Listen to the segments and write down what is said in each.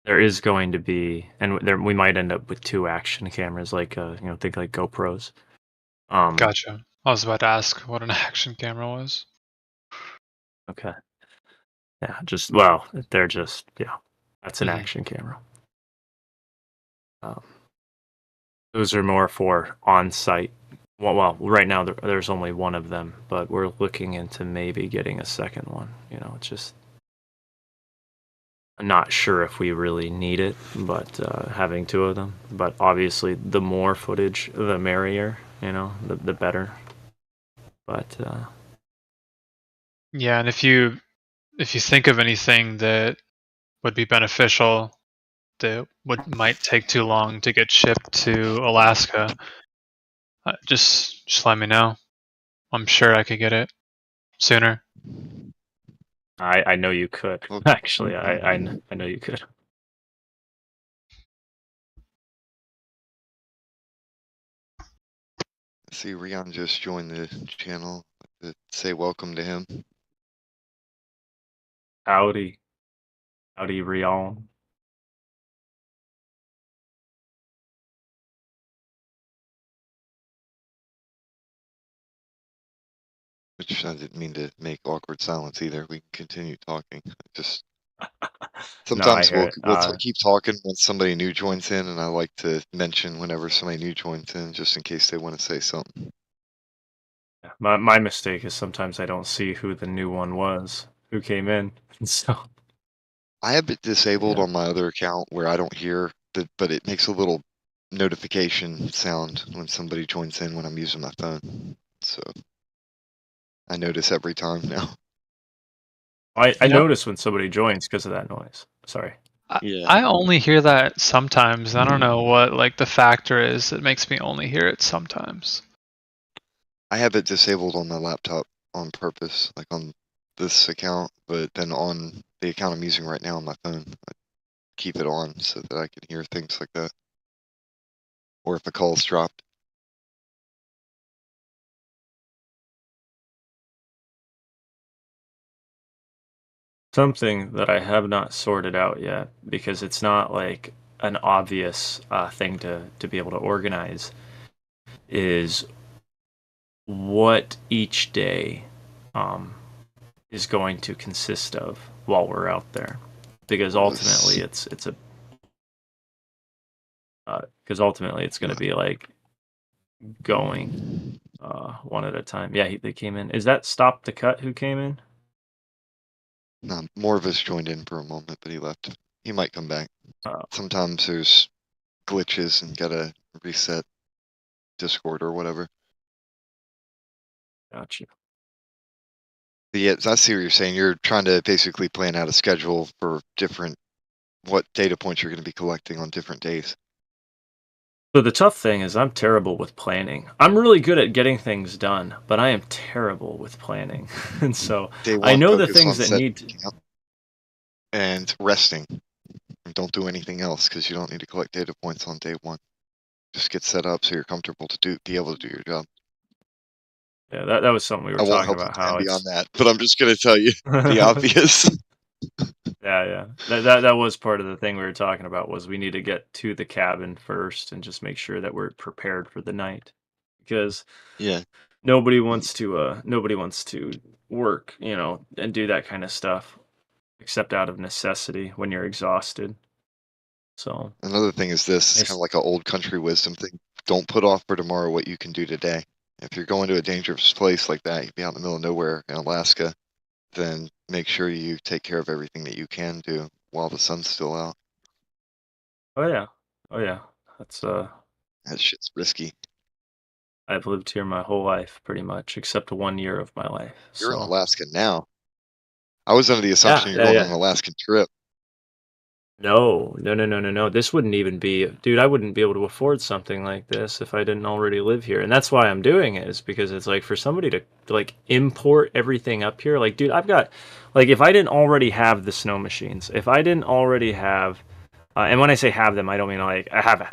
There is going to be, and there we might end up with two action cameras, like think like GoPros. Um, Gotcha. I was about to ask what an action camera was. okay, yeah, they're just that's an Mhm. action camera. Um, those are more for on-site. Well, right now there's only one of them, but we're looking into maybe getting a second one. It's just I'm not sure if we really need it, but having two of them. But obviously, the more footage, the merrier. The better. But Yeah, and if you think of anything that would be beneficial that would might take too long to get shipped to Alaska, just let me know. I'm sure I could get it sooner. I know you could. Well, Actually, I know you could. I see Rion just joined the channel. Say welcome to him. Howdy, howdy, Rion. Which I didn't mean to make awkward silence either. We can continue talking. Just No, I sometimes hear it. we'll keep talking when somebody new joins in, and I like to mention whenever somebody new joins in, just in case they want to say something. My mistake is sometimes I don't see who the new one was who came in, and so I have it disabled yeah. on my other account where I don't hear but it makes a little notification sound when somebody joins in when I'm using my phone. So I notice every time now. I You know, notice when somebody joins because of that noise. Sorry. I, Yeah. I only hear that sometimes. I don't know what like the factor is that makes me only hear it sometimes. I have it disabled on my laptop on purpose, like on this account, but then on the account I'm using right now on my phone, I keep it on so that I can hear things like that. Or if a call's dropped. Something that I have not sorted out yet because it's not like an obvious thing to be able to organize is what each day um, is going to consist of while we're out there, because ultimately Was it's a because ultimately it's going to be like going one at a time. Yeah, they came in. Is that Stop the Cut who came in? more of us joined in for a moment, but he left. He might come back. Uh, Sometimes there's glitches and gotta reset Discord or whatever. gotcha. But yeah, I see what you're saying. You're trying to basically plan out a schedule for different what data points you're going to be collecting on different days. So the tough thing is I'm terrible with planning. I'm really good at getting things done, but I am terrible with planning. And so Day I one, know the focus things on that setting need to, camp and resting. Don't do anything else because you don't need to collect data points on day one. Just get set up so you're comfortable to be able to do your job. yeah, that was something we were I won't talking help you about plan how beyond it's that, but I'm just going to tell you the obvious. yeah. That was part of the thing we were talking about was we need to get to the cabin first and just make sure that we're prepared for the night. Because Yeah. nobody wants to work, and do that kind of stuff except out of necessity when you're exhausted. So, Another thing is this, it's kind of it's like an old country wisdom thing. Don't put off for tomorrow what you can do today. If you're going to a dangerous place like that, you'd be out in the middle of nowhere in Alaska, then make sure you take care of everything that you can do while the sun's still out. oh yeah. Oh yeah. That's That shit's risky. I've lived here my whole life pretty much except 1 year of my life. You're in So, Alaska now. I was under the yeah, assumption you're yeah, going on yeah. an Alaskan trip. No, no, no, no, no, no. This wouldn't even be, dude, I wouldn't be able to afford something like this if I didn't already live here. And that's why I'm doing it, is because it's like for somebody to like import everything up here, like, dude, I've got, like, if I didn't already have the snow machines, if I didn't already have, and when I say have them, I don't mean like I have,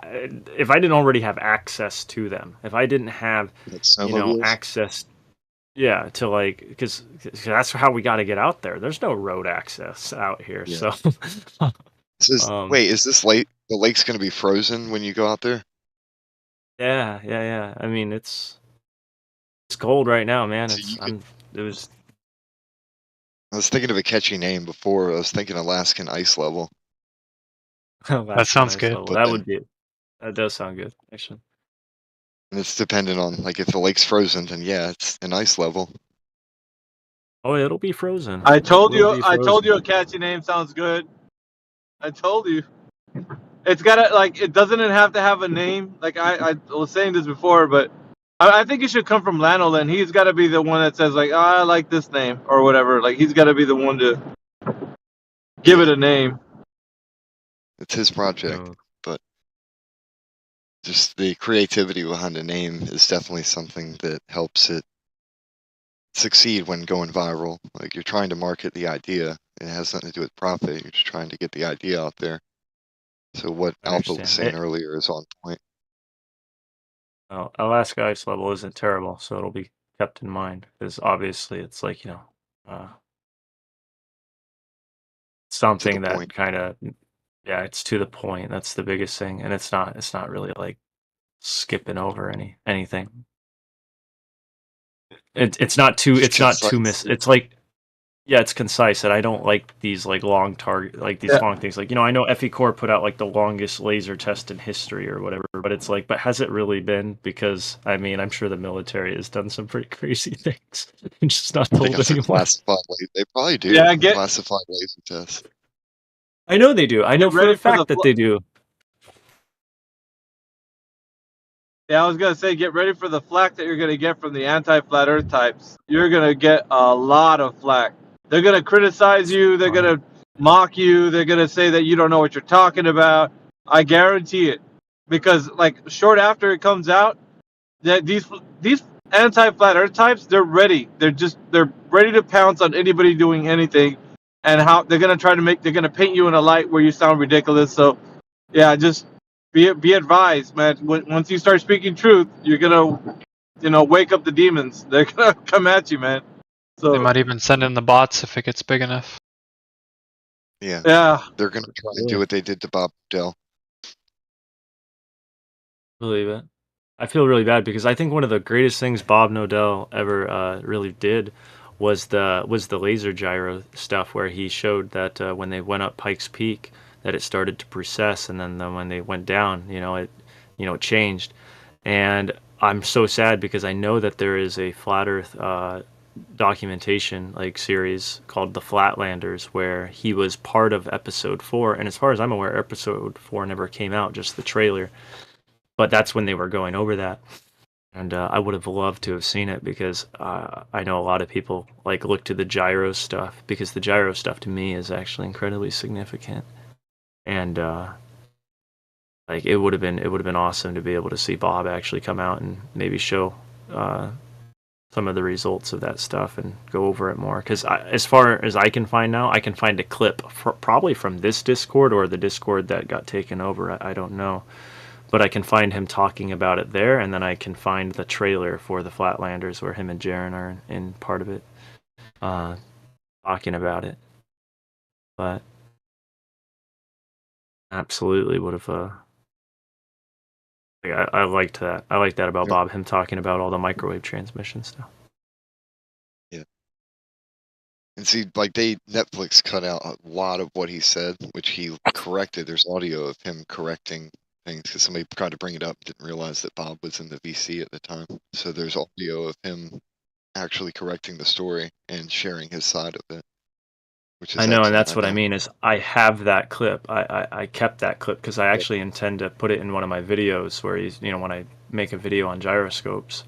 if I didn't already have access to them, if I didn't have, Like snowmobiles. access, yeah, to like, because that's how we got to get out there. There's no road access out here. Yeah. So, Wait, is this lake? The lake's gonna be frozen when you go out there? Yeah. I mean, it's cold right now, man. So It's you could. I'm it was I was thinking of a catchy name before. I was thinking Alaskan ice level, That Alaskan sounds ice good. level. but then That does sound good, actually. and it's dependent on like if the lake's frozen, then yeah, it's an ice level. Oh, it'll be frozen. I It told will you. be I told frozen. you a catchy name sounds good. I told you. It's gotta like. It doesn't have to have a name. Like I was saying this before, but I think it should come from Lanolan. He's got to be the one that says like, I like this name or whatever. Like he's got to be the one to give it Yeah, a name. it's his project, Oh, but just the creativity behind a name is definitely something that helps it succeed when going viral. Like you're trying to market the idea. It has nothing to do with profit. You're just trying to get the idea out there. So what I Alpha was understand. saying earlier is on point. Alaska ice level isn't terrible, so it'll be kept in mind because obviously it's like uh, To the something that point. kind of yeah, it's to the point. That's the biggest thing, and it's not really like skipping over anything. It's not too It's it's not too concise. it's like yeah, it's concise, and I don't like these like long target like these Yeah. long things. Like I know FE Core put out like the longest laser test in history or whatever, but it's like, but has it really been? Because I mean, I'm sure the military has done some pretty crazy things and just not They told got some anyone. classified They probably do. Yeah. Get Classified laser tests. I know they do. I know get for a ready for the. fact that they do. Yeah, I was gonna say, get ready for the flack that you're gonna get from the anti-flat Earth types. You're gonna get a lot of flack. They're gonna criticize you. They're gonna mock you. They're gonna say that you don't know what you're talking about. I guarantee it, because like short after it comes out, that these anti-flat Earth types, they're ready. They're ready to pounce on anybody doing anything, and how they're gonna they're gonna paint you in a light where you sound ridiculous. So yeah, just be advised, man. Once you start speaking truth, you're gonna wake up the demons. They're gonna come at you, man. They So might even send in the bots if it gets big enough. Yeah. yeah, They're gonna try and Yeah. do what they did to Bob Dell. Believe it. I feel really bad because I think one of the greatest things Bob Nodell ever really did was the laser gyro stuff, where he showed that when they went up Pikes Peak, that it started to precess, and then when they went down, it changed. And I'm so sad because I know that there is a flat Earth documentation like series called The Flatlanders, where he was part of episode 4, and as far as I'm aware, episode 4 never came out, just the trailer. But that's when they were going over that, and I would have loved to have seen it because I know a lot of people like look to the gyro stuff, because the gyro stuff to me is actually incredibly significant, and like it would have been awesome to be able to see Bob actually come out and maybe show some of the results of that stuff and go over it more. Because as far as I can find now, I can find a clip probably from this Discord or the Discord that got taken over. I don't know. But I can find him talking about it there, and then I can find the trailer for the Flatlanders where him and Jaren are in part of it, talking about it. But absolutely would have. I liked that. I liked that about Yeah. Bob, him talking about all the microwave transmission stuff. Yeah. And see, like Netflix cut out a lot of what he said, which he corrected. There's audio of him correcting things because somebody tried to bring it up, didn't realize that Bob was in the VC at the time. So there's audio of him actually correcting the story and sharing his side of it, which is I know, and excellent. that's what I mean is I have that clip. I kept that clip because I actually intend to put it in one of my videos where he's, when I make a video on gyroscopes,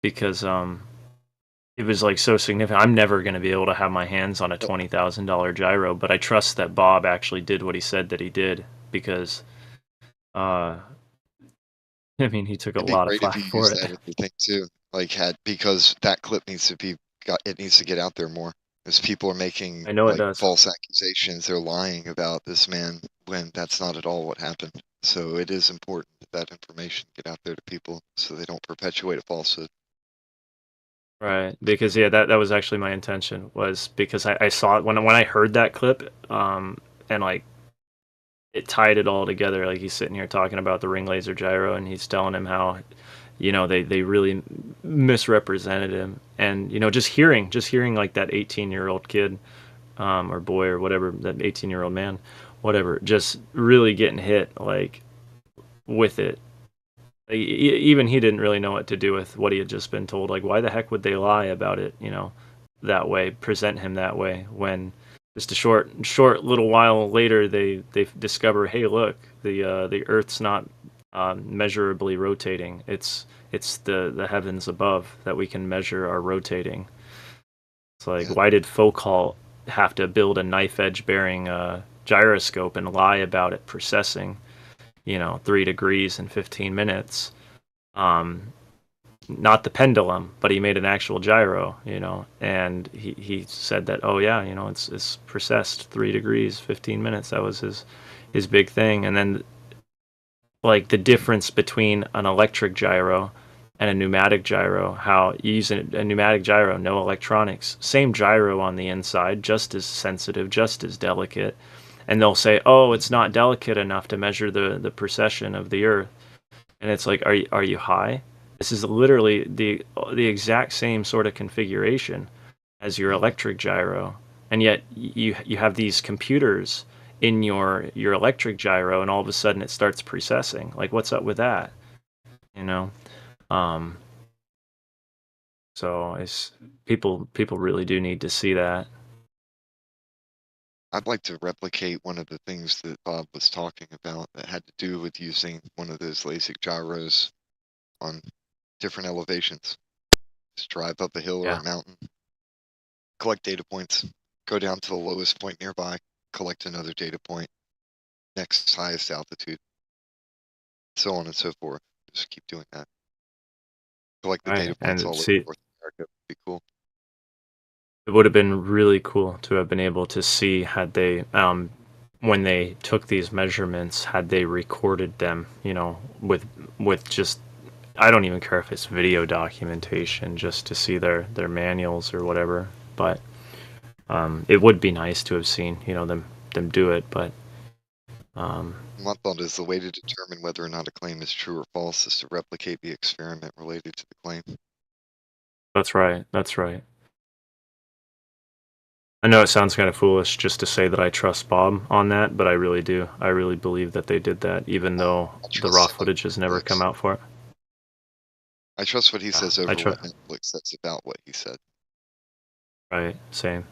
because it was like so significant. I'm never going to be able to have my hands on a $20,000 gyro, but I trust that Bob actually did what he said that he did, because I mean, he took a It'd be lot of great if flack you for use it. that as the thing too. Like because that clip needs to it needs to get out there more. As people are making I know it like does. false accusations, they're lying about this man when that's not at all what happened. So it is important that information get out there to people so they don't perpetuate a falsehood. Right, because yeah, that was actually my intention, was because I saw it when I heard that clip, and like it tied it all together. Like he's sitting here talking about the ring laser gyro, and he's telling him how, they really misrepresented him. And just hearing like that 18-year-old kid, or boy or whatever, that 18-year-old man, whatever, just really getting hit like with it. Even he didn't really know what to do with what he had just been told. Like, why the heck would they lie about it, that way, present him that way, when just a short little while later they discover, hey, look, the Earth's not measurably rotating. It's the heavens above that we can measure are rotating. It's like, why did Foucault have to build a knife edge bearing gyroscope and lie about it processing 3 degrees in 15 minutes? Not the pendulum, but he made an actual gyro, and he said that, oh yeah, it's processed 3 degrees, 15 minutes. That was his big thing. And then like the difference between an electric gyro and a pneumatic gyro, how you use a pneumatic gyro, no electronics, same gyro on the inside, just as sensitive, just as delicate. And they'll say, oh, it's not delicate enough to measure the precession of the Earth. And it's like, are you high? This is literally the exact same sort of configuration as your electric gyro, and yet you have these computers in your electric gyro, and all of a sudden it starts precessing. Like, what's up with that? So it's people really do need to see that. I'd like to replicate one of the things that Bob was talking about that had to do with using one of those LASIK gyros on different elevations. Just drive up a hill or Yeah. a mountain, collect data points, go down to the lowest point nearby, collect another data point, next highest altitude, so on and so forth. Just keep doing that. Collect the Right, data points and all over see, North America. Would be cool. it would have been really cool to have been able to see, had they when they took these measurements, had they recorded them, with just, I don't even care if it's video documentation, just to see their manuals or whatever. But it would be nice to have seen, them do it. But My thought is the way to determine whether or not a claim is true or false is to replicate the experiment related to the claim. that's right. That's right. I know it sounds kind of foolish just to say that I trust Bob on that, but I really do. I really believe that they did that, even though the raw footage has never come out for it. I trust what he says I over try. what Netflix says about what he said. Right, same.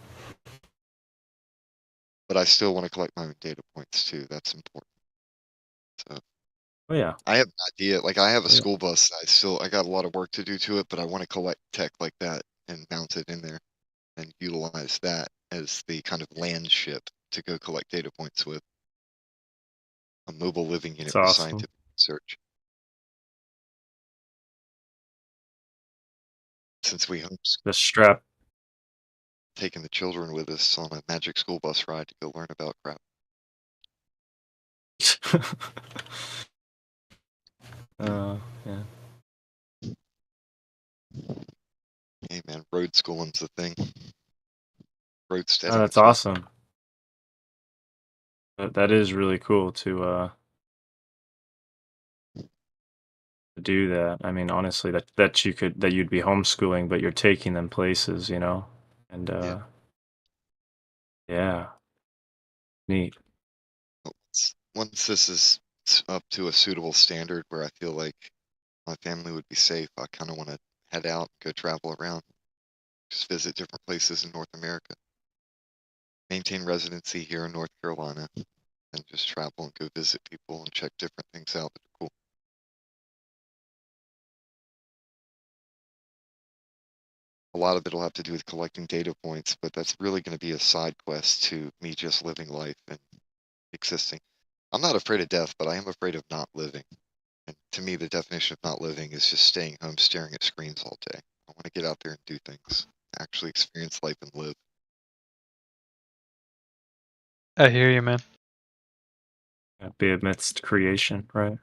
But I still want to collect my own data points too. That's important. So Oh yeah. I have an idea. Like I have a Yeah. school bus. I got a lot of work to do to it, but I want to collect tech like that and mount it in there and utilize that as the kind of land ship to go collect data points with. A mobile living unit It's for awesome. scientific research. Since we homeschool, The strap. taking the children with us on a magic school bus ride to go learn about crap. Yeah. Hey man, road schooling's the thing. Road steady. Oh, that's awesome. That is really cool to do that. I mean, honestly, that you'd be homeschooling, but you're taking them places, and Yeah. yeah, neat. Once this is up to a suitable standard where I feel like my family would be safe, I kind of want to head out, go travel around, just visit different places in North America, maintain residency here in North Carolina, and just travel and go visit people and check different things out that are cool. A lot of it will have to do with collecting data points, but that's really going to be a side quest to me just living life and existing. I'm not afraid of death, but I am afraid of not living. And to me, the definition of not living is just staying home staring at screens all day. I want to get out there and do things, actually experience life and live. I hear you, man. Be amidst creation, right?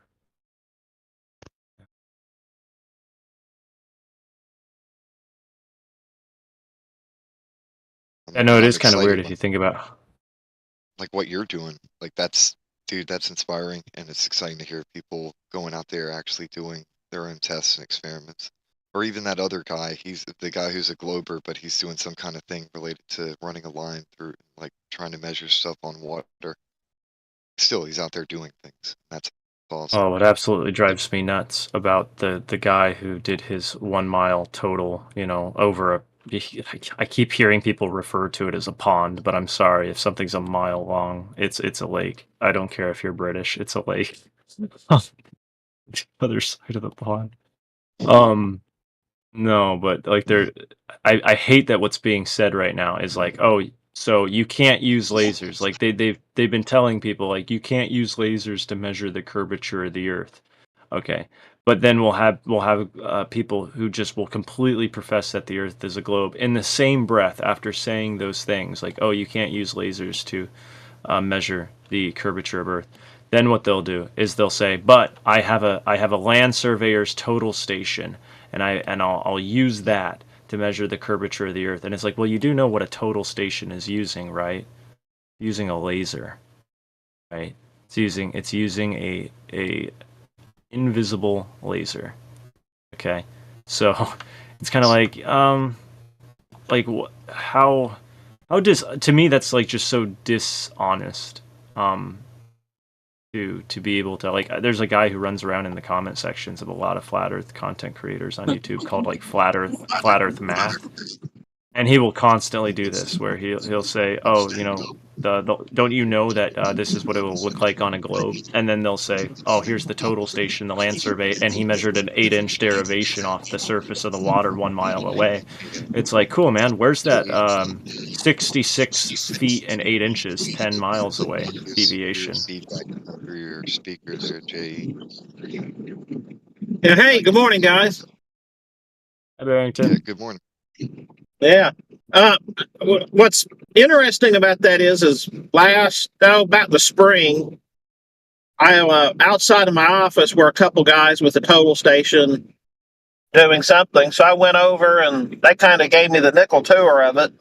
I know it I'm is kind of excited weird if about, you think about. like what you're doing. Like that's dude, that's inspiring, and it's exciting to hear people going out there actually doing their own tests and experiments. Or even that other guy, he's the guy who's a glober, but he's doing some kind of thing related to running a line through, like trying to measure stuff on water. Still, he's out there doing things. That's awesome. Oh, what absolutely drives me nuts about the guy who did his 1 mile total, over a. I keep hearing people refer to it as a pond, but I'm sorry, if something's a mile long, it's a lake. I don't care if you're British, it's a lake. The other side of the pond. No, but like I hate that what's being said right now is like, oh, so you can't use lasers. Like they've been telling people like you can't use lasers to measure the curvature of the Earth. Okay, but then we'll have people who just will completely profess that the Earth is a globe in the same breath after saying those things like, oh, you can't use lasers to measure the curvature of Earth. Then what they'll do is they'll say, but I have a land surveyor's total station, and I'll use that to measure the curvature of the Earth. And it's like, well, you do know what a total station is using, right? Using a laser, right? It's using a invisible laser. Okay, so it's kind of like how to me that's like just so dishonest. To be able to like, there's a guy who runs around in the comment sections of a lot of flat Earth content creators on YouTube called like Flat Earth Math, and he will constantly do this where he'll say, oh, don't you know that this is what it will look like on a globe? And then they'll say, oh, here's the total station, the land survey, and he measured an 8-inch derivation off the surface of the water 1 mile away. It's like, cool, man, where's that 66 feet and 8 inches 10 miles away deviation? Feedback through your speaker there, Jay. Yeah, hey, good morning, guys. Hi, Barrington. Yeah, good morning. Yeah. What's interesting about that is about the spring, I outside of my office were a couple guys with a total station doing something. So I went over and they kind of gave me the nickel tour of it.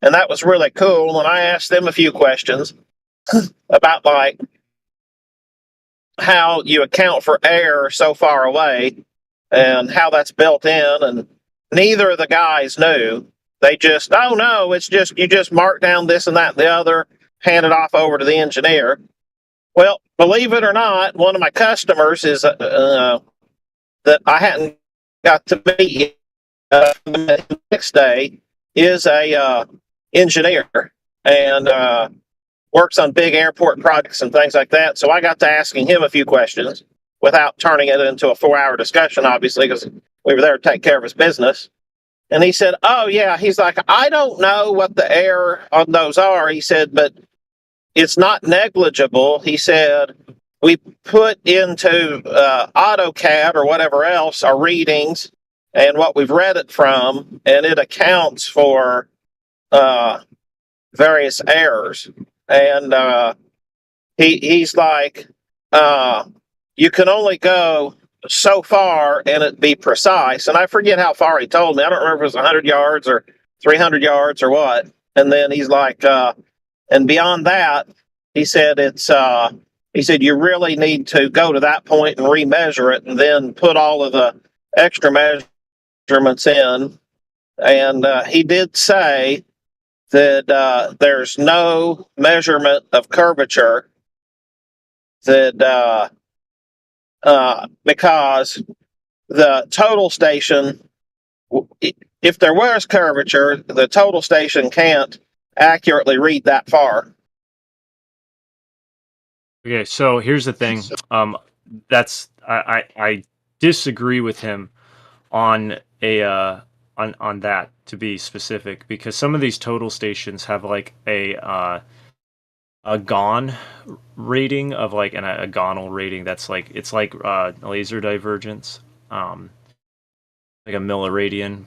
And that was really cool. And I asked them a few questions about like how you account for air so far away and how that's built in. And neither of the guys knew. They just, oh no, it's just, you just mark down this and that and the other, hand it off over to the engineer. Well, believe it or not, one of my customers is that I hadn't got to meet the next day is a engineer and works on big airport projects and things like that. So I got to asking him a few questions without turning it into a 4-hour discussion, obviously, because we were there to take care of his business. And he said, oh, yeah, he's like, I don't know what the air on those are. He said, but it's not negligible. He said, we put into AutoCAD or whatever else our readings and what we've read it from, and it accounts for various errors. And he's like, you can only go so far and it be precise. And I forget how far he told me. I don't remember if it was 100 yards or 300 yards or what. And then he's like, and beyond that, he said, he said, you really need to go to that point and remeasure it and then put all of the extra measurements in. And he did say that there's no measurement of curvature that because the total station, if there was curvature, the total station can't accurately read that far. Okay, so here's the thing. I disagree with him on on that, to be specific, because some of these total stations have like a GON rating of like a gonal rating that's like, it's like laser divergence, like a milliradian,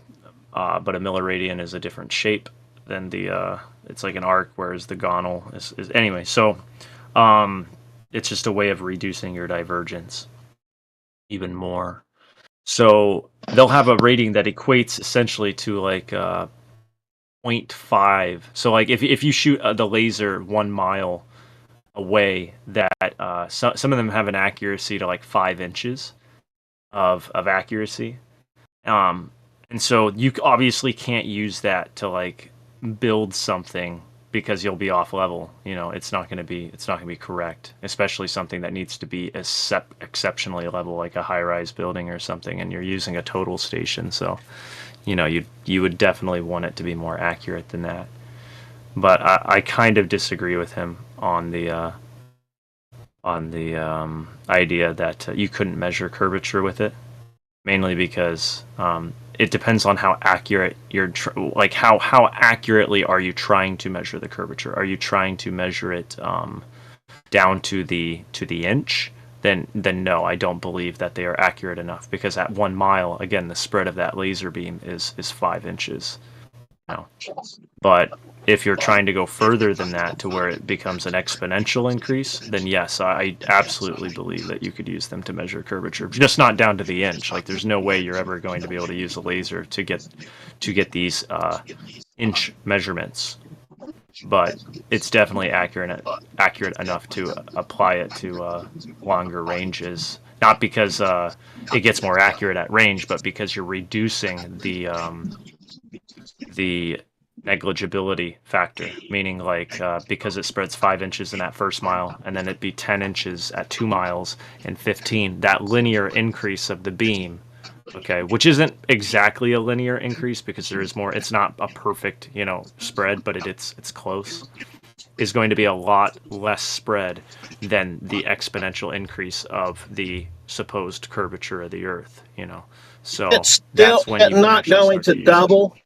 but a milliradian is a different shape than the it's like an arc, whereas the gonal is anyway. So it's just a way of reducing your divergence even more. So they'll have a rating that equates essentially to like 0.5. So like if you shoot the laser 1 mile way that some of them have an accuracy to like 5 inches of accuracy. And so you obviously can't use that to like build something because you'll be off level. You know, it's not going to be correct, especially something that needs to be exceptionally level, like a high-rise building or something, and you're using a total station. So, you know, you would definitely want it to be more accurate than that. But I kind of disagree with him on the idea that you couldn't measure curvature with it, mainly because it depends on how accurate you're like how accurately are you trying to measure the curvature. Are you trying to measure it down to the inch? Then no, I don't believe that they are accurate enough, because at 1 mile, again, the spread of that laser beam is 5 inches. No. But if you're trying to go further than that to where it becomes an exponential increase, then yes, I absolutely believe that you could use them to measure curvature, just not down to the inch. Like, there's no way you're ever going to be able to use a laser to get these inch measurements. But it's definitely accurate enough to apply it to longer ranges. Not because it gets more accurate at range, but because you're reducing the negligibility factor, meaning like because it spreads 5 inches in that first mile, and then it'd be 10 inches at 2 miles and 15. That linear increase of the beam, okay, which isn't exactly a linear increase because there is more. It's not a perfect, you know, spread, but it's close. Is going to be a lot less spread than the exponential increase of the supposed curvature of the Earth. You know, so It's still that's when you would not actually going start to use it. double.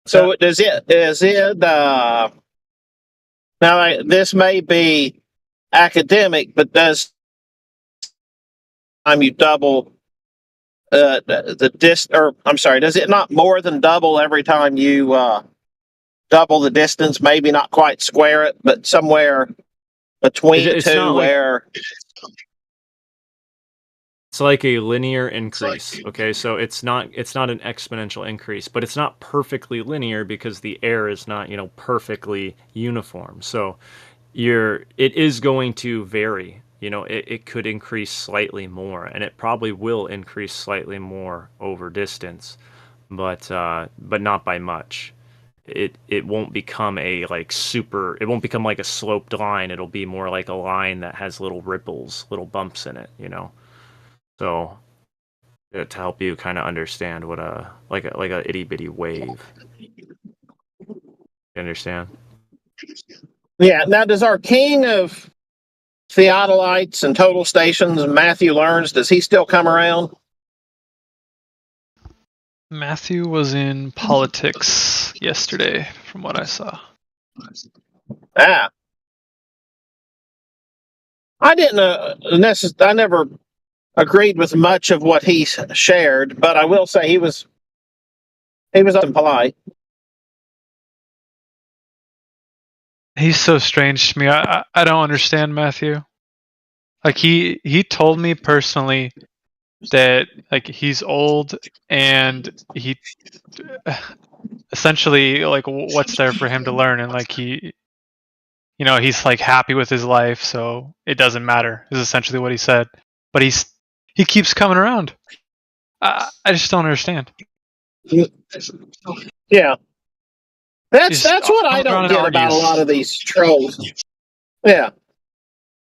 So is it now this may be academic, but does you double the or I'm sorry, does it not more than double every time you double the distance? Maybe not quite square it, but somewhere between It's two not like, where it's like a linear increase. Okay, so it's not an exponential increase, but it's not perfectly linear because the air is not, you know, perfectly uniform. So it is going to vary. You know, it could increase slightly more, and it probably will increase slightly more over distance, but not by much. It won't become a like super. It won't become like a sloped line. It'll be more like a line that has little ripples, little bumps in it. You know, so to help you kind of understand what a itty bitty wave. You understand? yeah. Now, does our king of theodolites and total stations, Matthew Learns, does he still come around? Matthew was in politics yesterday, from what I saw. Ah, I didn't I never agreed with much of what he shared, but I will say he was polite. He's so strange to me. I don't understand Matthew. Like he told me personally that like he's old and he essentially like what's there for him to learn, and like he, you know, he's like happy with his life, so it doesn't matter, is essentially what he said. But he keeps coming around. I just don't understand. Yeah, that's He's what I coming around don't and get about a argues. lot of these trolls. Yeah,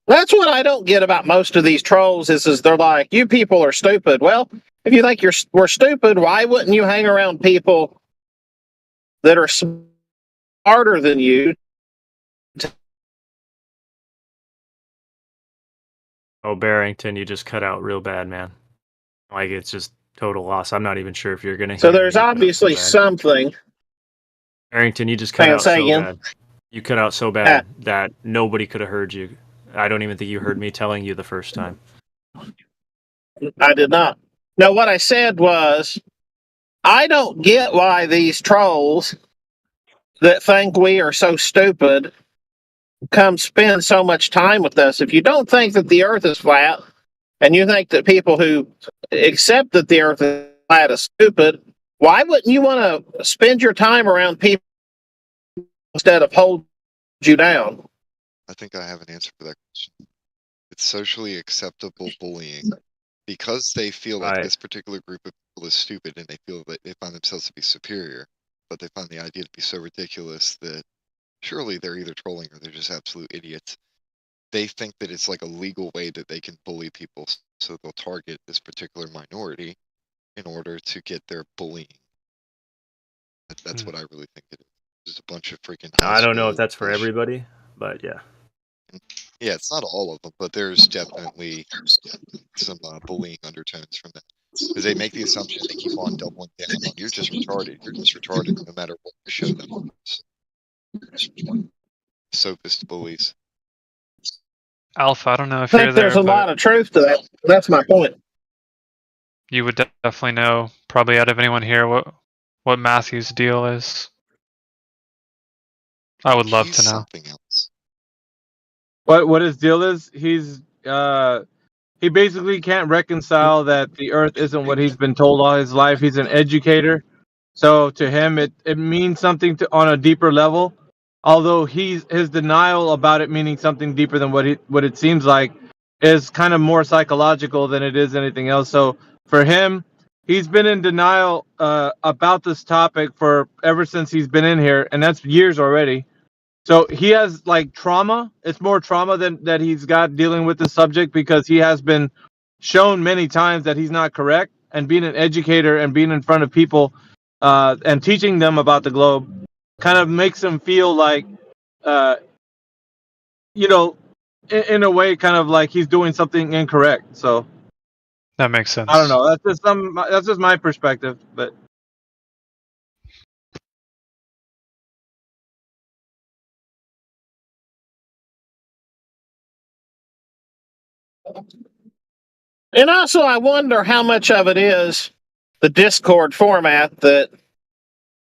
that's what I don't get about most of these trolls is they're like, you people are stupid. Well, if you think we're stupid, why wouldn't you hang around people that are smarter than you? Oh, Barrington, you just cut out real bad, man. Like, it's just total loss. I'm not even sure if you're gonna So hear there's me. You cut out obviously so bad. something. Barrington, you just cut out Say so again. bad. You cut out so bad that nobody could have heard you. I don't even think you heard me telling you the first time. I did not. No, what I said was, I don't get why these trolls that think we are so stupid come spend so much time with us. If you don't think that the earth is flat, and you think that people who accept that the earth is flat is stupid, why wouldn't you want to spend your time around people instead of holding you down. I think I have an answer for that question. It's socially acceptable bullying. Because they feel like Right. this particular group of people is stupid and they feel that they find themselves to be superior, but they find the idea to be so ridiculous that surely they're either trolling or they're just absolute idiots. They think that it's like a legal way that they can bully people, so they'll target this particular minority in order to get their bullying. That's what I really think it is. Just a bunch of freaking. I don't know if asshole that's for bullshit. everybody, but yeah. Yeah, it's not all of them, but there's definitely some bullying undertones from that. Because they make the assumption, they keep on doubling down on, you're just retarded, no matter what you show them. Sophist bullies. Alpha, I don't know if I you're think there, there's a but lot of truth to that. That's my point. you would definitely know, probably out of anyone here, what Matthew's deal is. I would love He's to know. something else. What his deal is? He basically can't reconcile that the Earth isn't what he's been told all his life. He's an educator, so to him it means something on a deeper level. Although his denial about it meaning something deeper than what it seems like is kind of more psychological than it is anything else. So for him, he's been in denial about this topic for ever since he's been in here, and that's years already. So he has like trauma. It's more trauma than that he's got dealing with the subject because he has been shown many times that he's not correct. And being an educator and being in front of people and teaching them about the globe kind of makes him feel like, you know, in a way, kind of like he's doing something incorrect. So That makes sense. I don't know. That's just my perspective, but. And also, I wonder how much of it is the Discord format that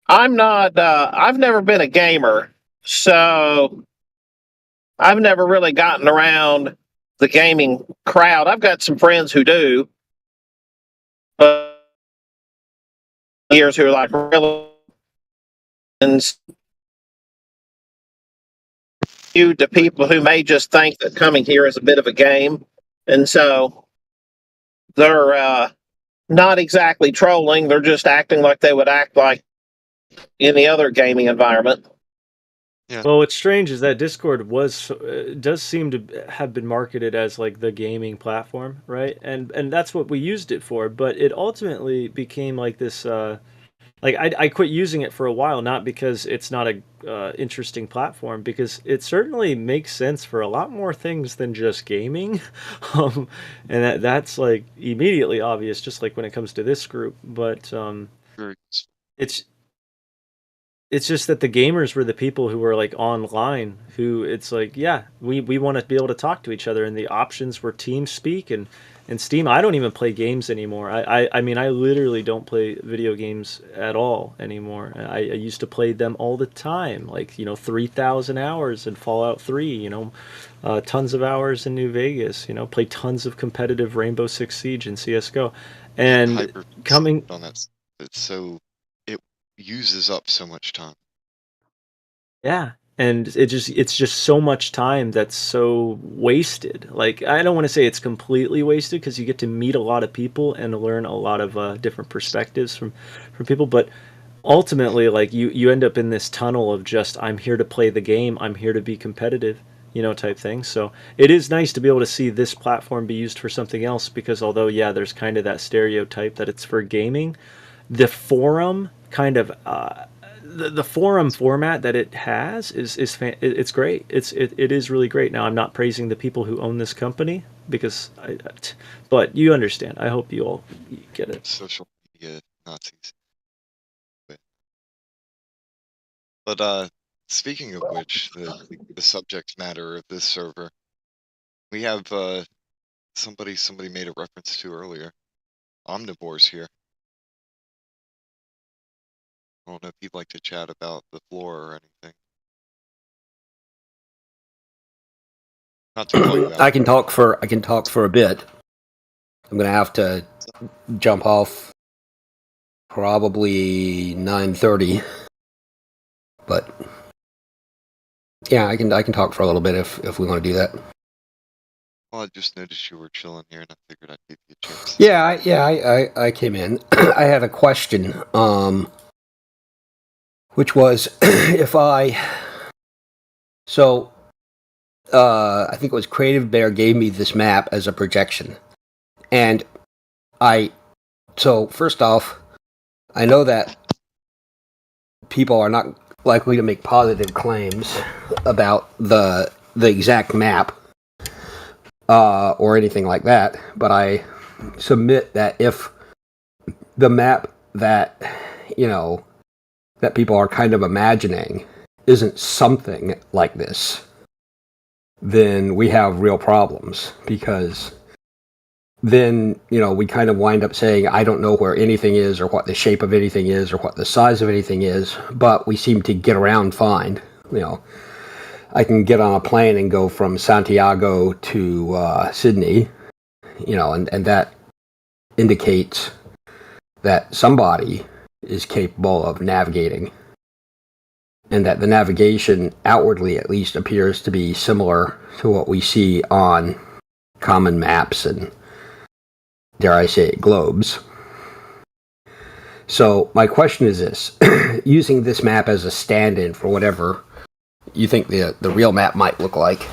I'm not, I've never been a gamer, so I've never really gotten around the gaming crowd. I've got some friends who do, but years who are like really to people who may just think that coming here is a bit of a game, and so they're not exactly trolling. They're just acting like they would act like any other gaming environment. Well, what's strange is that Discord does seem to have been marketed as like the gaming platform, right? And that's what we used it for. But it ultimately became like this. Like I quit using it for a while, not because it's not a interesting platform, because it certainly makes sense for a lot more things than just gaming, and that's like immediately obvious, just like when it comes to this group. But Very it's just that the gamers were the people who were like online, who it's like, yeah, we want to be able to talk to each other, and the options were TeamSpeak and Steam. I don't even play games anymore. I mean, I literally don't play video games at all anymore. I used to play them all the time, like 3,000 hours in Fallout 3, tons of hours in New Vegas, play tons of competitive Rainbow Six Siege and CS:GO, and coming on that. It's so it uses up so much time. Yeah, and it's just so much time that's so wasted. Like, I don't want to say it's completely wasted because you get to meet a lot of people and learn a lot of different perspectives from people, but ultimately, like you end up in this tunnel of just, I'm here to play the game, I'm here to be competitive, type thing. So it is nice to be able to see this platform be used for something else, because although, yeah, there's kind of that stereotype that it's for gaming, the forum kind of the forum format that it has it's great. It is really great. Now, I'm not praising the people who own this company because but you understand. I hope you all get it. Social media Nazis. But speaking of which, the subject matter of this server, we have somebody made a reference to earlier. Omnivores here. I don't know if you'd like to chat about the floor or anything. Not to call you out. I can talk for a bit. I'm gonna have to jump off probably 9:30, but Yeah, I can talk for a little bit if we want to do that. Well, I just noticed you were chilling here, and I figured I'd give you a chance. I came in. I had a question, which was if I. So, I think it was Creative Bear gave me this map as a projection, and So first off, I know that people are not likely to make positive claims about the exact map or anything like that, but I submit that if the map that that people are kind of imagining isn't something like this, then we have real problems, because then, we kind of wind up saying, I don't know where anything is, or what the shape of anything is, or what the size of anything is, but we seem to get around fine. I can get on a plane and go from Santiago to Sydney, and that indicates that somebody is capable of navigating, and that the navigation outwardly at least appears to be similar to what we see on common maps and, dare I say it, globes. So my question is this: using this map as a stand-in for whatever you think the real map might look like,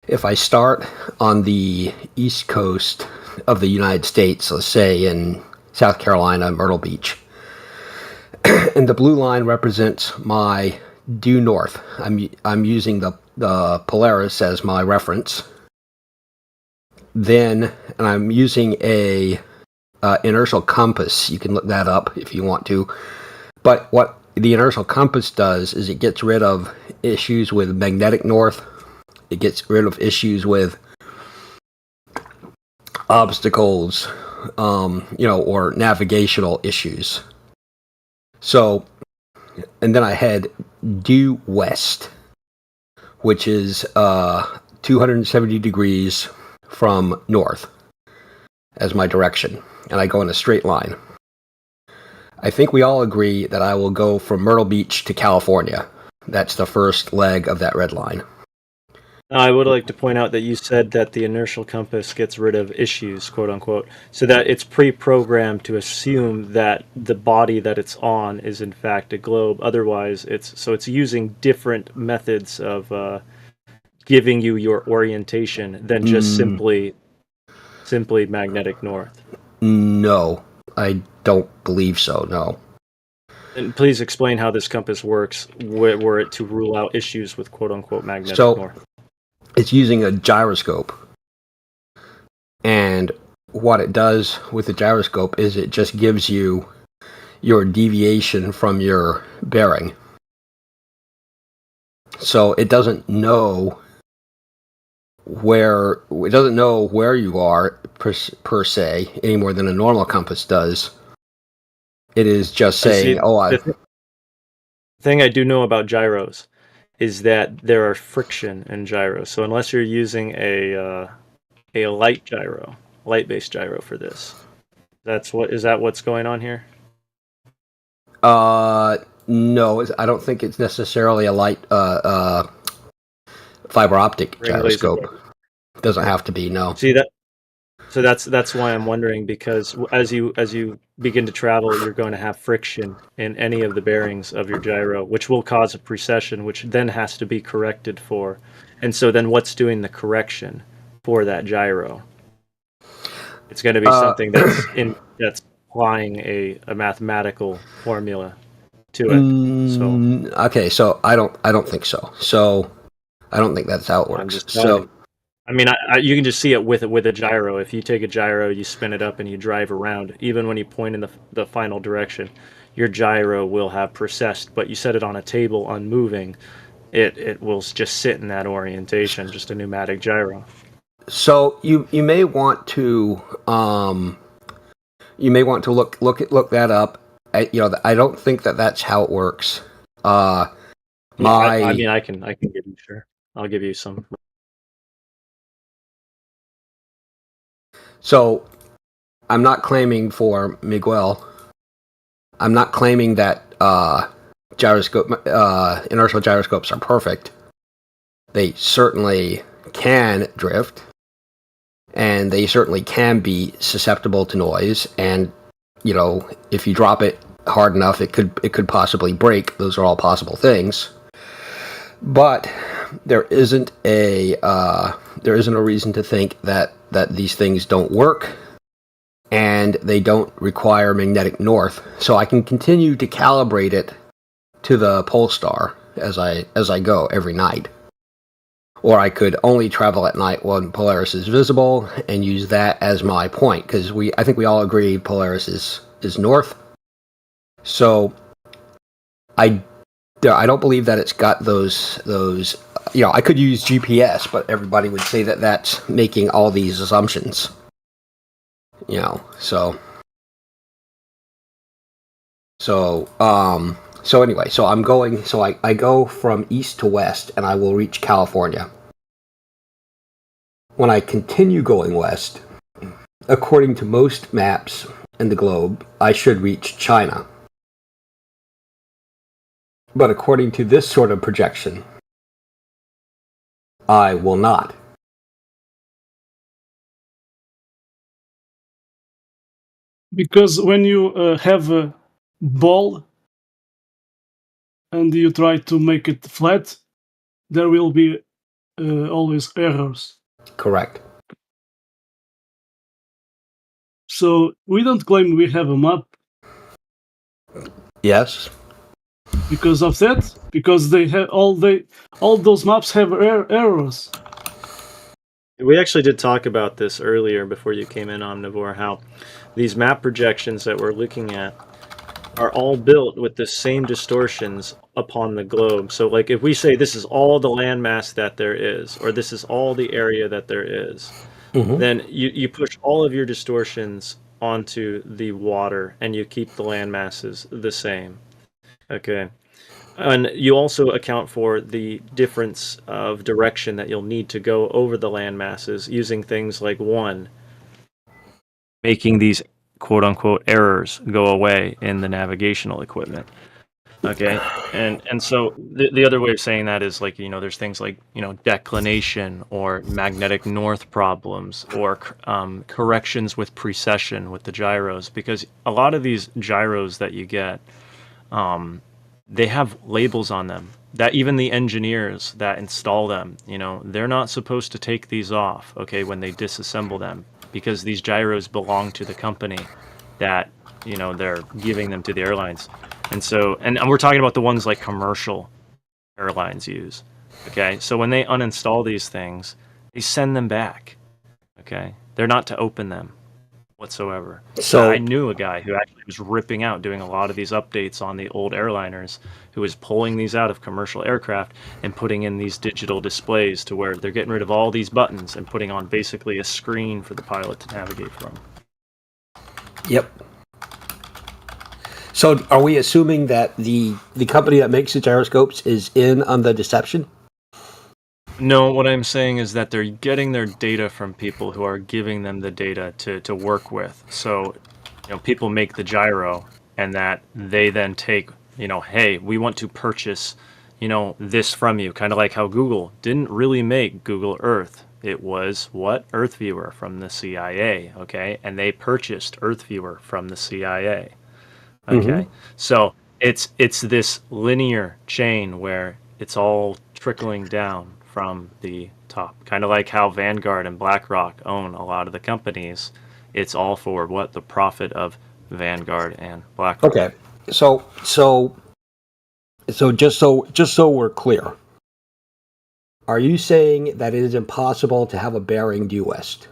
if I start on the east coast of the United States, let's say in South Carolina, Myrtle Beach, and the blue line represents my due north. I'm using the Polaris as my reference. Then, and I'm using a inertial compass. You can look that up if you want to. But what the inertial compass does is it gets rid of issues with magnetic north. It gets rid of issues with obstacles, or navigational issues. So, and then I head due west, which is 270 degrees from north as my direction, and I go in a straight line. I think we all agree that I will go from Myrtle Beach to California. That's the first leg of that red line. Now, I would like to point out that you said that the inertial compass gets rid of issues, quote unquote, so that it's pre-programmed to assume that the body that it's on is in fact a globe. Otherwise, it's using different methods of giving you your orientation than just simply magnetic north. No, I don't believe so, no. And please explain how this compass works, were it to rule out issues with quote-unquote magnetic north. It's using a gyroscope. And what it does with the gyroscope is it just gives you your deviation from your bearing. So it doesn't know where you are per se any more than a normal compass does. It is just saying, the thing I do know about gyros is that there are friction in gyros. So unless you're using a light-based gyro for this, is that what's going on here? No, I don't think it's necessarily a light fiber optic gyroscope. It doesn't have to be, no. See that? So that's why I'm wondering, because as you begin to travel, you're going to have friction in any of the bearings of your gyro, which will cause a precession, which then has to be corrected for. And so then what's doing the correction for that gyro? It's going to be something that's applying a mathematical formula to it. Okay, so I don't think so. So I don't think that's how it works. I mean, you can just see it with a gyro. If you take a gyro, you spin it up and you drive around, even when you point in the final direction, your gyro will have precessed. But you set it on a table unmoving, it will just sit in that orientation, just a pneumatic gyro. So you may want to look that up. I don't think that's how it works. I can give you, sure. I'll give you some. So, I'm not claiming for Miguel. I'm not claiming that inertial gyroscopes are perfect. they certainly can drift, and they certainly can be susceptible to noise. And if you drop it hard enough, it could possibly break. Those are all possible things. But there isn't a reason to think that these things don't work, and they don't require magnetic north. So I can continue to calibrate it to the pole star as I go every night. Or I could only travel at night when Polaris is visible and use that as my point, because I think we all agree Polaris is north. So I don't believe that it's got those. I could use GPS, but everybody would say that that's making all these assumptions. So anyway, so I'm going. So I go from east to west, and I will reach California. When I continue going west, according to most maps in the globe, I should reach China. But according to this sort of projection, I will not. Because when you have a ball and you try to make it flat, there will be always errors. Correct. So we don't claim we have a map Yes. because of that, because they have all those maps have errors. We actually did talk about this earlier before you came in, Omnivore, how these map projections that we're looking at are all built with the same distortions upon the globe. So like if we say this is all the landmass that there is, or this is all the area that there is, then you push all of your distortions onto the water and you keep the land masses the same. Okay. And you also account for the difference of direction that you'll need to go over the land masses using things like making these quote unquote errors go away in the navigational equipment. Okay. And so the other way of saying that is like, there's things like, declination or magnetic north problems or corrections with precession with the gyros, because a lot of these gyros that you get, they have labels on them that even the engineers that install them, they're not supposed to take these off, okay, when they disassemble them, because these gyros belong to the company that, they're giving them to the airlines. And so, and we're talking about the ones like commercial airlines use, okay? So when they uninstall these things, they send them back, okay? They're not to open them whatsoever. So I knew a guy who actually was ripping out, doing a lot of these updates on the old airliners, who was pulling these out of commercial aircraft and putting in these digital displays to where they're getting rid of all these buttons and putting on basically a screen for the pilot to navigate from. Yep. So are we assuming that the company that makes the gyroscopes is in on the deception? No, what I'm saying is that they're getting their data from people who are giving them the data to work with. So, people make the gyro and that they then take, hey, we want to purchase, this from you. Kind of like how Google didn't really make Google Earth. It was what? Earth Viewer from the CIA, okay? And they purchased Earth Viewer from the CIA. Okay. So it's this linear chain where it's all trickling down from the top, kind of like how Vanguard and BlackRock own a lot of the companies. It's all for what? The profit of Vanguard and BlackRock. Okay. So just so we're clear, are you saying that it is impossible to have a bearing due west?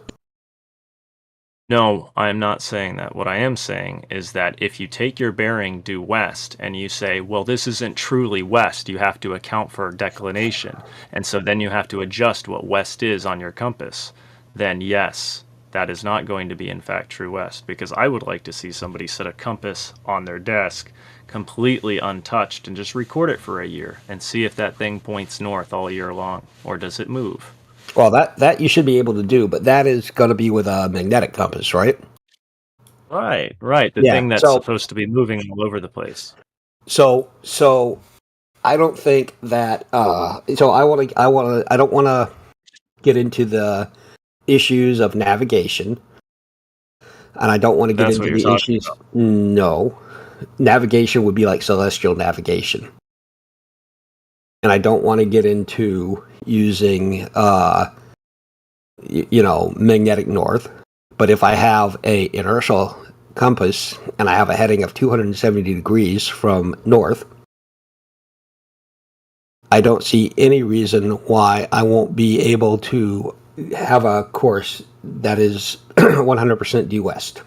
No, I'm not saying that. What I am saying is that if you take your bearing due west and you say, well, this isn't truly west, you have to account for declination, and so then you have to adjust what west is on your compass, then yes, that is not going to be in fact true west, because I would like to see somebody set a compass on their desk completely untouched and just record it for a year and see if that thing points north all year long, or does it move? Well, that you should be able to do, but that is going to be with a magnetic compass, right? Right. The thing that's supposed to be moving all over the place. So I don't think that. So I don't want to get into the issues of navigation, and I don't want to get That's into what you're the talking issues. No, navigation would be like celestial navigation, and I don't want to get into using, magnetic north. But if I have a inertial compass and I have a heading of 270 degrees from north, I don't see any reason why I won't be able to have a course that is 100% due west.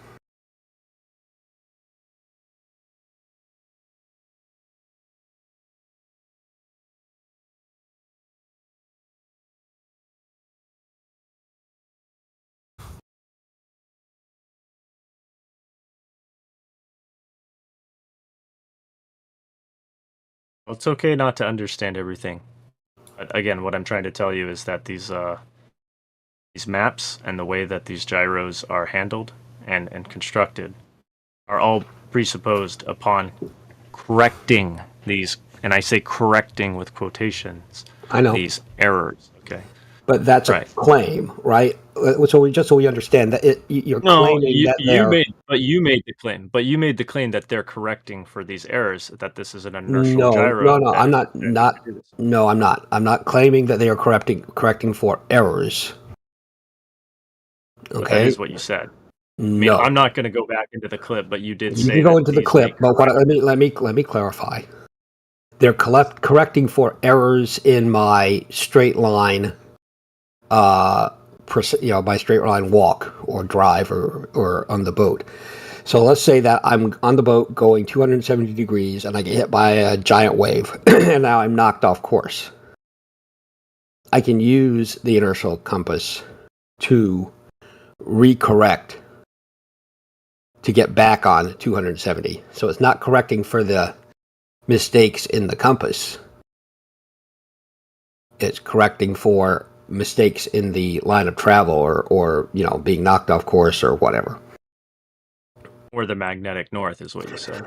Well, it's okay not to understand everything. But again, what I'm trying to tell you is that these maps and the way that these gyros are handled and constructed are all presupposed upon correcting these, and I say correcting with quotations, I know, these errors. Okay. but that's Right. a claim, right? So we understand that you're No, claiming that they're you made the claim. But you made the claim that they're correcting for these errors. That this is an inertial no, gyro. no. that I'm is- not. No, I'm not. I'm not claiming that they are correcting for errors. But that Okay. is what you said. I mean, No, I'm not going to go back into the clip, but you did you say can go that into the these clip, may but let me clarify. They're correcting for errors in my straight line, my straight line walk or drive or on the boat. So let's say that I'm on the boat going 270 degrees and I get hit by a giant wave and now I'm knocked off course. I can use the inertial compass to recorrect to get back on 270. So it's not correcting for the mistakes in the compass. It's correcting for mistakes in the line of travel or being knocked off course or whatever. or the magnetic north is what you said.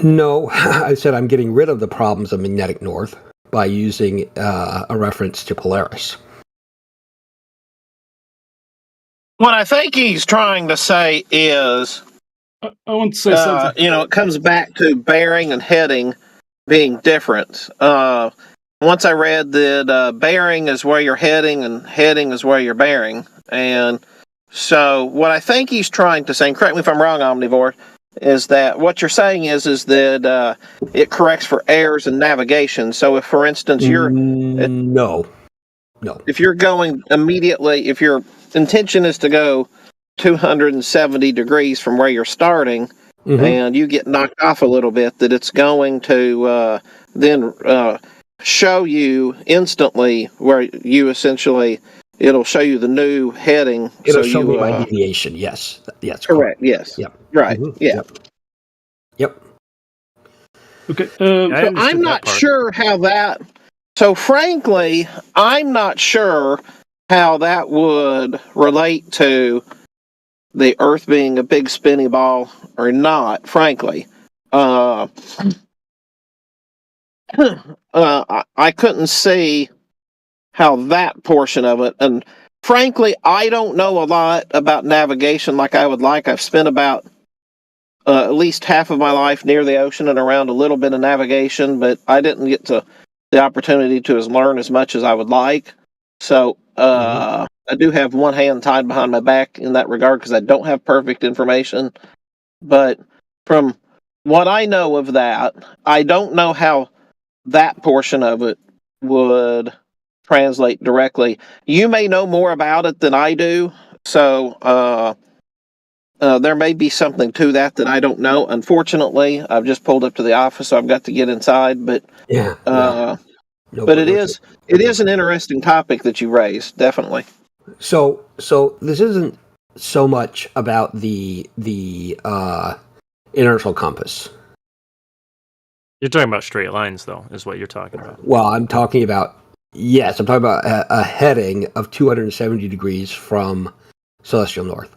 No, I said I'm getting rid of the problems of magnetic north by using a reference to Polaris. What I think he's trying to say is, I want to say something. it comes back to bearing and heading being different. Once I read that bearing is where you're heading and heading is where you're bearing. And so what I think he's trying to say, and correct me if I'm wrong, Omnivore, is that what you're saying is that it corrects for errors in navigation. So if, for instance, No. if you're going immediately, if your intention is to go 270 degrees from where you're starting, Mhm. and you get knocked off a little bit, that it's going to then show you instantly where you it'll show you the new heading. It'll so show you me my deviation. Yes. correct. Yes. Yep. Right. Mhm. Yeah. Yep. Okay. I understood I'm that not part. sure how that. So frankly, I'm not sure how that would relate to the Earth being a big spinny ball or not. Frankly, I couldn't see how that portion of it. And frankly, I don't know a lot about navigation like I would like. I've spent about at least half of my life near the ocean and around a little bit of navigation, but I didn't get to the opportunity to learn as much as I would like. So I do have one hand tied behind my back in that regard because I don't have perfect information. But from what I know of that, I don't know how that portion of it would translate directly. You may know more about it than I do, so there may be something to that I don't know. Unfortunately, I've just pulled up to the office, so I've got to get inside. But Yeah. but it listen. is an interesting topic that you raised, definitely. So this isn't so much about the inertial compass. You're talking about straight lines, though, is what you're talking about. Well, I'm talking about a heading of 270 degrees from celestial north.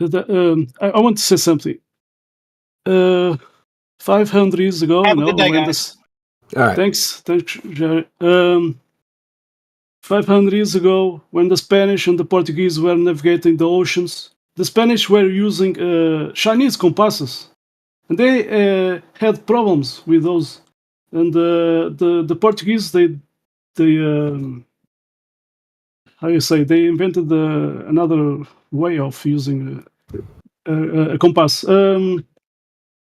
I want to say something. 500 years ago, Have you a know, good day, when guys. All right. thanks, Jerry. 500 years ago, when the Spanish and the Portuguese were navigating the oceans, the Spanish were using Chinese compasses, and they had problems with those. And the Portuguese, they how you say, they invented another way of using a compass.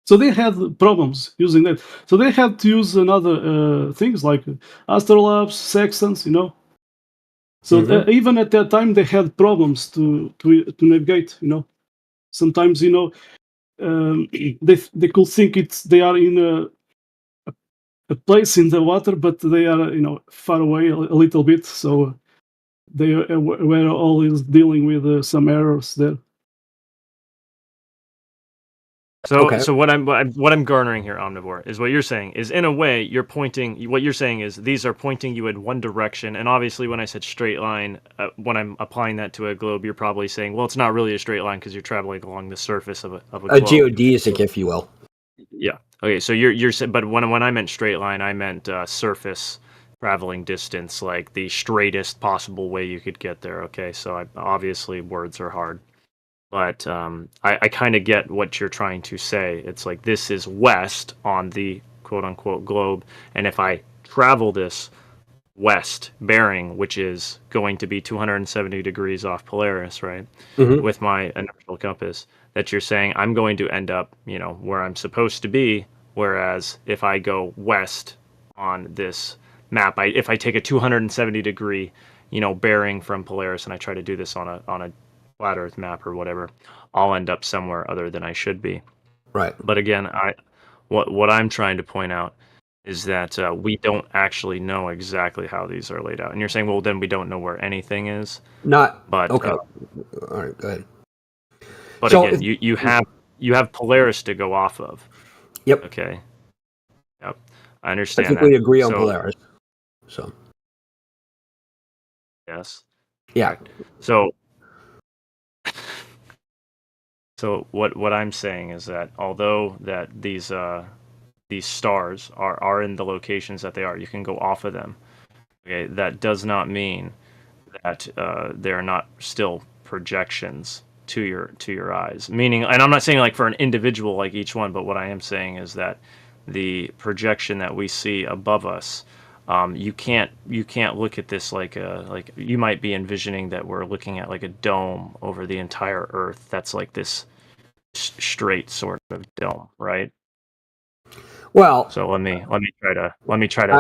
So they had problems using that. So they had to use another things like astrolabes, sextants, you know. So even at that time, they had problems to navigate. You know, sometimes you know they could think they are in a place in the water, but they are far away a little bit. So they were always dealing with some errors there. So, Okay. so what I'm garnering here, Omnivore, is what you're saying is, in a way, you're pointing. What you're saying is these are pointing you in one direction, and obviously, when I said straight line, when I'm applying that to a globe, you're probably saying, well, it's not really a straight line because you're traveling along the surface of a A globe. geodesic, if you will. Yeah. Okay. So you're saying, but when I meant straight line, I meant surface traveling distance, like the straightest possible way you could get there. Okay. So obviously, words are hard. But I kind of get what you're trying to say. It's like this is west on the quote unquote globe, and if I travel this west bearing, which is going to be 270 degrees off Polaris, right, with my inertial compass, that you're saying I'm going to end up, where I'm supposed to be. Whereas if I go west on this map, if I take a 270 degree, bearing from Polaris, and I try to do this on a flat Earth map or whatever, I'll end up somewhere other than I should be. Right. But again, what I'm trying to point out is that we don't actually know exactly how these are laid out. And you're saying, well, then we don't know where anything is. Not. But Okay. All right. Go ahead. But So again, you have Polaris to go off of. Yep. Okay. Yep. I I understand. think that. we agree on So, Polaris. So. Yes. Yeah. So what I'm saying is that although that these stars are in the locations that they are, you can go off of them. Okay, that does not mean that they are not still projections to your eyes. Meaning, and I'm not saying like for an individual like each one, but what I am saying is that the projection that we see above us, you can't look at this like you might be envisioning that we're looking at like a dome over the entire Earth. That's like this straight sort of dome, right? Well, So let me try to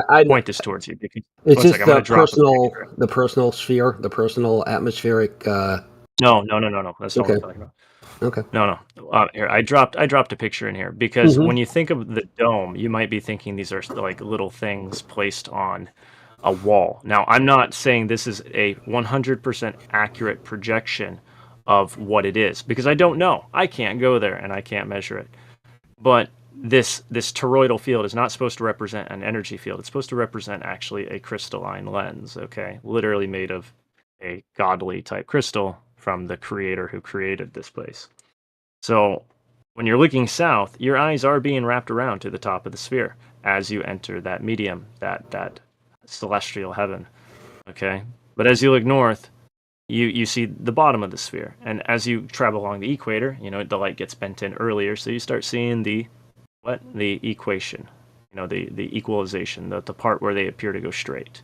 I point this towards you. it's One just sec, I'm gonna drop the personal sphere, the personal atmospheric. No. That's not what Okay. I'm talking about. Okay. No. Here, I dropped a picture in here because Mhm. when you think of the dome, you might be thinking these are like little things placed on a wall. Now, I'm not saying this is a 100% accurate projection of what it is because I don't know. I can't go there and I can't measure it. But this toroidal field is not supposed to represent an energy field. It's supposed to represent actually a crystalline lens, okay? Literally made of a godly type crystal from the creator who created this place. So when you're looking south, your eyes are being wrapped around to the top of the sphere as you enter that medium, that celestial heaven, okay? But as you look north, you see the bottom of the sphere. And as you travel along the equator, the light gets bent in earlier, so you start seeing the equation, the equalization, the part where they appear to go straight.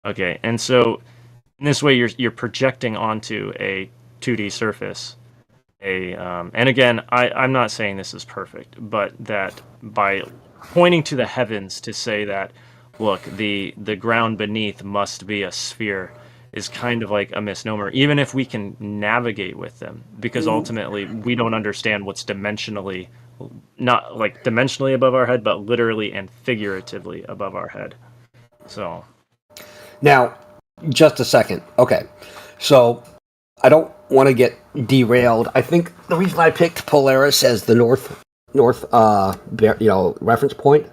Okay, and so in this way you're projecting onto a 2D surface and again, I'm not saying this is perfect, but that by pointing to the heavens to say that, look, the ground beneath must be a sphere is kind of like a misnomer, even if we can navigate with them, because ultimately we don't understand what's dimensionally, not like dimensionally above our head, but literally and figuratively above our head. So Now, just a second. Okay, so I don't want to get derailed. I think the reason I picked Polaris as the north reference point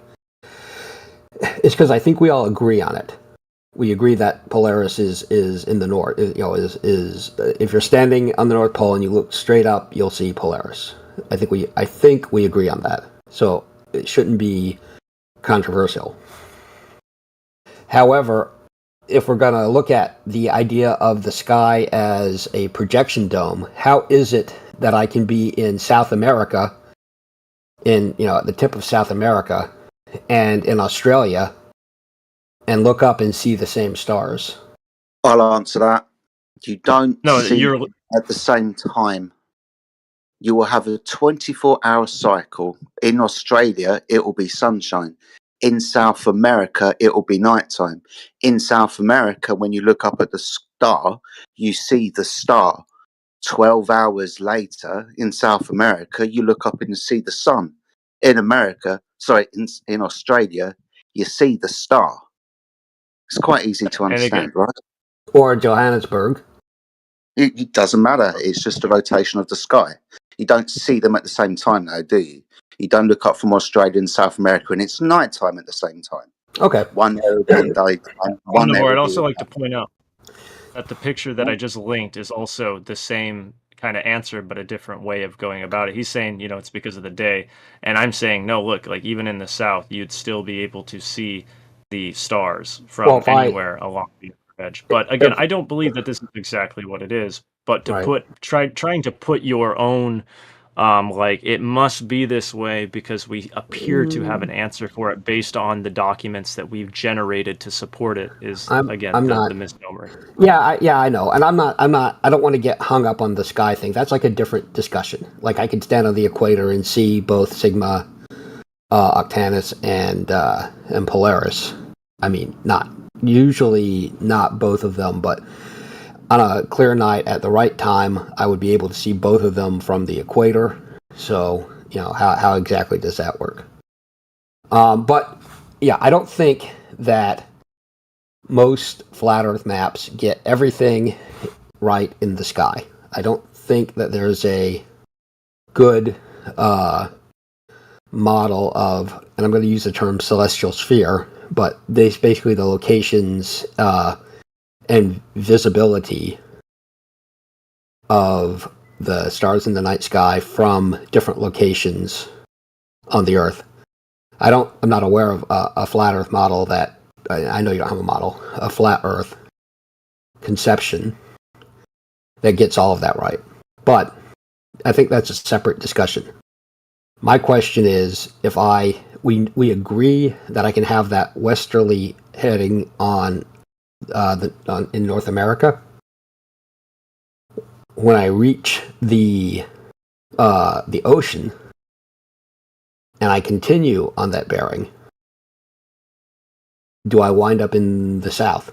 is because I think we all agree on it. We agree that Polaris is in the north. Is if you're standing on the North Pole and you look straight up, you'll see Polaris. I think we agree on that. So it shouldn't be controversial. However, if we're going to look at the idea of the sky as a projection dome, how is it that I can be in South America, at the tip of South America, and in Australia, and look up and see the same stars? I'll answer that. You don't see you're them at the same time. You will have a 24-hour cycle. In Australia, it will be sunshine. In South America, it will be nighttime. In South America, when you look up at the star, you see the star. 12 hours later, in South America, you look up and you see the sun. In Australia, you see the star. It's quite easy to understand, right? Or Johannesburg. It doesn't matter. It's just a rotation of the sky. You don't see them at the same time, though, do you? You don't look up from Australia and South America, and it's nighttime at the same time. Okay. One there will be daytime. One there. I'd also like to point out that the picture that I just linked is also the same kind of answer, but a different way of going about it. He's saying, it's because of the day, and I'm saying, no, look, like even in the South, you'd still be able to see the stars from anywhere along the edge. But again, I don't believe that this is exactly what it is. But to trying to put your own, it must be this way because we appear to have an answer for it based on the documents that we've generated to support it is the misnomer. Yeah, I know, and I don't want to get hung up on the sky thing. That's like a different discussion. Like I could stand on the equator and see both Sigma, Octantis, and Polaris. I mean, not both of them, but on a clear night at the right time, I would be able to see both of them from the equator. So, how exactly does that work? But, yeah, I don't think that most flat Earth maps get everything right in the sky. I don't think that there's a good model of, and I'm going to use the term celestial sphere, but there's basically the locations and visibility of the stars in the night sky from different locations on the Earth. I'm not aware of a flat Earth model that, I know you don't have a model, a flat Earth conception that gets all of that right. But I think that's a separate discussion. My question is, if we agree that I can have that westerly heading on in North America, when I reach the ocean and I continue on that bearing, do I wind up in the south?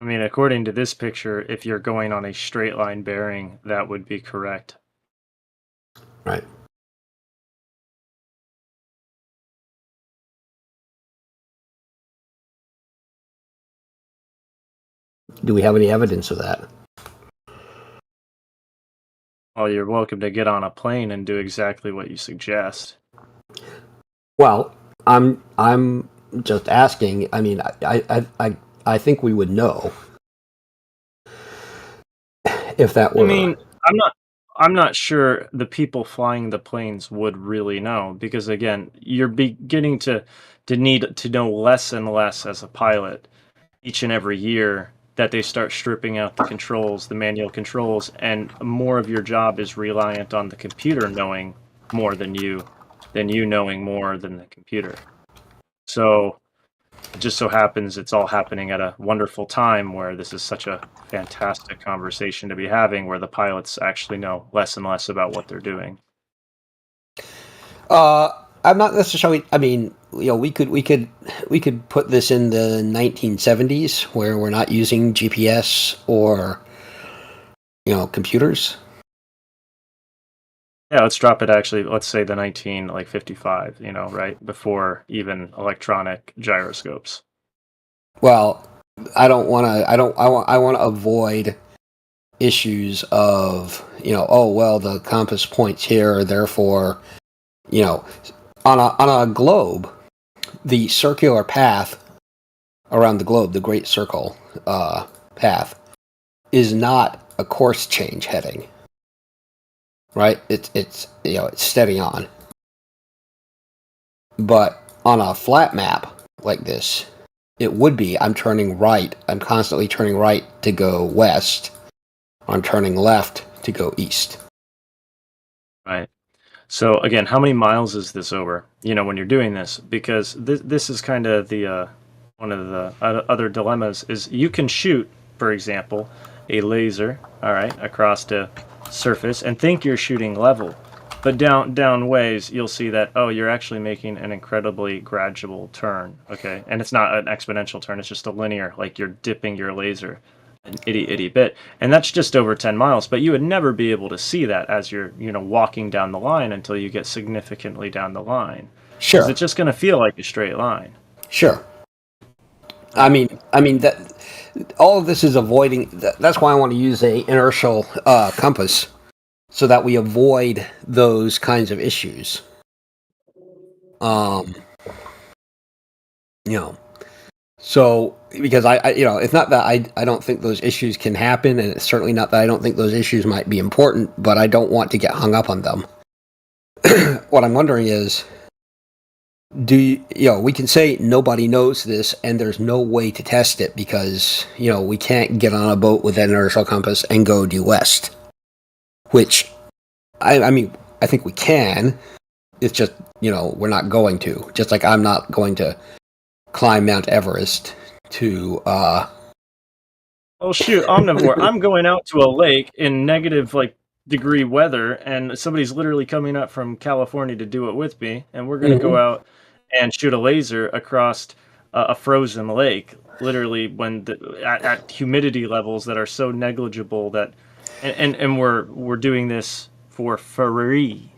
I mean, according to this picture, if you're going on a straight line bearing, that would be correct. Right. Do we have any evidence of that? Well, you're welcome to get on a plane and do exactly what you suggest. Well, I'm just asking. I mean, I think we would know if that were. I mean, I'm not sure the people flying the planes would really know because again, you're beginning to need to know less and less as a pilot each and every year that they start stripping out the controls, the manual controls, and more of your job is reliant on the computer knowing more than you knowing more than the computer. So it just so happens it's all happening at a wonderful time where this is such a fantastic conversation to be having where the pilots actually know less and less about what they're doing. I'm not necessarily. I mean, we could put this in the 1970s where we're not using GPS or computers. Yeah, let's drop it. Actually, let's say the 1955. Right before even electronic gyroscopes. Well, I don't want to. I want to avoid issues of oh well, the compass points here, therefore on a globe, the circular path around the globe, the Great Circle path, is not a course change heading. Right? It's steady on. But on a flat map like this, it would be I'm turning right. I'm constantly turning right to go west. I'm turning left to go east. Right. So again, how many miles is this over? When you're doing this, because this is kind of the one of the other dilemmas is you can shoot, for example, a laser, all right, across the surface and think you're shooting level, but down ways you'll see that you're actually making an incredibly gradual turn, okay, and it's not an exponential turn; it's just a linear, like you're dipping your laser an itty bit, and that's just over 10 miles. But you would never be able to see that as you're walking down the line until you get significantly down the line. Sure, 'Cause it's just going to feel like a straight line. Sure. I mean that all of this is avoiding. That's why I want to use a inertial compass, so that we avoid those kinds of issues. So because I it's not that I don't think those issues can happen, and it's certainly not that I don't think those issues might be important, but I don't want to get hung up on them. What I'm wondering is, we can say nobody knows this and there's no way to test it because, we can't get on a boat with an inertial compass and go due west. Which, I mean, I think we can. It's just, we're not going to. Just like I'm not going to climb Mount Everest to, Oh shoot, Omnivore, I'm going out to a lake in negative, degree weather, and somebody's literally coming up from California to do it with me, and we're going to go out and shoot a laser across a frozen lake, literally when at humidity levels that are so negligible that, and we're doing this for free.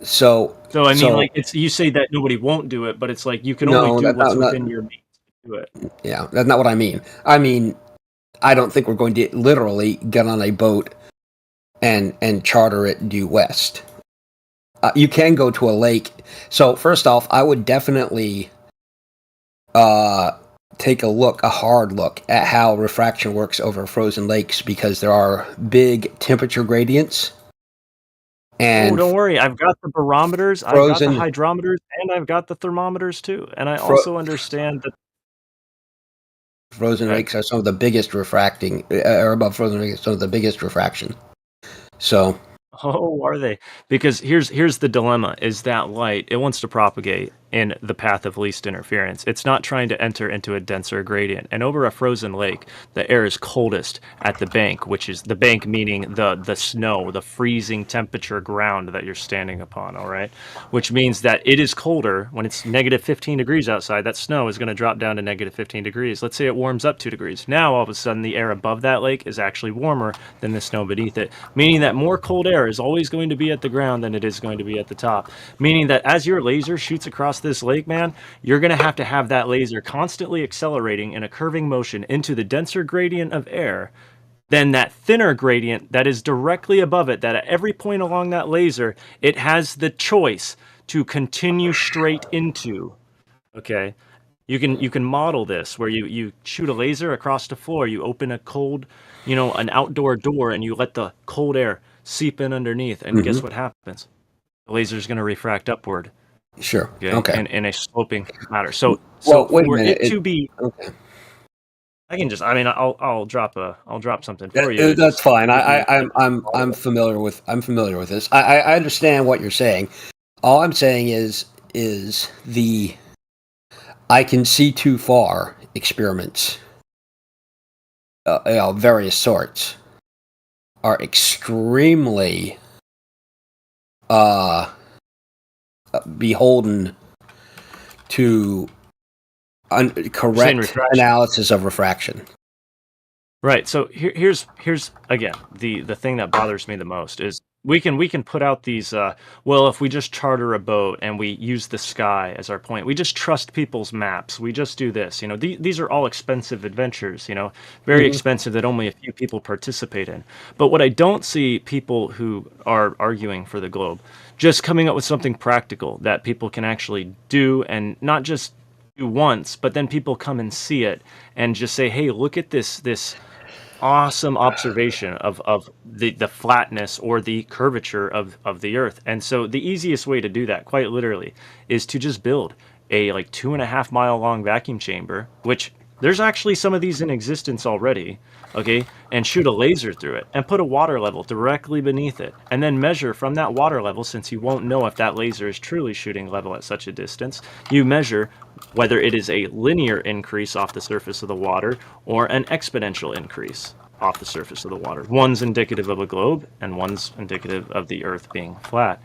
So I mean, it's you say that nobody won't do it, but it's like you can only do what's within your means to do it. Yeah, that's not what I mean. I mean, I don't think we're going to literally get on a boat and charter it due west. You can go to a lake. So first off, I would definitely take a hard look at how refraction works over frozen lakes, because there are big temperature gradients. And don't worry, I've got the barometers, I've got the hydrometers, and I've got the thermometers too. And I also understand that frozen lakes are some of the biggest refracting, or above frozen lakes, some of the biggest refraction. So. Oh, are they? Because here's the dilemma: is that light, it wants to propagate in the path of least interference. It's not trying to enter into a denser gradient. And over a frozen lake, the air is coldest at the bank, which is the bank meaning the snow, the freezing temperature ground that you're standing upon, all right? Which means that it is colder when it's negative 15 degrees outside. That snow is going to drop down to negative 15 degrees. Let's say it warms up 2 degrees. Now, all of a sudden, the air above that lake is actually warmer than the snow beneath it, meaning that more cold air is always going to be at the ground than it is going to be at the top. Meaning that as your laser shoots across this lake, man, you're going to have that laser constantly accelerating in a curving motion into the denser gradient of air, then that thinner gradient that is directly above it, that at every point along that laser, it has the choice to continue straight into. Okay? You can model this where you shoot a laser across the floor, you open a cold, an outdoor door, and you let the cold air seep in underneath, and guess what happens? The laser's going to refract upward. Sure. Okay. In a sloping manner. So wait a minute. It to be. Okay. I can just. I mean, I'll drop something for you. That's fine. I'm familiar with this. I understand what you're saying. All I'm saying is the I can see too far experiments, various sorts, are extremely beholden to correct analysis of refraction. Right. So here's again the thing that bothers me the most is we can put out these well, if we just charter a boat and we use the sky as our point, we just trust people's maps, we just do this, these are all expensive adventures, very expensive, that only a few people participate in. But what I don't see people who are arguing for the globe just coming up with something practical that people can actually do, and not just do once, but then people come and see it and just say, hey, look at this awesome observation of the flatness or the curvature of the earth. And so the easiest way to do that, quite literally, is to just build a 2.5 mile long vacuum chamber, which there's actually some of these in existence already, okay, and shoot a laser through it and put a water level directly beneath it, and then measure from that water level, since you won't know if that laser is truly shooting level at such a distance. You measure whether it is a linear increase off the surface of the water or an exponential increase off the surface of the water. One's indicative of a globe and one's indicative of the earth being flat.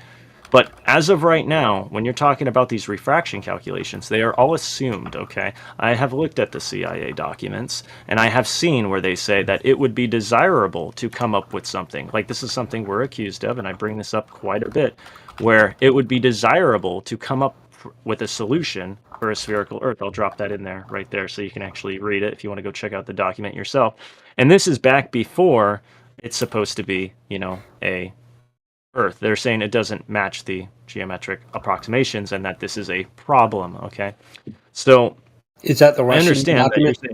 But as of right now, when you're talking about these refraction calculations, they are all assumed, okay? I have looked at the CIA documents, and I have seen where they say that it would be desirable to come up with something. Like, this is something we're accused of, and I bring this up quite a bit, where it would be desirable to come up with a solution for a spherical Earth. I'll drop that in there, right there, so you can actually read it if you want to go check out the document yourself. And this is back before it's supposed to be, a Earth. They're saying it doesn't match the geometric approximations and that this is a problem, okay? So Is that the I Russian understand document? that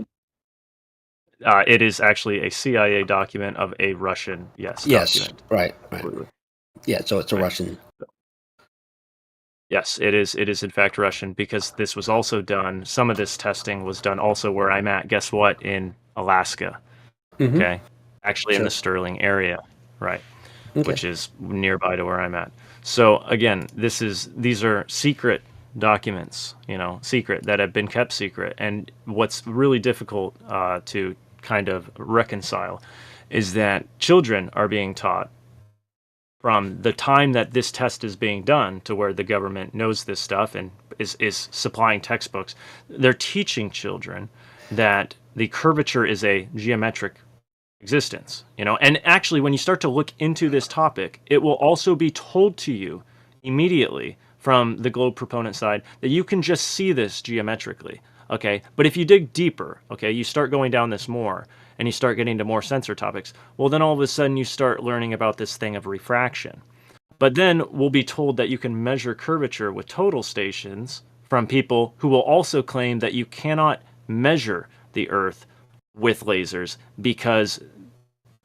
you're saying it is actually a CIA document of a Russian, Yes, document. right. Absolutely. Yeah, so it's a Right. Russian. Yes, it is in fact Russian, because this was also done, some of this testing was done also where I'm at, guess what, in Alaska, Mhm. okay? Actually in Sure. the Sterling area, right? Okay. Which is nearby to where I'm at. So again, these are secret documents, secret, that have been kept secret. And what's really difficult to kind of reconcile is that children are being taught from the time that this test is being done to where the government knows this stuff and is supplying textbooks. They're teaching children that the curvature is a geometric existence, and actually when you start to look into this topic, it will also be told to you immediately from the globe proponent side that you can just see this geometrically, okay? But if you dig deeper, okay, you start going down this more and you start getting to more sensor topics, well, then all of a sudden you start learning about this thing of refraction. But then we'll be told that you can measure curvature with total stations from people who will also claim that you cannot measure the earth with lasers because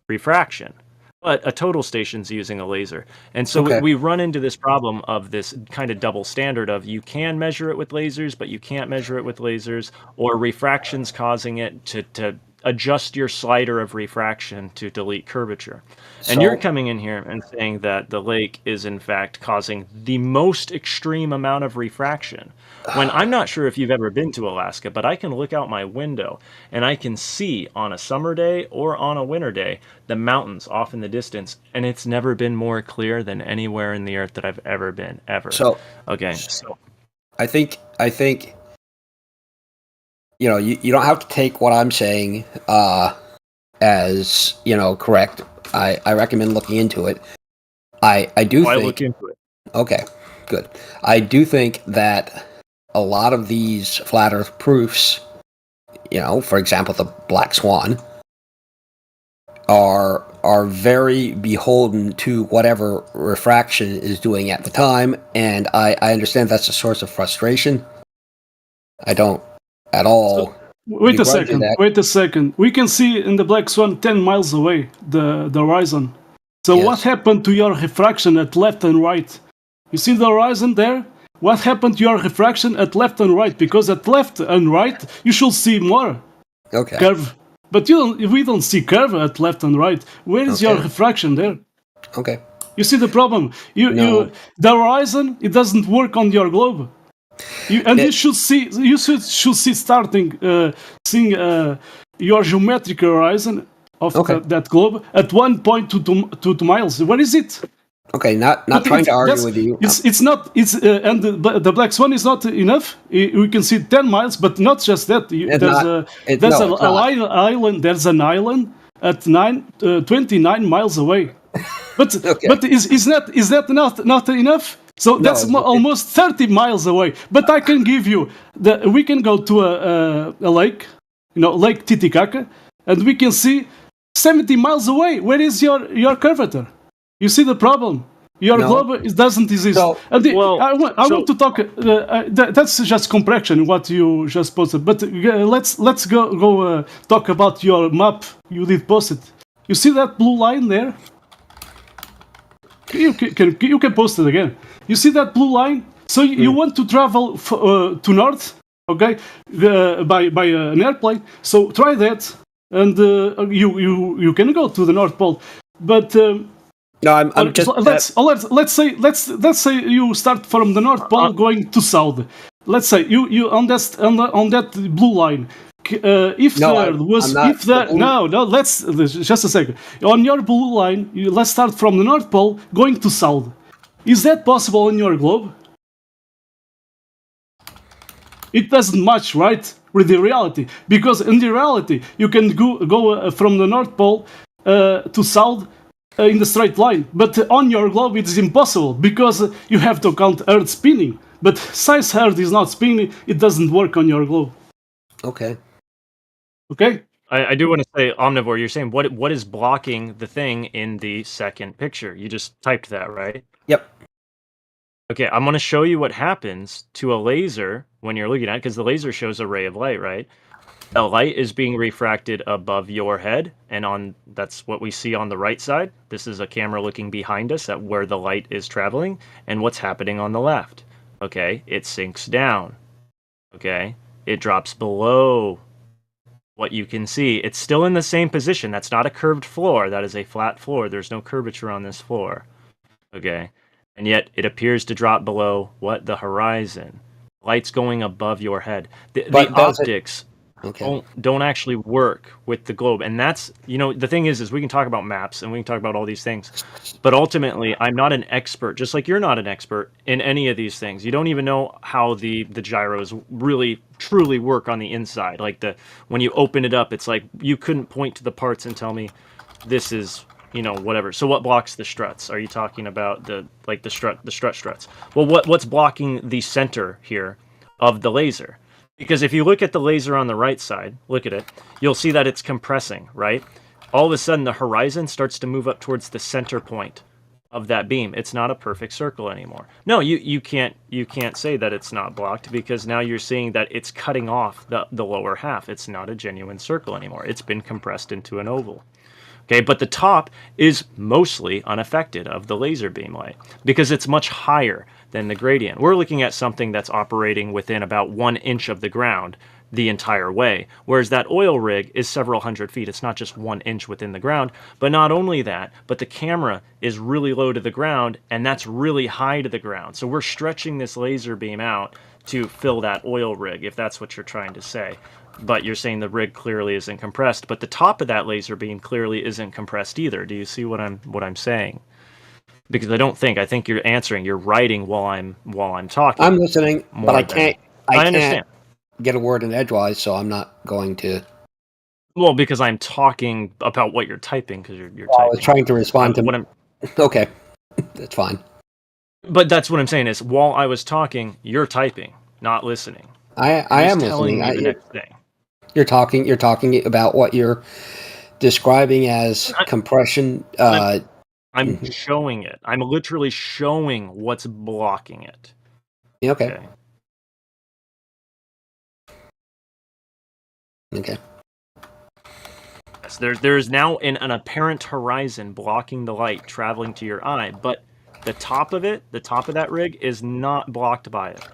refraction, but a total station's using a laser. And so Okay. we run into this problem of this kind of double standard of you can measure it with lasers, but you can't measure it with lasers, or refraction's causing it to adjust your slider of refraction to delete curvature. And you're So- coming in here and saying that the lake is in fact causing the most extreme amount of refraction. When I'm not sure if you've ever been to Alaska, but I can look out my window and I can see on a summer day or on a winter day the mountains off in the distance, and it's never been more clear than anywhere in the earth that I've ever been, ever. So Okay, so I think you don't have to take what I'm saying as correct. I recommend looking into it. I do why think look into it? okay, good. I do think that a lot of these flat Earth proofs, for example, the Black Swan, are very beholden to whatever refraction is doing at the time, and I understand that's a source of frustration. I don't at all. Wait a begrudge second. that. Wait a second. We can see in the Black Swan 10 miles away the horizon. So Yes. what happened to your refraction at left and right? You see the horizon there? What happened to your refraction at left and right? Because at left and right you should see more Okay. curve, but we don't see curve at left and right. Where is your Okay. refraction there? Okay. You see the problem. No. The horizon, it doesn't work on your globe. You should see starting seeing your geometric horizon of Okay. that globe at 1.22 miles. Where is it? Okay. Not But trying to it's- argue that's- with you. It's not. It's and the Black Swan is not enough. We can see 10 miles, but not just that. It's There's not- there's no, it's not. island. There's an island at 29 miles away. But Okay. but is that not enough? So No, that's almost 30 miles away. But I can give you we can go to a lake, Lake Titicaca, and we can see 70 miles away. Where is your curvature? You see the problem? Your No. globe doesn't exist. So- And Well, I want to talk. That's just compression, what you just posted. But let's go talk about your map you did post it. You see that blue line there? You can post it again. You see that blue line? So you want to travel to north, okay? By an airplane. So try that, and you can go to the North Pole. But No, I'm just. let's say you start from the North Pole going to south. Let's say you on that blue line. If No, there I'm was not. if there The blue- no let's just a second. On your blue line, let's start from the North Pole going to south. Is that possible in your globe? It doesn't match, right, with the reality, because in the reality you can go from the North Pole to south in the straight line, but on your globe it is impossible because you have to count Earth spinning. But since Earth is not spinning, it doesn't work on your globe. Okay. Okay? I do want to say, Omnivore, you're saying what is blocking the thing in the second picture? You just typed that, right? Yep. Okay, I'm going to show you what happens to a laser when you're looking at it, because the laser shows a ray of light, right? The light is being refracted above your head, and that's what we see on the right side. This is a camera looking behind us at where the light is traveling, and what's happening on the left. Okay, it sinks down. Okay, it drops below what you can see. It's still in the same position. That's not a curved floor. That is a flat floor. There's no curvature on this floor. Okay, and yet it appears to drop below what? The horizon. Light's going above your head. The does it- optics Okay. don't actually work with the globe, and that's the thing is we can talk about maps and we can talk about all these things, but ultimately I'm not an expert, just like you're not an expert in any of these things. You don't even know how the gyros really truly work on the inside. Like when you open it up, it's like you couldn't point to the parts and tell me this is whatever. So what blocks the struts? Are you talking about the struts? Well, what's blocking the center here of the laser? Because if you look at the laser on the right side, look at it, you'll see that it's compressing, right? All of a sudden, the horizon starts to move up towards the center point of that beam. It's not a perfect circle anymore. No, you can't say that it's not blocked, because now you're seeing that it's cutting off the lower half. It's not a genuine circle anymore. It's been compressed into an oval. Okay, but the top is mostly unaffected of the laser beam light because it's much higher than the gradient. We're looking at something that's operating within about 1 inch of the ground the entire way, whereas that oil rig is several hundred feet. It's not just 1 inch within the ground, but not only that, but the camera is really low to the ground, and that's really high to the ground. So we're stretching this laser beam out to fill that oil rig, if that's what you're trying to say. But you're saying the rig clearly isn't compressed, but the top of that laser beam clearly isn't compressed either. Do you see what I'm saying? Because I think you're answering, you're writing while I'm talking. I'm listening, but I can't. I understand. Get a word in edgewise, so I'm not going to. Well, because I'm talking about what you're typing, because you're typing. I was trying to respond to what I'm. Okay, that's fine. But that's what I'm saying is, while I was talking, you're typing, not listening. I am listening. The next thing. You're talking about what you're describing as compression. I'm showing it. I'm literally showing what's blocking it. Okay. Yes, there's now an apparent horizon blocking the light traveling to your eye, but the top of that rig is not blocked by it.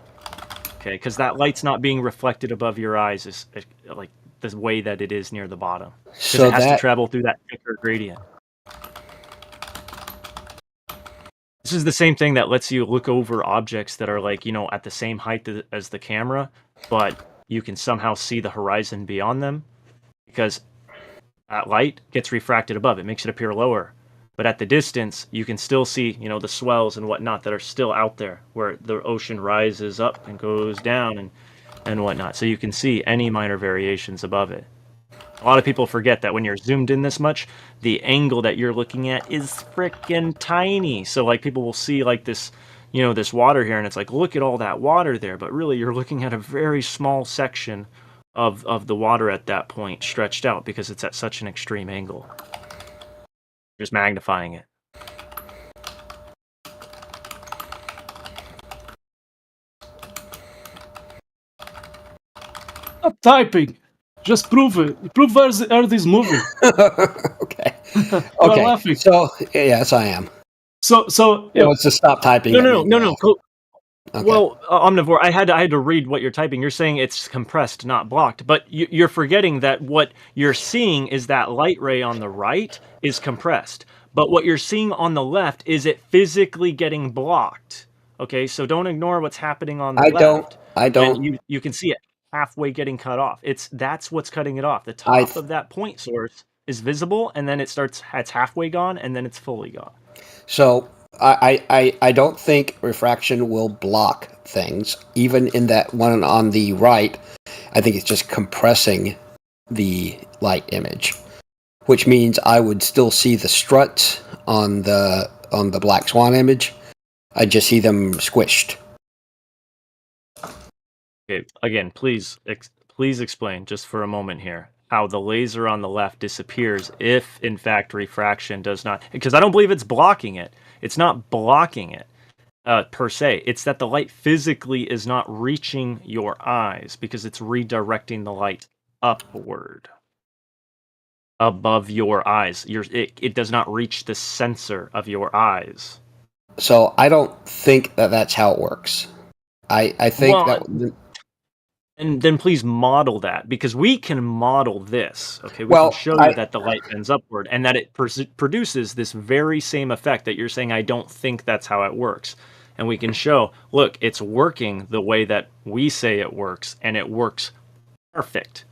Okay, because that light's not being reflected above your eyes is like the way that it is near the bottom. Because it has to travel through that thicker gradient. This is the same thing that lets you look over objects that are like, at the same height as the camera, but you can somehow see the horizon beyond them because that light gets refracted above. It makes it appear lower. But at the distance, you can still see, the swells and whatnot that are still out there where the ocean rises up and goes down and whatnot. So you can see any minor variations above it. A lot of people forget that when you're zoomed in this much, the angle that you're looking at is freaking tiny. So like people will see like this, you know, this water here, and it's like, look at all that water there. But really, you're looking at a very small section of the water at that point stretched out because it's at such an extreme angle. Just magnifying it. Stop typing. Just prove it. Prove Earth is moving. Okay. You're Okay. laughing. So yes, I am. So Yeah, let's just stop typing. No. Okay. Well, Omnivore, I had to read what you're typing. You're saying it's compressed, not blocked. But you're forgetting that what you're seeing is that light ray on the right is compressed. But what you're seeing on the left is it physically getting blocked. Okay, so don't ignore what's happening on the left. I don't. And you can see it halfway getting cut off. That's what's cutting it off. The top of that point source is visible, and then it's halfway gone, and then it's fully gone. So I don't think refraction will block things. Even in that one on the right, I think it's just compressing the light image, which means I would still see the struts on the Black Swan image. I just see them squished. Okay, again, please explain just for a moment here how the laser on the left disappears if, in fact, refraction does not... Because I don't believe it's blocking it. It's not blocking it, per se. It's that the light physically is not reaching your eyes because it's redirecting the light upward above your eyes. It does not reach the sensor of your eyes. So I don't think that's how it works. I think that... And then please model that, because we can model this. Okay, we can show you that the light bends upward and that it produces this very same effect that you're saying. I don't think that's how it works. And we can show, look, it's working the way that we say it works, and it works perfect.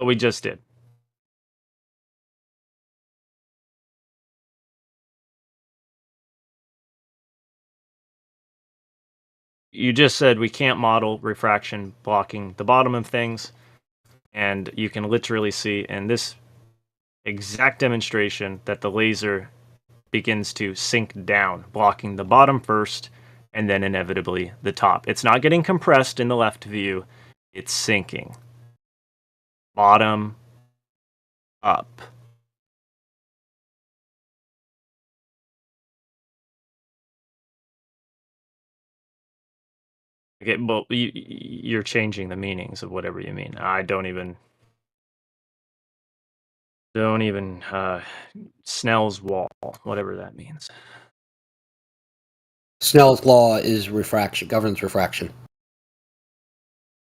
We just did. You just said we can't model refraction blocking the bottom of things, and you can literally see in this exact demonstration that the laser begins to sink down, blocking the bottom first, and then inevitably the top. It's not getting compressed in the left view, it's sinking. Bottom up. Okay, well, you're changing the meanings of whatever you mean. I don't even Snell's law, whatever that means. Snell's law is refraction, governs refraction.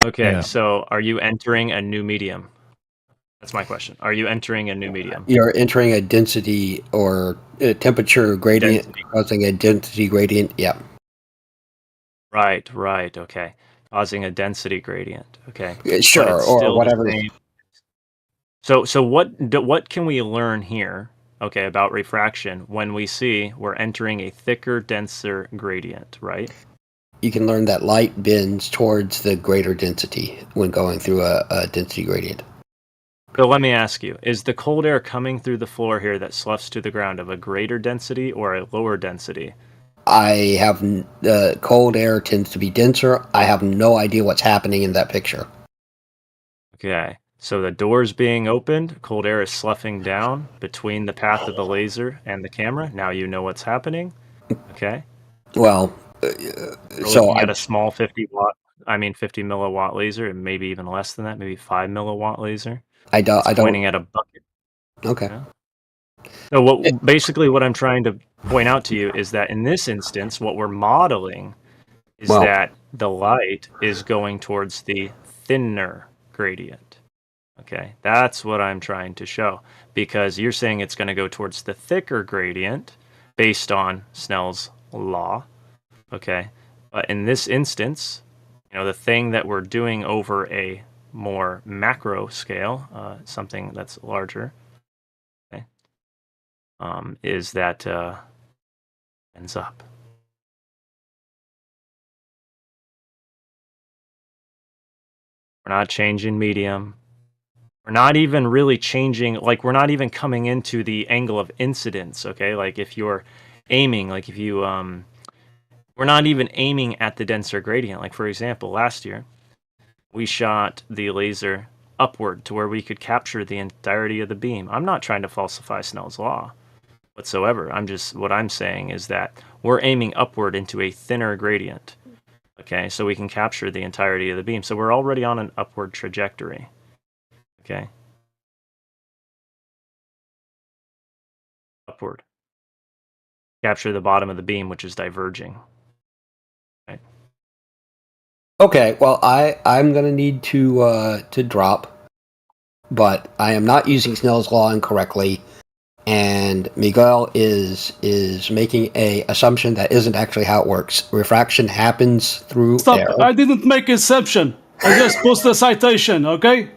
Okay, yeah. So are you entering a new medium? That's my question. Are you entering a new medium? You're entering a density or a temperature gradient, causing a density gradient. Yeah. Right. Okay. Causing a density gradient. Okay. Sure, or whatever. So what can we learn here, okay, about refraction when we see we're entering a thicker, denser gradient, right? You can learn that light bends towards the greater density when going through a density gradient. So let me ask you, is the cold air coming through the floor here that sloughs to the ground of a greater density or a lower density? I have cold air tends to be denser. I have no idea what's happening in that picture. Okay, so the door's being opened, cold air is sloughing down between the path of the laser and the camera. Now you know what's happening. Okay. Well, so I had a small 50 milliwatt laser, and maybe even less than that, maybe 5 milliwatt laser. I don't. Pointing at a bucket. Okay. Yeah. So basically what I'm trying to point out to you is that in this instance, what we're modeling is that the light is going towards the thinner gradient. Okay, that's what I'm trying to show, because you're saying it's going to go towards the thicker gradient based on Snell's law. Okay, but in this instance, the thing that we're doing over a more macro scale, something that's larger, okay, is that ends up. We're not changing medium. We're not even really changing, like, we're not even coming into the angle of incidence, okay? Like, if you're aiming, like, if you, we're not even aiming at the denser gradient. Like, for example, last year, we shot the laser upward to where we could capture the entirety of the beam. I'm not trying to falsify Snell's law whatsoever. What I'm saying is that we're aiming upward into a thinner gradient, okay? So we can capture the entirety of the beam. So we're already on an upward trajectory. Okay. Upward. Capture the bottom of the beam, which is diverging. Right. Okay, well, I'm gonna need to drop, but I am not using Snell's law incorrectly, and Miguel is making a assumption that isn't actually how it works. Refraction happens through Stop! air. I didn't make exception. I just post a citation, okay?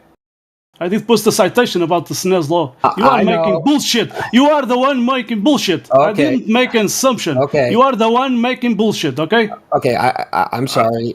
I did post a citation about the Snell's law. You are I know. making bullshit. You are the one making bullshit. I Okay. didn't make an assumption. Okay. You are the one making bullshit, okay? Okay, I'm sorry.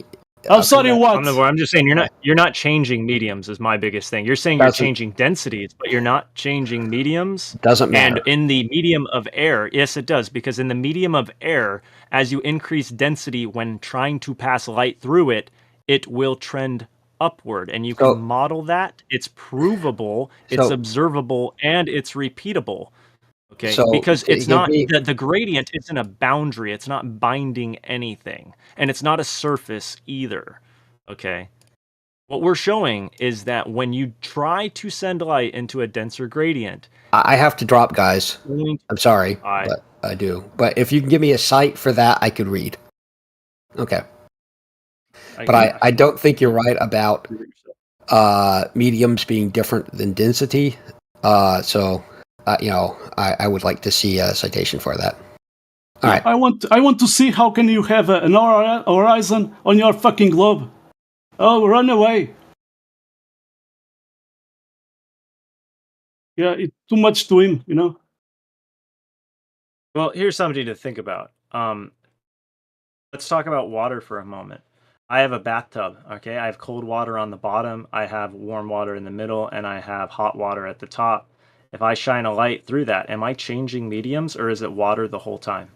I'm sorry, what? I'm just saying you're not changing mediums is my biggest thing. You're saying you're Doesn't- changing densities, but you're not changing mediums. Doesn't matter. And in the medium of air, yes, it does, because in the medium of air, as you increase density when trying to pass light through it, it will trend upward, and you can So- model that. It's provable, it's So- observable, and it's repeatable. Okay, So, because can you it's give not me- the gradient isn't a boundary. It's not binding anything, and it's not a surface either. Okay, what we're showing is that when you try to send light into a denser gradient, I have to drop, guys. going I'm sorry, Aye. but I do. But if you can give me a site for that, I could read. Okay, but I don't think you're right about mediums being different than density. So I would like to see a citation for that. All right. I want to see how can you have an horizon on your fucking globe. Oh, run away. Yeah, it's too much to him, you know? Well, here's something to think about. Let's talk about water for a moment. I have a bathtub, okay? I have cold water on the bottom, I have warm water in the middle, and I have hot water at the top. If I shine a light through that, am I changing mediums, or is it water the whole time?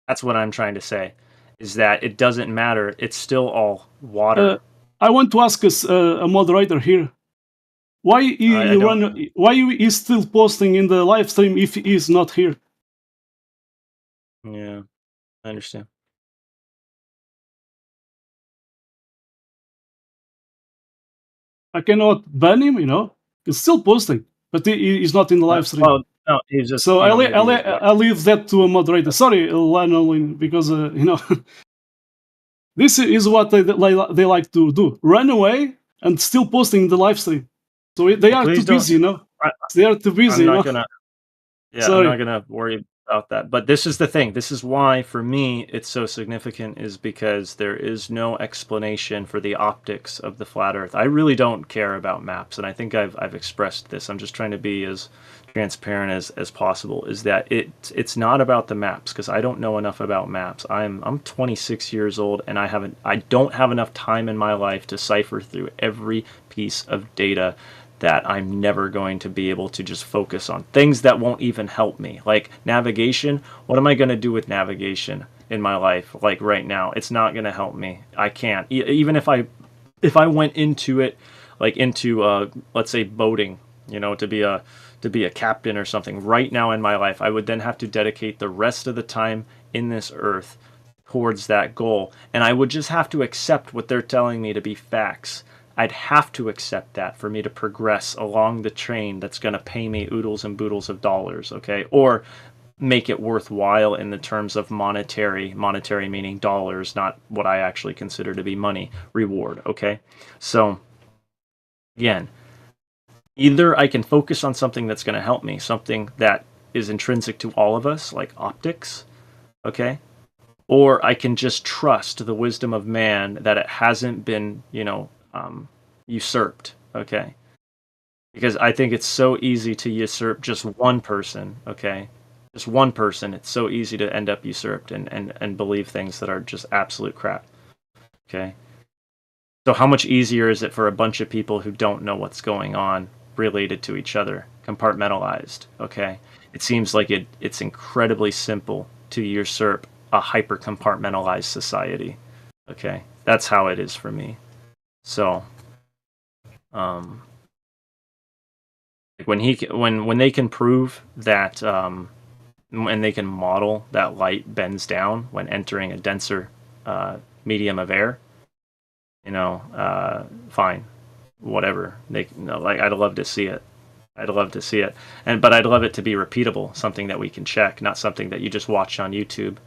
That's what I'm trying to say, is that it doesn't matter. It's still all water. I want to ask us a moderator here. Why why is still posting in the live stream if he is not here? Yeah, I understand. I cannot ban him, you know? He's still posting, but he's not in the live stream. Well, no, he's just. So you know, I maybe he's- leave that to a moderator. Sorry, Lanolin, because you know this is what they like to do: run away and still posting the live stream. So they are please too don't- busy, you know. I- They are too busy, I'm you know. not gonna. Yeah, Sorry. I'm not gonna worry about that. But this is the thing. This is why, for me, it's so significant. Is because there is no explanation for the optics of the flat Earth. I really don't care about maps, and I think I've expressed this. I'm just trying to be as transparent as possible. Is that it's not about the maps, because I don't know enough about maps. I'm 26 years old, and I don't have enough time in my life to cipher through every piece of data that I'm never going to be able to just focus on. Things that won't even help me. Like navigation, what am I going to do with navigation in my life? Like right now, it's not going to help me. I can't. Even if I went into it, like into let's say boating, you know, to be a captain or something right now in my life, I would then have to dedicate the rest of the time in this earth towards that goal. And I would just have to accept what they're telling me to be facts. I'd have to accept that for me to progress along the train that's going to pay me oodles and boodles of dollars, okay? Or make it worthwhile in the terms of monetary meaning dollars, not what I actually consider to be money, reward, okay? So, again, either I can focus on something that's going to help me, something that is intrinsic to all of us, like optics, okay? or I can just trust the wisdom of man that it hasn't been, usurped. Okay. Because I think it's so easy to usurp just one person. Okay. Just one person. It's so easy to end up usurped and believe things that are just absolute crap. Okay. So how much easier is it for a bunch of people who don't know what's going on related to each other, compartmentalized? Okay. It seems like it's incredibly simple to usurp a hyper compartmentalized society. Okay. That's how it is for me. So, when they can prove that, when they can model that light bends down when entering a denser medium of air, fine, whatever. I'd love to see it. I'd love to see it, but I'd love it to be repeatable, something that we can check, not something that you just watch on YouTube,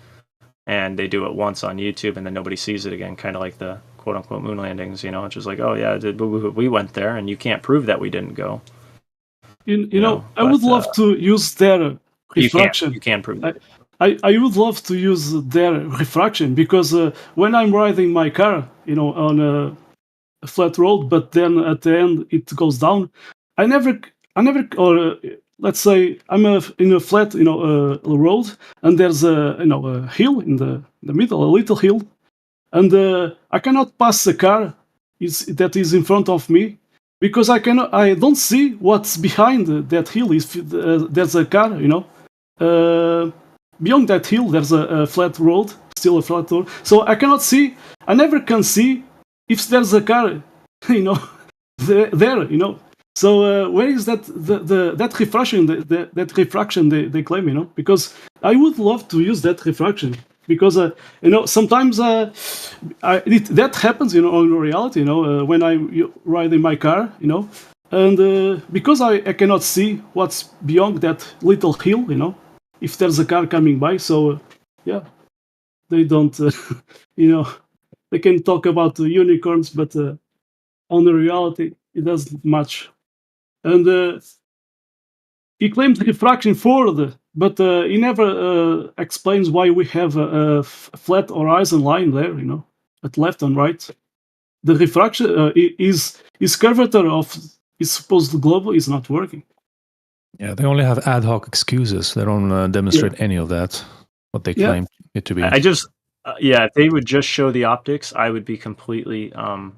and they do it once on YouTube and then nobody sees it again. Kind of like the quote unquote moon landings, it's just like, oh yeah, we went there, and you can't prove that we didn't go. I would love to use their refraction. You can prove that. I would love to use their refraction, because when I'm riding my car, on a flat road, but then at the end it goes down, I never, or let's say I'm in a flat, road, and there's a hill in the middle, a little hill, and I cannot pass the car that is in front of me, because I don't see what's behind that hill. If there's a car, beyond that hill, there's a flat road, still a flat road. So I cannot see. I never can see if there's a car, there. So where is that that refraction? That refraction they claim, Because I would love to use that refraction, because sometimes that happens, in reality, when I ride in my car, and because I cannot see what's beyond that little hill, if there's a car coming by. So yeah, they don't, they can talk about unicorns, but on the reality, it doesn't match. And he claimed refraction forward, but he never explains why we have a flat horizon line there, at left and right. The refraction is curvature of his supposed globe is not working. Yeah, they only have ad hoc excuses. They don't demonstrate any of that, what they claim it to be. I just, if they would just show the optics, I would be completely, me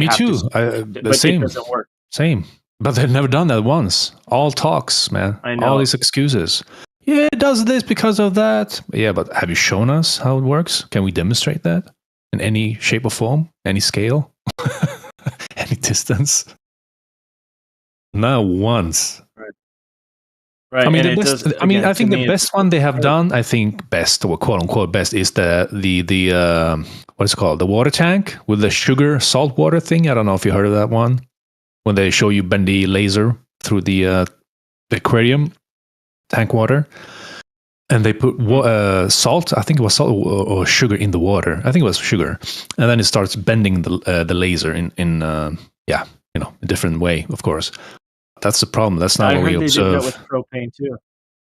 too. But same. It doesn't work. Same. But they've never done that once. All talks, man. I know. All these excuses. Yeah, it does this because of that. Yeah, but have you shown us how it works? Can we demonstrate that in any shape or form, any scale, any distance? Not once. Right. I mean, I think the best one they have done, I think best, or quote unquote best, is the what is it called? The water tank with the sugar salt water thing. I don't know if you heard of that one. When they show you bend the laser through the aquarium tank water, and they put salt, I think it was salt or sugar in the water. I think it was sugar, and then it starts bending the laser in a different way, of course. That's the problem. That's not what we observe. I heard they did that with propane too. I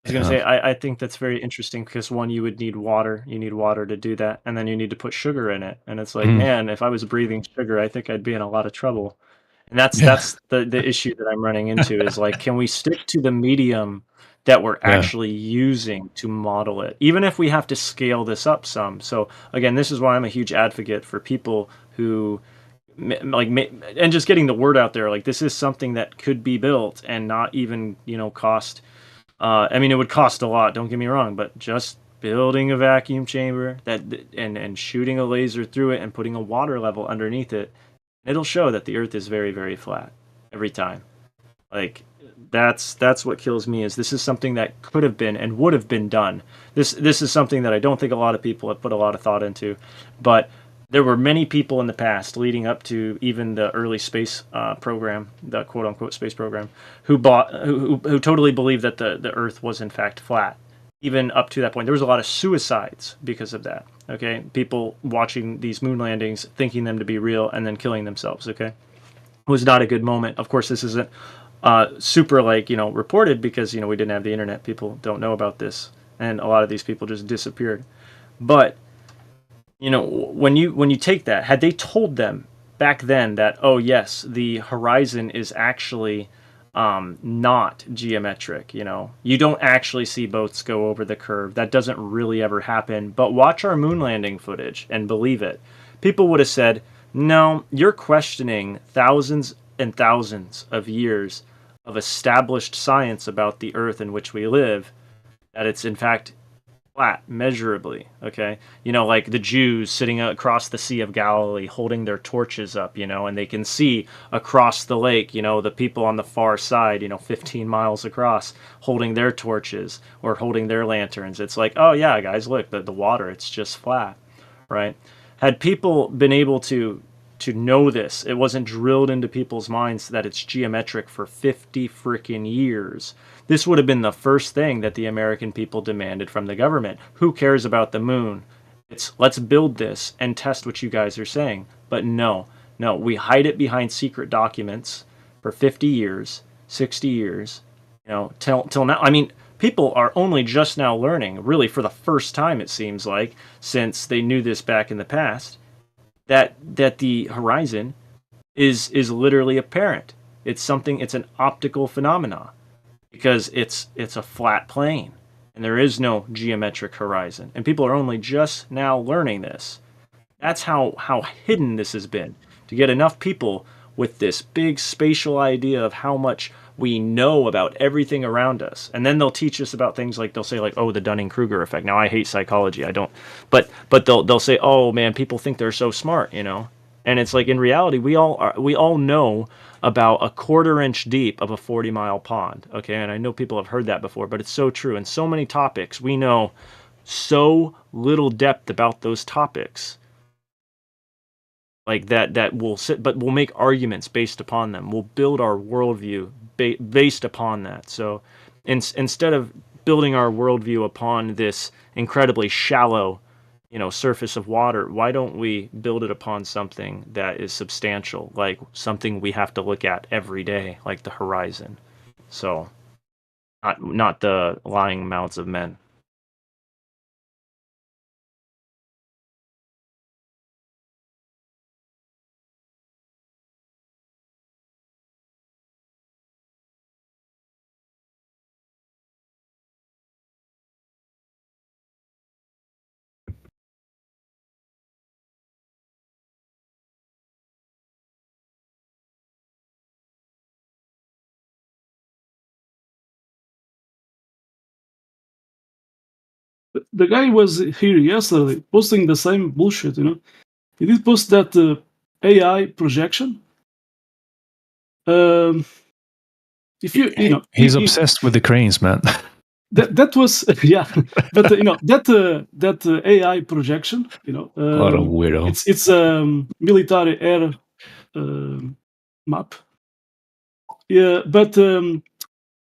was going to say, I think that's very interesting, because one, you would need water. You need water to do that, and then you need to put sugar in it. And it's like, man, if I was breathing sugar, I think I'd be in a lot of trouble. And that's the issue that I'm running into, is like, can we stick to the medium that we're actually using to model it, even if we have to scale this up some? So again, this is why I'm a huge advocate for people who and just getting the word out there, like, this is something that could be built and not even cost. It would cost a lot, don't get me wrong, but just building a vacuum chamber and shooting a laser through it and putting a water level underneath it, it'll show that the Earth is very, very flat every time. Like, that's what kills me, is this is something that could have been and would have been done. This is something that I don't think a lot of people have put a lot of thought into, but there were many people in the past, leading up to even the early space program, the quote unquote space program, who totally believed that the Earth was in fact flat. Even up to that point, there was a lot of suicides because of that. Okay, people watching these moon landings, thinking them to be real, and then killing themselves. Okay, it was not a good moment. Of course, this isn't super reported, because we didn't have the internet. People don't know about this, and a lot of these people just disappeared. But when you take that, had they told them back then that, oh yes, the horizon is actually not geometric, you don't actually see boats go over the curve. That doesn't really ever happen. But watch our moon landing footage and believe it. People would have said, no, you're questioning thousands and thousands of years of established science about the earth in which we live, that it's in fact flat measurably. Okay, like the Jews sitting across the Sea of Galilee holding their torches up, and they can see across the lake, the people on the far side, 15 miles across, holding their torches or holding their lanterns. It's like, oh yeah, guys, look, the water, it's just flat, right? Had people been able to know this, it wasn't drilled into people's minds that it's geometric for 50 freaking years, this would have been the first thing that the American people demanded from the government. Who cares about the moon? It's let's build this and test what you guys are saying. But no, we hide it behind secret documents for 50 years, 60 years, till now. I mean, people are only just now learning, really for the first time, it seems like, since they knew this back in the past, that the horizon is literally apparent. It's an optical phenomena, because it's a flat plane and there is no geometric horizon, and people are only just now learning this. That's how hidden this has been, to get enough people with this big spatial idea of how much we know about everything around us. And then they'll teach us about things like, they'll say like, oh, the Dunning-Kruger effect. Now I hate psychology. I don't, but they'll say, oh man, people think they're so smart, And it's like, in reality, we all know about a 1/4 inch deep of a 40-mile pond. Okay, and I know people have heard that before, but it's so true. In so many topics, we know so little depth about those topics. Like that we'll sit, but we'll make arguments based upon them. We'll build our worldview based upon that. So instead of building our worldview upon this incredibly shallow, surface of water, why don't we build it upon something that is substantial, like something we have to look at every day, like the horizon? So not the lying mouths of men. The guy was here yesterday posting the same bullshit. He did post that AI projection. If he's obsessed with the cranes, man. That was yeah, but that AI projection, what a weirdo. It's military air map. Yeah, but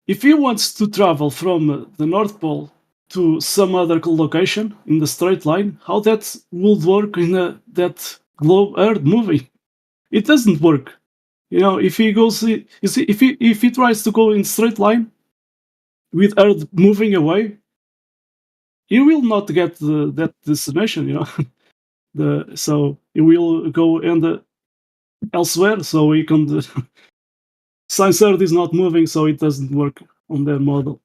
if he wants to travel from the North Pole to some other location in the straight line, how that would work in that globe Earth movie? It doesn't work. If he goes, if he tries to go in straight line with Earth moving away, he will not get that destination. So he will go elsewhere. So he can. Since Earth is not moving, so it doesn't work on their model.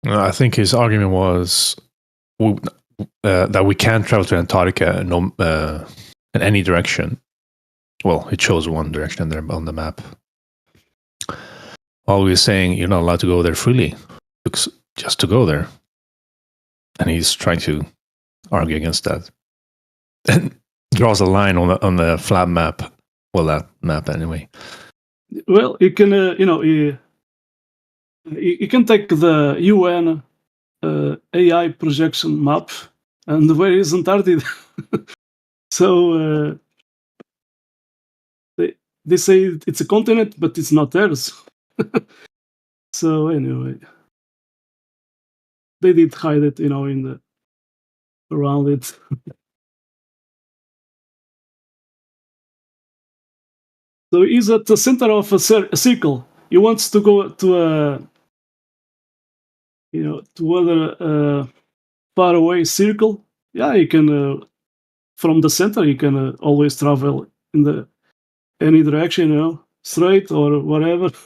I think his argument was that we can't travel to Antarctica in any direction. Well, it shows one direction there on the map. While we're saying you're not allowed to go there freely, just to go there. And he's trying to argue against that. And draws a line on the flat map. Well, that map anyway. Well, you can, you can take the UN AI projection map, and where is Antarctica? So they say it's a continent, but it's not theirs. So anyway, they did hide it, around it. So he's at the center of a circle. He wants to go to a, to other far away circle. Yeah, he can from the center. He can always travel in any direction, straight or whatever to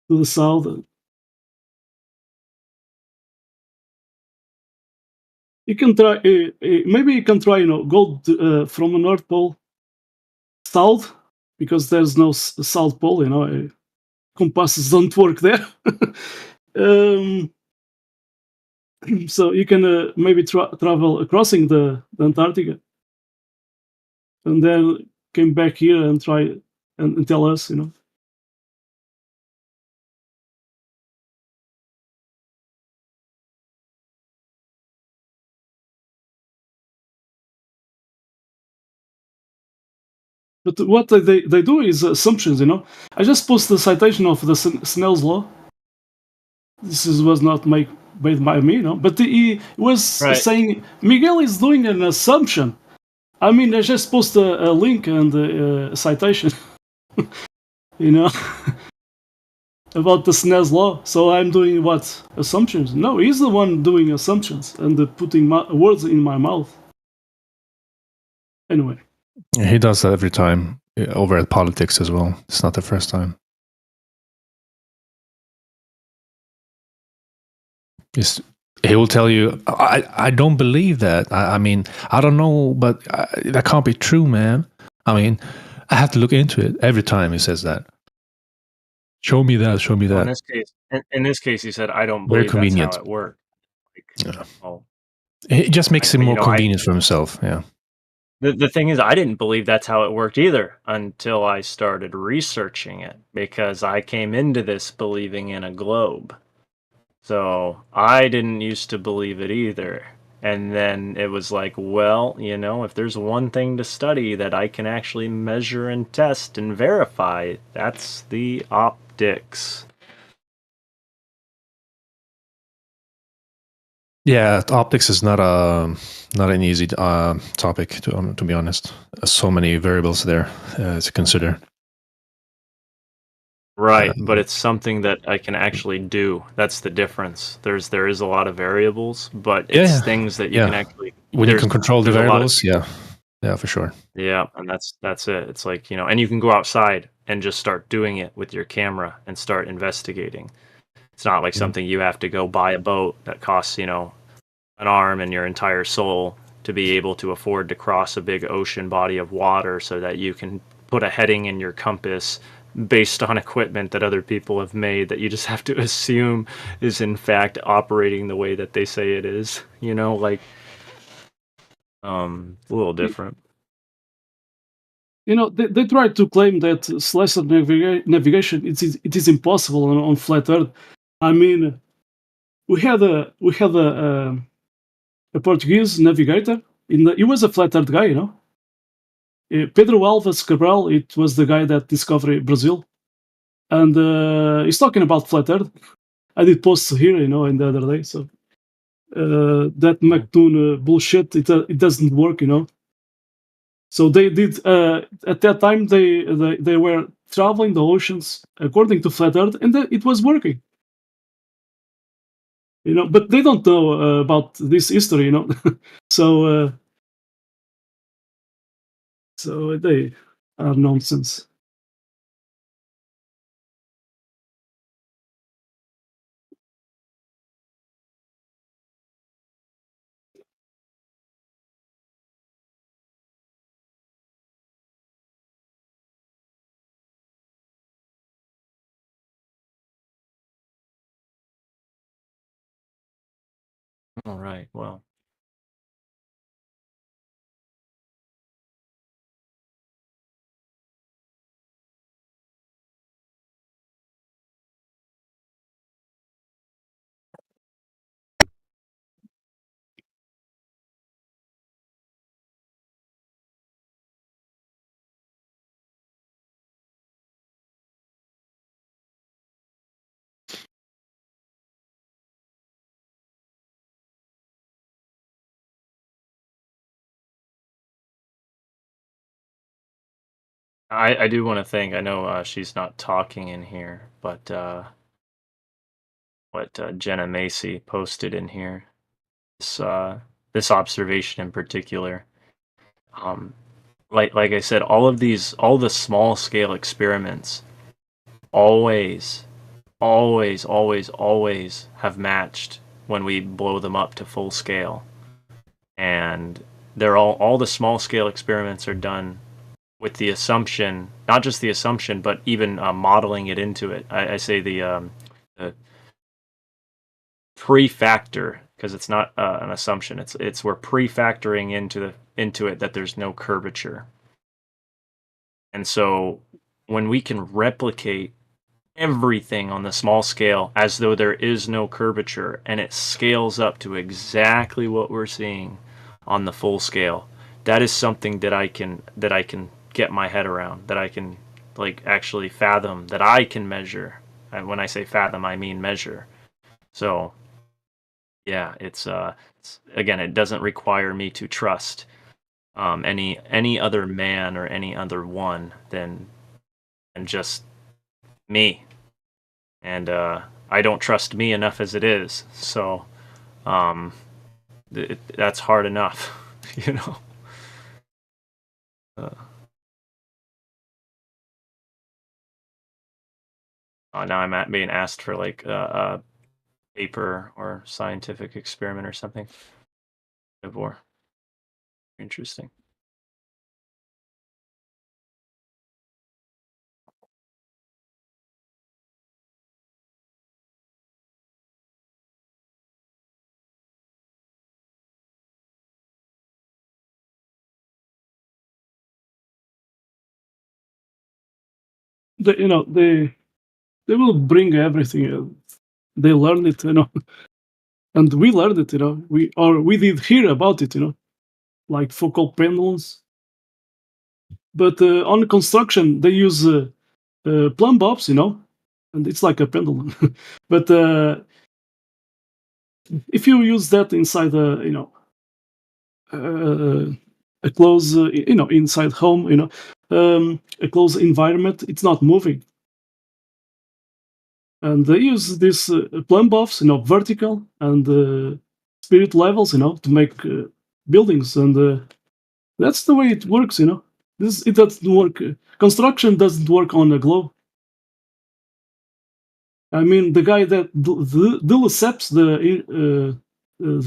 the south. You can try. Maybe you can try. Go from the North Pole south, because there's no South Pole. Compasses don't work there. um, so you can maybe travel crossing the Antarctica, and then came back here and try and tell us. But what they do is assumptions. I just post the citation of the Snell's law. This was not made by me, but he was saying Miguel is doing an assumption. I mean, I just post a link and a citation, about the Snell's law. So I'm doing what? Assumptions? No, he's the one doing assumptions and putting words in my mouth. Anyway. He does that every time over at Politics as well. It's not the first time. He will tell you, I don't believe that. I mean, I don't know, but that can't be true, man. I mean, I have to look into it. Every time he says that. Show me that, show me that. In this case, he said, I don't believe that's how it worked. It just makes it more convenient for himself, yeah. The thing is, I didn't believe that's how it worked either until I started researching it, because I came into this believing in a globe. So I didn't used to believe it either. And then it was like, well, if there's one thing to study that I can actually measure and test and verify, that's the optics. Yeah, optics is not an easy topic to be honest. So many variables there to consider. Right, but it's something that I can actually do. That's the difference. There is a lot of variables, but it's things that you can actually. When you can control the variables, yeah, for sure. Yeah, and that's it. It's like, and you can go outside and just start doing it with your camera and start investigating. It's not like something you have to go buy a boat that costs, an arm and your entire soul to be able to afford to cross a big ocean body of water so that you can put a heading in your compass based on equipment that other people have made that you just have to assume is in fact operating the way that they say it is, a little different. They try to claim that celestial navigation it is impossible on flat Earth. I mean, we had a Portuguese navigator. He was a flat Earth guy, Pedro Alves Cabral. It was the guy that discovered Brazil, and he's talking about flat Earth. I did post here, in the other day. So that McToon bullshit, it doesn't work, So they did at that time they were traveling the oceans according to flat Earth, and it was working. But they don't know about this history, so they are nonsense. All right, well. I do want to thank. I know she's not talking in here, but what Jenna Macy posted in here, this this observation in particular. Um, like I said, all the small scale experiments, always, always have matched when we blow them up to full scale, and they're all the small scale experiments are done with the assumption, not just the assumption, but even modeling it into it. I say the pre-factor, because it's not an assumption. It's we're pre-factoring into it that there's no curvature, and so when we can replicate everything on the small scale as though there is no curvature, and it scales up to exactly what we're seeing on the full scale, that is something that I can get my head around, that I can like actually fathom, that I can measure. And when I say fathom, I mean measure. So yeah, it's again, it doesn't require me to trust any other man or any other one than just me. And I don't trust me enough as it is. So that's hard enough, you know. Now I'm being asked for like a paper or scientific experiment or something. Or interesting. They will bring everything. They learn it, and we learned it. We did hear about it. Like Foucault pendulums. But on construction, they use plumb bobs, and it's like a pendulum. But if you use that inside a closed, inside home, a closed environment, it's not moving. And they use these plumb bobs, vertical and spirit levels, to make buildings, and that's the way it works, it doesn't work. Construction doesn't work on a globe. I mean, the guy that de Lesseps, the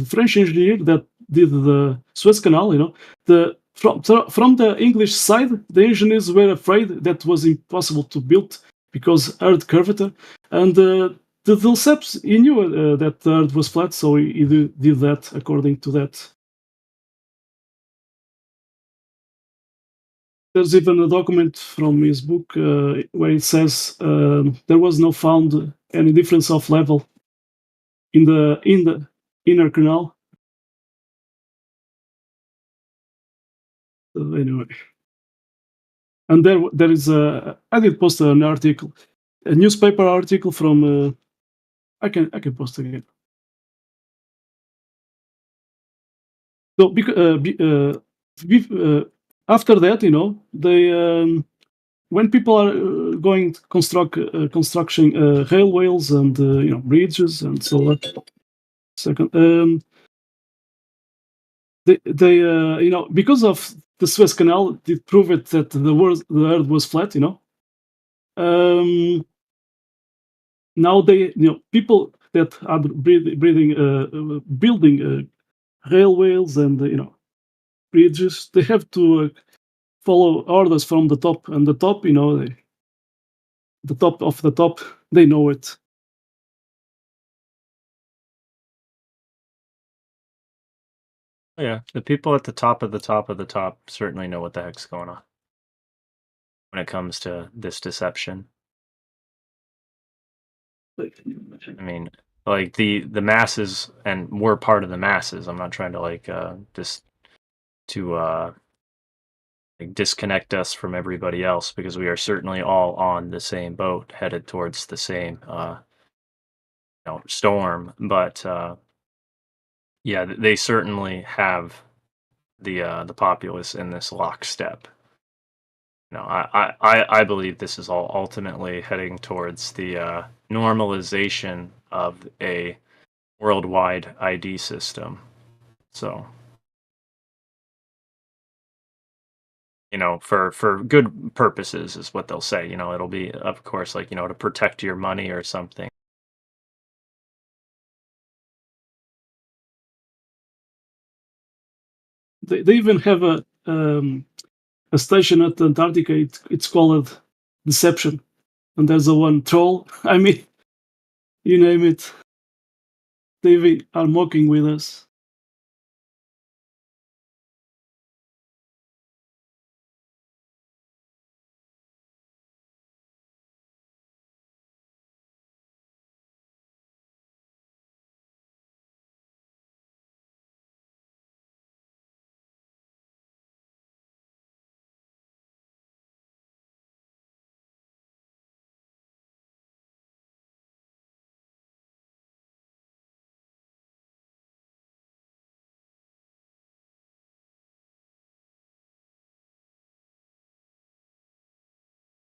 French engineer that did the Suez Canal, from the English side, the engineers were afraid that was impossible to build because Earth curvature, and the de Lesseps, he knew that the Earth was flat, so he did that according to that. There's even a document from his book where it says there was no found any difference of level in the inner canal. Anyway, and there is I did post an article, a newspaper article from I can post it again. So after that, they when people are going to construction railways and bridges and so on. Second, they because of the Suez Canal, it proved that the Earth was flat. Now people that are building railways and bridges, they have to follow orders from the top, and the top, the top of the top, they know it. Yeah, the people at the top of the top of the top certainly know what the heck's going on when it comes to this deception. I mean, like the masses, and we're part of the masses. I'm not trying to like disconnect us from everybody else, because we are certainly all on the same boat, headed towards the same storm. But yeah, they certainly have the populace in this lockstep. No, I believe this is all ultimately heading towards the normalization of a worldwide ID system. So, for good purposes is what they'll say. It'll be, of course, like, to protect your money or something. They even have a station at Antarctica. It's called Deception, and there's a one troll. I mean, you name it. They are mocking with us.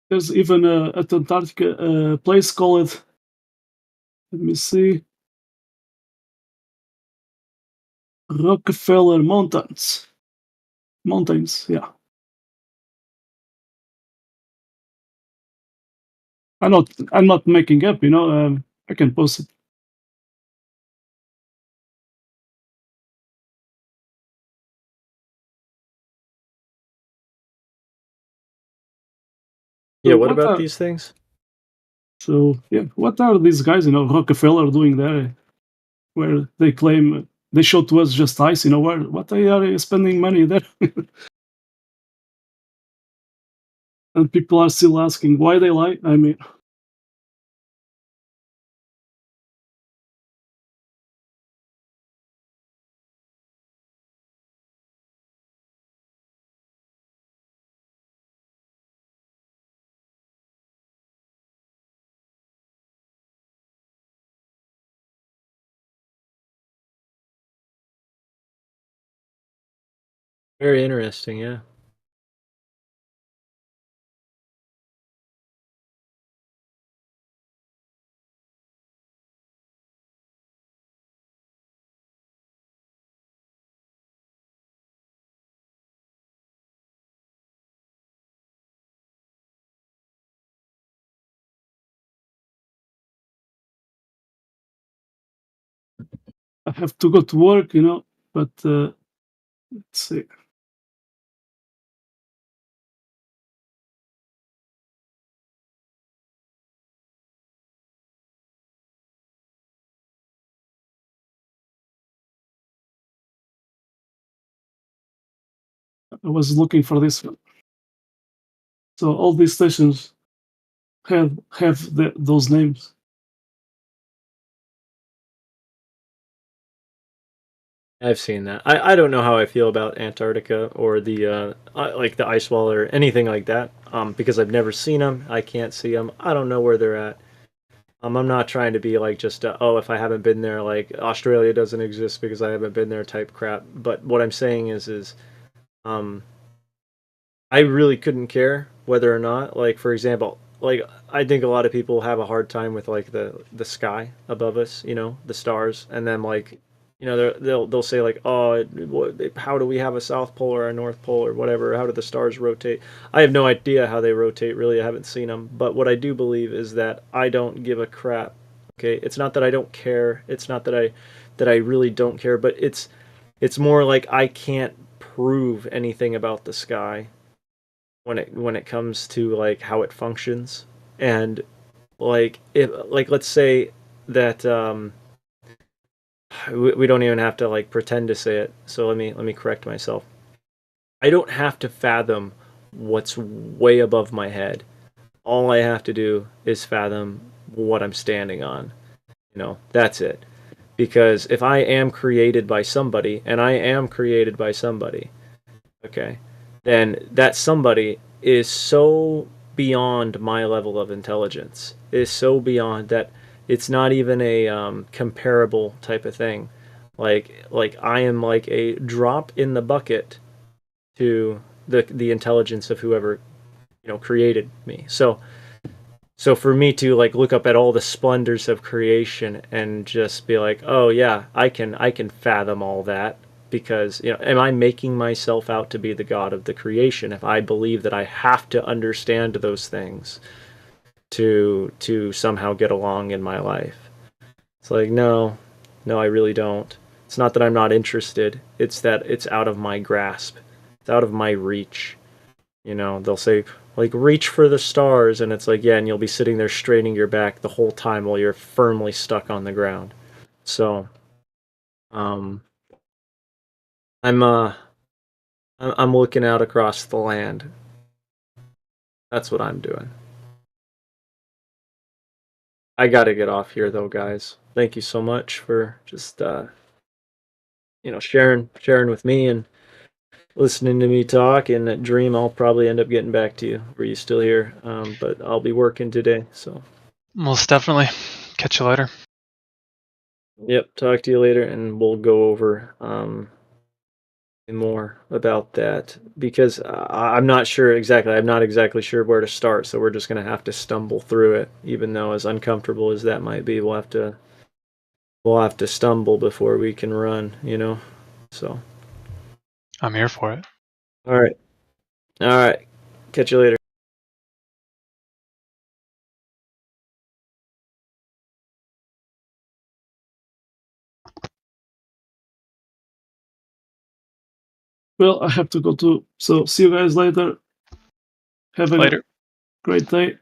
There's even at Antarctica a place called, let me see, Rockefeller Mountains. Mountains, yeah. I'm not making up, I can post it. Yeah, what about these things? So, yeah, what are these guys, Rockefeller doing there? Where they claim they show to us just ice, what they are spending money there? And people are still asking why they lie. I mean, Very interesting, yeah. I have to go to work, but let's see. I was looking for this one. So all these stations have those names. I've seen that. I don't know how I feel about Antarctica or the like the ice wall or anything like that. Because I've never seen them. I can't see them. I don't know where they're at. I'm not trying to be like just if I haven't been there, like Australia doesn't exist because I haven't been there type crap. But what I'm saying is um I really couldn't care whether or not, like, for example, like, I think a lot of people have a hard time with like the sky above us, the stars, and then like, they'll say like, oh, how do we have a South Pole or a North Pole or whatever? How do the stars rotate? I have no idea how they rotate. Really, I haven't seen them. But what I do believe is that I don't give a crap. Okay, it's not that I don't care. It's not that I really don't care. But it's more like I can't prove anything about the sky when it comes to like how it functions. And like, if like, let's say that we don't even have to like pretend to say it, so let me correct myself. I don't have to fathom what's way above my head. All I have to do is fathom what I'm standing on. That's it. Because if I am created by somebody, and I am created by somebody, okay, then that somebody is so beyond my level of intelligence, is so beyond that it's not even a comparable type of thing. Like I am like a drop in the bucket to the intelligence of whoever created me. So for me to like look up at all the splendors of creation and just be like, oh yeah, I can fathom all that, because am I making myself out to be the god of the creation if I believe that I have to understand those things to somehow get along in my life? It's like, no, I really don't. It's not that I'm not interested. It's that it's out of my grasp. It's out of my reach. They'll say, like, reach for the stars, and it's like, yeah, and you'll be sitting there straining your back the whole time while you're firmly stuck on the ground. So, I'm looking out across the land. That's what I'm doing. I gotta get off here though, guys. Thank you so much for just sharing with me and listening to me talk. And Dream, I'll probably end up getting back to you. Were you still here? But I'll be working today, so. Most definitely. Catch you later. Yep, talk to you later, and we'll go over more about that, because I'm not sure exactly. I'm not exactly sure where to start, so we're just gonna have to stumble through it. Even though as uncomfortable as that might be, we'll have to stumble before we can run. So. I'm here for it. All right. Catch you later. Well, I have to go too. So see you guys later. Have a Later. great day.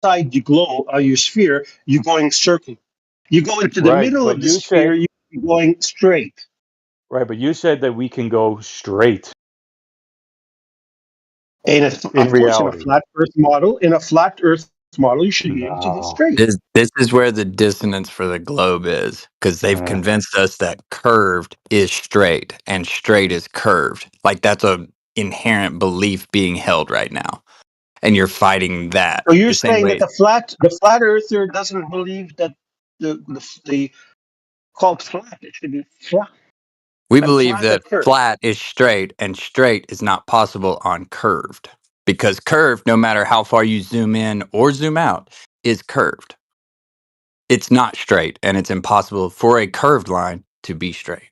inside your globe, your sphere, you're going circle. You go into the Right, middle but of the you sphere, said you're going straight. right, but you said that we can go straight And in of course, in a reality. flat Earth model, you should be able to go No. straight. This is where the dissonance for the globe is, because they've Uh, convinced us that curved is straight and straight is curved. Like that's a inherent belief being held right now, and you're fighting that So you're the same saying that way the flat earther doesn't believe that the called flat. It should be flat. we And believe flat or that curved. flat is straight and straight is not possible on curved, because curved, no matter how far you zoom in or zoom out, is curved. It's not straight, and it's impossible for a curved line to be straight.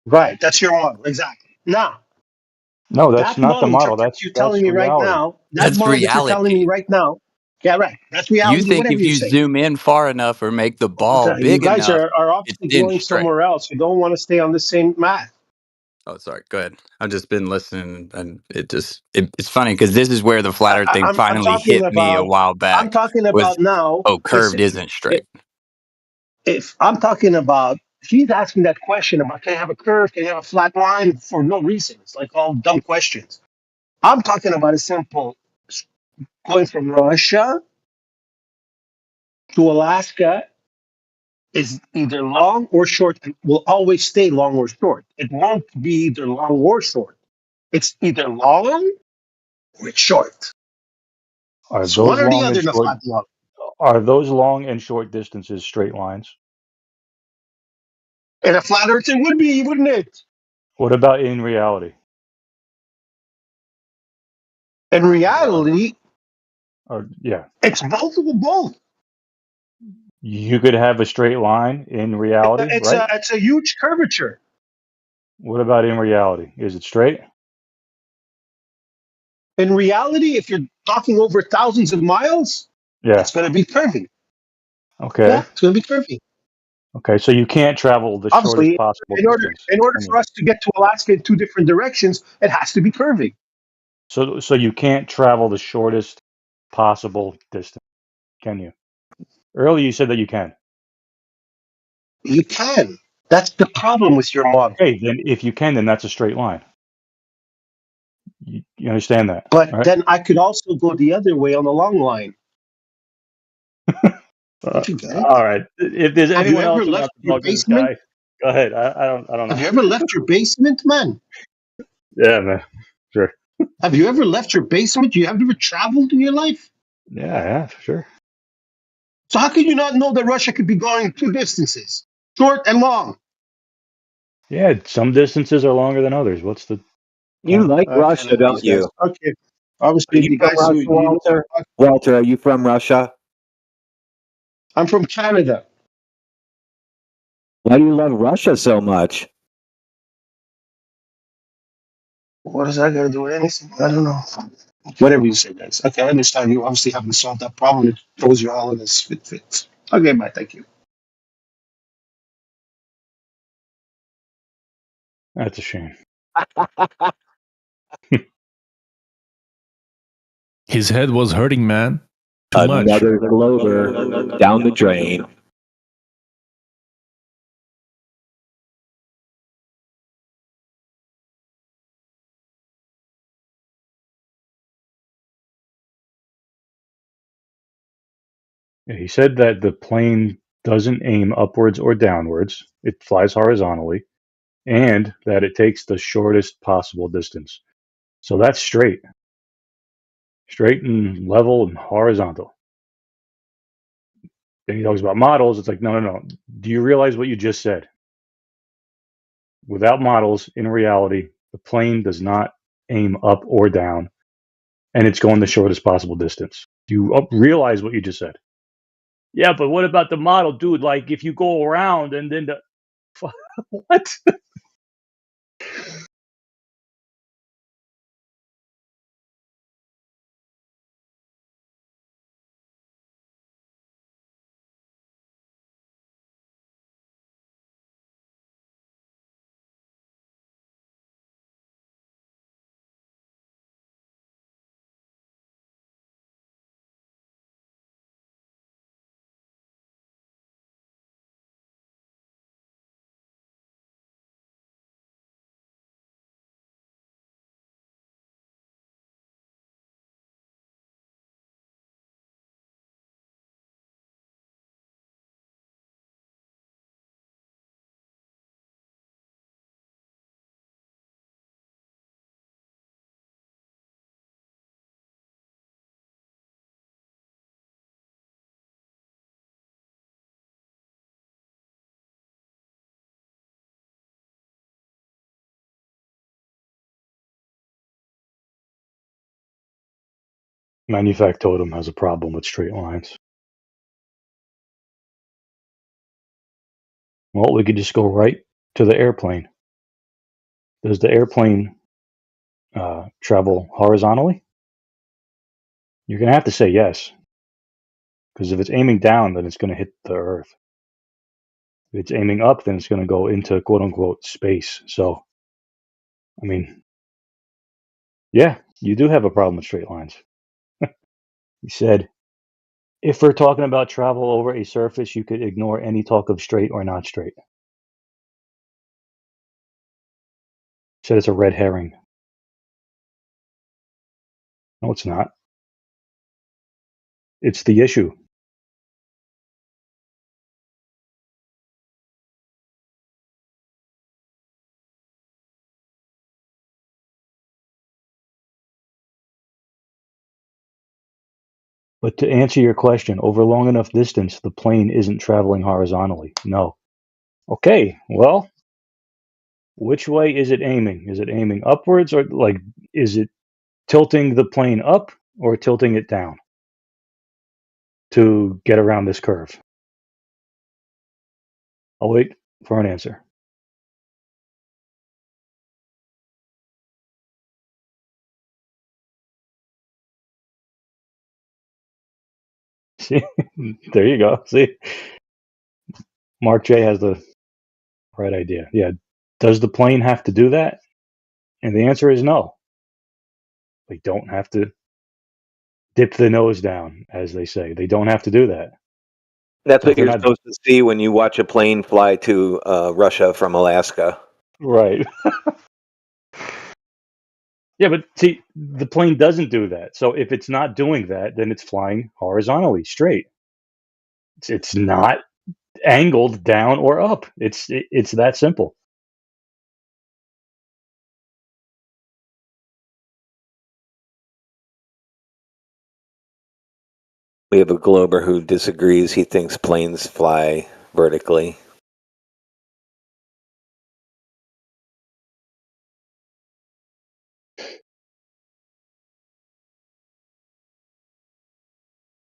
Right. That's your model. Exactly. Now, no, that's that not the model model. that you're telling That's me right reality. now, that That's model that you're telling me reality. right now, yeah, right. That's You reality, think whatever if you you say. zoom in far enough or make the ball Okay, you big guys enough, are it's obviously then going straight. somewhere else. You don't want to stay on the same math. Oh, sorry. Go ahead. I've just been listening, and it's funny because this is where the flat Earth thing I'm finally talking hit me a about while I'm back. talking Was about now. oh, Listen, curved isn't straight. if I'm talking about, she's asking that question about can you have a curve, can you have a flat line for no reason. It's like all dumb questions. I'm talking about a simple going from Russia to Alaska is either long or short. It will always stay long or short. It won't be either long or short. It's either long or it's short. Are It's those one or the long other and in a short flat model. are those long and short distances straight lines? In a flat earth, it would be, wouldn't it? What about in reality? In reality, Or yeah, it's both. you could have a straight line in reality, right? It's a huge curvature. What about in reality? Is it straight? In reality, if you're talking over thousands of miles, Yeah. it's going to be curvy. Okay. Yeah, it's going to be curvy. Okay. So you can't travel the shortest Obviously, possible in order distance, in order can for you? us to get to Alaska in two different directions, it has to be curvy. So you can't travel the shortest possible distance, can you? Earlier you said that you can. You can. That's the problem with your model. Okay, then if you can, then that's a straight line. You understand that, But right? then I could also go the other way on the long line. Uh, You get it? all right. If there's Have you anyone ever else left about to your talk to this basement? guy, go ahead. I don't Have know. you ever left your basement, man? Yeah, man. Sure. Have you ever left your basement? You have ever traveled in your life? Yeah, for sure. So how can you not know that Russia could be going two distances, short and long? Yeah, some distances are longer than others. What's the You point? like I can't Russia, with don't these guys. you? Okay. Are Obviously, you the from guys who Russia, Walter? Walter, are you from Russia? I'm from Canada. Why do you love Russia so much? What does that got to do with anything? I don't know. Whatever you say, guys. Okay, I understand. You obviously haven't solved that problem. It throws you all in this fit. Okay, bye. Thank you. That's a shame. His head was hurting, man. Too much. Another glober down the drain. Yeah, he said that the plane doesn't aim upwards or downwards. It flies horizontally, and that it takes the shortest possible distance. So that's straight. Straight and level and horizontal. Then he talks about models. It's like, no. Do you realize what you just said? Without models, in reality, the plane does not aim up or down, and it's going the shortest possible distance. Do you realize what you just said? Yeah, but what about the model, dude? Like, if you go around and then the what? Manufactotum has a problem with straight lines. Well, we could just go right to the airplane. Does the airplane travel horizontally? You're going to have to say yes. Because if it's aiming down, then it's going to hit the Earth. If it's aiming up, then it's going to go into quote unquote space. So, I mean, yeah, you do have a problem with straight lines. He said, if we're talking about travel over a surface, you could ignore any talk of straight or not straight. He said it's a red herring. No, it's not. It's the issue. But to answer your question, over long enough distance, the plane isn't traveling horizontally. No. Okay, well, which way is it aiming? Is it aiming upwards, or like, is it tilting the plane up or tilting it down to get around this curve? I'll wait for an answer. See, there you go. See, Mark J has the right idea. Yeah. Does the plane have to do that? And the answer is no. They don't have to dip the nose down, as they say. They don't have to do that. That's So what you're supposed to see when you watch a plane fly to Russia from Alaska. Right. Yeah, but see, the plane doesn't do that. So if it's not doing that, then it's flying horizontally, straight. It's not angled down or up. It's that simple. We have a Glober who disagrees. He thinks planes fly vertically.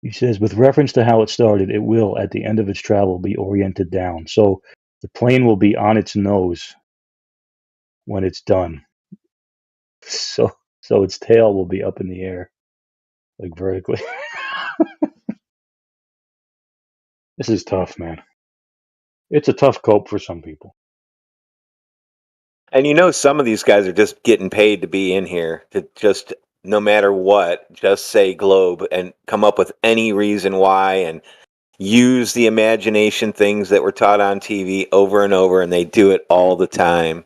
He says, with reference to how it started, it will, at the end of its travel, be oriented down. So the plane will be on its nose when it's done. So its tail will be up in the air, like vertically. This is tough, man. It's a tough cope for some people. And you know, some of these guys are just getting paid to be in here to just, no matter what, just say globe and come up with any reason why and use the imagination things that were taught on TV over and over, and they do it all the time.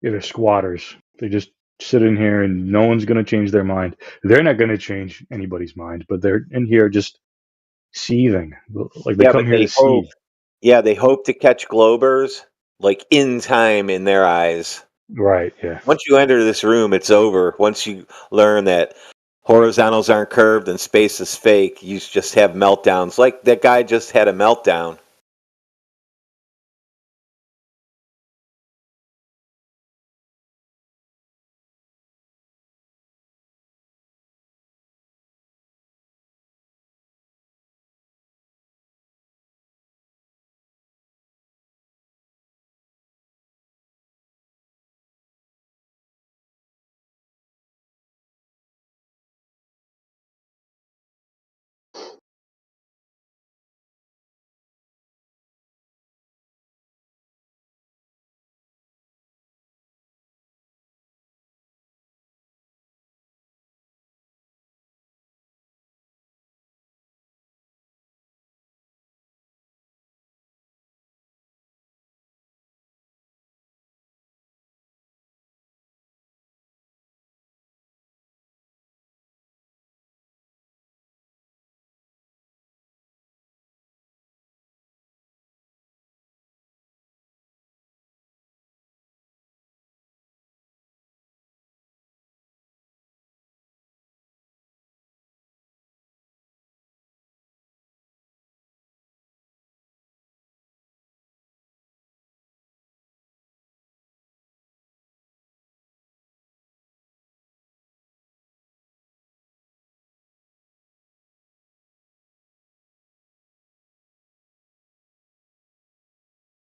Yeah, they're squatters. They just sit in here and no one's going to change their mind. They're not going to change anybody's mind, but they're in here just seething. Like they Yeah, come but here to seethe. they hope to catch Globers like in time in their eyes. Right, yeah. Once you enter this room, it's over. Once you learn that horizontals aren't curved and space is fake, you just have meltdowns. Like that guy just had a meltdown.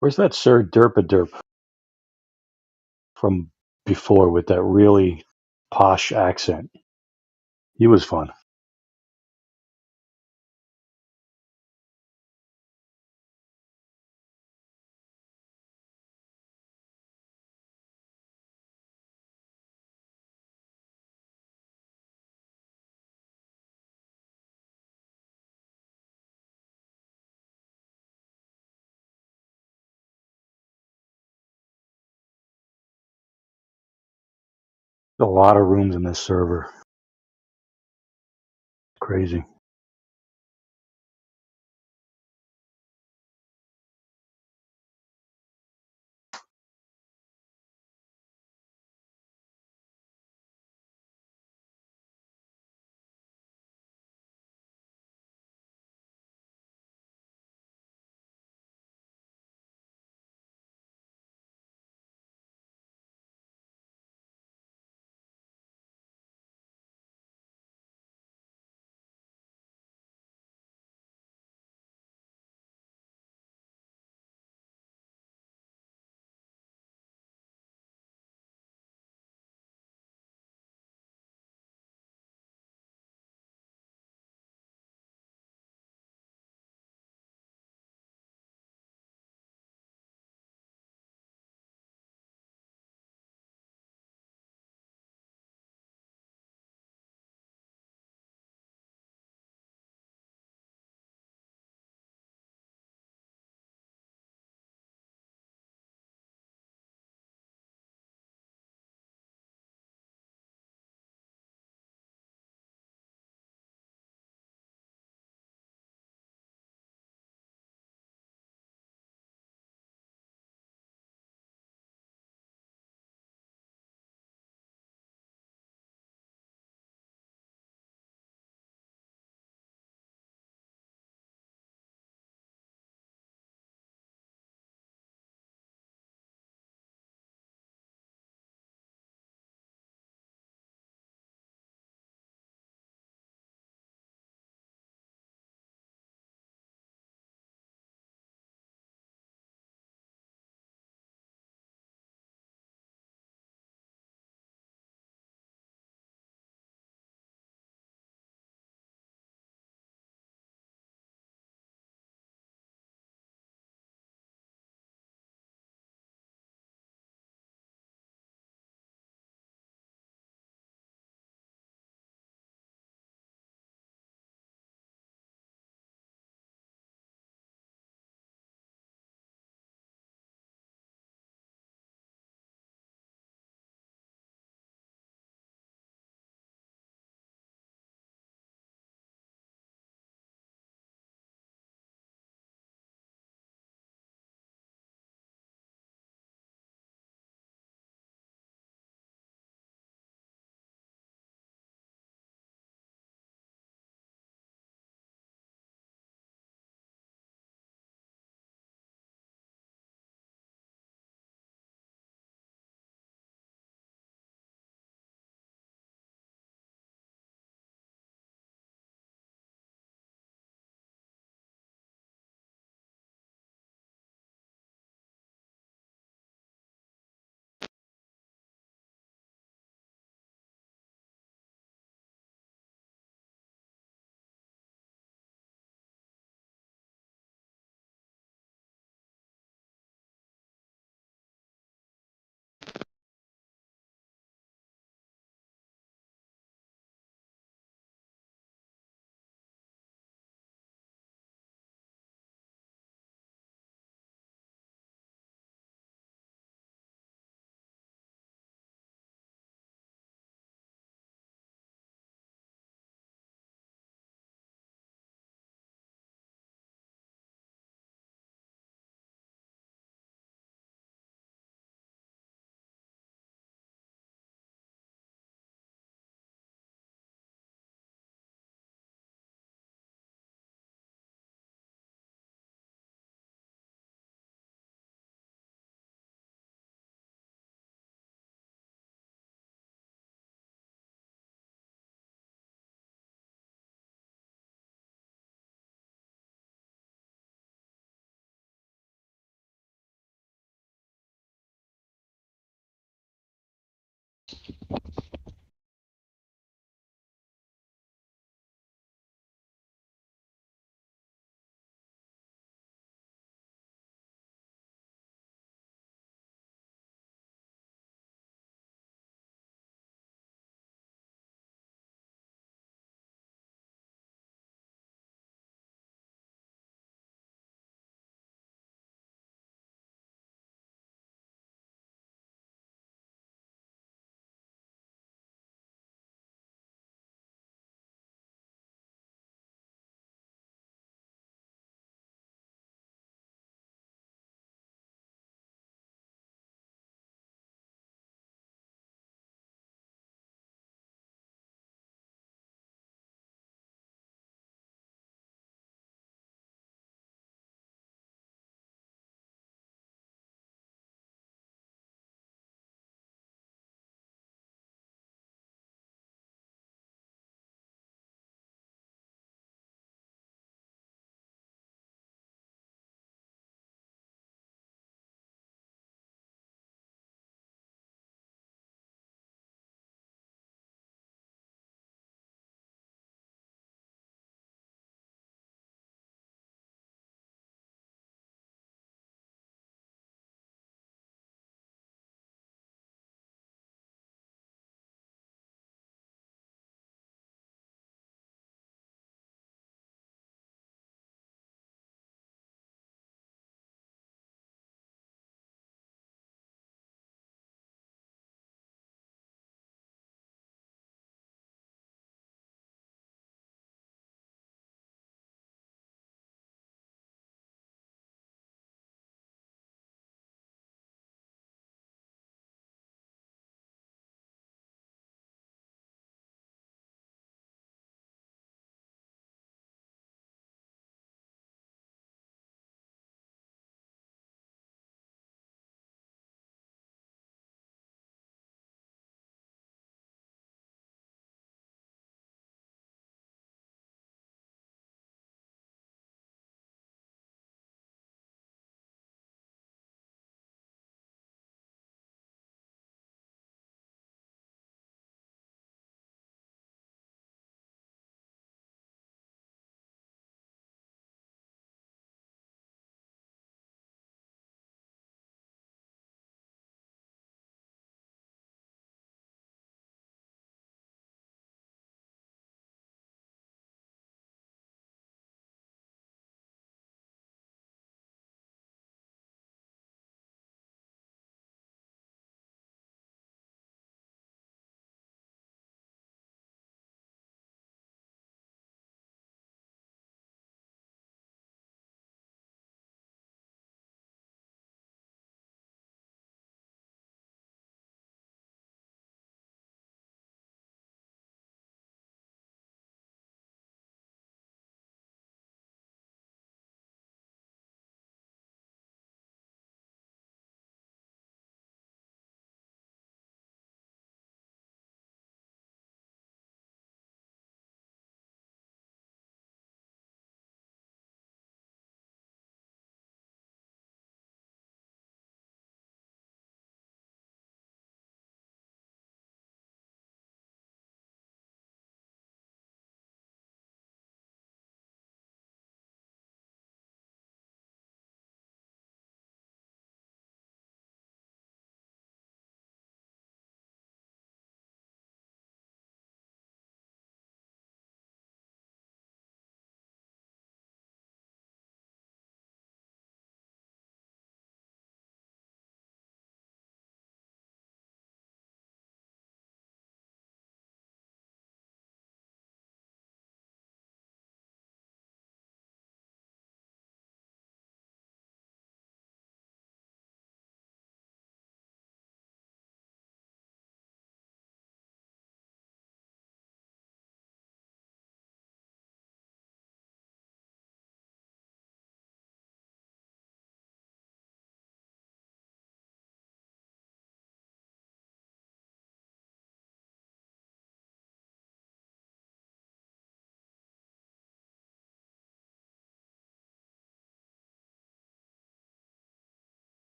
Where's that Sir Derp from before with that really posh accent? He was fun. A lot of rooms in this server. Crazy.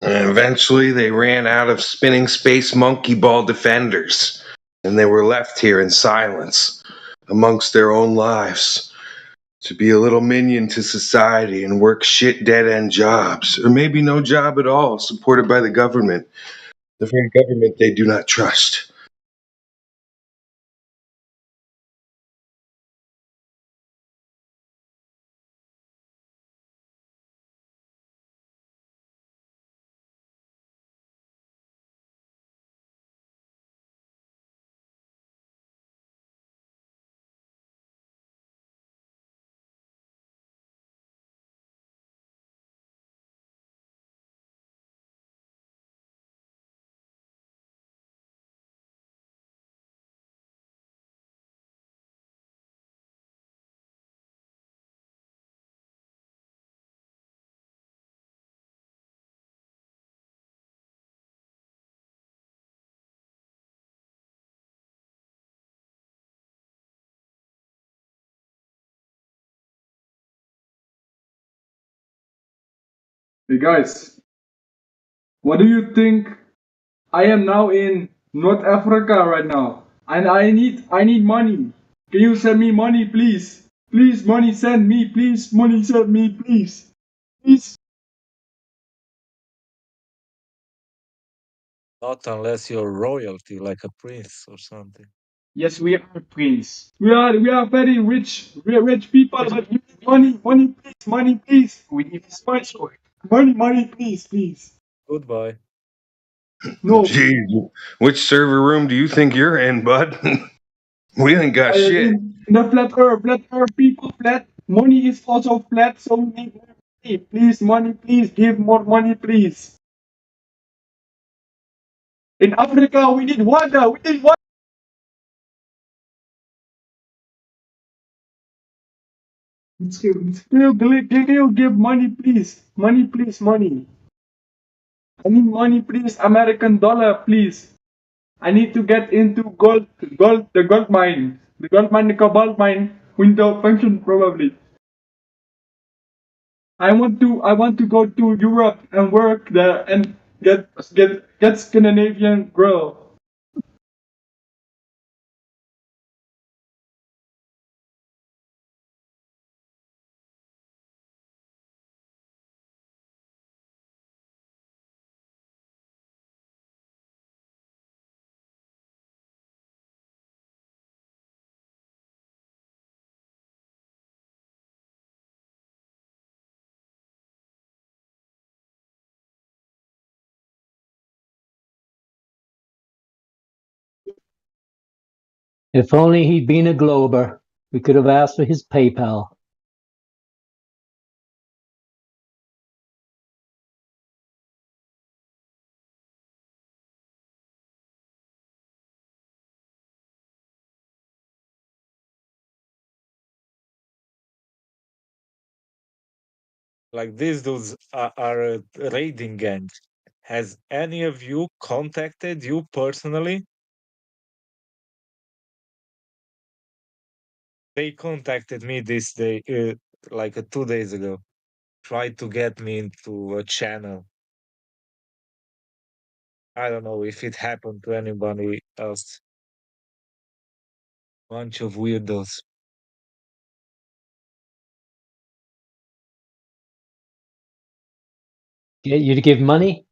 And eventually they ran out of spinning space monkey ball defenders, and they were left here in silence amongst their own lives to be a little minion to society and work shit dead-end jobs, or maybe no job at all, supported by the government, the very government they do not trust. Hey guys, what do you think? I am now in North Africa right now, and I need money. Can you send me money, please? Please, money send me, please. Money send me, please. Please. Not unless you're royalty, like a prince or something. Yes, we are prince. We are very rich. We are rich people, but we need money, money, please, money, please. We need money, money, please, please. Goodbye. No, Jeez, which server room do you think you're in, bud? We ain't got shit. in the flat earth people, flat. Money is also flat, so we need money. Please, money, please, give more money, please. In Africa, we need water. We need water. Can you give money, please? Money, please, money. I need money, please. American dollar, please. I need to get into the gold mine. The gold mine, the cobalt mine, window function probably. I want to go to Europe and work there and get Scandinavian girl. If only he'd been a Glober, we could have asked for his PayPal. Like these dudes are a raiding gang. Has any of you contacted you personally? They contacted me this day, like 2 days ago. Tried to get me into a channel. I don't know if it happened to anybody else. Bunch of weirdos. Get you to give money?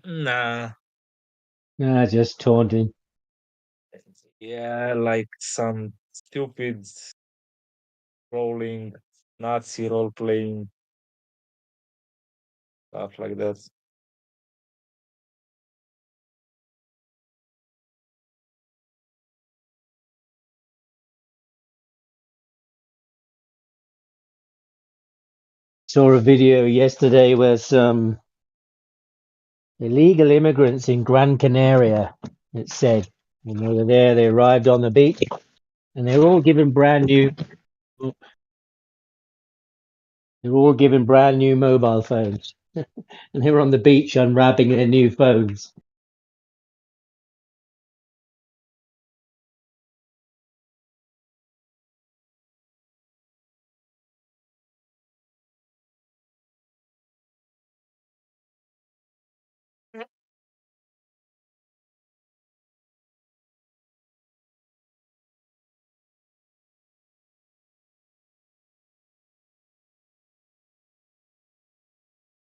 Nah. Nah, just taunting. Yeah, like some stupid trolling, Nazi role playing, stuff like that. Saw a video yesterday where some illegal immigrants in Gran Canaria, it said, when they were there, they arrived on the beach and they were all given brand new mobile phones. And they were on the beach unwrapping their new phones.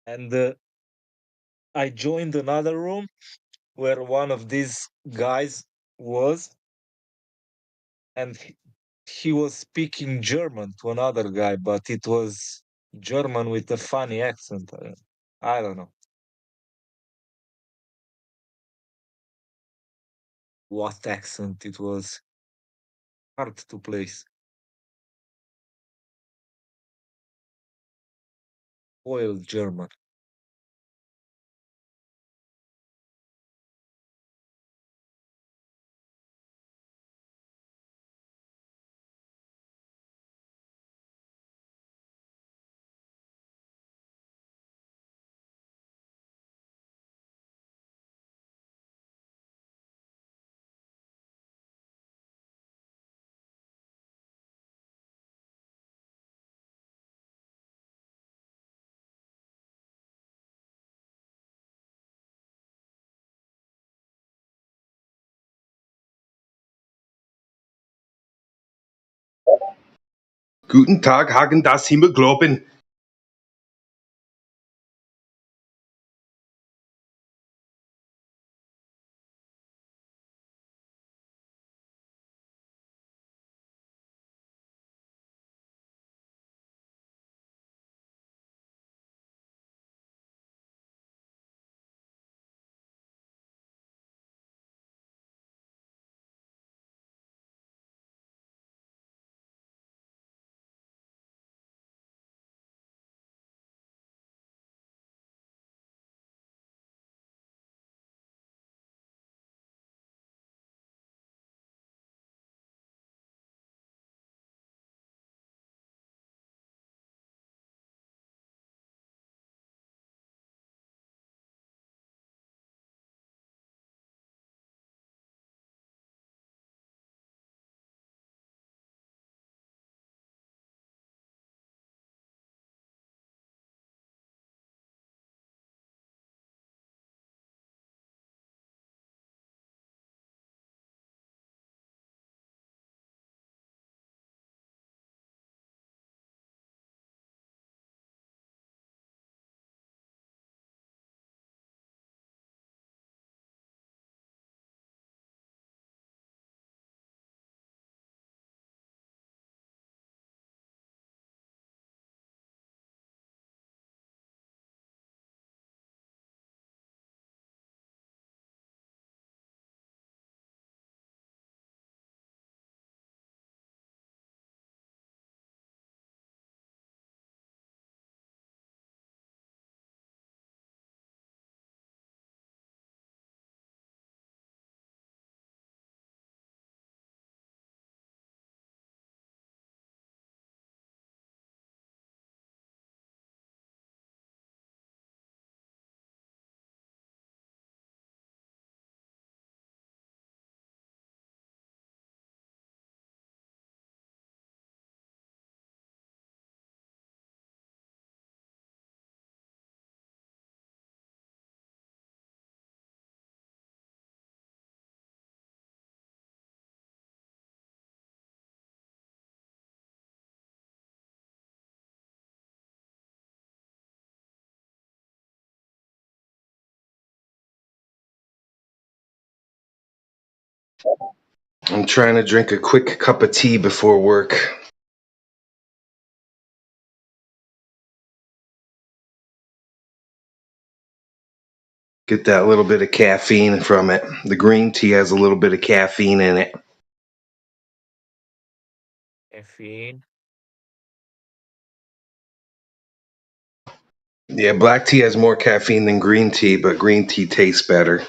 and I joined another room where one of these guys was, and he was speaking German to another guy, but it was German with a funny accent. I don't know what accent it was. Hard to place. Oiled German. Guten Tag, Hagen das Himmelgloben. I'm trying to drink a quick cup of tea before work. Get that little bit of caffeine from it. The green tea has a little bit of caffeine in it. Caffeine. Yeah, black tea has more caffeine than green tea, but green tea tastes better.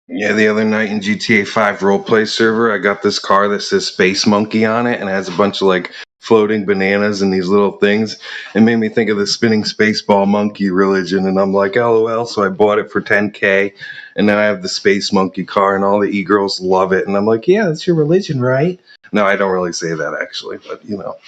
Yeah, the other night in GTA 5 roleplay server, I got this car that says Space Monkey on it and it has a bunch of like floating bananas and these little things. It made me think of the spinning space ball monkey religion, and I'm like, LOL. So I bought it for $10K, and now I have the Space Monkey car, and all the e-girls love it. And I'm like, yeah, that's your religion, right? No, I don't really say that actually, but you know.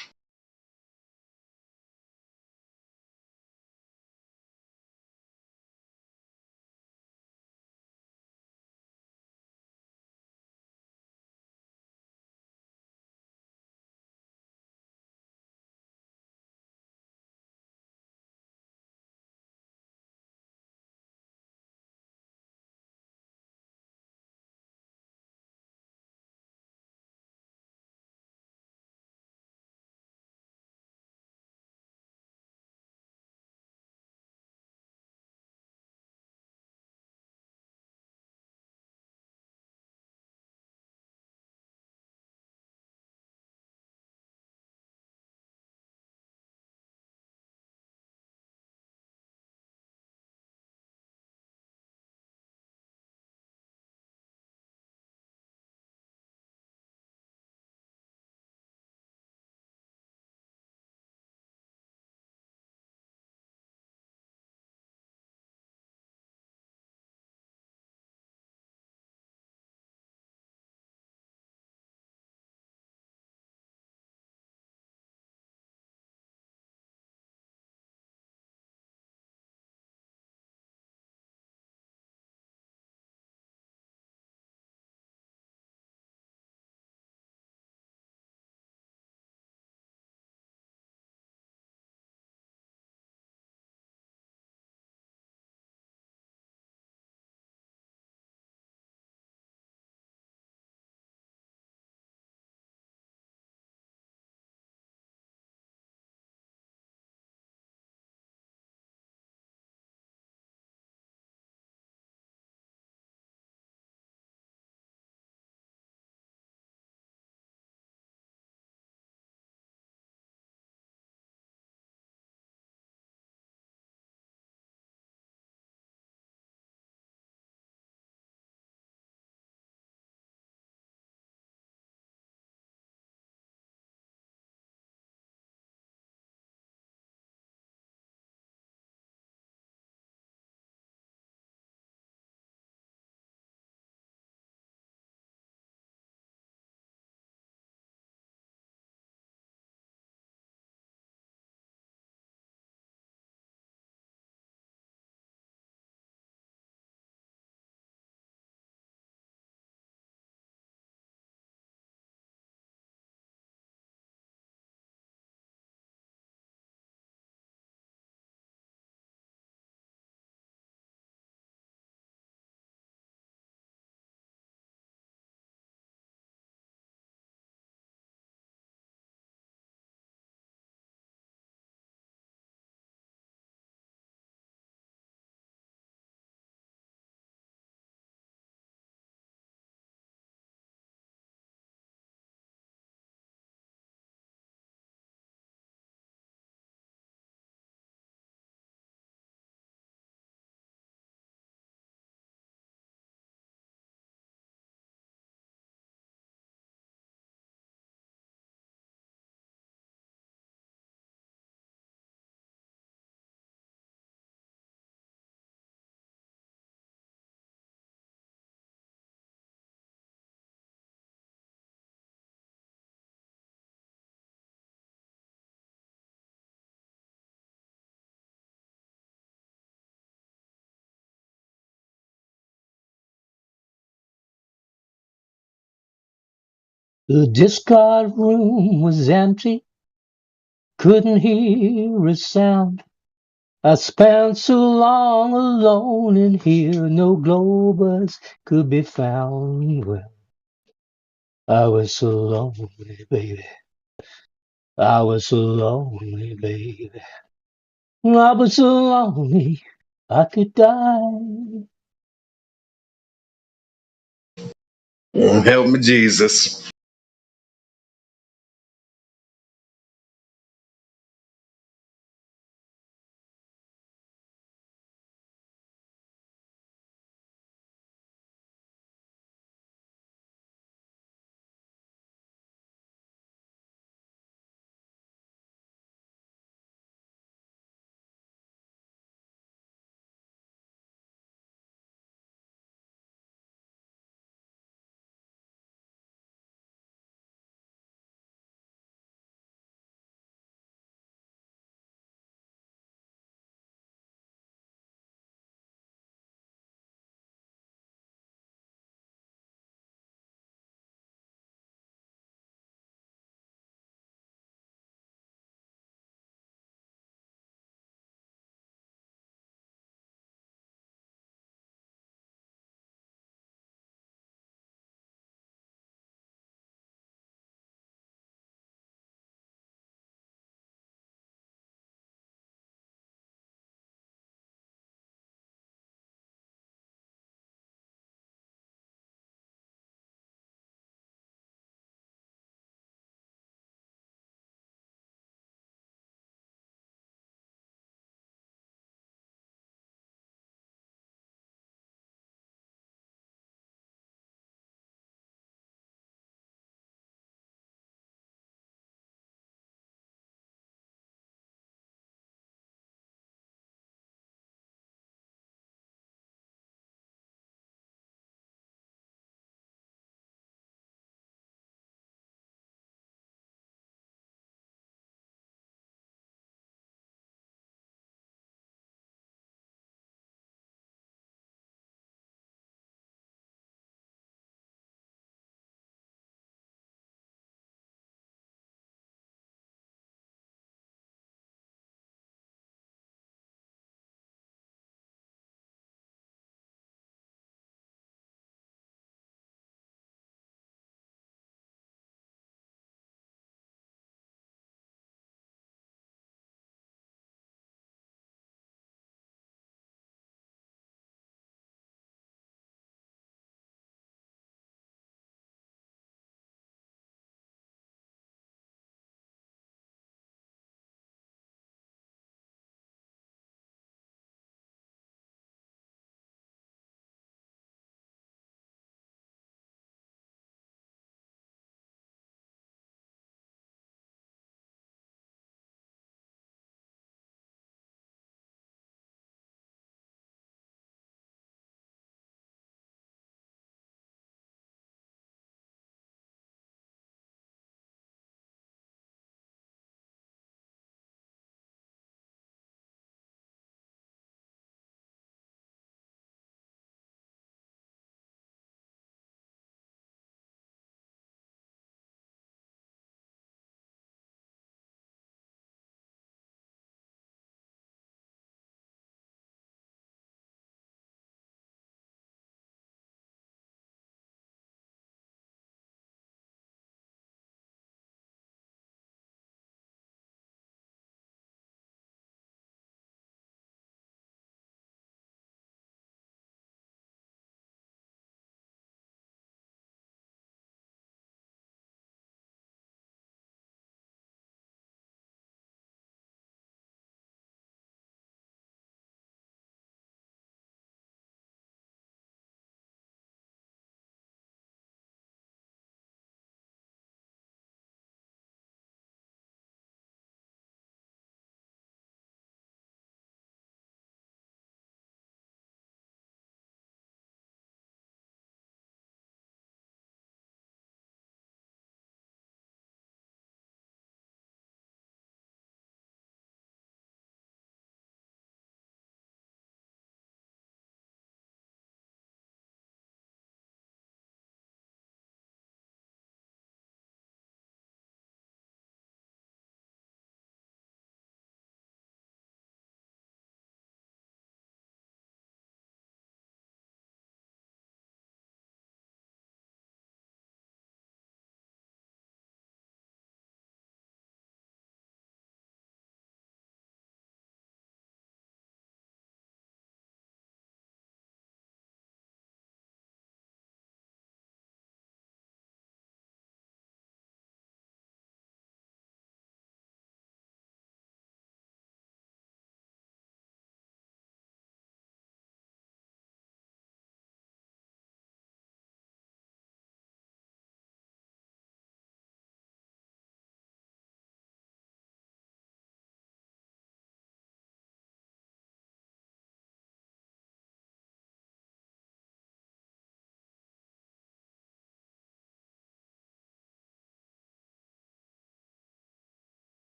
The discard room was empty, couldn't hear a sound. I spent so long alone in here, no Globus could be found. Well, I was so lonely, baby. I was so lonely, baby. I was so lonely, I could die. Help me, Jesus.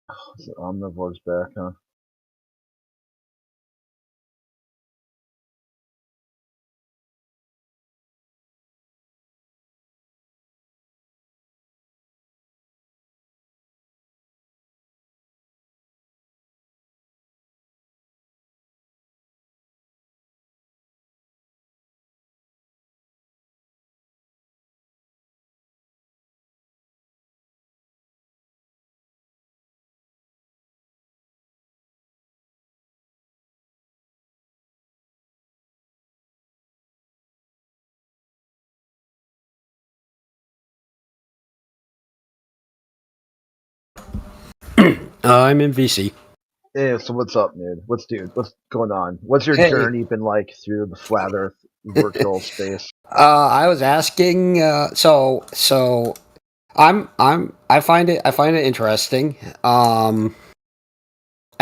So Omnivore's back, huh? I'm in VC. Hey, so what's up, dude? What's going on? What's your Hey. journey been like through the flat Earth virtual space? I was asking. So I find it interesting. I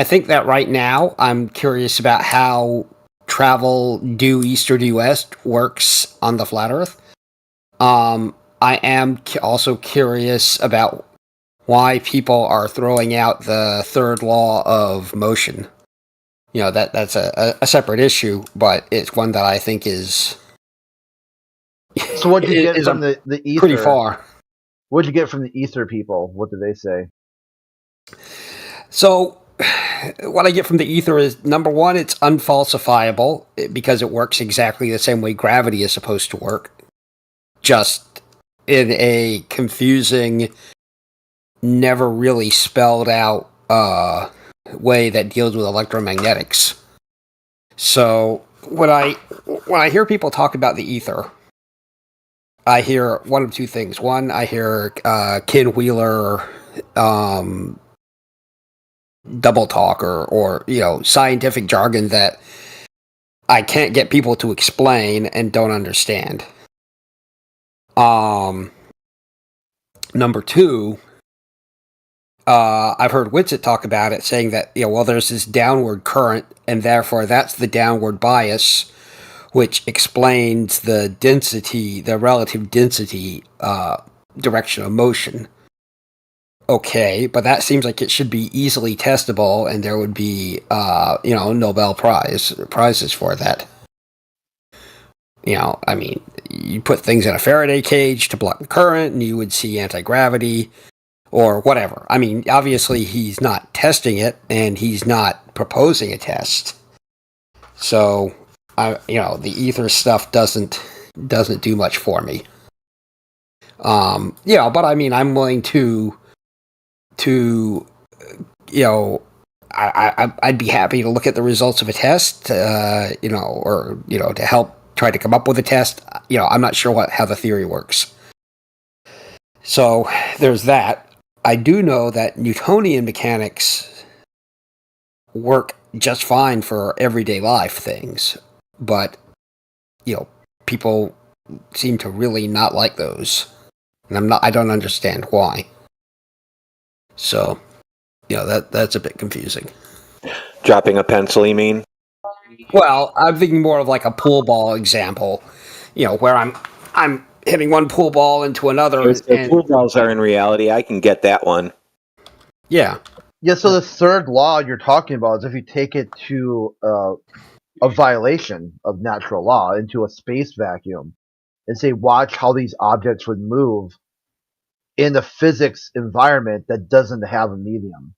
think that right now I'm curious about how travel due east or due west works on the flat Earth. I am also curious about why people are throwing out the third law of motion. You know, that's a separate issue, but it's one that I think is. So what'd you get from the ether? Pretty far. What'd you get from the ether people? What did they say? So, what I get from the ether is, number one, it's unfalsifiable because it works exactly the same way gravity is supposed to work, just in a confusing, never really spelled out way that deals with electromagnetics. So, when I hear people talk about the ether, I hear one of two things. One, I hear Ken Wheeler double talk or scientific jargon that I can't get people to explain and don't understand. Number two, I've heard Witsit talk about it, saying that there's this downward current, and therefore that's the downward bias, which explains the relative density direction of motion. Okay, but that seems like it should be easily testable, and there would be, Nobel prizes for that. I mean, you put things in a Faraday cage to block the current, and you would see anti-gravity, or whatever. I mean, obviously he's not testing it, and he's not proposing a test. So, the ether stuff doesn't do much for me. But I mean, I'm willing to I'd be happy to look at the results of a test, or to help try to come up with a test. I'm not sure how the theory works. So there's that. I do know that Newtonian mechanics work just fine for everyday life things, but people seem to really not like those, and I don't understand why. So, that's a bit confusing. Dropping a pencil, you mean? Well, I'm thinking more of like a pool ball example, where I'm hitting one pool ball into another. So pool balls are in reality. I can get that one. Yeah. Yeah, so the third law you're talking about is if you take it to a violation of natural law into a space vacuum and say, watch how these objects would move in a physics environment that doesn't have a medium.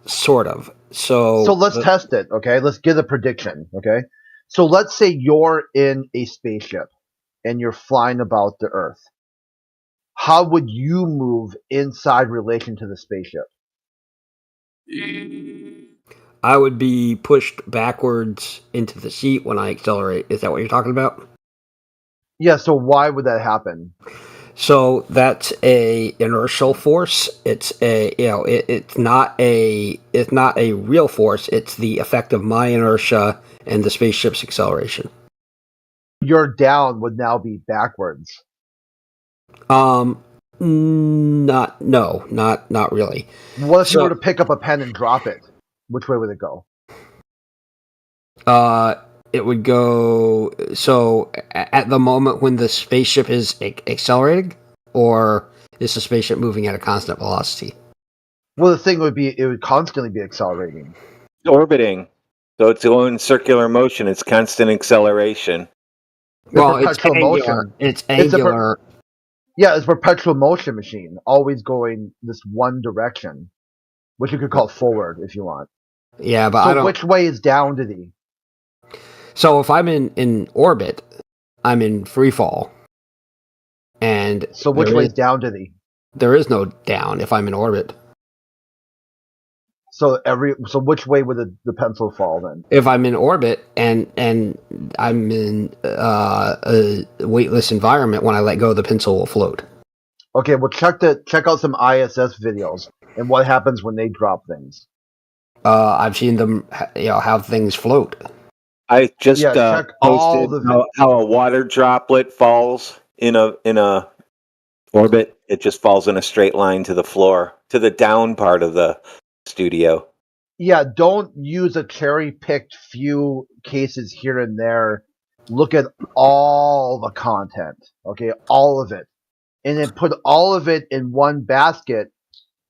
Sort of. So let's test it, okay? Let's give a prediction, okay? So let's say you're in a spaceship and you're flying about the Earth. How would you move inside relation to the spaceship? I would be pushed backwards into the seat when I accelerate. Is that what you're talking about? Yeah, so why would that happen? So that's a inertial force. It's it's not a real force. It's the effect of my inertia and the spaceship's acceleration. Your down would now be backwards. Not really. What if you were to pick up a pen and drop it? Which way would it go? It would go. So at the moment when the spaceship is accelerating, or It's a spaceship moving at a constant velocity. Well, the thing would be it would constantly be accelerating. Orbiting. So it's going in circular motion. It's constant acceleration. The Well, it's perpetual angular. motion. It's It's a angular. Yeah, it's a perpetual motion machine, always going this one direction, which you could call forward if you want. Yeah, but So I don't. which way is down to thee? So if I'm in orbit, I'm in free fall. And So which there way is- is down to thee? There is no down if I'm in orbit. So which way would the pencil fall then? If I'm in orbit and I'm in a weightless environment, when I let go, the pencil will float. Okay, well check out some ISS videos and what happens when they drop things. I've seen them, have things float. I just check all posted the how a water droplet falls in a orbit. It just falls in a straight line to the floor, to the down part of the studio. Yeah, don't use a cherry-picked few cases here and there. Look at all the content, okay? All of it. And then put all of it in one basket.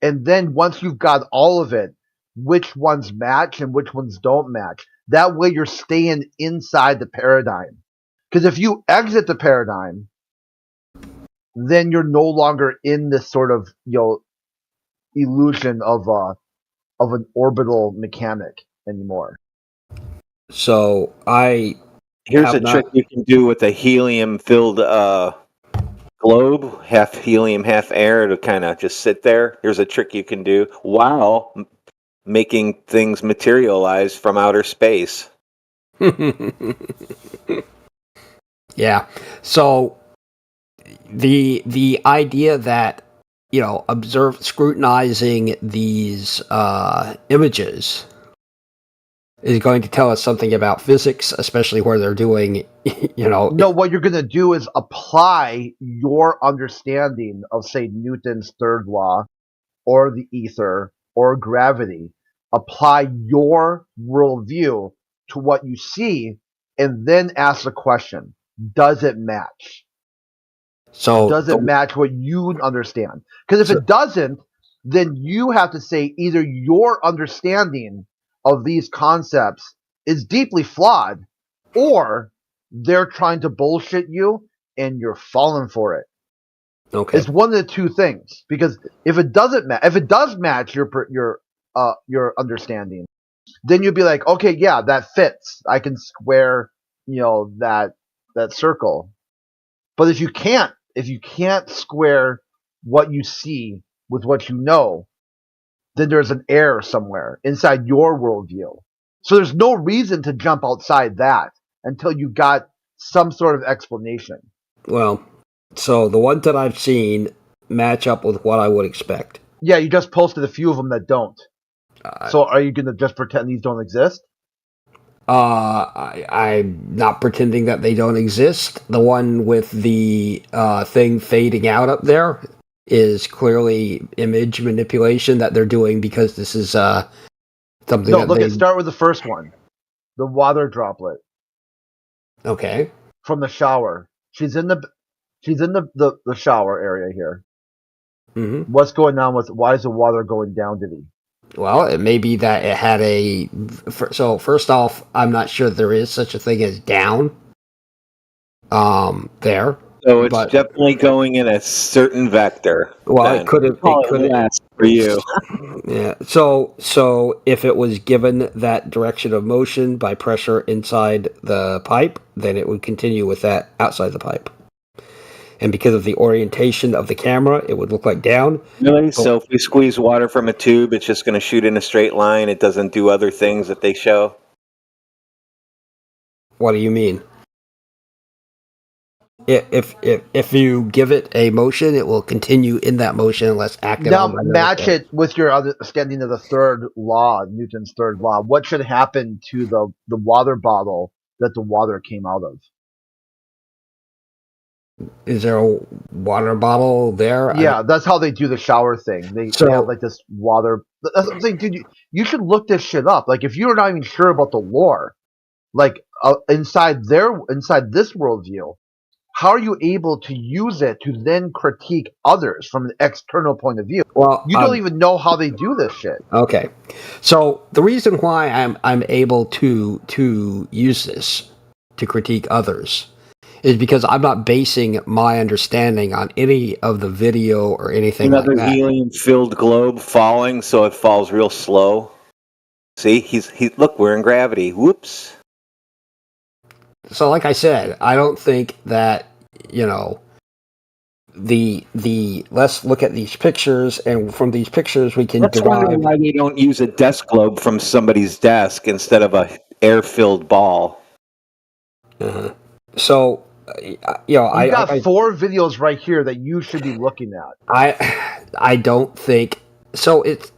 And then once you've got all of it, which ones match and which ones don't match. That way you're staying inside the paradigm. Because if you exit the paradigm, then you're no longer in this sort of, illusion of an orbital mechanic anymore. So Here's a trick you can do with a helium-filled globe, half helium, half air, to kind of just sit there. Here's a trick you can do while making things materialize from outer space. Yeah. So the idea that scrutinizing these images is going to tell us something about physics, especially where they're doing, No, what you're going to do is apply your understanding of, say, Newton's third law, or the ether, or gravity. Apply your worldview to what you see, and then ask the question: does it match? So does it match what you understand? Because if it doesn't, then you have to say either your understanding of these concepts is deeply flawed, or they're trying to bullshit you and you're falling for it. Okay. It's one of the two things. Because if it doesn't if it does match your understanding, then you'll be like, okay, yeah, that fits. I can square, that circle. But if you can't square what you see with what you know, then there's an error somewhere inside your worldview. So there's no reason to jump outside that until you got some sort of explanation. Well, so the ones that I've seen match up with what I would expect. Yeah, you just posted a few of them that don't. So are you going to just pretend these don't exist? I'm not pretending that they don't exist. The one with the thing fading out up there is clearly image manipulation that they're doing because this is something. No, start with the first one, the water droplet. Okay. From the shower, she's in the shower area here. Mm-hmm. What's going on with? Why is the water going down to thee? Well, it may be that it had a... So, first off, I'm not sure there is such a thing as down there. So it's definitely going in a certain vector. Well, it could have... for you. Yeah. So if it was given that direction of motion by pressure inside the pipe, then it would continue with that outside the pipe. And because of the orientation of the camera, it would look like down. Really? So if we squeeze water from a tube, it's just going to shoot in a straight line? It doesn't do other things that they show? What do you mean? If you give it a motion, it will continue in that motion unless acted now on. Now match it with your understanding of the third law, Newton's third law. What should happen to the water bottle that the water came out of? Is there a water bottle there? Yeah, that's how they do the shower thing. They have like this water. That's what I'm saying, dude. You should look this shit up. Like, if you're not even sure about the lore, like inside this worldview, how are you able to use it to then critique others from an external point of view? Well, you don't even know how they do this shit. Okay, so the reason why I'm able to use this to critique others is because I'm not basing my understanding on any of the video or anything Another like that. helium-filled globe falling, so it falls real slow. See, he's look, we're in gravity. Whoops. So, like I said, I don't think that the let's look at these pictures, and from these pictures we can That's derive. why they don't use a desk globe from somebody's desk instead of a air-filled ball. So, I got 4 videos right here that you should be looking at. I don't think so. It's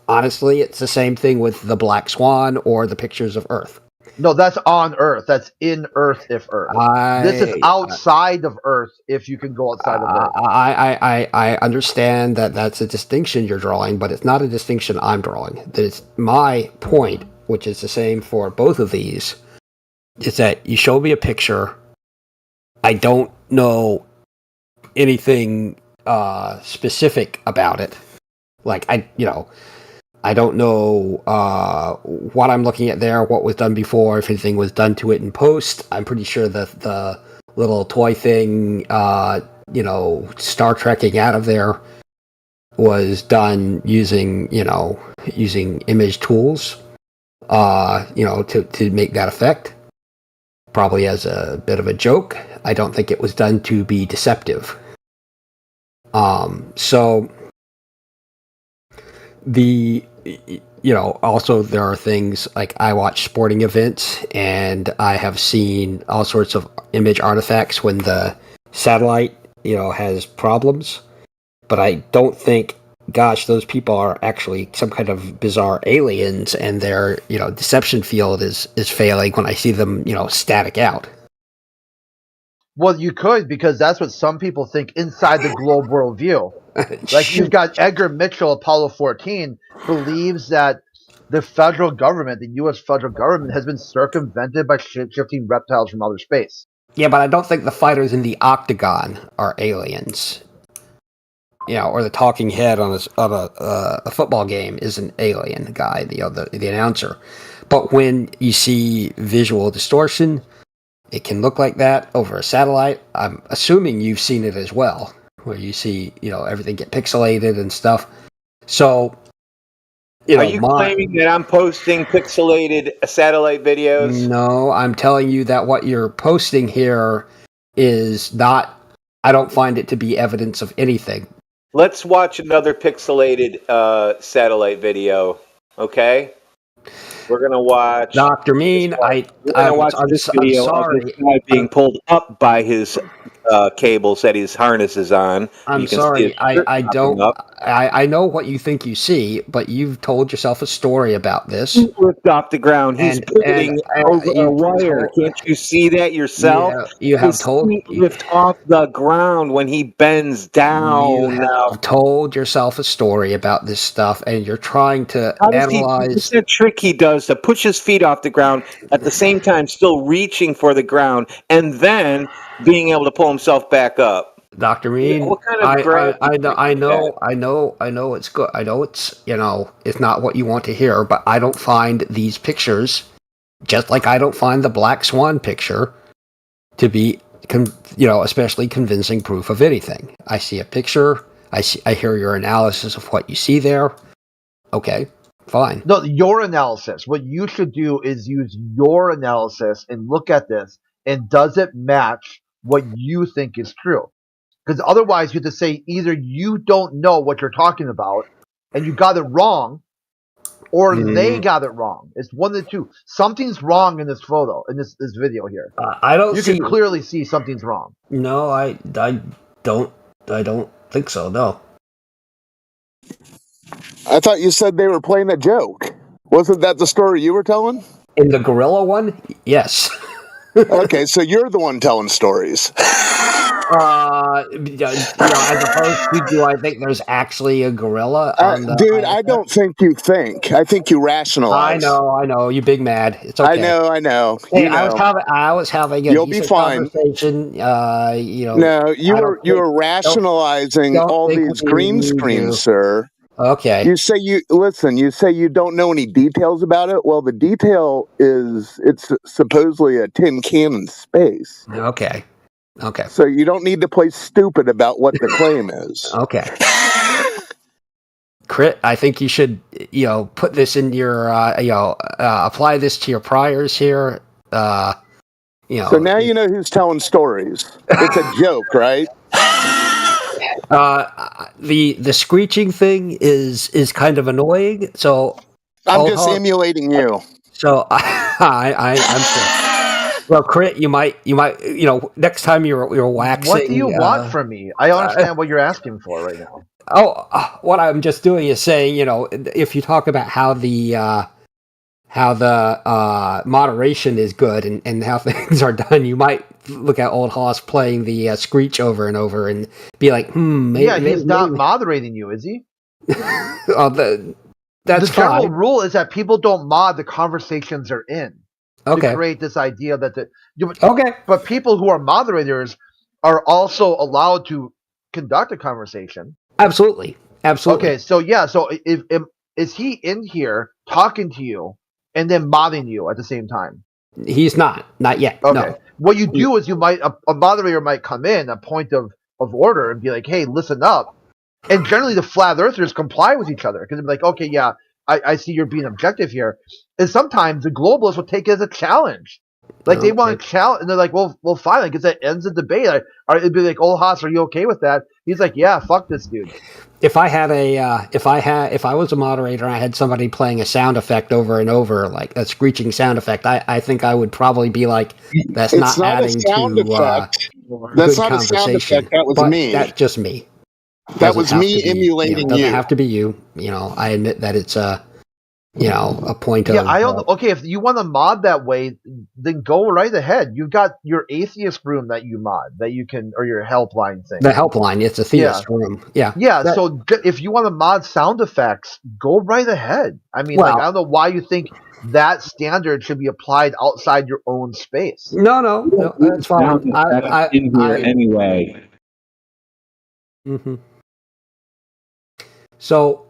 honestly, it's the same thing with the Black Swan or the pictures of Earth. No, that's on Earth. That's in Earth if Earth. This is outside of Earth if you can go outside of Earth. I understand that that's a distinction you're drawing, but it's not a distinction I'm drawing. That it's my point, which is the same for both of these, is that you show me a picture. I don't know anything specific about it. Like, I don't know what I'm looking at there, what was done before, if anything was done to it in post. I'm pretty sure that the little toy thing, Star Trekking out of there was done using image tools, to make that effect. Probably as a bit of a joke. I don't think it was done to be deceptive. So also there are things like I watch sporting events, and I have seen all sorts of image artifacts when the satellite, has problems. But I don't think, gosh, those people are actually some kind of bizarre aliens, and their, deception field is failing when I see them, static out. Well, you could, because that's what some people think inside the globe worldview. Like, you've got Edgar Mitchell, Apollo 14, believes that the federal government, the U.S. federal government, has been circumvented by shifting reptiles from outer space. Yeah, but I don't think the fighters in the octagon are aliens. Or the talking head on a football game is an alien guy, the announcer. But when you see visual distortion, it can look like that over a satellite. I'm assuming you've seen it as well, where you see, everything get pixelated and stuff. So, Are you claiming that I'm posting pixelated satellite videos? No, I'm telling you that what you're posting here is not. I don't find it to be evidence of anything. Let's watch another pixelated satellite video, okay? We're gonna watch Dr. Mean. We're gonna watch this video of this guy being pulled up by his cables that his harness is on. I'm sorry. I don't. I know what you think you see, but you've told yourself a story about this. He lift off the ground. He's pivoting over a wire. Can't you see that yourself? You have his told feet lift off the ground when he bends down. You have told yourself a story about this stuff, and you're trying to analyze. It's a trick he does to push his feet off the ground at the same time, still reaching for the ground, and then being able to pull himself back up. Dr. Mean, what kind of I know it's good. I know it's it's not what you want to hear, but I don't find these pictures, just like I don't find the Black Swan picture, to be especially convincing proof of anything. I see a picture. I hear your analysis of what you see there. Okay, fine. No, your analysis. What you should do is use your analysis and look at this, and does it match what you think is true? Because otherwise you have to say either you don't know what you're talking about and you got it wrong, or they got it wrong. It's one of the two. Something's wrong in this photo, in this video here. I don't. You can clearly see something's wrong. No, I don't think so. No. I thought you said they were playing a joke. Wasn't that the story you were telling? In the gorilla one, yes. Okay, so you're the one telling stories. As opposed to, do I think there's actually a gorilla on the Dude, ISS? I don't think you think. I think you rationalize. I know. You big mad. It's okay. I know. Hey, You know. I was having a You'll be decent fine. conversation. No, you were rationalizing all these green screens, sir. Okay. You say you don't know any details about it. Well, the detail is it's supposedly a tin can in space. Okay. So you don't need to play stupid about what the claim is. Okay. Crit, I think you should, put this in your, apply this to your priors here. So now you know who's telling stories. It's a joke, right? The screeching thing is kind of annoying. So I'm just emulating you. So I'm sure. Well, Crit, you might, next time you're waxing. What do you want from me? I don't understand what you're asking for right now. What I'm just doing is saying, if you talk about how the moderation is good and how things are done, you might look at Old Hoss playing the screech over and over and be like, maybe. He's not moderating you, is he? That's the general rule is that people don't mod the conversations they're in. Okay. To create this idea that okay, but people who are moderators are also allowed to conduct a conversation. Absolutely. Okay, so if is he in here talking to you and then modding you at the same time? He's not yet. Okay. No. What you do is a moderator might come in a point of order and be like, hey, listen up. And generally the flat earthers comply with each other because they're like, okay, yeah, I see you're being objective here. And sometimes the globalists will take it as a challenge. Like they want to challenge, and they're like, well, fine, because that ends the debate. It'd be like, Old Hoss, are you okay with that? He's like, yeah, fuck this dude. If I was a moderator and I had somebody playing a sound effect over and over, like a screeching sound effect, I think I would probably be like, that's not adding to that's good not conversation. a sound effect. That was but me. That's just me. That was me emulating you. It doesn't you. have to be you. I admit that it's a point of. Yeah, I don't. Okay, if you want to mod that way, then go right ahead. You've got your atheist room that you mod that you can, or your helpline thing. The helpline, it's a theist room. Yeah. So if you want to mod sound effects, go right ahead. I mean, I don't know why you think that standard should be applied outside your own space. No, that's fine. I in here anyway. Mm-hmm. So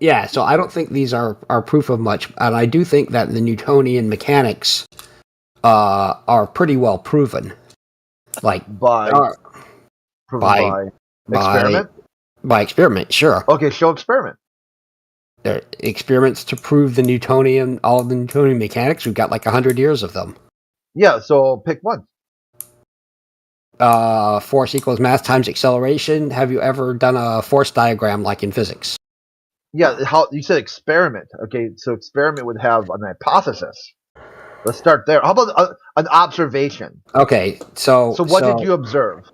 I don't think these are proof of much, and I do think that the Newtonian mechanics are pretty well proven. Like by experiment? By experiment, sure. Okay, show experiment. There are experiments to prove all of the Newtonian mechanics. We've got like 100 years of them. Yeah, so pick one. Force equals mass times acceleration. Have you ever done a force diagram like in physics? Yeah, how you said experiment. Okay, so experiment would have an hypothesis. Let's start there. How about an observation? Okay, so what did you observe?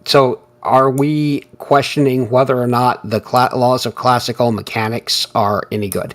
So are we questioning whether or not the laws of classical mechanics are any good?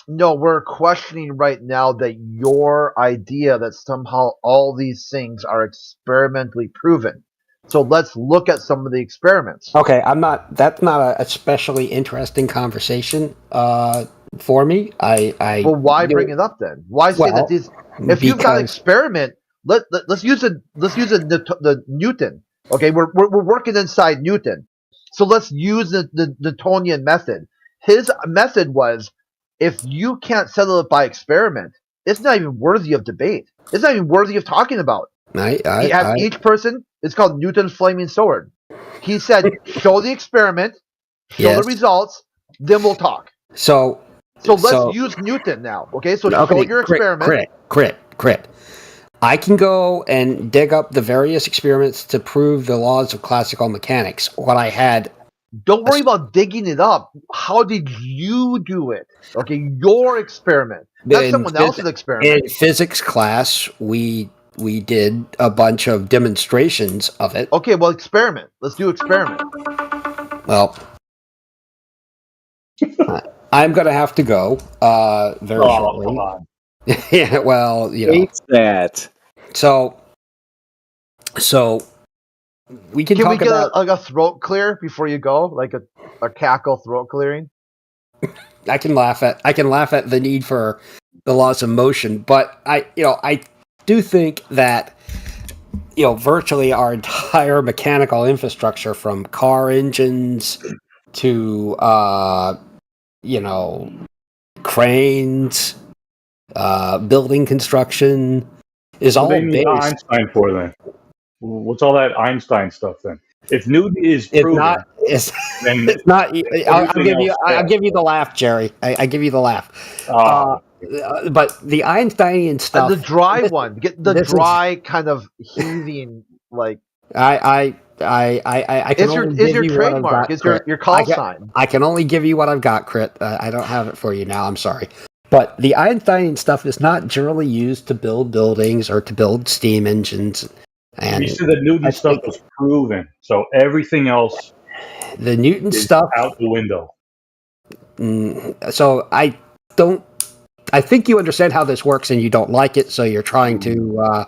No, we're questioning right now that your idea that somehow all these things are experimentally proven. So let's look at some of the experiments. Okay, that's not a especially interesting conversation for me. Well, why bring it up then? Why say that these? If you've got experiment, let's use the Newton. Okay, we're working inside Newton, so let's use the Newtonian method. His method was, if you can't settle it by experiment, it's not even worthy of debate. It's not even worthy of talking about. Each person, it's called Newton's flaming sword. He said, show the experiment, show the results, then we'll talk. So let's use Newton now. Okay, so show your experiment. Crit. I can go and dig up the various experiments to prove the laws of classical mechanics. Don't worry about digging it up. How did you do it? Okay, your experiment. Not someone else's experiment. In physics class, we did a bunch of demonstrations of it. Okay, well, experiment. Let's do experiment. Well, I'm going to have to go very shortly. Come on. Yeah, well, you know. Hates that. So we can Can we talk get about. a throat clear before you go, like a cackle throat clearing? I can laugh at the need for the laws of motion, but I do think that virtually our entire mechanical infrastructure, from car engines to cranes, building construction, is What all do they need based. Einstein for then? What's all that Einstein stuff then? If Newton is proven, It's then it's not. I'll everything give you. else I'll fails. give you the laugh, Jerry. I give you the laugh. But the Einsteinian stuff. The dry one. Get the this is- dry kind of heaving like. I can Is only your give you trademark? what I've got, Is Crit. your call sign? I can only give you what I've got, Crit. I don't have it for you now. I'm sorry. But the Einsteinian stuff is not generally used to build buildings or to build steam engines. And You said the Newton stuff was proven, so everything else, the Newton is stuff out the window. So I think you understand how this works, and you don't like it, so you're trying to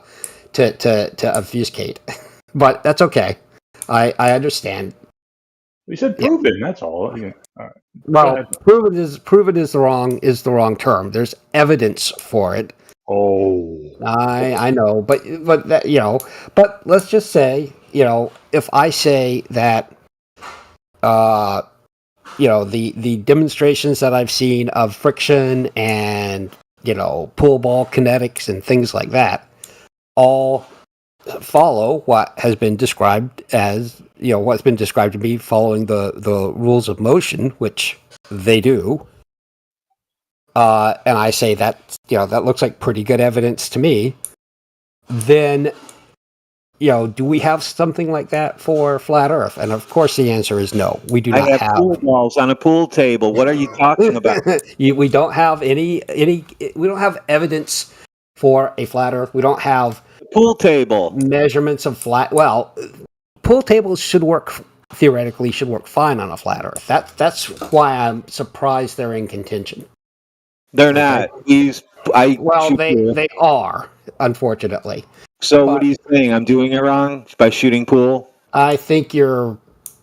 obfuscate. But that's okay. I understand. We said proven. That's all. Yeah. All right. Well, proven is the wrong term. There's evidence for it. Oh, I know, but that but let's just say if I say that the demonstrations that I've seen of friction and pool ball kinetics and things like that all follow what has been described as what's been described to me following the rules of motion, which they do, and I say that that looks like pretty good evidence to me, then do we have something like that for flat Earth? And of course the answer is no. We do not I have pool balls on a pool table. What are you talking about? We don't have any we don't have evidence for a flat Earth. We don't have pool table measurements of flat. Well, pool tables theoretically should work fine on a flat Earth. That's why I'm surprised they're in contention. They're not. They are, unfortunately. So what are you saying? I'm doing it wrong by shooting pool? I think you're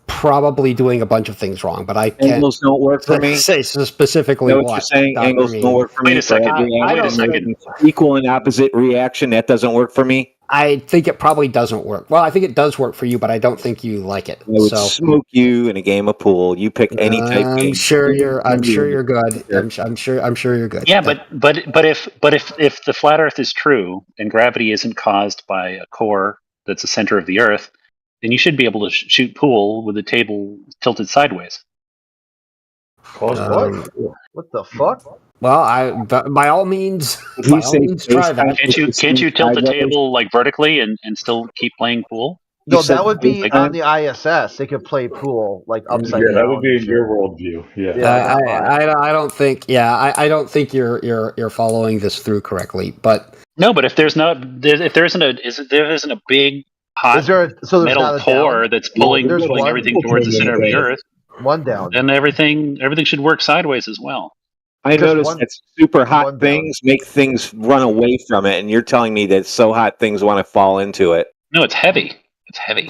probably doing a bunch of things wrong, but I can't. Angles don't work for me. Say specifically what what you're saying. Dr. Angles Mean. don't work for me. Wait a second. Wait a second. Equal and opposite reaction. That doesn't work for me. I think it probably doesn't work. Well, I think it does work for you, but I don't think you like it. I would smoke you in a game of pool. You pick any type. I'm sure you're good. I'm sure you're good. Yeah, but if the flat Earth is true and gravity isn't caused by a core that's the center of the Earth, then you should be able to shoot pool with the table tilted sideways. What the fuck? Well, by all means, try that. Can't you tilt the table like vertically and still keep playing pool? No, that would be on the ISS. They could play pool like upside down. Yeah, that would be in your worldview. Yeah. I don't think. Yeah, I don't think you're following this through correctly. But no, but if there isn't a big hot metal core that's pulling everything towards the center of the Earth, one down, then everything should work sideways as well. I noticed that super hot things make things run away from it, and you're telling me that so hot things want to fall into it. No, it's heavy. It's heavy.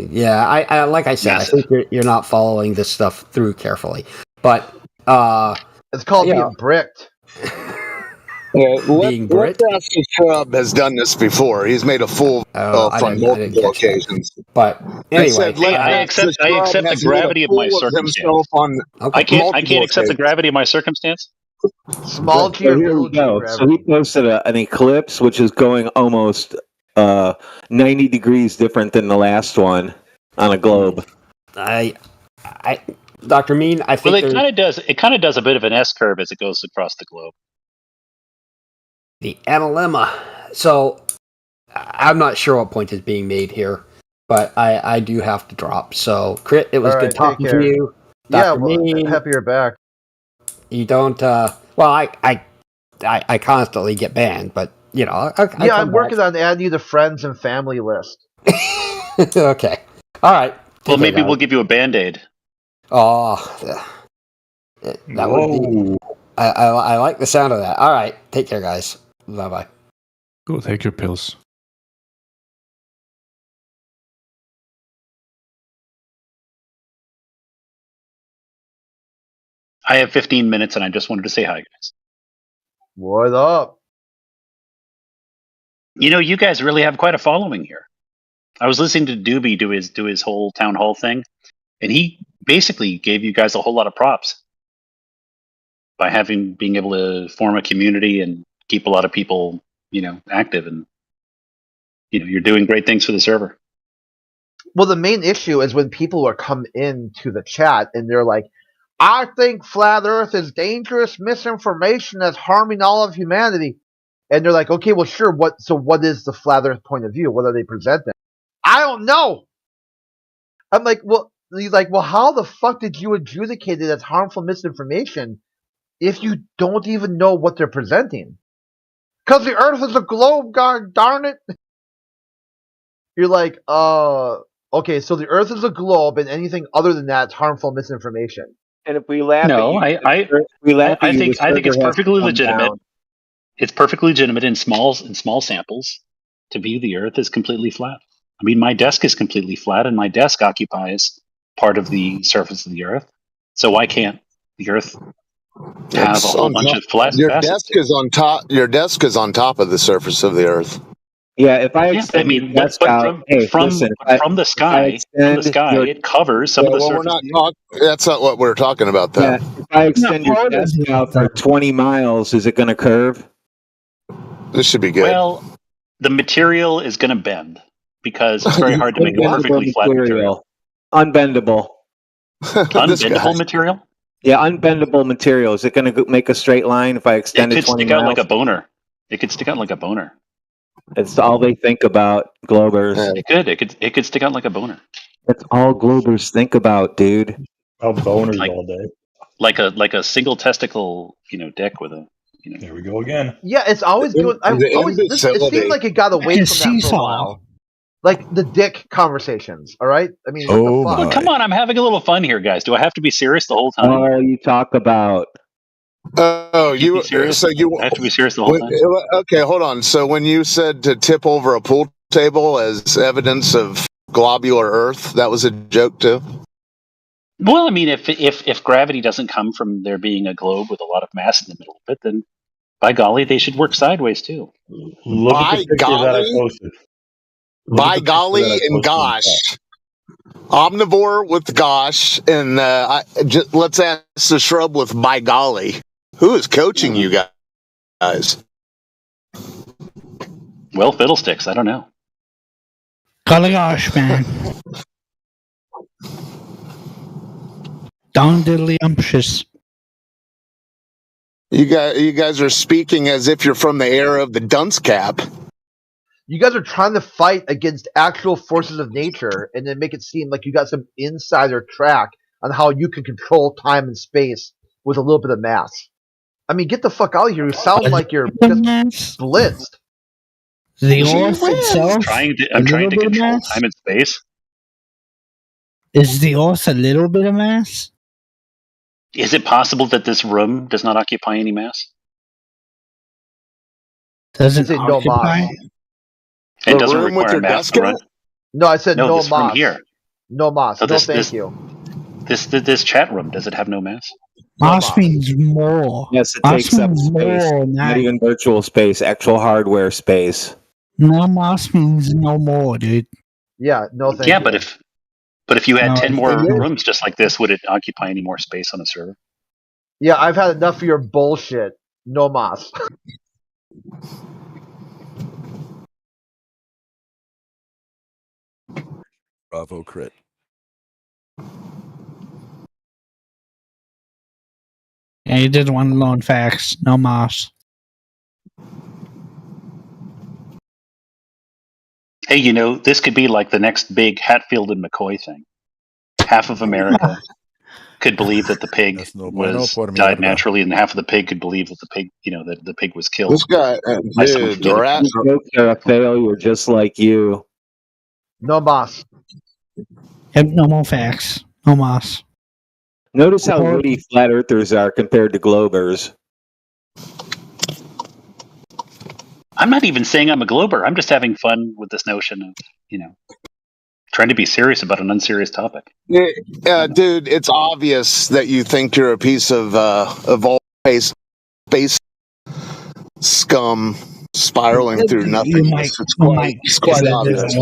Yeah, I like I said, I think you're not following this stuff through carefully. But it's called being bricked. Leslie Chubb has done this before. He's made a fool from multiple occasions. But anyway, I accept the gravity of my circumstance. I can't accept the gravity of my circumstance. Small G or little G gravity. So he posted an eclipse, which is going almost 90 degrees different than the last one on a globe. Dr. Mean, I think it kind of does a bit of an S curve as it goes across the globe. The analemma. So I'm not sure what point is being made here, but I do have to drop. So Crit, it was good talking to you. Yeah, well, happy you're back. You don't. Well, I constantly get banned, but I'm working on adding you to friends and family list. Okay. All right. Well, maybe we'll give you a Band-Aid. Oh, that would be. I like the sound of that. All right, take care, guys. Bye bye. Go take your pills. I have 15 minutes, and I just wanted to say hi, guys. What up? You know, you guys really have quite a following here. I was listening to Doobie do his whole town hall thing, and he basically gave you guys a whole lot of props by being able to form a community and keep a lot of people, active, and you're doing great things for the server. Well, the main issue is when people are come into the chat and they're like, I think flat earth is dangerous misinformation that's harming all of humanity. And they're like, okay, well, sure. What is the flat earth point of view? What are they presenting? I don't know. I'm like, well, how the fuck did you adjudicate it as harmful misinformation if you don't even know what they're presenting? Because the earth is a globe, god darn it. You're like, okay, so the earth is a globe and anything other than that is harmful misinformation. And if we laugh No, at you, I think it's perfectly legitimate. It's perfectly legitimate in small samples to view the Earth as completely flat. I mean, my desk is completely flat, and my desk occupies part of the surface of the Earth. So why can't the Earth have a whole bunch of flat Your facets? desk is on top. Your desk is on top of the surface of the Earth. Yeah, if I extend your desk out, from the sky, it covers some of the surface. That's not what we're talking about, though. Yeah, if I extend your desk out for 20 miles, is it going to curve? This should be good. Well, the material is going to bend because it's very hard to make a perfectly flat material. Unbendable. Unbendable material? Yeah, unbendable material. Is it going to make a straight line if I extend it 20 miles? It could stick out like a boner. It could stick out like a boner. It's all they think about, Globers. It could stick out like a boner. That's all Globers think about, dude. Oh, boners all day. Like a single testicle, dick with a. There we go again. Yeah, it's always good. It seemed like it got away from that for a while. Like the dick conversations, all right? I mean, what the fuck? Come on, I'm having a little fun here, guys. Do I have to be serious the whole time? Oh, you talk about. Oh, you serious? so you I have to be serious the whole time. Okay, hold on. So when you said to tip over a pool table as evidence of globular Earth, that was a joke too? Well, I mean, if gravity doesn't come from there being a globe with a lot of mass in the middle of it, then by golly, they should work sideways too. Look at the picture that I posted. By golly and gosh. Omnivore with gosh, and let's ask the shrub with by golly. Who is coaching you guys? Well, fiddlesticks. I don't know. Golly gosh, man. Down diddly umptious. You guys are speaking as if you're from the era of the dunce cap. You guys are trying to fight against actual forces of nature and then make it seem like you got some insider track on how you can control time and space with a little bit of mass. I mean, get the fuck out of here. You sound like you're just blitzed. The Earth itself. I'm trying to control time and space. Is the Earth a little bit of mass? Is it possible that this room does not occupy any mass? Doesn't occupy? It doesn't require mass to run. No, I said no this mass. room here. No mass. So Thank you. This chat room, does it have no mass? Mass means more. Yes, it takes up space. Not even virtual space, actual hardware space. No mass means no more, dude. Yeah, no thank you. Yeah, but if you had 10 more rooms just like this, would it occupy any more space on the server? Yeah, I've had enough of your bullshit. No mass. Bravo crit. Yeah, you did one lone facts. No mass. Hey, this could be like the next big Hatfield and McCoy thing. Half of America could believe that the pig died naturally, and half of the pig could believe that the pig, that the pig was killed. This guy, dude, jokes are a failure, just like you. No mass. Yep, no more facts. No mass. Notice how witty flat earthers are compared to globers. I'm not even saying I'm a glober. I'm just having fun with this notion of, trying to be serious about an unserious topic. Yeah, dude, it's obvious that you think you're a piece of all space scum spiraling through nothingness. It's quite obvious.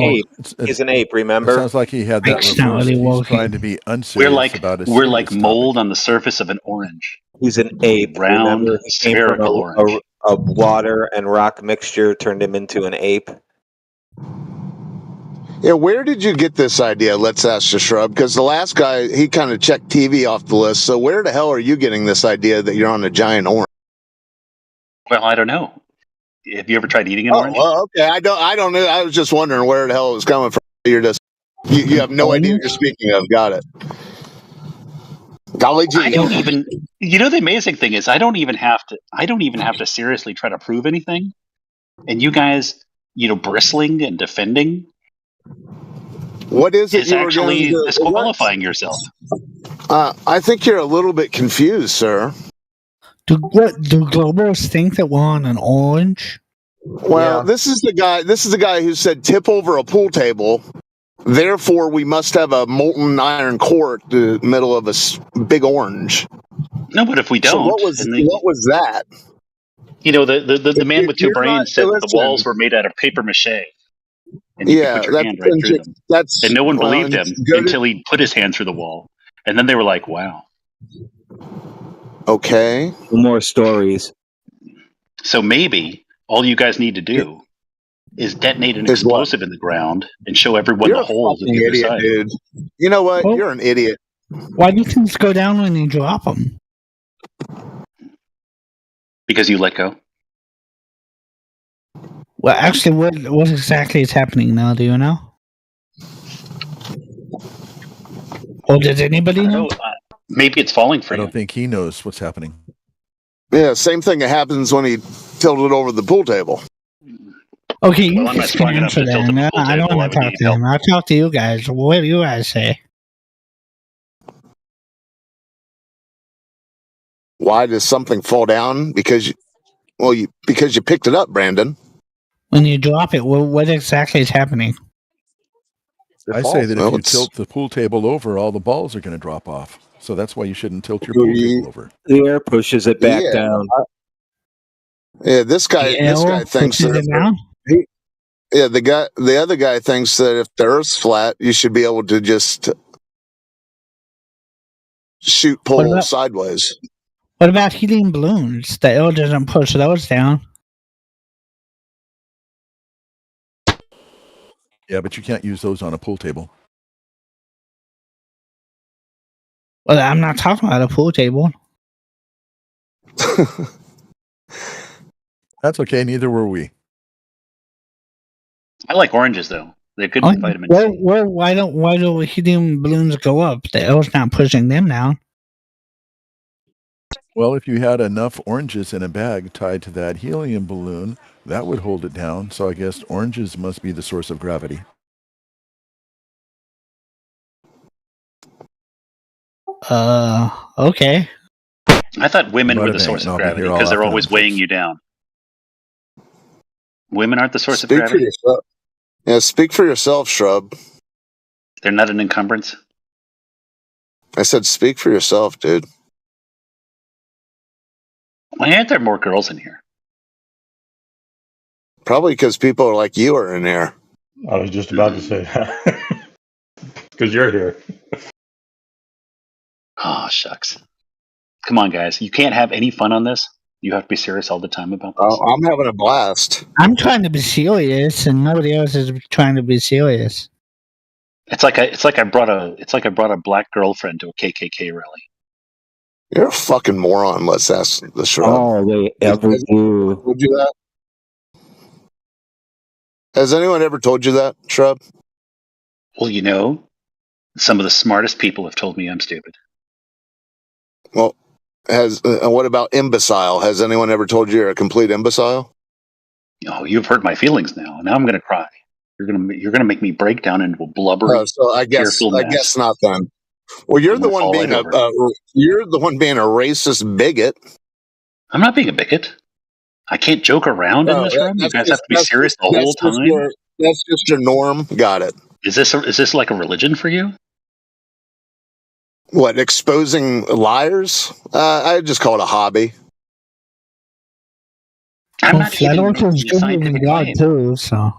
He's an ape, remember? It sounds like he had that reversed. He's trying to be unserious about his We're like serious mold on the surface of an orange. He's an ape. Round, remember? He came from spherical orange. a water and rock mixture turned him into an ape. Yeah, where did you get this idea? Let's ask the Shrub, because the last guy, he kind of checked TV off the list. So where the hell are you getting this idea that you're on a giant orange? Well, I don't know. Have you ever tried eating an orange? Well, okay. I don't know. I was just wondering where the hell it was coming from. You're just you have no idea what you're speaking of. Got it. Golly gee. I don't even. The amazing thing is, I don't even have to seriously try to prove anything. And you guys, bristling and defending. What is it? Is actually disqualifying yourself. I think you're a little bit confused, sir. Do globers think that we're on an orange? Well, this is the guy who said tip over a pool table. Therefore, we must have a molten iron core at the middle of a big orange. No, but if we don't, so what was that? The man with two brains said that the walls were made out of paper mache. And you could put your hand right through them. And no one believed him until he put his hand through the wall. And then they were like, wow. Okay. More stories. So maybe all you guys need to do is detonate an explosive in the ground and show everyone the holes in the other side. Dude. You know what? You're an idiot. Why do things go down when you drop them? Because you let go. Well, actually, what exactly is happening now? Do you know? Or does anybody know? Maybe it's falling for you. I don't think he knows what's happening. Yeah, same thing that happens when he tilted over the pool table. Okay, you guys can answer that. I don't want to talk to him. I'll talk to you guys. What do you guys say? Why does something fall down? Because you picked it up, Brandon. When you drop it, what exactly is happening? I say that if you tilt the pool table over, all the balls are going to drop off. So that's why you shouldn't tilt your pool table over. The air pushes it back down. Yeah, this guy thinks that. The other guy thinks that if the Earth's flat, you should be able to just shoot poles sideways. What about helium balloons? The air doesn't push those down. Yeah, but you can't use those on a pool table. Well, I'm not talking about a pool table. That's okay. Neither were we. I like oranges, though. They're good with vitamin C. Why do helium balloons go up? The air's not pushing them down. Well, if you had enough oranges in a bag tied to that helium balloon, that would hold it down. So I guess oranges must be the source of gravity. Okay. I thought women were the source of gravity because they're always weighing you down. Women aren't the source of gravity? Yeah, speak for yourself, Shrub. They're not an encumbrance? I said speak for yourself, dude. Why aren't there more girls in here? Probably because people like you are in here. I was just about to say that. Because you're here. Oh, shucks. Come on, guys. You can't have any fun on this. You have to be serious all the time about this. Oh, I'm having a blast. I'm trying to be serious, and nobody else is trying to be serious. It's like I brought a black girlfriend to a KKK rally. You're a fucking moron. Let's ask the Shrub. Oh, they ever do. Told you that? Has anyone ever told you that, Shrub? Well, some of the smartest people have told me I'm stupid. Well, what about imbecile? Has anyone ever told you you're a complete imbecile? Oh, you've hurt my feelings now. Now I'm going to cry. You're going to make me break down into a blubbery. So I guess not then. Well, you're I'm the gonna one fall being right over. you're the one being a racist bigot. I'm not being a bigot. I can't joke around in Oh, this room. You guys have to be serious the whole time. That's just your norm. Got it. Is this like a religion for you? What, exposing liars? I just call it a hobby. I'm not Flat even Earth is making a bigger than scientific God claim. too, so.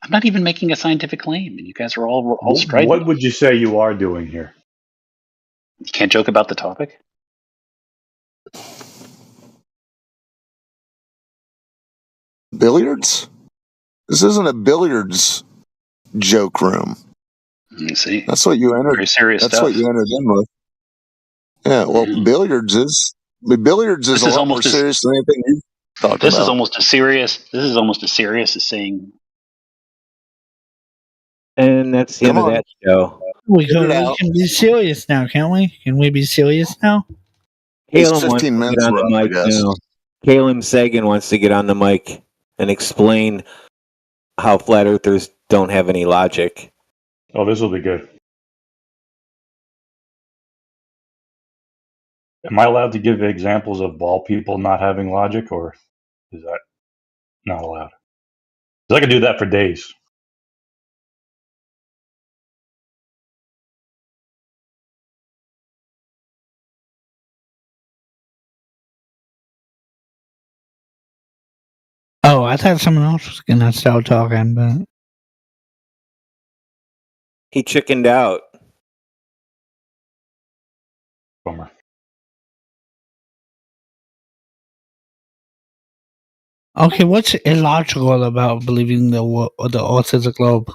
I'm not even making a scientific claim, and you guys are all strident. What would you say you are doing here? You can't joke about the topic. Billiards? This isn't a billiards joke room. You see, That's what you entered. very serious That's stuff. what you entered in with. Yeah. Well, billiards is a This is lot more almost as serious than anything you talk this is about. almost as serious. This is almost as serious as saying. And that's the Come end of on. that show. We Get it can out. be serious now, can't we? Can we be serious now? It's Caleb wants 15 to minutes get on we're the up, I mic guess. now. Caleb Sagan wants to get on the mic and explain how flat earthers don't have any logic. Oh, this will be good. Am I allowed to give examples of ball people not having logic, or is that not allowed? 'Cause I could do that for days. Oh, I thought someone else was gonna start talking, but He chickened out. Bummer. okay. What's illogical about believing the Earth is a globe?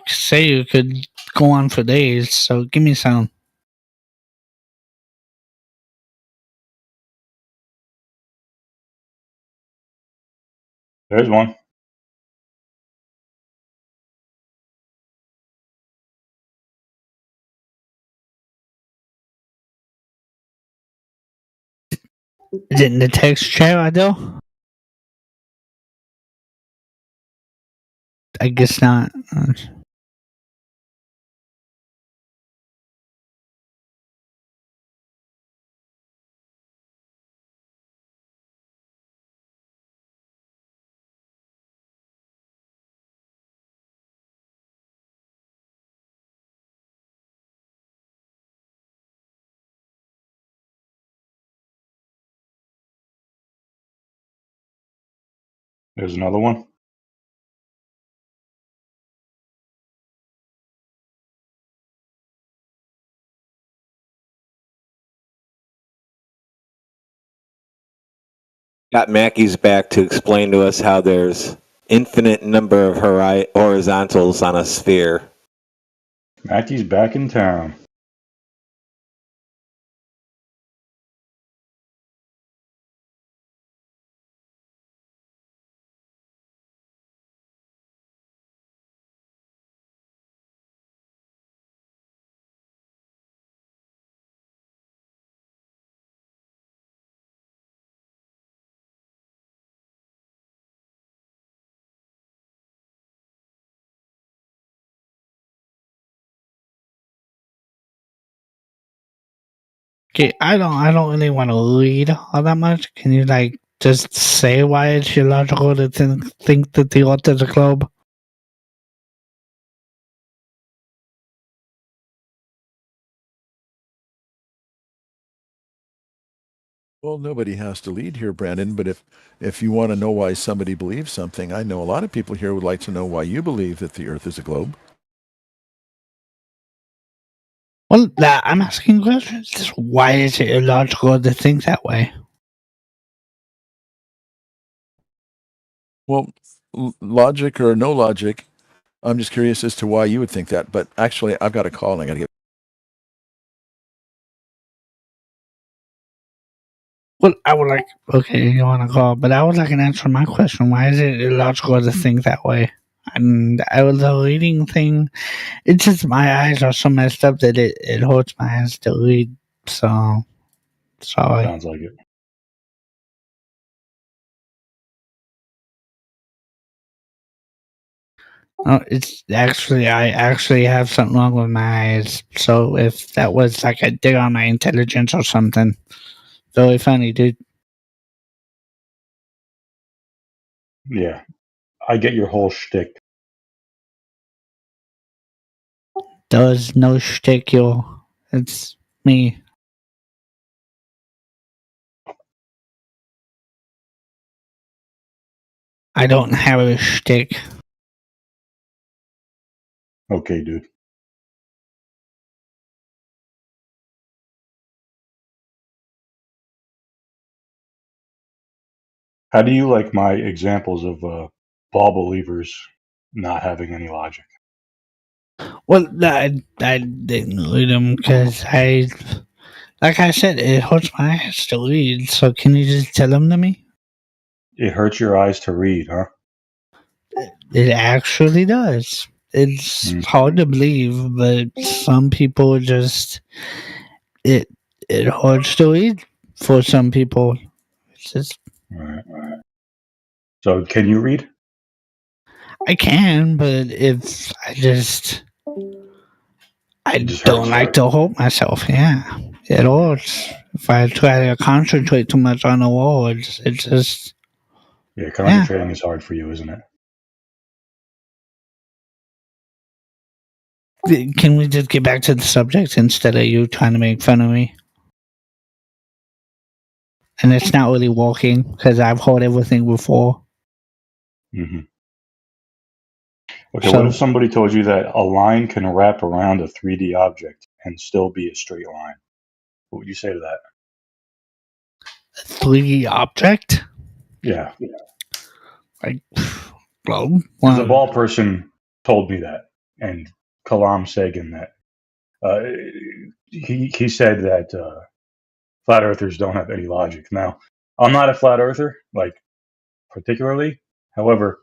Say you could go on for days, so give me some. There's one. Is it in the text chat, Adele? I guess not. There's another one. Got Mackey's back to explain to us how there's infinite number of horizontals on a sphere. Mackey's back in town. Okay, I don't really want to read all that much. Can you just say why it's illogical to think that the Earth is a globe? Well, nobody has to lead here, Brandon, but if you want to know why somebody believes something, I know a lot of people here would like to know why you believe that the Earth is a globe. Well, I'm asking questions. Just why is it illogical to think that way? Well, logic or no logic, I'm just curious as to why you would think that. But actually, I've got a call and I got to get. Well, I would like. Okay, you want to call, but I would like an answer to my question. Why is it illogical to think that way? And the reading thing, it's just my eyes are so messed up that it hurts my eyes to read. So, sorry. Sounds like it. Oh, it's actually I actually have something wrong with my eyes. So if that was like a dig on my intelligence or something, very funny, dude. Yeah, I get your whole shtick. There's no shtick, yo. It's me. I don't have a shtick. Okay, dude. How do you like my examples of ball believers not having any logic? Well, I didn't read them because like I said, it hurts my eyes to read. So can you just tell them to me? It hurts your eyes to read, huh? It actually does. It's hard to believe, but some people just it hurts to read for some people. It's just All right. So can you read? I can, but if I don't like to hold myself. Yeah, it hurts. If I try to concentrate too much on the words, it just Yeah, concentrating is hard for you, isn't it? Can we just get back to the subject instead of you trying to make fun of me? And it's not really working because I've heard everything before. Mm-hmm. Okay, what if So somebody told you that a line can wrap around a 3D object and still be a straight line? What would you say to that? 3D object? Yeah. Like, bro, Because a ball person told me that, and Kalam Sagan that. He said that flat earthers don't have any logic. Now, I'm not a flat earther, like particularly. However,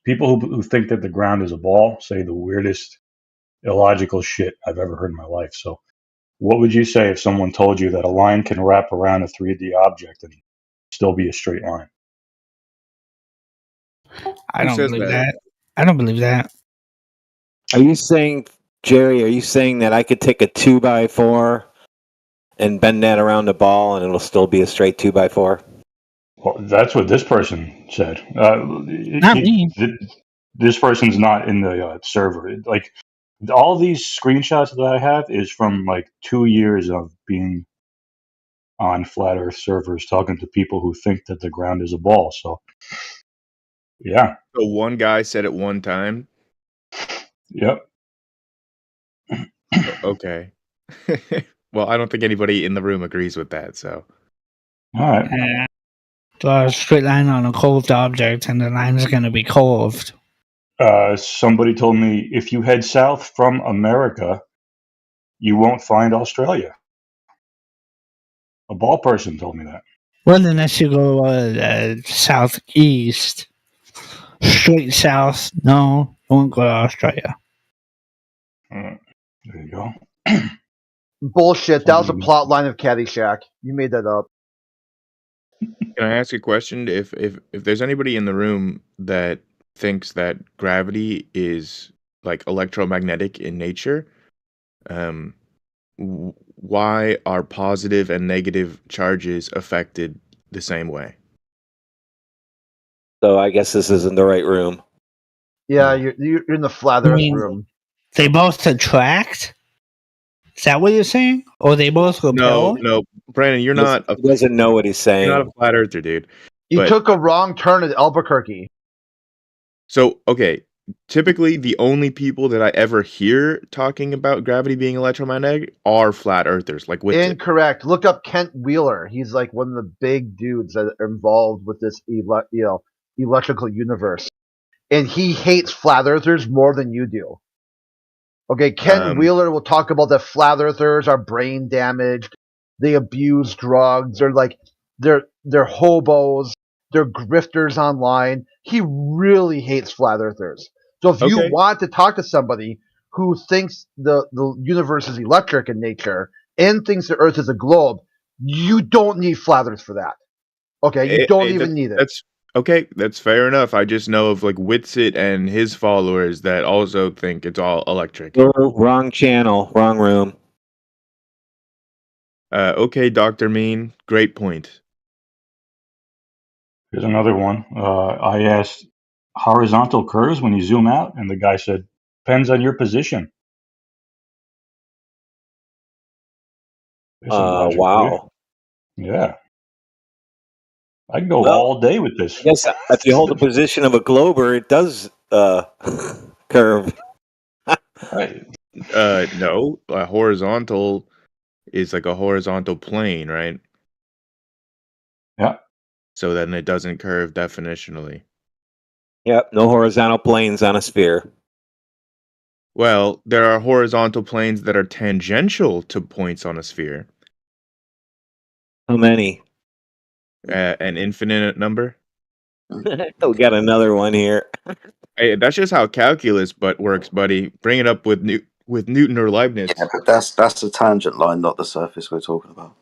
people who think that the ground is a ball say the weirdest illogical shit I've ever heard in my life. So, what would you say if someone told you that a line can wrap around a 3D object and still be a straight line? I don't believe that. I don't believe that. Are you saying, Jerry, are you saying that I could take a 2x4 and bend that around the ball and it'll still be a straight 2x4? Well, that's what this person said. Not me. This person's not in the server. Like, all these screenshots that I have is from like 2 years of being on flat earth servers talking to people who think that the ground is a ball. So yeah. So one guy said it one time. Yep. Okay. Well, I don't think anybody in the room agrees with that, so. All right. Draw a straight line on a curved object and the line is going to be curved. Somebody told me if you head south from America, you won't find Australia. A ball person told me that. Well, unless you go southeast, straight south, no, you won't go to Australia. There you go. Bullshit. That was a plot line of Caddyshack. You made that up. Can I ask a question? If there's anybody in the room that thinks that gravity is like electromagnetic in nature, why are positive and negative charges affected the same way? So I guess this isn't the right room. Yeah, you're in the flat earth room. They both attract? Is that what you're saying? Or they both repel? No, Brandon, you're not. He doesn't know what he's saying. You're not a flat earther, dude. You took a wrong turn at Albuquerque. So, okay, typically the only people that I ever hear talking about gravity being electromagnetic are flat earthers. Like with Incorrect. Look up Kent Wheeler. He's like one of the big dudes that are involved with this electrical universe, and he hates flat earthers more than you do. Okay, Kent Wheeler will talk about that flat earthers are brain damaged, they abuse drugs, they're hobos, they're grifters online. He really hates flat earthers. So if you want to talk to somebody who thinks the universe is electric in nature and thinks the Earth is a globe, you don't need flat earth for that. Okay, you don't even need it. Okay, that's fair enough. I just know of like Witsit and his followers that also think it's all electric. Oh, wrong channel, wrong room. Okay, Dr. Mean, great point. Here's another one. I asked horizontal curves when you zoom out, and the guy said, depends on your position. There's some logic Wow. there. Yeah. I can go Well, all day with this. I guess if you hold the position of a glober, it does curve. Right. No, a horizontal is like a horizontal plane, right? Yeah. So then it doesn't curve definitionally. Yep, no horizontal planes on a sphere. Well, there are horizontal planes that are tangential to points on a sphere. How many? An infinite number. We got another one here. Hey, that's just how calculus works, buddy. Bring it up with Newton or Leibniz. Yeah, but that's the tangent line, not the surface we're talking about.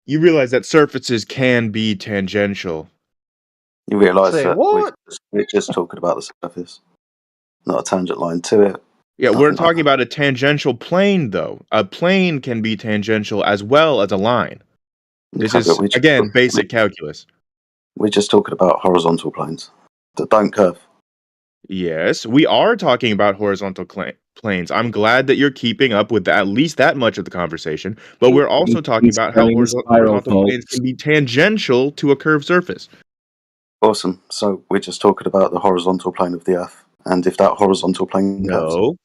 You realize that surfaces can be tangential. You realise Say that what? we're just talking about the surface, not a tangent line to it. Yeah, Nothing we're like talking about a tangential plane, though. A plane can be tangential as well as a line. This Okay, is, but we just- again, basic calculus. We're just talking about horizontal planes that don't curve. Yes, we are talking about horizontal planes. I'm glad that you're keeping up with at least that much of the conversation, but we're also talking about how horizontal planes can be tangential to a curved surface. Awesome. So we're just talking about the horizontal plane of the Earth, and if that horizontal plane curves. No.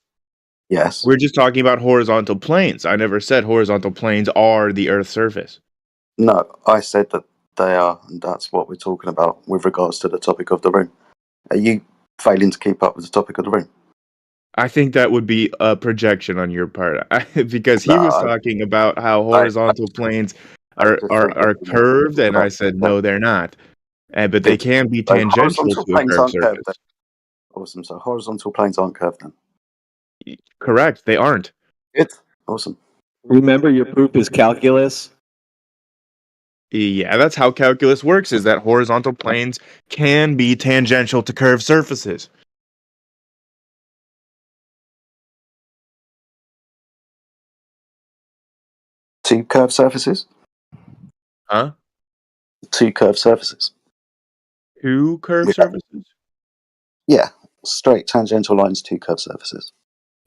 Yes. We're just talking about horizontal planes. I never said horizontal planes are the Earth's surface. No, I said that they are, and that's what we're talking about with regards to the topic of the room. Are you failing to keep up with the topic of the room? I think that would be a projection on your part, because he was talking about how horizontal planes are curved, and I said no, they're not, but they can be tangential to a curved surface. Awesome. So horizontal planes aren't curved then. Correct, they aren't. Good. Awesome. Remember, your proof is calculus. Yeah, that's how calculus works, is that horizontal planes can be tangential to curved surfaces. Two curved surfaces? Huh? Two curved surfaces. Two curved surfaces? Yeah, straight tangential lines, two curved surfaces.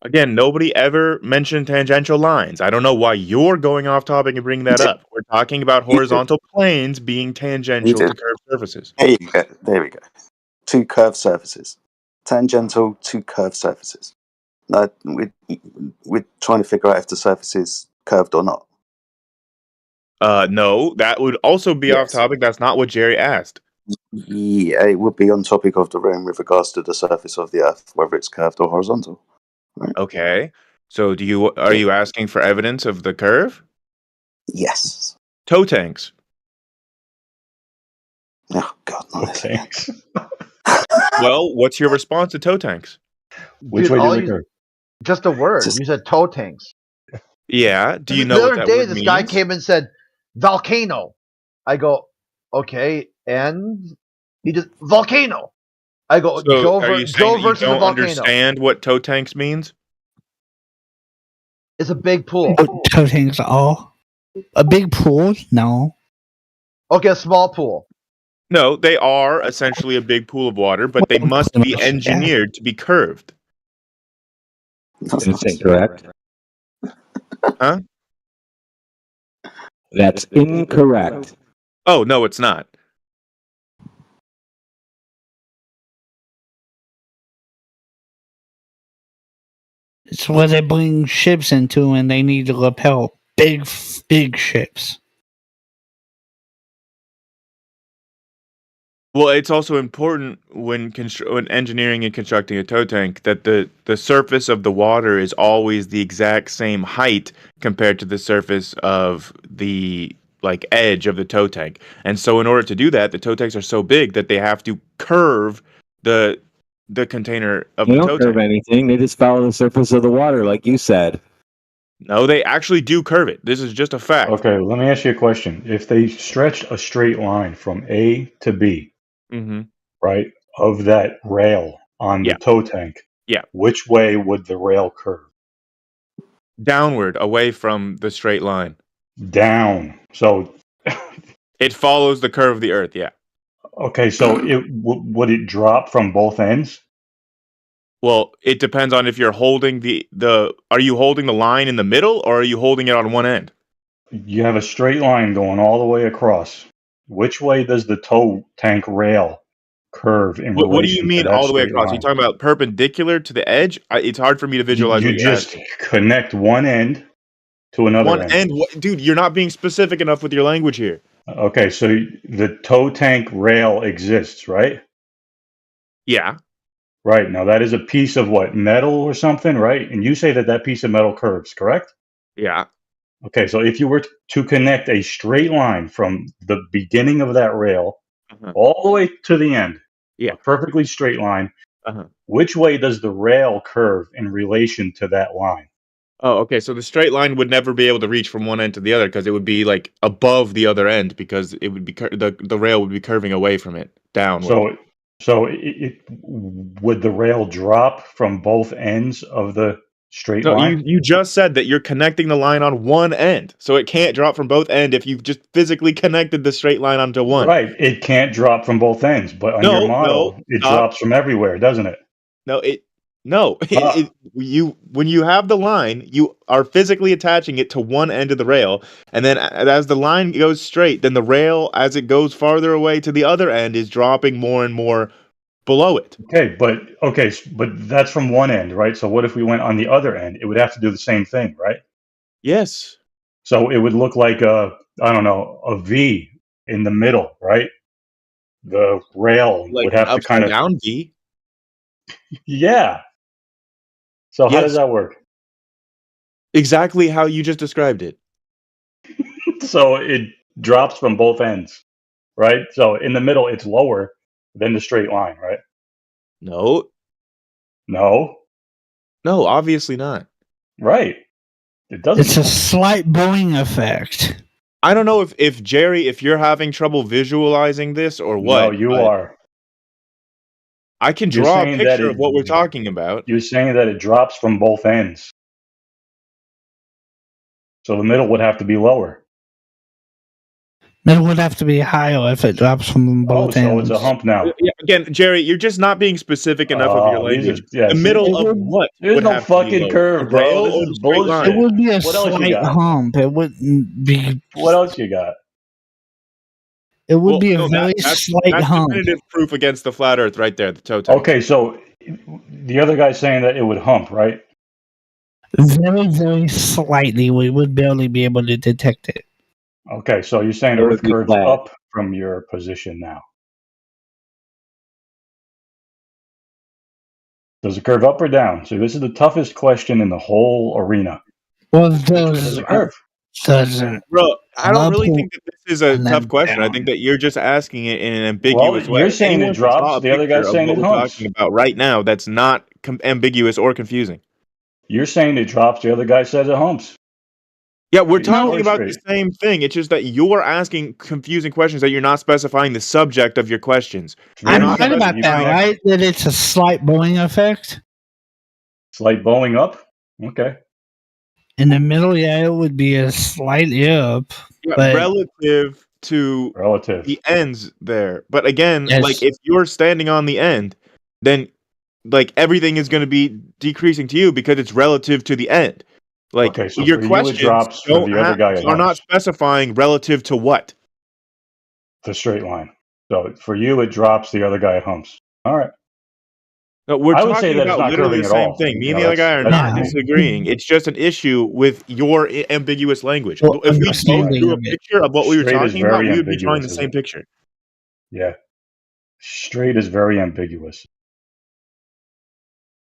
Again, nobody ever mentioned tangential lines. I don't know why you're going off topic and bringing that up. We're talking about horizontal planes being tangential to curved surfaces. There you go. There we go. Two curved surfaces. Tangential to curved surfaces. No, we're trying to figure out if the surface is curved or not. No, that would also be off topic. That's not what Jerry asked. Yeah, it would be on topic of the room with regards to the surface of the Earth, whether it's curved or horizontal. Right? Okay. So are you asking for evidence of the curve? Yes. Toe tanks. Oh God, not tanks. Well, what's your response to toe tanks? Which way do they curve? Just a word. You said toe tanks. Yeah. Do you know the what other that day, word this means? guy came and said volcano. I go, okay, and he just volcano. I go, So Joe, are you Joe saying that you versus the don't volcano. understand what toe tanks means? It's a big pool. Toe tanks are a big pool. No. Okay, a small pool. No, they are essentially a big pool of water, but they must be engineered to be curved. That's incorrect. Huh? That's incorrect. Oh, no, it's not. It's where they bring ships into and they need to repel big ships. Well, it's also important when engineering and constructing a tow tank that the surface of the water is always the exact same height compared to the surface of the edge of the tow tank. And so in order to do that, the tow tanks are so big that they have to curve the container of They the don't tow curve tank. anything. They just follow the surface of the water, like you said. No, they actually do curve it. This is just a fact. Okay, let me ask you a question. If they stretched a straight line from A to B, Mm-hmm. right, of that rail on the Yeah. tow tank, Yeah. which way would the rail curve? Downward, away from the straight line. Down. So It follows the curve of the Earth. Yeah. okay, so would it drop from both ends? Well, it depends on if you're holding the. Are you holding the line in the middle, or are you holding it on one end? You have a straight line going all the way across. Which way does the tow tank rail curve in What do you relation mean to that all the way straight across? Are you line? talking about perpendicular to the edge? It's hard for me to visualize You what you're just asking. connect one end to another One end. end? Dude, you're not being specific enough with your language here. Okay, so the tow tank rail exists, right? Yeah. Right. Now that is a piece of what, metal or something, right? And you say that that piece of metal curves, correct? Yeah. Okay, so if you were to connect a straight line from the beginning of that rail all the way to the end, yeah, a perfectly straight line, Uh-huh. which way does the rail curve in relation to that line? Oh, okay. So the straight line would never be able to reach from one end to the other because it would be like above the other end because it would be the rail would be curving away from it downward. So would the rail drop from both ends of the straight No, line? you just said that you're connecting the line on one end, so it can't drop from both ends if you've just physically connected the straight line onto one. Right. It can't drop from both ends, but on your model, it stop. drops from everywhere, doesn't it? When you have the line, you are physically attaching it to one end of the rail, and then as the line goes straight, then the rail, as it goes farther away to the other end, is dropping more and more below it. Okay, but that's from one end, right? So what if we went on the other end? It would have to do the same thing, right? Yes. So it would look like a V in the middle, right? The rail Like would an have to kind upside of down V. Yeah. So how does Yes. that work? Exactly how you just described it. So it drops from both ends, right? So in the middle, it's lower than the straight line, right? No. No. No, obviously not. Right. It doesn't. It's a slight Boeing effect. I don't know if Jerry, if you're having trouble visualizing this or what. No, you are. I can You're draw a saying that picture of what we're talking about. You're saying that it drops from both ends. So the middle would have to be lower. It would have to be higher if it drops from both ends. So it's a hump now. Yeah, again, Jerry, you're just not being specific enough of your language. The see, middle of what? There's would no have to be fucking lower? curve, The rail bro. This or is the straight bullshit. line? It would be a What else you slight got? hump. It wouldn't be. What else you got? It would be a no, very that's slight hump. definitive proof against the flat Earth right there, the toe tag. Okay, so the other guy's saying that it would hump, right? Very, very slightly. We would barely be able to detect it. Okay, so you're saying It would Earth be curves flat. up from your position now. Does it curve up or down? So this is the toughest question in the whole arena. Well, Does it curve? Bro, I don't really think that this is a tough question. I think that you're just asking it in an ambiguous way. you're saying Anyone it can draw drops, a the other guy's picture of saying what it we're humps. talking about right now that's not ambiguous or confusing. You're saying it drops, the other guy says it humps. Yeah, we're No, talking about straight. the same thing. It's just that you're asking confusing questions that you're not specifying the subject of your questions. You're I'm not right about specifying- that, right? That it's a slight Boeing effect. Slight bowing up? Okay. In the middle, yeah, it would be a slight up. Yeah, but relative to the ends there. But again, Yes. like if you're standing on the end, then like everything is going to be decreasing to you because it's relative to the end. Like Okay, so your for you it questions drops, for don't the other guy it are not humps. specifying relative to what. The straight line. So for you, it drops, the other guy it humps. All right. No, we're I would say talking that it's about not literally curving the at same all. thing. Me You and know, the other guy are that's- not disagreeing. It's just an issue with your ambiguous language. Well, If we both understanding drew a of it. picture of what we were Straight is talking about, very we would be drawing the ambiguous, same isn't it? picture. Yeah. Straight is very ambiguous.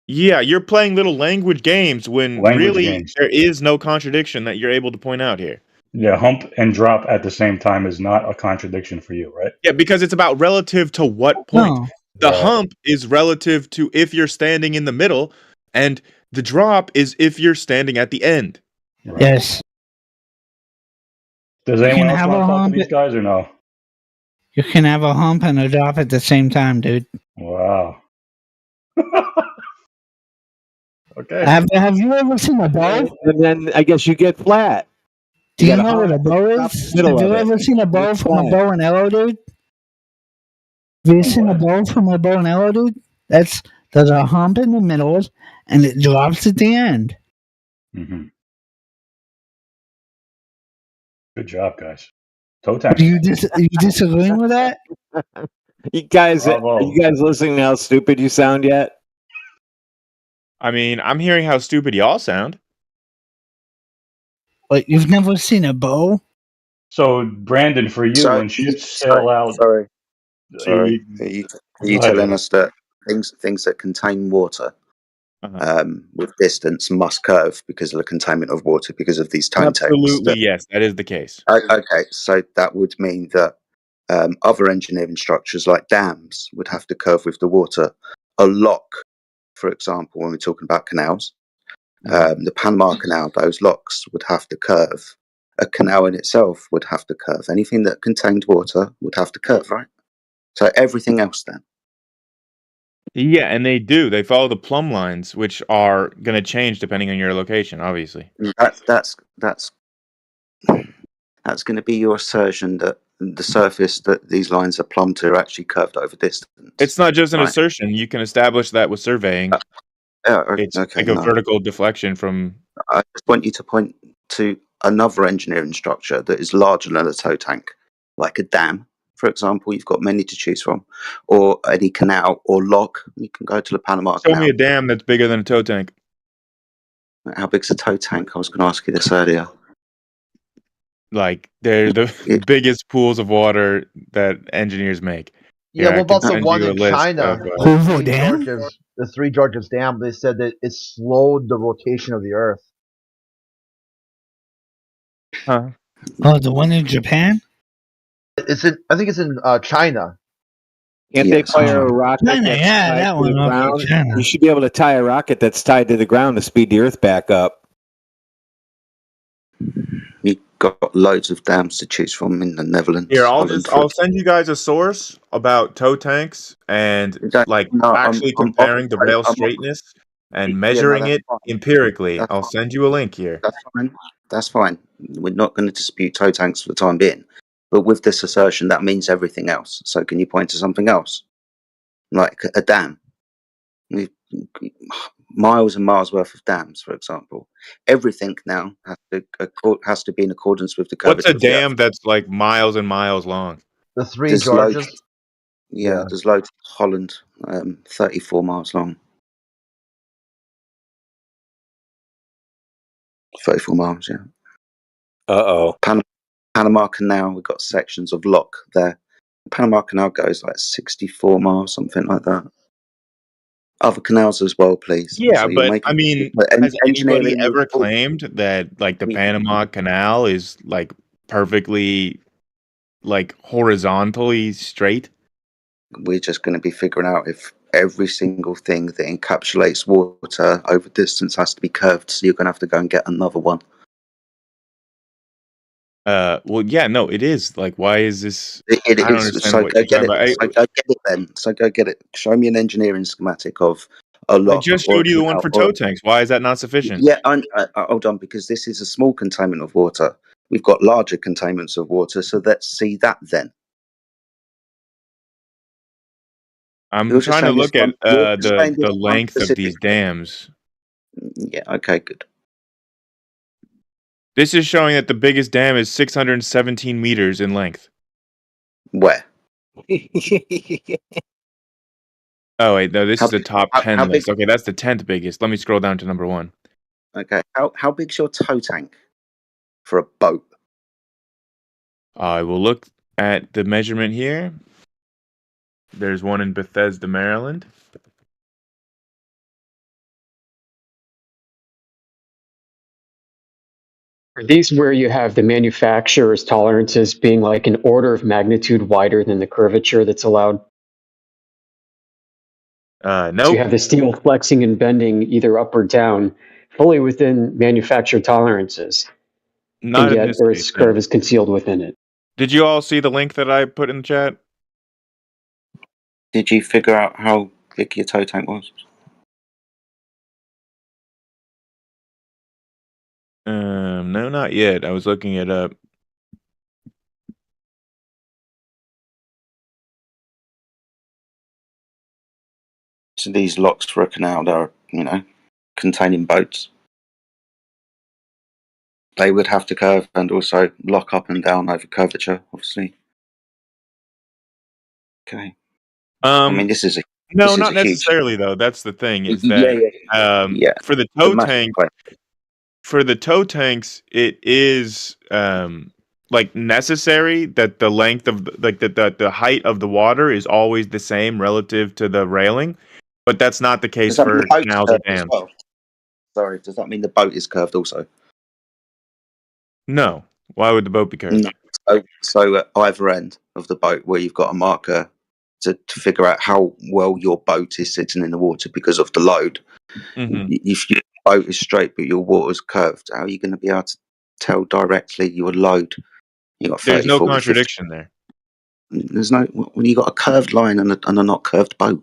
Yeah, you're playing little language games when Language really games. there is no contradiction that you're able to point out here. Yeah, hump and drop at the same time is not a contradiction for you, right? Yeah, because it's about relative to what point. No. The Right. hump is relative to if you're standing in the middle, and the drop is if you're standing at the end. Yes. Does You anyone can else have want a to talk to hump. these guys or no? You can have a hump and a drop at the same time, dude. Wow. Okay. Have you ever seen a bow? And then I guess you get flat. Do you got a know what a hump, bow drop is? in the middle Have you of it. ever seen a bow It's from a flat. bow and arrow, dude? Have you seen a bow from a bow and arrow, dude? There's a hump in the middle and it drops at the end. Mm-hmm. Good job, guys. Toe tank. Are you disagreeing with that? You guys, are Bravo. you guys listening to how stupid you sound yet? I mean, I'm hearing how stupid y'all sound. But you've never seen a bow? So, Brandon, for you, when ships sail out, Sorry. Are Are you telling us that things that contain water with distance must curve because of the containment of water because of these timetables? Absolutely, yes, that is the case. Okay, so that would mean that other engineering structures like dams would have to curve with the water. A lock, for example, when we're talking about canals, the Panama Canal, those locks would have to curve. A canal in itself would have to curve. Anything that contained water would have to curve, right? So everything else then. Yeah, and they do. They follow the plumb lines, which are going to change depending on your location, obviously. That's going to be your assertion that the surface that these lines are plumbed to are actually curved over distance. It's not just an Right. assertion. You can establish that with surveying. It's okay, like a no. vertical deflection from... I just want you to point to another engineering structure that is larger than a tow tank, like a dam, for example. You've got many to choose from, or any canal or lock. You can go to the Panama Show Canal. me a dam that's bigger than a tow tank. How big's a tow tank? I was going to ask you this earlier. Like, they're the biggest pools of water that engineers make. Yeah, Here, I what about can the send one you a in list China? of, The Three Georges Dam. They said that it slowed the rotation of the Earth. Huh? Oh, the one in Japan? I think it's in China. Can't they fire a rocket China, that's yeah, tied that to one. the Okay, ground? China. You should be able to tie a rocket that's tied to the ground to speed the Earth back up. You've got loads of dams to choose from in the Netherlands. Here, Holland, I'll send you guys a source about tow tanks and actually comparing the rail straightness and measuring it empirically. I'll send you a link here. That's fine. That's fine. We're not going to dispute tow tanks for the time being. But with this assertion, that means everything else. So can you point to something else? Like a dam. Miles and miles worth of dams, for example. Everything now has to be in accordance with the What's curvature a of the Earth. dam that's like miles and miles long? The Three There's Georges. loads. Yeah, there's loads. Holland, 34 miles long. 34 miles, yeah. Uh-oh. Panama Canal, we've got sections of lock there. Panama Canal goes like 64 miles, something like that. Other canals as well, please. Yeah, So you're but making- I mean, but has anybody engineering ever is- claimed that like the Panama Canal is like perfectly like horizontally straight? We're just going to be figuring out if every single thing that encapsulates water over distance has to be curved, so you're going to have to go and get another one. Well, yeah, no, it is. Like, why is this? It I don't is. understand So what go you're get talking it. about. So go get it then. So go get it. Show me an engineering schematic of a lock. I just or a showed you the one canal for or- tow tanks. Why is that not sufficient? Yeah, hold on, because this is a small containment of water. We've got larger containments of water, so let's see that then. I'm You're just trying to saying look this at one- you're just saying the this one length of these specific- dams. Yeah, okay, good. This is showing that the biggest dam is 617 meters in length. Where? Oh wait, no, this How is the big- top how- 10 how list. big- Okay, that's the 10th biggest. Let me scroll down to number 1. Okay, how big's your tow tank for a boat? I will look at the measurement here. There's one in Bethesda, Maryland. Are these where you have the manufacturer's tolerances being like an order of magnitude wider than the curvature that's allowed? Nope. So you have the steel flexing and bending either up or down, fully within manufacturer tolerances. Not and in yet this Earth's case, no. curve is concealed within it. Did you all see the link that I put in the chat? Did you figure out how big your tow tank was? No, not yet. I was looking it up. So these locks for a canal that are, containing boats. They would have to curve and also lock up and down over curvature, obviously. Okay. I mean, this is a No, this not is a huge. necessarily though. That's the thing is Yeah, that yeah. for the The tow massive tank, question. for the tow tanks, it is like necessary that the length of the height of the water is always the same relative to the railing, but that's not the case Does that mean for the boat's canals or curved as dams. well? Sorry, does that mean the boat is curved also? No. Why would the boat be curved? No. So at either end of the boat, where you've got a marker to figure out how well your boat is sitting in the water because of the load. Mhm. If your boat is straight but your water's curved, how are you going to be able to tell directly your load? You got 30, There's no 40, 50. contradiction there. There's no when you got a curved line and a not curved boat.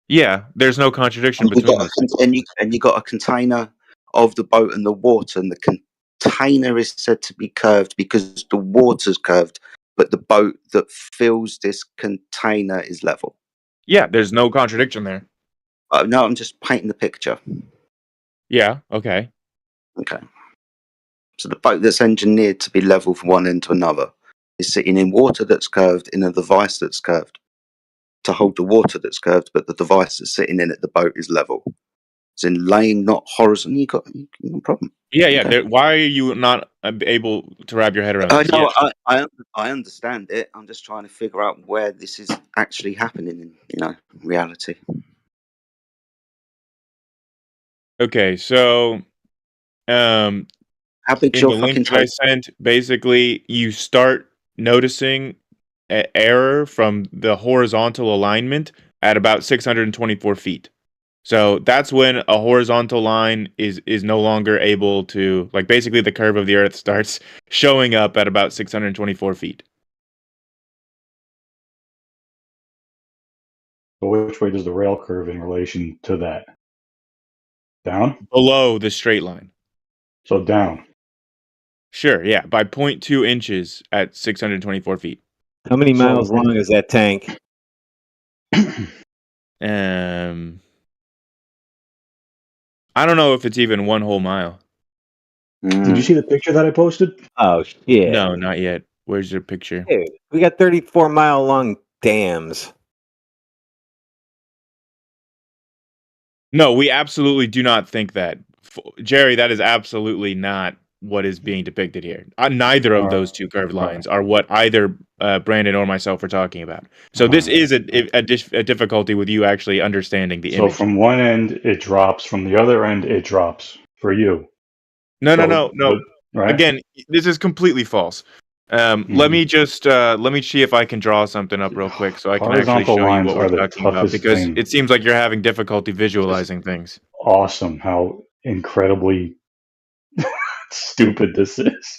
Yeah, there's no contradiction And you between got those two. and you got a container of the boat and the water, and the container is said to be curved because the water's curved, but the boat that fills this container is level. Yeah, there's no contradiction there. No, I'm just painting the picture. Yeah, okay. Okay. So the boat that's engineered to be level from one end to another is sitting in water that's curved in a device that's curved to hold the water that's curved, but the device that's sitting in it, the boat, is level. It's in lane, not horizontal. You got no problem. Yeah, yeah. Okay. Why are you not able to wrap your head around I this? know. Yes. I understand it. I'm just trying to figure out where this is actually happening in reality. Okay, so how big's in your the link fucking that I tow? sent, basically you start noticing error from the horizontal alignment at about 624 feet. So that's when a horizontal line is no longer able to, like, basically the curve of the Earth starts showing up at about 624 feet. So which way does the rail curve in relation to that? Down? Below the straight line. So down. Sure, yeah, by 0.2 inches at 624 feet. How many miles long is that tank? I don't know if it's even one whole mile. Did you see the picture that I posted? Oh shit! No, not yet. Where's your picture? Dude, we got 34-mile long dams. No, we absolutely do not think that. Jerry, that is absolutely not what is being depicted here. Neither of those two curved lines are what either Brandon or myself are talking about. So this is a difficulty with you actually understanding the So image. from one end it drops, from the other end it drops for you. No. Right? Again, this is completely false. Let me see if I can draw something up real quick so I can actually Horizontal show you lines what we're are the talking about, toughest because thing. it seems like you're having difficulty visualizing things. Awesome how incredibly stupid this is.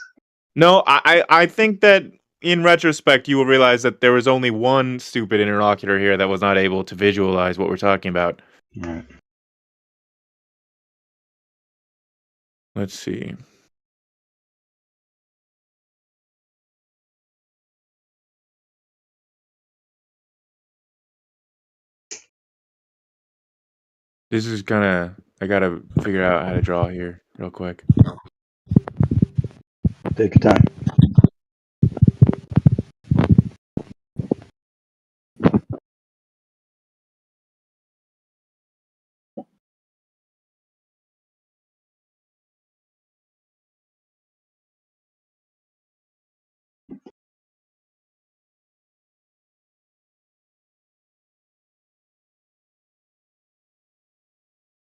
No, I think that in retrospect you will realize that there was only one stupid interlocutor here that was not able to visualize what we're talking about. Right. Let's see. This is I gotta figure out how to draw here real quick. Take your time.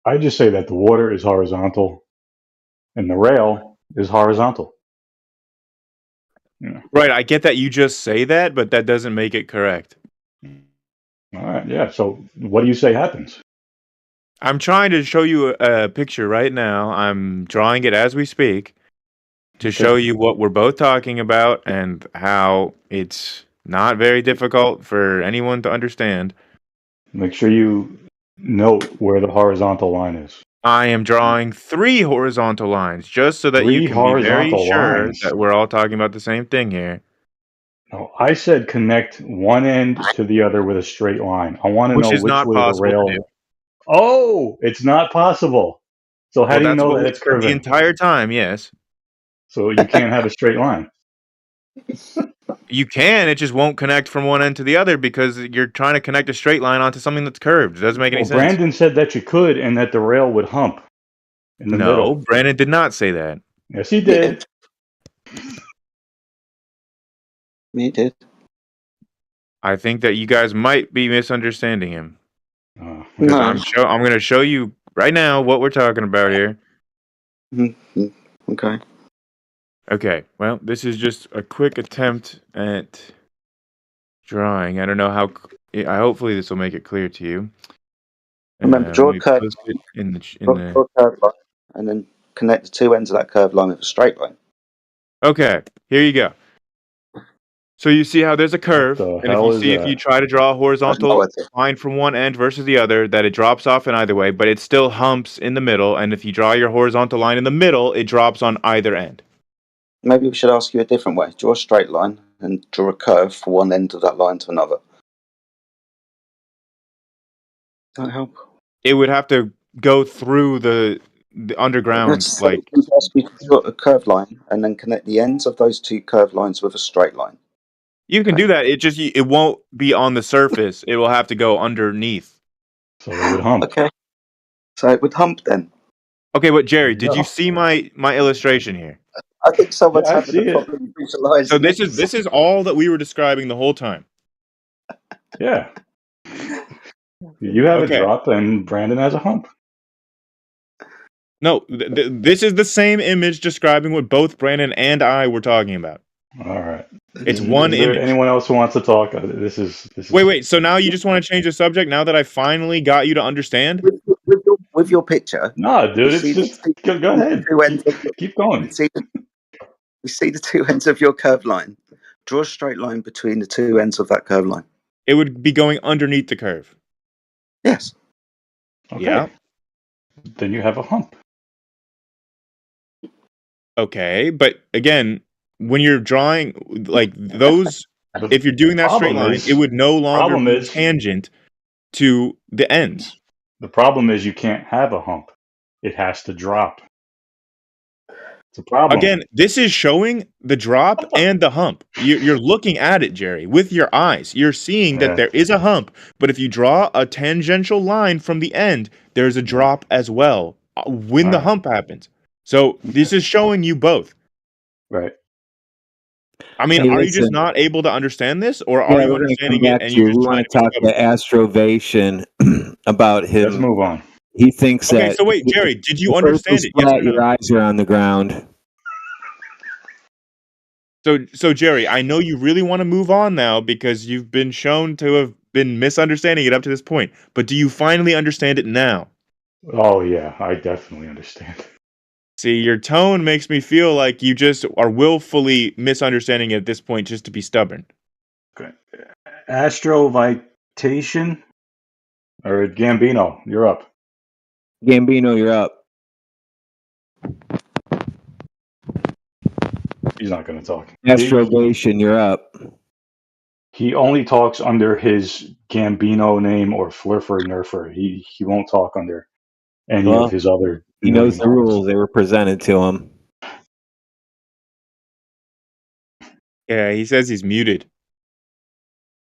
I just say that the water is horizontal and the rail is horizontal. Yeah. Right, I get that you just say that, but that doesn't make it correct. All right, yeah. So what do you say happens? I'm trying to show you a picture right now. I'm drawing it as we speak to show you what we're both talking about and how it's not very difficult for anyone to understand. Make sure you note where the horizontal line is. I am drawing 3 horizontal lines, just so that you 3 can be very horizontal sure lines. that we're all talking about the same thing here. No, I said connect one end to the other with a straight line. I want to Which know is which not way the possible to do. rail. Oh, it's not possible. So how Well, do you that's know what that we it's said the curving? entire time, yes. So you can't have a straight line. You can, it just won't connect from one end to the other because you're trying to connect a straight line onto something that's curved. It doesn't make any Well, sense. Brandon said that you could and that the rail would hump in the No, middle. Brandon did not say that. Yes, he did. He did. I think that you guys might be misunderstanding him. Because No. I'm going to show you right now what we're talking about here. Mm-hmm. Okay. Okay, well, this is just a quick attempt at drawing. I don't know how. Hopefully, this will make it clear to you. Remember, draw a curve Post it in the. draw a curved line, and then connect the 2 ends of that curved line with a straight line. Okay, here you go. So you see how there's a curve, and if you try to draw a horizontal line from one end versus the other, that it drops off in either way, but it still humps in the middle. And if you draw your horizontal line in the middle, it drops on either end. Maybe we should ask you a different way. Draw a straight line and draw a curve from one end of that line to another. Does that help? It would have to go through the underground, like. We've asked you to draw a curved line and then connect the ends of those 2 curved lines with a straight line. You can do that. It won't be on the surface. It will have to go underneath. So it would hump. Okay. So it would hump then. Okay, but Jerry, did you see my illustration here? I think someone's having a problem visualizing. So this is all that we were describing the whole time. Yeah. You have a drop and Brandon has a hump. No, this is the same image describing what both Brandon and I were talking about. All right. It's one Is there image. anyone else who wants to talk? This is. Wait. So now you just want to change the subject now that I finally got you to understand? With your picture. No, dude. It's just go ahead. Keep going. We see the 2 ends of your curved line. Draw a straight line between the 2 ends of that curved line. It would be going underneath the curve. Yes. Okay. Yeah. Then you have a hump. Okay, but again, when you're drawing like those, if you're doing that straight line, it would no longer be tangent to the ends. The problem is you can't have a hump. It has to drop. It's a problem. Again, this is showing the drop and the hump. You're looking at it, Jerry, with your eyes. You're seeing that there is a hump, but if you draw a tangential line from the end, there's a drop as well when the hump happens. So this is showing you both. Right. I mean, are you just not able to understand this, or are you understanding it and you're just trying to talk to Astrovation about him? Let's move on. He thinks that. Okay, so wait, Jerry, did you understand it? Yes or no? Your eyes are on the ground. So Jerry, I know you really want to move on now because you've been shown to have been misunderstanding it up to this point. But do you finally understand it now? Oh yeah, I definitely understand. See, your tone makes me feel like you just are willfully misunderstanding it at this point just to be stubborn. Okay. Astrovitation or Gambino, you're up. Gambino, you're up. He's not going to talk. Astrovation, you're up. He only talks under his Gambino name or Flurfer Nerfer. He won't talk under any of his other. He knows the rules. They were presented to him. Yeah, he says he's muted.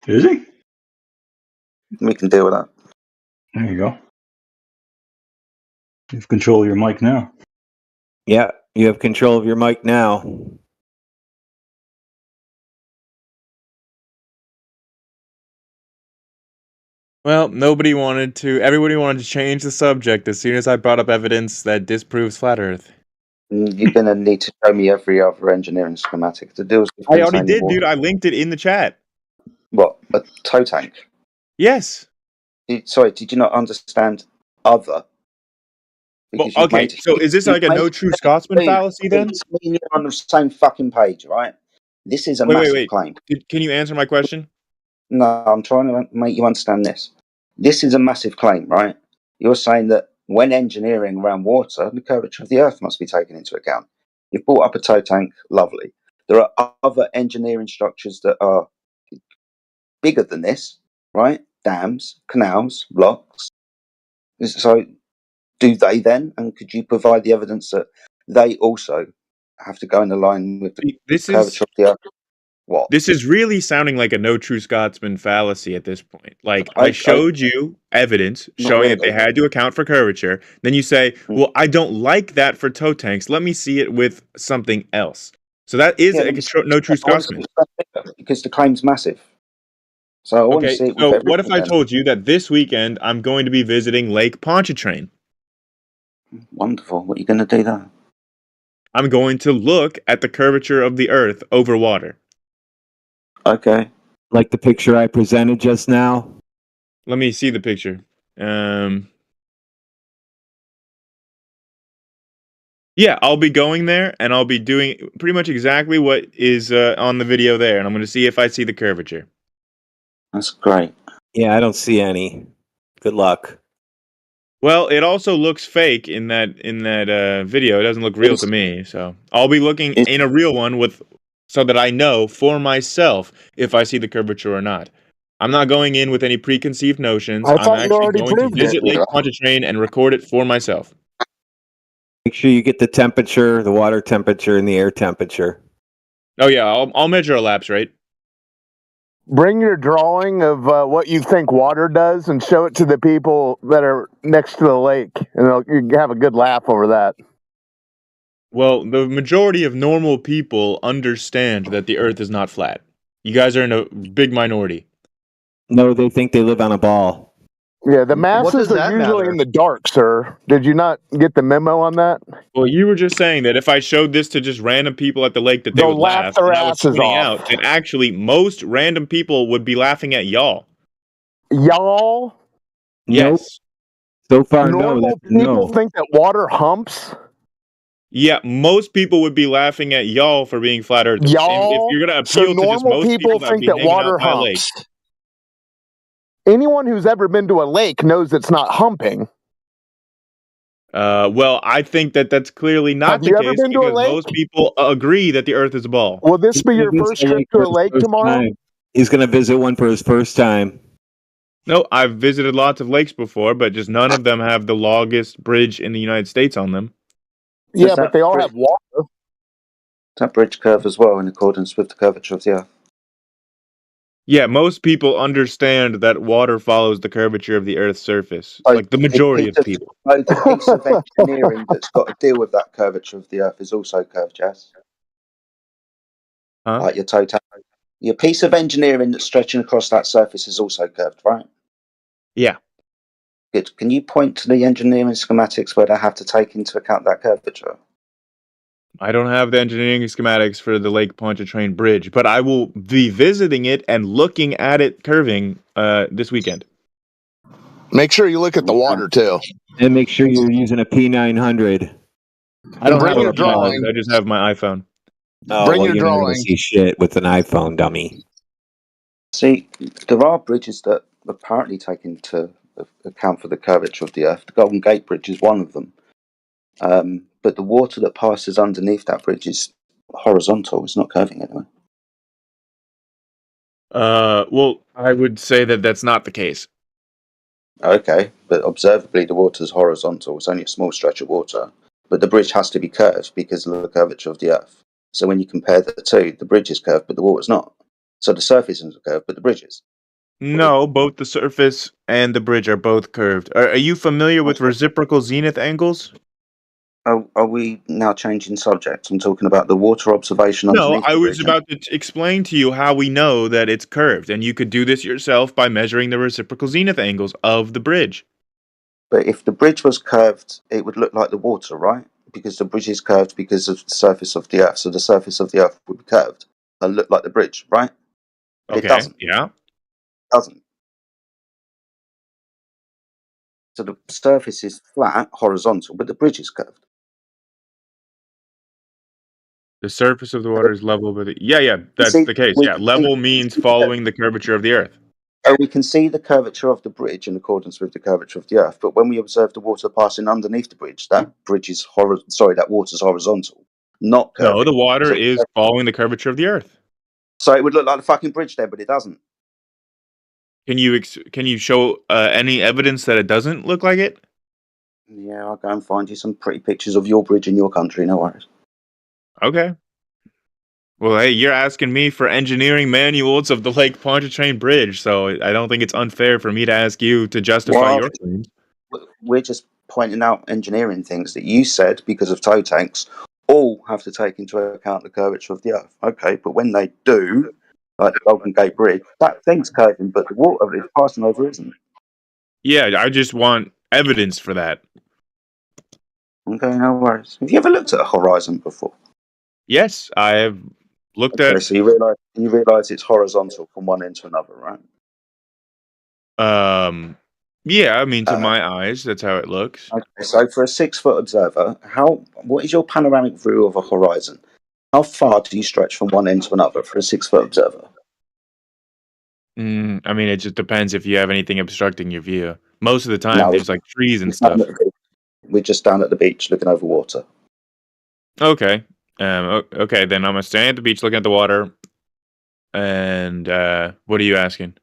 Is he? We can deal with that. There you go. You have control of your mic now. Yeah, you have control of your mic now. Well, everybody wanted to change the subject as soon as I brought up evidence that disproves flat Earth. You're going to need to show me every other engineering schematic to do. I already did, dude. I linked it in the chat. What? A tow tank? Yes. Sorry, did you not understand other? Well, okay, so is this like a no true Scotsman fallacy then? You're on the same fucking page, right? This is a massive claim. Can you answer my question? No, I'm trying to make you understand this. This is a massive claim, right? You're saying that when engineering around water, the curvature of the Earth must be taken into account. You've brought up a tow tank, lovely. There are other engineering structures that are bigger than this, right? Dams, canals, blocks. So do they then? And could you provide the evidence that they also have to go in line with the curvature of the Earth? What? This is really sounding like a no true Scotsman fallacy at this point. Like, I showed you evidence showing that they had to account for curvature. Then you say, well, I don't like that for tow tanks. Let me see it with something else. So that is no true Scotsman. Because the claim's massive. So I want to see it with everything. What if I told you that this weekend I'm going to be visiting Lake Pontchartrain? Wonderful. What are you going to do there? I'm going to look at the curvature of the Earth over water. Okay. Like the picture I presented just now? Let me see the picture. Yeah, I'll be going there, and I'll be doing pretty much exactly what is on the video there, and I'm going to see if I see the curvature. That's great. Yeah, I don't see any. Good luck. Well, it also looks fake in that video. It doesn't look real to me, so I'll be looking in a real one so that I know for myself if I see the curvature or not. I'm not going in with any preconceived notions. I'm actually going to visit Lake Pontchartrain and record it for myself. Make sure you get the temperature, the water temperature, and the air temperature. Oh yeah, I'll measure a lapse rate. Bring your drawing of what you think water does and show it to the people that are next to the lake, and you'll have a good laugh over that. Well, the majority of normal people understand that the Earth is not flat. You guys are in a big minority. No, they think they live on a ball. Yeah, the masses are usually in the dark, sir. Did you not get the memo on that? Well, you were just saying that if I showed this to just random people at the lake that they would laugh, their and I was asses pointing off. out that actually most random people would be laughing at y'all. Y'all? Yes. So far, Normal people think that water humps? Yeah, most people would be laughing at y'all for being flat earthers. Y'all? If you're going to So appeal to just normal most people that think be that hanging water out by a lake. humps. Anyone who's ever been to a lake knows it's not humping. Well, I think that that's clearly not Have the you ever case been to a because lake? most people agree that the Earth is a ball. Will this be your first trip to a lake tomorrow? He's going to visit one for his first time. No, I've visited lots of lakes before, but just none of them have the longest bridge in the United States on them. Yeah, but they all have water. Does that bridge curve as well in accordance with the curvature of the Earth? Yeah, most people understand that water follows the curvature of the Earth's surface. Like the majority of people. The piece of engineering that's got to deal with that curvature of the Earth is also curved, Jazz. Huh? Like your piece of engineering that's stretching across that surface is also curved, right? Yeah. Good. Can you point to the engineering schematics where they have to take into account that curvature? I don't have the engineering schematics for the Lake Pontchartrain Bridge, but I will be visiting it and looking at it curving this weekend. Make sure you look at the water too. And make sure you're using a P900. I don't bring have your a drawing. I just have my iPhone. Oh, Bring well, your you're not going drawing. to see shit with an iPhone, dummy. See, there are bridges that apparently take into account for the curvature of the Earth. The Golden Gate Bridge is one of them. But the water that passes underneath that bridge is horizontal. It's not curving anyway. Well, I would say that that's not the case. Okay, but observably the water is horizontal. It's only a small stretch of water. But the bridge has to be curved because of the curvature of the Earth. So when you compare the two, the bridge is curved, but the water's not. So the surface isn't curved, but the bridge is. No, both the surface and the bridge are both curved. Are you familiar with reciprocal zenith angles? Are we now changing subjects? I'm talking about the water observation No, underneath I the was bridge. about to explain to you how we know that it's curved, and you could do this yourself by measuring the reciprocal zenith angles of the bridge. But if the bridge was curved, it would look like the water, right? Because the bridge is curved because of the surface of the Earth. So the surface of the Earth would be curved and look like the bridge, right? But Okay, it doesn't. yeah. It doesn't. So the surface is flat, horizontal, but the bridge is curved. The surface of the water is level, but yeah, that's See, the case. we Yeah, can level means following the curvature of the Earth. So we can see the curvature of the bridge in accordance with the curvature of the Earth, but when we observe the water passing underneath the bridge, that water's horizontal, not curving. No, the water So, is following the curvature of the Earth. so it would look like the fucking bridge there, but it doesn't. Can you show any evidence that it doesn't look like it? Yeah, I'll go and find you some pretty pictures of your bridge in your country. No worries. Okay. Well, hey, you're asking me for engineering manuals of the Lake Pontchartrain Bridge, so I don't think it's unfair for me to ask you to justify your claims. We're just pointing out engineering things that you said because of tow tanks all have to take into account the curvature of the Earth. Okay, but when they do, like the Golden Gate Bridge, that thing's curving, but the water it's passing over isn't. Yeah, I just want evidence for that. Okay, no worries. Have you ever looked at a horizon before? Yes, I have looked at. So you realise it's horizontal from one end to another, right? Yeah, I mean, to my eyes, that's how it looks. Okay, so for a 6-foot observer, what is your panoramic view of a horizon? How far do you stretch from one end to another for a 6-foot observer? I mean, it just depends if you have anything obstructing your view. Most of the time, there's like trees and stuff. We're just down at the beach looking over water. Okay. Okay, then I'm gonna stand at the beach looking at the water. And what are you asking?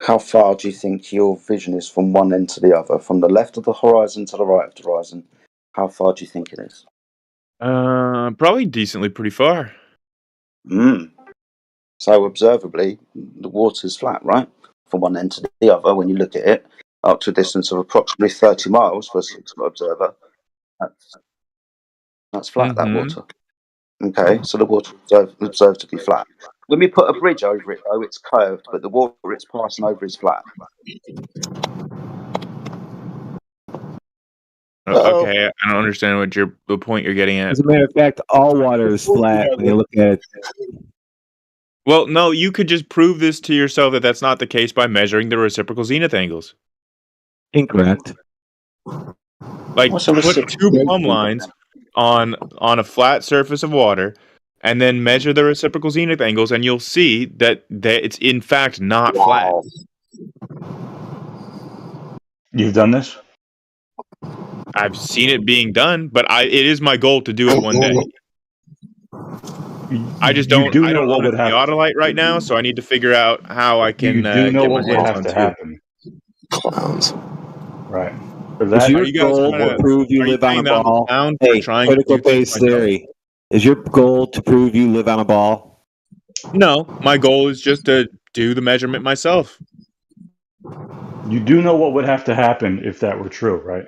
How far do you think your vision is from one end to the other? From the left of the horizon to the right of the horizon? How far do you think it is? Probably decently pretty far. So observably, the water's flat, right? From one end to the other, when you look at it, up to a distance of approximately 30 miles for a 6-foot observer. That's flat, that water. Okay, so the water is observed to be flat. When we put a bridge over it, though, it's curved, but the water it's passing over is flat. Okay, I don't understand what the point you're getting at. As a matter of fact, all water is flat when you look at it. Well, no, you could just prove this to yourself that that's not the case by measuring the reciprocal zenith angles. Incorrect. Like, put two plumb lines on a flat surface of water, and then measure the reciprocal zenith angles, and you'll see that it's in fact not flat. You've done this? I've seen it being done, but it is my goal to do it one day. I just don't. I don't own a theodolite right now, so I need to figure out how I can. You do know get what my would hands have on to two. happen. Clowns. Right. Is your goal to prove you live on a ball? Hey, critical base theory. Is your goal to prove you live on a ball? No, my goal is just to do the measurement myself. You do know what would have to happen if that were true, right?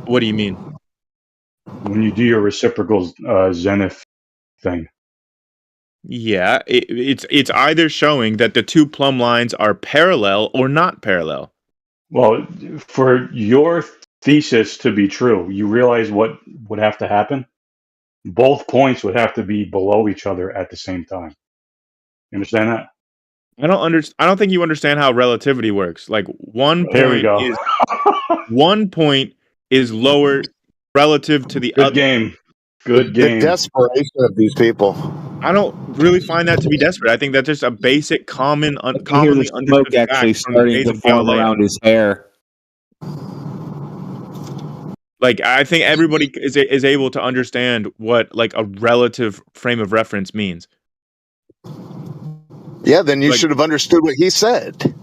What do you mean? When you do your reciprocal zenith thing. Yeah, it's either showing that the two plumb lines are parallel or not parallel. Well, for your thesis to be true, you realize what would have to happen? Both points would have to be below each other at the same time. You understand that? I don't think you understand how relativity works. Like one point is lower relative to the other. Good game. The desperation of these people. I don't really find that to be desperate. I think that's just a basic, commonly understood Smoke actually fact from the starting days to of form Galileo. around his hair. Like, I think everybody is able to understand what like a relative frame of reference means. Yeah, then you should have understood what he said.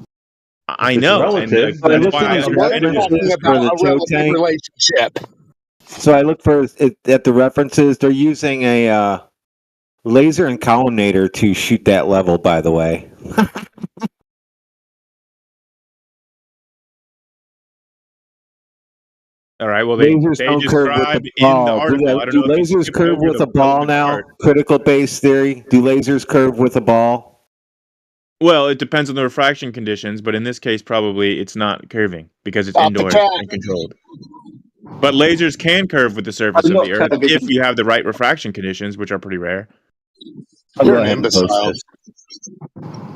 I know. And, that's why I talking about a relative relationship. So I look at the references. They're using a laser and collimator to shoot that level, by the way. All right. Well, they describe in the article. I don't Do know if you lasers skipped curve over with the a ball relevant now? part. Critical base theory. Do lasers curve with a ball? Well, it depends on the refraction conditions, but in this case, probably it's not curving because it's indoors and controlled. But lasers can curve with the surface of the Earth if you have the right refraction conditions, which are pretty rare. You're an imbecile.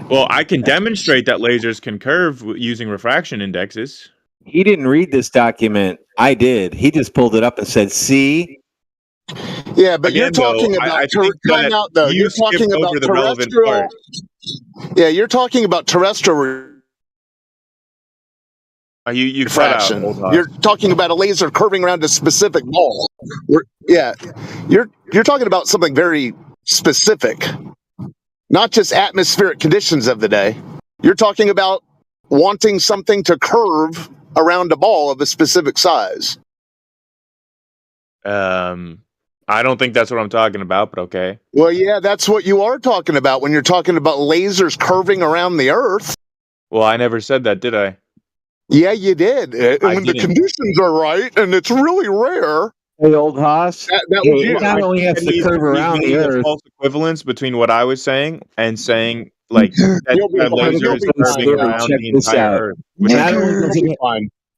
Well, I can demonstrate that lasers can curve using refraction indexes. He didn't read this document. I did. He just pulled it up and said, "See." Yeah, but Again, you're talking though, about I think time that out though. you You're talking skipped about over the relevant terrestrial. part. Yeah, you're talking about terrestrial you cut out, refraction. Old Hoss. You're talking about a laser curving around a specific ball. Yeah, you're talking about something very specific, not just atmospheric conditions of the day. You're talking about wanting something to curve around a ball of a specific size. I don't think that's what I'm talking about, but okay. Well, yeah, that's what you are talking about when you're talking about lasers curving around the Earth. Well, I never said that, did I? Yeah, you did. And when the didn't. conditions are right, and it's really rare. Hey, Old Hoss. That was you. It not only has to curve around the Earth. False equivalence between what I was saying and saying like that laser is curving around the entire Earth. Not only does it,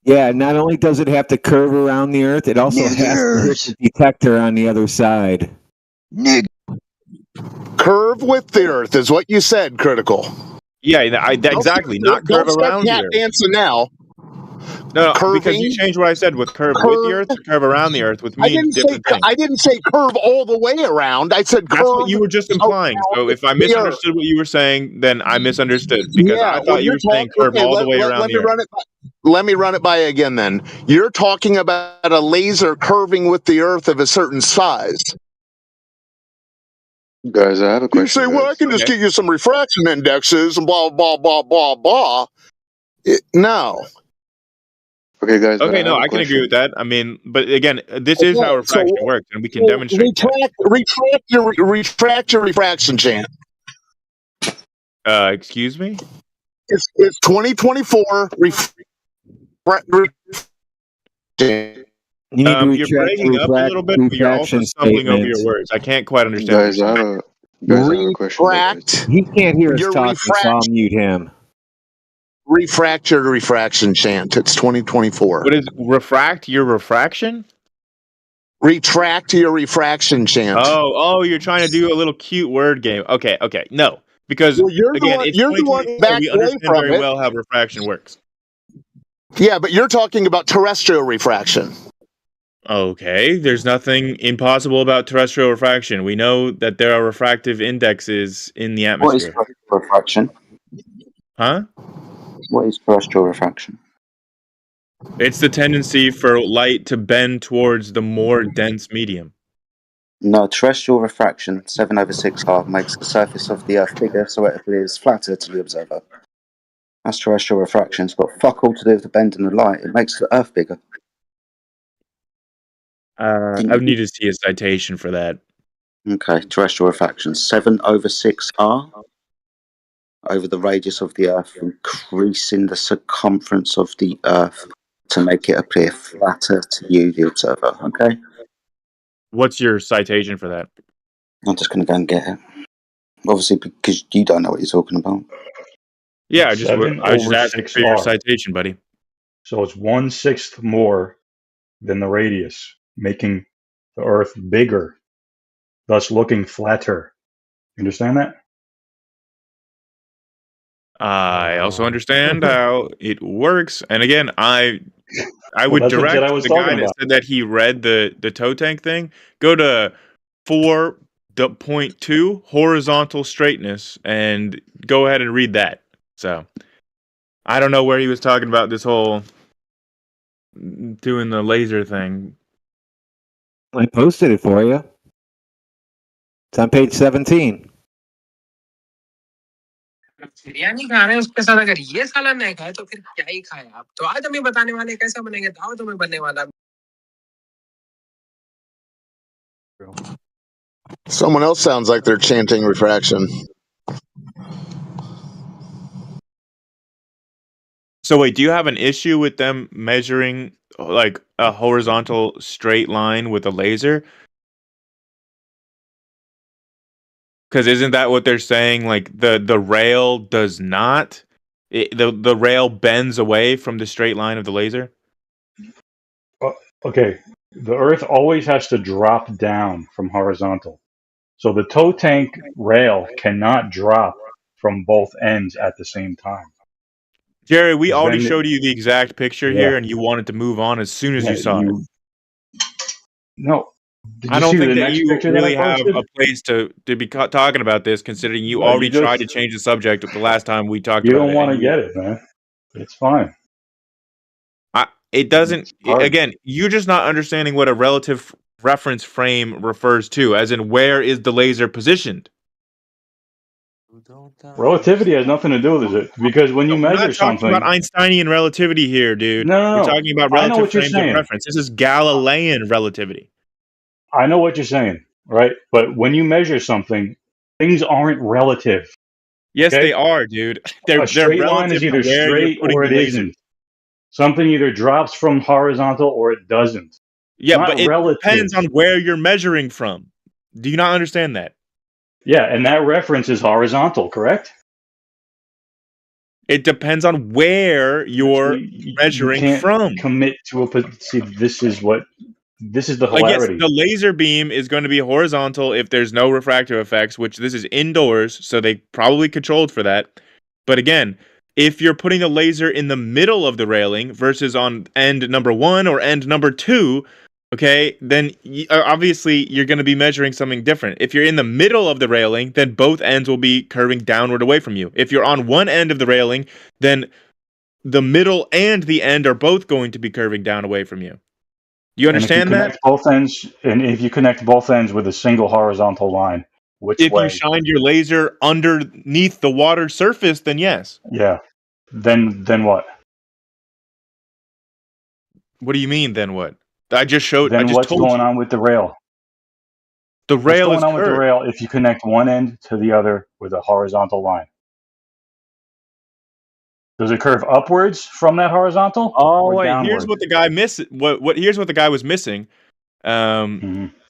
yeah, not only does it have to curve around the Earth, it also has to hit the detector on the other side. Curve with the Earth is what you said, Critical. Yeah, exactly. Not curve around the Earth. Dancing now. No, Curving, because you changed what I said with curve with the Earth to curve around the Earth. With me, I didn't say curve all the way around. I said curve. That's what you were just implying. So if I misunderstood what you were saying, then I misunderstood because I thought you were saying curve all the way around the Earth. Let me run it by you again. Then you're talking about a laser curving with the Earth of a certain size. Guys, I have a question. You say, well, I can just get you some refraction indexes and blah blah blah blah blah. No. Okay, guys. Okay, no, I can agree with that. I mean, but again, this is how refraction works, and we can demonstrate. Retract your refraction chant. Excuse me. It's 2024. You're breaking up a little bit, but you're also stumbling over your words. I can't quite understand. Guys, I have a question. He can't hear us talking, so I'll mute him. Refract your refraction chant. It's 2024. What is refract your refraction? Retract your refraction chant. Oh, you're trying to do a little cute word game. Okay. No, because again, it's 2024. We understand very well how refraction works. Yeah, but you're talking about terrestrial refraction. Okay, there's nothing impossible about terrestrial refraction. We know that there are refractive indexes in the atmosphere. What is terrestrial refraction? Huh? What is terrestrial refraction? It's the tendency for light to bend towards the more dense medium. No, terrestrial refraction, 7/6R, makes the surface of the Earth bigger so it appears flatter to the observer. That's terrestrial refraction. It's got fuck all to do with the bending of light. It makes the Earth bigger. I would need to see a citation for that. Okay, terrestrial refraction, 7/6R. Over the radius of the Earth, increasing the circumference of the Earth to make it appear flatter to you, the observer. Okay? What's your citation for that? I'm just going to go and get it. Obviously, because you don't know what you're talking about. Yeah, I just asking for your citation, buddy. So it's 1/6 more than the radius, making the Earth bigger, thus looking flatter. You understand that? I also understand how it works, and again, I would direct the guy that said that he read the toe tank thing. Go to 4.2 horizontal straightness and go ahead and read that. So I don't know where he was talking about this whole doing the laser thing. I posted it for you. It's on page 17. Biryani खा रहे हैं उसके साथ अगर ये साला नहीं खाए तो फिर क्या ही खाए आप तो आज हमें बताने वाले कैसे बनेंगे दाव तुम्हें बनने वाला Someone else sounds like they're chanting refraction. So wait, do you have an issue with them measuring like a horizontal straight line with a laser? Because isn't that what they're saying? Like the rail does not, the rail bends away from the straight line of the laser. Okay, the Earth always has to drop down from horizontal. So the toe tank rail cannot drop from both ends at the same time. Jerry, we already showed you the exact picture here, and you wanted to move on as soon as you saw it. No, Did I you don't see think the that next you picture that I really have posted? a place to be talking about this, considering you Well, you already tried to just change the subject the last time we talked you about don't it, want and to get it, man. It's fine. it doesn't. It's hard. Again, you're just not understanding what a relative reference frame refers to, as in where is the laser positioned. Relativity has nothing to do with it because when you We're measure not talking about something, Einsteinian relativity here, dude. no, We're no, no. talking about I know relative what you're frames of saying. reference. This is Galilean relativity. I know what you're saying, right? But when you measure something, things aren't relative. Yes, Okay? they are, dude. A They're straight line relative is to either where you're straight putting or the it laser. isn't. Something either drops from horizontal or it doesn't. It's Yeah, not but it relative. depends on where you're measuring from. Do you not understand that? Yeah, and that reference is horizontal, correct? It depends on where you're You measuring can't from. commit to see, this is the Yes, hilarity. the laser beam is going to be horizontal if there's no refractive effects, which this is indoors, so they probably controlled for that. But again, if you're putting a laser in the middle of the railing versus on end number 1 or end number 2, okay, then obviously you're going to be measuring something different. If you're in the middle of the railing, then both ends will be curving downward away from you. If you're on one end of the railing, then the middle and the end are both going to be curving down away from you. You understand that? If you connect both ends with a single horizontal line, which If way? you shined your laser underneath the water surface, then yes. Yeah. Then what? What do you mean, then what? I just told What's going you. on with the rail? The rail What's is going on with the curved. rail if you connect one end to the other with a horizontal line? Does it curve upwards from that horizontal or Wait, downward? here's what the guy here's what the guy was missing.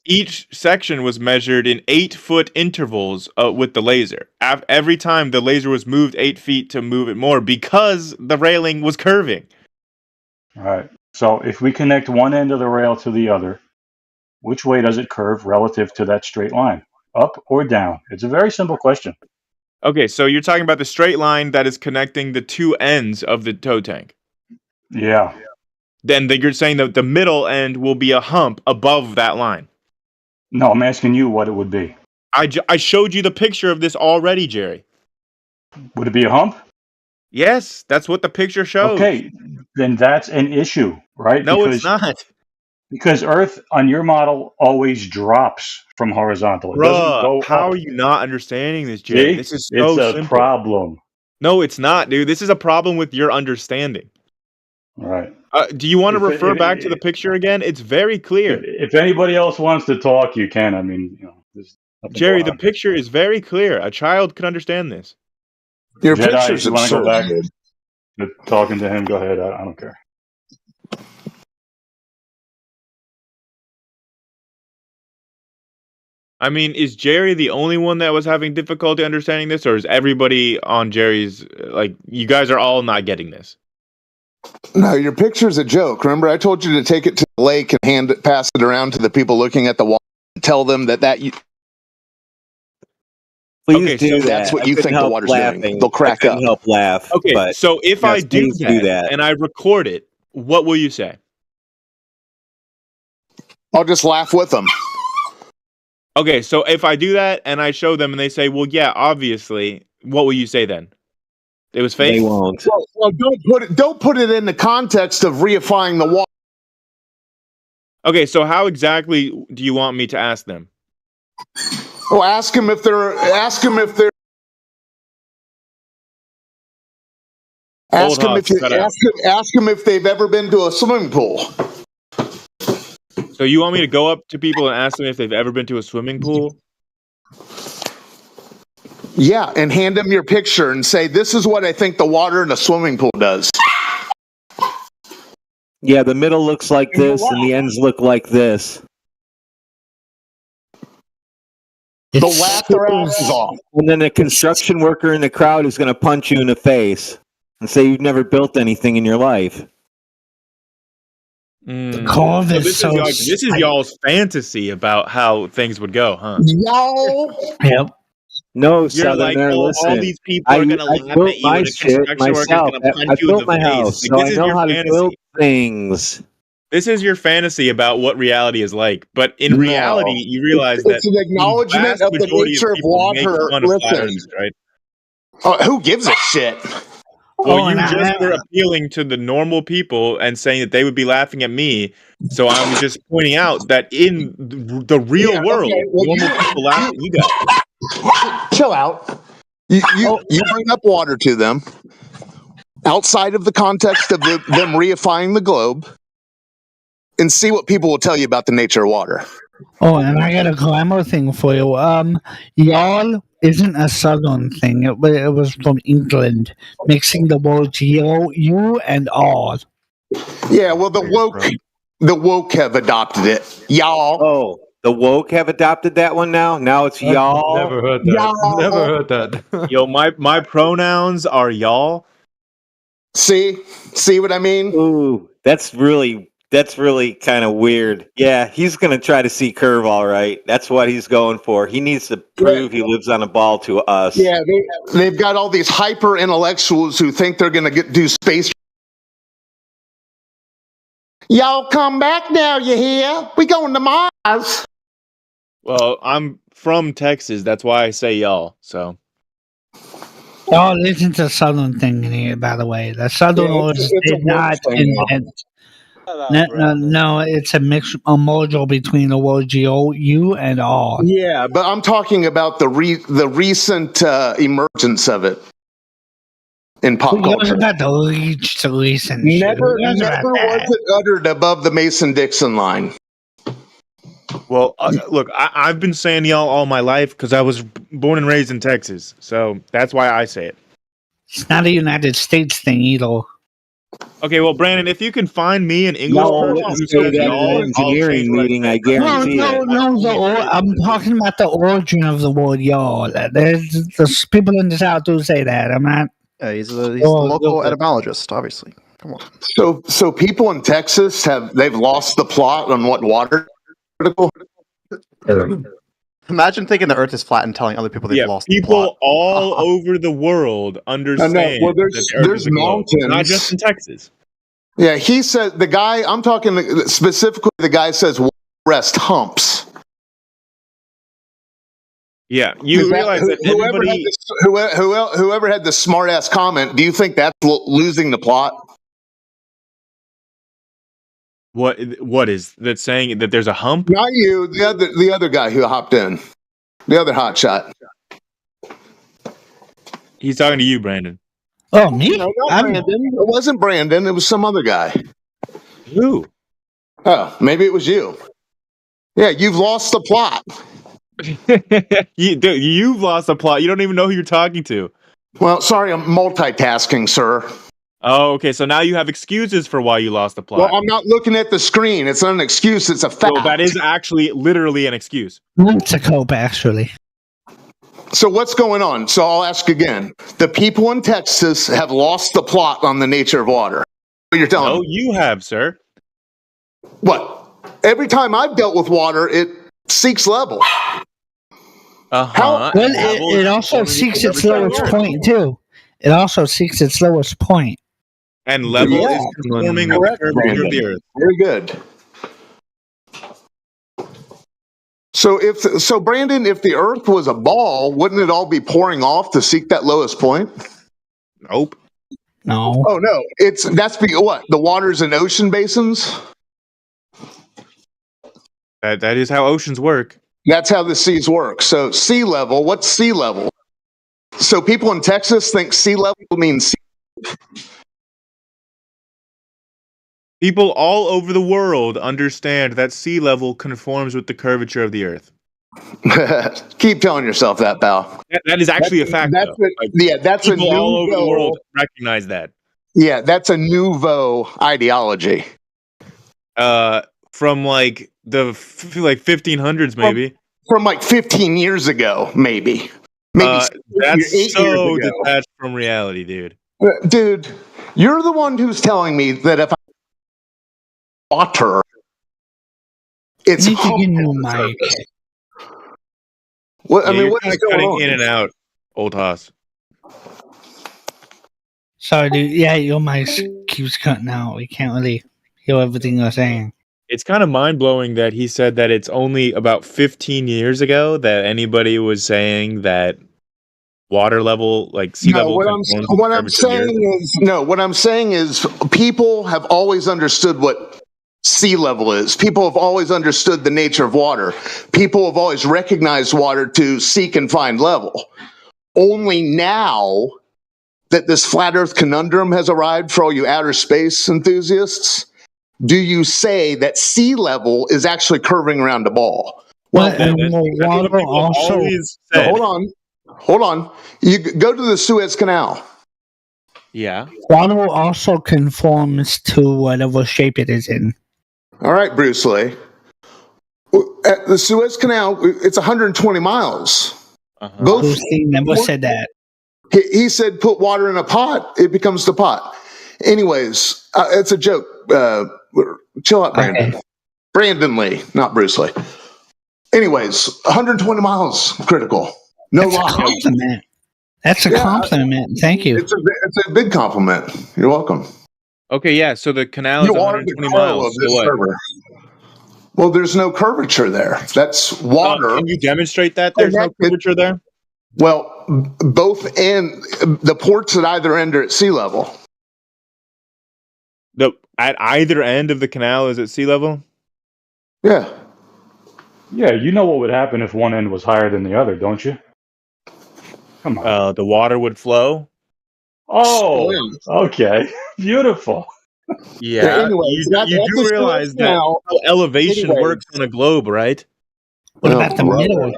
Each section was measured in 8-foot intervals with the laser. Every time the laser was moved 8 feet to move it more because the railing was curving. All right. So if we connect one end of the rail to the other, which way does it curve relative to that straight line? Up or down? It's a very simple question. Okay, so you're talking about the straight line that is connecting the two ends of the tow tank. Yeah. Then you're saying that the middle end will be a hump above that line. No, I'm asking you what it would be. I showed you the picture of this already, Jerry. Would it be a hump? Yes, that's what the picture shows. Okay, then that's an issue, right? No, it's not. Because Earth on your model always drops from horizontal. It doesn't go how up. are you not understanding this, Jerry? See? This is It's so a simple. problem. No, it's not, dude. This is a problem with your understanding. All right. Do you want to refer back to the picture again? It's very clear. If anybody else wants to talk, you can. I mean, there's nothing Jerry, going the on. picture is very clear. A child could understand this. Your Jedi, picture's you want to go absurd, back dude. to talking to him? Go ahead. I don't care. I mean, is Jerry the only one that was having difficulty understanding this, or is everybody on Jerry's, like, you guys are all not getting this? No, your picture's a joke. Remember, I told you to take it to the lake and pass it around to the people looking at the wall and tell them that Please do that. that's what you think the water's laughing. doing. They'll crack I couldn't up. help laugh. Okay, but so if I yes, do please that and I record it, what will you say? I'll just laugh with them. Okay, so if I do that and I show them and they say, well, yeah, obviously, what will you say then? It was fake? They won't. Well, don't put it in the context of reifying the water. Okay, so how exactly do you want me to ask them? Well, ask them if they've ever been to a swimming pool. So you want me to go up to people and ask them if they've ever been to a swimming pool? Yeah, and hand them your picture and say, this is what I think the water in a swimming pool does. Yeah, the middle looks like this, and the ends look like this. They'll laugh their asses off. And then a construction worker in the crowd is going to punch you in the face and say you've never built anything in your life. So this is y'all's fantasy about how things would go, huh? Y'all. Yep. No, You're Southerner, like, listen. all these people are going to laugh built at you my and a shit construction worker is myself. going to punch I you in built the my face. house, Like, so this I is know your how to fantasy. build things. This is your fantasy about what reality is like, but in reality, you realize it's that an acknowledgement of the nature of water. Listen, right? Who gives a shit? Well, you just were appealing to the normal people and saying that they would be laughing at me. So I was just pointing out that in the real world, normal people laugh at you guys. Chill out. You bring up water to them outside of the context of them reifying the globe, and see what people will tell you about the nature of water. Oh, and I got a glamour thing for you. Y'all isn't a southern thing. It was from England, mixing the words you and all. Yeah, well, the woke have adopted it. Y'all. Oh, the woke have adopted that one now? Now it's y'all? Never heard that. Y'all. Never heard that. Yo, my pronouns are y'all. See what I mean? Ooh, that's really kind of weird. Yeah, he's going to try to see curve, all right. That's what he's going for. He needs to prove he lives on a ball to us. Yeah, they've got all these hyper intellectuals who think they're going to do space. Y'all come back now, you hear? We going to Mars. Well, I'm from Texas. That's why I say y'all. So. Y'all isn't a southern thing in here, by the way. The southerners did not invent. No, it's a module between the words you and all. Yeah, but I'm talking about the recent emergence of it in pop culture. About the recent never was it uttered above the Mason-Dixon line. Well, look, I've been saying y'all all my life because I was born and raised in Texas, so that's why I say it. It's not a United States thing either. Okay, well, Brandon, if you can find me an English person who says y'all, engineering meeting, I guarantee I'm talking about the origin of the word y'all. There's people in the South who say that. I'm not. He's the local etymologist, obviously. Come on. So people in Texas they've lost the plot on what water critical. Imagine thinking the Earth is flat and telling other people they've lost the plot. People all over the world understand. Well, that the Earth there's is a globe, mountains, not just in Texas. Yeah, he said the guy. I'm talking specifically. The guy says rest humps. Yeah, you realize that whoever had the smart ass comment. Do you think that's losing the plot? What is that saying that there's a hump? Not you, the other guy who hopped in, the other hot shot. He's talking to you, Brandon. Oh, me? No, not Brandon. It wasn't Brandon. It was some other guy. Who? Oh, maybe it was you. Yeah, you've lost the plot. You've lost the plot. You don't even know who you're talking to. Well, sorry, I'm multitasking, sir. Oh, okay. So now you have excuses for why you lost the plot. Well, I'm not looking at the screen. It's not an excuse. It's a fact. Well, that is actually literally an excuse. It's a cope, actually. So what's going on? So I'll ask again. The people in Texas have lost the plot on the nature of water. What you're telling me? Oh, you have, sir. What? Every time I've dealt with water, it seeks level. Well, it also seeks its lowest point, too. It also seeks its lowest point. And level is conforming with the curvature of the Earth. Very good. So Brandon, if the Earth was a ball, wouldn't it all be pouring off to seek that lowest point? Nope. No. Oh no, that's what? The waters in ocean basins? That is how oceans work. That's how the seas work. So sea level, what's sea level? So people in Texas think sea level means sea. People all over the world understand that sea level conforms with the curvature of the Earth. Keep telling yourself that, pal. That is actually a fact. That's a people all over the nouveau. world recognize that. Yeah, that's a nouveau ideology. From like the 1500s, maybe. From like 15 years ago, maybe. That's 8 so years ago. detached from reality, dude. Dude, you're the one who's telling me that if I water, it's You need to get a new mic. What I Yeah, mean, you're what kinda is going cutting on? in and out, old Haas. Sorry, dude. Yeah, your mic keeps cutting out. We can't really hear everything you're saying. It's kind of mind-blowing that he said that it's only about 15 years ago that anybody was saying that water level, like sea level, what I'm saying is people have always understood what sea level is. People have always understood the nature of water. People have always recognized water to seek and find level. Only now that this flat earth conundrum has arrived for all you outer space enthusiasts, do you say that sea level is actually curving around a ball? Well, water also. Hold on. You go to the Suez Canal. Yeah. Water also conforms to whatever shape it is in. All right, Bruce Lee. At the Suez Canal, it's 120 miles. Bruce Lee never said that. He said put water in a pot, it becomes the pot. Anyways, it's a joke. Chill out, Brandon. Okay. Brandon Lee, not Bruce Lee. Anyways, 120 miles critical. No That's lock. a compliment. That's a compliment. Thank you. It's a big compliment. You're welcome. Okay, yeah. So the canal is 120 miles. Of this server. Well, there's no curvature there. That's water. Can you demonstrate that there's no curvature there? Well, both end, the ports at either end are at sea level. At either end of the canal is at sea level? Yeah. Yeah, you know what would happen if one end was higher than the other, don't you? Come on. The water would flow? Oh, okay. Beautiful. Yeah. You do realize that how elevation works on a globe, right? What about the middle?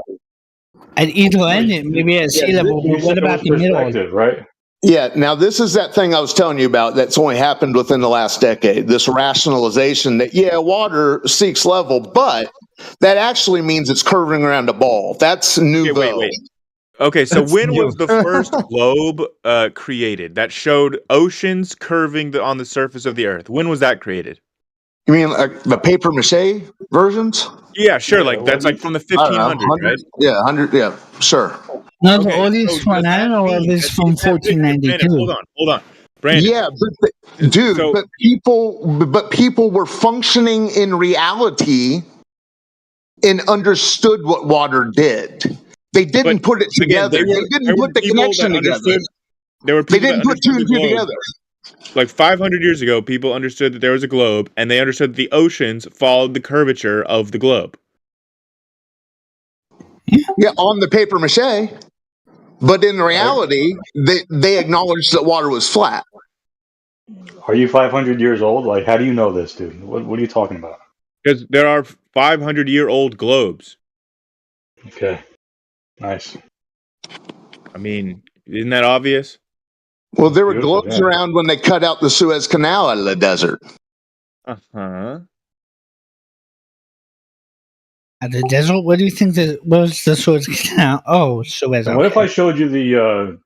At either end, it may be at sea level, but what about the middle? Right? Yeah, now this is that thing I was telling you about that's only happened within the last decade. This rationalization that, water seeks level, but that actually means it's curving around a ball. That's nouveau. Wait. Okay, so when was the first globe created that showed oceans curving on the surface of the Earth? When was that created? You mean like the paper mache versions? Yeah, sure. Like that's like from the 1500s, right? Yeah, 100. Yeah, sure. No, the oldest one I know of is from 1492. Hold on, Brandon. Yeah, but people were functioning in reality and understood what water did. They didn't put it together. They didn't put the connection together. They didn't put two and two together. Like 500 years ago, people understood that there was a globe, and they understood that the oceans followed the curvature of the globe. Yeah, on the paper mache. But in reality, they acknowledged that water was flat. Are you 500 years old? Like, how do you know this, dude? What are you talking about? Because there are 500-year-old globes. Okay. Nice. I mean, isn't that obvious? Well, there were globes around when they cut out the Suez Canal out of the desert. Uh-huh. At the desert? What do you think was the Suez Canal? Oh, Suez. What if I showed you the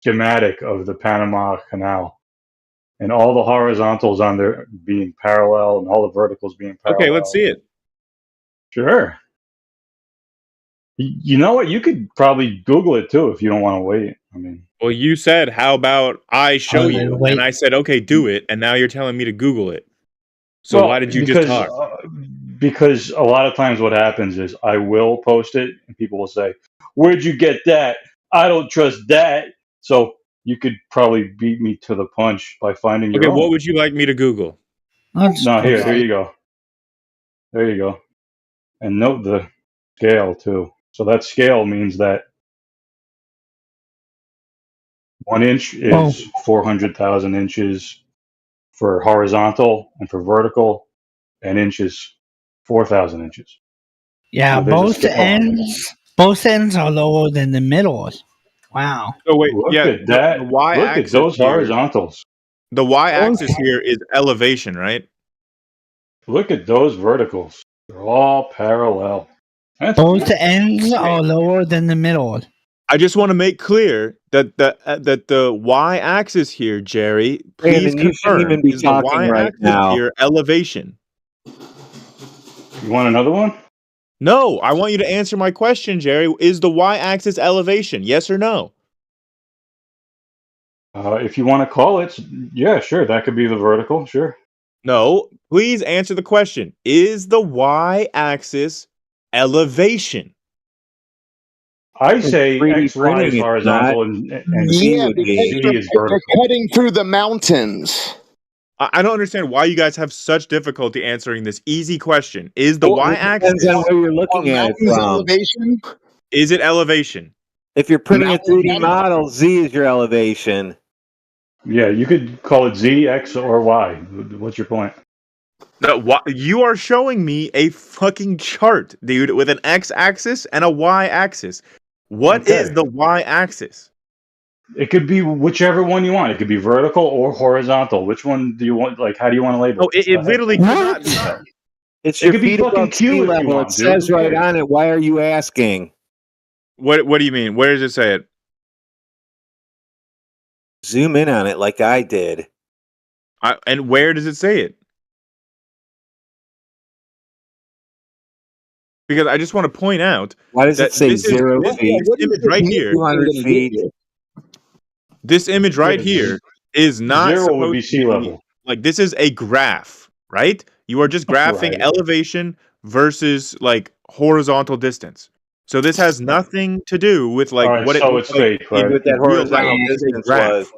schematic of the Panama Canal and all the horizontals on there being parallel and all the verticals being parallel? Okay, let's see it. Sure. You know what? You could probably Google it too if you don't want to wait. I mean, well, you said, how about I show you? And I said, okay, do it. And now you're telling me to Google it. So why did you just talk? Because a lot of times what happens is I will post it and people will say, where'd you get that? I don't trust that. So you could probably beat me to the punch by finding your own. What would you like me to Google? No, here you go. There you go. And note the scale too. So that scale means that 1 inch is 400,000 inches for horizontal, and for vertical, an inch is 4,000 inches. Yeah, both ends are lower than the middle. Wow. So wait, look at that. The y-axis. Look at those horizontals. The y-axis here is elevation, right? Look at those verticals. They're all parallel. Both ends are lower than the middle. I just want to make clear that the y-axis here, Jerry, please confirm, is the y-axis here elevation? You want another one? No, I want you to answer my question, Jerry. Is the y-axis elevation? Yes or no? If you want to call it, yeah, sure. That could be the vertical, sure. No, please answer the question. Is the y-axis elevation? I say 3D X, Y printing, is it's horizontal not. and Z Yeah, would because be. Z they're, is they're vertical. cutting through the mountains. I don't understand why you guys have such difficulty answering this easy question. Is the Well, it y-axis depends on where you're Are looking at it mountains from. elevation? is it elevation? If you're printing a Mountains 3D model, Z is your elevation. Yeah, you could call it Z, X, or Y. What's your point? No, you are showing me a fucking chart, dude, with an x-axis and a y-axis. What is Okay. the y-axis? It could be whichever one you want. It could be vertical or horizontal. Which one do you want? Like, how do you want to label Oh, it? it literally cannot be that. It's It your could be feet fucking above sea Q if you level. It want, dude. says Who right cares? on it. Why are you asking? What do you mean? Where does it say it? Zoom in on it like I did. And where does it say it? Because I just want to point out. Why does that it say this 0 this feet? image right here. 200 feet. This image right here is not 0 supposed would be to sea level. Like, this is a graph, right? You are just graphing Right. elevation versus like horizontal distance. So this has nothing to do with like All right, what it so looks it's like fake, in right? What that real life. horizontal It's a distance graph. was.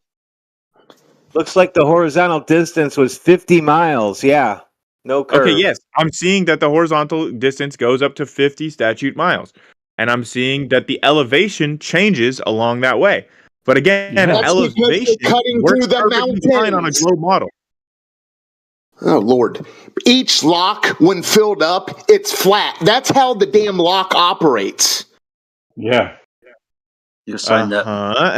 Looks like the horizontal distance was 50 miles. Yeah. No curve. Okay, yes, I'm seeing that the horizontal distance goes up to 50 statute miles, and I'm seeing that the elevation changes along that way. But again, That's because elevation they're cutting works through the perfectly fine on a mountains. globe model. Oh Lord! Each lock, when filled up, it's flat. That's how the damn lock operates. Yeah. You're saying that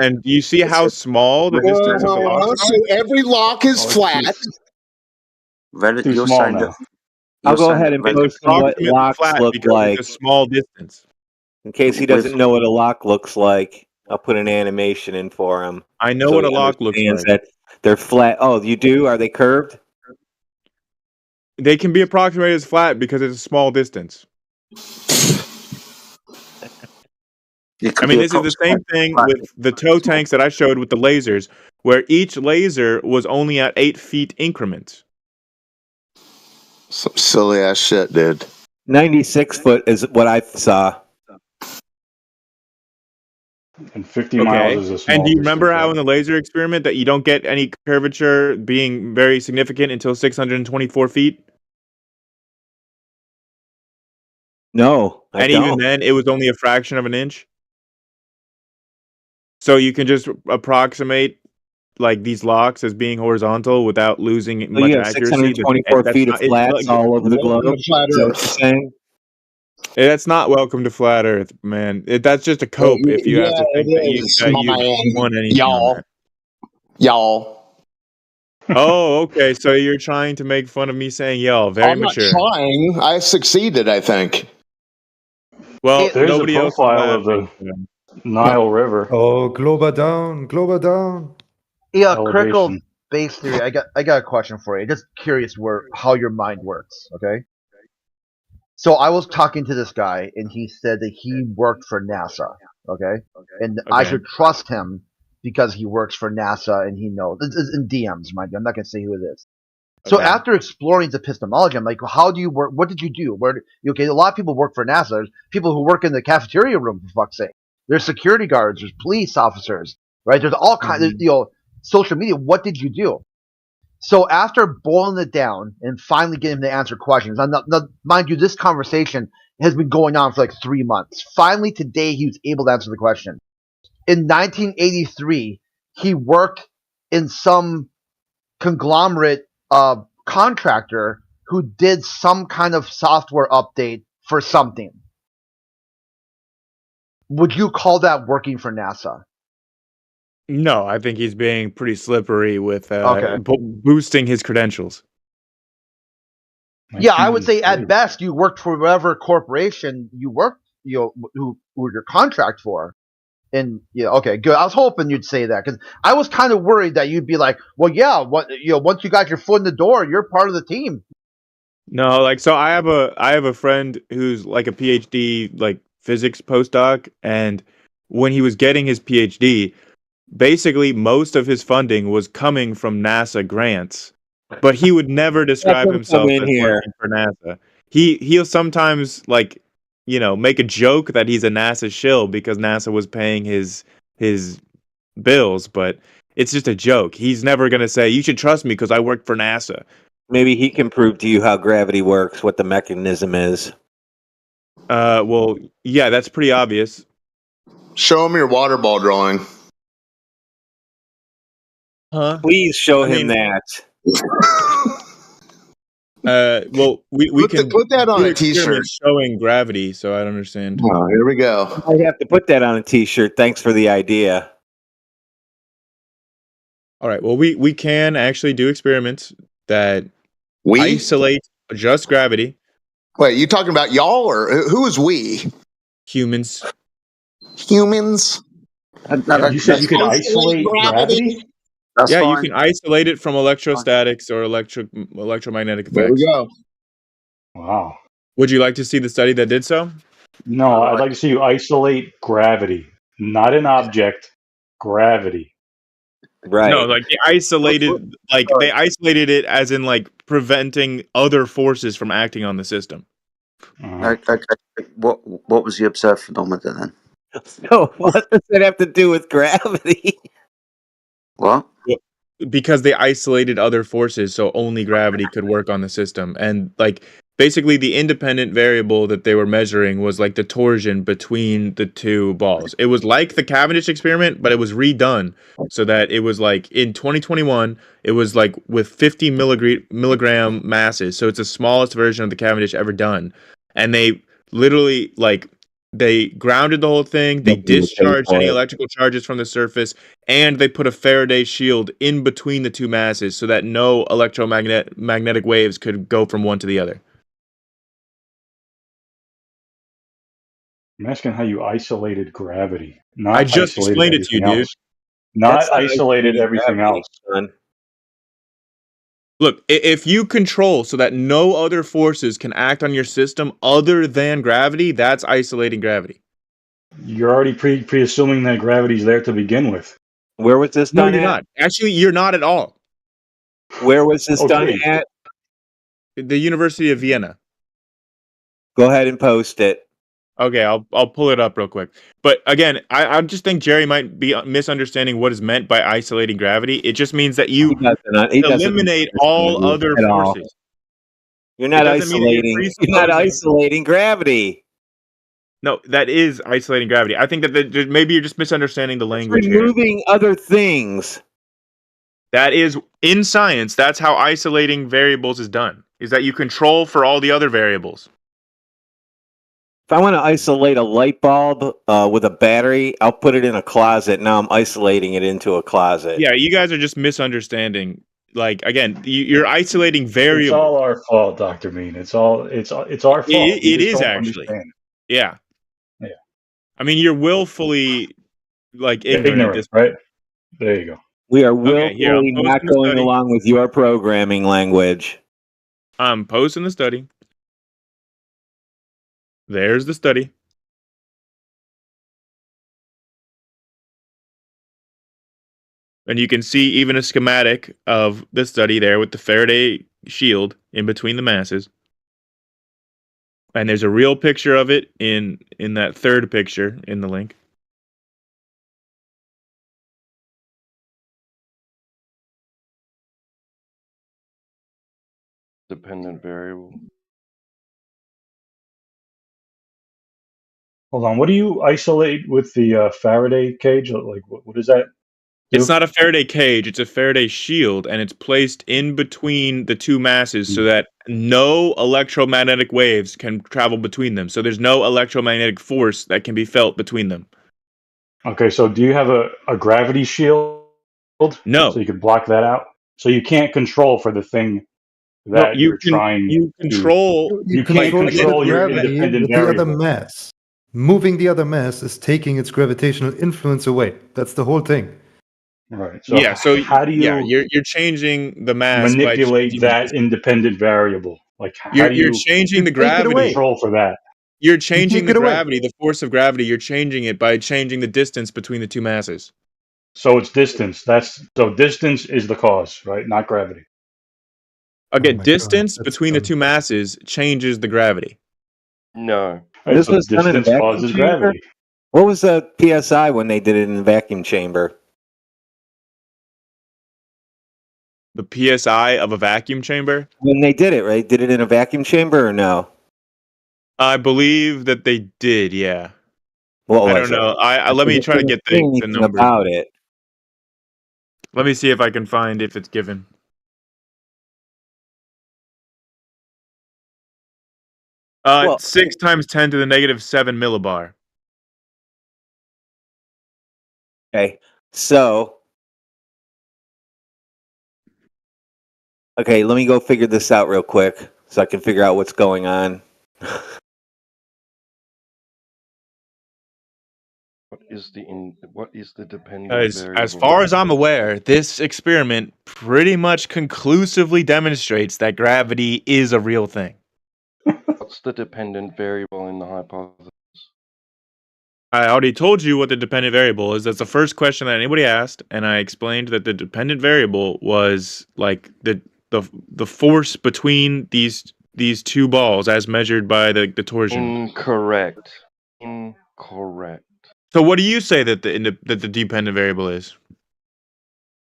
And you see how small the distance of the locks So are? every lock is flat. Too you're small saying now. that I'll you're go saying ahead that and Red- It's post him what approximately locks flat look because like. it's a small distance. In case he doesn't know what a lock looks like, I'll put an animation in for him. I know so what a he lock looks understands like. that they're flat. Oh, you do? Are they curved? They can be approximated as flat because it's a small distance. it could I mean, be this is the same thing approximately with the tow tanks that I showed with the lasers, where each laser was only at 8 feet increments. Some silly ass shit, dude. 96 foot is what I saw. And 50 miles is a small And do you remember distance, how right? in the laser experiment that you don't get any curvature being very significant until 624 feet? No, I And don't. even then, it was only a fraction of an inch. So you can just approximate like these locks as being horizontal without losing So much you have accuracy. 624 That's feet not, of flats all over the globe. Is that what you're saying? That's not welcome to flat Earth, man. That's just a cope. If you have to think that you won anything on that. Y'all. Oh, okay. So you're trying to make fun of me saying y'all. Very I'm mature. not trying. I succeeded, I think. Well, There's a nobody else is profile of laughing. the Nile River. Oh, Globa down. Yeah, Elevation. critical base theory. I got a question for you. Just curious how your mind works. Okay. So I was talking to this guy, and he said that he worked for NASA. Okay, and I should trust him because he works for NASA and he knows. It's in DMs, mind you. I'm not gonna say who it is. So Okay. after exploring the epistemology, I'm like, well, how do you work? What did you do? Okay, a lot of people work for NASA. There's people who work in the cafeteria room, for fuck's sake. There's security guards. There's police officers. Right? There's all kinds of, social media. What did you do? So after boiling it down and finally getting him to answer questions, now, mind you, this conversation has been going on for like 3 months. Finally, today, he was able to answer the question. In 1983, he worked in some conglomerate contractor who did some kind of software update for something. Would you call that working for NASA? No, I think he's being pretty slippery with Okay. boosting his credentials. Yeah, I would say at best you worked for whatever corporation you worked, who your contract for. And okay, good. I was hoping you'd say that because I was kind of worried that you'd be like, well, yeah, once you got your foot in the door, you're part of the team. No, so I have a friend who's like a PhD like physics postdoc, and when he was getting his PhD, basically most of his funding was coming from NASA grants, but he would never describe him come himself in as here. working for NASA. He'll sometimes make a joke that he's a NASA shill because NASA was paying his bills, but it's just a joke. He's never going to say, you should trust me because I work for NASA. Maybe he can prove to you how gravity works, what the mechanism is. Well, yeah, that's pretty obvious. Show him your water ball drawing. Huh? Please show him that. Well, we can put that on do a t-shirt. experiments showing gravity, so I don't understand. Oh, here we go. I have to put that on a t-shirt. Thanks for the idea. All right. Well, we can actually do experiments that isolate just gravity. Wait, you talking about y'all or who is we? Humans. Humans? You said you could isolate gravity? That's yeah, fine. you can isolate it from electrostatics or electromagnetic effects. There we go. Wow. Would you like to see the study that did so? No, I'd like to see you isolate gravity, not an object, gravity. Right. No, like they isolated it as in like preventing other forces from acting on the system. Okay. What was the observed phenomenon then? So what does it have to do with gravity? What? Because they isolated other forces, so only gravity could work on the system. And like basically the independent variable that they were measuring was like the torsion between the two balls. It was like the Cavendish experiment, but it was redone so that it was like in 2021, it was like with 50 milligram masses. So it's the smallest version of the Cavendish ever done. And they literally they grounded the whole thing, they discharged any electrical charges from the surface, and they put a Faraday shield in between the two masses so that no electromagnetic waves could go from one to the other. I'm asking how you isolated gravity. Not I just explained it to you, dude. Not isolated everything else. Look, if you control so that no other forces can act on your system other than gravity, that's isolating gravity. You're already pre-assuming that gravity's there to begin with. Where was this No, done you're at? not. Actually, you're not at all. Where was this done at? The University of Vienna. Go ahead and post it. Okay, I'll pull it up real quick. But again, I just think Jerry might be misunderstanding what is meant by isolating gravity. It just means that you eliminate all other forces. You're not isolating. You're not isolating gravity. No, that is isolating gravity. I think that maybe you're just misunderstanding the language here. Removing other things. That is, in science, that's how isolating variables is done, is that you control for all the other variables. If I want to isolate a light bulb with a battery, I'll put it in a closet. Now I'm isolating it into a closet. Yeah, you guys are just misunderstanding. Like, again, you're isolating variables. It's all our fault, Dr. Mean. It's our fault. It is actually. Understand. Yeah. Yeah. I mean, you're willfully ignorant at this point. Right? There you go. We are willfully not going along with your programming language. I'm posting the study. There's the study. And you can see even a schematic of the study there with the Faraday shield in between the masses. And there's a real picture of it in that third picture in the link. Dependent variable. Hold on. What do you isolate with the Faraday cage? Like, what is that? It's not a Faraday cage, it's a Faraday shield, and it's placed in between the two masses so that no electromagnetic waves can travel between them. So there's no electromagnetic force that can be felt between them. Okay, so do you have a gravity shield? No. So you can block that out? So you can't control for the thing that you're trying you control. to... You can't control your independent the other variable. mass. Moving the other mass is taking its gravitational influence away. That's the whole thing. Right. So so how do you you're changing the mass manipulate that independent variable? Like how you're changing the gravity control for that? You're changing the gravity, the force of gravity. You're changing it by changing the distance between the two masses. So it's distance. So distance is the cause, right? Not gravity. Again, my God, distance that's between the dumb. two masses changes the gravity. No. This But was done in a distance vacuum causes chamber? gravity. What was the PSI when they did it in the vacuum chamber? The PSI of a vacuum chamber? When they did it, right? Did it in a vacuum chamber or no? I believe that they did, yeah. What I was don't know. it? I let me Because it try to didn't get say the anything number. about it. Let me see if I can find if it's given. Well, 6 times 10 to the negative 7 millibar. Okay, so okay, let me go figure this out real quick so I can figure out what's going on. What is the dependent variable? As far as I'm aware, this experiment pretty much conclusively demonstrates that gravity is a real thing. What's the dependent variable in the hypothesis? I already told you what the dependent variable is. That's the first question that anybody asked, and I explained that the dependent variable was like the force between these two balls as measured by the torsion. Incorrect. Incorrect. So what do you say that the dependent variable is?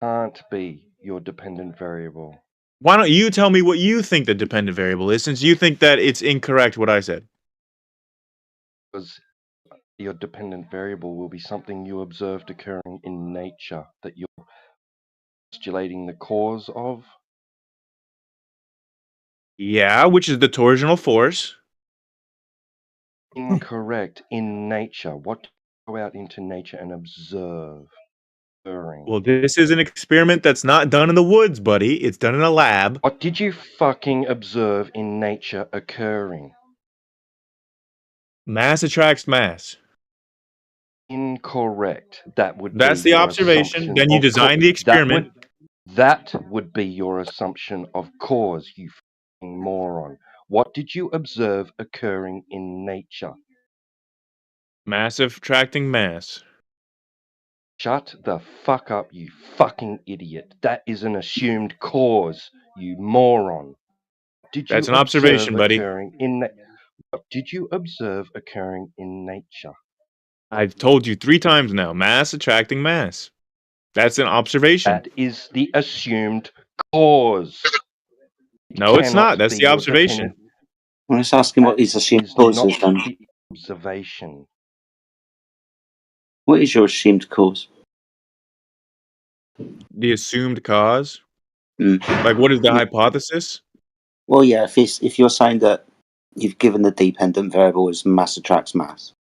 Can't be your dependent variable. Why don't you tell me what you think the dependent variable is, since you think that it's incorrect what I said? Because your dependent variable will be something you observed occurring in nature that you're postulating the cause of. Yeah, which is the torsional force. Incorrect. In nature. What do you go out into nature and observe occurring? Well, this is an experiment that's not done in the woods, buddy. It's done in a lab. What did you fucking observe in nature occurring? Mass attracts mass. Incorrect. That's the observation. Then you design the experiment. That would be your assumption of cause, you fucking moron. What did you observe occurring in nature? Massive attracting mass. Shut the fuck up, you fucking idiot. That is an assumed cause, you moron. That's an observation, buddy. What did you observe occurring in nature? I've told you 3 times now. Mass attracting mass. That's an observation. That is the assumed cause. No, it's not. That's the observation. I'm just asking what his assumed cause is then. Observation. What is your assumed cause? The assumed cause? Mm. Like, what is the hypothesis? Well, yeah, if you're saying that you've given the dependent variable as mass attracts mass,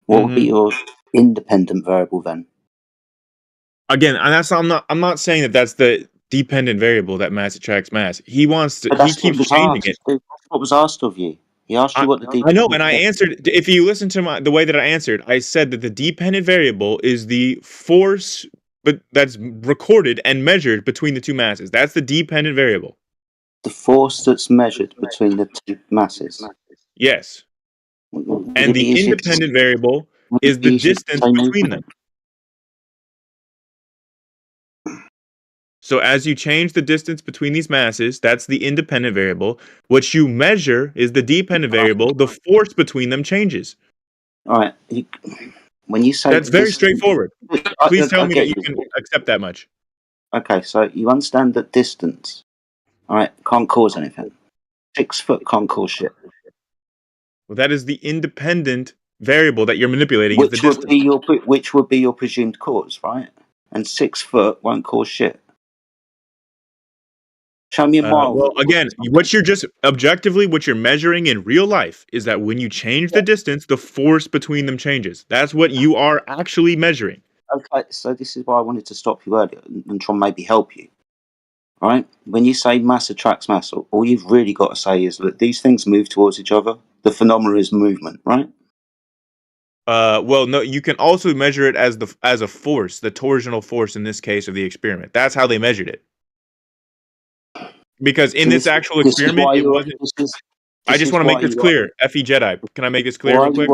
what would be your independent variable then? Again, I'm not saying that that's the dependent variable that mass attracts mass. He wants to. He keeps changing it. That's what was asked of you. He asked you what the dependent. I know, and I answered. If you listen to the way that I answered, I said that the dependent variable is the force, but that's recorded and measured between the two masses. That's the dependent variable. The force that's measured between the two masses. Yes. And the independent variable is the distance between them. So as you change the distance between these masses, that's the independent variable. What you measure is the dependent variable. The force between them changes. All right. When you say that's very straightforward. Please tell me that you can accept that much. Okay, so you understand that distance, all right, can't cause anything. 6 foot can't cause shit. Well, that is the independent variable that you're manipulating. Which is the distance. Which would be your presumed cause, right? And 6 foot won't cause shit. Show me a mile. Well, again, what you're measuring in real life is that when you change the distance, the force between them changes. That's what you are actually measuring. Okay, so this is why I wanted to stop you earlier and try and maybe help you. All right? When you say mass attracts mass, all you've really got to say is that these things move towards each other. The phenomenon is movement, right? Well, no, you can also measure it as a force, the torsional force in this case of the experiment. That's how they measured it. Because in this actual experiment, it wasn't. I just want to make this clear. Effie Jedi, can I make this clear real quick?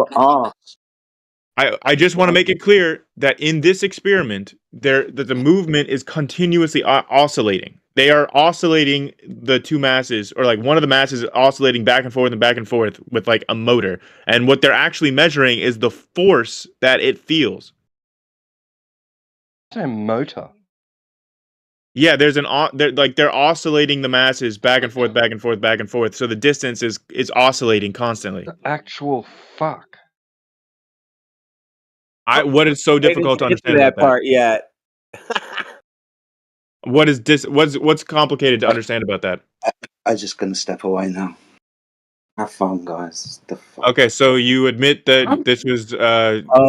I just want to make it clear that in this experiment, that the movement is continuously oscillating. They are oscillating the two masses, or like one of the masses is oscillating back and forth with like a motor. And what they're actually measuring is the force that it feels. It's a motor. Yeah, there's they're oscillating the masses back and forth. So the distance is oscillating constantly. The actual fuck. What is so difficult to understand about that? Part yet? What's complicated to understand about that? I'm just gonna step away now. Have fun, guys. The fuck? Okay, so you admit that this was valid my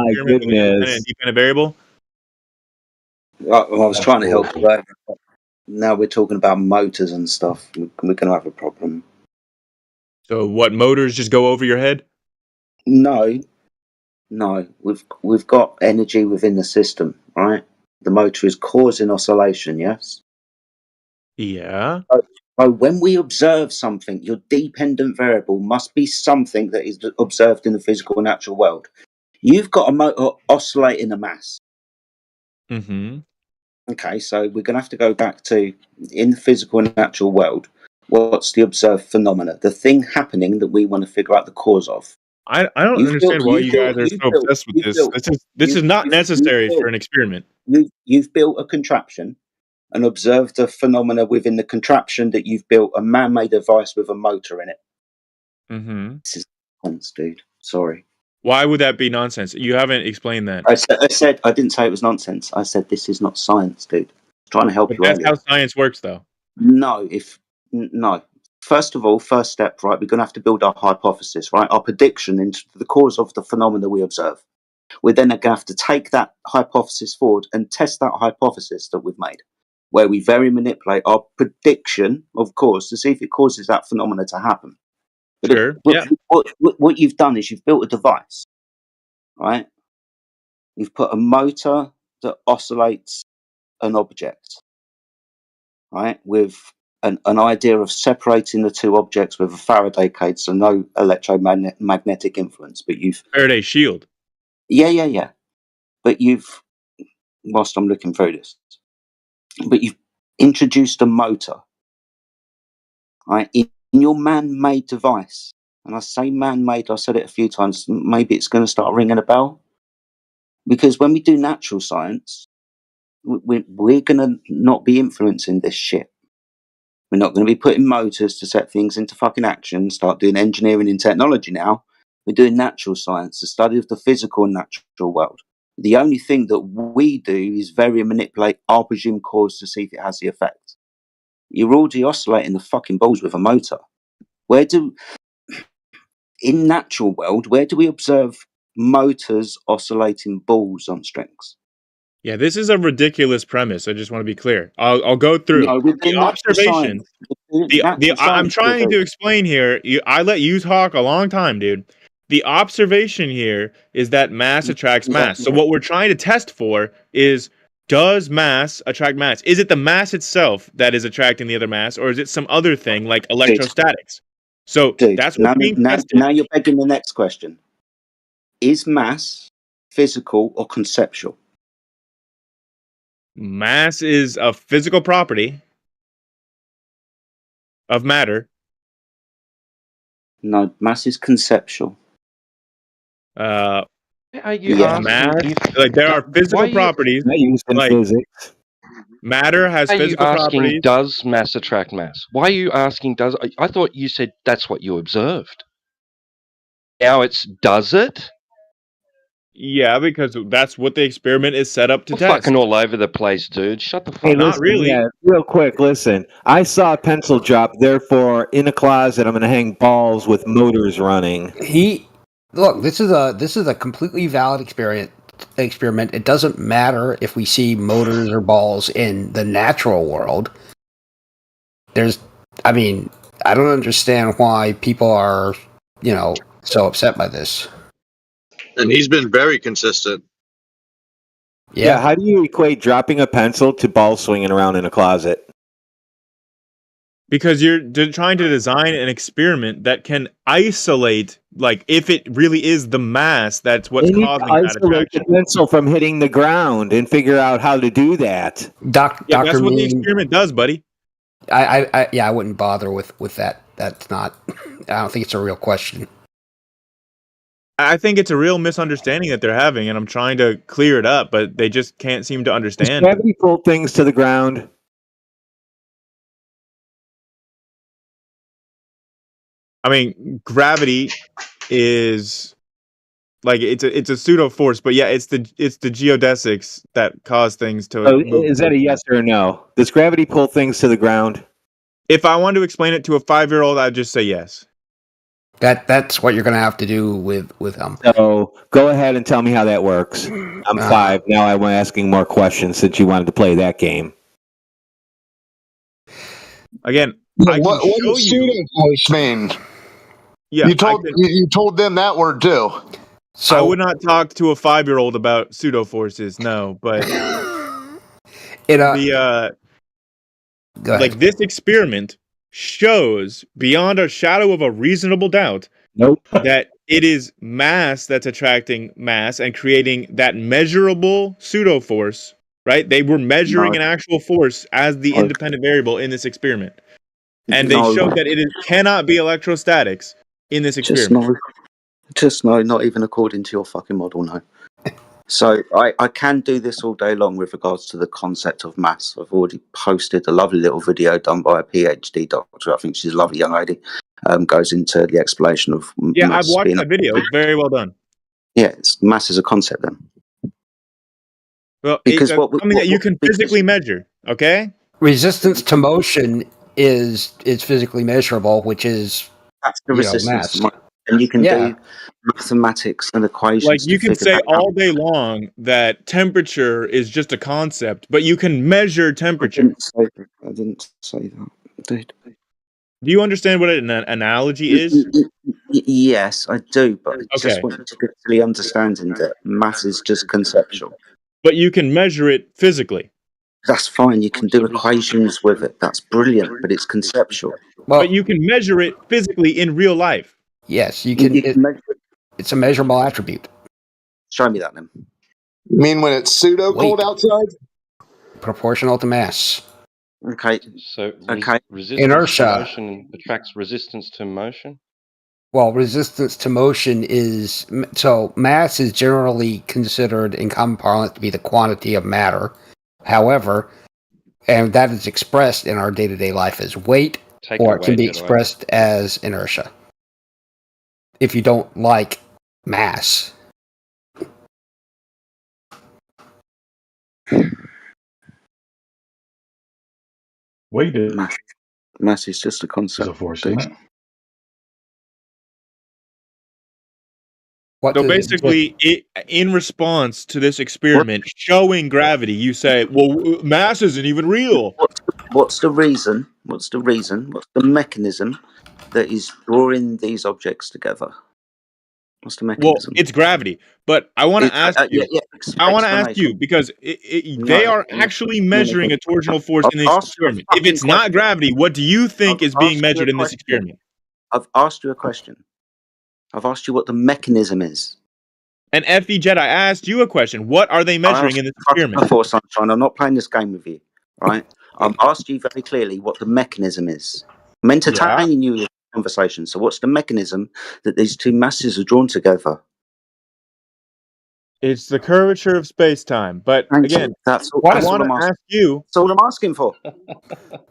experiment with goodness. an independent variable? I was trying to help you out. Now we're talking about motors and stuff. We're gonna have a problem. So what, motors just go over your head? No. We've got energy within the system, right? The motor is causing oscillation, yes? Yeah. So when we observe something, your dependent variable must be something that is observed in the physical and natural world. You've got a motor oscillating a mass. Mm-hmm. Okay, so we're going to have to go back to, in the physical and natural world, what's the observed phenomena? The thing happening that we want to figure out the cause of. I don't understand why you guys are so obsessed with this. This is not necessary for an experiment. You've built a contraption and observed the phenomena within the contraption that you've built, a man-made device with a motor in it. Mm-hmm. This is nonsense, dude. Sorry. Why would that be nonsense? You haven't explained that. I didn't say it was nonsense. I said this is not science, dude. I'm trying to help you. That's how science works, though. No. First of all, first step, right? We're going to have to build our hypothesis, right? Our prediction into the cause of the phenomena we observe. We're then going to have to take that hypothesis forward and test that hypothesis that we've made, where we very manipulate our prediction, of course, to see if it causes that phenomena to happen. But sure. What you've done is you've built a device, right? You've put a motor that oscillates an object, right? With an idea of separating the two objects with a Faraday cage, so no electromagnetic influence. But you've Faraday shield. Yeah. But whilst I'm looking through this, but you've introduced a motor, right, in your man-made device. And I say man-made, I said it a few times, maybe it's going to start ringing a bell. Because when we do natural science, we're going to not be influencing this shit. We're not going to be putting motors to set things into fucking action, start doing engineering and technology now. We're doing natural science, the study of the physical and natural world. The only thing that we do is vary and manipulate our presumed cause to see if it has the effect. You're already oscillating the fucking balls with a motor. In natural world, where do we observe motors oscillating balls on strings? Yeah, this is a ridiculous premise. I just want to be clear. I'll go through the observation. I'm trying to explain here. I let you talk a long time, dude. The observation here is that mass attracts mass. So what we're trying to test for is, does mass attract mass? Is it the mass itself that is attracting the other mass, or is it some other thing like electrostatics? So that's what's being tested. Now you're begging the next question. Is mass physical or conceptual? Mass is a physical property of matter. No, mass is conceptual. Are you mass? Like there are physical properties. Like physics. Matter has physical properties. Does mass attract mass? Why are you asking? Does I thought you said that's what you observed. Now it's does it? Yeah, because that's what the experiment is set up to test. Fucking all over the place, dude. Shut the fuck up. Hey, listen, really. Yeah, real quick, listen. I saw a pencil drop, therefore, in a closet, I'm going to hang balls with motors running. Look, this is a completely valid experiment. It doesn't matter if we see motors or balls in the natural world. I don't understand why people are, so upset by this. And he's been very consistent. Yeah, how do you equate dropping a pencil to ball swinging around in a closet? Because you're trying to design an experiment that can isolate, like, if it really is the mass that's what's They need causing to that isolate attraction. the pencil from hitting the ground and figure out how to do that. Yeah, Dr. that's what the Mean, experiment does, buddy. I wouldn't bother with that. That's not. I don't think it's a real question. I think it's a real misunderstanding that they're having, and I'm trying to clear it up, but they just can't seem to Does understand. gravity pull things to the ground? I mean, gravity is like it's a pseudo force, but yeah, it's the geodesics that cause things to So move. is that a yes or a no? Does gravity pull things to the ground? If I wanted to explain it to a 5-year-old, I'd just say yes. That's what you're going to have to do with So go ahead and tell me how that works. I'm 5 now. I'm asking more questions since you wanted to play that game. Again, I can What show does you. pseudo-force mean? Yeah, you told them that word too. So I would not talk to a 5-year-old about pseudo forces, no. But like this experiment shows beyond a shadow of a reasonable doubt that it is mass that's attracting mass and creating that measurable pseudo force. Right? They were measuring an actual force as the independent variable in this experiment, and they showed that it cannot be electrostatics in this experiment. Not even according to your fucking model, no. So I can do this all day long with regards to the concept of mass. I've already posted a lovely little video done by a PhD doctor. I think she's a lovely young lady. Goes into the explanation of Yeah, mass. I've watched that video. It's very well done. Yeah, mass is a concept then. Well, Because it's something that you can physically measure. Okay. resistance to motion is physically measurable, which is That's the resistance, mass. and you can Yeah. do mathematics and equations. Like you to can figure say that out. all day long that temperature is just a concept, but you can measure temperature. I didn't say that, dude. Do you understand what an analogy is? Yes, I do, but I just Okay. want you to get to the understanding that mass is just conceptual. But you can measure it physically. That's fine. You can do equations with it. That's brilliant, but it's conceptual. But you can measure it physically in real life. Yes, you can. It's a measurable attribute. Show me that then. You mean when it's pseudo cold outside? Proportional to mass. Okay. So Okay. resistance Inertia. to motion attracts resistance to motion. Well, resistance to motion is so mass is generally considered in common parlance to be the quantity of matter. However, and that is expressed in our day-to-day life as weight, Take or it it can away, be Jedi. expressed as inertia. If you don't like mass. Weight is Mass is just a concept. a force, dude. isn't it? What So does- basically, in response to this experiment showing gravity, you say, well, mass isn't even real. What's the reason? What's the mechanism that is drawing these objects together? What's the Well, mechanism? it's gravity. But I want to ask you. I want to ask you because they are actually measuring a torsional force in this experiment. If it's not gravity, what do you think is being measured in this experiment? I've asked you a question. I've asked you what the mechanism is. And FE Jedi, I asked you a question. What are they measuring in this experiment? Before, Sunshine, I'm not playing this game with you, right? I've asked you very clearly what the mechanism is. I'm entertaining you with the conversation. So what's the mechanism that these two masses are drawn together? It's the curvature of space-time. But again, That's all, I want to ask you. That's all I'm asking for.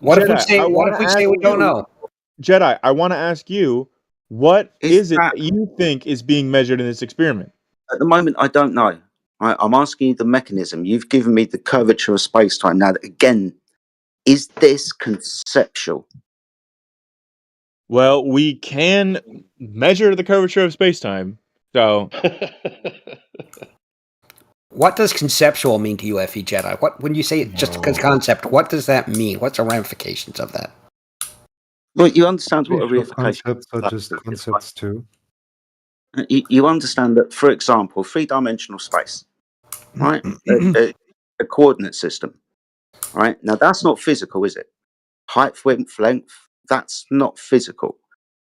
What if we Jedi, say? I What wanna if we ask say we don't you- know? Jedi, I want to ask you, what is it that you think is being measured in this experiment? At the moment, I don't know. I'm asking you the mechanism. You've given me the curvature of space-time. Now, again, is this conceptual? Well, we can measure the curvature of space-time. So, What does conceptual mean to you, FE Jedi? What when you say it's just a concept? What does that mean? What's the ramifications of that? Well, you understand what a Pretty sure reification concepts are just concepts too. You understand that, for example, three-dimensional space, right? a coordinate system, right? Now, that's not physical, is it? Height, width, length, That's not physical.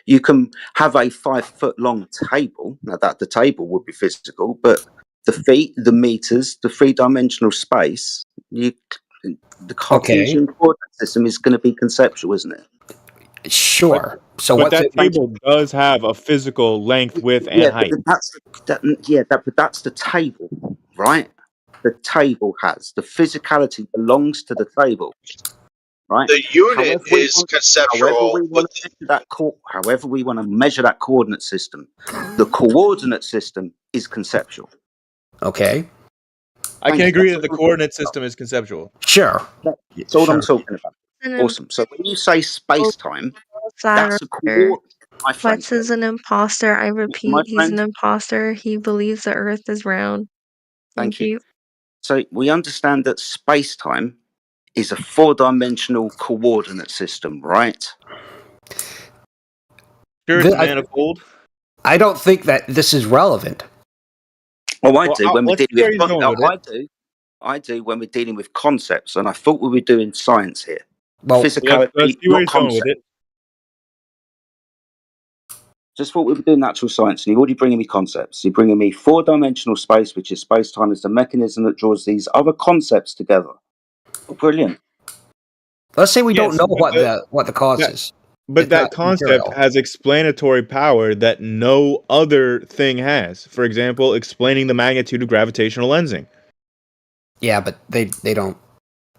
You can have a 5 foot long table. Now that the table would be physical, but the feet, the meters, the 3-dimensional space, the Cartesian coordinate system is going to be conceptual, isn't it? Sure. So but that table does have a physical length, width, and height. But that's the table, right? The table has the physicality belongs to the table, right? The unit is conceptual. However we want to measure that coordinate system, the coordinate system is conceptual. Okay. I can agree that the coordinate system is conceptual. Sure. That's all I'm talking about. Awesome. So when you say space-time, that's a coordinate. Flex is an imposter. I repeat, he's an imposter. He believes the Earth is round. Thank you. So we understand that space-time is a 4-dimensional coordinate system, right? Sure, it's manifold. I don't think that this is relevant. Oh, I do when we're dealing with I do when we're dealing with concepts, and I thought we were doing science here. Well, physicality, not concept. Just thought we were doing natural science, and you're already bringing me concepts. You're bringing me 4-dimensional space, which is space-time, as the mechanism that draws these other concepts together. Oh, brilliant. Let's say we don't know what the cause is. But that concept has explanatory power that no other thing has. For example, explaining the magnitude of gravitational lensing. Yeah, but they don't.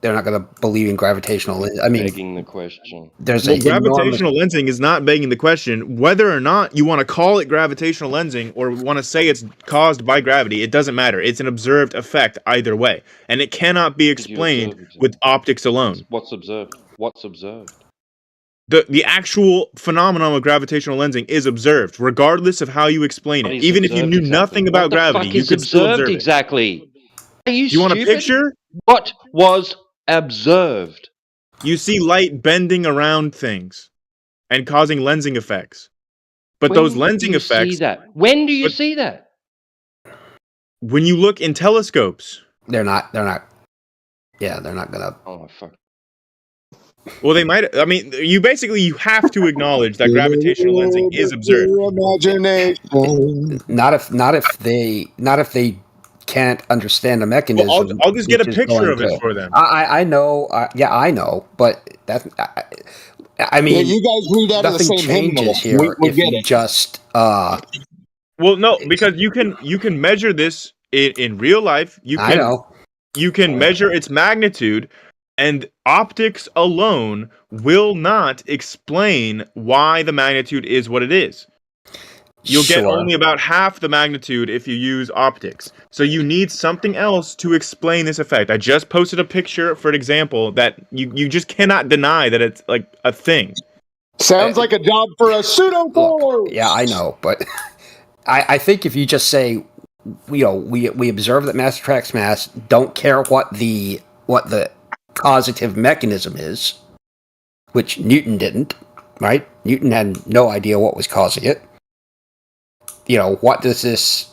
They're not going to believe in gravitational lensing. I mean, begging the question. Gravitational lensing is not begging the question. Whether or not you want to call it gravitational lensing or want to say it's caused by gravity, it doesn't matter. It's an observed effect either way, and it cannot be explained with optics alone. What's observed? What's observed? The actual phenomenon of gravitational lensing is observed, regardless of how you explain it. Even if you knew nothing about gravity, you could still observe it. Exactly. Are you want a picture? What was observed? You see light bending around things and causing lensing effects. But those lensing effects. When do you see that? When you look in telescopes. They're not. Yeah, they're not gonna. Oh my fuck. Well, they might. I mean, you have to acknowledge that gravitational lensing is observed. Not if they can't understand the mechanism. Well, I'll just get a picture of it for them. I know. I know, but that. I mean, you guys read out of the same hymnal. Here we if get you it. just. Well, no, because you can measure this in real life. I know. You can measure its magnitude. And optics alone will not explain why the magnitude is what it is. You'll get only about half the magnitude if you use optics. So you need something else to explain this effect. I just posted a picture for an example that you just cannot deny that it's like a thing. Sounds like a job for a pseudo-force. Yeah, I know, but I think if you just say, we observe that mass attracts mass, don't care what the causative mechanism is, which Newton didn't, right? Newton had no idea what was causing it. What does this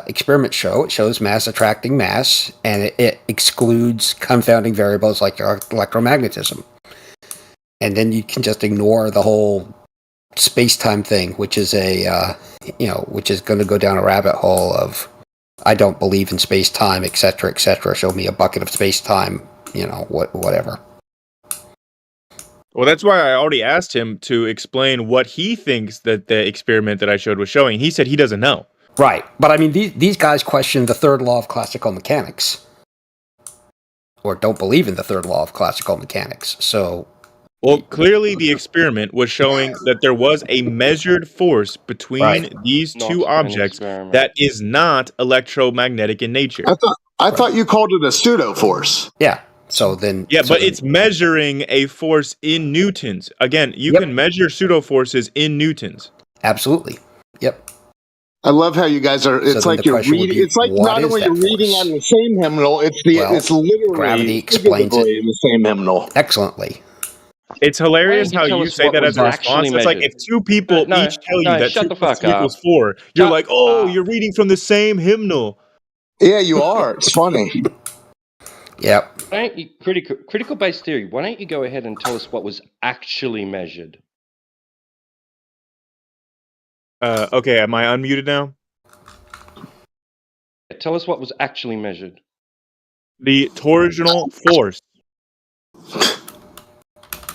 experiment show? It shows mass attracting mass, and it excludes confounding variables like electromagnetism. And then you can just ignore the whole space-time thing, which is which is going to go down a rabbit hole of I don't believe in space-time, etc., etc. Show me a bucket of space-time, whatever. Well, that's why I already asked him to explain what he thinks that the experiment that I showed was showing. He said he doesn't know. Right, but I mean, these guys question the third law of classical mechanics, or don't believe in the third law of classical mechanics. So, well, clearly the experiment was showing that there was a measured force between these two objects that is not electromagnetic in nature. I thought you called it a pseudo-force. Yeah. So then... but it's measuring a force in newtons. Again, you can measure pseudo-forces in newtons. Absolutely. Yep. I love how you guys are. It's like you're reading. It's like not only you're reading on the same hymnal. It's literally gravity explains it in the same hymnal excellently. It's hilarious how you say that as a response. It's like if two people each tell you that 2 + 2 = 4, you're like, oh, you're reading from the same hymnal. Yeah, you are. It's funny. Yep. Why don't you critical base theory? Why don't you go ahead and tell us what was actually measured? Okay, am I unmuted now? Tell us what was actually measured. The torsional force.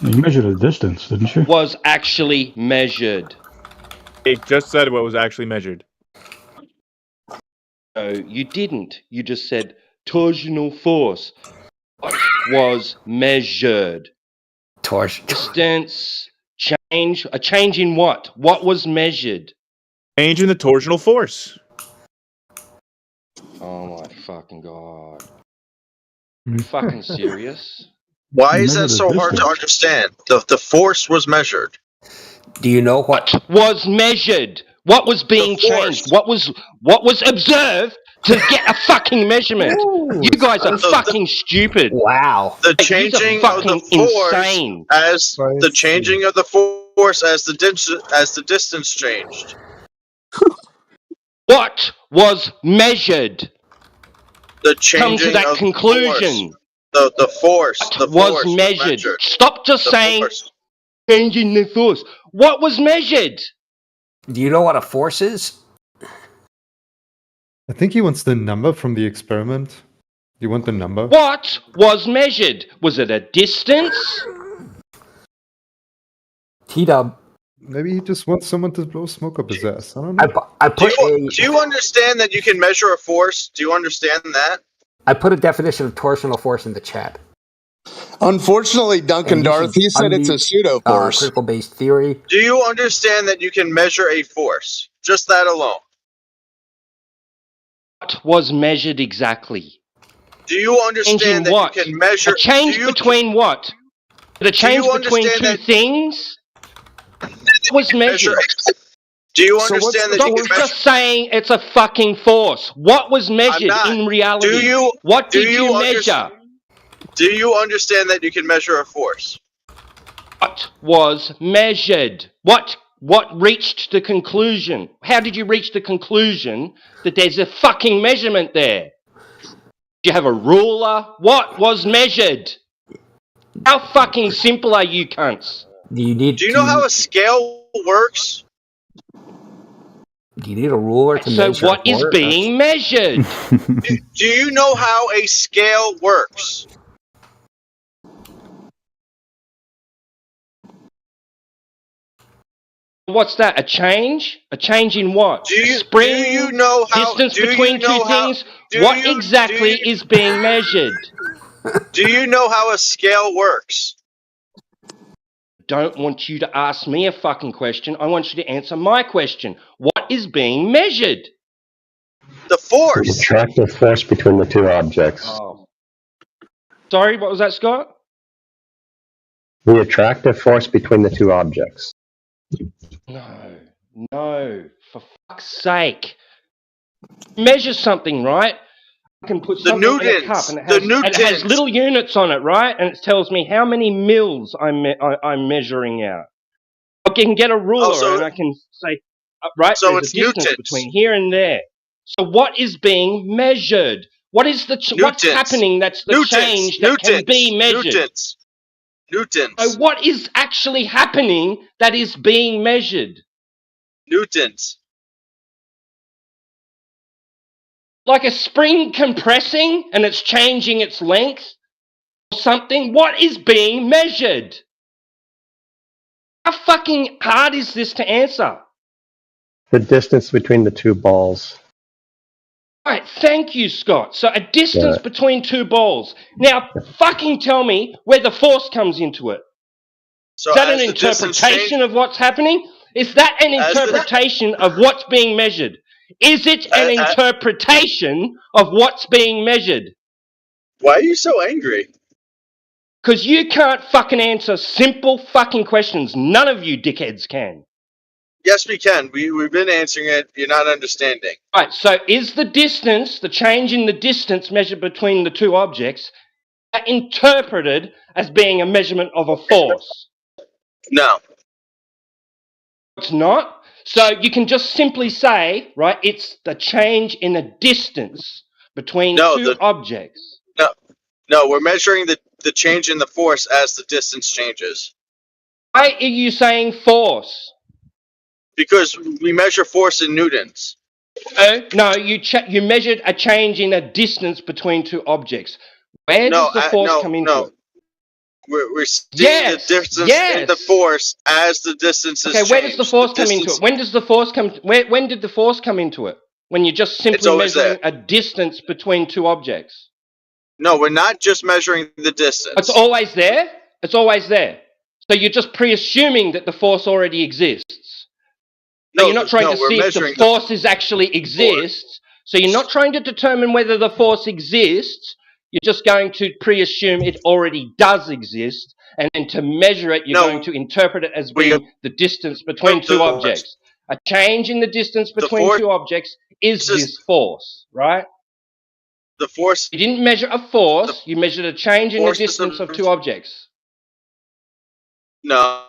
You measured a distance, didn't you? Was actually measured. It just said what was actually measured. No, you didn't. You just said torsional force. What was measured? Distance, change. A change in what? What was measured? Change in the torsional force. Oh my fucking god. Are you fucking serious? Why is that so hard to understand? The force was measured. Do you know what was measured? What was being changed? What was observed to get a fucking measurement? You guys are fucking stupid. Wow. The changing of the force insane. as the changing of the force as the distance changed. What was measured? The Come changing to that of conclusion. The force. The was force measured. Stop just saying changing the force. What was measured? Do you know what a force is? I think he wants the number from the experiment. You want the number? What was measured? Was it a distance? T-Dub. Maybe he just wants someone to blow smoke up his ass. I don't know. Do you understand that you can measure a force? Do you understand that? I put a definition of torsional force in the chat. Unfortunately, Duncan Darth, he said it's a pseudo force. Critical base theory. Do you understand that you can measure a force? Just that alone. What was measured exactly? Do you understand that what? you can measure... A change between what? The change between two things? Was measured. Do you understand that you can measure... just saying it's a fucking force. What was measured in reality? What did you measure? Do you understand that you can measure a force? What was measured? What reached the conclusion? How did you reach the conclusion that there's a fucking measurement there? Do you have a ruler? What was measured? How fucking simple are you cunts? Do you know how a scale works? Do you need a ruler to measure? So what is being measured? Do you know how a scale works? What's that? A change? A change in what? Do you know how distance between two things? What exactly is being measured? Do you know how a scale works? Don't want you to ask me a fucking question. I want you to answer my question. What is being measured? The force. The attractive force between the two objects. Oh. Sorry, what was that, Scott? The attractive force between the two objects. No, for fuck's sake. Measure something, right? I can put something in a cup and it has little units on it, right? And it tells me how many mils I'm measuring out. I can get a ruler and I can say, right, so there's it's a distance newtons. between here and there. So what is being measured? What is what's happening that's the change that can be measured? Newtons. So what is actually happening that is being measured? Newtons. Like a spring compressing and it's changing its length or something? What is being measured? How fucking hard is this to answer? The distance between the two balls. Right, thank you, Scott. So a distance between two balls. Now, fucking tell me where the force comes into it. So is that an interpretation of what's happening? Is that an interpretation of what's being measured? Is it an interpretation of what's being measured? Why are you so angry? Because you can't fucking answer simple fucking questions. None of you dickheads can. Yes, we can. We've been answering it. You're not understanding. Right, so is the distance, the change in the distance measured between the two objects, interpreted as being a measurement of a force? No. It's not. So you can just simply say, right, it's the change in the distance between two objects. No, we're measuring the change in the force as the distance changes. Why are you saying force? Because we measure force in newtons. No, you measured a change in a distance between two objects. Where does the force come into it? We're seeing the distance in the force as the distance is changed. Where does the force come into it? When does the force come? When did the force come into it? When you're just simply measuring a distance between two objects. No, we're not just measuring the distance. It's always there. It's always there. So you're just pre-assuming that the force already exists. So you're not trying to see if the forces actually exist. So you're not trying to determine whether the force exists. You're just going to pre-assume it already does exist, and then to measure it, you're going to interpret it as being the distance between two objects. A change in the distance between two objects is this force, right? The force. You didn't measure a force. You measured a change in the distance of two objects. No.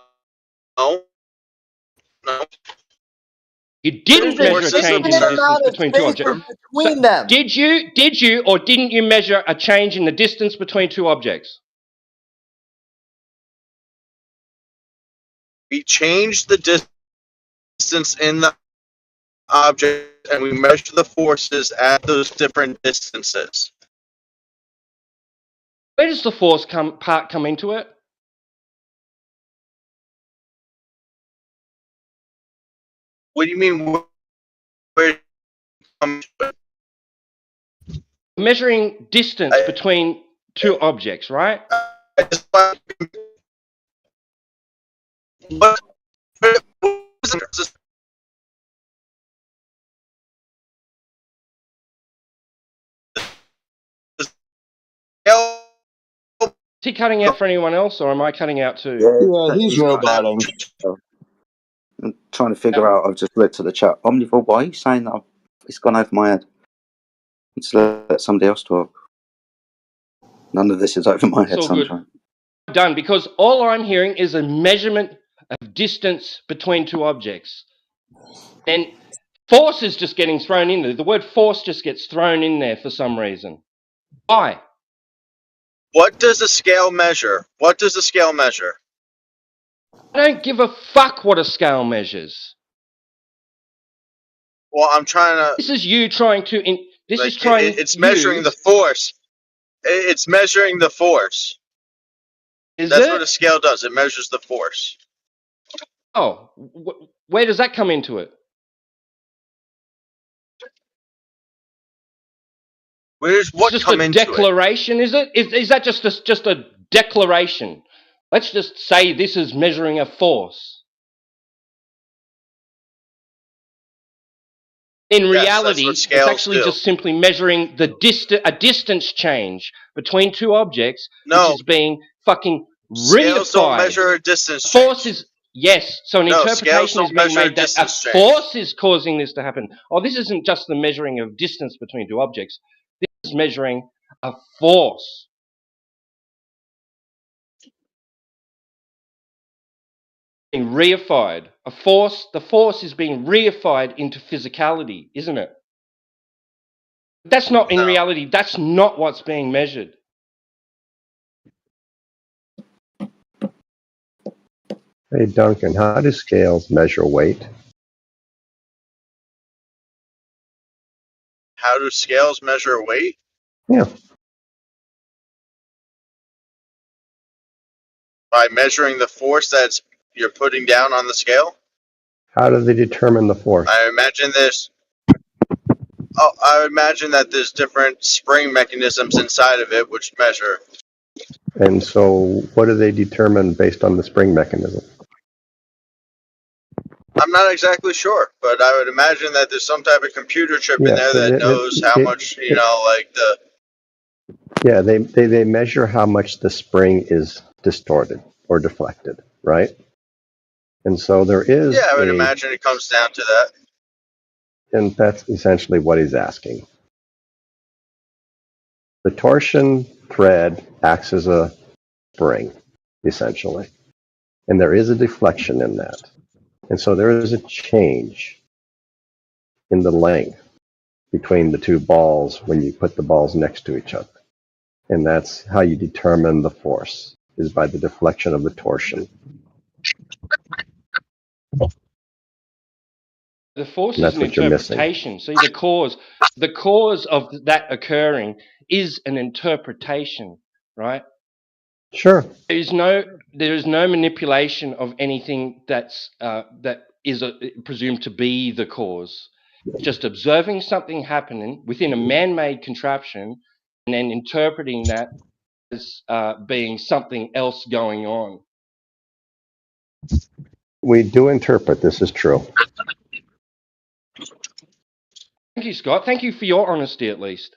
You didn't measure a change in the distance between two objects. Between them. Did you, or didn't you measure a change in the distance between two objects? We changed the distance in the object, and we measure the forces at those different distances. Where does the force part come into it? What do you mean? Where Measuring distance between two objects, right? Is he cutting out for anyone else, or am I cutting out too? Yeah, he's roboting. I'm trying to figure out. I've just looked at the chat. Omnivore, why are you saying that? It's gone over my head. Let's let somebody else talk. None of this is over my head, Sunshine. Done, because all I'm hearing is a measurement of distance between two objects. And force is just getting thrown in there. The word force just gets thrown in there for some reason. Why? What does a scale measure? What does a scale measure? I don't give a fuck what a scale measures. Well, I'm trying to... This is you trying to... It's measuring the force. It's measuring the force. That's what a scale does. It measures the force. Oh, where does that come into it? Where's what just come a into declaration? Is it? Is that just a declaration? Let's just say this is measuring a force. In reality, it's actually just simply measuring the a distance change between two objects, which is being fucking reified. Scales don't measure a distance force change. is yes. So an interpretation is being made that a change. force is causing this to happen. Oh, this isn't just the measuring of distance between two objects. This is measuring a force. Being reified. A force. The force is being reified into physicality, isn't it? That's not in reality. That's not what's being measured. Hey, Duncan, how do scales measure weight? How do scales measure weight? Yeah. By measuring the force that's you're putting down on the scale? How do they determine the force? I imagine that there's different spring mechanisms inside of it which measure. And so what do they determine based on the spring mechanism? I'm not exactly sure, but I would imagine that there's some type of computer chip in there that knows how much, like the... Yeah, they measure how much the spring is distorted or deflected, right? And so there is... Yeah, I would imagine it comes down to that. And that's essentially what he's asking. The torsion thread acts as a spring, essentially. And there is a deflection in that. And so there is a change in the length between the two balls when you put the balls next to each other. And that's how you determine the force, is by the deflection of the torsion. The force And is that's an what you're missing. interpretation. See, the cause of that occurring is an interpretation, right? Sure. There is no manipulation of anything that is presumed to be the cause. Just observing something happening within a man-made contraption and then interpreting that as being something else going on. We do interpret. This is true. Thank you, Scott. Thank you for your honesty, at least.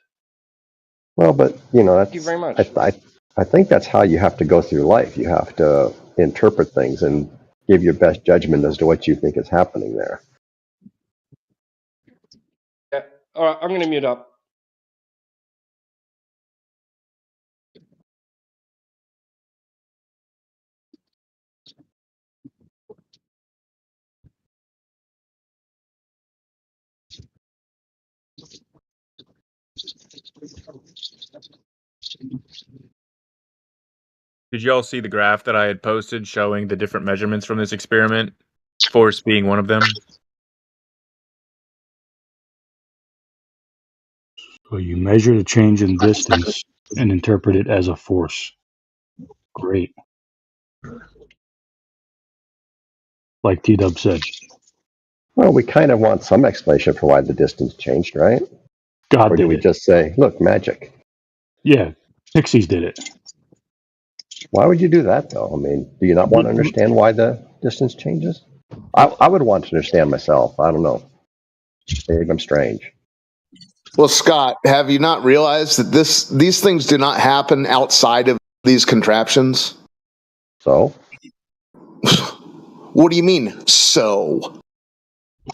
Well, but that's, Thank you very much. I think that's how you have to go through life. You have to interpret things and give your best judgment as to what you think is happening there. Yeah. All right, I'm going to mute up. Did y'all see the graph that I had posted showing the different measurements from this experiment? Force being one of them. So you measure the change in distance and interpret it as a force. Great. Like T-Dub said. Well, we kind of want some explanation for why the distance changed, right? God or do did we it. just say, look, magic? Yeah, Pixies did it. Why would you do that, though? I mean, do you not want to understand why the distance changes? I would want to understand myself. I don't know. Maybe I'm strange. Well, Scott, have you not realized that these things do not happen outside of these contraptions? So? What do you mean, so?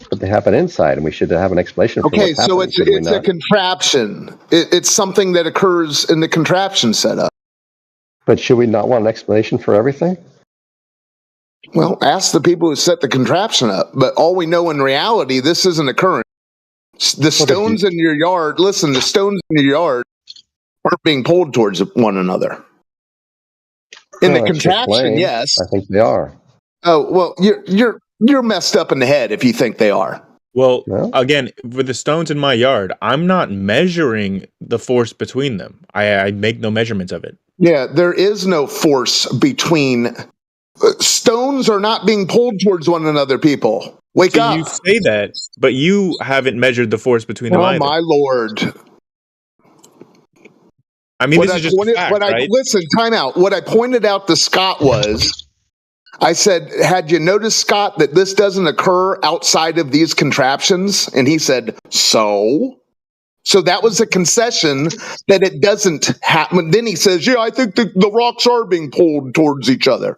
But they happen inside, and we should have an explanation for Okay, what's so happening. it's a contraption. It's something that occurs in the contraption setup. But should we not want an explanation for everything? Well, ask the people who set the contraption up. But all we know in reality, this isn't occurring. The stones in your yard, listen, the stones in your yard aren't being pulled towards one another. In the contraption, yes. I think they are. Oh, well, you're messed up in the head if you think they are. Well, again, with the stones in my yard, I'm not measuring the force between them. I make no measurements of it. Yeah, there is no force between... stones are not being pulled towards one another, people. Wake up. You say that, but you haven't measured the force between them either. Oh, my Lord. I mean, this is just a fact, right? Listen, time out. What I pointed out to Scott was, I said, had you noticed, Scott, that this doesn't occur outside of these contraptions? And he said, so? So that was a concession that it doesn't happen. Then he says, yeah, I think the rocks are being pulled towards each other.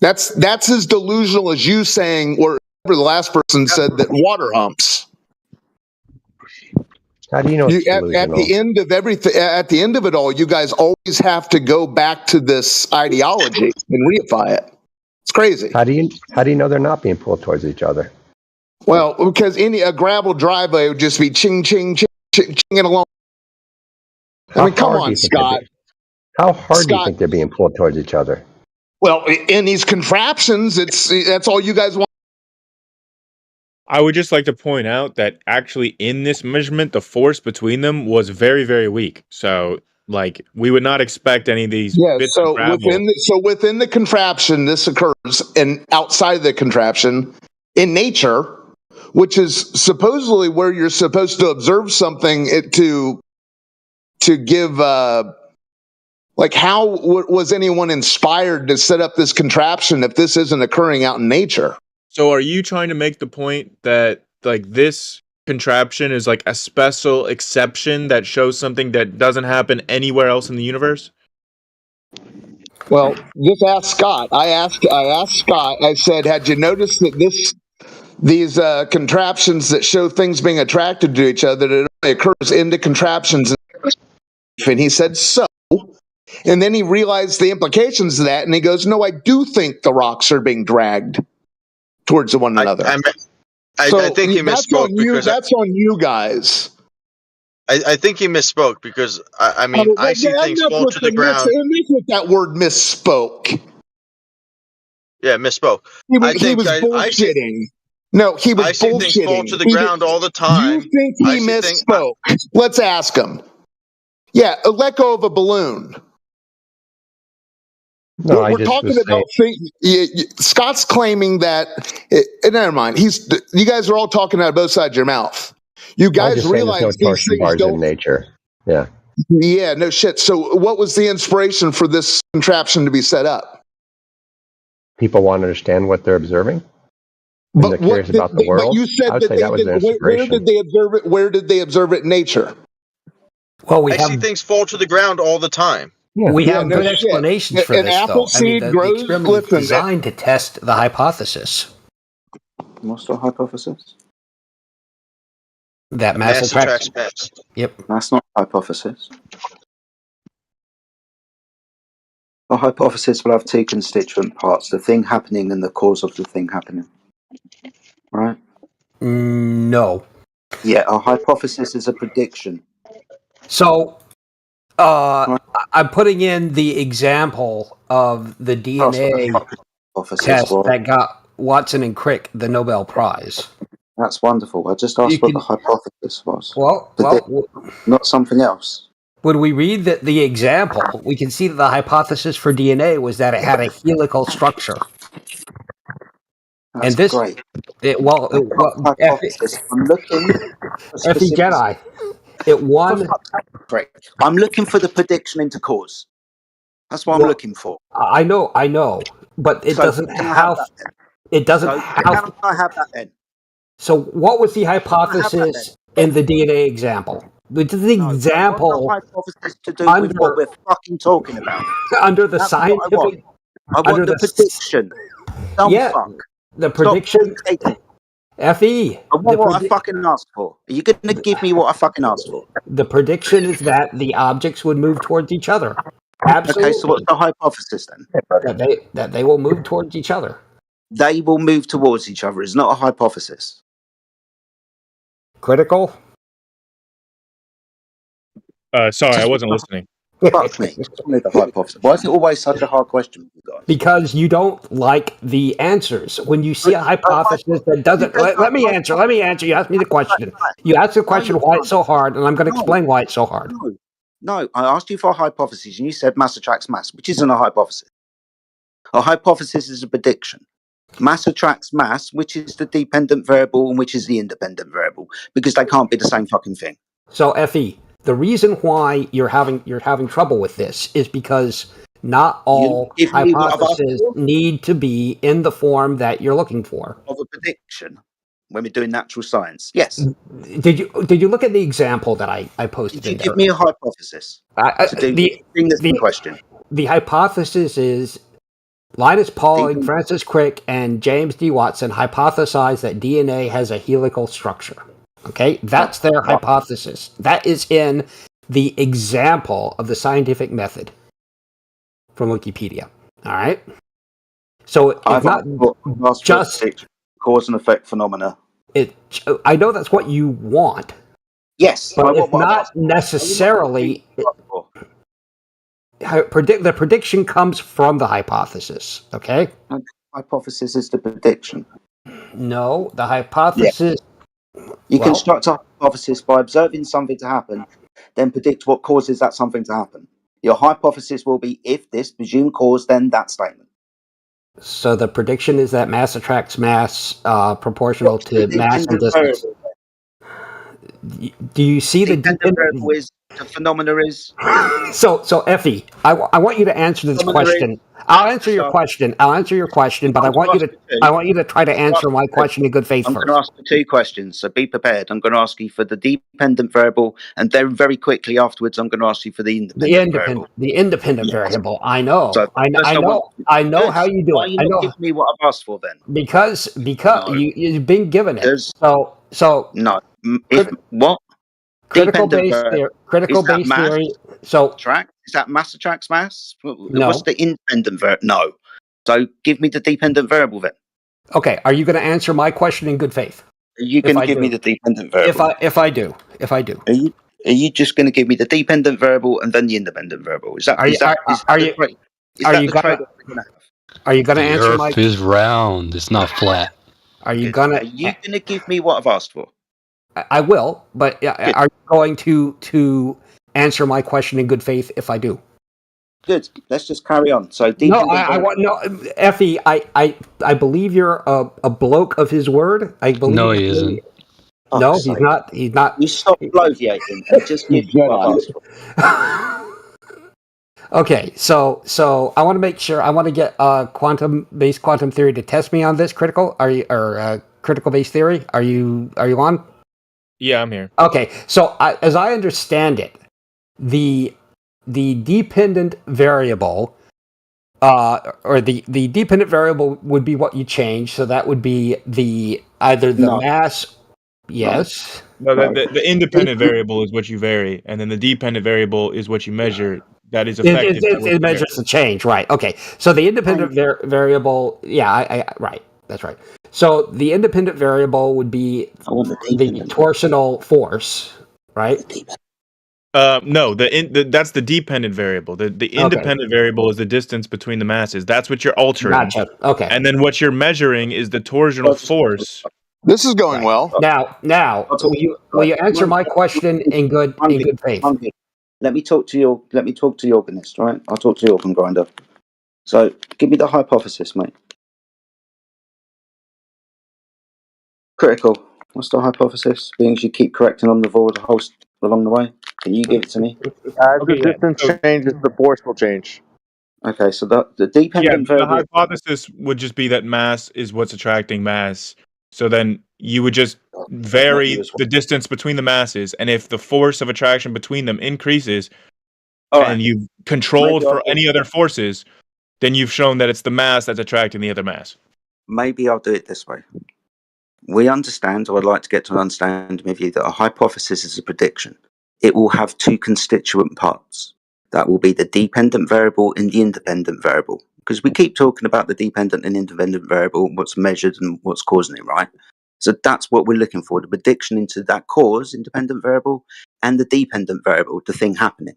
That's as delusional as you saying, or the last person said, that water humps. How do you know it's delusional? At the end of everything, at the end of it all, you guys always have to go back to this ideology and reify it. It's crazy. How do you know they're not being pulled towards each other? Well, because a gravel driveway would just be ching, ching, ching, ching, chinging along. I mean, come on, Scott. How hard do you think they're being pulled towards each other? Well, in these contraptions, that's all you guys want. I would just like to point out that actually in this measurement, the force between them was very, very weak. So, like, we would not expect any of these bits of gravel. Within the contraption, this occurs, and outside of the contraption, in nature, which is supposedly where you're supposed to observe something to give. Like, how was anyone inspired to set up this contraption if this isn't occurring out in nature? So are you trying to make the point that, like, this contraption is like a special exception that shows something that doesn't happen anywhere else in the universe? Well, just ask Scott. I asked Scott, I said, had you noticed that these contraptions that show things being attracted to each other, that it only occurs in the contraptions? And he said, so. And then he realized the implications of that, and he goes, no, I do think the rocks are being dragged towards one another. I think he misspoke. That's on you guys. I think he misspoke because I mean I see things fall to the ground. Enough with that word misspoke. Yeah, misspoke. He was bullshitting. No, he was I see things fall bullshitting. to the ground all the time. You think he misspoke? Let's ask him. Yeah, let go of a balloon. No, we're talking about Scott's claiming that. Never mind. You guys are all talking out of both sides of your mouth. You guys realize there's no torsion bars in nature. Yeah. Yeah, no shit. So, what was the inspiration for this contraption to be set up? People want to understand what they're observing. And they're curious about the world. But you said I would say that was an inspiration. Where did they observe it? Where did they observe it in nature? Well, I see things fall to the ground all the time. Yeah. We have good explanations for this, though. I mean, the experiment is designed to test the hypothesis. What's the hypothesis? That mass attracts mass. Yep. That's not a hypothesis. A hypothesis will have two constituent parts: the thing happening and the cause of the thing happening. Right? No. Yeah, a hypothesis is a prediction. So, I'm putting in the example of the DNA test that got Watson and Crick the Nobel Prize. That's wonderful. I just asked what the hypothesis was. Well, not something else. When we read the example, we can see that the hypothesis for DNA was that it had a helical structure. That's great. Hypothesis. I'm looking. Effie Jedi. It won. Great. I'm looking for the prediction into cause. That's what I'm looking for. I know, but it doesn't have. It doesn't have. I have that then. So, what was the hypothesis in the DNA example? Which is the example hypothesis to do with what we're fucking talking about. Under the scientific. I want the prediction. Fuck. The prediction. FE. I want what I fucking asked for. Are you going to give me what I fucking asked for? The prediction is that the objects would move towards each other. Absolutely. Okay, so what's the hypothesis then? That they will move towards each other. They will move towards each other. It's not a hypothesis. Critical? Sorry, I wasn't listening. Fuck me. The hypothesis. Why is it always such a hard question for you guys? Because you don't like the answers. When you see a hypothesis that doesn't... Let me answer. You asked me the question. You asked the question why it's so hard, and I'm going to explain why it's so hard. No, I asked you for a hypothesis, and you said mass attracts mass, which isn't a hypothesis. A hypothesis is a prediction. Mass attracts mass, which is the dependent variable and which is the independent variable, because they can't be the same fucking thing. So, FE, the reason why you're having trouble with this is because not all hypotheses need to be in the form that you're looking for. Of a prediction, when we're doing natural science, yes. Did you look at the example that I posted? Did you give me a hypothesis? The question. The hypothesis is Linus Pauling, Francis Crick, and James D. Watson hypothesized that DNA has a helical structure. Okay, that's their hypothesis. That is in the example of the scientific method from Wikipedia. All right. So it's not just cause and effect phenomena. I know that's what you want. Yes, but it's not necessarily. The prediction comes from the hypothesis. Okay. Hypothesis is the prediction. No, the hypothesis. Yeah. You construct a hypothesis by observing something to happen, then predict what causes that something to happen. Your hypothesis will be if this presumed cause, then that statement. So the prediction is that mass attracts mass proportional to mass and distance. Do you see the phenomena is? So Effie, I want you to answer this question. I'll answer your question, but I want you to try to answer my question in good faith first. I'm going to ask you 2 questions, so be prepared. I'm going to ask you for the dependent variable, and then very quickly afterwards, I'm going to ask you for the independent variable. The independent variable. I know. So I know how you do it. Why you not give me what I've asked for then? Because you've been given it. So no. What? Critical base theory. So is that mass attracts mass? No. What's the independent variable? No. So give me the dependent variable then. Okay. Are you going to answer my question in good faith? You can give me the dependent variable. If I do. Are you just going to give me the dependent variable and then the independent variable? Is that Are you the trade-off we're going to have? Are you gonna The answer Earth my? is round. It's not flat. Are you Good. gonna? Are you going to give me what I've asked for? I will, but are you going to answer my question in good faith if I do? Good. Let's just carry on. So No, dependent I want no, Effie. I believe you're a bloke of his word. I believe. No, he isn't. No, he's not. He's not. You stop bloviating and just give me what I've asked for. Okay, so I want to make sure. I want to get quantum theory to test me on this critical. Are you or critical based theory? Are you on? Yeah, I'm here. Okay, so as I understand it, the dependent variable, or the dependent variable would be what you change. So that would be either the mass. Yes. No, the independent variable is what you vary, and then the dependent variable is what you measure. That is affected. It measures the change, right? Okay, so the independent variable, yeah, right, that's right. So the independent variable would be the torsional force, right? No, that's the dependent variable. The independent variable is the distance between the masses. That's what you're altering. Gotcha. Okay. And then what you're measuring is the torsional force. This is going well. Now, will you answer my question in good faith? Let me talk to the organist, right? I'll talk to the organ grinder. So give me the hypothesis, mate. Critical. What's the hypothesis? Being you keep correcting omnivore along the way. Can you give it to me? As the distance changes, the force will change. Okay, so the dependent variable. The hypothesis would just be that mass is what's attracting mass. So then you would just vary the distance between the masses, and if the force of attraction between them increases, and you've controlled for any other forces, then you've shown that it's the mass that's attracting the other mass. Maybe I'll do it this way. We understand, or I'd like to get to an understanding with you, that a hypothesis is a prediction. It will have two constituent parts. That will be the dependent variable and the independent variable. Because we keep talking about the dependent and independent variable, what's measured and what's causing it, right? So that's what we're looking for, the prediction into that cause, independent variable, and the dependent variable, the thing happening.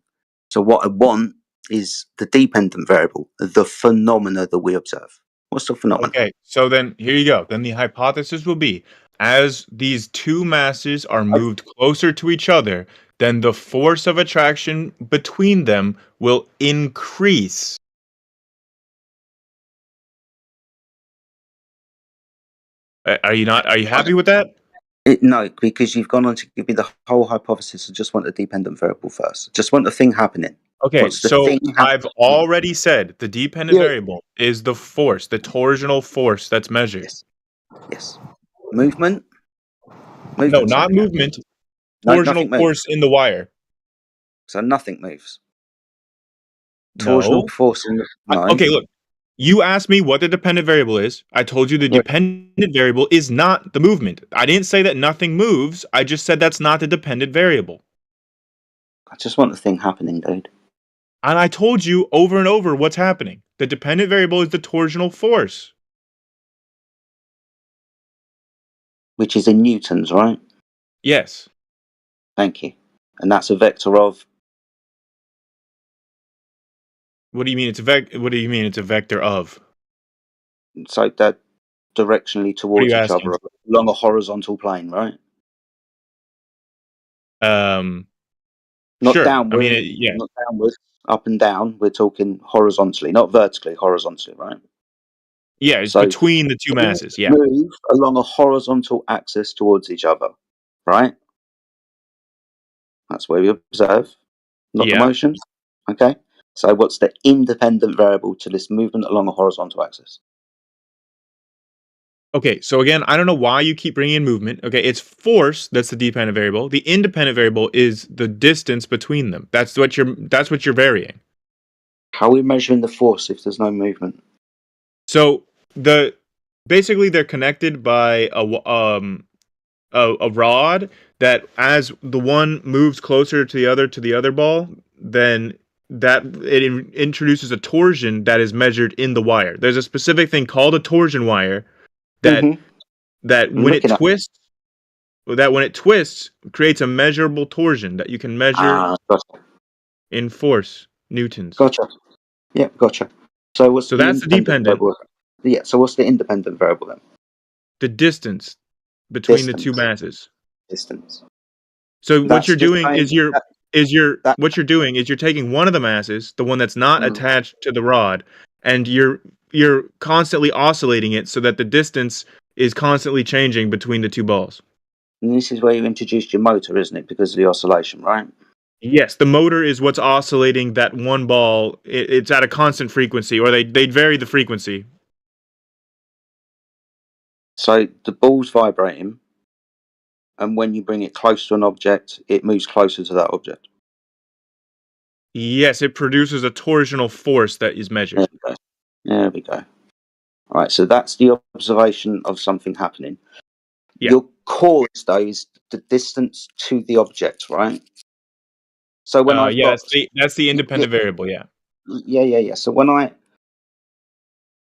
So what I want is the dependent variable, the phenomena that we observe. What's the phenomenon? Okay, so then here you go. Then the hypothesis will be, as these two masses are moved closer to each other, then the force of attraction between them will increase. Are you happy with that? No, because you've gone on to give me the whole hypothesis. I just want the dependent variable first. Just want the thing happening. Okay, so I've already said the dependent variable is the force, the torsional force that's measured. Yes. Movement? No, not movement. Torsional force in the wire. So nothing moves. Torsional force in the... Okay, look. You asked me what the dependent variable is. I told you the dependent variable is not the movement. I didn't say that nothing moves. I just said that's not the dependent variable. I just want the thing happening, dude. And I told you over and over what's happening. The dependent variable is the torsional force. Which is in newtons, right? Yes. Thank you. And that's a vector of... What do you mean it's a vector of? It's like that directionally towards each other along a horizontal plane, right? Not sure. downward. I mean, not downward, up and down. We're talking horizontally, not vertically, horizontally, right? Yeah, it's between the two masses. Yeah. Move along a horizontal axis towards each other, right? That's where we observe, not the motions. Okay. So what's the independent variable to this movement along a horizontal axis? Okay, so again, I don't know why you keep bringing in movement. Okay, it's force that's the dependent variable. The independent variable is the distance between them. That's what you're varying. How are we measuring the force if there's no movement? So basically they're connected by a rod that, as the one moves closer to the other ball, then that it introduces a torsion that is measured in the wire. There's a specific thing called a torsion wire that when it twists, that when it twists, creates a measurable torsion that you can measure Gotcha. in force, newtons. Gotcha. Yeah, gotcha. So what's So the that's the independent dependent. variable? Yeah. So what's the independent variable then? The distance between the two masses. Distance. So what That's you're just doing saying what you're doing is you're taking one of the masses, the one that's not attached to the rod, and you're constantly oscillating it so that the distance is constantly changing between the two balls. And this is where you introduced your motor, isn't it? Because of the oscillation, right? Yes, the motor is what's oscillating that one ball. It's at a constant frequency, or they vary the frequency. So the ball's vibrating, and when you bring it close to an object, it moves closer to that object. Yes, it produces a torsional force that is measured. There we go. All right, so that's the observation of something happening. Yeah. Your cause, though, is the distance to the object, right? So when I've got that's the independent variable. Yeah. Yeah. So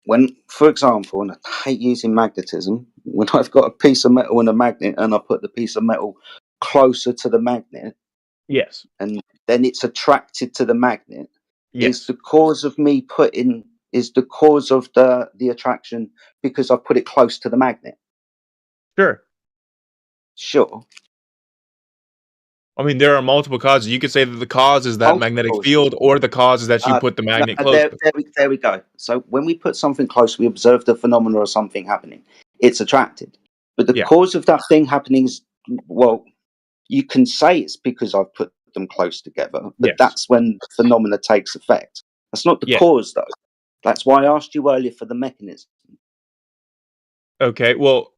when, for example, and I hate using magnetism, when I've got a piece of metal and a magnet, and I put the piece of metal closer to the magnet, yes, and then it's attracted to the magnet. Yes. Is the cause of me is the cause of the attraction because I've put it close to the magnet? Sure. I mean, there are multiple causes. You could say that the cause is that magnetic field, or the cause is that you put the magnet close. There we go. So when we put something close, we observe the phenomena of something happening. It's attracted. But the cause of that thing happening is, well, you can say it's because I've put them close together, but that's when the phenomena takes effect. That's not the cause, though. That's why I asked you earlier for the mechanism. Okay, well,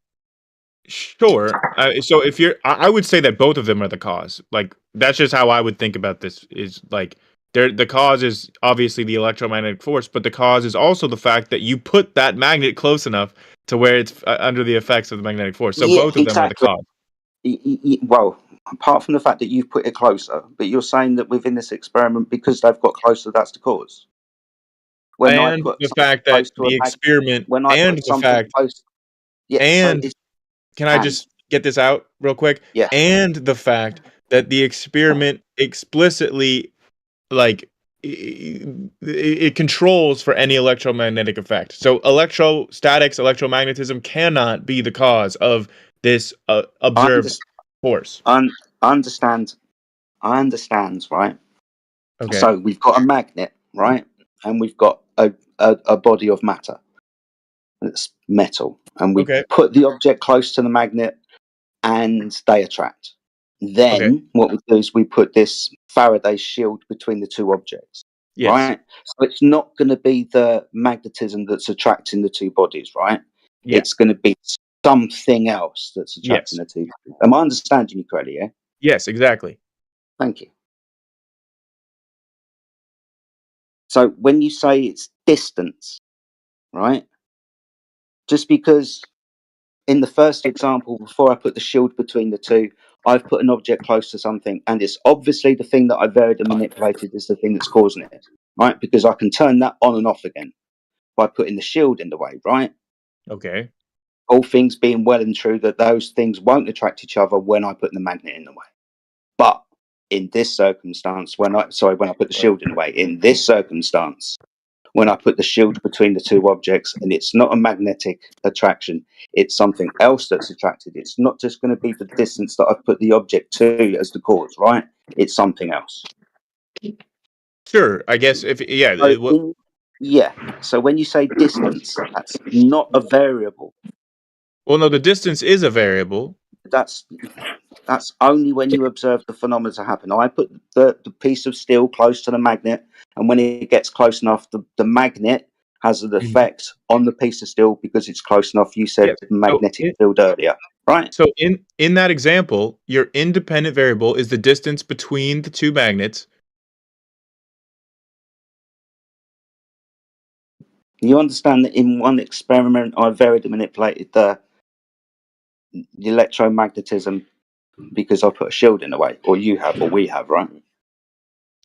sure. So if I would say that both of them are the cause. Like, that's just how I would think about this. Is like, the cause is obviously the electromagnetic force, but the cause is also the fact that you put that magnet close enough to where it's under the effects of the magnetic force. So both of them are the cause. Well, apart from the fact that you've put it closer, but you're saying that within this experiment, because they've got closer, that's the cause. And the fact that the experiment, and the fact, and can I just get this out real quick? Yeah. And the fact that the experiment explicitly, like, it controls for any electromagnetic effect. So electrostatics, electromagnetism cannot be the cause of this observed force. I understand, right? Okay. So we've got a magnet, right? And we've got a body of matter. It's metal. And we put the object close to the magnet and they attract. Then what we do is we put this Faraday shield between the two objects. Yes. Right? So it's not going to be the magnetism that's attracting the two bodies, right? Yeah. It's going to be something else that's attracting the two. Am I understanding you correctly, yeah? Yes, exactly. Thank you. So when you say it's distance, right? Just because in the first example, before I put the shield between the two, I've put an object close to something, and it's obviously the thing that I varied and manipulated is the thing that's causing it, right? Because I can turn that on and off again by putting the shield in the way, right? Okay. All things being well and true that those things won't attract each other when I put the magnet in the way. But in this circumstance, when I put the shield in the way, in this circumstance, when I put the shield between the two objects, and it's not a magnetic attraction, it's something else that's attracted. It's not just going to be the distance that I've put the object to as the cause, right? It's something else. Sure, I guess So when you say distance, that's not a variable. Well, no, the distance is a variable. That's only when you observe the phenomena happen. I put the piece of steel close to the magnet, and when it gets close enough, the magnet has an effect on the piece of steel because it's close enough. You said magnetic field earlier, right? So in that example, your independent variable is the distance between the two magnets. You understand that in one experiment, I varied and manipulated the electromagnetism because I put a shield in the way, or you have, or we have, right?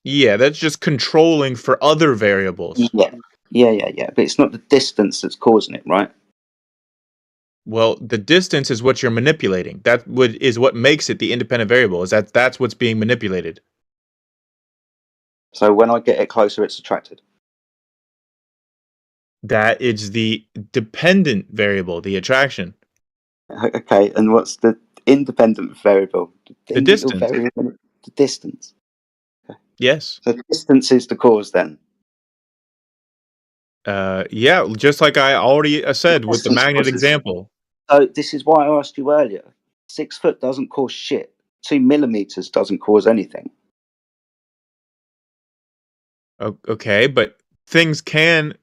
Yeah, that's just controlling for other variables. Yeah. But it's not the distance that's causing it, right? Well, the distance is what you're manipulating. Is what makes it the independent variable. Is that's what's being manipulated. So when I get it closer, it's attracted. That is the dependent variable, the attraction. Okay, and what's the independent variable? The distance. The distance. Okay. Yes. So the distance is the cause then. Yeah, just like I already said with the magnet example. So this is why I asked you earlier. 6 foot doesn't cause shit. 2 millimeters doesn't cause anything. Okay, but things can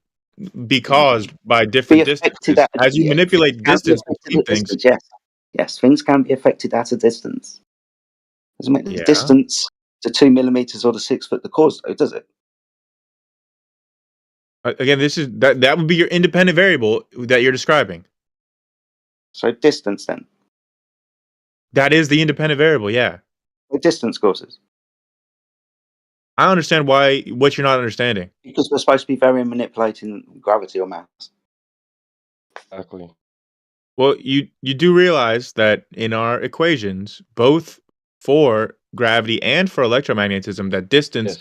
be caused by different distances. As you manipulate distance between things. Yes, things can be affected at a distance. Doesn't make the distance to 2 millimeters or the 6 foot the cause, though, does it? Again, this is that would be your independent variable that you're describing. So distance then. That is the independent variable, yeah. The distance causes. I understand what you're not understanding. Because we're supposed to be very manipulating gravity or mass. Exactly. Well, you do realize that in our equations, both for gravity and for electromagnetism, that distance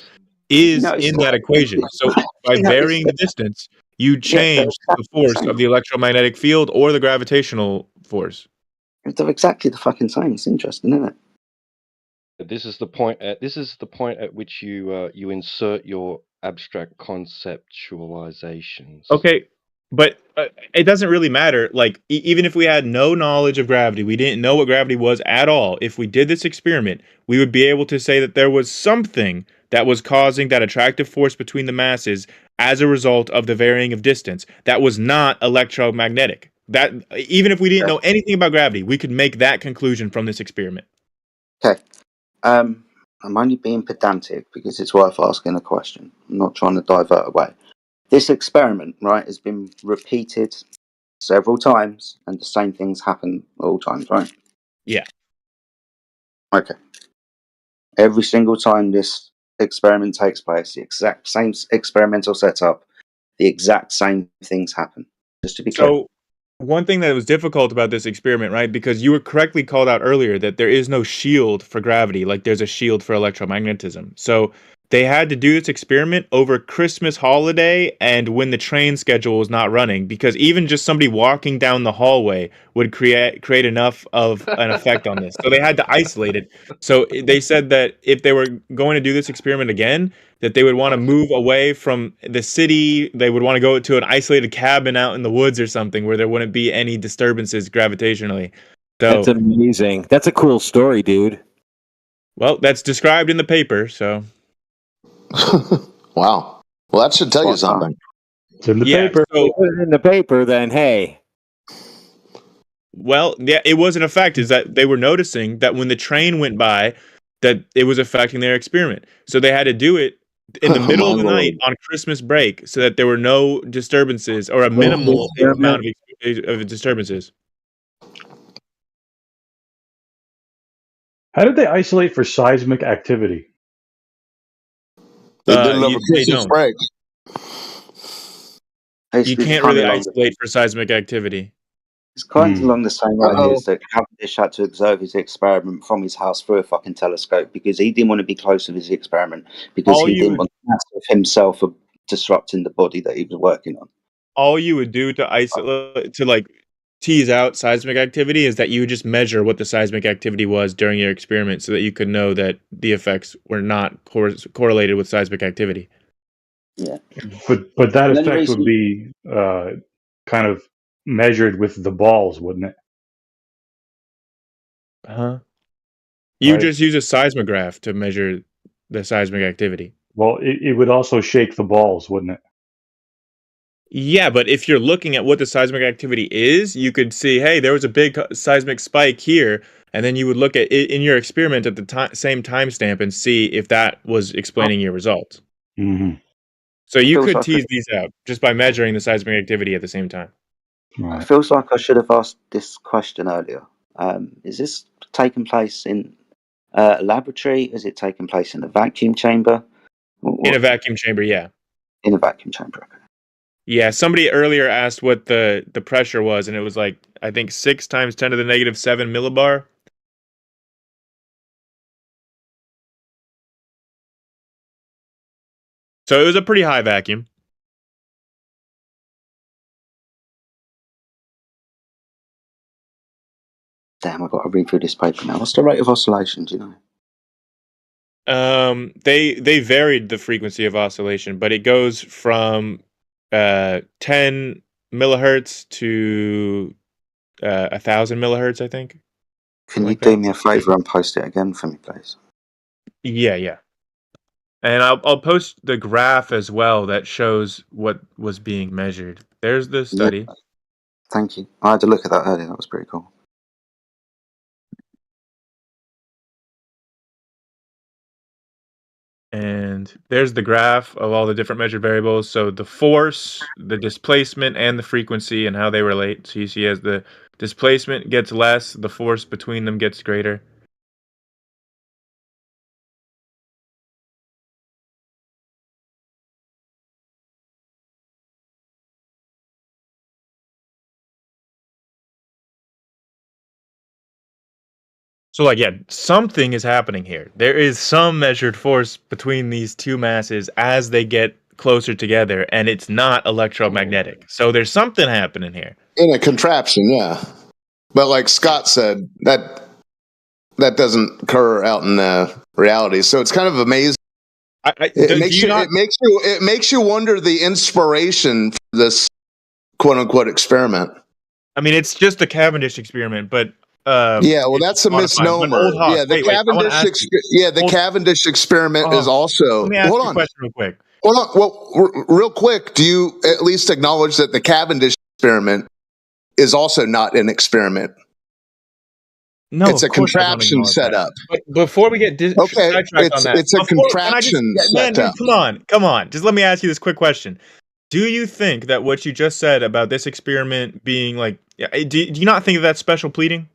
is in that equation. So by varying the distance, you change the force of the electromagnetic field or the gravitational force. They're exactly the fucking same. It's interesting, isn't it? This is the point at which you insert your abstract conceptualizations. Okay, but it doesn't really matter. Like, even if we had no knowledge of gravity, we didn't know what gravity was at all. If we did this experiment, we would be able to say that there was something that was causing that attractive force between the masses as a result of the varying of distance. That was not electromagnetic. That even if we didn't know anything about gravity, we could make that conclusion from this experiment. Okay. I'm only being pedantic because it's worth asking a question. I'm not trying to divert away. This experiment, right, has been repeated several times and the same things happen all times, right? Yeah. Okay. Every single time this experiment takes place, the exact same experimental setup, the exact same things happen. Just to be clear. So, one thing that was difficult about this experiment, right, because you were correctly called out earlier that there is no shield for gravity, like there's a shield for electromagnetism. So they had to do this experiment over Christmas holiday and when the train schedule was not running, because even just somebody walking down the hallway would create enough of an effect on this. So they had to isolate it. So they said that if they were going to do this experiment again, that they would want to move away from the city. They would want to go to an isolated cabin out in the woods or something where there wouldn't be any disturbances gravitationally. So, that's amazing. That's a cool story, dude. Well, that's described in the paper, so. Wow. Well, that should tell you something. It's in the paper. So, put it in the paper, then hey. Well, yeah, it was an effect. Is that they were noticing that when the train went by, that it was affecting their experiment. So they had to do it in the middle of the night on Christmas break so that there were no disturbances or a minimal amount of disturbances. How did they isolate for seismic activity? They did it over Christmas break. You can't really isolate for seismic activity. It's kind of along the same lines that Cavendish had to observe his experiment from his house through a fucking telescope because he didn't want to be close with his experiment because he didn't want to mess with himself of disrupting the body that he was working on. All you would do to isolate, to like tease out seismic activity is that you would just measure what the seismic activity was during your experiment so that you could know that the effects were not correlated with seismic activity. Yeah. But that effect would be kind of measured with the balls, wouldn't it? You just use a seismograph to measure the seismic activity. Well, it would also shake the balls, wouldn't it? Yeah, but if you're looking at what the seismic activity is, you could see, hey, there was a big seismic spike here, and then you would look at it in your experiment at the same timestamp and see if that was explaining your results. Mm-hmm. So you could tease these out just by measuring the seismic activity at the same time. It feels like I should have asked this question earlier. Is this taking place in a laboratory? Is it taking place in a vacuum chamber? In a vacuum chamber, yeah. In a vacuum chamber, okay. Yeah, somebody earlier asked what the pressure was, and it was like, I think 6 times 10 to the negative 7 millibar. So it was a pretty high vacuum. Damn, I've got to read through this paper now. What's the rate of oscillation, do you know? They varied the frequency of oscillation, but it goes from 10 millihertz to 1,000 millihertz, I think. Can you do me a favour and post it again for me, please? Yeah. And I'll post the graph as well that shows what was being measured. There's the study. Yeah. Thank you. I had to look at that earlier. That was pretty cool. And there's the graph of all the different measured variables. So the force, the displacement, and the frequency and how they relate. So you see as the displacement gets less, the force between them gets greater. So like, yeah, something is happening here. There is some measured force between these two masses as they get closer together, and it's not electromagnetic. So there's something happening here. In a contraption, yeah. But like Scott said, that doesn't occur out in reality. So it's kind of amazing. It makes you wonder the inspiration for this quote unquote experiment. I mean, it's just a Cavendish experiment, but yeah, well, that's a misnomer. Yeah, the Cavendish experiment is also. Let me ask you a question real quick. Hold on. Well, real quick, do you at least acknowledge that the Cavendish experiment is also not an experiment? No, it's a contraption setup. But before we get sidetracked on that, it's a contraption setup. Dude, come on. Just let me ask you this quick question. Do you think that what you just said about this experiment being like, do you not think that's special pleading?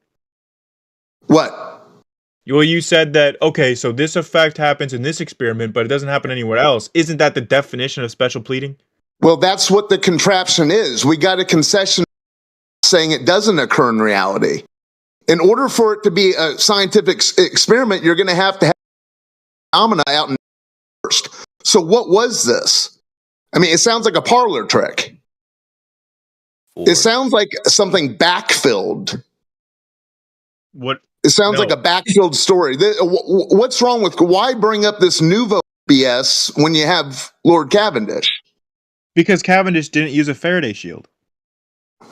What? Well, you said that, okay, so this effect happens in this experiment, but it doesn't happen anywhere else. Isn't that the definition of special pleading? Well, that's what the contraption is. We got a concession saying it doesn't occur in reality. In order for it to be a scientific experiment, you're going to have phenomena out in first. So what was this? I mean, it sounds like a parlor trick. It sounds like something backfilled. What? It sounds like a backfilled story. What's wrong with, why bring up this nouveau BS when you have Lord Cavendish? Because Cavendish didn't use a Faraday shield.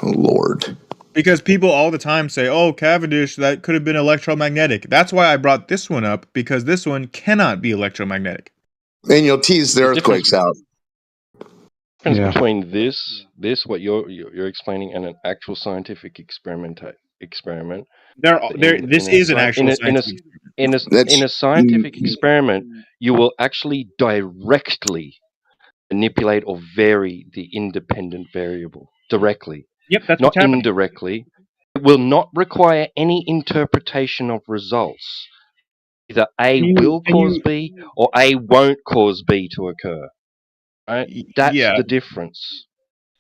Oh, Lord. Because people all the time say, oh, Cavendish, that could have been electromagnetic. That's why I brought this one up, because this one cannot be electromagnetic. And you'll tease the earthquakes out. The difference between this what you're explaining, and an actual scientific experiment. This is an actual scientific experiment. In a scientific experiment, you will actually directly manipulate or vary the independent variable directly. Yep, that's not indirectly. It will not require any interpretation of results. Either A will cause B or A won't cause B to occur. Right? That's the difference.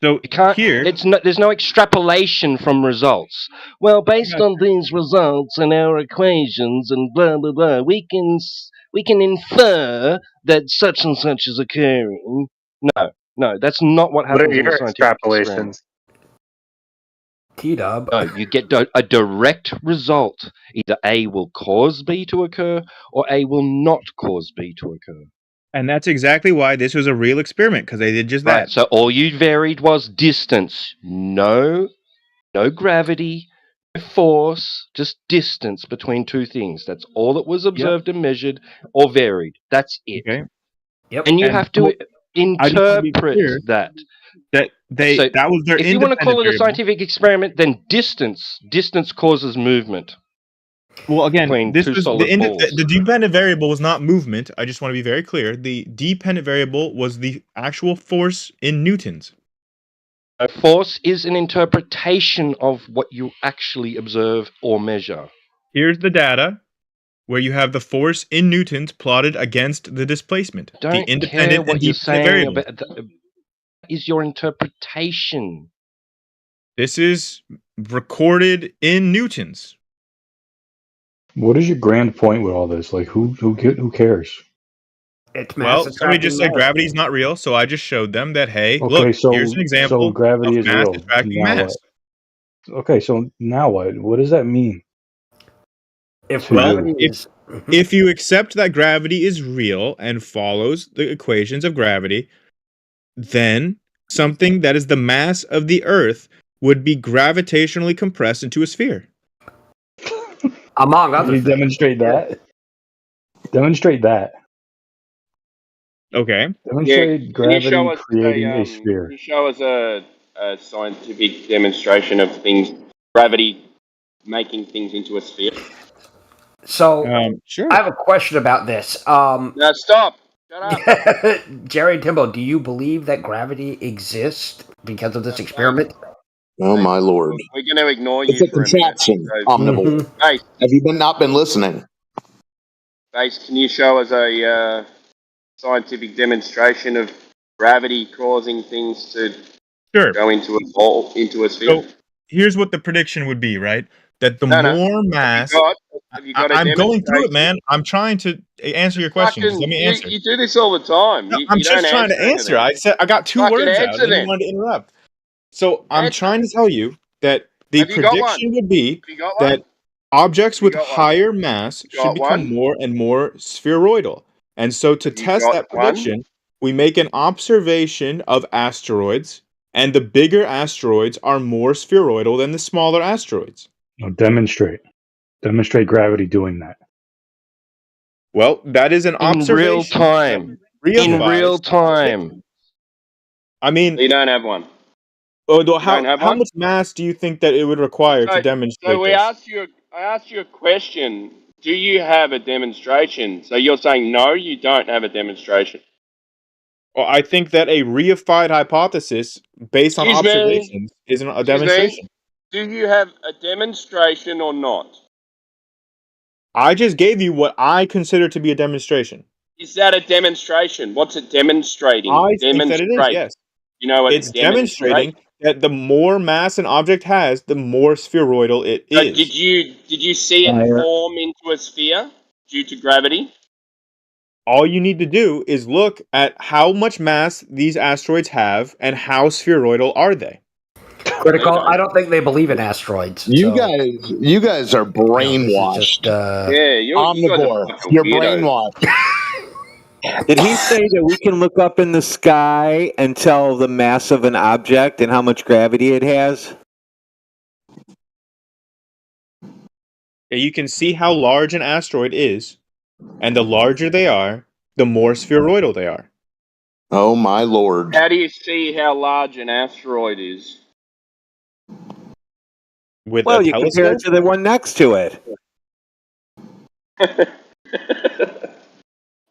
So you can't, there's no extrapolation from results. Well, based on these results and our equations and blah blah blah, we can infer that such and such is occurring. No, that's not what happens in scientific experiments. T-Dub. No, you get a direct result. Either A will cause B to occur, or A will not cause B to occur. And that's exactly why this was a real experiment, because they did just that. Right, so all you varied was distance. No gravity, no force, just distance between two things. That's all that was observed and measured or varied. That's it. Okay. Yep. And you have to interpret that. That was their. If you want to call it a scientific experiment, then distance causes movement. Well, again, this was the dependent variable was not movement. I just want to be very clear. The dependent variable was the actual force in newtons. A force is an interpretation of what you actually observe or measure. Here's the data where you have the force in newtons plotted against the displacement. Don't the independent care what and you're dependent saying variable. is your interpretation? This is recorded in newtons. What is your grand point with all this? Like, who cares? It's Well, somebody just said gravity's not real, so I just showed them that, hey, Okay, look, so here's an example so gravity of is mass real. attracting Now mass. what? Okay, so now what? What does that mean? If to gravity you? is If you accept that gravity is real and follows the equations of gravity, then something that is the mass of the Earth would be gravitationally compressed into a sphere. among Can other you things. demonstrate that? Demonstrate that. Okay. Yeah, Demonstrate can you show gravity us creating a a sphere. can you show us a scientific demonstration of things, gravity making things into a sphere? So Sure. I have a question about this. No, stop. Shut up. Jerry and Timbo, do you believe that gravity exists because of this experiment? Oh my lord! We're going to ignore It's you a for a minute. contraption, So, omnivore. Base, Have you not been listening? Base, can you show us a scientific demonstration of gravity causing things to Sure. go into a ball, into a sphere? So here's what the prediction would be, right? That the No. more mass. Have you got a I'm going through it, demonstration? man. I'm trying to answer your question. Just let me answer. You do this all the time. No, You I'm don't just trying to anything. answer. I said I got two Fucking words out, answer and then then. you wanted to interrupt. So I'm Answer. trying to tell you that the Have you got one? prediction would be Have you got one? that objects Have you with got one? higher mass You should got become one? more and more spheroidal. And so to Have you test got that one? prediction, we make an observation of asteroids, and the bigger asteroids are more spheroidal than the smaller asteroids. No, demonstrate gravity doing that. Well, that is an In real observation time. that In reifies real the time. prediction. I mean, You don't have one. how don't have one? much mass do you think that it would require to So demonstrate we this? I asked you a question. Do you have a demonstration? So you're saying no, you don't have a demonstration. Well, I think that a reified hypothesis based on Excuse me. observations is a Excuse demonstration. me. Do you have a demonstration or not? I just gave you what I consider to be a demonstration. Is that a demonstration? What's it demonstrating? I think that it is, Demonstrate. yes. You know what It's demonstrate? demonstrating that the more mass an object has, the more spheroidal it So is. did you see it form into a sphere due to gravity? All you need to do is look at how much mass these asteroids have and how spheroidal are they. Critical. I don't think they believe in asteroids. You so. guys are brainwashed. Just, Yeah, you guys Omnivore, are fucking you're weirdos. brainwashed. Did he say that we can look up in the sky and tell the mass of an object and how much gravity it has? Yeah, you can see how large an asteroid is, and the larger they are, the more spheroidal they are. Oh my lord. How do you see how large an asteroid is? With Well, a you telescope? compare it to the one next to it.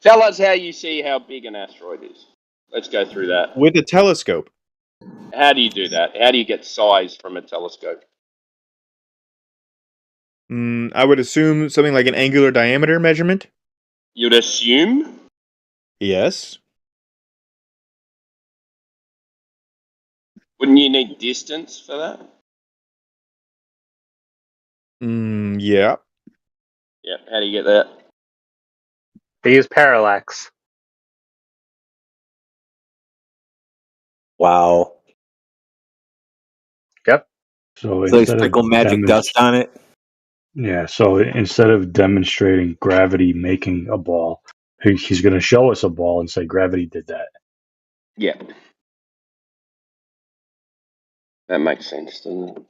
Tell us how you see how big an asteroid is. Let's go through that. With a telescope. How do you do that? How do you get size from a telescope? I would assume something like an angular diameter measurement. You'd assume? Yes. Wouldn't you need distance for that? Yeah. Yeah, how do you get that? They use parallax. Wow. Yep. So So they instead of sprinkle magic dust on it? Yeah, so instead of demonstrating gravity making a ball, he's going to show us a ball and say gravity did that. Yeah. That makes sense, doesn't it?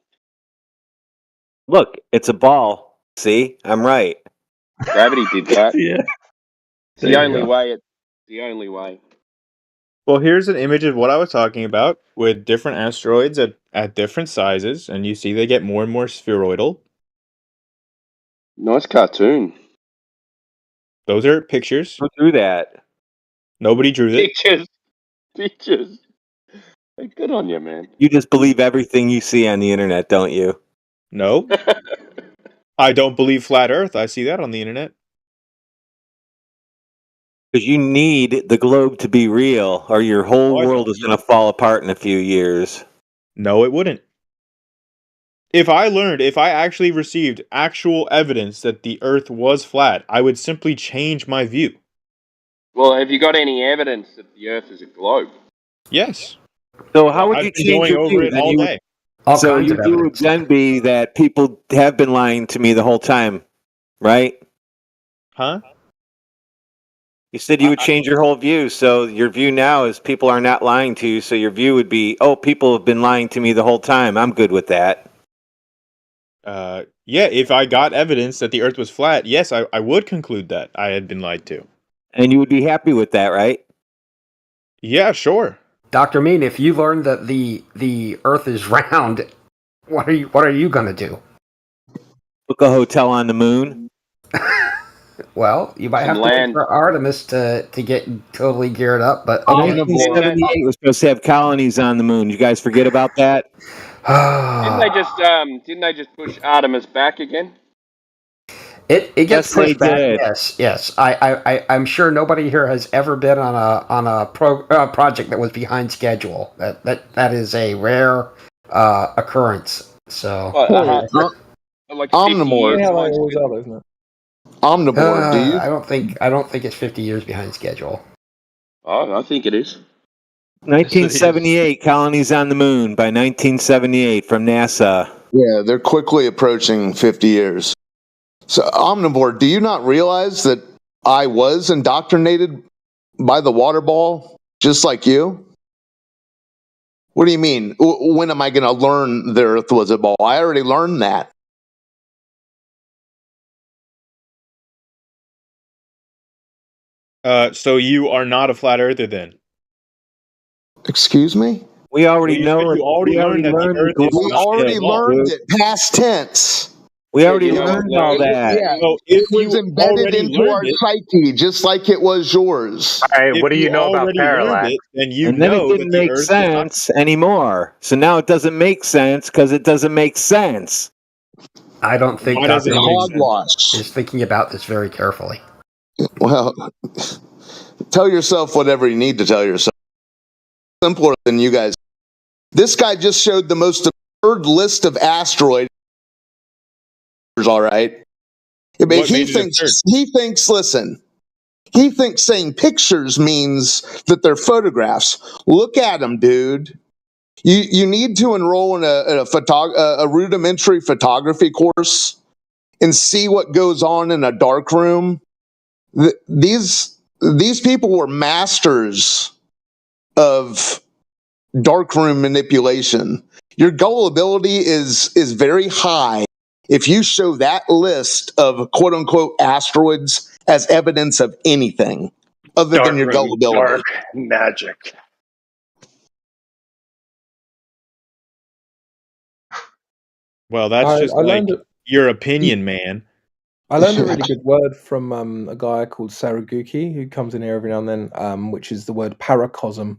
Look, it's a ball. See? I'm right. Gravity did that. Yeah. It's the only way. It's the only way. Well, here's an image of what I was talking about with different asteroids at different sizes, and you see they get more and more spheroidal. Nice cartoon. Those are pictures. Who drew that? Nobody drew it. Pictures. Hey, good on you, man. You just believe everything you see on the internet, don't you? No. I don't believe flat Earth. I see that on the internet. Because you need the globe to be real, or your whole world is going to fall apart in a few years. No, it wouldn't. If I actually received actual evidence that the Earth was flat, I would simply change my view. Well, have you got any evidence that the Earth is a globe? Yes. So how would I've you been change going your over view? it all day. So your view would then be that people have been lying to me the whole time, right? Huh? You said you would change your whole view. So your view now is people are not lying to you. So your view would be, oh, people have been lying to me the whole time. I'm good with that. Yeah, if I got evidence that the Earth was flat, yes, I would conclude that I had been lied to. And you would be happy with that, right? Yeah, sure. Dr. Mean, if you learn that the Earth is round, what are you gonna do? Book a hotel on the moon. Well, you might Some have to wait land. for Artemis to get totally geared up, but In 1978, we're supposed to have colonies on the moon. You guys forget about that? Didn't they just push Artemis back again? It gets Yes, they pushed back. did. Yes. I'm sure nobody here has ever been on a project that was behind schedule. That is a rare occurrence. So Like Omnivore. Yeah, like always are, isn't it? Omnivore, do you? I don't think it's 50 years behind schedule. Oh, I think it is. 1978, colonies on the moon by 1978 from NASA. Yeah, they're quickly approaching 50 years. So, Omnivore, do you not realize that I was indoctrinated by the water ball just like you? What do you mean? When am I going to learn the Earth was a ball? I already learned that. So you are not a flat earther then? Excuse me? We already Well, know. you already learned that the Earth is We not already a ball. learned it past tense. We already learned all that. Yeah, So it if was you embedded already into our learned it, psyche, just like it was yours. All right, if what do you know about already learned parallax? it, then you And then it know that didn't the make Earth is not. sense anymore. So now it doesn't make sense because it doesn't make sense. I don't think Why does Dr. it make Mean Hogwash. is thinking about this very carefully. Well, tell yourself whatever you need to tell yourself. Simpler than you guys. This guy just showed the most absurd list of asteroids. All right. I mean, What made it absurd? listen, he thinks saying pictures means that they're photographs. Look at them, dude. You need to enroll in a rudimentary photography course and see what goes on in a dark room. These people were masters of darkroom manipulation. Your gullibility is very high if you show that list of quote unquote asteroids as evidence of anything other than your gullibility. Dark magic. Well, that's I just like learned your opinion, man. I learned a really good word from a guy called Saraguki, who comes in here every now and then, which is the word paracosm,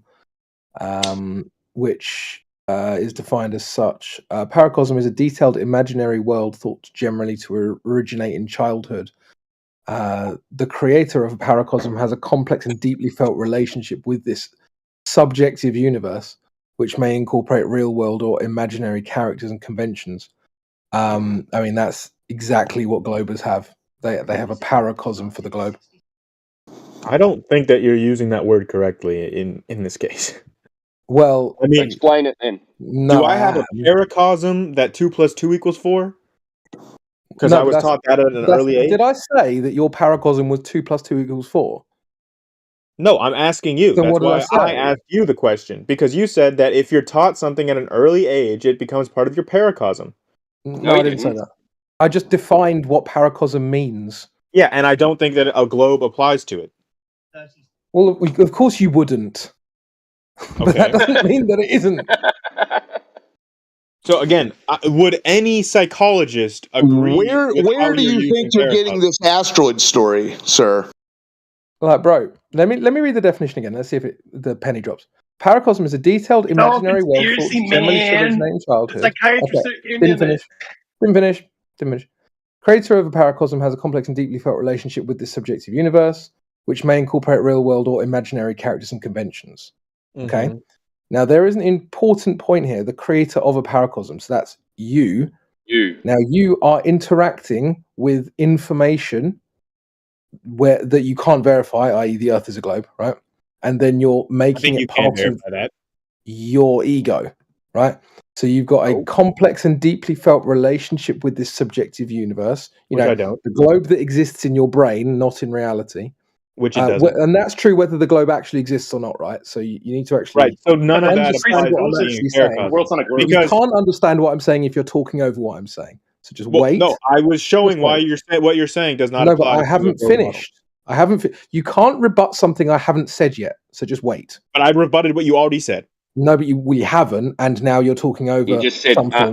which is defined as such. Paracosm is a detailed imaginary world thought generally to originate in childhood. The creator of Paracosm has a complex and deeply felt relationship with this subjective universe, which may incorporate real world or imaginary characters and conventions. I mean, that's exactly what Globers have. They have a paracosm for the globe. I don't think that you're using that word correctly in this case. Well, I mean, Explain it then. no, do I have a paracosm that 2 + 2 = 4? Because I was taught that at an early age. Did I say that your paracosm was 2 + 2 = 4? No, I'm asking you. Then That's what did why I I say? asked you the question. Because you said that if you're taught something at an early age, it becomes part of your paracosm. No, I didn't say that. I just defined what paracosm means. Yeah, and I don't think that a globe applies to it. Well, of course you wouldn't. But that doesn't mean that it isn't. So again, would any psychologist agree? Where do you think you're getting this asteroid story, sir? Like, bro, let me read the definition again. Let's see if the penny drops. Paracosm is a detailed imaginary world thought conspiracy, generally to man. originate in childhood. The psychiatrist Didn't finish. Creator of a paracosm has a complex and deeply felt relationship with this subjective universe, which may incorporate real world or imaginary characters and conventions. Okay. Mhm. Now there is an important point here. The creator of a paracosm, so that's you. Now you are interacting with information that you can't verify, i.e., the Earth is a globe, right? And then you're making it part of your ego, right? So you've got a complex and deeply felt relationship with this subjective universe. Which I don't. The globe that exists in your brain, not in reality. Which it doesn't. And that's true whether the globe actually exists or not, right? So you need to actually Right. So none of that understand applies what I'm to actually being saying. paracosm. You can't understand what I'm saying if you're talking over what I'm saying. So just wait. No, I was showing Just why wait. what you're saying does not No, apply. but I haven't to a globe model. finished. I haven't. You can't rebut something I haven't said yet. So just wait. But I rebutted what you already said. No, but we haven't, and now you're talking over. You just said, something.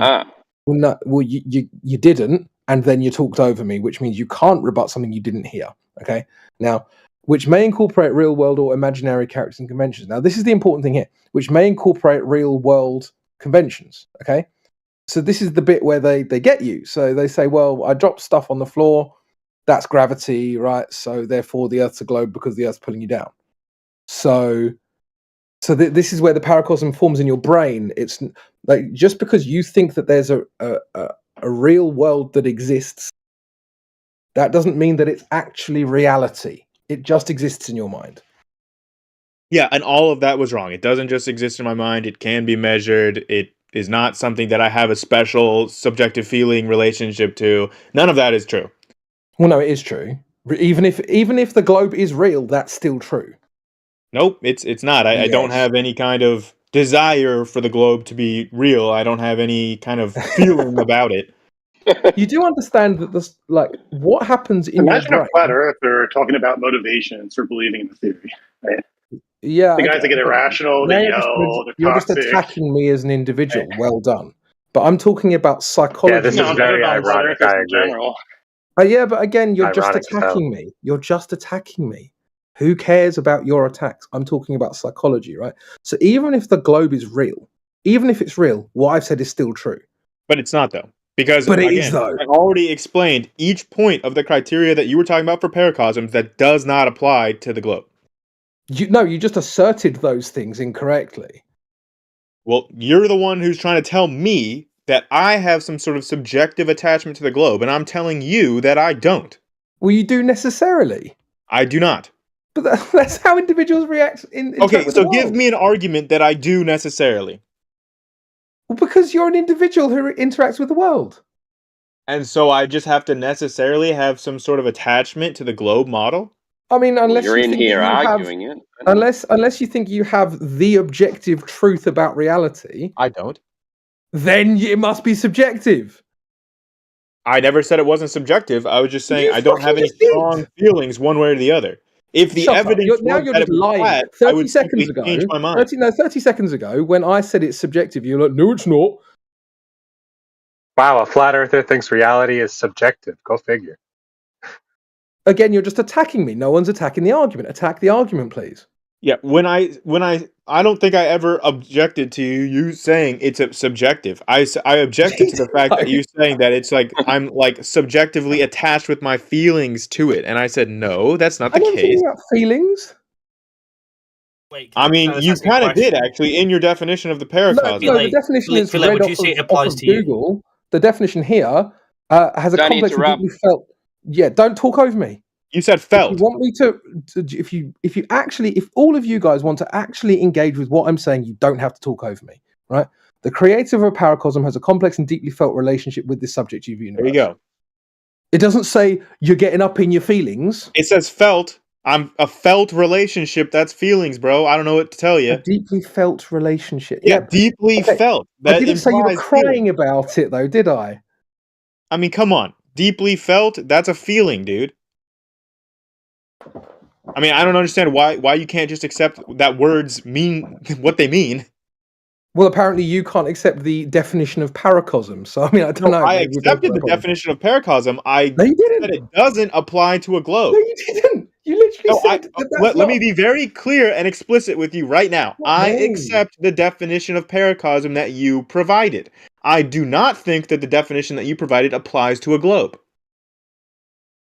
Well, you didn't, and then you talked over me, which means you can't rebut something you didn't hear. Okay, now, which may incorporate real world or imaginary characters and conventions. Now, this is the important thing here. Which may incorporate real world conventions. Okay, so this is the bit where they get you. So they say, well, I dropped stuff on the floor. That's gravity, right? So therefore, the Earth's a globe because the Earth's pulling you down. So this is where the paracosm forms in your brain. It's like just because you think that there's a real world that exists, that doesn't mean that it's actually reality. It just exists in your mind. Yeah, and all of that was wrong. It doesn't just exist in my mind. It can be measured. It is not something that I have a special subjective feeling relationship to. None of that is true. Well, no, it is true. Even if the globe is real, that's still true. Nope, it's not. I don't have any kind of desire for the globe to be real. I don't have any kind of feeling about it. You do understand that this, like, what happens in Imagine your a flat earther talking about motivations for believing in the theory. Right? Yeah, The guys that get irrational, they yell, they're you're toxic. just attacking me as an individual. Well done. But I'm talking about psychology. Yeah, this is very ironic. I agree. Yeah, but again, you're just Ironic as hell. attacking me. You're just attacking me. Who cares about your attacks? I'm talking about psychology, right? So even if the globe is real, even if it's real, what I've said is still true. But it's not, though. Because, But it again, is, though. I already explained each point of the criteria that you were talking about for paracosms that does not apply to the globe. You just asserted those things incorrectly. Well, you're the one who's trying to tell me that I have some sort of subjective attachment to the globe, and I'm telling you that I don't. Well, you do necessarily. I do not. But that's how individuals react. Okay, so give me an argument that I do necessarily. Well, because you're an individual who interacts with the world. And so I just have to necessarily have some sort of attachment to the globe model? I mean, unless You're you in think here that you arguing have, it. unless you think you have the objective truth about reality, I don't. Then it must be subjective. I never said it wasn't subjective. I was just saying You I don't have fucking any just did. strong feelings one way or the other. If the Shut up. evidence Now was you're that just it was lying. flat, I 30 would seconds simply ago, change my mind. 30 seconds ago, when I said it's subjective, you were like, no, it's not. Wow, a flat earther thinks reality is subjective. Go figure. Again, you're just attacking me. No one's attacking the argument. Attack the argument, please. Yeah, when I don't think I ever objected to you saying it's a subjective. I objected to the fact that you saying that it's like I'm like subjectively attached with my feelings to it, and I said no, that's not the I don't case. think you have feelings. I mean, you kind of did actually in your definition of the paracosm. No, the definition is read off of Google. The definition here has a Don't complex and interrupt. deeply felt. Yeah, don't talk over me. You said felt. If you want me to, if all of you guys want to actually engage with what I'm saying, you don't have to talk over me, right? The creator of a paracosm has a complex and deeply felt relationship with this subjective universe. There you go. It doesn't say you're getting up in your feelings. It says felt. I'm a felt relationship. That's feelings, bro. I don't know what to tell you. A deeply felt relationship. Yeah, deeply felt. That I didn't say you were implies crying feeling. about it, though, did I? I mean, come on. Deeply felt. That's a feeling, dude. I mean, I don't understand why you can't just accept that words mean what they mean. Well, apparently you can't accept the definition of paracosm. So, I mean, I don't know. I Maybe we both accepted have the a problem. definition of paracosm. I No, you didn't. said it doesn't apply to a globe. No, you didn't. You literally said that that's let me not- be very clear and explicit with you right now. I No. accept the definition of paracosm that you provided. I do not think that the definition that you provided applies to a globe.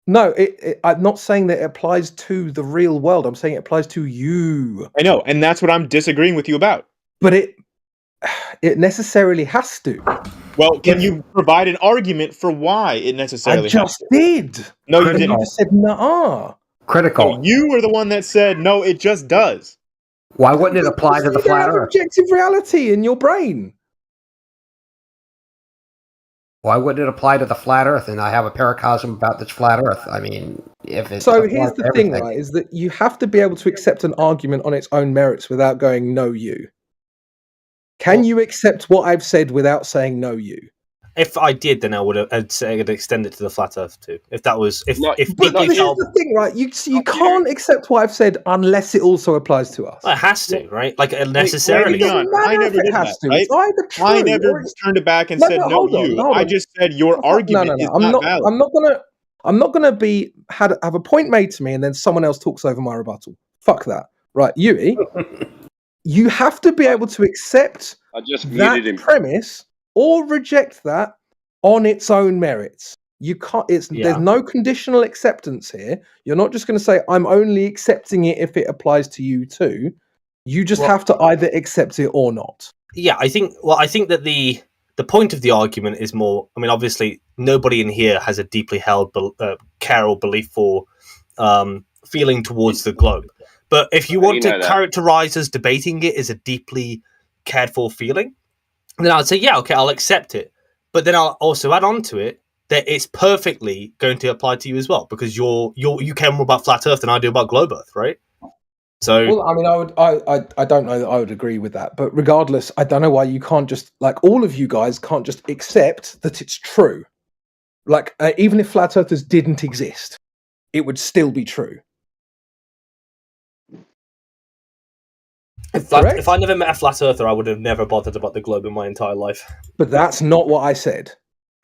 No, I'm not saying that it applies to the real world. I'm saying it applies to you. I know, and that's what I'm disagreeing with you about. But it necessarily has to. Well, can you provide an argument for why it necessarily I just has to? did. No, you And didn't. you just said nah. Critical. No, you were the one that said, no, it just does. Why wouldn't it apply to the You don't flat have Earth? objective reality in your brain. Why wouldn't it apply to the flat Earth? And I have a paracosm about this flat Earth. I mean, if it's So here's the thing, right? Is that you have to be able to accept an argument on its own merits without going no you. Can you accept what I've said without saying no you? If I did, then I would have I'd extend it to the flat Earth too. If that was if But this is the thing, right? You can't accept what I've said unless it also applies to us. Well, it has to, right? Like necessarily. It doesn't matter I if never it did has that, to. right? It's either true I never turned it back and said no hold on, you. hold I on. just said your argument is not valid. I'm not gonna be have a point made to me and then someone else talks over my rebuttal. Fuck that. Right, Yui, you have to be able to accept I just that muted him. premise or reject that on its own merits. You can't. There's no conditional acceptance here. You're not just going to say I'm only accepting it if it applies to you too. You just have to either accept it or not. Yeah, I think that the point of the argument is more. I mean, obviously, nobody in here has a deeply held care or belief for feeling towards the globe. But if you want to characterize us debating it as a deeply cared for feeling, then I'd say, yeah, okay, I'll accept it. But then I'll also add on to it that it's perfectly going to apply to you as well, because you care more about flat Earth than I do about globe Earth, right? So, well, I mean, I don't know that I would agree with that, but regardless, I don't know why you can't just, like, all of you guys can't just accept that it's true. Like, even if flat Earthers didn't exist, it would still be true. If I never met a flat earther, I would have never bothered about the globe in my entire life. But that's not what I said.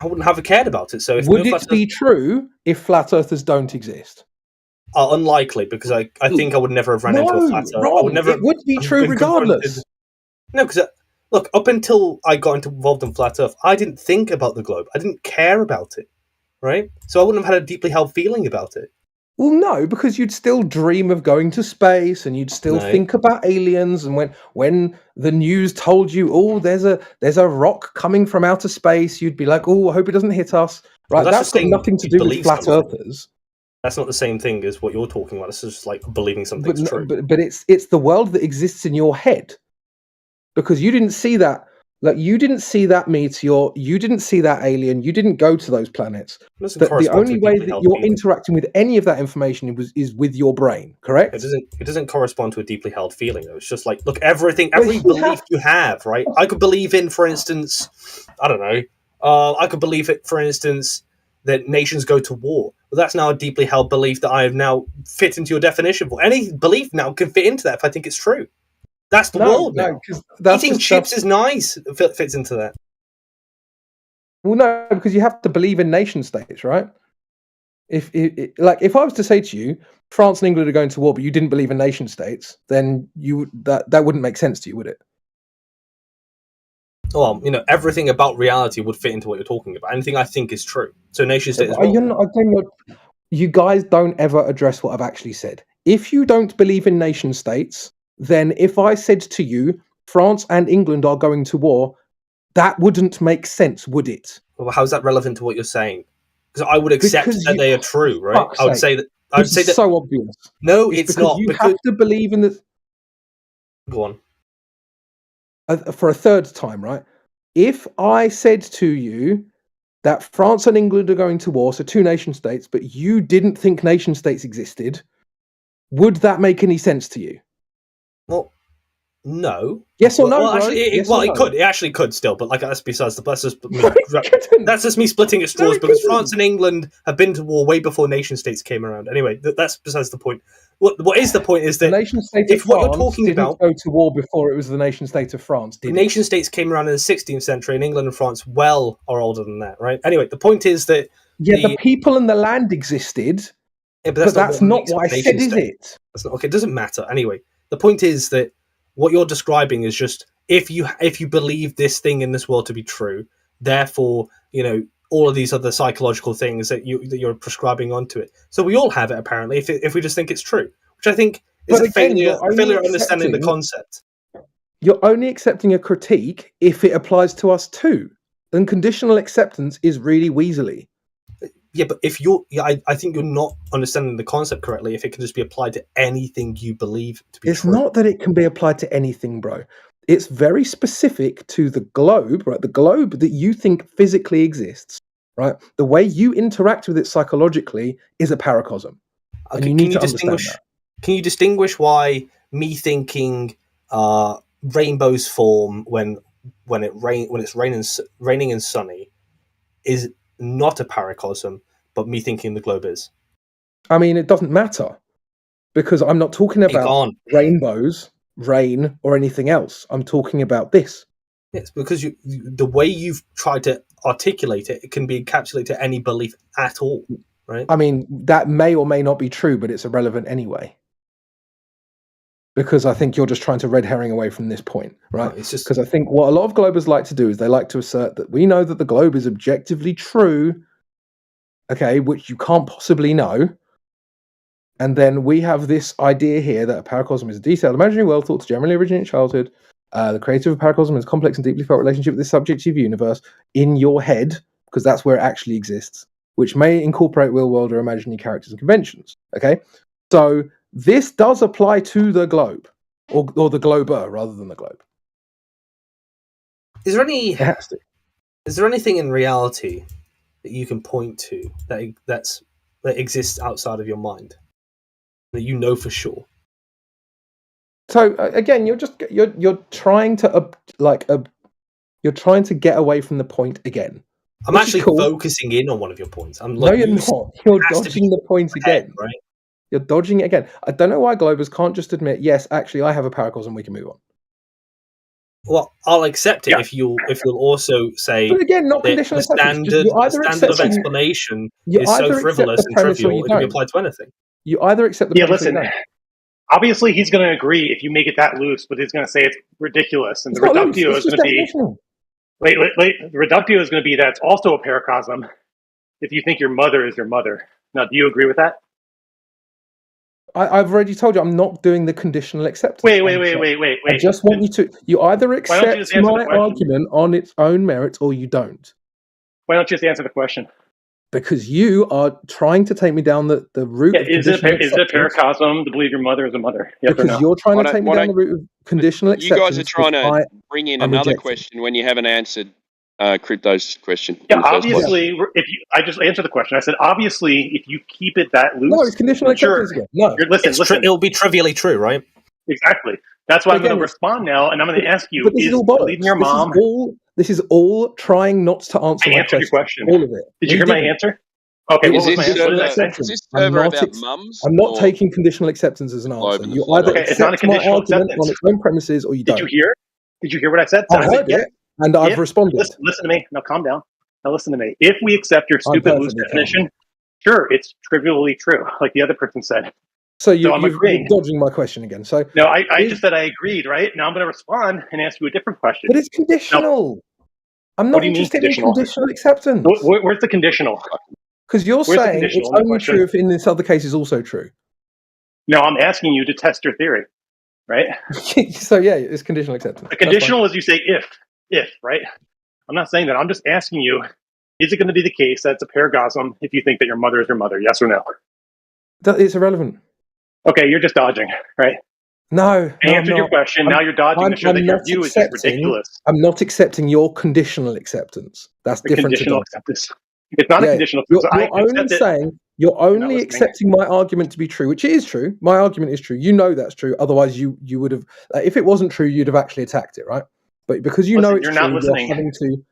I wouldn't have cared about it. So, if would it be true if flat earthers don't exist? Unlikely, because I think I would never have ran into a flat earth. I would never. It would be true regardless. No, because look, up until I got involved in flat Earth, I didn't think about the globe. I didn't care about it, right? So I wouldn't have had a deeply held feeling about it. Well, no, because you'd still dream of going to space, and you'd still think about aliens. And when the news told you, "Oh, there's a rock coming from outer space," you'd be like, "Oh, I hope it doesn't hit us." Right? Well, that's got nothing to do with flat earthers. That's not the same thing as what you're talking about. This is just like believing something's true. But it's the world that exists in your head, because you didn't see that. Like, you didn't see that meteor, you didn't see that alien, you didn't go to those planets. The only way that you're interacting with any of that information is with your brain, correct? It doesn't correspond to a deeply held feeling, though. It's just like, look, every belief you have, right? I could believe in, for instance, I don't know, I could believe it, for instance, that nations go to war. Well, that's now a deeply held belief that I have now fit into your definition. Well, any belief now can fit into that if I think it's true. That's the world now. Eating chips is nice. It fits into that. Well, no, because you have to believe in nation states, right? If I was to say to you, France and England are going to war, but you didn't believe in nation states, then that wouldn't make sense to you, would it? Well, everything about reality would fit into what you're talking about. Anything I think is true. So nation state is you guys don't ever address what I've actually said. If you don't believe in nation states, then if I said to you, France and England are going to war, that wouldn't make sense, would it? Well, how's that relevant to what you're saying? Because I would accept that they are true, right? I would say that. I would say that. So obvious. No, it's not. You have to believe in the. Go on. For a third time, right? If I said to you that France and England are going to war, so two nation states, but you didn't think nation states existed, would that make any sense to you? Well, no. Yes or no? Well, actually, it could. It actually could still, but that's besides the. That's just me splitting at straws, because France and England have been to war way before nation states came around. Anyway, that's besides the point. What is the point is that the nation state if of what France you're talking didn't about go to war before it was the nation state of France, the nation states came around in the 16th century, and England and France are older than that, right? Anyway, the point is that the people and the land existed. Yeah, but that's not what I said, is it? That's not okay. It doesn't matter. Anyway, the point is that what you're describing is just if you believe this thing in this world to be true, therefore, all of these other psychological things that you're prescribing onto it. So we all have it apparently if we just think it's true, which I think is a failure of understanding the concept. You're only accepting a critique if it applies to us too. And conditional acceptance is really weaselly. Yeah, but if I think you're not understanding the concept correctly if it can just be applied to anything you believe to be It's true. not that it can be applied to anything, bro. It's very specific to the globe, right? The globe that you think physically exists, right? The way you interact with it psychologically is a paracosm. And you need to understand that. Can you distinguish why me thinking rainbows form when it's raining and sunny is not a paracosm, but me thinking the globe is? I mean, it doesn't matter because I'm not talking about rainbows, rain, or anything else. I'm talking about this. It's because the way you've tried to articulate it can be encapsulated to any belief at all, right? I mean, that may or may not be true, but it's irrelevant anyway. Because I think you're just trying to red herring away from this point, right? It's just because I think what a lot of globers like to do is they like to assert that we know that the globe is objectively true, okay, which you can't possibly know. And then we have this idea here that a paracosm is a detailed imaginary world thought to generally originate in childhood. The creator of a paracosm has a complex and deeply felt relationship with this subjective universe in your head, because that's where it actually exists, which may incorporate real world or imaginary characters and conventions. Okay, so this does apply to the globe, or the glober rather than the globe. Is there anything in reality that you can point to that exists outside of your mind that you know for sure? So again, you're trying to you're trying to get away from the point again. I'm actually focusing in on one of your points. No, you're not. You're dodging the point again. Right? You're dodging it again. I don't know why globers can't just admit, yes, actually, I have a paracosm. We can move on. Well, I'll accept it if you'll also say. But again, not conditional acceptance. The standard of explanation is so frivolous and trivial; it can be applied to anything. You either accept the premise or you don't. Obviously, he's going to agree if you make it that loose, but he's going to say it's ridiculous, and the reductio is going to be. Wait. The reductio is going to be that it's also a paracosm if you think your mother is your mother. Now, do you agree with that? I've already told you I'm not doing the conditional acceptance. Wait. I just want you to. You either accept my argument on its own merits or you don't. Why don't you just answer the question? Because you are trying to take me down the route. Yeah, is it a paracosm to believe your mother is a mother? Yes because you're trying to take me down the route of conditional acceptance. You guys are trying to bring in another question when you haven't answered Crypto's question. Yeah, obviously, I just answered the question. I said, obviously, if you keep it that loose, no, it's conditional acceptance again. No, listen. It'll be trivially true, right? Exactly. That's why I'm going to respond now, and I'm going to ask you: is believing your mom? This is all trying not to answer my question. All of it. Did you hear my answer? Okay. Is this further about mums? I'm not taking conditional acceptance as an answer. You either accept my argument on its own premises, or you don't. Did you hear? Did you hear what I said? I heard it. And I've responded. Listen to me. Now calm down. Now listen to me. If we accept your stupid loose definition, sure, it's trivially true, like the other person said. So you're dodging my question again. So no, I just said I agreed, right? Now I'm going to respond and ask you a different question. But it's conditional. I'm not interested in conditional acceptance. Where's the conditional? Because you're saying it's only true if in this other case is also true. No, I'm asking you to test your theory, right? So yeah, it's conditional acceptance. The conditional is you say if, right? I'm not saying that. I'm just asking you, is it going to be the case that it's a paracosm if you think that your mother is your mother? Yes or no? It's irrelevant. Okay, you're just dodging, right? No. I answered your question. Now you're dodging to show that your view is just ridiculous. I'm not accepting your conditional acceptance. That's different. Conditional acceptance. It's not a conditional. You're only accepting my argument to be true, which is true. My argument is true. You know that's true. Otherwise, you would have. If it wasn't true, you'd have actually attacked it, right? But because you know it's true, you're having to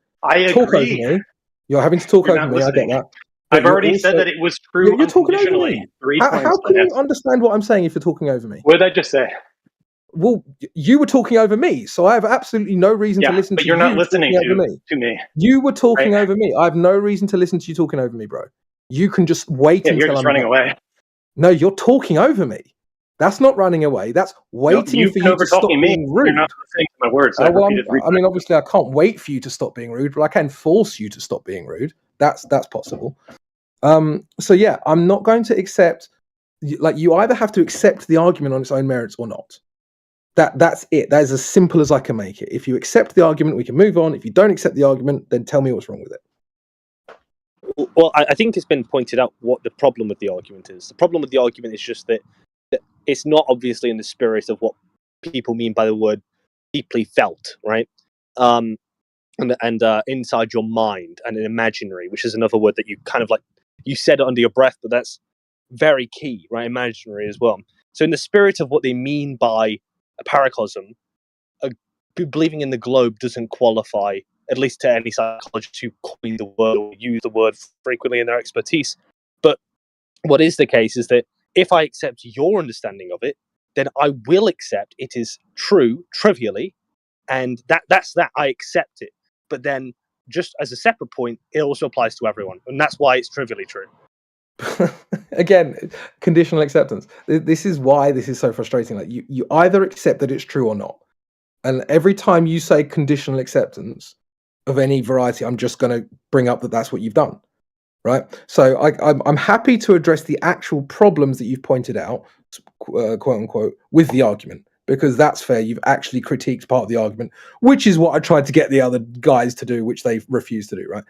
talk over me. You're having to talk over me. I get that. I've already said that it was true. You're talking over me. How can you understand what I'm saying if you're talking over me? What did I just say? Well, you were talking over me, so I have absolutely no reason to listen to you. But you're not listening to me. You were talking over me. I have no reason to listen to you talking over me, bro. You can just wait until you're just running away. No, you're talking over me. That's not running away. That's waiting you've for been you to stop overtalking me. being rude. You're not listening to my words. So Well, I I mean, obviously, I can't wait for you to stop being rude, but I can force you to stop being rude. That's possible. So yeah, I'm not going to accept. Like, you either have to accept the argument on its own merits or not. That's it. That is as simple as I can make it. If you accept the argument, we can move on. If you don't accept the argument, then tell me what's wrong with it. Well, I think it's been pointed out what the problem with the argument is. The problem with the argument is just that it's not obviously in the spirit of what people mean by the word deeply felt, right? And inside your mind, and an imaginary, which is another word that you kind of like, you said it under your breath, but that's very key, right? Imaginary as well. So in the spirit of what they mean by a paracosm, believing in the globe doesn't qualify, at least to any psychologist who coin the word or use the word frequently in their expertise. But what is the case is that if I accept your understanding of it, then I will accept it is true, trivially, and that's that. I accept it. But then, just as a separate point, it also applies to everyone, and that's why it's trivially true. Again, conditional acceptance. This is why this is so frustrating. Like, you either accept that it's true or not. And every time you say conditional acceptance of any variety, I'm just going to bring up that that's what you've done, right? So I'm happy to address the actual problems that you've pointed out, quote unquote, with the argument, because that's fair. You've actually critiqued part of the argument, which is what I tried to get the other guys to do, which they refused to do, right?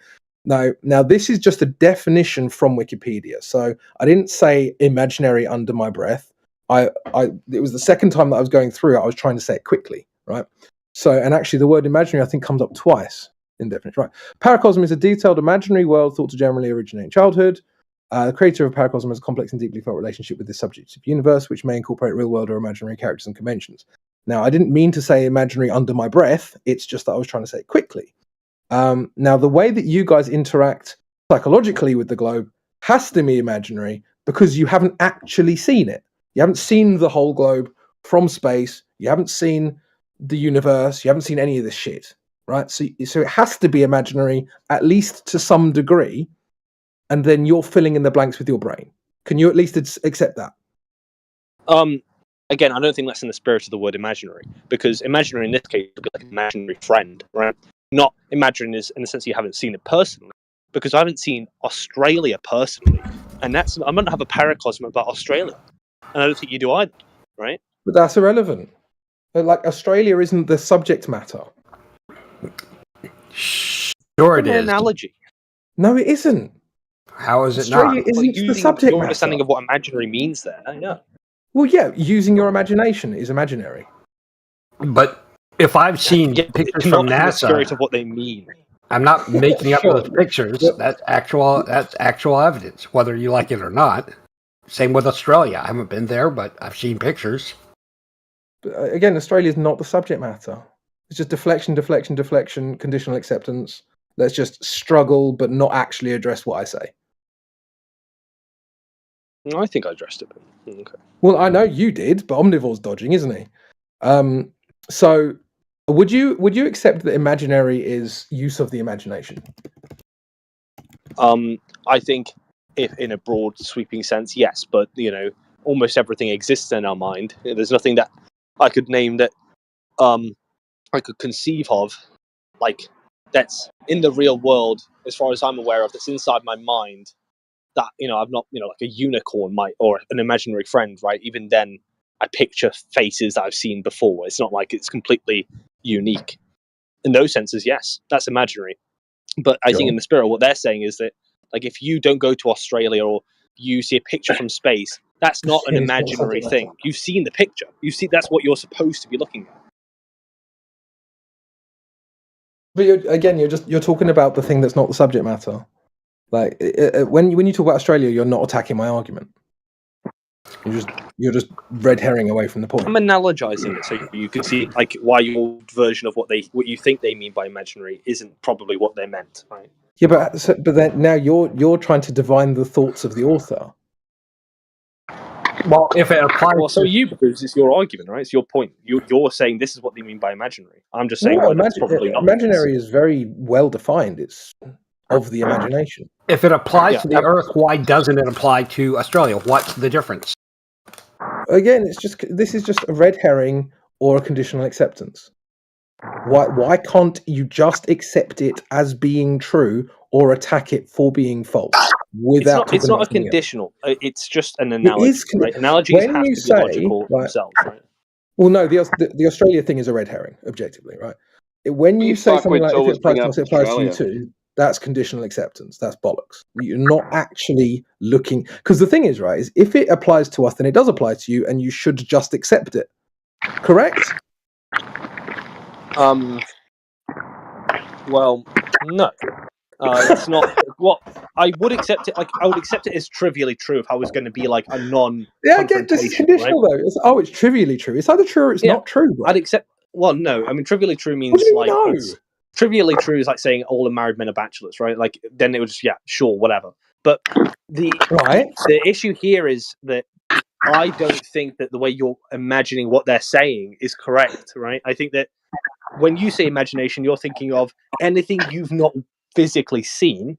Now this is just a definition from Wikipedia. So I didn't say imaginary under my breath. It was the second time that I was going through it. I was trying to say it quickly, right? So, and actually the word imaginary, I think, comes up twice in definition, right? Paracosm is a detailed imaginary world thought to generally originate in childhood. The creator of Paracosm has a complex and deeply felt relationship with the subjective universe, which may incorporate real world or imaginary characters and conventions. Now, I didn't mean to say imaginary under my breath. It's just that I was trying to say it quickly. Now, the way that you guys interact psychologically with the globe has to be imaginary because you haven't actually seen it. You haven't seen the whole globe from space. You haven't seen the universe. You haven't seen any of this shit, right? So it has to be imaginary, at least to some degree, and then you're filling in the blanks with your brain. Can you at least accept that? Again, I don't think that's in the spirit of the word imaginary, because imaginary in this case would be like an imaginary friend, right? Not imaginary in the sense you haven't seen it personally, because I haven't seen Australia personally, and I'm going to have a paracosm about Australia, and I don't think you do either, right? But that's irrelevant. Like, Australia isn't the subject matter. Sure, it is. An analogy. No, it isn't. How is it Australia not? isn't the subject your matter. understanding of what imaginary means there, yeah. Well, yeah, using your imagination is imaginary. But if I've seen pictures from Not in the spirit NASA, of what they mean. I'm not making up those pictures. That's actual evidence, whether you like it or not. Same with Australia. I haven't been there, but I've seen pictures. But again, Australia is not the subject matter. It's just deflection, conditional acceptance. Let's just struggle, but not actually address what I say. I think I addressed it. Okay. Well, I know you did, but Omnivore's dodging, isn't he? So, would you accept that imaginary is use of the imagination? I think, if in a broad, sweeping sense, yes. But almost everything exists in our mind. There's nothing that I could name that I could conceive of, like, that's in the real world, as far as I'm aware of, that's inside my mind. That I've not like a unicorn or an imaginary friend, right? Even then, I picture faces that I've seen before. It's not like it's completely unique. In those senses, yes, that's imaginary. But I think in the spirit, what they're saying is that, like, if you don't go to Australia or you see a picture from space, that's not an imaginary thing. You've seen the picture. That's what you're supposed to be looking at. But you're talking about the thing that's not the subject matter. Like, when you talk about Australia, you're not attacking my argument. You're just red herring away from the point. I'm analogizing it so you can see, like, why your version of what you think they mean by imaginary isn't probably what they meant, right? Yeah, but then now you're trying to divine the thoughts of the author. Well, if it applies, so you, because it's your argument, right? It's your point. You're saying this is what they mean by imaginary. I'm just saying, that's probably not. Imaginary is very well defined. It's of the imagination. If it applies to the Earth, why doesn't it apply to Australia? What's the difference? again, this is just a red herring or a conditional acceptance. Why can't you just accept it as being true or attack it for being false without? It's not a conditional. It's just an analogy. Right? Analogies have to be logical themselves, right? Well, no, the Australia thing is a red herring, objectively, right? When you say something like if it applies to us, it applies to you too, that's conditional acceptance. That's bollocks. You're not actually looking, because the thing is, right, is if it applies to us, then it does apply to you, and you should just accept it. Correct? Well, no. It's not. What I would accept it, like I would accept it as trivially true if I was going to be like a non. Yeah, I get this is conditional though. It's trivially true. It's either true or it's not true. Bro. I'd accept. Well, no. I mean, trivially true means like trivially true is like saying all the married men are bachelors, right? Like then it would just sure, whatever. But the issue here is that I don't think that the way you're imagining what they're saying is correct, right? I think that when you say imagination, you're thinking of anything you've not physically seen,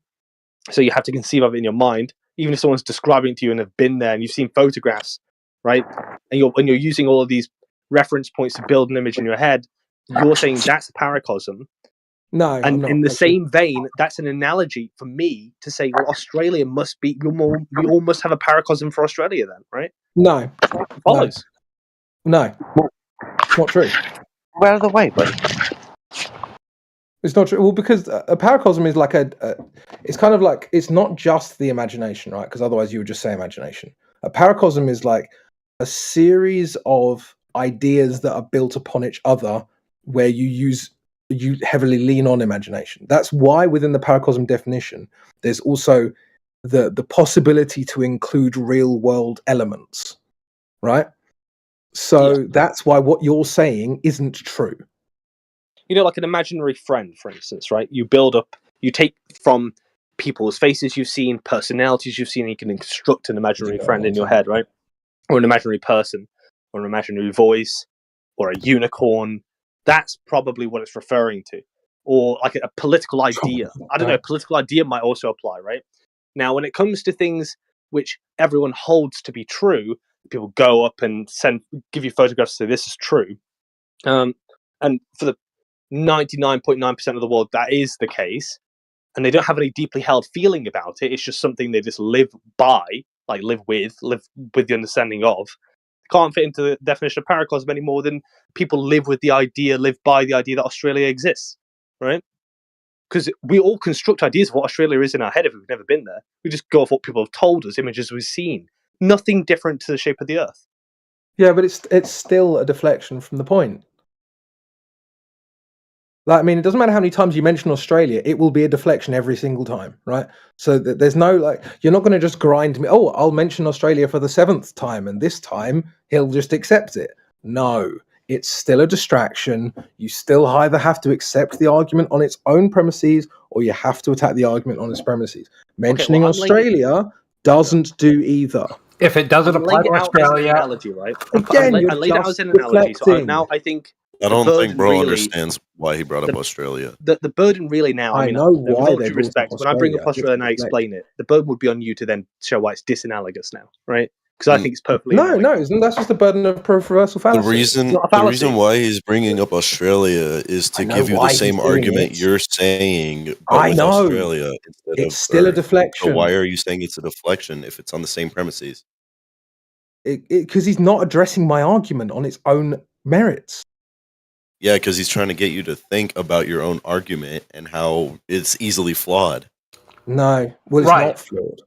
so you have to conceive of it in your mind, even if someone's describing it to you and have been there and you've seen photographs, right? And you're using all of these reference points to build an image in your head. You're saying that's a paracosm. No, and in the same vein, that's an analogy for me to say, well, Australia must be. We all must have a paracosm for Australia, then, right? No, follows. No, it's not true. Where are the way, buddy? It's not true. Well, because a paracosm is like it's kind of like, it's not just the imagination, right? Because otherwise you would just say imagination. A paracosm is like a series of ideas that are built upon each other where you heavily lean on imagination. That's why within the paracosm definition, there's also the possibility to include real world elements, right? So that's why what you're saying isn't true. You know, like an imaginary friend, for instance, right? You build up, you take from people's faces you've seen, personalities you've seen, and you can construct an imaginary friend in your head, right? Or an imaginary person, or an imaginary voice, or a unicorn. That's probably what it's referring to. Or like a political idea. I don't know, a political idea might also apply, right? Now, when it comes to things which everyone holds to be true, people go up and give you photographs and say this is true. And for the 99.9% of the world, that is the case, and they don't have any deeply held feeling about it. It's just something they just live by, like live with the understanding of. Can't fit into the definition of paracosm any more than people live by the idea that Australia exists, right? Because we all construct ideas of what Australia is in our head if we've never been there. We just go off what people have told us, images we've seen. Nothing different to the shape of the Earth. Yeah, but it's still a deflection from the point. Like, I mean, it doesn't matter how many times you mention Australia, it will be a deflection every single time, right? So there's no, like, you're not going to just grind me, oh, I'll mention Australia for the 7th time, and this time he'll just accept it. No, it's still a distraction. You still either have to accept the argument on its own premises, or you have to attack the argument on its premises. Mentioning Australia doesn't do either. If it doesn't apply to Australia, analogy, right? Again, I laid out as an analogy. So now I think I don't think Bro understands why he brought up Australia. The burden really now, I mean, know why with all due respect, when I bring up Australia and I explain it, the burden would be on you to then show why it's disanalogous now, right? Because I think it's perfectly that's just the burden of reversal fallacy. The reason why he's bringing up Australia is to give you the same argument you're saying. I know. Australia it's still a deflection. So why are you saying it's a deflection if it's on the same premises? Because he's not addressing my argument on its own merits. Yeah, because he's trying to get you to think about your own argument and how it's easily flawed. No, well, it's not flawed.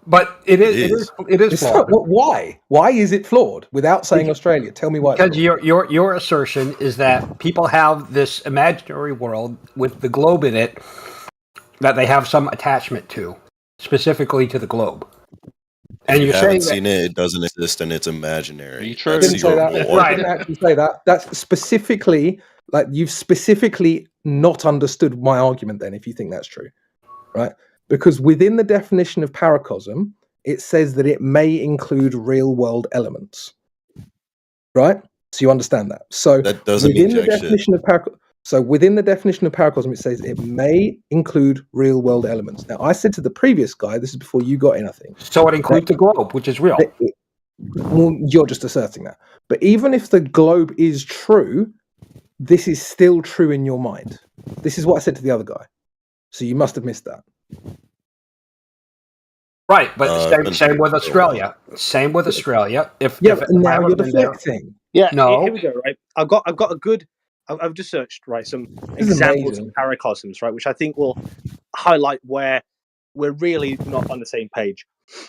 But it is flawed. Why? Why is it flawed? Without saying Australia, tell me why. Because your assertion is that people have this imaginary world with the globe in it that they have some attachment to, specifically to the globe. And if you're you saying haven't seen it doesn't exist and it's imaginary. I didn't say that. I didn't actually say that. That's specifically, like, you've specifically not understood my argument then, if you think that's true, right? Because within the definition of paracosm, it says that it may include real world elements, right? So you understand that. So that doesn't within mean the definition of paracosm. So within the definition of paracosm, it says it may include real-world elements. Now, I said to the previous guy, this is before you got in, I think. So it includes the globe, which is real. Well, you're just asserting that. But even if the globe is true, this is still true in your mind. This is what I said to the other guy. So you must have missed that. Right, but same with Australia. Same with Australia. If now you're deflecting. Yeah, No. here we go. Right, I've got a good. I've just searched some This is examples amazing. of paracosms, right, which I think will highlight where we're really not on the same page.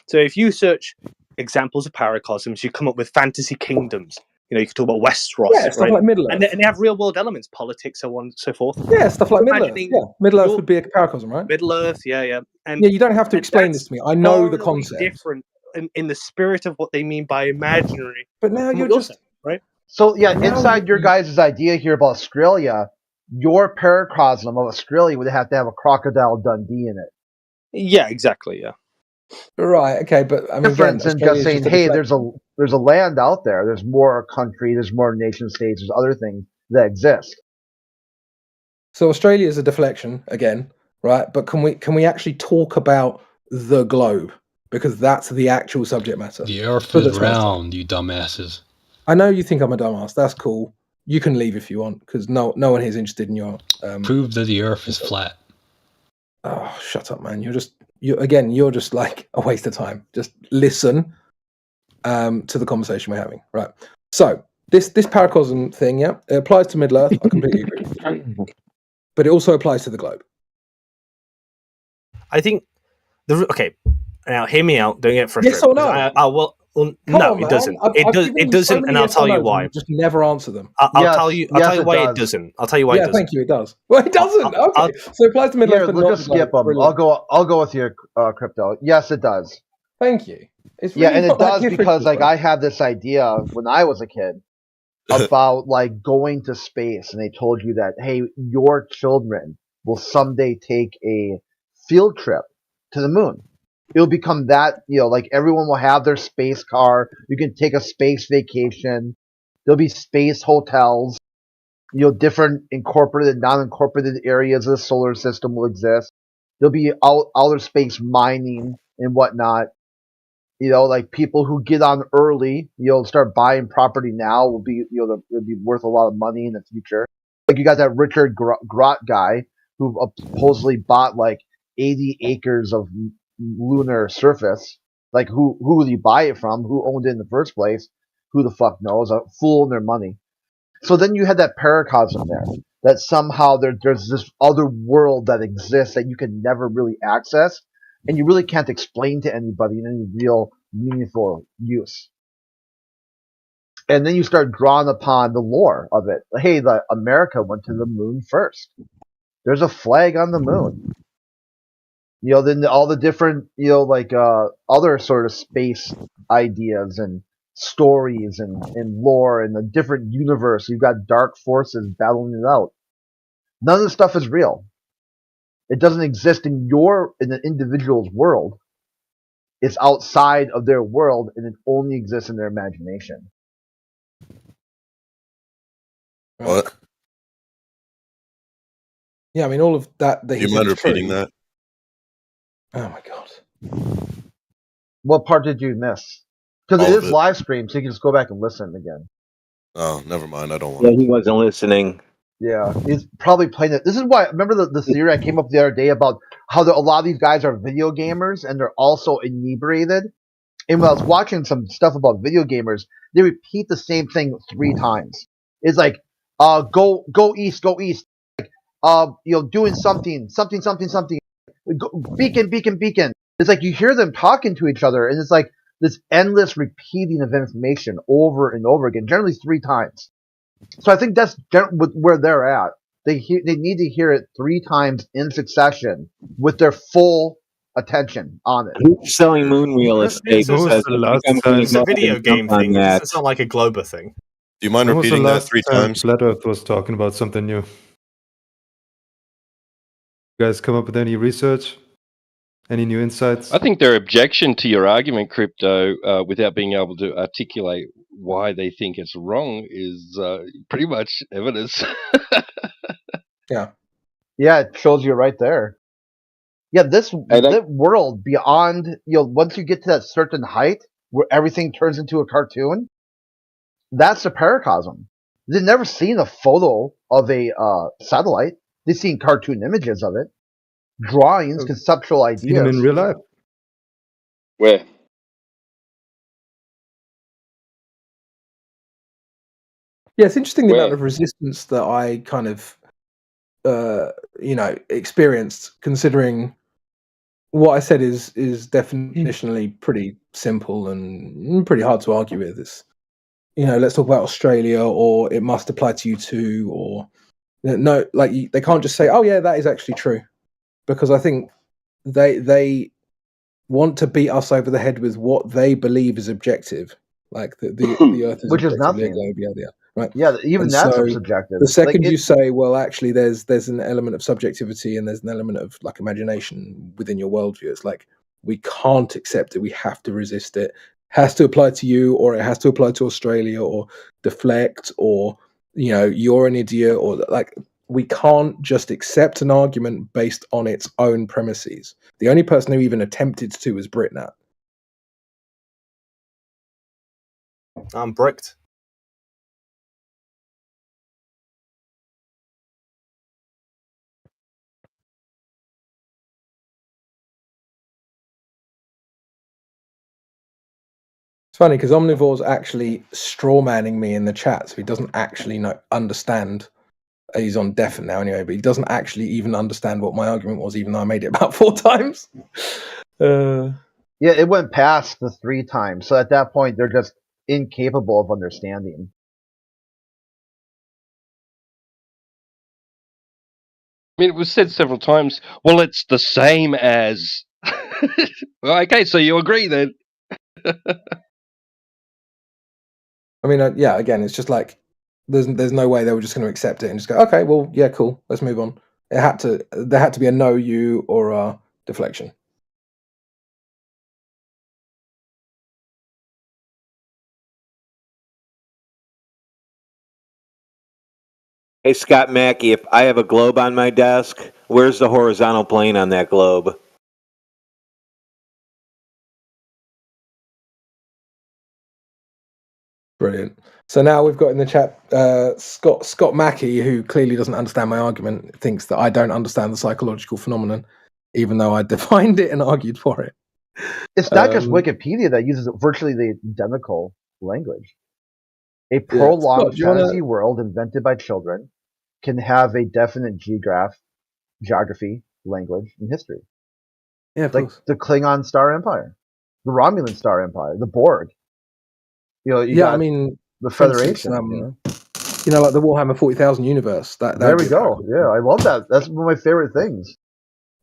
So if you search examples of paracosms, you come up with fantasy kingdoms. You could talk about Westeros, Yeah, stuff right? like Middle Earth. And they have real world elements, politics, so on and so forth. Yeah, stuff like Middle Earth. Imagining Yeah, Middle Earth would be a paracosm, right? Middle Earth, yeah. And yeah, you don't have to explain this that's to me. I know the totally concept. different in the spirit of what they mean by imaginary. But now from you're what just saying, right. So yeah, inside your guys' idea here about Australia, your paracosm of Australia would have to have a Crocodile Dundee in it. Yeah, exactly. Yeah. Right. Okay, but I mean, Difference again, in just Australia's saying, a hey, deflection. there's a land out there. There's more country. There's more nation states. There's other things that exist. So Australia is a deflection again, right? But can we actually talk about the globe, because that's the actual subject matter? The Earth For is the semester. round, you dumbasses. I know you think I'm a dumbass. That's cool. You can leave if you want, because no one here is interested in your. Prove that the Earth is flat. Oh, shut up, man! You're just like a waste of time. Just listen to the conversation we're having, right? So this paracosm thing, yeah, it applies to Middle Earth. I completely agree, but it also applies to the globe. I think okay. Now hear me out. Don't get frustrated. Yes or no? Well, Come no, on, it man. doesn't. I've It given you doesn't, so many and I'll yes or tell you no's and why. you just never answer them. I'll tell you why it doesn't. I'll tell you why it doesn't. Thank you. It does. Well, it doesn't. Okay, so it applies to Middle Here, Earth, but we'll not just the globe. skip them. Brilliant. I'll go with your crypto. Yes, it does. Thank you. It's Yeah, really and not it that does difficult, because like right? I had this idea when I was a kid about like going to space, and they told you that hey, your children will someday take a field trip to the moon. It'll become that, like everyone will have their space car. You can take a space vacation. There'll be space hotels. Different incorporated and non-incorporated areas of the solar system will exist. There'll be outer space mining and whatnot. Like people who get on early, start buying property now will be, it'll be worth a lot of money in the future. Like you got that Richard Grott guy who supposedly bought like 80 acres of lunar surface. Like who would he buy it from? Who owned it in the first place? Who the fuck knows? A fool in their money. So then you had that paracosm there, that somehow there's this other world that exists that you can never really access, and you really can't explain to anybody in any real meaningful use. And then you start drawing upon the lore of it. Hey, America went to the moon first. There's a flag on the moon. Then all the different, other sort of space ideas and stories and lore and a different universe. You've got dark forces battling it out. None of this stuff is real. It doesn't exist in the individual's world. It's outside of their world, and it only exists in their imagination. What? Yeah, I mean all of that. Do you mind repeating that? Oh my god! What part did you miss? Because All it of is it. live stream, so you can just go back and listen again. Oh, never mind. I don't want. Yeah, he wasn't listening. Yeah, he's probably playing it. This is why. Remember the theory I came up the other day about how a lot of these guys are video gamers and they're also inebriated. And when I was watching some stuff about video gamers, they repeat the same thing 3 times. It's like, go east, go east. Like, doing something. Beacon. It's like you hear them talking to each other, and it's like this endless repeating of information over and over again, generally 3 times. So I think that's where they're at. They need to hear it 3 times in succession with their full attention on it. Who's selling moon real estate? It's a video game thing. It's not like a Glober thing. Do you mind When was the repeating that last 3 time times? Flat Earth was talking about something new. You guys come up with any research? Any new insights? I think their objection to your argument, Crypto, without being able to articulate why they think it's wrong, is pretty much evidence. Yeah. Yeah, it shows you right there. Yeah, that world beyond, once you get to that certain height, where everything turns into a cartoon, that's a paracosm. They've never seen a photo of a satellite. They've seen cartoon images of it, drawings, conceptual Seen them in ideas. real life. Where? Yeah, it's interesting the amount Where? of resistance that I kind of, experienced, considering what I said is definitionally pretty simple and pretty hard to argue with. It's, let's talk about Australia, or it must apply to you too, or no, like they can't just say, oh yeah, that is actually true, because I think they want to beat us over the head with what they believe is objective, like the Earth is Which is objectively a nothing. globe, yeah, right? Yeah, even And that's so subjective. the second Like, you say, well, actually, there's an element of subjectivity and there's an element of like imagination within your worldview, it's like we can't accept it. We have to resist it. It has to apply to you, or it has to apply to Australia, or deflect, or you're an idiot, or like we can't just accept an argument based on its own premises. The only person who even attempted to was Britnat. I'm bricked. It's funny because Omnivore's actually strawmanning me in the chat, so he doesn't actually understand. He's on deafen now anyway, but he doesn't actually even understand what my argument was, even though I made it about 4 times. Yeah, it went past the 3 times, so at that point they're just incapable of understanding. I mean, it was said several times, well, it's the same as. Well, okay, so you agree then. I mean, yeah, again, it's just like there's no way they were just going to accept it and just go, okay, well, yeah, cool, let's move on. There had to be a no, you, or a deflection. Hey, Scott Mackey, if I have a globe on my desk, where's the horizontal plane on that globe? Brilliant. So now we've got in the chat Scott Mackey, who clearly doesn't understand my argument, thinks that I don't understand the psychological phenomenon, even though I defined it and argued for it. It's not just Wikipedia that uses virtually the identical language. A prolonged fantasy world invented by children can have a definite geography, language, and history. Yeah, of like course. The Klingon Star Empire, the Romulan Star Empire, the Borg. I mean, the Federation. Like the Warhammer 40,000 universe. There we go. Yeah, I love that. That's one of my favorite things.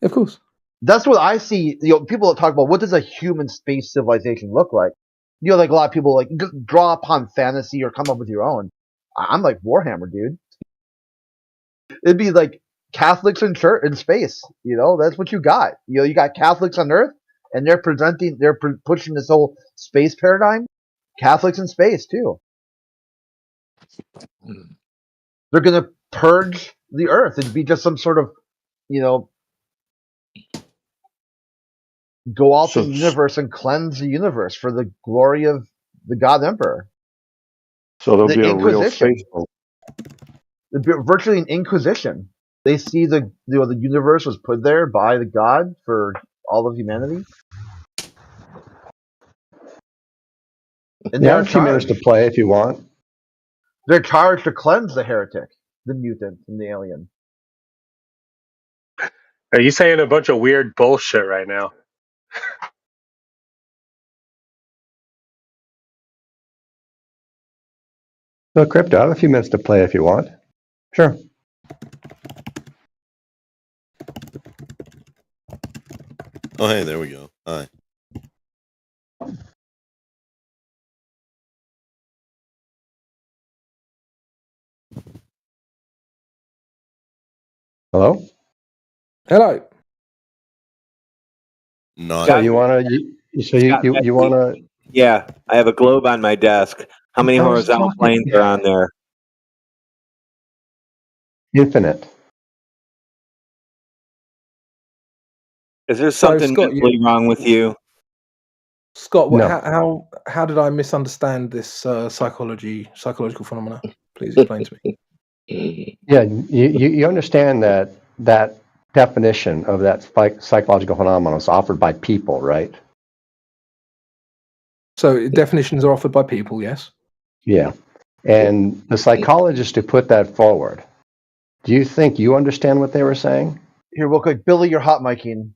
Of course. That's what I see. People that talk about what does a human space civilization look like. Like a lot of people like draw upon fantasy or come up with your own. I'm like Warhammer, dude. It'd be like Catholics in church in space. That's what you got. You got Catholics on Earth, and they're pushing this whole space paradigm. Catholics in space too. They're gonna purge the Earth. It'd be just some sort of, go out to the universe and cleanse the universe for the glory of the God Emperor. So there'll be a real space boat. Virtually an inquisition. They see the universe was put there by the God for all of humanity. And you have a few minutes to play if you want. They're charged to cleanse the heretic, the mutant, and the alien. Are you saying a bunch of weird bullshit right now? So, Crypto, I have a few minutes to play if you want. Sure. Oh, hey, there we go. Hi. Hello? Hello. Not. So you want to? Yeah, I have a globe on my desk. How many horizontal planes are on there? Infinite. Is there something mentally wrong with you? Scott, what, No. how did I misunderstand this psychological phenomena? Please explain to me. Yeah, you understand that definition of that psychological phenomenon is offered by people, right? So definitions are offered by people, yes? Yeah. And the psychologist who put that forward, do you think you understand what they were saying? Here, real quick, Billy, you're hot micing.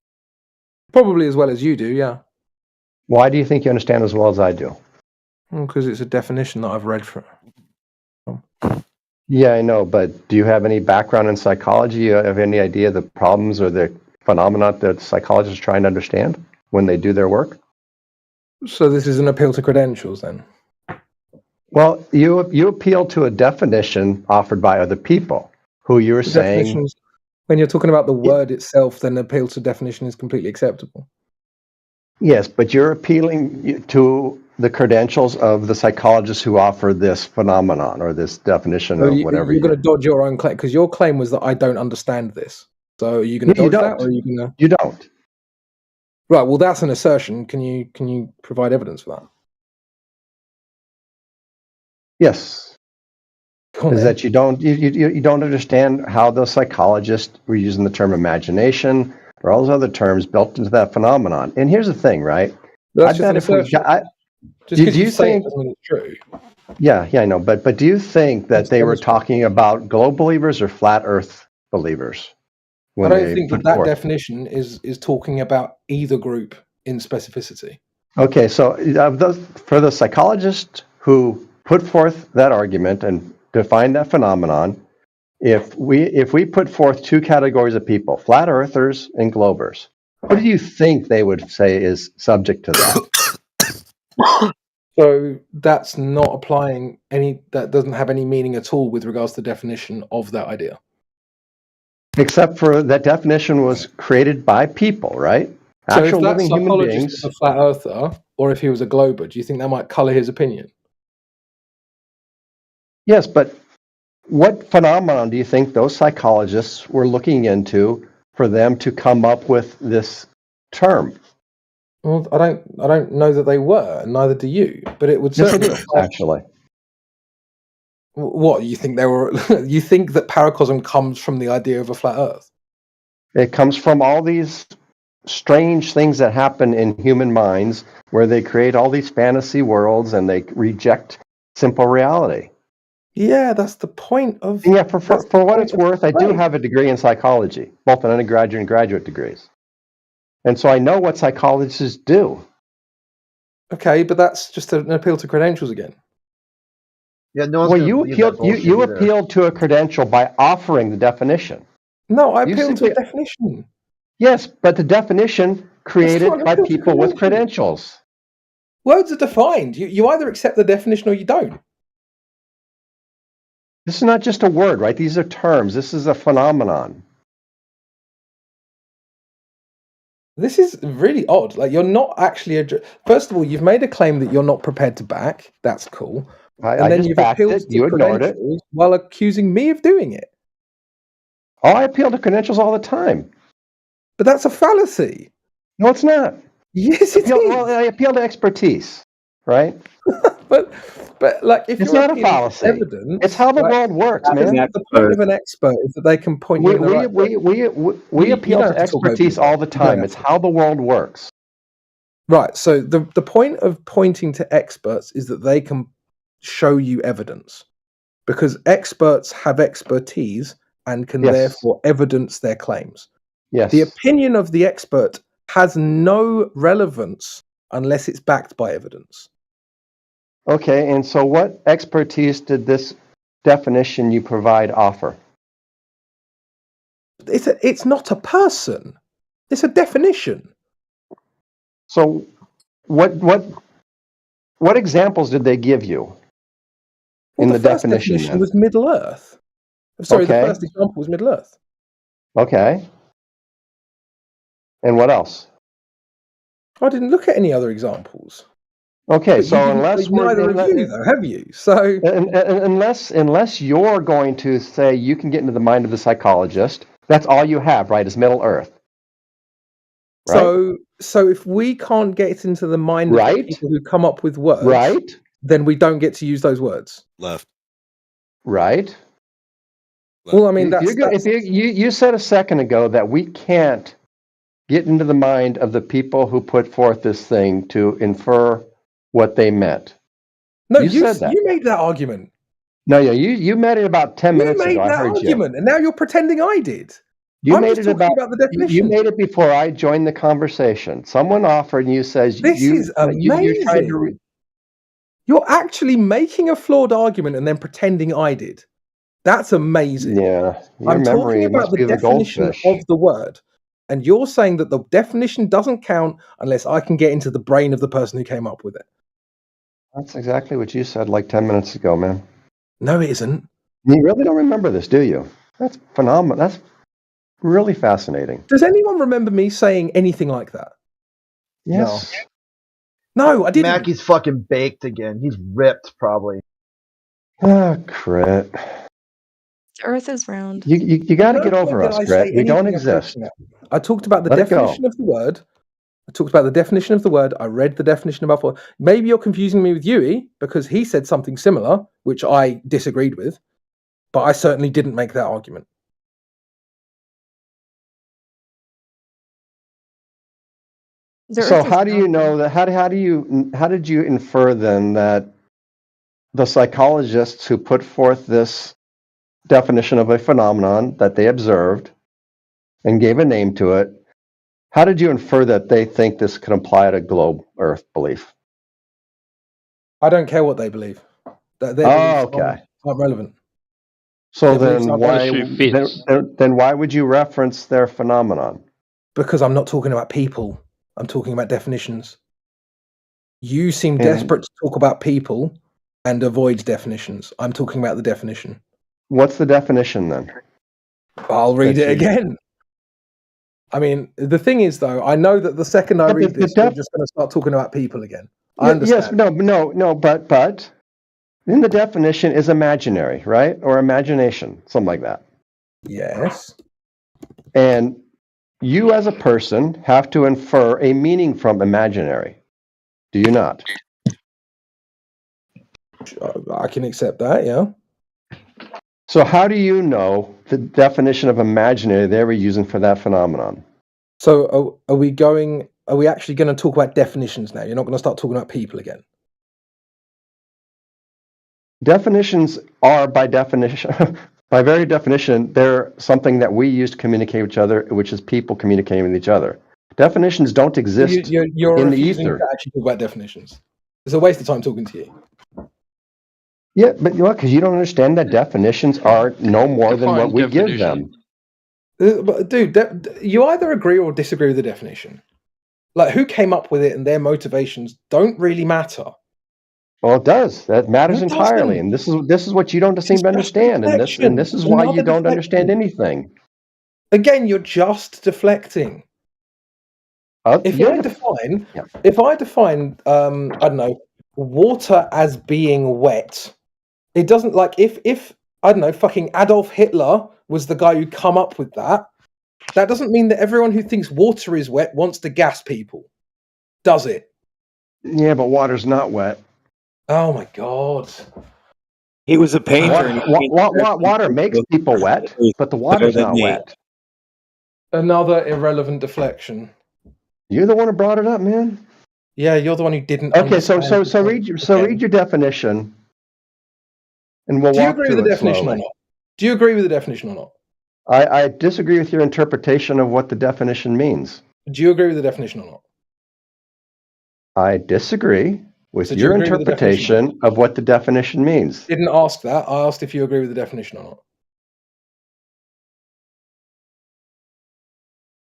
Probably as well as you do, yeah. Why do you think you understand as well as I do? Because it's a definition that I've read from. Yeah, I know, but do you have any background in psychology? You have any idea the problems or the phenomena that psychologists are trying to understand when they do their work? So this is an appeal to credentials, then? Well, you appeal to a definition offered by other people who you're saying. When you're talking about the word itself, then appeal to definition is completely acceptable. Yes, but you're appealing to the credentials of the psychologists who offer this phenomenon or this definition of whatever. You're going to dodge your own claim, because your claim was that I don't understand this. So are you going to dodge that, or are you going to? You don't. Right. Well, that's an assertion. Can you provide evidence for that? Yes. Is that you don't understand how the psychologists were using the term imagination or all those other terms built into that phenomenon. And here's the thing, right? That's just an assertion. Just because you say it doesn't mean it's true. Yeah, I know. But do you think that they were talking about globe believers or flat Earth believers? I don't think that definition is talking about either group in specificity. Okay, so for the psychologist who put forth that argument and defined that phenomenon, if we put forth two categories of people, flat earthers and globers, what do you think they would say is subject to that? So that's not applying that doesn't have any meaning at all with regards to the definition of that idea. Except for that definition was created by people, right? So if that psychologist was a flat earther, or if he was a glober, do you think that might colour his opinion? Yes, but what phenomenon do you think those psychologists were looking into for them to come up with this term? Well, I don't know that they were, and neither do you. But it would certainly actually. What you think they were? You think that paracosm comes from the idea of a flat Earth? It comes from all these strange things that happen in human minds, where they create all these fantasy worlds and they reject simple reality. Yeah, that's the point of. Yeah, for what it's worth, I do have a degree in psychology, both an undergraduate and graduate degrees. And so I know what psychologists do. Okay, but that's just an appeal to credentials again. Yeah, no. Well, you appealed to a credential by offering the definition. No, I appealed to a definition. Yes, but the definition created by people with credentials. Words are defined. You either accept the definition or you don't. This is not just a word, right? These are terms. This is a phenomenon. This is really odd. Like, you're not actually first of all, you've made a claim that you're not prepared to back. That's cool. And then you've appealed to credentials while accusing me of doing it. Oh, I appeal to credentials all the time. But that's a fallacy. No, it's not. Yes, it is. Well, I appeal to expertise, right? but like, if it's you're not a fallacy. Evidence, it's how the world works, man. The point of an expert is that they can point you in the right we appeal to expertise all the time. It's how the world works. Right. So the point of pointing to experts is that they can show you evidence, because experts have expertise and can therefore evidence their claims. Yes. The opinion of the expert has no relevance unless it's backed by evidence. Okay, and so what expertise did this definition you provide offer? It's not a person. It's a definition. So what examples did they give you in the definition? The definition was Middle Earth. Sorry, the first example was Middle Earth. Okay. And what else? I didn't look at any other examples. Okay, so unless neither of you, though, have you? So unless you're going to say you can get into the mind of the psychologist, that's all you have, right? Is Middle Earth, So if we can't get into the mind of the people who come up with words, then we don't get to use those words. Left. Right. Well, I mean, you said a second ago that we can't get into the mind of the people who put forth this thing to infer what they meant. No, you said that. You made that argument. No, yeah, you made it about 10 minutes ago. You made that argument, and now you're pretending I did. You made it about the definition. You made it before I joined the conversation. Someone offered, and you says this is amazing. You're actually making a flawed argument and then pretending I did. That's amazing. Yeah, I'm talking about the definition of the word, and you're saying that the definition doesn't count unless I can get into the brain of the person who came up with it. That's exactly what you said like 10 minutes ago, man. No, it isn't. You really don't remember this, do you? That's phenomenal. That's really fascinating. Does anyone remember me saying anything like that? Yes. No, I didn't. Mackey's fucking baked again. He's ripped, probably. Ah, Crit. The Earth is round. You got to get over us, Crit. We don't exist. I talked about the definition of the word. I read the definition about what. Maybe you're confusing me with Yui because he said something similar, which I disagreed with, but I certainly didn't make that argument. So how do you know that? How did you infer then that the psychologists who put forth this definition of a phenomenon that they observed and gave a name to it, how did you infer that they think this could apply to globe Earth belief? I don't care what they believe. Okay. Not relevant. So then why would you reference their phenomenon? Because I'm not talking about people. I'm talking about definitions. You seem desperate to talk about people and avoid definitions. I'm talking about the definition. What's the definition then? I'll read it again. I mean, the thing is, though, I know that the second I read this, you're just going to start talking about people again. I understand. Yes, but in the definition is imaginary, right? Or imagination, something like that. Yes. And you as a person have to infer a meaning from imaginary. Do you not? I can accept that, yeah. So how do you know the definition of imaginary they were using for that phenomenon? So are we actually going to talk about definitions now? You're not going to start talking about people again? Definitions are by definition, by very definition, they're something that we use to communicate with each other, which is people communicating with each other. Definitions don't exist you're in the refusing ether. to actually talk about definitions. It's a waste of time talking to you. Yeah, but you know what? Because you don't understand that definitions are no more than what we give them. But dude, you either agree or disagree with the definition. Like, who came up with it and their motivations don't really matter. Well, it does. That matters entirely, and this is what you don't seem to understand, and this is why you don't understand anything. Again, you're just deflecting. If I define, I don't know, water as being wet, it doesn't like if I don't know, fucking Adolf Hitler was the guy who come up with that. That doesn't mean that everyone who thinks water is wet wants to gas people, does it? Yeah, but water's not wet. Oh my god! He was a painter. Water makes people wet, but the water's not wet. Another irrelevant deflection. You're the one who brought it up, man. Yeah, you're the one who didn't. Okay, so read your definition, and we'll walk through it. Do you agree with the definition or not? Do you agree with the definition or not? I disagree with your interpretation of what the definition means. Do you agree with the definition or not? I disagree with your interpretation of what the definition means. Didn't ask that. I asked if you agree with the definition or not.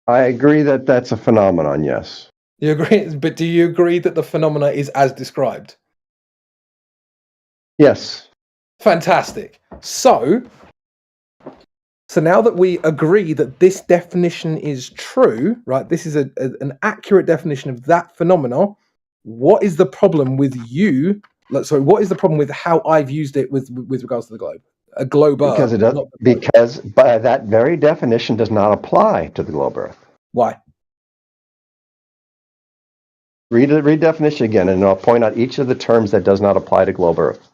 I agree that that's a phenomenon, yes. You agree, but do you agree that the phenomena is as described? Yes. Fantastic. So now that we agree that this definition is true, right? This is an accurate definition of that phenomena. What is the problem with you? What is the problem with how I've used it with regards to the globe? A globe because Earth. Because by that very definition does not apply to the globe Earth. Why? Read definition again, and I'll point out each of the terms that does not apply to globe Earth.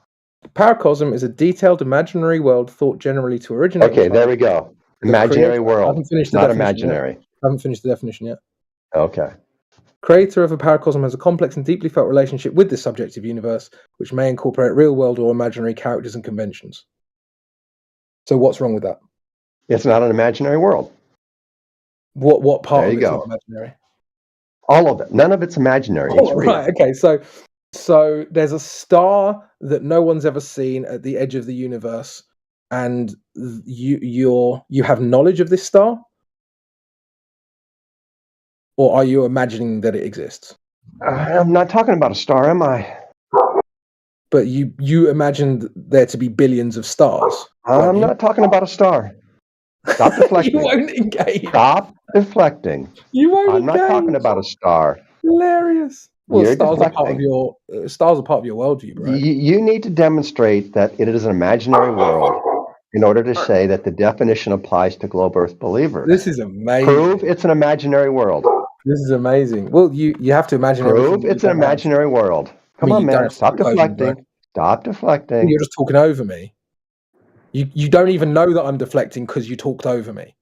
Paracosm is a detailed imaginary world thought generally to originate. Okay, there we go. Imaginary world. I haven't finished the not definition imaginary. Yet. I haven't finished the definition yet. Okay. Creator of a paracosm has a complex and deeply felt relationship with this subjective universe, which may incorporate real world or imaginary characters and conventions. So what's wrong with that? It's not an imaginary world. What part there of you it's go. not imaginary? All of it. None of it's imaginary. Oh, it's real. right. Okay. So there's a star that no one's ever seen at the edge of the universe, and you have knowledge of this star, or are you imagining that it exists? I'm not talking about a star, am I? But you imagined there to be billions of stars. I'm not talking about a star. Stop deflecting. You won't engage. Stop deflecting. You won't I'm not talking about a star. Hilarious. Well, You're stars are part of your worldview, right? You need to demonstrate that it is an imaginary world in order to say that the definition applies to globe Earth believers. This is amazing. Prove it's an imaginary world. This is amazing. Well, you have to imagine. Prove it's an imaginary world. Come on, man. Stop deflecting. Stop deflecting. You're just talking over me. You don't even know that I'm deflecting because you talked over me.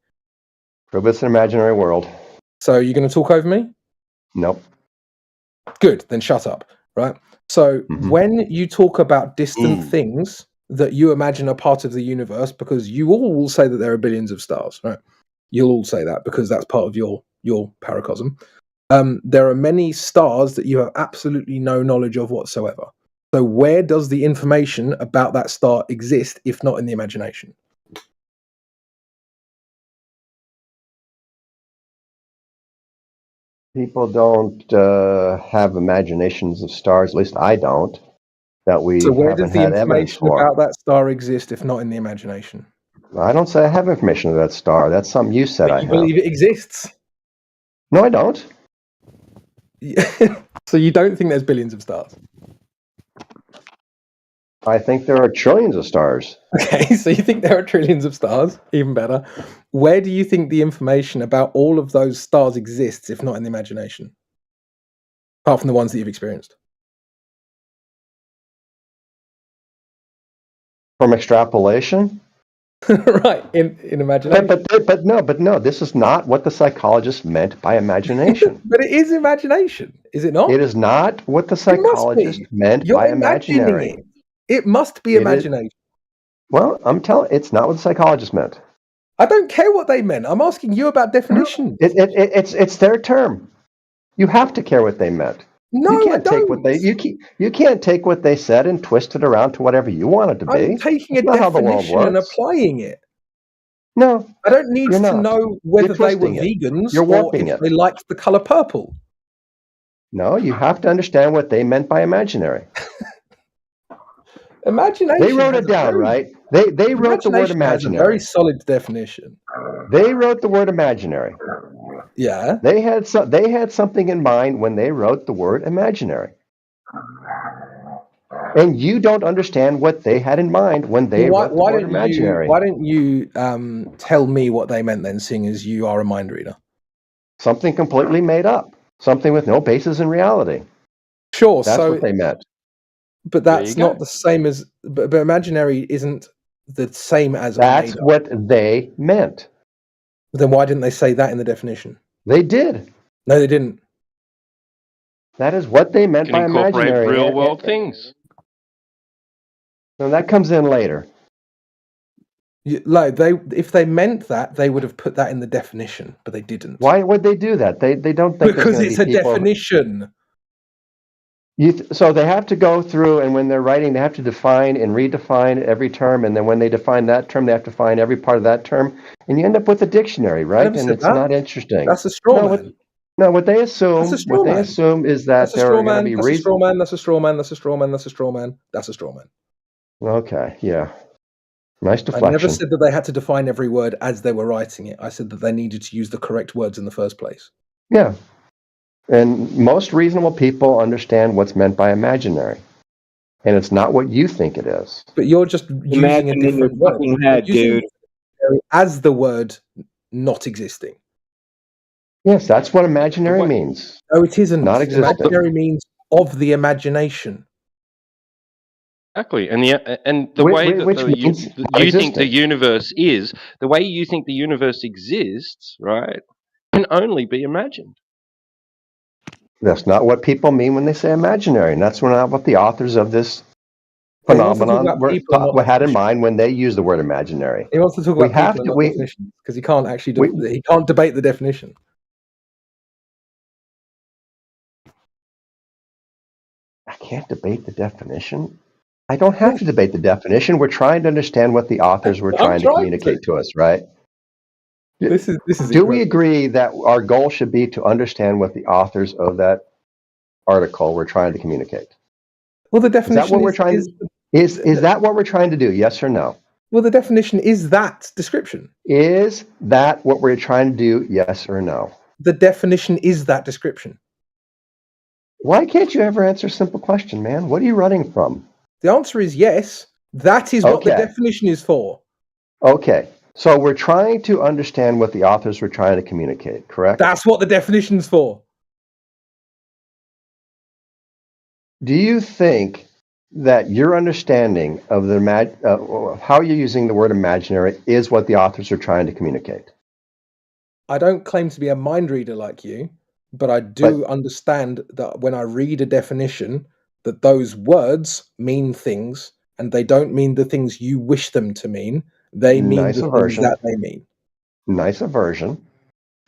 Prove it's an imaginary world. So you're going to talk over me? Nope. Good, then shut up, right? So when you talk about distant things that you imagine are part of the universe, because you all will say that there are billions of stars, right? You'll all say that because that's part of your paracosm. There are many stars that you have absolutely no knowledge of whatsoever. So where does the information about that star exist, if not in the imagination? People don't have imaginations of stars, at least I don't, that we So where haven't does the had evidence information for. about that star exist, if not in the imagination? I don't say I have information of that star. That's something you said But I you have. believe it exists. No, I don't. So you don't think there's billions of stars? I think there are trillions of stars. Okay, so you think there are trillions of stars? Even better. Where do you think the information about all of those stars exists, if not in the imagination? Apart from the ones that you've experienced. From extrapolation? Right, in imagination. But no, this is not what the psychologist meant by imagination. But it is imagination, is it not? It is not what the psychologist meant You're by imagining imaginary. It must be imagination. Well, I'm telling it's not what the psychologist meant. I don't care what they meant. I'm asking you about definitions. It's their term. You have to care what they meant. No, you can't I don't. take what they you can't take what they said and twist it around to whatever you want it to be. I'm taking a That's not how the world definition and works. applying it. No, I don't need you're to not. know whether You're they were twisting it. vegans You're or warping if it. they liked the color purple. No, you have to understand what they meant by imaginary. Imagination. They wrote it down, right? They wrote the word Imagination has a imaginary. very solid definition. They wrote the word imaginary. Yeah. They had something in mind when they wrote the word imaginary. And you don't understand what they had in mind when they wrote the word imaginary. Why don't you tell me what they meant then, seeing as you are a mind reader? Something completely made up. Something with no basis in reality. Sure. That's so what they meant. But that's not the same as. But imaginary isn't the same as. That's what they meant. Then why didn't they say that in the definition? They did. No, they didn't. That is what they meant Can by incorporate imaginary. real world things. And that comes in later. If they meant that, they would have put that in the definition, but they didn't. Why would they do that? They don't think because it's a definition. So they have to go through, and when they're writing, they have to define and redefine every term, and then when they define that term, they have to find every part of that term, and you end up with a dictionary, right? And it's not interesting. That's a straw man. No, what they assume, is that there are going to be reasons. That's a straw man. That's a straw man. That's a straw man. That's a straw man. That's a straw man. Okay, yeah. Nice deflection. I never said that they had to define every word as they were writing it. I said that they needed to use the correct words in the first place. Yeah. And most reasonable people understand what's meant by imaginary. And it's not what you think it is. But you're just using a different word. Head, dude. As the word not existing. Yes, that's what imaginary means. No, it isn't. Not existent. Imaginary means of the imagination. Exactly, and the way that which means you think the existing. universe is, the way you think the universe exists, right, can only be imagined. That's not what people mean when they say imaginary, and that's not what the authors of this He wants to talk phenomenon about people, not had in mind when they used the word imaginary. He wants to talk We about have people, to. and not definitions, because he can't actually he can't debate the definition. I can't debate the definition. I don't have to debate the definition. We're trying to understand what the authors were trying to communicate to us, right? This is Do we agree that our goal should be to understand what the authors of that article were trying to communicate? Well, the Is that definition what we're trying to is that what we're trying to do? Yes or no? Well, the definition is that description. Is that what we're trying to do? Yes or no? The definition is that description. Why can't you ever answer a simple question, man? What are you running from? The answer is yes. That is what the Okay. definition is for. Okay. So we're trying to understand what the authors were trying to communicate, correct? That's what the definition's for. Do you think that your understanding of the how you're using the word imaginary is what the authors are trying to communicate? I don't claim to be a mind reader like you, but I do understand that when I read a definition, that those words mean things, and they don't mean the things you wish them to mean. They mean Nice the things aversion. that they mean. Nice aversion.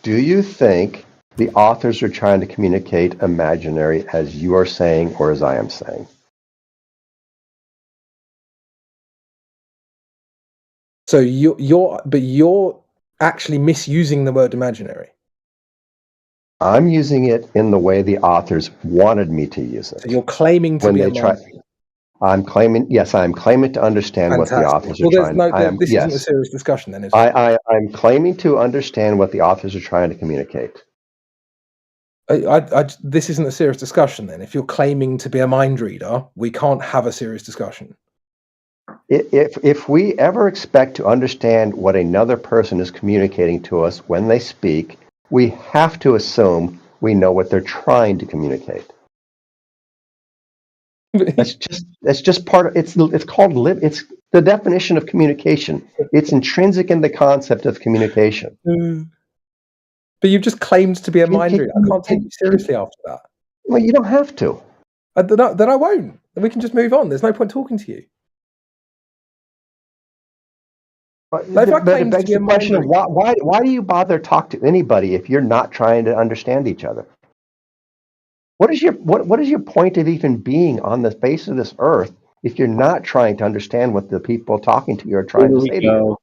Do you think the authors are trying to communicate imaginary as you are saying or as I am saying? So you're actually misusing the word imaginary. I'm using it in the way the authors wanted me to use it. So you're claiming to be a mind reader. I'm claiming to understand what the authors are trying. This isn't a serious discussion then, is it? I'm claiming to understand what the authors are trying to communicate. This isn't a serious discussion then. If you're claiming to be a mind reader, we can't have a serious discussion. If we ever expect to understand what another person is communicating to us when they speak, we have to assume we know what they're trying to communicate. That's just part of it's called it's the definition of communication. It's intrinsic in the concept of communication. But you've just claimed to be a mind reader. I can't take you seriously after that. Well, you don't have to. Then I won't. Then we can just move on. There's no point talking to you. But it begs the question of why do you bother talk to anybody if you're not trying to understand each other? What is your point of even being on the face of this earth if you're not trying to understand what the people talking to you are trying to say to you?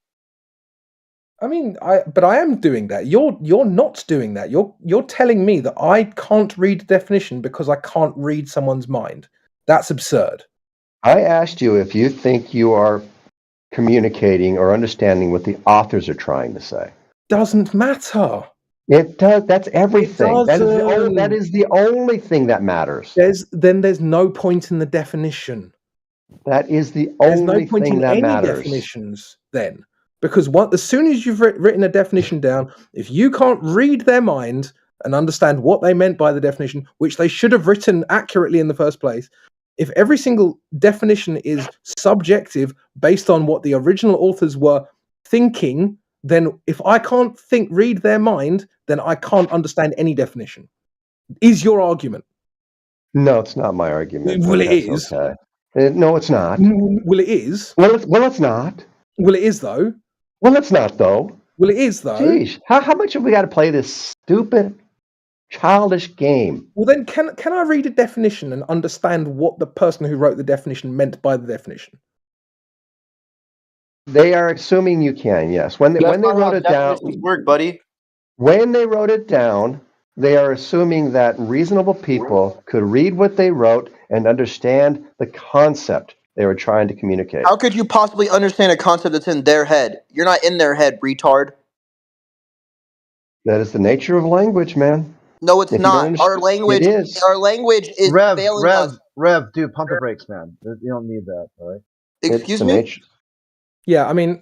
I mean, I am doing that. You're not doing that. You're telling me that I can't read the definition because I can't read someone's mind. That's absurd. I asked you if you think you are communicating or understanding what the authors are trying to say. Doesn't matter. It does. That's everything. It That is the only thing that matters. There's no point in the definition. That is the There's no only point thing in that any matters. definitions then. Because as soon as you've written a definition down, if you can't read their mind and understand what they meant by the definition, which they should have written accurately in the first place, if every single definition is subjective based on what the original authors were thinking, then if I can't read their mind, then I can't understand any definition. Is your argument? No, it's not my argument. Well, but it that's is. Okay. No, it's not. Well, it is. Well, it's not. Well, it is though. Well, it's not though. Well, it is though. Jeez, how much have we got to play this stupid, childish game? Well, then can I read a definition and understand what the person who wrote the definition meant by the definition? They are assuming you can. Yes. When they wrote it down, work, buddy. When they wrote it down, they are assuming that reasonable people could read what they wrote and understand the concept they were trying to communicate. How could you possibly understand a concept that's in their head? You're not in their head, retard. That is the nature of language, man. No, it's not. Our language is Rev, failing us. Rev, dude, pump the brakes, man. You don't need that, all right? Excuse me? Yeah, I mean,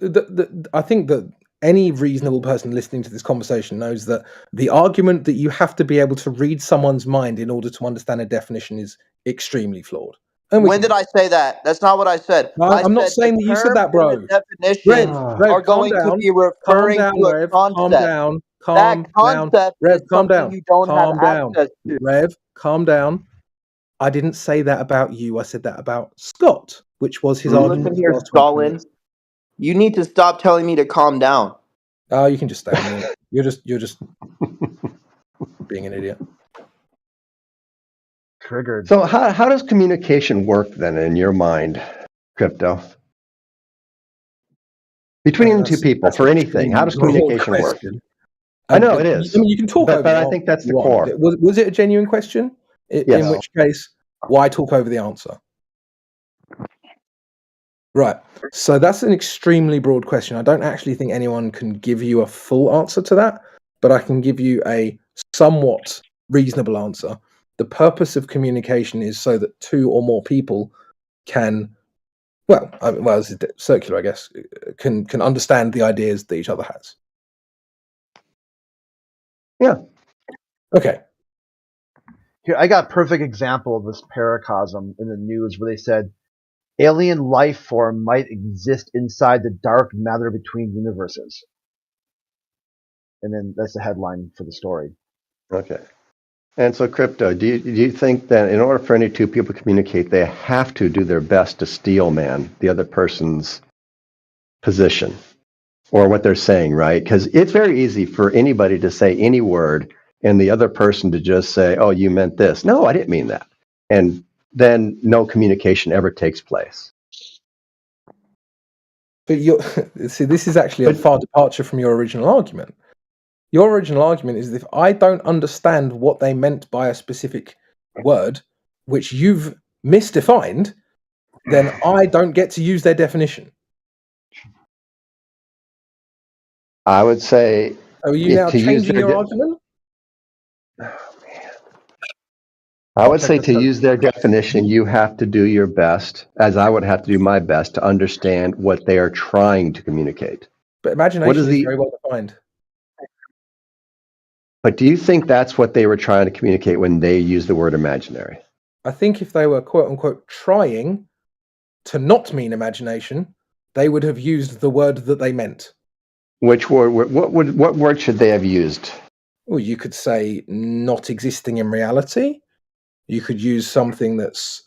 I think that any reasonable person listening to this conversation knows that the argument that you have to be able to read someone's mind in order to understand a definition is extremely flawed. And when did I say that? That's not what I said. No, I'm not saying that you said that, bro. Definitions Rev, are calm going to down. be referring Calm down, to a Rev. concept. Calm down. Calm That down. concept Rev, is calm something down. you don't Calm have down. access to. Rev, calm down. I didn't say that about you. I said that about Scott, which was his argument. Listen here, Stalin. You need to stop telling me to calm down. Oh, you can just stay on mute. You're just being an idiot. Triggered. So how does communication work then in your mind, Crypto? Between two people for anything, how does communication work? I know it is. I mean, you can talk over but it I think that's the you want. core. Was it a genuine question? Yes. In which case, why talk over the answer? Right. So that's an extremely broad question. I don't actually think anyone can give you a full answer to that, but I can give you a somewhat reasonable answer. The purpose of communication is so that two or more people can, it's circular, I guess, can understand the ideas that each other has. Yeah. Okay. Here, I got a perfect example of this paracosm in the news where they said alien life form might exist inside the dark matter between universes. And then that's the headline for the story. Okay. And so, Crypto, do you think that in order for any two people to communicate, they have to do their best to steel man the other person's position or what they're saying, right? Because it's very easy for anybody to say any word and the other person to just say, oh, you meant this. No, I didn't mean that. And then no communication ever takes place. But see, this is actually a far departure from your original argument. Your original argument is that if I don't understand what they meant by a specific word, which you've misdefined, then I don't get to use their definition. I would say... Are you now changing your argument? I would say to use their definition, you have to do your best, as I would have to do my best, to understand what they are trying to communicate. But imagination is very well defined. But do you think that's what they were trying to communicate when they used the word imaginary? I think if they were quote unquote trying to not mean imagination, they would have used the word that they meant. Which word? What word should they have used? Well, you could say not existing in reality. You could use something that's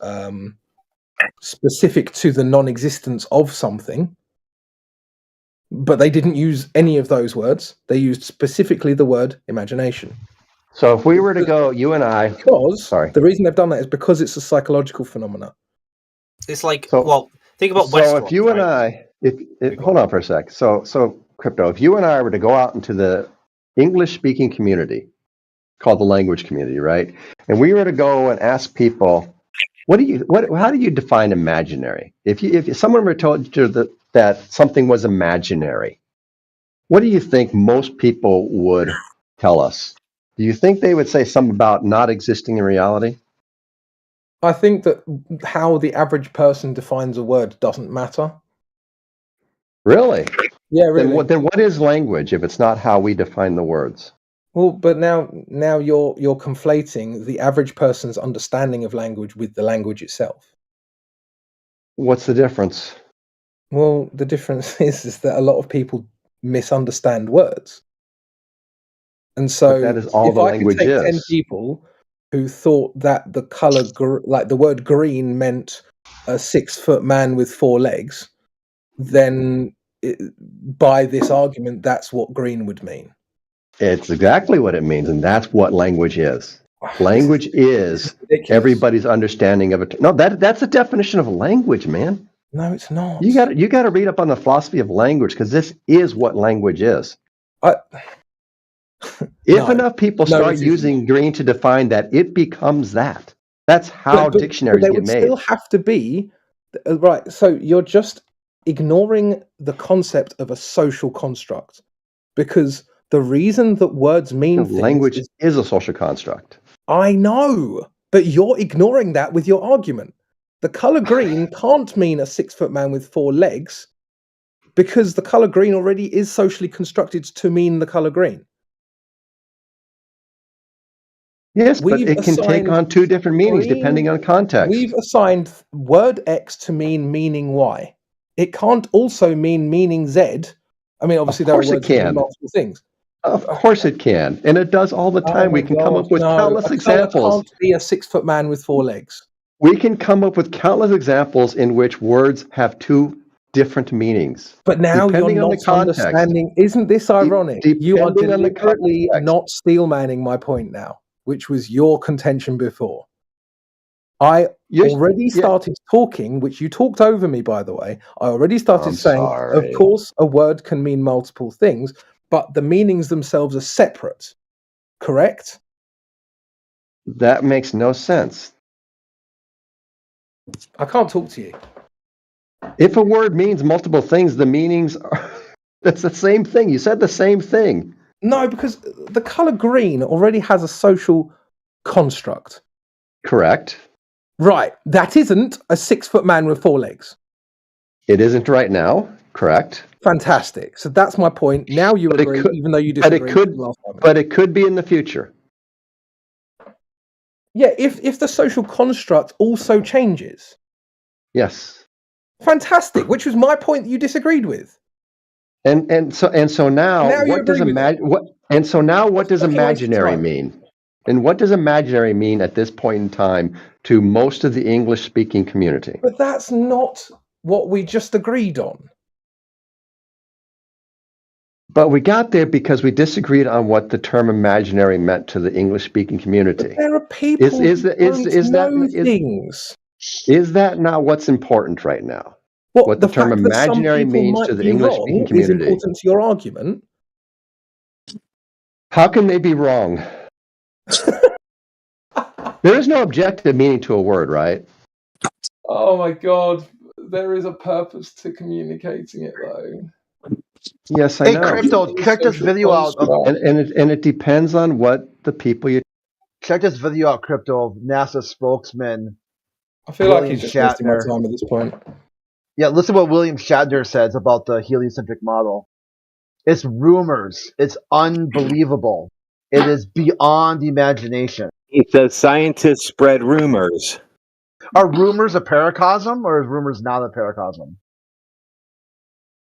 specific to the non-existence of something. But they didn't use any of those words. They used specifically the word imagination. So if we were to go, you and I... The reason they've done that is because it's a psychological phenomena. It's like, think about Westworld. So if you and I... hold on for a sec. So, Crypto, if you and I were to go out into the English-speaking community, called the language community, right? And we were to go and ask people, how do you define imaginary? If someone were told you that something was imaginary, what do you think most people would tell us? Do you think they would say something about not existing in reality? I think that how the average person defines a word doesn't matter. Really? Yeah, really. Then what is language if it's not how we define the words? Well, but now you're conflating the average person's understanding of language with the language itself. What's the difference? Well, the difference is that a lot of people misunderstand words. And so that is all the language is. 10 people who thought that the color, like the word green meant a 6-foot man with 4 legs, then by this argument, that's what green would mean. It's exactly what it means, and that's what language is. Language is everybody's understanding of it. No, that's a definition of language, man. No, it's not. You got to read up on the philosophy of language because this is what language is. If enough people start using green to define that, it becomes that. That's how dictionaries get made. They would still have to be right. So you're just ignoring the concept of a social construct, because the reason that words mean things language is a social construct. I know, but you're ignoring that with your argument. The color green can't mean a 6-foot man with 4 legs. because the color green already is socially constructed to mean the color green. Yes, but it can take on two different meanings depending on context. We've assigned word X to mean meaning Y. It can't also mean meaning Z. I mean, obviously, there are words that mean multiple things. Of course it can. And it does all the time. We can come up with countless examples. Can't be a 6-foot man with 4 legs. We can come up with countless examples in which words have two different meanings. But now you're not understanding. Isn't this ironic? You are deliberately not steelmanning my point now, which was your contention before. I already started talking, which you talked over me, by the way. I already started saying, of course, a word can mean multiple things, but the meanings themselves are separate. Correct? That makes no sense. I can't talk to you. If a word means multiple things, the meanings are... That's the same thing. You said the same thing. No, because the color green already has a social construct. Correct. Right. That isn't a 6-foot man with 4 legs. It isn't right now. Correct. Fantastic. So that's my point. Now you agree, even though you disagree. But it could be in the future. Yeah, if the social construct also changes. Yes. Fantastic. Which was my point that you disagreed with. And so now what does imaginary mean? And what does imaginary mean at this point in time to most of the English-speaking community? But that's not what we just agreed on. But we got there because we disagreed on what the term imaginary meant to the English-speaking community. But there are people who don't know things. Is that not what's important right now? What the term imaginary means to the English-speaking community is important to your argument. How can they be wrong? There is no objective meaning to a word, right? Oh my God. There is a purpose to communicating it, though. Yes, I know. Hey, Crypto, check this video out. And it depends on what the people you... Check this video out, Crypto, of NASA spokesman I feel like he's just wasting my time at this point. Yeah, listen to what William Shatner says about the heliocentric model. It's rumors. It's unbelievable. It is beyond imagination. He says scientists spread rumors. Are rumors a paracosm, or is rumors not a paracosm?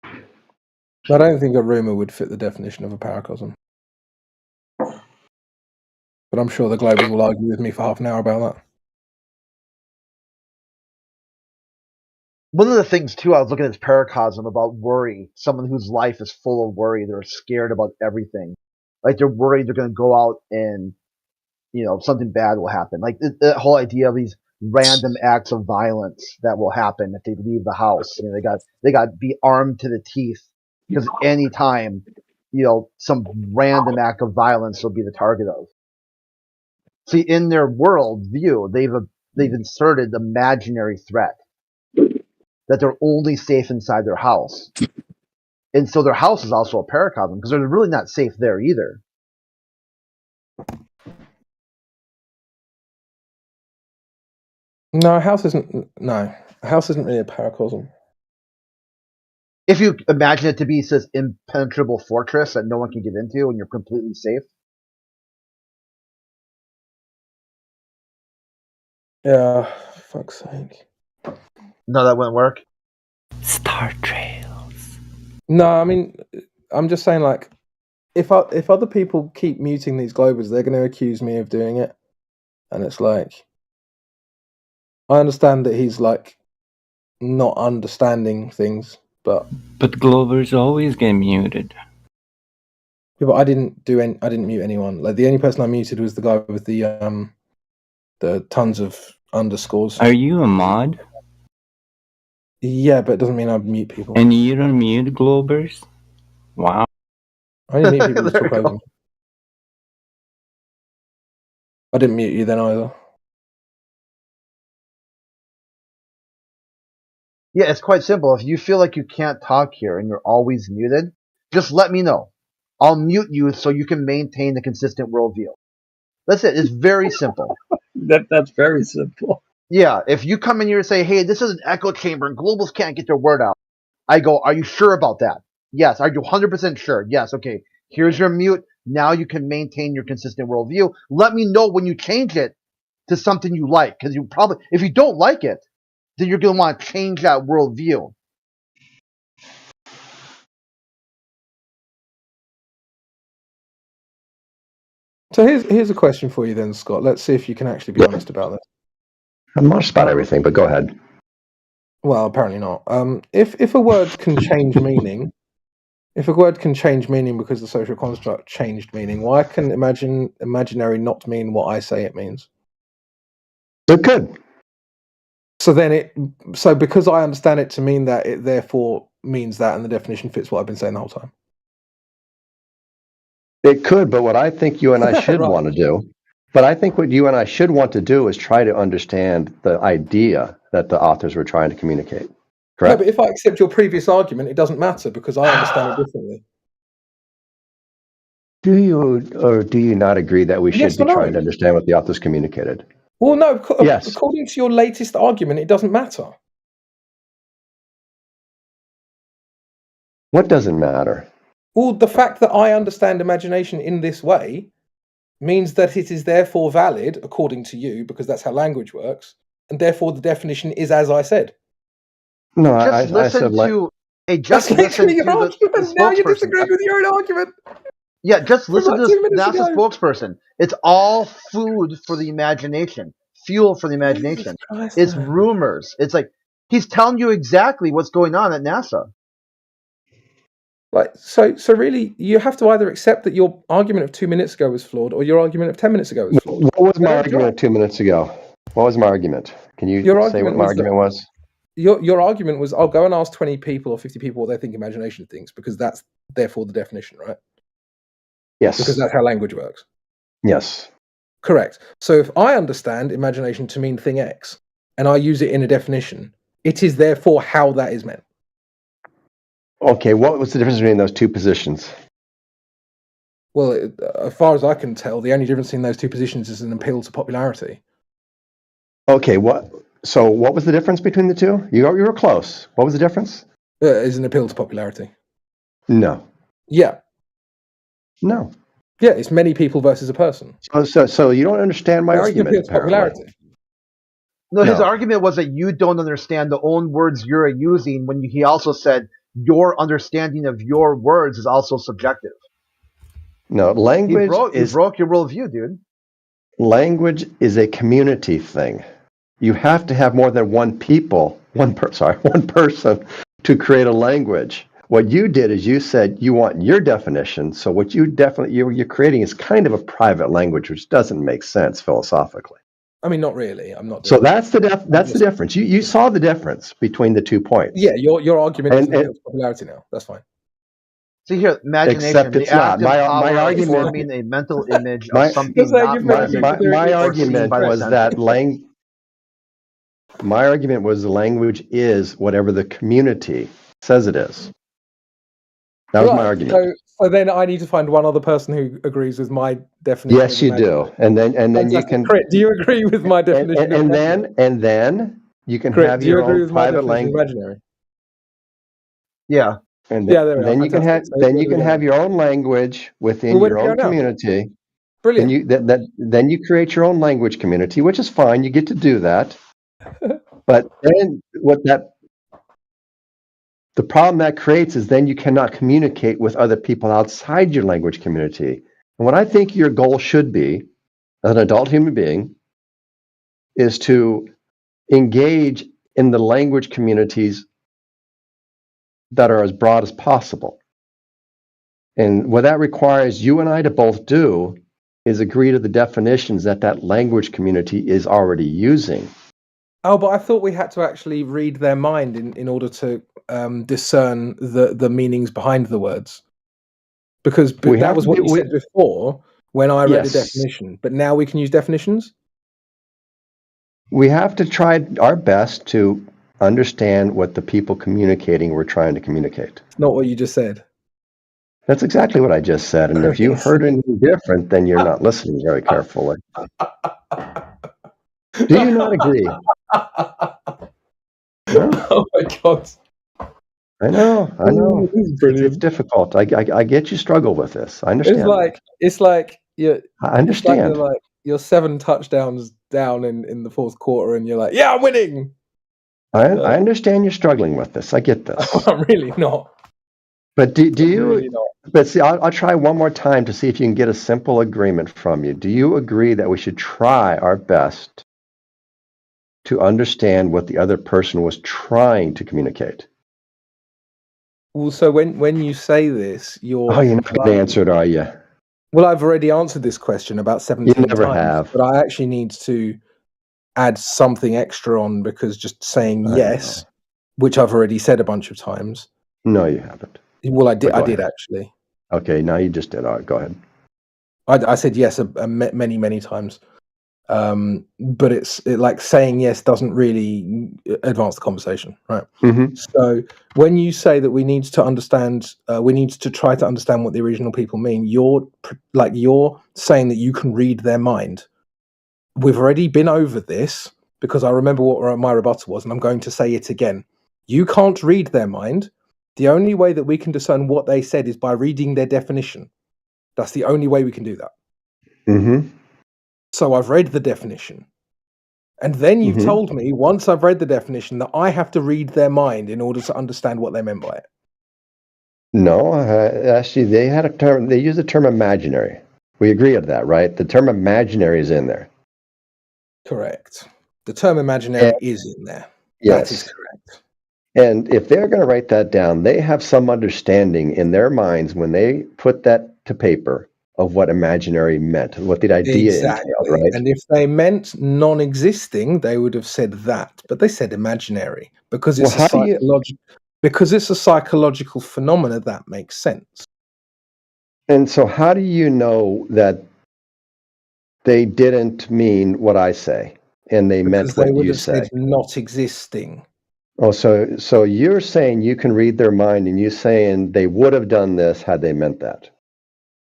I don't think a rumor would fit the definition of a paracosm. But I'm sure the Globers will argue with me for half an hour about that. One of the things, too, I was looking at this paracosm about worry. Someone whose life is full of worry. They're scared about everything. Like, they're worried they're going to go out and, something bad will happen. Like, the whole idea of these random acts of violence that will happen if they leave the house. They got to be armed to the teeth. Because any time, some random act of violence will be the target of. See, in their world view, they've inserted imaginary threat. That they're only safe inside their house. And so their house is also a paracosm, because they're really not safe there either. No, a house isn't really a paracosm. If you imagine it to be this impenetrable fortress that no one can get into and you're completely safe. Yeah, fuck's sake. No, that wouldn't work. Star Trails. No, I mean, I'm just saying, like, if other people keep muting these Globers, they're going to accuse me of doing it. And it's like, I understand that he's, like, not understanding things, but Globers always get muted. Yeah, but I didn't mute anyone. Like, the only person I muted was the guy with the tons of underscores. Are you a mod? Yeah, but it doesn't mean I mute people. And you don't mute Globers? Wow. I didn't mute people who talk over me. I didn't mute you then either. Yeah, it's quite simple. If you feel like you can't talk here and you're always muted, just let me know. I'll mute you so you can maintain a consistent worldview. That's it. It's very simple. That's very simple. Yeah, if you come in here and say, hey, this is an echo chamber and globals can't get their word out, I go, are you sure about that? Yes. Are you 100% sure? Yes. Okay. Here's your mute. Now you can maintain your consistent worldview. Let me know when you change it to something you like, because you probably, if you don't like it, then you're going to want to change that worldview. So here's a question for you then, Scott. Let's see if you can actually be honest about this. I'm not about everything, but go ahead. Well, apparently not. If a word can change meaning, if a word can change meaning because the social construct changed meaning, why can imaginary not mean what I say it means? It could. So because I understand it to mean that, it therefore means that, and the definition fits what I've been saying the whole time. It could, but what I think you and I should want to do, but I think what you and I should want to do is try to understand the idea that the authors were trying to communicate. Correct? No, but if I accept your previous argument, it doesn't matter because I understand it differently. Do you or do you not agree that we should Yes be or no? trying to understand what the authors communicated? Well, no. Yes. According to your latest argument, it doesn't matter. What doesn't matter? Well, the fact that I understand imagination in this way means that it is therefore valid, according to you, because that's how language works, and therefore the definition is as I said. No, I said That's literally your argument. Now you disagree with your own argument. Yeah, just listen to 2 this minutes NASA ago. spokesperson. It's all food for the imagination, fuel for the imagination. Christ, It's man. rumors. It's like he's telling you exactly what's going on at NASA. Like, so really, you have to either accept that your argument of 2 minutes ago was flawed, or your argument of 10 minutes ago was flawed. What was my argument 2 minutes ago? What was my argument? Can you say what my argument was? Your argument was, I'll go and ask 20 people or 50 people what they think imagination thinks, because that's therefore the definition, right? Yes. Because that's how language works. Yes. Correct. So if I understand imagination to mean thing X, and I use it in a definition, it is therefore how that is meant. Okay, what was the difference between those two positions? Well, as far as I can tell, the only difference in those two positions is an appeal to popularity. Okay, so what was the difference between the two? You were close. What was the difference? Is an appeal to popularity. No. Yeah. No. Yeah, it's many people versus a person. So you don't understand my argument. Appeal to popularity. No, his argument was that you don't understand the own words you're using when he also said your understanding of your words is also subjective. No, language you broke your worldview, dude. Language is a community thing. You have to have more than one person to create a language. What you did is you said you want your definition. So what you're creating is kind of a private language, which doesn't make sense philosophically. I mean, not really. I'm not. So that's the difference. You saw the difference between the 2 points. Yeah, your argument is appeal to popularity now. That's fine. See here, imagination. Except it's not. My argument forming a mental image of something not present. My argument was that my argument was the language is whatever the community says it is. That was my argument. So then I need to find one other person who agrees with my definition. Yes, you do, and then you can. Do you agree with my definition? And then you can have your own private language. Imaginary. Yeah. And then you can have your own language within your own community. Brilliant. Then you create your own language community, which is fine. You get to do that. But then the problem that creates is then you cannot communicate with other people outside your language community. And what I think your goal should be, as an adult human being, is to engage in the language communities that are as broad as possible. And what that requires you and I to both do is agree to the definitions that language community is already using. Oh, but I thought we had to actually read their mind in order to discern the meanings behind the words. Because that was what you said before when I read the definition. But now we can use definitions? We have to try our best to understand what the people communicating were trying to communicate. Not what you just said. That's exactly what I just said. And if you heard anything different, then you're not listening very carefully. Do you not agree? Oh my God. I know. Oh, this is It's brilliant. difficult. I get you struggle with this. I understand. It's like I understand. you're 7 touchdowns down in the fourth quarter, and you're like, yeah, I'm winning. I understand you're struggling with this. I get this. I'm really not. But do you? Really not. But see, I'll try one more time to see if you can get a simple agreement from you. Do you agree that we should try our best to understand what the other person was trying to communicate? Well, so when you say this, you're Oh, you're not going to answer it, are you? Well, I've already answered this question about 17 You never times, have. but I actually need to add something extra on, because just saying yes, which I've already said a bunch of times. No, you haven't. Well, I did. But go I did ahead. actually. Okay, now you just did. All right, go ahead. I said yes many times, but it's like saying yes doesn't really advance the conversation, right? Mm-hmm. So when you say that we need to understand, we need to try to understand what the original people mean, you're saying that you can read their mind. We've already been over this, because I remember what my rebuttal was, and I'm going to say it again. You can't read their mind. The only way that we can discern what they said is by reading their definition. That's the only way we can do that. Mm-hmm. So I've read the definition. And then you've told me, once I've read the definition, that I have to read their mind in order to understand what they meant by it. No, actually, they had a term. They used the term imaginary. We agree on that, right? The term imaginary is in there. Correct. The term imaginary is in there. Yes. That is correct. And if they're going to write that down, they have some understanding in their minds when they put that to paper of what imaginary meant, what the idea entailed, right? And if they meant non-existing, they would have said that. But they said imaginary, because it's because it's a psychological phenomena. That makes sense. And so how do you know that they didn't mean what I say and they meant They what would you have say? said not existing. Oh, so you're saying you can read their mind, and you're saying they would have done this had they meant that?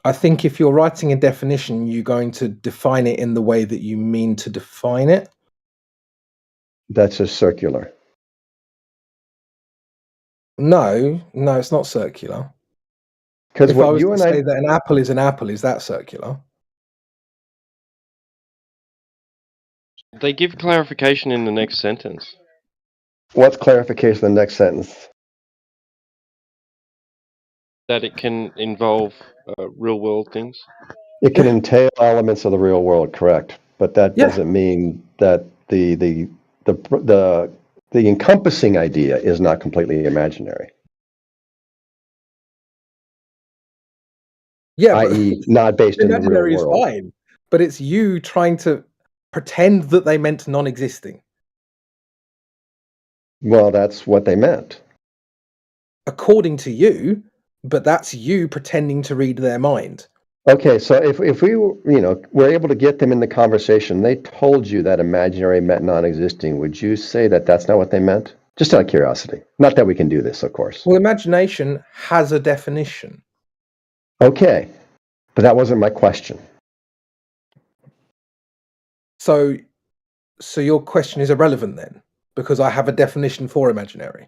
I think if you're writing a definition, you're going to define it in the way that you mean to define it. That's just circular. No, it's not circular. Because if I was to say that an apple, is that circular? They give clarification in the next sentence. What's clarification in the next sentence? That it can involve real world things. It can entail elements of the real world, correct? But that doesn't mean that the encompassing idea is not completely imaginary. Yeah, i.e., not based in the real imaginary is world. fine, but it's you trying to pretend that they meant non-existing. Well, that's what they meant. According to you, but that's you pretending to read their mind. Okay, so if we were able to get them in the conversation, they told you that imaginary meant non-existing, would you say that that's not what they meant? Just out of curiosity. Not that we can do this, of course. Well, imagination has a definition. Okay, but that wasn't my question. So your question is irrelevant then, because I have a definition for imaginary.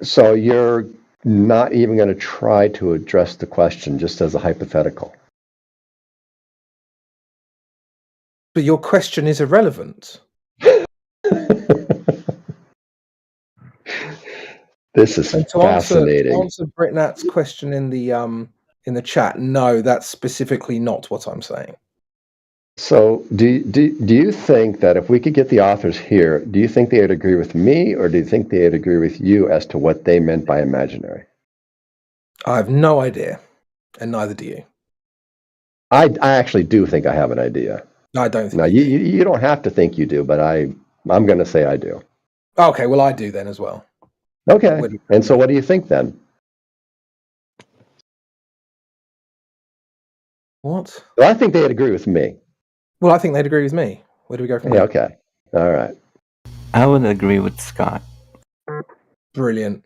So you're not even going to try to address the question, just as a hypothetical. But your question is irrelevant. This is fascinating. To answer Britnat's question in the chat, no, that's specifically not what I'm saying. So do you think that if we could get the authors here, do you think they would agree with me, or do you think they would agree with you as to what they meant by imaginary? I have no idea, and neither do you. I actually do think I have an idea. No, I don't think. Now you don't have to think you do, but I'm going to say I do. Okay, well I do then as well. Okay, and so what do you think then? What? Well, I think they'd agree with me. Well, I think they'd agree with me. Where do we go from there? there? Okay, all right. I would agree with Scott. Brilliant.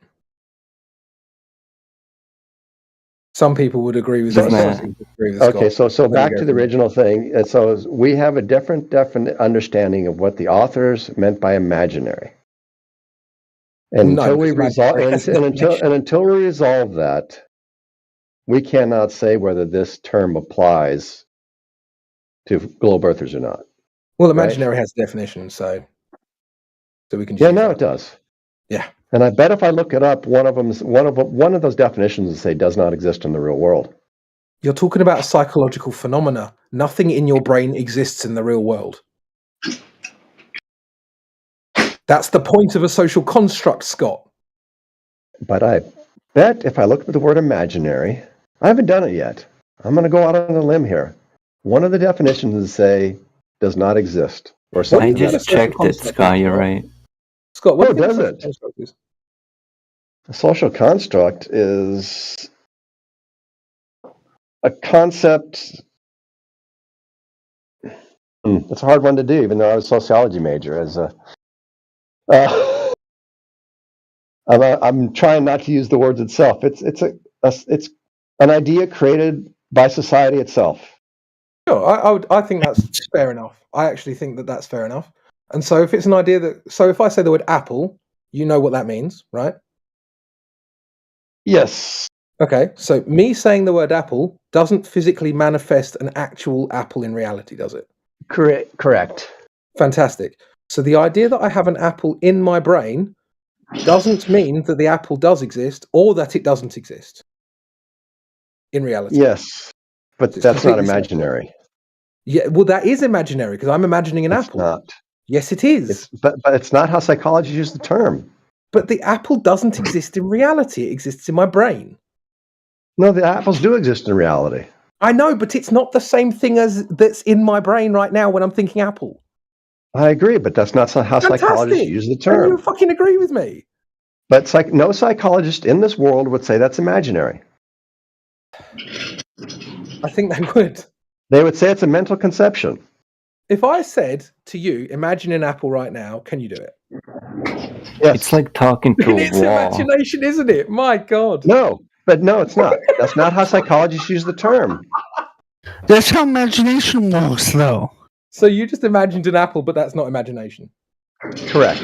Some people would agree with So, me. okay, so back to the original thing. So we have a different understanding of what the authors meant by imaginary. And No, until we because resolve, imaginary has a and definition. until we resolve that, we cannot say whether this term applies to globe earthers or not. Well, right? imaginary has a definition, so we can. Yeah, no, it does. Yeah. And I bet if I look it up, one of those definitions will say does not exist in the real world. You're talking about a psychological phenomena. Nothing in your brain exists in the real world. That's the point of a social construct, Scott. But I bet if I look at the word imaginary, I haven't done it yet. I'm going to go out on a limb here. One of the definitions is say does not exist or I something. just checked it, Scott. You're right. Scott, what Oh, do you think does a it? social construct is? A social construct is a concept. It's a hard one to do, even though I was a sociology major. I'm trying not to use the words itself. It's an idea created by society itself. Sure, I think that's fair enough. I actually think that that's fair enough. And so if it's an idea that, so if I say the word apple, you know what that means, right? Yes. Okay, so me saying the word apple doesn't physically manifest an actual apple in reality, does it? Correct. Fantastic. So the idea that I have an apple in my brain doesn't mean that the apple does exist or that it doesn't exist in reality. Yes, but It's that's not completely imaginary. Yeah, well, that is imaginary because I'm imagining an apple. Not. Yes, it is. But it's not how psychologists use the term. But the apple doesn't exist in reality. It exists in my brain. No, the apples do exist in reality. I know, but it's not the same thing as that's in my brain right now when I'm thinking apple. I agree, but that's not how psychologists use the And term. you fucking agree with me. But no psychologist in this world would say that's imaginary. I think they would. They would say it's a mental conception. If I said to you, imagine an apple right now, can you do it? Yes. It's like talking to a It's wall. imagination, isn't it? My God. No, it's not. That's not how psychologists use the term. That's how imagination works, though. So you just imagined an apple, but that's not imagination. Correct.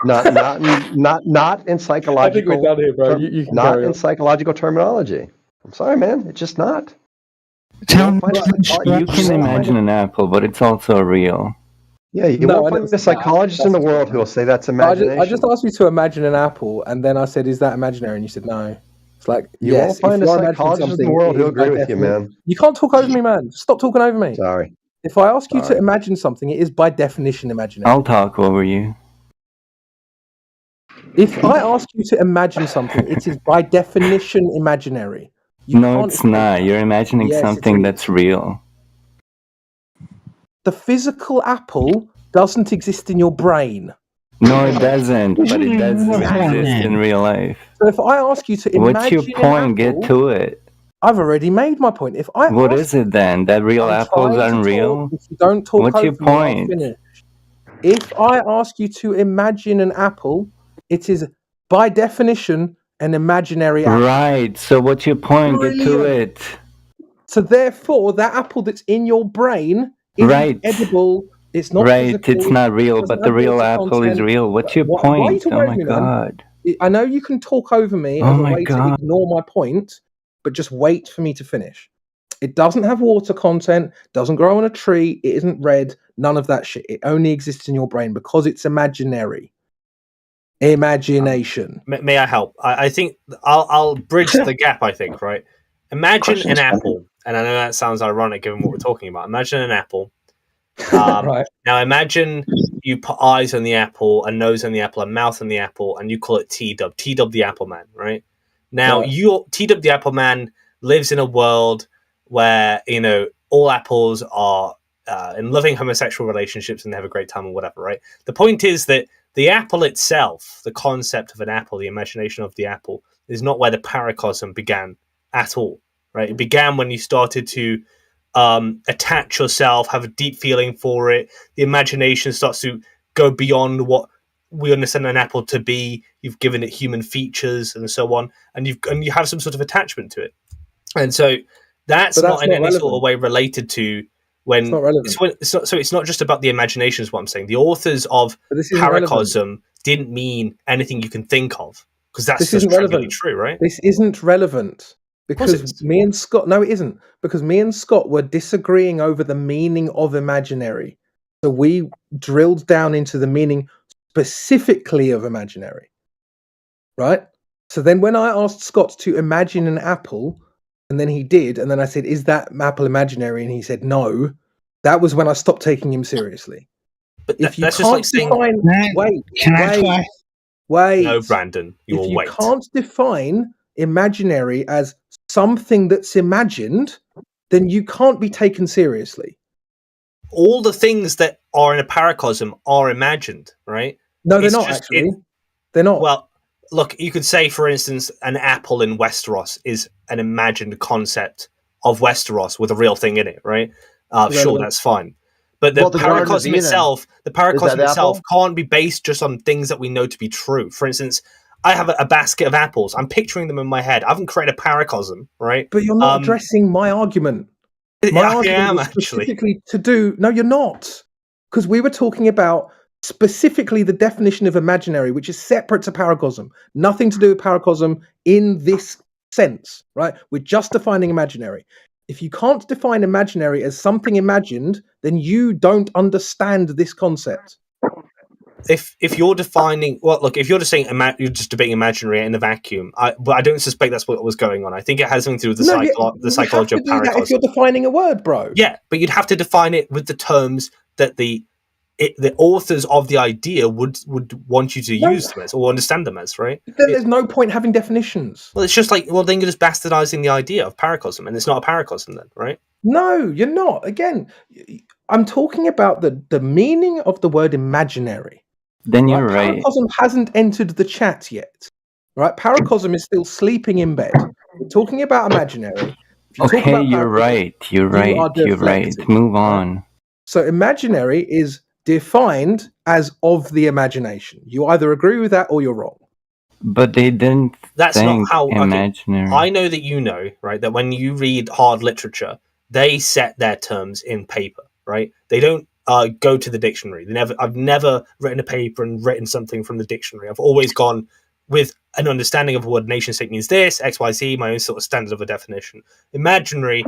Not in psychological. I think we're done here, bro. You can not carry in on. psychological terminology. I'm sorry, man. It's just not. You can imagine an apple, but it's also real. Yeah, you won't find a psychologist in the world who will say that's imagination. I just asked you to imagine an apple, and then I said, "Is that imaginary?" And you said, "No." It's like You yes, won't find if a you're imagining psychologist in the something, world it who'll is by agree with you, definition- man. You can't talk over me, man. Stop talking over me. Sorry. If I ask you to Sorry. imagine something, it is by definition imaginary. I'll talk over you. If I ask you to imagine something, it is by definition imaginary. You No, can't it's not. You're imagining Yes, it's something real. that's real. The physical apple doesn't exist in your brain. No, it doesn't, but it does exist in real life. So if I ask you to imagine What's your an point? Get apple, to it. I've already made my point. If I What ask is it then? That real I'm apples trying to aren't real? talk. If you don't talk What's your over me, I'll point? finish. If I ask you to imagine an apple, it is by definition an imaginary apple. Right. So what's your point? Get to Brilliant. it. So therefore, that apple that's in your brain is Right. edible. It's not Right. physical, It's not real, doesn't but the have real water apple is content. real. What's your Why are you point? talking Oh over my me, man? god. I know you can talk over me Oh as a my way to God. ignore my point, but just wait for me to finish. It doesn't have water content, doesn't grow on a tree, it isn't red, none of that shit. It only exists in your brain because it's imaginary. Imagination. May I help? I think I'll bridge the gap. I think right. Imagine an apple, and I know that sounds ironic given what we're talking about. Imagine an apple. Right. Now imagine you put eyes on the apple, a nose on the apple, a mouth on the apple, and you call it T-Dub. T-Dub the Apple Man, right? Now Right. T-Dub the Apple Man lives in a world where all apples are in loving homosexual relationships and they have a great time or whatever, right? The point is that the apple itself, the concept of an apple, the imagination of the apple, is not where the paracosm began at all, right? It began when you started to attach yourself, have a deep feeling for it. The imagination starts to go beyond what we understand an apple to be. You've given it human features and so on, and you have some sort of attachment to it. And so that's But not that's in not any sort relevant. of way related to when It's not relevant. so it's not just about the imagination is what I'm saying. The authors of But this isn't relevant. Paracosm didn't mean anything you can think of, because that's This just isn't trivially relevant. true, right? This isn't relevant because is. me and Scott. No, it isn't, because me and Scott were disagreeing over the meaning of imaginary. So we drilled down into the meaning specifically of imaginary, right? So then when I asked Scott to imagine an apple, and then he did, and then I said, "Is that apple imaginary?" And he said, "No." That was when I stopped taking him seriously. But if you that's can't just like saying, define, wait. No, Brandon, you will If you wait. can't define imaginary as something that's imagined, then you can't be taken seriously. All the things that are in a paracosm are imagined, right? No, they're It's not just- actually. They're not. Well, look, you could say, for instance, an apple in Westeros is an imagined concept of Westeros with a real thing in it, right? Sure, Relevant. that's fine. But the Well, the Garden of paracosm Eden. itself, the Is paracosm that itself apple? can't be based just on things that we know to be true. For instance, I have a basket of apples. I'm picturing them in my head. I haven't created a paracosm, right? But you're not addressing my argument. My I argument am, was actually. specifically to do. No, you're not, because we were talking about specifically the definition of imaginary, which is separate to paracosm. Nothing to do with paracosm in this sense, right? We're just defining imaginary. If you can't define imaginary as something imagined, then you don't understand this concept. If you're defining, well, look, if you're just saying you're just debating imaginary in the vacuum, but I don't suspect that's what was going on. I think it has something to do with the psychology of You have to do that if paracosm. you're defining a word, bro. Yeah, but you'd have to define it with the terms that the authors of the idea would want you to use them as or understand them as, right? Then there's no point having definitions. Well, it's just like, well, then you're just bastardizing the idea of paracosm, and it's not a paracosm then, right? No, you're not. Again, I'm talking about the meaning of the word imaginary. Then you're right. Paracosm hasn't entered the chat yet. Right? Paracosm is still sleeping in bed. We're talking about imaginary. If you talk Okay, about you're paracosm, right. You're right. are You're right. deflecting. Move on. So imaginary is defined as of the imagination. You either agree with that or you're wrong. But they didn't That's not think how. Okay, imaginary. I know that you know, right, that when you read hard literature, they set their terms in paper, right? They don't go to the dictionary. I've never written a paper and written something from the dictionary. I've always gone with an understanding of what nation state means. This X, Y, Z, my own sort of standard of a definition. Imaginary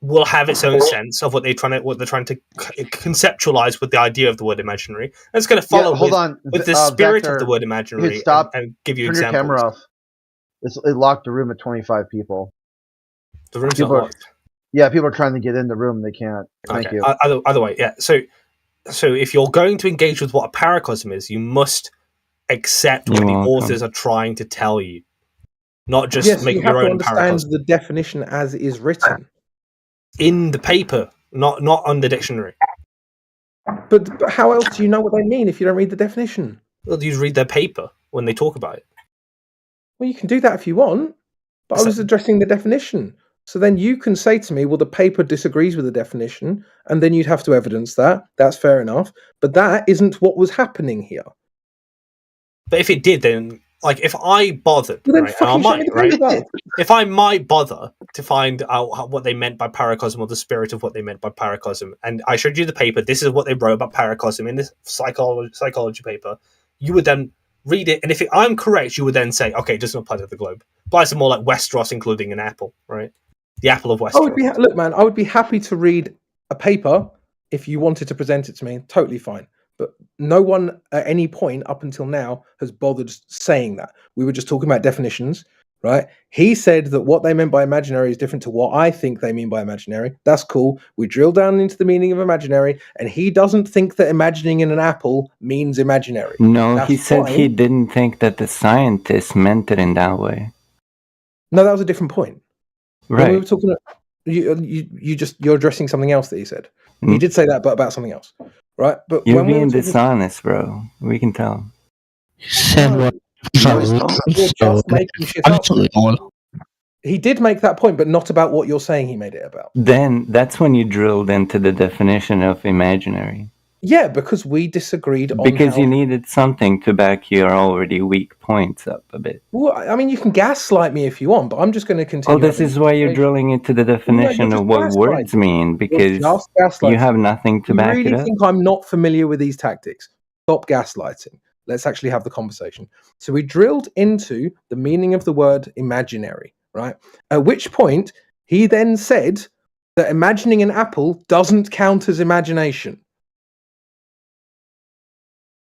will have its own sense of what they're trying to conceptualize with the idea of the word imaginary. And it's going to follow with the spirit Vector, of the word imaginary stop. and give you Turn examples. your camera off. It locked the room at 25 people. The room's people not are, locked. Yeah, people are trying to get in the room. They can't. Thank Okay. you. Either way, yeah. So if you're going to engage with what a paracosm is, you must accept what the authors are trying to tell you, not just make you have your to own understand paracosm the definition as is written. in the paper, not on the dictionary. But how else do you know what they mean if you don't read the definition? Well, you read their paper when they talk about it. Well, you can do that if you want, but I was addressing the definition. So then you can say to me, well, the paper disagrees with the definition, and then you'd have to evidence that. That's fair enough. But that isn't what was happening here. But if it did, then, like, if I bothered, Well, then right, and I fucking show me might, the right? paper. If I might bother to find out what they meant by paracosm or the spirit of what they meant by paracosm, and I showed you the paper, this is what they wrote about paracosm in this psychology paper, you would then read it, and if I'm correct, you would then say, okay, it doesn't apply to the globe. Applies to more like Westeros, including an apple, right? The apple of Westeros. Look, man, I would be happy to read a paper if you wanted to present it to me. Totally fine. But no one at any point up until now has bothered saying that. We were just talking about definitions, right? He said that what they meant by imaginary is different to what I think they mean by imaginary. That's cool. We drill down into the meaning of imaginary, and he doesn't think that imagining in an apple means imaginary. No, That's he said fine. he didn't think that the scientists meant it in that way. No, that was a different point. When Right. we were talking, you're addressing something else that he said. He did say that, but about something else, right? But You're when we were being talking, dishonest, bro. We can tell. Said what? you're just making shit up. He did make that point, but not about what you're saying he made it about. Then that's when you drilled into the definition of imaginary. Yeah, because we disagreed on Because how... you needed something to back your already weak points up a bit. Well, I mean, you can gaslight me if you want, but I'm just going to continue. Oh, this is why you're drilling into the definition of what words mean, because you have nothing to back You it really up. think I'm not familiar with these tactics? Stop gaslighting. Let's actually have the conversation. So we drilled into the meaning of the word imaginary, right? At which point he then said that imagining an apple doesn't count as imagination.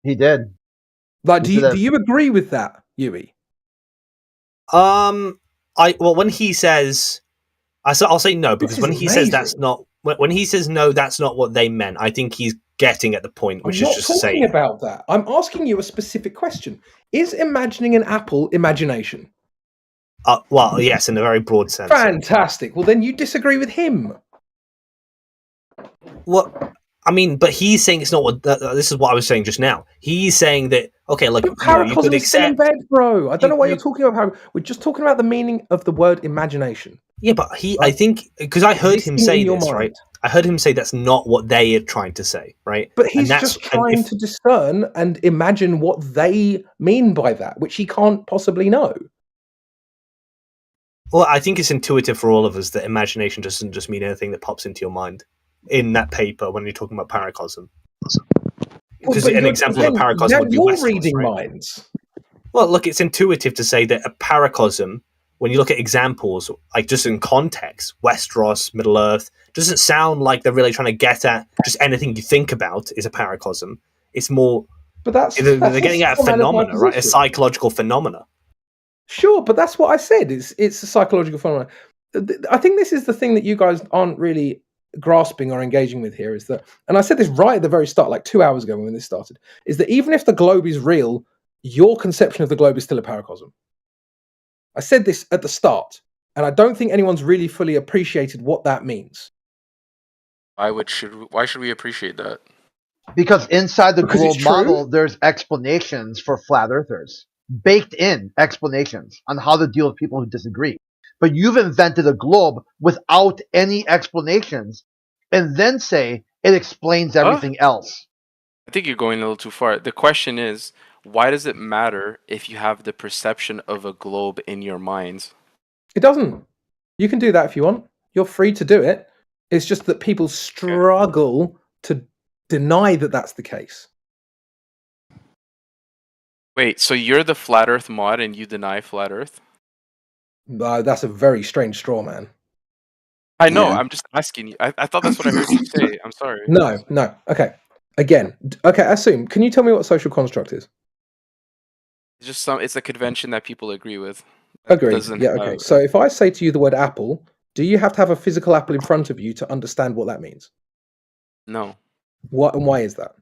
He did. Like, do you agree with that, Yui? When he says, I'll say no, because when he says that's not, when he says no, that's not what they meant. I think he's getting at the point, which I'm is not just talking saying about that. I'm asking you a specific question. Is imagining an apple imagination? Well, yes, in a very broad sense. Fantastic. Well, then you disagree with him. Well, I mean, but he's saying it's not what. This is what I was saying just now. He's saying that okay, like you Paracosm could is still in accept. bed, bro. I don't know why you're talking about we're just talking about the meaning of the word imagination. Yeah, but I think because I heard him say your this, mind. right? I heard him say that's not what they are trying to say, right? But he's And that's, just trying to discern and imagine what they mean by that, which he can't possibly know. Well, I think it's intuitive for all of us that imagination doesn't just mean anything that pops into your mind in that paper when you're talking about paracosm. Because an example of a paracosm would be you're Westeros, reading right? minds. Well, look, it's intuitive to say that a paracosm, when you look at examples, like just in context, Westeros, Middle Earth, doesn't sound like they're really trying to get at just anything you think about is a paracosm. It's more, but they're getting at a phenomena, right? A psychological phenomena. Sure, but that's what I said. It's a psychological phenomenon. I think this is the thing that you guys aren't really grasping or engaging with here is that, and I said this right at the very start, like 2 hours ago when this started, is that even if the globe is real, your conception of the globe is still a paracosm. I said this at the start, and I don't think anyone's really fully appreciated what that means. Why should we appreciate that? Because inside the Because globe it's true? model, there's explanations for flat earthers. Baked in explanations on how to deal with people who disagree. But you've invented a globe without any explanations and then say it explains everything else. I think you're going a little too far. The question is, why does it matter if you have the perception of a globe in your minds? It doesn't. You can do that if you want. You're free to do it. It's just that people struggle to deny that that's the case. Wait, so you're the flat Earth mod and you deny flat Earth? That's a very strange straw man. I know. I'm just asking you. I thought that's what I heard you say. I'm sorry. No. Okay. Again. Okay. Assume. Can you tell me what social construct is? It's just it's a convention that people agree with. Agreed. Yeah. Okay. So if I say to you the word apple, do you have to have a physical apple in front of you to understand what that means? No. What and why is that?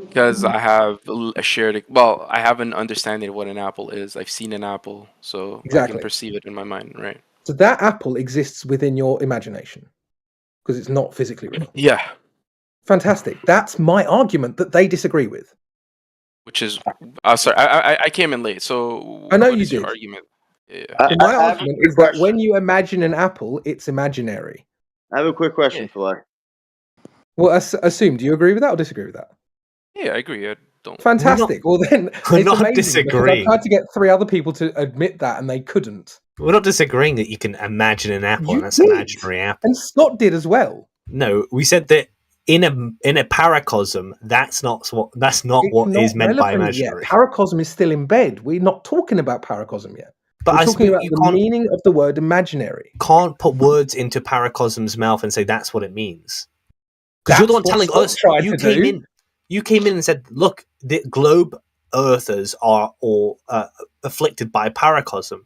Because I have a shared, I have an understanding of what an apple is. I've seen an apple, so I Exactly. can perceive it in my mind, right? So that apple exists within your imagination because it's not physically real. Yeah. Fantastic. That's my argument that they disagree with. Which is, sorry, I came in late, so I know what you is your did. argument? Yeah. So my argument is that when you imagine an apple, it's imaginary. I have a quick question, Filet. Well, assume. Do you agree with that or disagree with that? Yeah, I agree. I don't. Fantastic. Well, then we're it's not amazing disagreeing. I tried to get 3 other people to admit that, and they couldn't. We're not disagreeing that you can imagine an apple, and that's did. an imaginary apple. And Scott did as well. No, we said that in a paracosm, that's not what is meant by imaginary. Yet. Paracosm is still in bed. We're not talking about paracosm yet. But we're talking about the meaning of the word imaginary. Can't put words into paracosm's mouth and say that's what it means. Because you're the one telling us. You came in and said, "Look, the globe earthers are all afflicted by paracosm,"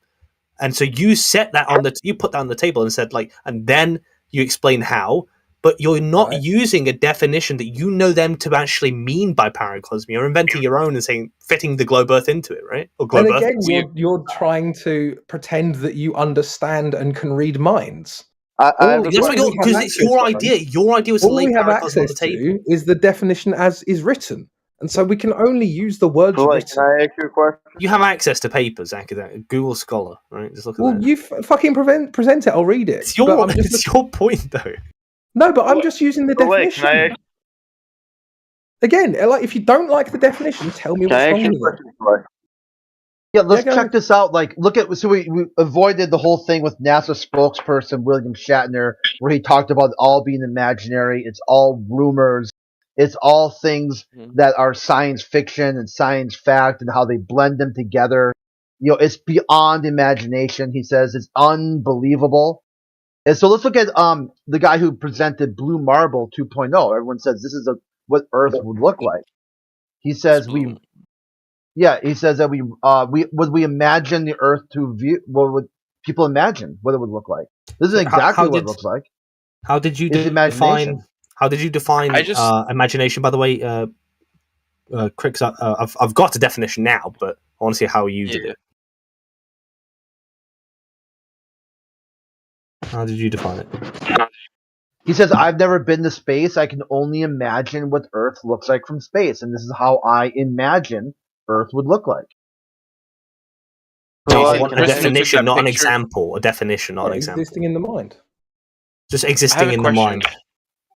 and so you set that you put that on the table and said and then you explain how. But you're not using a definition that you know them to actually mean by paracosm. You're inventing your own and saying fitting the globe Earth into it, right? Or globe and again, Earth. You're trying to pretend that you understand and can read minds. Because it's your idea. Your idea was to lay paracosm on the table. Is the definition as is written, and so we can only use the words written. Can I ask you a question? You have access to papers, academic Google Scholar, right? Just look at that. You fucking present it. I'll read it. It's your point, though. No, but I'm just using the definition. Again, if you don't like the definition, tell me what's wrong with it. Yeah, let's check this out. We avoided the whole thing with NASA spokesperson William Shatner, where he talked about it all being imaginary. It's all rumors. It's all things that are science fiction and science fact and how they blend them together. It's beyond imagination. He says it's unbelievable. And so let's look at the guy who presented Blue Marble 2.0. Everyone says this is what Earth would look like. He says he says that we imagine the Earth to view. What would people imagine what it would look like? This is exactly what it looks like. How did you It's define? imagination. How did you define imagination? By the way, Crix, I've got the definition now, but I want to see how you did it. How did you define it? He says, I've never been to space. I can only imagine what Earth looks like from space. And this is how I imagine Earth would look like. No, I want a definition, not an example. A definition, not an example. Existing in the mind. Just existing in the mind.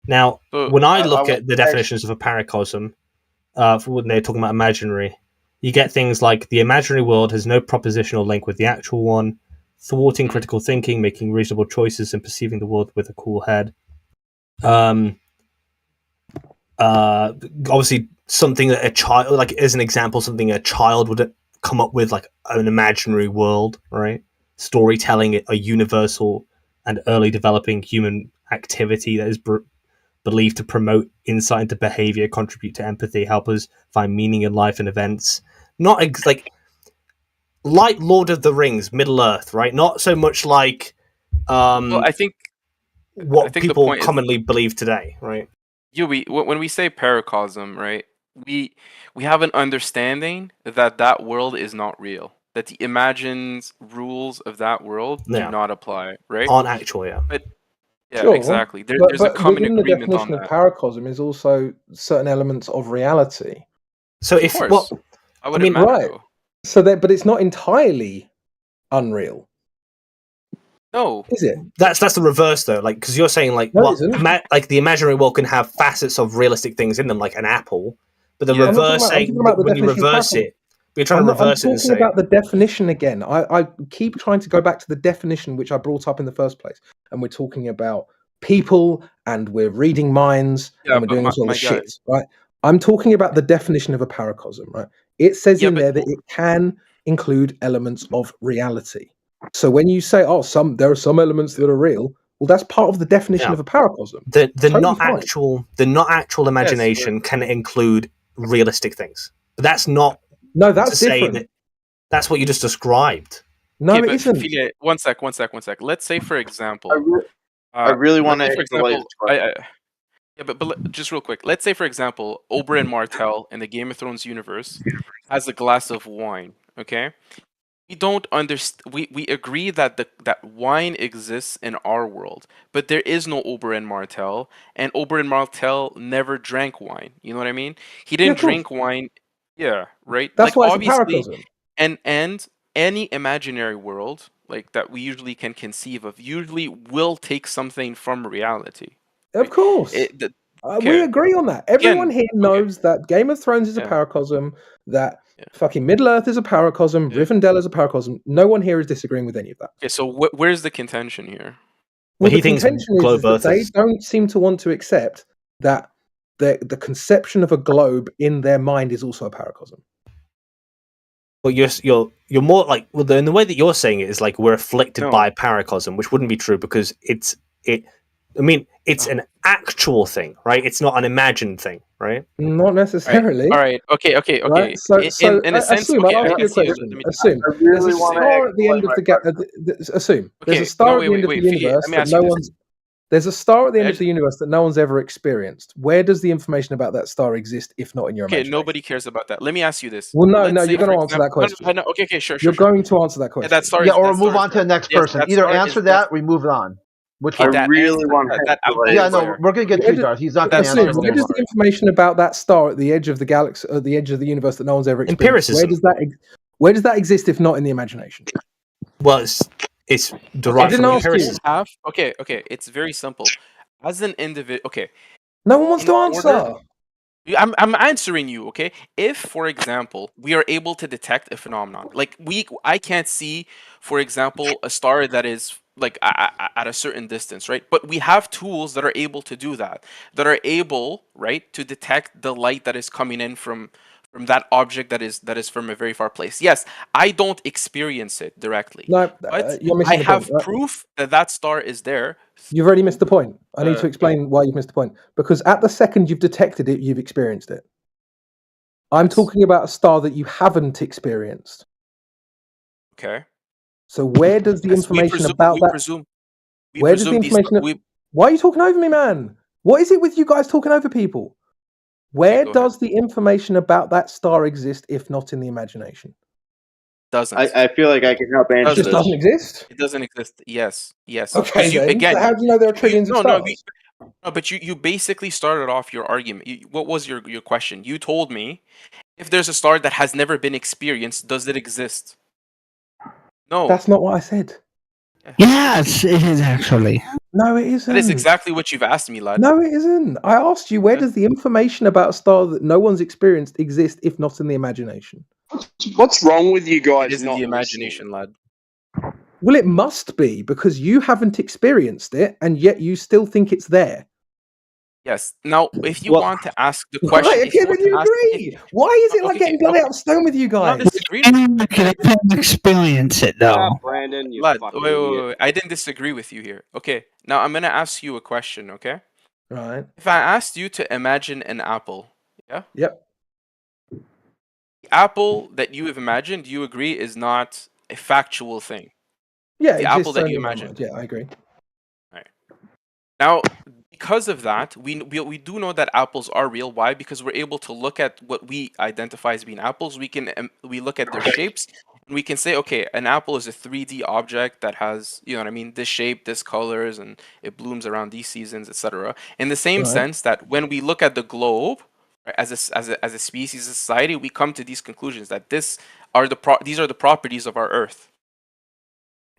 Now, when I look at the definitions of a paracosm, when they're talking about imaginary, you get things like the imaginary world has no propositional link with the actual one, thwarting critical thinking, making reasonable choices, and perceiving the world with a cool head. Obviously, something that a child, like as an example, something a child would come up with, like an imaginary world, right? Storytelling, a universal and early developing human activity that is believed to promote insight into behavior, contribute to empathy, help us find meaning in life and events. Not like Lord of the Rings, Middle Earth, right? Not so much like I think people commonly believe today, right? When we say paracosm, right, we have an understanding that world is not real, that the imagined rules of that world do not apply, right? Aren't actual, yeah. But yeah, Sure, exactly. There's but a common within the agreement on definition of that. paracosm is also certain elements of reality. So if I mean, right. So that, but it's not entirely unreal. No, is it? That's the reverse though. Like, because you're saying like like the imaginary world can have facets of realistic things in them, like an apple. But the reverse saying when you reverse it, you're trying to reverse it. I'm talking about the definition again. I keep trying to go back to the definition which I brought up in the first place, and we're talking about people, and we're reading minds, and we're doing all this shit, right? I'm talking about the definition of a paracosm, right? It says in there that it can include elements of reality. So when you say, there are some elements that are real, well, that's part of the definition of a paracosm. The not actual imagination can include realistic things, but that's not. No, that's different. That's what you just described. No, it isn't. Philia, one sec. Let's say, for example, I really want to. But just real quick, let's say, for example, Oberyn Martell in the Game of Thrones universe has a glass of wine. Okay, we don't understand. We agree that that wine exists in our world, but there is no Oberyn Martell, and Oberyn Martell never drank wine. You know what I mean? He didn't drink wine. Yeah, right. That's why obviously, it's a paracosm. And any imaginary world like that we usually can conceive of usually will take something from reality. Of course. We agree on that. Everyone here knows that Game of Thrones is a paracosm, that fucking Middle Earth is a paracosm, Rivendell is a paracosm. No one here is disagreeing with any of that. Okay, so where's the contention here? Well, the contention is that they don't seem to want to accept that the conception of a globe in their mind is also a paracosm. Well, you're more like in the way that you're saying it is like we're afflicted by paracosm, which wouldn't be true because it's an actual thing, right? It's not an imagined thing, right? Not necessarily. All right. Okay. Right? So in a sense, I'll ask you a question. Assume there's a star at the end of the assume there's a star at the end of the universe that no one's. There's a star at the end of the universe that no one's ever experienced. Where does the information about that star exist, if not in your imagination? Nobody cares about that. Let me ask you this. Well, no, you're going to answer that question. Okay, sure. You're going to answer that question. That star or move on to the next person. Either answer that or we move on. Which I really want that. We're going to get to Darth. He's not going to answer. Where does the information about that star at the edge of the galaxy, at the edge of the universe that no one's ever experienced? Empiricism. Where does that exist, if not in the imagination? Well, it's derived from empiricism. Okay. It's very simple. As an individual, okay. No one wants to answer. I'm answering you, okay? If, for example, we are able to detect a phenomenon, like I can't see, for example, a star that is like at a certain distance, right? But we have tools that are able to do that, that are able, right, to detect the light that is coming in from that object that is from a very far place. Yes, I don't experience it directly, No, but you're I missing the have point. Right? proof that that star is there. You've already missed the point. I need to explain why you've missed the point. Because at the second you've detected it, you've experienced it. I'm talking about a star that you haven't experienced. Okay. So where does the information about that? Where does the information? Why are you talking over me, man? What is it with you guys talking over people? Where does the information about that star exist, if not in the imagination? Doesn't. I feel like I can help answer It just this. doesn't exist? It doesn't exist. Yes. Okay, then. Again, so how do you know there are trillions of stars? No, but you basically started off your argument. What was your question? You told me, if there's a star that has never been experienced, does it exist? No. That's not what I said. Yes, it is actually. No, it isn't. That is exactly what you've asked me, lad. No, it isn't. I asked you, where does the information about a star that no one's experienced exist, if not in the imagination? What's wrong with you guys? It is in the imagination, lad. Well, it must be, because you haven't experienced it, and yet you still think it's there. Yes. Now, if you want to ask the question, Right, okay, but you agree. Why is it like getting blown out of stone with you guys? I can't experience it though. Brandon, you Lad, fucking wait. idiot. I didn't disagree with you here. Okay. Now I'm gonna ask you a question. Okay. Right. If I asked you to imagine an apple, yeah. Yep. The apple that you have imagined, do you agree, is not a factual thing? Yeah, the it apple exists that only you in my imagined. mind. Yeah, I agree. Now, because of that, we do know that apples are real. Why? Because we're able to look at what we identify as being apples. We look at their shapes, and we can say, okay, an apple is a 3D object that has, you know what I mean, this shape, this colors, and it blooms around these seasons, etc. In the same Right. sense that when we look at the globe, right, as a species, a society, we come to these conclusions that these are the properties of our Earth.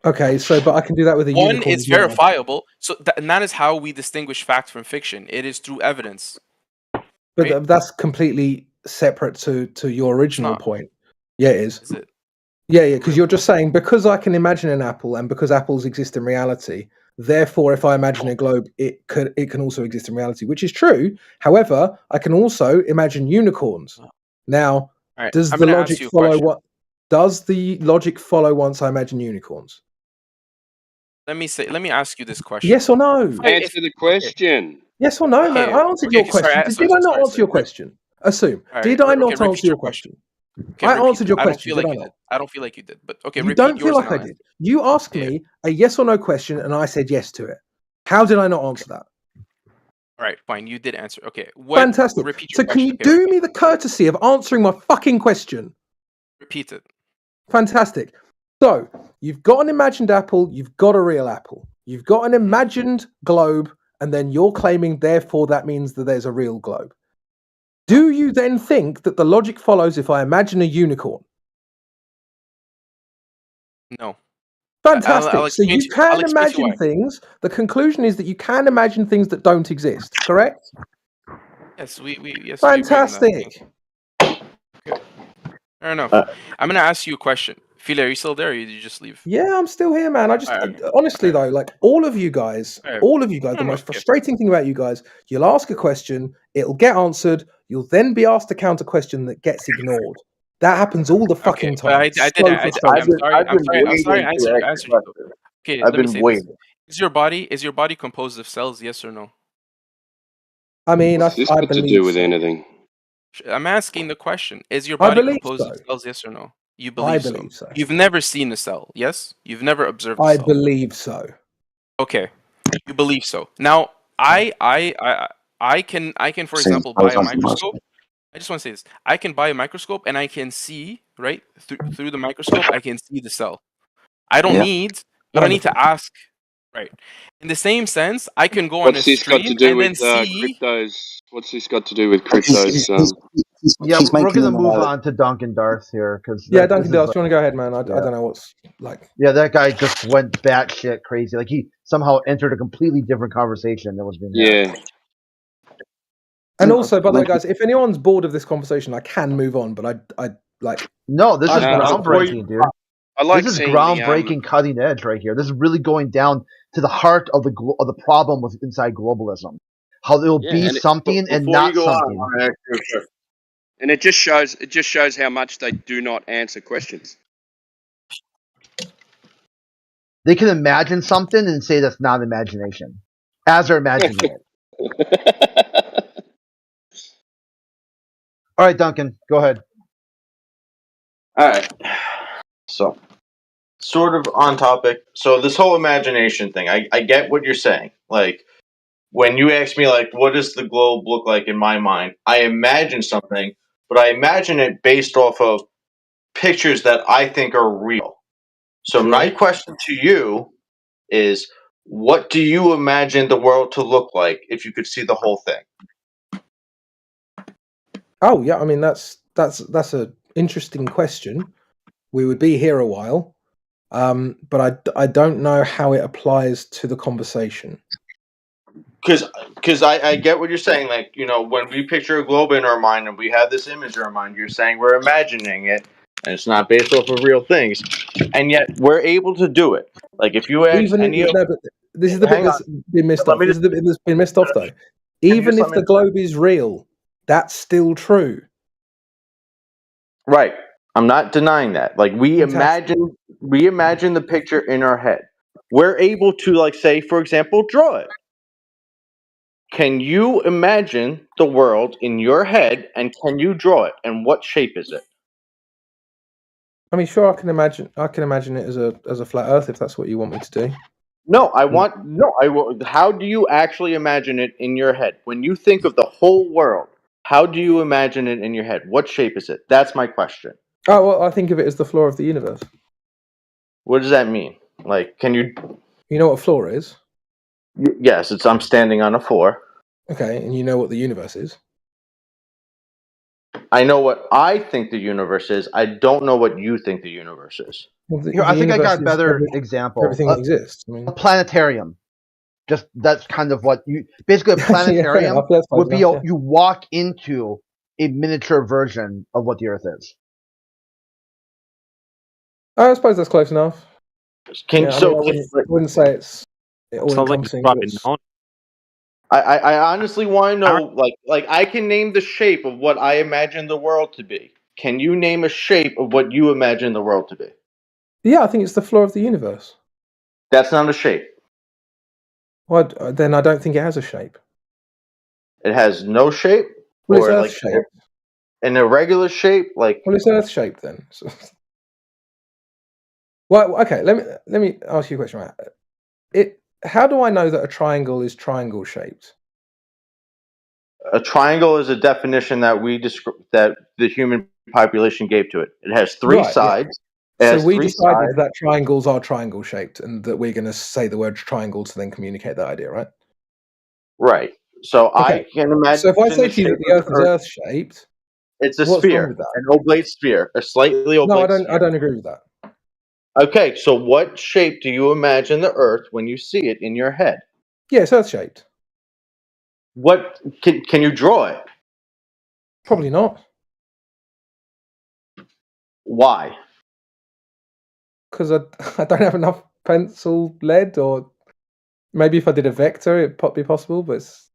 Okay, so but I can do that with a One unicorn. is as well. verifiable, so and that is how we distinguish fact from fiction. It is through evidence. But that's completely separate to your original point. Yeah, it is. Is it? Yeah, because you're just saying, because I can imagine an apple and because apples exist in reality, therefore, if I imagine a globe, it can also exist in reality, which is true. However, I can also imagine unicorns. Now, Alright, does I'm the gonna ask logic you a follow question. what? Does the logic follow once I imagine unicorns? Let me ask you this question. Yes or no? Answer the question. Yes or no, man? I answered your question. Did I not answer your question? Assume. Did I not answer your question? I answered your I don't question. feel like Did I you not? did. I don't feel like you did. But okay, You repeat don't yours feel like and I I'll did. You asked me a yes or no question, and I said yes to it. How did I not answer that? All right, fine. You did answer. Okay. Fantastic. Repeat So your can question. you Okay, do me the courtesy of answering my fucking question? repeat it. Fantastic. So you've got an imagined apple, you've got a real apple. You've got an imagined globe, and then you're claiming, therefore, that means that there's a real globe. Do you then think that the logic follows if I imagine a unicorn? No. Fantastic. I'll So explain you to you- I'll can explain to you imagine things. The conclusion is that you can imagine things that don't exist, correct? Yes, we agree on that. Fantastic. Okay. Fair enough. I'm gonna ask you a question. Phil, are you still there, or did you just leave? Yeah, I'm still here, man. I just honestly though, like all of you guys, the most frustrating thing about you guys, you'll ask a question, it'll get answered, you'll then be asked a counter question that gets ignored. That happens all the fucking But time. I It's did. so I'm frustrating. sorry. I'm sorry. I answered you. Okay, I've let me been say waiting. this. Is your body composed of cells? Yes or no? I mean, What's this I got to believe do with so. anything? I'm asking the question. Is your I body believe composed so. of cells? Yes or no? You I believe believe so. You've never seen a cell. Yes. You've never observed a I cell. believe so. Okay. You believe so. Now, I can, for example, buy a microscope. I just want to say this. I can buy a microscope and I can see, right, through the microscope, I can see the cell. I don't need to ask, right. In the same sense, I can go on a What's this got stream to do and then with see. cryptos? What's this got to do with cryptos? Yeah, we're gonna move on to Duncan Darth here because Yeah, Duncan Darth, do you want to go ahead, man? I don't know what's like. Yeah, that guy just went batshit crazy. Like he somehow entered a completely different conversation that was being had. Yeah. And also, by the way, guys, if anyone's bored of this conversation, I can move on, but I like. No, this is before groundbreaking, dude. I like this is seeing groundbreaking, cutting edge right here. This is really going down to the heart of the problem with inside globalism. How there will be something and not something. And it just shows how much they do not answer questions. They can imagine something and say that's not imagination, as they're imagining it. All right, Duncan, go ahead. All right. So, sort of on topic. So this whole imagination thing, I get what you're saying. Like, when you ask me, like, what does the globe look like in my mind? I imagine something, but I imagine it based off of pictures that I think are real. So my question to you is, what do you imagine the world to look like if you could see the whole thing? Oh yeah, I mean that's an interesting question. We would be here a while, but I don't know how it applies to the conversation. Because I get what you're saying. Like, you know, when we picture a globe in our mind and we have this image in our mind, you're saying we're imagining it and it's not based off of real things, and yet we're able to do it. Like, if you ask any of... This is the bit that's been missed off. This is the bit that's been missed off, though. Even if the globe is real, that's still true. Right. I'm not denying that. Like, we imagine the picture in our head. We're able to, like, say, for example, draw it. Can you imagine the world in your head, and can you draw it? And what shape is it? I mean, sure, I can imagine it as a flat Earth if that's what you want me to do. No, I will. How do you actually imagine it in your head? When you think of the whole world, how do you imagine it in your head? What shape is it? That's my question. Oh, well, I think of it as the floor of the universe. What does that mean? Like, can you... You know what a floor is? Yes, I'm standing on a floor. Okay, and you know what the universe is? I know what I think the universe is. I don't know what you think the universe is. Well, Here, I think I got a better example. Everything that exists. I mean, a planetarium. Just that's kind of what you basically a planetarium would be. You walk into a miniature version of what the Earth is. I suppose that's close enough. I wouldn't say it's all encompassing. I honestly want to know, like I can name the shape of what I imagine the world to be. Can you name a shape of what you imagine the world to be? Yeah, I think it's the floor of the universe. That's not a shape. Well, then I don't think it has a shape. It has no shape? Well, it's Earth shape. An irregular shape? Like... Well, it's Earth shape then. Well, okay, let me ask you a question. How do I know that a triangle is triangle shaped? A triangle is a definition that that the human population gave to it. It has three sides. Yeah. So we decided that triangles are triangle shaped, and that we're going to say the word triangle to then communicate that idea, right? Right. So I can imagine. So if I say to you that the Earth is Earth shaped, it's a sphere, an oblate sphere, a slightly oblate. No, I don't agree with that. Okay, so what shape do you imagine the Earth when you see it in your head? Yeah, it's Earth shaped. What can you draw it? Probably not. Why? Because I don't have enough pencil lead, or maybe if I did a vector, it'd be possible, but it's...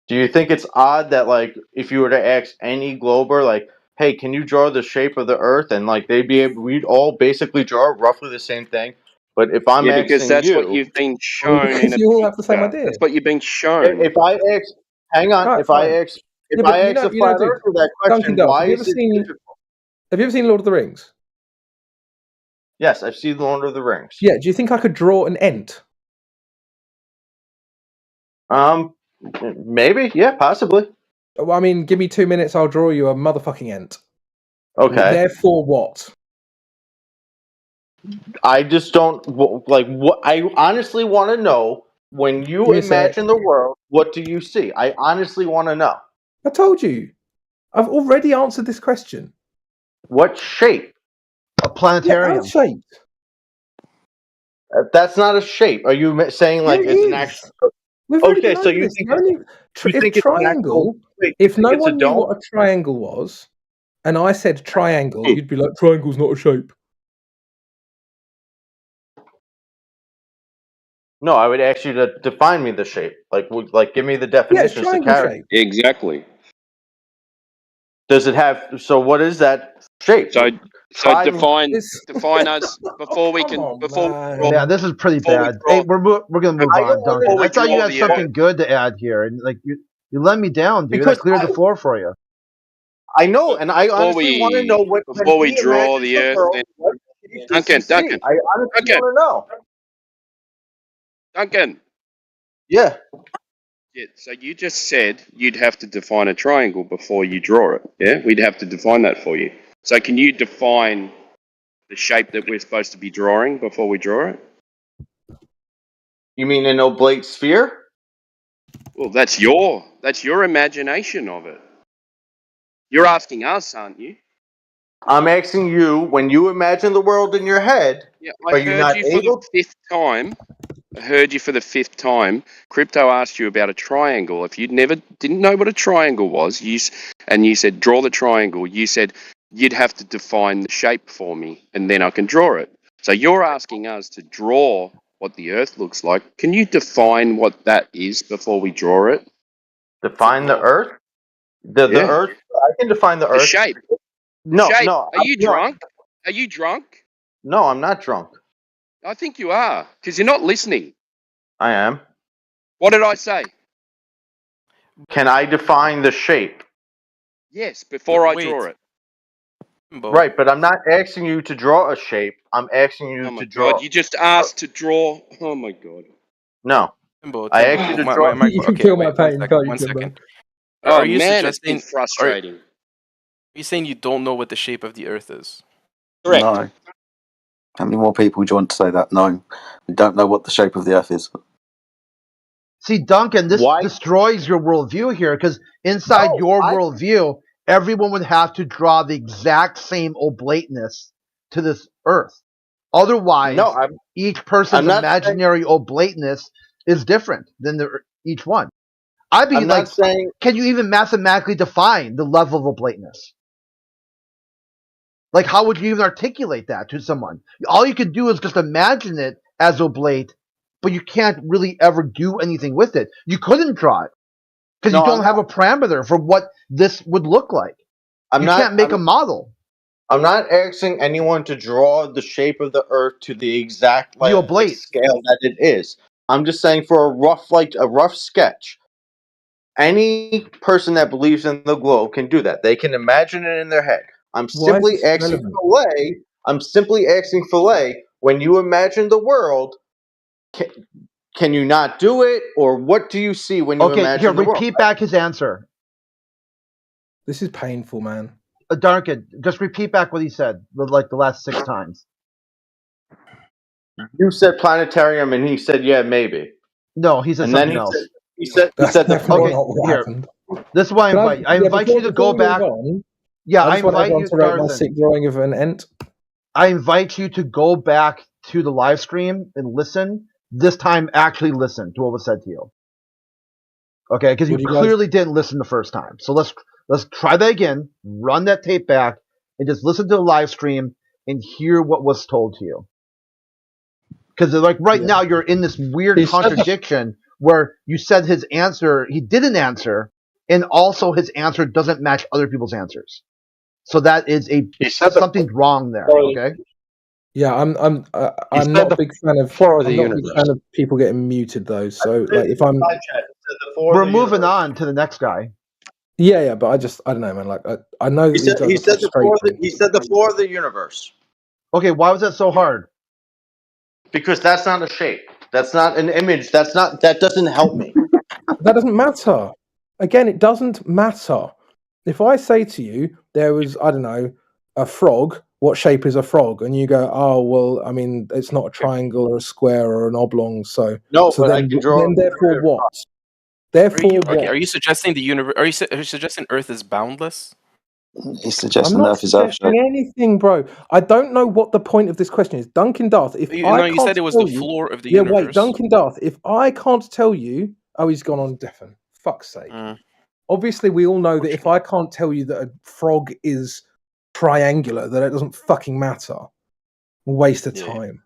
Do you think it's odd that, like, if you were to ask any glober, like, hey, can you draw the shape of the Earth? And, like, we'd all basically draw roughly the same thing. But if I'm asking because that's what you've been shown in you all have the same idea. That's what you've been shown. If I ask, hang on, right, if I ask a flat earther that question, why is it difficult? Have you ever seen Lord of the Rings? Yes, I've seen Lord of the Rings. Yeah, do you think I could draw an Ent? Maybe, yeah, possibly. Well, I mean, give me 2 minutes, I'll draw you a motherfucking Ent. Okay. Therefore, what? I just don't like. What I honestly want to know, when you imagine the world, what do you see? I honestly want to know. I told you. I've already answered this question. What shape? A planetarium. Yeah, shaped. That's not a shape. Are you saying like it's an actual? Okay, so you think if triangle? If no one knew what a triangle was, and I said triangle, you'd be like, triangle's not a shape. No, I would ask you to define me the shape. Like give me the definitions of character. Exactly. Does it have? So what is that shape? So Triangle- define us before we can before we draw. Yeah, this is pretty before we bad. draw- Hey, we're gonna move I on, don't Duncan. wanna I thought you draw had the something good to add here, and like you let me down, dude. Because I cleared the floor for you. I know, and I honestly want to know what before when we he draw imagines the Earth. world, Then what shape does Duncan, he see? Duncan, I honestly Duncan. want to know. Duncan. Yeah. Yeah. So you just said you'd have to define a triangle before you draw it. Yeah, we'd have to define that for you. So can you define the shape that we're supposed to be drawing before we draw it? You mean an oblate sphere? Well, that's your imagination of it. You're asking us, aren't you? I'm asking you, when you imagine the world in your head, Yeah, are you not able? For the fifth time. I heard you for the fifth time. Crypto asked you about a triangle. If you didn't know what a triangle was, you said draw the triangle. You said you'd have to define the shape for me, and then I can draw it. So you're asking us to draw what the Earth looks like. Can you define what that is before we draw it? Define the Earth? The Earth? I can define the The Earth. shape. No, shape. no. Are you drunk? Are you drunk? No, I'm not drunk. I think you are, because you're not listening. I am. What did I say? Can I define the shape? Yes, before I draw it. Right, but I'm not asking you to draw a shape. I'm asking you to draw. God, you just asked to draw. Oh my God. No. Timbo, I asked you to draw. You can feel my pain, can't you, one Timbo? second. Oh Are you man, it's suggesting? been frustrating. Are you saying you don't know what the shape of the Earth is? Correct. No. How many more people do you want to say that? No, we don't know what the shape of the Earth is. See, Duncan, this destroys your worldview here because inside your worldview, everyone would have to draw the exact same oblateness to this Earth. Otherwise, each person's imaginary oblateness is different than each one. I'd be like, can you even mathematically define the level of oblateness? Like, how would you even articulate that to someone? All you can do is just imagine it as oblate, but you can't really ever do anything with it. You couldn't draw it because you don't have a parameter for what this would look like. You can't make a model. I'm not asking anyone to draw the shape of the Earth to the exact scale that it is. I'm just saying for a rough sketch. Any person that believes in the globe can do that. They can imagine it in their head. I'm simply asking Filet. I'm simply asking Filet. When you imagine the world, can you not do it, or what do you see when you imagine the world? Repeat back his answer. This is painful, man. Duncan, just repeat back what he said, like the last 6 times. You said planetarium, and he said, "Yeah, maybe." No, he said something else. He said the here. This is why I invite you to go back. I invite you to write my sick drawing of an ent. I invite you to go back to the live stream and listen. This time, actually listen to what was said to you. Okay, because you clearly didn't listen the first time. So let's try that again. Run that tape back and just listen to the live stream and hear what was told to you. Because like now you're in this weird contradiction where you said his answer, he didn't answer, and also his answer doesn't match other people's answers. So that is something's wrong there. Okay. Yeah, I'm not a big fan of people getting muted though. So like if I'm, we're moving on to the next guy. Yeah, but I don't know, man. Like I know he said the floor of the universe. Okay, why was that so hard? Because that's not a shape. That's not an image. That doesn't help me. That doesn't matter. Again, it doesn't matter. If I say to you, there was, I don't know, a frog, what shape is a frog? And you go, oh, well, I mean, it's not a triangle or a square or an oblong. So, but I can draw. Then therefore what? Therefore what? Are you suggesting the universe? Are you suggesting Earth is boundless? He's suggesting I'm not Earth is Earth suggesting anything, bro. I don't know what the point of this question is. Duncan Darth, if you said it was the floor of the universe. Yeah, wait, Duncan Darth, if I can't tell you, he's gone on deafen. Fuck's sake. Obviously, we all know that if I can't tell you that a frog is triangular that it doesn't fucking matter. Waste of Yeah. time.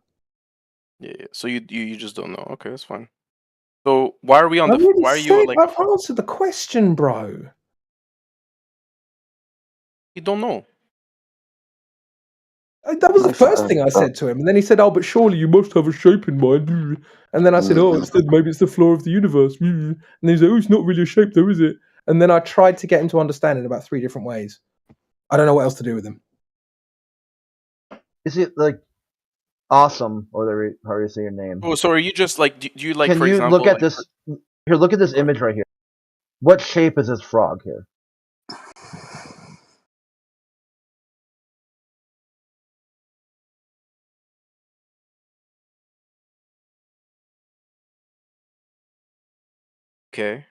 Yeah. So you just don't know. Okay, that's fine. So why are we on I the? already Why are you said like? I've answered the question, bro. You don't know. That was the first thing I said to him, and then he said, "Oh, but surely you must have a shape in mind." And then I said, "Oh, instead maybe it's the floor of the universe." And then he's like, "Oh, it's not really a shape, though, is it?" And then I tried to get him to understand in about 3 different ways. I don't know what else to do with him. Is it like awesome, or how do you say your name? Oh, so are you just like? Do you like? Can for you example, look at like, this? Here, look at this image right here. What shape is this frog here? Okay.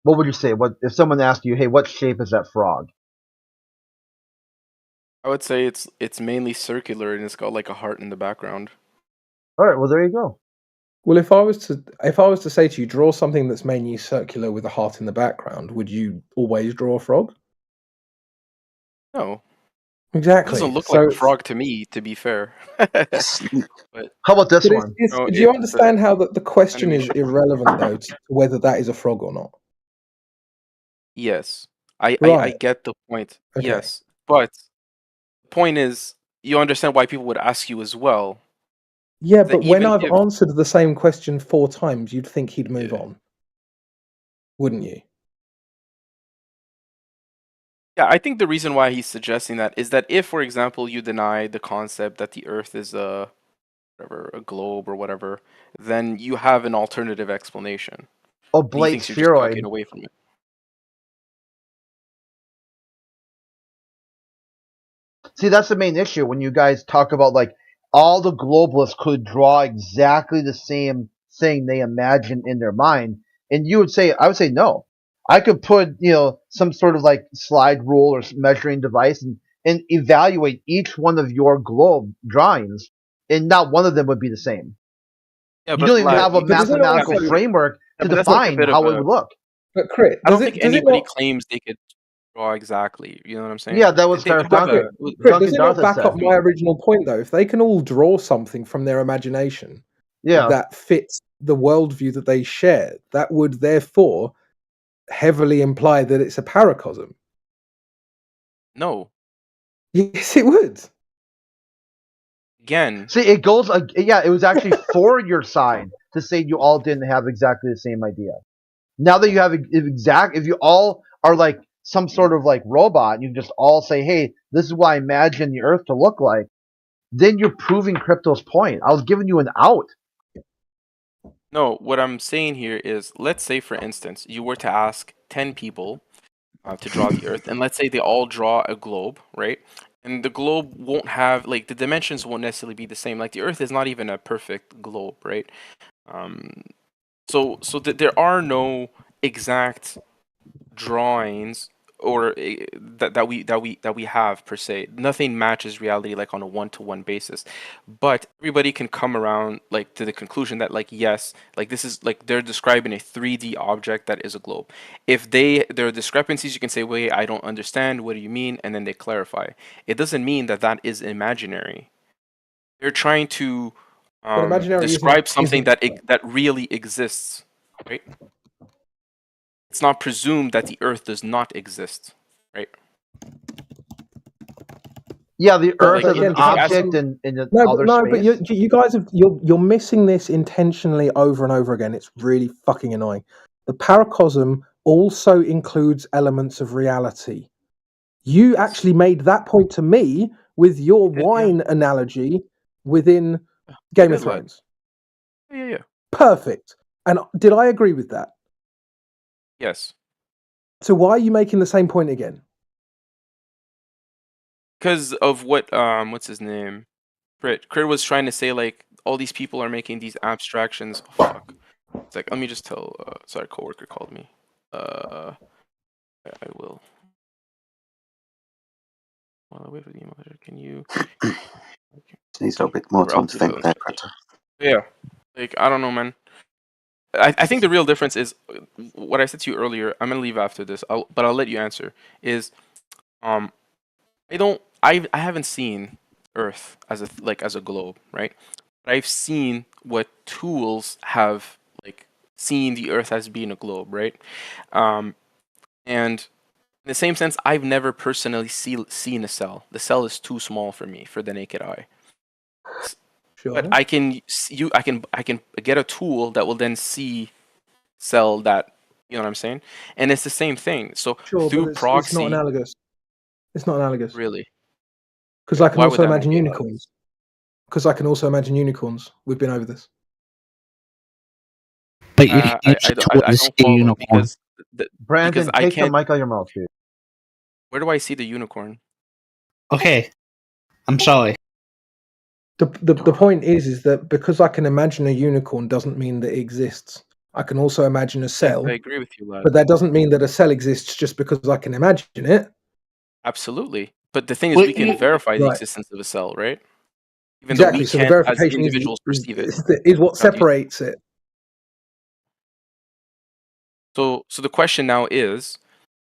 What would you say? What if someone asked you, "Hey, what shape is that frog?" I would say it's mainly circular and it's got like a heart in the background. All right, well there you go. Well, if I was to say to you, draw something that's mainly circular with a heart in the background, would you always draw a frog? No. Exactly. It doesn't look So like a frog to me, to be fair. But how about this But one? No, do you it's, understand how the question is animation. irrelevant though to whether that is a frog or not? Yes. I Right. get the point. Okay. Yes. But the point is, you understand why people would ask you as well. Yeah, That but when even I've if answered the same question 4 times, you'd think he'd move Yeah. on, wouldn't you? Yeah, I think the reason why he's suggesting that is that if, for example, you deny the concept that the Earth is a globe or whatever, then you have an alternative explanation. Oh, And he Blade thinks you're just spheroid. talking away from it. See, that's the main issue when you guys talk about like all the globalists could draw exactly the same thing they imagine in their mind, and I would say no. I could put some sort of like slide rule or measuring device and evaluate each one of your globe drawings, and not one of them would be the same. Yeah, You but don't even like, have a But does it mathematical also? framework to but that's like a define bit of how it a. would look. But Crit, I does don't think it anybody not? claims they could draw exactly. You know what I'm saying? Yeah, that was They kind would of have Duncan. Crit, does Duncan it Darth not had back up said. my original point though? If they can all draw something from their imagination Yeah. that fits the worldview that they share, that would therefore heavily imply that it's a paracosm. No. Yes, it would. Again. See, it goes. Yeah, it was actually for your side to say you all didn't have exactly the same idea. Now that you have if you all are like some sort of like robot, and you just all say, "Hey, this is what I imagine the Earth to look like," then you're proving Crypto's point. I was giving you an out. No, what I'm saying here is, let's say, for instance, you were to ask 10 people to draw the Earth, and let's say they all draw a globe, right? And the globe won't have, like, the dimensions won't necessarily be the same. Like, the Earth is not even a perfect globe, right? So there are no exact drawings or that we have per se. Nothing matches reality like on a one-to-one basis, but everybody can come around like to the conclusion that like yes, like this is like they're describing a 3D object that is a globe. If there are discrepancies, you can say, wait, I don't understand, what do you mean? And then they clarify. It doesn't mean that that is imaginary. They're trying to But imaginary describe something isn't that really exists, right? It's not presumed that the Earth does not exist, right? Yeah, the Earth like, is an object in outer but space. you guys you're missing this intentionally over and over again. It's really fucking annoying. The paracosm also includes elements of reality. You actually made that point to me with your wine analogy within Game of Thrones. Yeah. Perfect. And did I agree with that? Yes. So why are you making the same point again? Because of what's his name? Crit was trying to say like all these people are making these abstractions. Oh, fuck. It's like let me just tell. Sorry, coworker called me. I will. While I wait for the email, can you? Needs a little bit more time to think there, Crypto. Yeah, like I don't know, man. I think the real difference is what I said to you earlier. I'm gonna leave after this, but I'll let you answer. Is I haven't seen Earth as a globe, right? But I've seen what tools have like seen the Earth as being a globe, right? And in the same sense, I've never personally seen a cell. The cell is too small for me for the naked eye. Sure. But I can get a tool that will then see cell that, you know what I'm saying? And it's the same thing. So Sure, through but proxy, it's not analogous. It's not analogous. really. Because I can Why would also that not imagine be analogous? unicorns. Because I can also imagine unicorns. We've been over this. But you I use the don't tool to see a follow unicorn. because Brandon, I take the can't. mic out of your mouth, dude. Where do I see the unicorn? Okay, I'm sorry. The point is that because I can imagine a unicorn doesn't mean that it exists. I can also imagine a cell. I agree with you, lad. But that doesn't mean that a cell exists just because I can imagine it. Absolutely. But the thing is, Well, we can verify the Right. existence of a cell, right? Even Exactly. though we So the can't, as verification individuals, perceive it. is what How do you- separates it. So the question now is,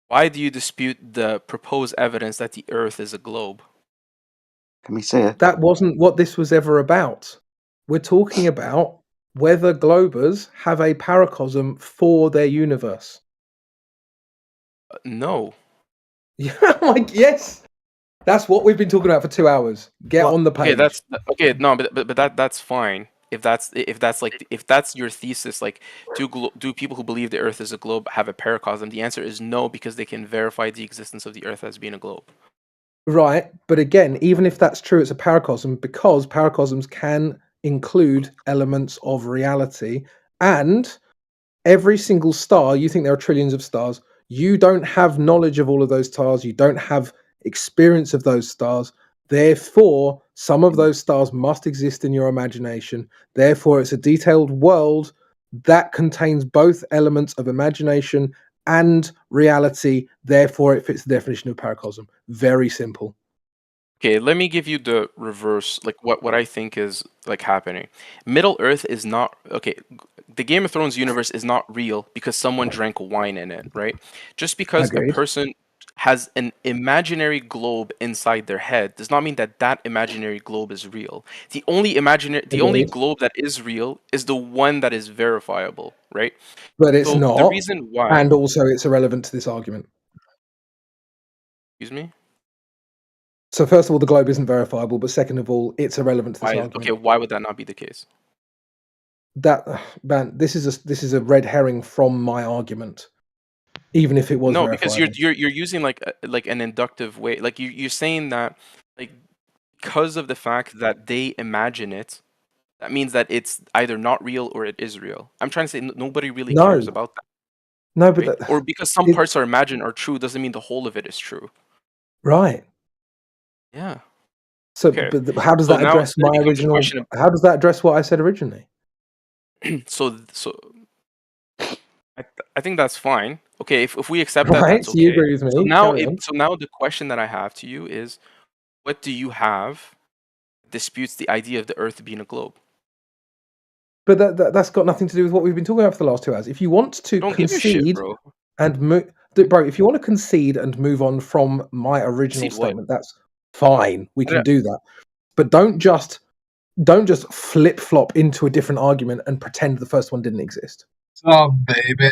why do you dispute the proposed evidence that the Earth is a globe? Can we see it? That wasn't what this was ever about. We're talking about whether globers have a paracosm for their universe. No. Yeah, like yes. That's what we've been talking about for 2 hours. Get on the page. Okay, okay. No, but that's fine. If that's your thesis, like do people who believe the Earth is a globe have a paracosm? The answer is no, because they can verify the existence of the Earth as being a globe. Right, but again, even if that's true, it's a paracosm because paracosms can include elements of reality. And every single star, you think there are trillions of stars, you don't have knowledge of all of those stars, you don't have experience of those stars. Therefore, some of those stars must exist in your imagination. Therefore, it's a detailed world that contains both elements of imagination and reality. Therefore, it fits the definition of paracosm. Very simple. Okay, let me give you the reverse, like what I think is like happening. Middle Earth is not okay. The Game of Thrones universe is not real because someone drank wine in it, right? Just because Agreed. a person has an imaginary globe inside their head does not mean that that imaginary globe is real. The only Agreed. globe that is real is the one that is verifiable, right? But it's So the not. reason why, And also, it's irrelevant to this argument. excuse me, So, first of all, the globe isn't verifiable. But second of all, it's irrelevant to this why? argument. Okay, why would that not be the case? That man, this is a red herring from my argument. Even if it was No, because verifiable. you're using like an inductive way. Like you're saying that like because of the fact that they imagine it, that means that it's either not real or it is real. I'm trying to say nobody really No. cares about that. No, but Right? Or because some parts are imagined are true doesn't mean the whole of it is true. right. Yeah. So, Okay. but how does So that now address then it my becomes a original? question of- How does that address what I said originally? so I think that's fine. Okay, if we accept that, Right, that's so okay. you agree with me. So now, Carry on. so now the question that I have to you is, what do you have that disputes the idea of the Earth being a globe? But that's got nothing to do with what we've been talking about for the last 2 hours. If you want to Don't give a shit, concede bro. and move, bro, if you want to concede and move on from my original Concede what? statement, that's fine. We I can don't- do that. But don't just flip flop into a different argument and pretend the first one didn't exist. Oh, baby.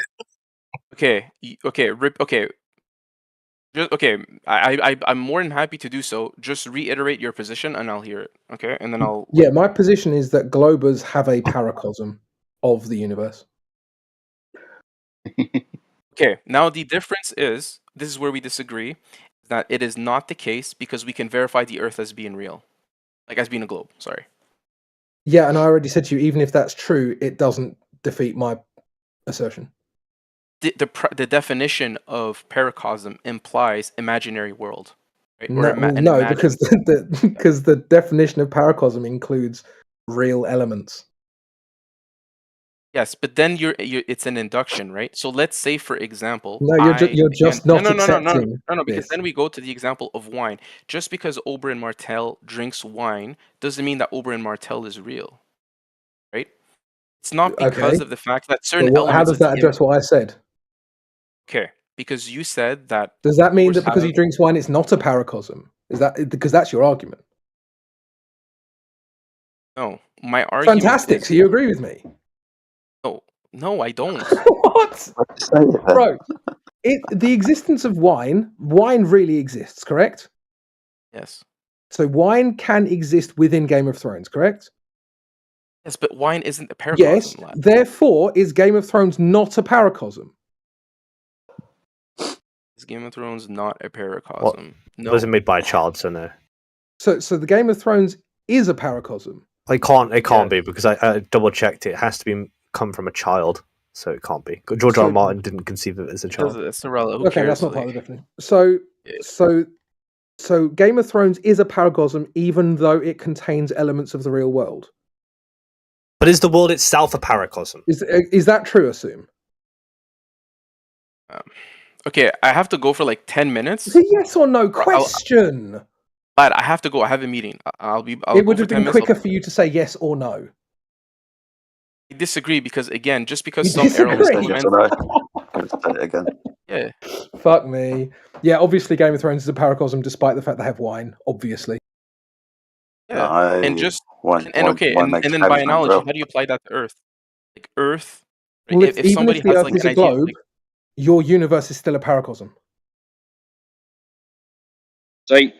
Okay, okay. Just, okay, I'm more than happy to do so. Just reiterate your position and I'll hear it. Okay, and then I'll. Yeah, my position is that globers have a paracosm of the universe. Okay, now the difference is, this is where we disagree, that it is not the case because we can verify the Earth as being real. Like as being a globe, sorry. Yeah, and I already said to you, even if that's true, it doesn't defeat my assertion. The definition of paracosm implies imaginary world. Right? No, because because the definition of paracosm includes real elements. Yes, but then it's an induction, right? So let's say, for example, No, you're just not accepting no, because this. then we go to the example of wine. Just because Oberyn Martell drinks wine doesn't mean that Oberyn Martell is real, right? It's not because Okay. of the fact that certain But how elements. does that address what I said? Okay, because you said that. Does that mean horse that because he having- drinks wine, it's not a paracosm? Is that because that's your argument? No, my argument. Fantastic. Is, So you agree with me? no, I don't. What? Bro, the existence of wine really exists, correct? Yes. So wine can exist within Game of Thrones, correct? Yes, but wine isn't a paracosm. Yes. lad. Therefore, is Game of Thrones not a paracosm? Is Game of Thrones not a paracosm? What? No. It wasn't made by a child, so no. So the Game of Thrones is a paracosm. It can't be because I double checked. It has to come from a child, so it can't be. George R. R. Martin didn't conceive of it as a child. It's irrelevant. Who Okay, cares? that's not part of the definition. So Game of Thrones is a paracosm, even though it contains elements of the real world. But is the world itself a paracosm? Is that true? Assume. Okay, I have to go for like 10 minutes. It's a yes or no question. Lad, I have to go. I have a meeting. I'll It would have been quicker for you to say yes or no. I disagree because again, just because You some disagree? airlines again. Yeah. Fuck me. Yeah, obviously Game of Thrones is a paracosm, despite the fact they have wine. Obviously. Yeah. And just and then by analogy, how do you apply that to Earth? Like Earth. Well, if even somebody if the has Earth like is an a idea, globe, like, your universe is still a paracosm.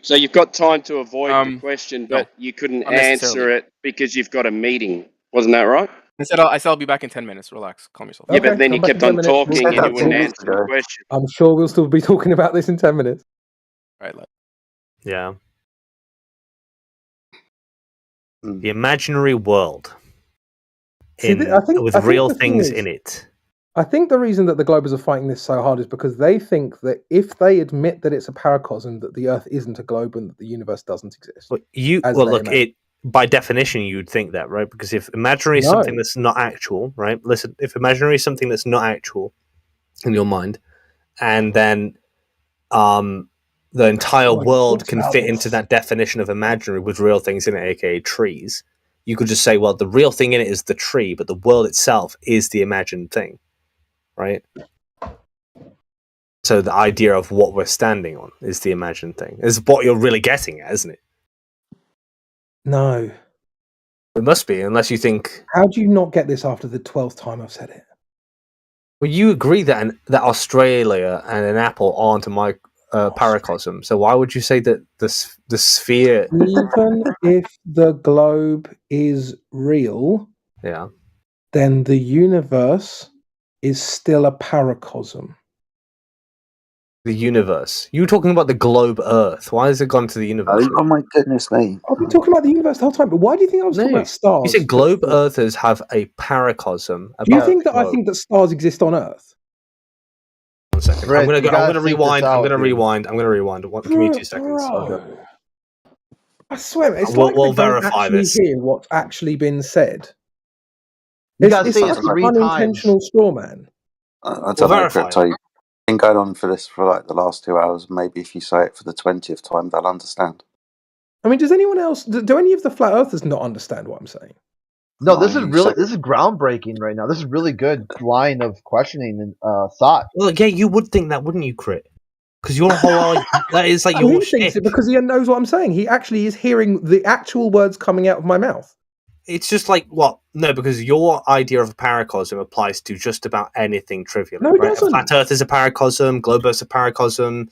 So you've got time to avoid the question, but you couldn't not answer necessarily. it because you've got a meeting. Wasn't that right? I said I'll be back in 10 minutes. Relax, calm yourself. Yeah, but then you come back kept in 10 on minutes. talking We'll and you come wouldn't back. answer the question. I'm sure we'll still be talking about this in 10 minutes. Right, lad. Yeah. The imaginary world See, I think with the real thing things is- in it. I think the reason that the Globers are fighting this so hard is because they think that if they admit that it's a paracosm, that the Earth isn't a globe and that the universe doesn't exist. It by definition you'd think that, right? Because if imaginary is No. something that's not actual, right? Listen, if imaginary is something that's not actual in your mind, and then the entire world can fit into that definition of imaginary with real things in it, aka trees, you could just say, well, the real thing in it is the tree, but the world itself is the imagined thing. Right? So the idea of what we're standing on is the imagined thing. Is what you're really getting at, isn't it? No. It must be, unless you think... How do you not get this after the 12th time I've said it? Well, you agree that Australia and an apple aren't a paracosm, so why would you say that the sphere... Even if the globe is real, then the universe is still a paracosm. The universe. You were talking about the globe Earth. Why has it gone to the universe? Oh my goodness me. I've been talking about the universe the whole time, but why do you think I was talking about stars? You said globe Earthers have a paracosm. Do you think that I think that stars exist on Earth? 1 second. Right, I'm going you to gotta think rewind. this I'm out, going to dude. rewind. Give me 2 seconds. Bro. I swear, it's We'll- like we'll they don't verify actually this. hear what's actually been said. You gotta say it like an 3 times. unintentional straw man. I don't know, Crypto. You've been going on for this for like the last 2 hours. Maybe if you say it for the 20th time, they'll understand. I mean, does anyone else? Do any of the flat earthers not understand what I'm saying? No, this is groundbreaking right now. This is really good line of questioning and thought. Well, yeah, you would think that, wouldn't you, Crit? Because your whole that is like He your thinks it because he knows what I'm saying. He actually is hearing the actual words coming out of my mouth. It's just like what? No, because your idea of a paracosm applies to just about anything trivial. No, it right? doesn't. A flat Earth is a paracosm. Globe Earth is a paracosm.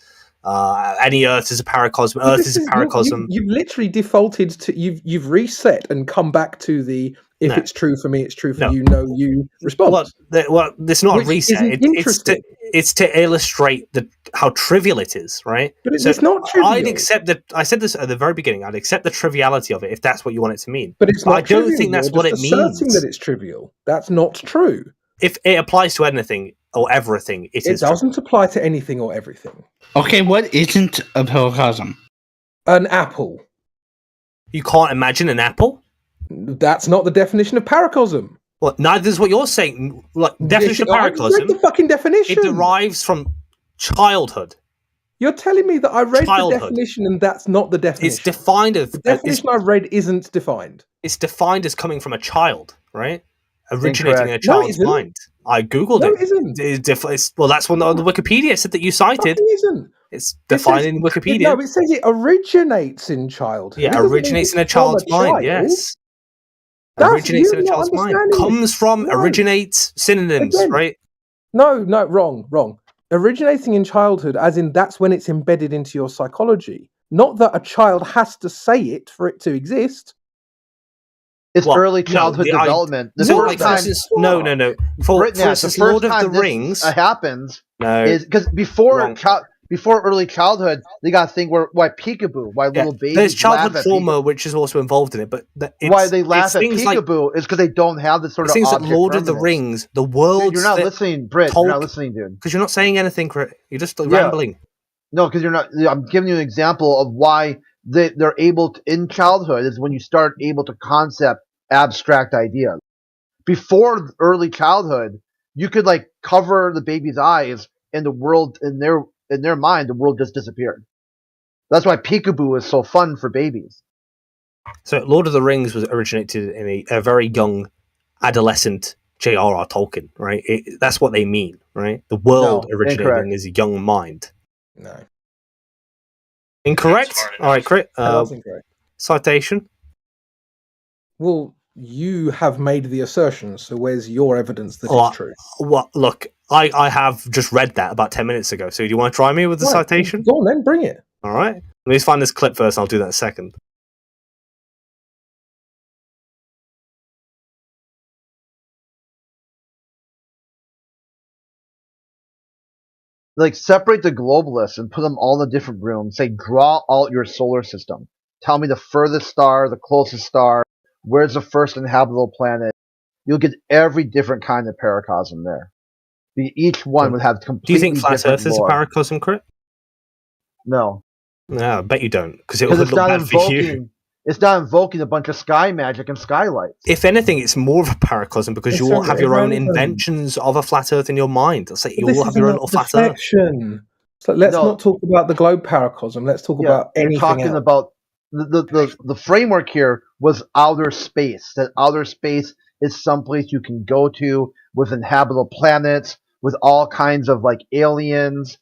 Any Earth is a paracosm. Earth is a paracosm. You've literally defaulted to you've reset and come back to the if it's true for me, it's true for you. No, you response. Well, it's not Which a reset. isn't interesting. It's to illustrate how trivial it is, right? But it's not trivial. I'd accept that. I said this at the very beginning. I'd accept the triviality of it if that's what you want it to mean. But it's not I don't trivial. think that's You're what it just means. asserting that it's trivial. That's not true. If it applies to anything or everything, it is. It doesn't apply to anything or everything. Okay, what isn't a paracosm? An apple. You can't imagine an apple? That's not the definition of paracosm. Well, neither is what you're saying. Like definition of I read paracosm. the fucking definition. It derives from childhood. You're telling me that I read Childhood. the definition and that's not the definition. It's defined as the definition I read isn't defined. It's defined as coming from a child, right? Originating in a Incorrect. No, it child's isn't. mind. I googled No, it. it isn't. Well, that's what the Wikipedia said that you cited. It isn't. It's defined in Wikipedia. No, it says it originates in childhood. Yeah, originates in a child's mind. Yes. Originates in a child's mind. Comes from, originates, synonyms, Again, right? No, wrong. Originating in childhood, as in that's when it's embedded into your psychology. Not that a child has to say it for it to exist. It's early childhood development. The first time, no. For instance, Lord of the Rings happens. No, is because before early childhood, they got a thing why peekaboo, why little babies there's childhood laugh at trauma, which is also involved in it. But why they laugh at peekaboo is because they don't have this sort of things like object Lord of the permanence. Rings, the world. Dude, you're not listening, Britt. You're not listening, dude. Because you're not saying anything. You're just rambling. No, because you're not. I'm giving you an example of why they're able to, in childhood is when you start able to concept abstract ideas. Before early childhood, you could like cover the baby's eyes, and the world in their mind, the world just disappeared. That's why peekaboo is so fun for babies. So, Lord of the Rings was originated in a very young, adolescent J.R.R. Tolkien, right? That's what they mean, right? The world originated in his young mind. No. Incorrect? All right, Crit. That was incorrect. Citation? Well, you have made the assertion, so where's your evidence that it's true? Well, look, I have just read that about 10 minutes ago, so do you want to try me with the citation? Go on then, bring it. All right. Let me just find this clip first, and I'll do that second. Like, separate the globalists and put them all in a different room. Say, draw out your solar system. Tell me the furthest star, the closest star, where's the first inhabitable planet. You'll get every different kind of paracosm there. Each one would have completely. Do you think flat different Earth is a lore. paracosm, Crit? No. No, I bet you don't, because it would Because look bad for you. it's not invoking a bunch of sky magic and skylights. If anything, it's more of a paracosm because you all have your own inventions of a flat Earth in your mind. It's like you all have your own little flat Earth. Deflection. So let's not talk about the globe paracosm. Let's talk about anything You're talking else. about the framework here was outer space. That outer space is someplace you can go to with inhabitable planets, with all kinds of like aliens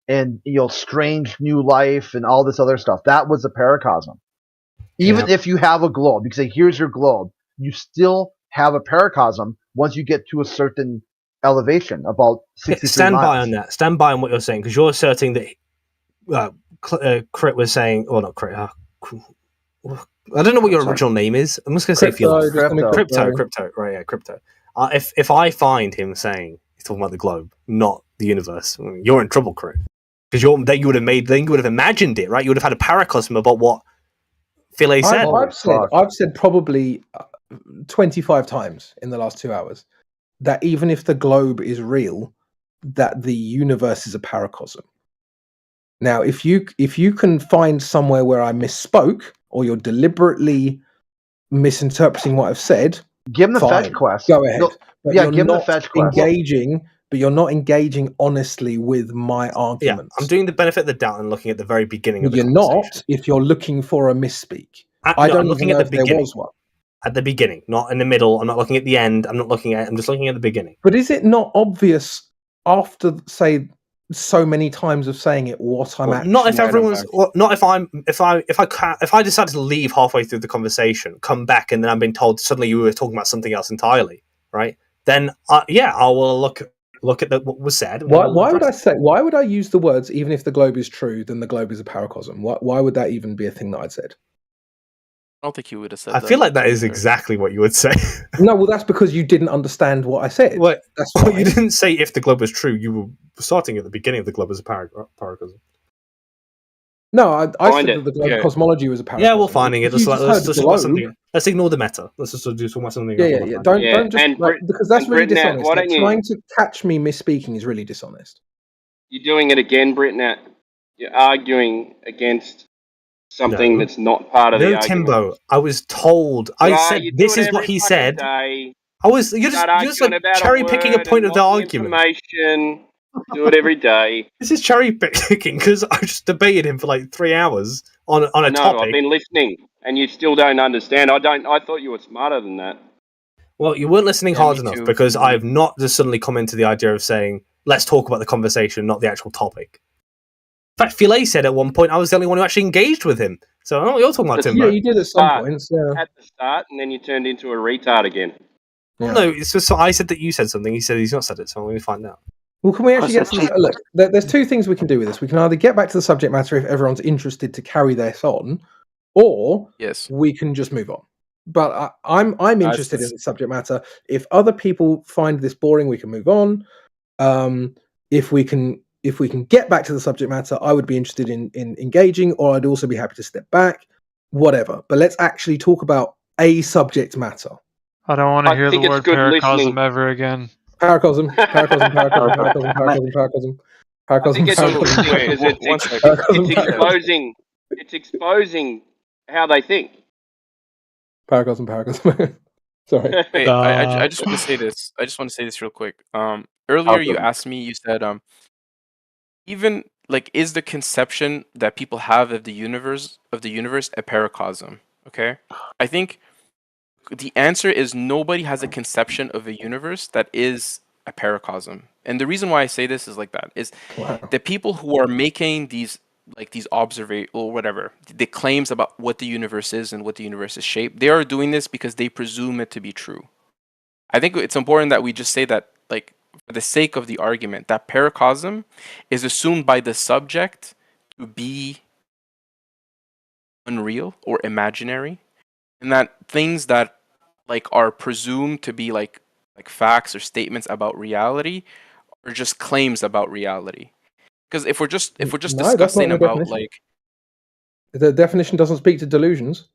and strange new life and all this other stuff. That was a paracosm. Even if you have a globe, you can say, here's your globe, you still have a paracosm once you get to a certain elevation, about 63 Stand miles. by on that. Stand by on what you're saying, because you're asserting that Crit was saying, or not Crit. I don't know what your original name is. I'm just going to say Crypto. Right, yeah, Crypto. If I find him saying he's talking about the globe, not the universe, you're in trouble, Crit. Because you would have imagined it, right? You would have had a paracosm about what Philae said. I've said probably 25 times in the last 2 hours that even if the globe is real, that the universe is a paracosm. Now, if you can find somewhere where I misspoke or you're deliberately misinterpreting what I've said, give him the fine, fetch quest. Go ahead. But give you're him the not fetch quest. but you're not engaging honestly with my arguments. I'm doing the benefit of the doubt and looking at the very beginning of the You're conversation. not if you're looking for a misspeak. I'm looking at the beginning. At the beginning, not in the middle. I'm not looking at the end. I'm just looking at the beginning. But is it not obvious after, say, so many times of saying it what I'm actually? Not if everyone's. Not if I decided to leave halfway through the conversation, come back, and then I'm being told suddenly you were talking about something else entirely, right? Then I will look at what was said. Why would I use the words even if the globe is true, then the globe is a paracosm? Why would that even be a thing that I'd said? I don't think you would have said I feel like that is exactly what you would say. No, well, that's because you didn't understand what I said. Well, that's why. You didn't say if the globe was true. You were starting at the beginning of the globe as a paracosm. No, I said that the globe cosmology was a paracosm. Yeah, we're finding it. Let's talk about something. Let's ignore the meta. Let's just do something else. Yeah. Don't just because that's really dishonest. Trying to catch me misspeaking is really dishonest. You're doing it again, Britnat. You're arguing against something that's not part of the argument. Timbo, I was told. I said this is what he said. Day. You're just like cherry picking a point of the argument. Do it every day. This is cherry picking because I just debated him for like 3 hours on a topic. I've been listening, and you still don't understand. I thought you were smarter than that. Well, you weren't listening hard enough because I have not just suddenly come into the idea of saying let's talk about the conversation, not the actual topic. fact, Philae said at one point I was the only one who actually engaged with him. So I don't know what you're talking about, Timbo. Yeah, you did at some points. Yeah. At the start, and then you turned into a retard again. Yeah. No, it's just, so I said that you said something. He said he's not said it, so let me find out. Well, can we actually get to this? Look, there's two things we can do with this. We can either get back to the subject matter if everyone's interested to carry this on, or we can just move on. But I'm interested in the subject matter. If other people find this boring, we can move on. If we can get back to the subject matter, I would be interested in engaging, or I'd also be happy to step back. Whatever. But let's actually talk about a subject matter. I don't want to hear the word paracosm ever again. Paracosm. It's exposing how they think. Paracosm. Sorry. Hey, I just want to say this. I just want to say this real quick. Earlier you asked me. You said even like is the conception that people have of the universe a paracosm? Okay, I think the answer is nobody has a conception of a universe that is a paracosm. And the reason why I say this is like that is the people who are making these or whatever, the claims about what the universe is and what the universe is shaped, they are doing this because they presume it to be true. I think it's important that we just say that, like, for the sake of the argument, that paracosm is assumed by the subject to be unreal or imaginary, and that things that like are presumed to be like facts or statements about reality are just claims about reality. Because if we're just discussing about like the definition doesn't speak to delusions.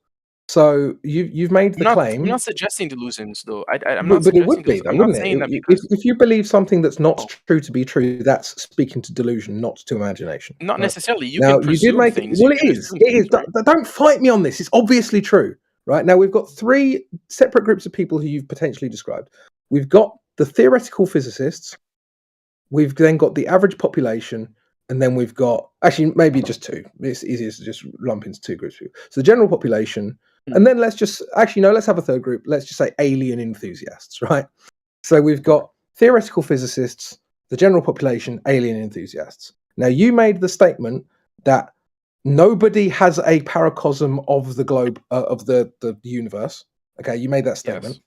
So you've made the claim. I'm not suggesting delusions, though. I'm but, not. But it would be, though, wouldn't it? If you believe something that's not true to be true, that's speaking to delusion, not to imagination. Not necessarily. You now, can presume you did make things. Well, it is. It is. Don't fight me on this. It's obviously true, right? Now we've got three separate groups of people who you've potentially described. We've got the theoretical physicists. We've then got the average population. And then we've got, actually, maybe just two. It's easiest to just lump into two groups. So the general population, and then let's have a third group. Let's just say alien enthusiasts, right? So we've got theoretical physicists, the general population, alien enthusiasts. Now, you made the statement that nobody has a paracosm of the globe, of the universe. Okay, you made that statement. Yes.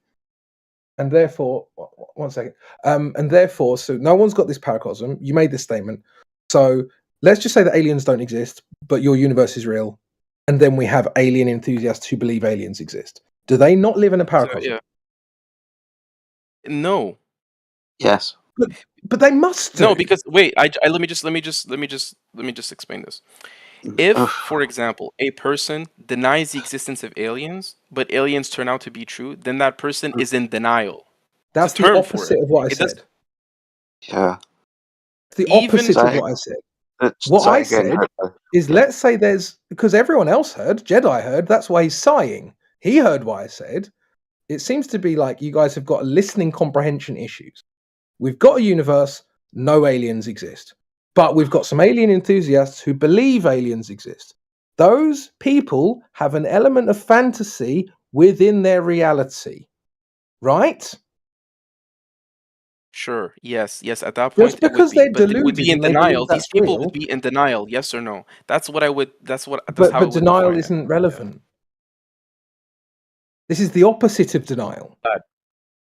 And therefore, one second. And therefore, so no one's got this paracosm. You made this statement. So let's just say that aliens don't exist, but your universe is real. And then we have alien enthusiasts who believe aliens exist. Do they not live in a paracosm? So, yeah. No. Yes. But they must do. No, because wait, let me just explain this. If, for example, a person denies the existence of aliens, but aliens turn out to be true, then that person is in denial. That's the opposite of what I said. Yeah. The opposite of what I said. What I said is, let's say because everyone else heard, Jedi heard, that's why he's sighing. He heard what I said. It seems to be like you guys have got listening comprehension issues. We've got a universe, no aliens exist. But we've got some alien enthusiasts who believe aliens exist. Those people have an element of fantasy within their reality. Right? Sure. Yes. At that point, just because they're deluded, it would be in denial. These people would be in denial. Yes or no? That's what I would. But denial isn't relevant. This is the opposite of denial.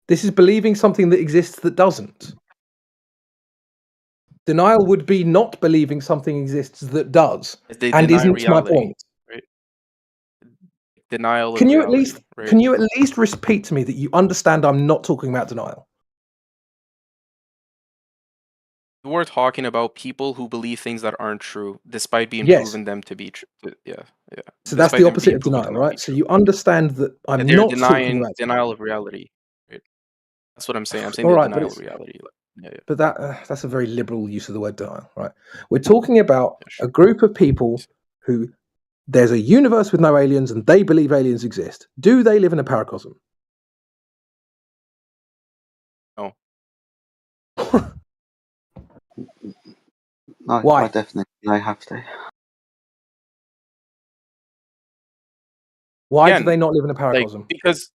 This is believing something that exists that doesn't. Denial would be not believing something exists that does, and isn't reality, my point. Right? Denial. Can you at least repeat to me that you understand I'm not talking about denial? We're talking about people who believe things that aren't true, despite being proven them to be true. Yeah. So that's the opposite of denial, right? So you understand that I'm not denying talking about denial of reality. Right? That's what I'm saying. I'm saying denial of reality. Yeah. But that's a very liberal use of the word denial, right? We're talking about a group of people who there's a universe with no aliens and they believe aliens exist. Do they live in a paracosm? No. No, why? I definitely have to. Why do they not live in a paracosm? Because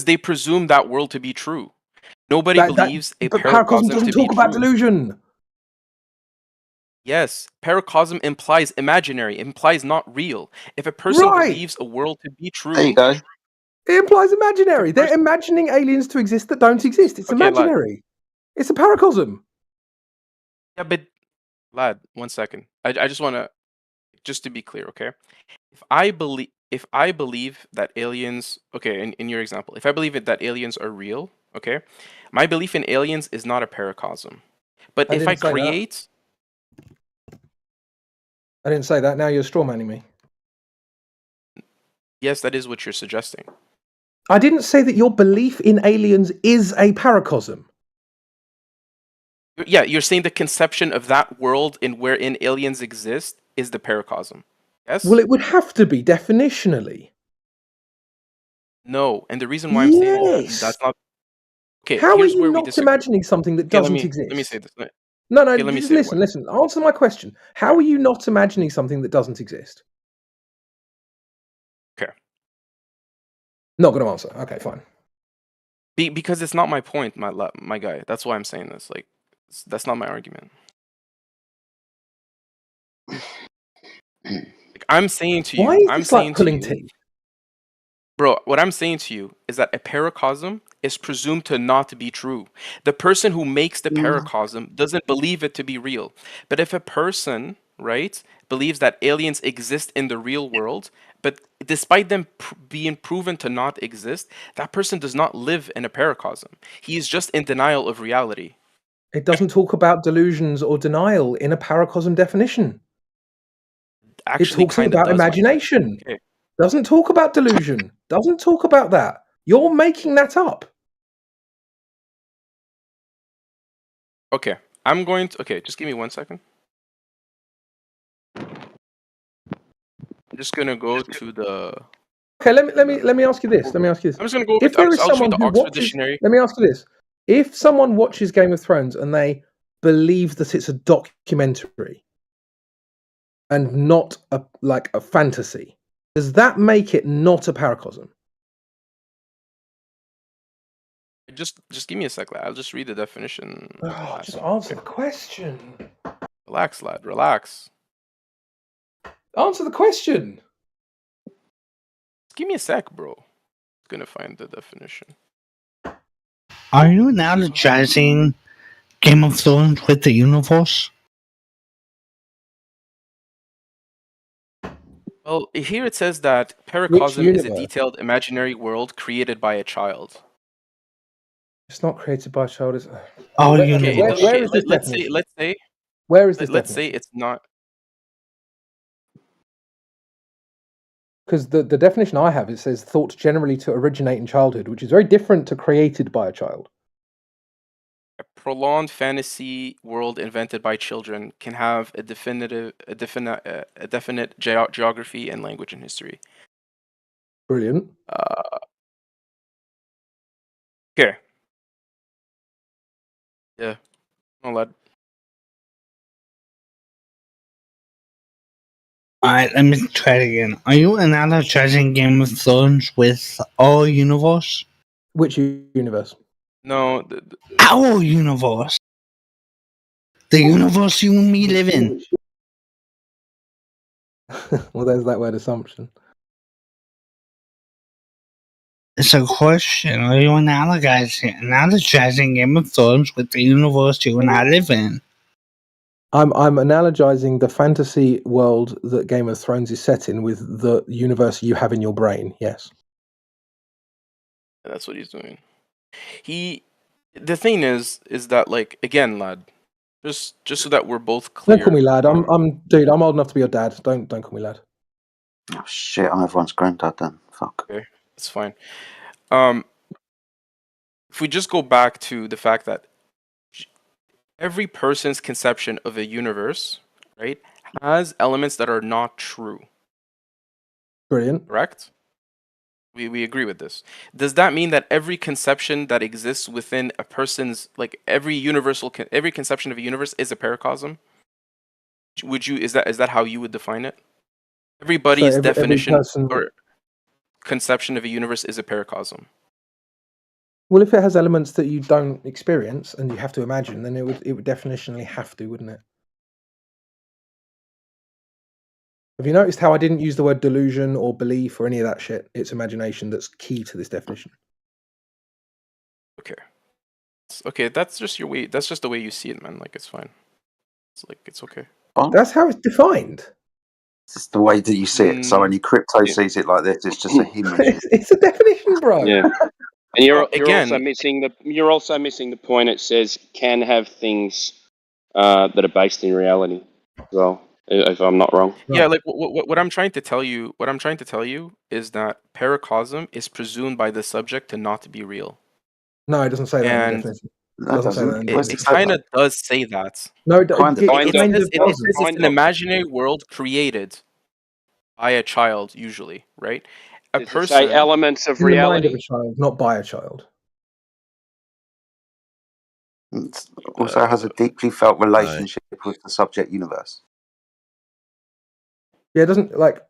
they presume that world to be true. Nobody believes a paracosm doesn't talk about true. delusion. Yes, paracosm implies imaginary, implies not real. If a person Right. believes a world to be true, There you go. It implies imaginary. They're imagining aliens to exist that don't exist. It's Okay, lad. imaginary. It's a paracosm. Yeah, but lad, 1 second. I just want to, just to be clear, okay? If I believe that aliens, okay, in your example, if I believe that aliens are real, okay, my belief in aliens is not a paracosm. But if I create, I didn't say that. Now you're straw manning me. yes, that is what you're suggesting. I didn't say that your belief in aliens is a paracosm. Yeah, you're saying the conception of that world in wherein aliens exist is the paracosm. Yes? Well, it would have to be definitionally. No, and the reason why I'm saying that's not okay. How are here's you where we not disagree. imagining something that Okay, doesn't exist? Let me say this. No, Okay, let me just say listen, listen. Answer my question. How are you not imagining something that doesn't exist? Okay. Not going to answer. Okay, fine. Because it's not my point, my guy. That's why I'm saying this. Like, that's not my argument. Like, I'm saying to you, Why is I'm this saying like pulling to you, teeth? bro, what I'm saying to you is that a paracosm is presumed to not be true. The person who makes the paracosm doesn't believe it to be real. But if a person, right, believes that aliens exist in the real world, but despite them being proven to not exist, that person does not live in a paracosm. He is just in denial of reality. It doesn't talk about delusions or denial in a paracosm definition. Actually, it talks kinda about does, my guy. imagination. Okay. Doesn't talk about delusion. Doesn't talk about that. You're making that up. Okay, I'm going to. Okay, just give me 1 second. I'm just gonna go to the. Okay, let me ask you this. Let me ask you this. I'm just gonna go over. If there is I'll just read someone the who Oxford watches, Dictionary. let me ask you this: if someone watches Game of Thrones and they believe that it's a documentary and not a fantasy, does that make it not a paracosm? Just give me a sec, lad. I'll just read the definition. Just answer the question. Relax, lad. Relax. Answer the question. Give me a sec, bro. I'm gonna find the definition. Are you analogizing Game of Thrones with the universe? Well, here it says that paracosm is a detailed imaginary world created by a child. It's not created by a child, is it? Oh, where, universe. where is this Let's definition? say. Where is this Let's definition? say it's not. Because the definition I have, it says thought generally to originate in childhood, which is very different to created by a child. A prolonged fantasy world invented by children can have a definite geography and language and history. Brilliant. Okay. Yeah. No, lad. Alright, let me try it again. Are you analogizing Game of Thrones with our universe? Which universe? No. Our universe. The universe you and me live in. Well, there's that word assumption. It's a question. Are you analogizing Game of Thrones with the universe you and I live in? I'm analogizing the fantasy world that Game of Thrones is set in with the universe you have in your brain. Yes. That's what he's doing. The thing is that, like, again, lad, just so that we're both clear. Don't call me lad. Dude, I'm old enough to be your dad. Don't call me lad. Oh shit! I'm everyone's granddad then. Fuck. Okay, it's fine. If we just go back to the fact that every person's conception of a universe, right, has elements that are not true. Brilliant. Correct? We agree with this. Does that mean that every conception that exists within a person's, like, every conception of a universe is a paracosm? Is that how you would define it? Everybody's definition or conception of a universe is a paracosm. Well, if it has elements that you don't experience and you have to imagine, then it would definitionally have to, wouldn't it? Have you noticed how I didn't use the word delusion or belief or any of that shit? It's imagination that's key to this definition. Okay. Okay, that's just your way. That's just the way you see it, man. Like, it's fine. It's like, it's okay. That's how it's defined. It's just the way that you see it. So when crypto sees it like this, it's just a him. It's a definition, bro. Yeah. And you're again- also missing the point. It says can have things that are based in reality as well. If I'm not wrong. Yeah, like what I'm trying to tell you. What I'm trying to tell you is that paracosm is presumed by the subject to not be real. No, it doesn't say that in the And definition. It doesn't say that in the it definition. kind of does say that. No, it It says doesn't. it's an imaginary world created by a child, usually, right? A Does it person. say elements of In the mind reality? of a child, not by a child. It also has a deeply felt relationship with the subject universe. Yeah, it doesn't like.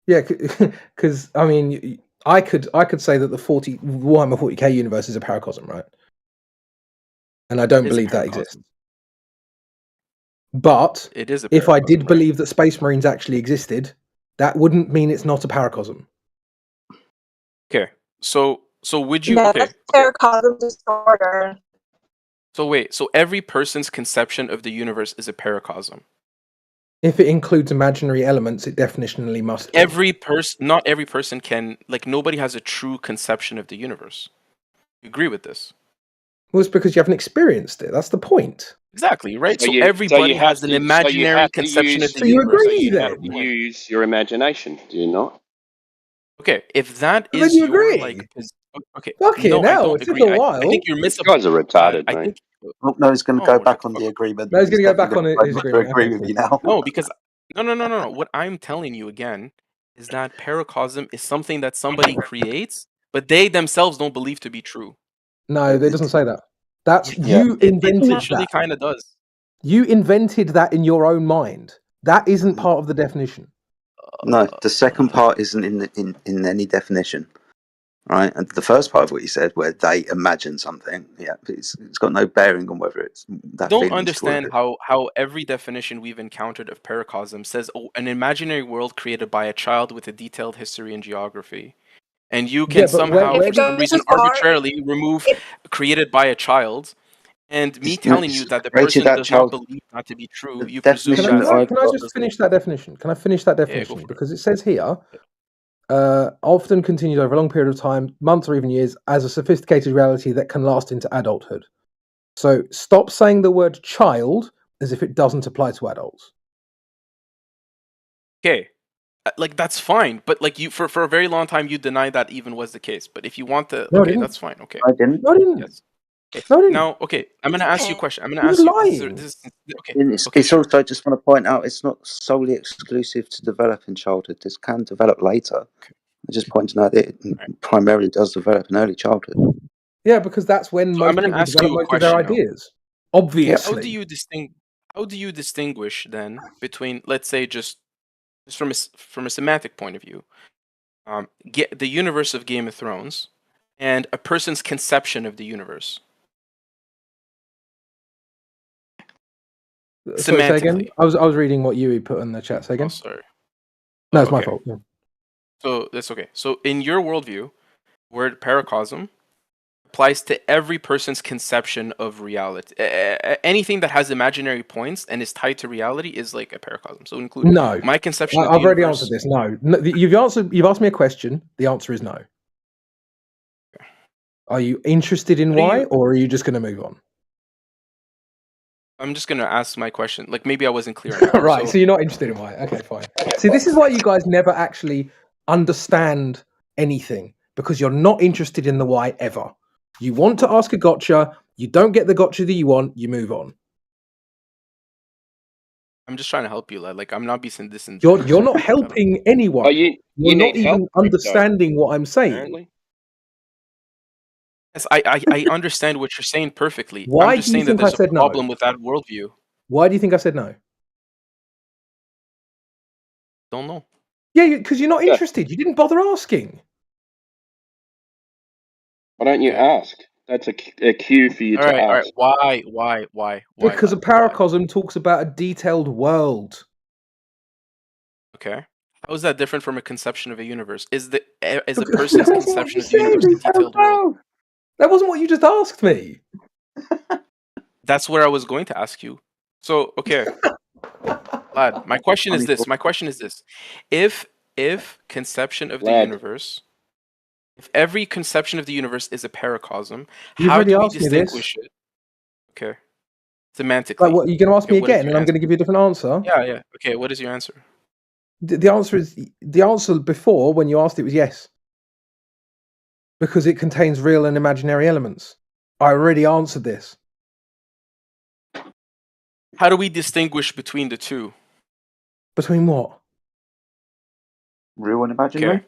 Yeah, because I mean, I could say that the Warhammer 40k universe is a paracosm, right? And I don't It is a believe that paracosm. exists. But It is a if I did paracosm, believe that Space Marines actually existed, that wouldn't mean it's not a paracosm. Okay, so would you? No, Okay, that's paracosm disorder. so wait, so every person's conception of the universe is a paracosm. If it includes imaginary elements, it definitionally must be. Not every person can, like, nobody has a true conception of the universe. You agree with this? Well, it's because you haven't experienced it. That's the point. Exactly, right? So, you everybody have has an to- so you imaginary have to conception use- of the So you universe. agree You have then? to use your imagination, do you not? Okay, if that Well, then is you your agree. like, okay, Fucking no, I hell, don't it took agree. a I while. think you're These guys are retarded, I mate. think Oh, no, he's going to No, go back on the agreement. No, he's going to go back definitely on gonna his vote agreement. to agree Okay, with cool. you now. no, because no. What I'm telling you again is that paracosm is something that somebody creates, but they themselves don't believe to be true. No, it doesn't say that. That's Yeah. you It invented literally that. kind of does. You invented that in your own mind. That isn't part of the definition. No, the second part isn't in any definition, right? And the first part of what you said, where they imagine something, it's got no bearing on whether it's that. Don't feeling's understand toward how every definition we've encountered of paracosm says, oh, an imaginary world created by a child with a detailed history and geography. And you can Yeah, but somehow, where for some goes reason, far- arbitrarily remove created by a child. And me It's telling not- you that the created person that does child- not believe that to be true, the you presume definition that. that I've Can I got- just finish that definition? Can I finish that go definition? for it. Because it says here, often continues over a long period of time, months or even years, as a sophisticated reality that can last into adulthood. So stop saying the word child as if it doesn't apply to adults. Okay. Like, that's fine, but like, you for a very long time you denied that even was the case. But if you want to, No, I okay, didn't. that's fine. Okay. I didn't. No, I didn't. Yes. Okay. No, I didn't. Now, okay, I'm gonna ask you a question. I'm gonna You're ask you. lying. This is okay. And it's, Okay, it's sure. also, I just want to point out, it's not solely exclusive to develop in childhood. This can develop later. I just pointing out that it primarily does develop in early childhood. Yeah, because that's when So I'm most gonna people ask develop you a most of their question now. ideas. Obviously. How do you distinguish then between, let's say, just from a semantic point of view, get the universe of Game of Thrones and a person's conception of the universe? Sorry, say again? Semantically. I was reading what Yui put in the chat. Say again? Oh, sorry. No, it's my Okay. fault. Yeah. So that's okay. So in your worldview, word paracosm applies to every person's conception of reality. Anything that has imaginary points and is tied to reality is like a paracosm. So include No. my conception of I've the already universe. answered this. No. You've asked me a question. The answer is no. Are you interested in why, or are you just going to move on? I'm just gonna ask my question. Like, maybe I wasn't clear enough. Right, so you're not interested in why. Okay, fine. See, this is why you guys never actually understand anything, because you're not interested in the why ever. You want to ask a gotcha, you don't get the gotcha that you want, you move on. I'm just trying to help you, lad. Like, I'm not being disingenuous. You're not helping anyone. Oh, you You're not need help, even Crypto, understanding what I'm saying. apparently. Yes, I understand what you're saying perfectly. Why I'm just do you saying that think I there's a said no? problem with that worldview. Why do you think I said no? Don't know. Yeah, because you're not interested. You didn't bother asking. Why don't you ask? That's a cue for you All to right, all ask. right. Why? Because a paracosm talks about a detailed world. Okay. How is that different from a conception of a universe? Is a person's conception of the universe a detailed world? That wasn't what you just asked me. That's where I was going to ask you. So, okay. Lad, my question is this. If conception of the universe, if every conception of the universe is a paracosm, You've how already do we asked me this. distinguish it? Okay. Semantically. Like, what, you're going to ask me Okay, what is again, your and I'm going to give you a different answer? Yeah. Okay, what is your answer? The answer before, when you asked it, was yes. Because it contains real and imaginary elements. I already answered this. How do we distinguish between the two? Between what? Real and imaginary?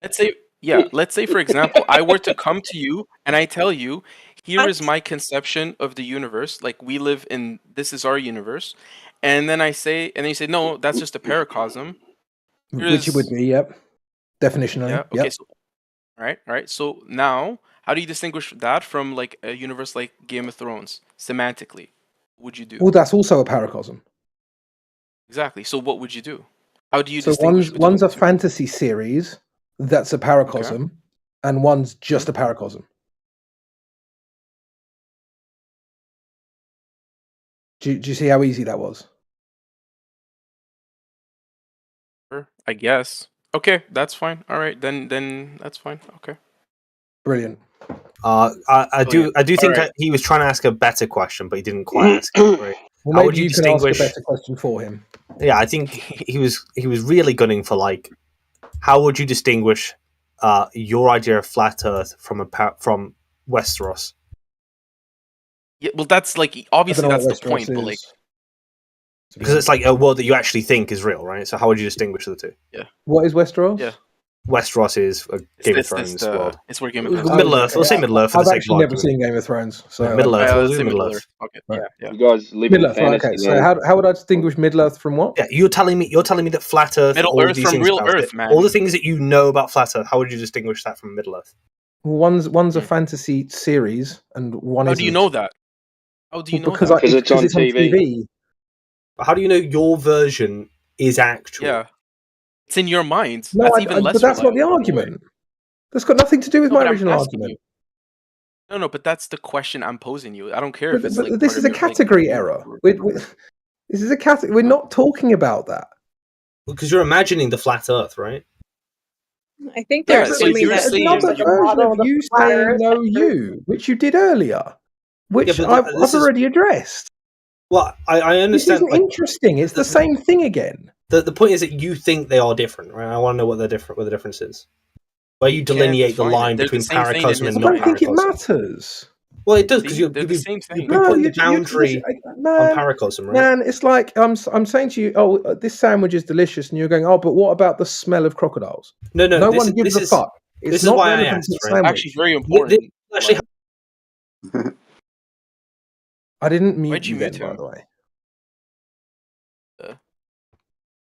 Okay. Let's say, for example, I were to come to you and I tell you, here is my conception of the universe. Like, we live in, this is our universe. And then you say, no, that's just a paracosm. Which it would be, yep. Definitionally. Yeah, okay, yep. so, all right. So now, how do you distinguish that from like a universe like Game of Thrones, semantically? What would you do? Well, that's also a paracosm. Exactly. So what would you do? How do you So distinguish one's a fantasy series that's a paracosm, and one's just a paracosm. Do you see how easy that was? I guess. Okay, that's fine. All right, then that's fine. Okay. Brilliant. I do think Alright. he was trying to ask a better question, but he didn't quite ask it. Right? Well, How maybe would you can ask a distinguish? better question for him. Yeah, I think he was really gunning for like, how would you distinguish your idea of flat Earth from from Westeros? Yeah, well, that's like obviously know that's what the point, Westeros but like, is. Because it's like a world that you actually think is real, right? So how would you distinguish the two? yeah, What is Westeros? yeah. Westeros is a Game of It's Thrones world. It's where Game of Thrones. Middle Earth. We'll say Middle Earth for I've the sake actually of never argument. seen Game of Thrones, so Yeah, Middle Earth. Let's We'll say do Middle Middle Earth. Earth. Okay. Right. Yeah. You guys live Middle in Earth. Right, fantasy okay. So land. how would I distinguish Middle Earth from what? Yeah, you're telling me that flat Earth, Middle all Earth these from things real about Earth, it, man. all the things that you know about flat Earth. How would you distinguish that from Middle Earth? One's a fantasy series, and one How isn't. do you know that? How do you know Because that? it's on TV. But how do you know your version is actual? Yeah, it's in your mind. No, That's even less. but that's not the reliable. argument. That's got nothing to do with No, my but I'm original asking argument. you. No, but that's the question I'm posing you. I don't care if But, it's but like. this part is of a your, like, category error. This is a category. We're not talking about that. Because you're imagining the flat Earth, right? I think Yeah, they're so assuming you're that There's saying another there's like a version model of of you the flat saying Earth. no you, which you did earlier, which but I've this is- already addressed. Well, I This understand. isn't Like, interesting. It's the same thing again. the point is that you think they are different, right? I want to know what the difference is. Where you can't delineate the define line it. They're between the same thing in paracosm his and I not don't think it paracosm. matters. Well, it does because See, you're they're the same thing. putting the you're boundary on man, paracosm, right? man, it's like I'm saying to you, oh, this sandwich is delicious, and you're going, oh, but what about the smell of crocodiles? No, No this one is- gives this a is- fuck. It's this is not why I relevant asked, to the right? sandwich. Actually, very important. Actually, I didn't mute Why'd you you then, mute by him? the way.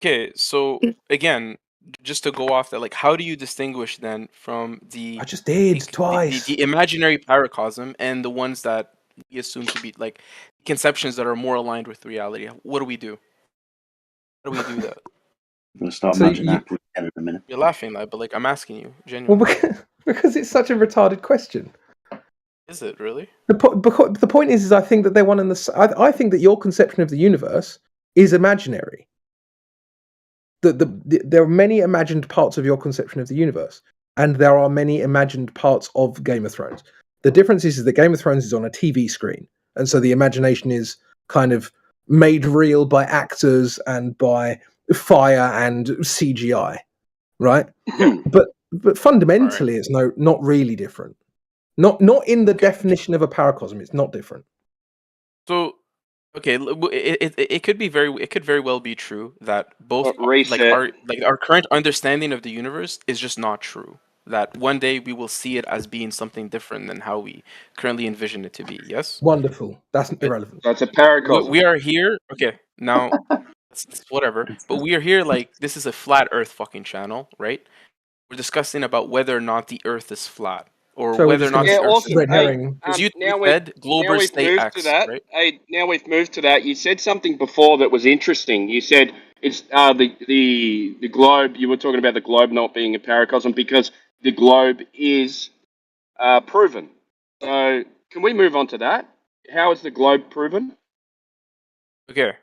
Okay, so again, just to go off that, like, how do you distinguish then from the I just did twice. the imaginary paracosm and the ones that we assume to be like conceptions that are more aligned with reality? What do we do? How do we do that? I'm going to start So imagining you- Apple again in a minute. You're laughing, like, but like I'm asking you Well, genuinely. because it's such a retarded question. Is it really? The point is I think that they're one and the. I think that your conception of the universe is imaginary. There are many imagined parts of your conception of the universe, and there are many imagined parts of Game of Thrones. The difference is that Game of Thrones is on a TV screen, and so the imagination is kind of made real by actors and by fire and CGI, right? but fundamentally, it's not really different. Not in the definition of a paracosm. It's not different. So, okay, it could very well be true that both reset. our current understanding of the universe is just not true. That one day we will see it as being something different than how we currently envision it to be. Yes. Wonderful. That's irrelevant. That's a paracosm. We are here. Okay, now it's whatever. But we are here like this is a flat Earth fucking channel, right? We're discussing about whether or not the Earth is flat. Or So we're whether or just not gonna- the Yeah, Earth awesome. Red herring. Because you now said Glober we've State moved X, to that. right? Hey, now we've moved to that. You said something before that was interesting. You said It's the globe. You were talking about the globe not being a paracosm because the globe is proven. So can we move on to that? How is the globe proven? Okay.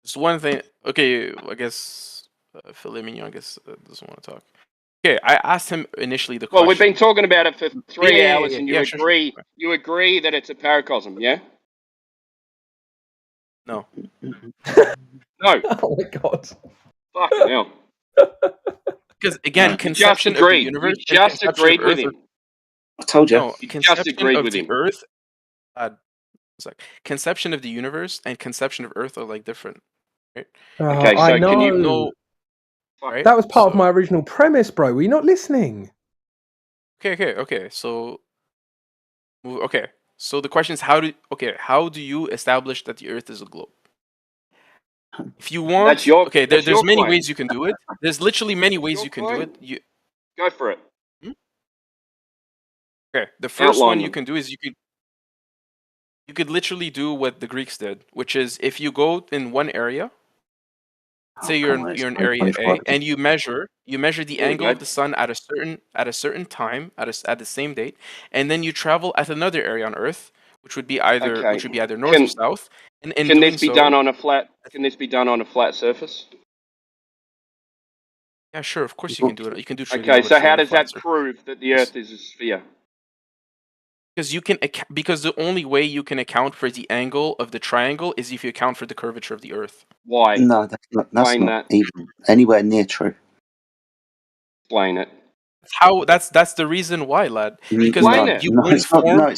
Just one thing. Okay, I guess Filet Mignon, I guess, doesn't want to talk. Okay, I asked him initially the question. Well, we've been talking about it for 3 hours, and you sure, agree. sure. You agree that it's a paracosm, yeah? No. No. Oh my god. Fucking hell. Because again, You conception just of the agreed. universe You and just conception of agreed with Earth. him. I told you. No, You just conception agreed of with the him. Earth. It's like conception of the universe and conception of Earth are like different, right? Okay, so I can you know. Right? That was part of So- my original premise, bro. Were you not listening? Okay. So the question is how do you establish that the Earth is a globe? If you want, That's your there's many claim. ways you can do it. There's literally many ways you can do it. Go for it. Okay, the first Outline one you them. can do is you could literally do what the Greeks did, which is if you go in one area, say you're in area A, and you measure the There we angle go. of the sun at a certain time at the same date, and then you travel at another area on Earth, which would be either north or south, and in Can doing this be so, done on a flat? Can this be done on a flat surface? yeah, sure, of course you can do it. You can do Okay, trigonometry so how on a does flat that surface. prove that the Earth is a sphere? Because the only way you can account for the angle of the triangle is if you account for the curvature of the Earth. Why? No, that's not Explain that. even anywhere near true. Explain it. That's the reason why, lad. Because Explain then it. you wouldn't form a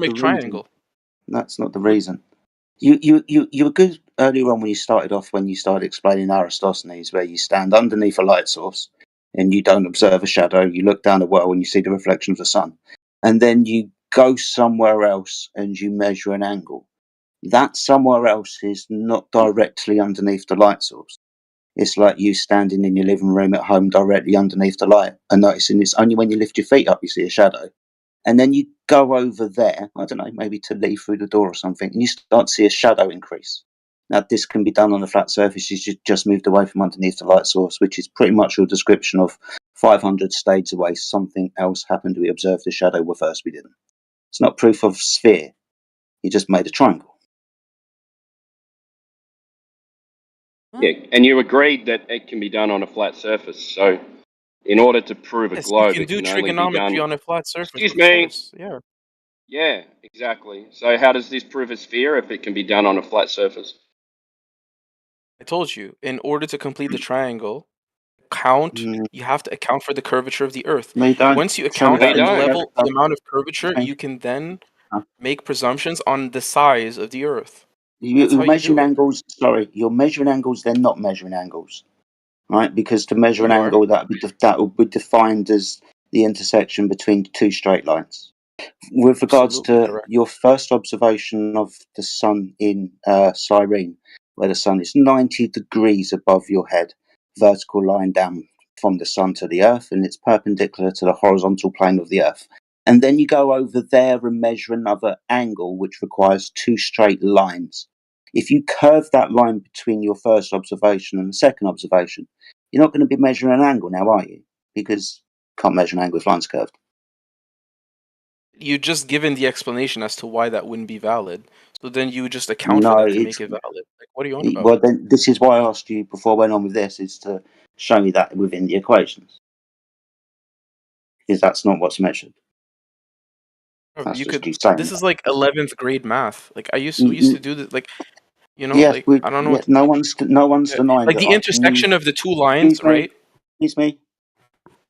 the triangle. reason. That's not the reason. You were good earlier on when you started explaining Aristophanes, where you stand underneath a light source and you don't observe a shadow. You look down a well and you see the reflection of the sun, and then you go somewhere else and you measure an angle. That somewhere else is not directly underneath the light source. It's like you standing in your living room at home directly underneath the light and noticing it's only when you lift your feet up you see a shadow. And then you go over there, I don't know, maybe to leave through the door or something, and you start to see a shadow increase. Now, this can be done on a flat surface. You just moved away from underneath the light source, which is pretty much your description of 500 stages away. Something else happened. We observed the shadow where first we didn't. It's not proof of sphere. You just made a triangle. Yeah, and you agreed that it can be done on a flat surface. So, in order to prove a Yes, globe, you it can do can only be trigonometry done. on a flat surface. Excuse of me. course, yeah. Yeah, exactly. So, how does this prove a sphere if it can be done on a flat surface? I told you, in order to complete the triangle, you have to account for the curvature of the Earth. No, you don't. Once you Show me account that for in the the level, the calculator. amount of curvature, Okay. you can then make presumptions on the size of the Earth. That's You're how you measuring do it. angles. Sorry, you're measuring angles. They're not measuring angles, right? Because to measure an You are. angle, that would be defined as the intersection between two straight lines. With regards Absolutely to correct. your first observation of the sun in Cyrene, where the sun is 90 degrees above your head, vertical line down from the sun to the earth, and it's perpendicular to the horizontal plane of the earth. And then you go over there and measure another angle, which requires two straight lines. If you curve that line between your first observation and the second observation, you're not going to be measuring an angle now, are you? Because you can't measure an angle if line's curved. You just given the explanation as to why that wouldn't be valid. So then you just account for No, that to it's make it valid. Like, what are you on about? well. Then this is why I asked you before I went on with this, is to show me that within the equations, because that's not what's measured. That's You just could. you saying This that. is like 11th grade math. Like we used to do this. Like, Yes, like I don't know. no one's denying Like that the I can use. intersection of the two lines, Excuse me. right? Excuse me.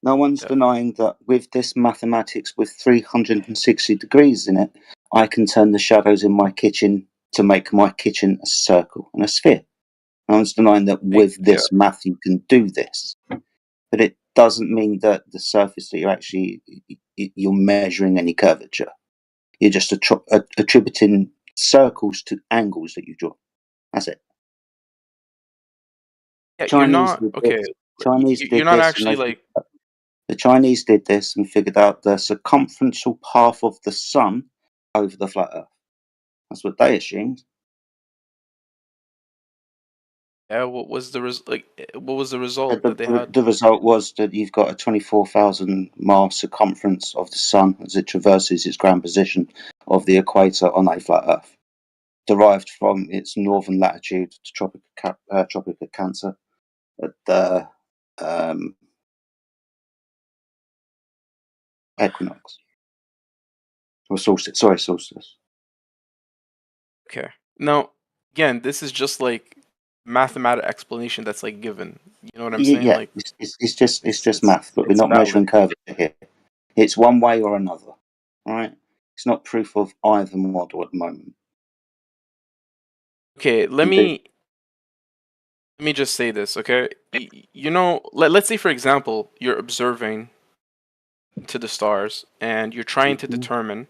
No one's denying that with this mathematics with 360 degrees in it, I can turn the shadows in my kitchen to make my kitchen a circle and a sphere. No one's denying that with this math you can do this, but it doesn't mean that the surface that you're measuring any curvature. You're just attributing circles to angles that you draw. That's it. Yeah, Chinese you're not did okay. this. Chinese You're did not this, actually and like. the Chinese did this and figured out the circumferential path of the sun over the flat Earth. That's what they assumed. Yeah, what was the what was the result that they had? The result was that you've got a 24,000 mile circumference of the sun as it traverses its ground position of the equator on a flat Earth, derived from its northern latitude to Tropic of Cancer at the equinox. Or solstice. Sorry, solstice. Okay. Now, again, this is just like mathematical explanation that's like given. You know what I'm saying? Yeah, Like it's just math, but we're not valid. measuring curvature here. It's one way or another. All right. It's not proof of either model at the moment. Okay, let me just say this, okay? You know, let's say for example, you're observing to the stars and you're trying to determine,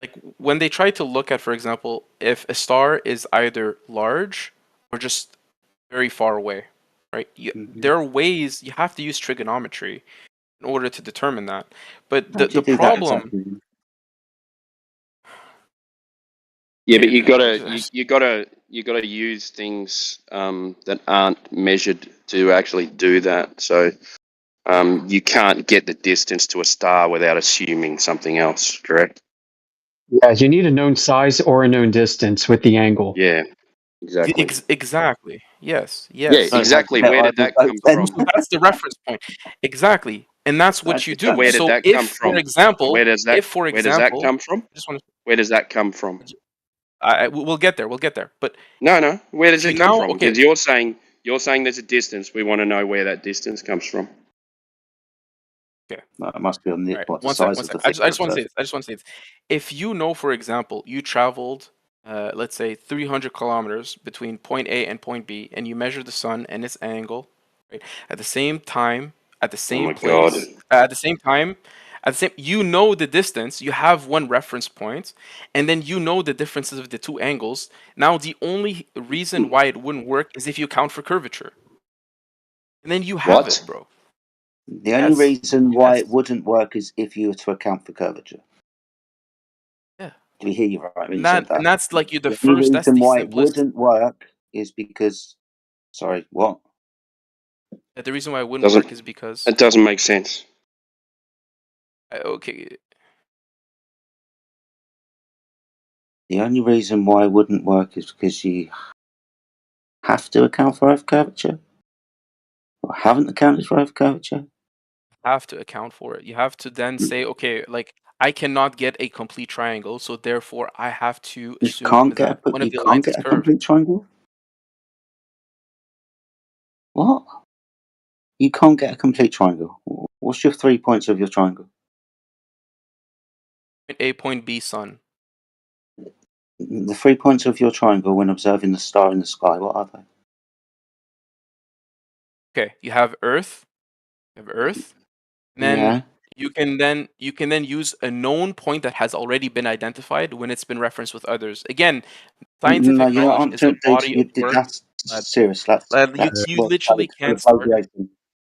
like when they try to look at, for example, if a star is either large or just very far away, right? There are ways you have to use trigonometry in order to determine that. But the problem. Yeah, but you gotta use things that aren't measured to actually do that. So you can't get the distance to a star without assuming something else, correct? Yeah, you need a known size or a known distance with the angle. Yeah, exactly. Exactly. Yes. Yeah, exactly. Where did that come from? That's the reference point. Exactly. And that's what you do. Where did So that if, come from? for example, Where does that come from? I just want to. Where does that come from? We'll get there. We'll get there. But no. Where does it come from? Okay. Because you're saying there's a distance. We want to know where that distance comes from. Okay. No, it must be on the, Right. what, the One sec, size one of sec. the I just want to say this. I just want to say this. If you know, for example, you traveled, let's say 300 kilometers between point A and point B, and you measure the sun and its angle, right? At the same time, at the same place, at the same time, you know the distance. You have one reference point, and then you know the differences of the two angles. Now, the only reason why it wouldn't work is if you account for curvature, and then you have it, bro. The only reason why it wouldn't work is if you were to account for curvature. Yeah. Did we hear you right when you And said that? and that's like the only first. That's the reason why it simplest. wouldn't work is because. Sorry, what? The reason why it wouldn't work is because it doesn't make sense. Okay. The only reason why it wouldn't work is because you have to account for Earth curvature, or haven't accounted for Earth curvature. Have to account for it. You have to then say, okay, like I cannot get a complete triangle, so therefore I have to assume that one of the lines is curved. Complete triangle. What? You can't get a complete triangle. What's your 3 points of your triangle? Point A, point B, sun. The 3 points of your triangle when observing the star in the sky, what are they? Okay, you have Earth. And then you can then use a known point that has already been identified when it's been referenced with others. Again, scientific knowledge is a body of work. That's serious. You literally can't start.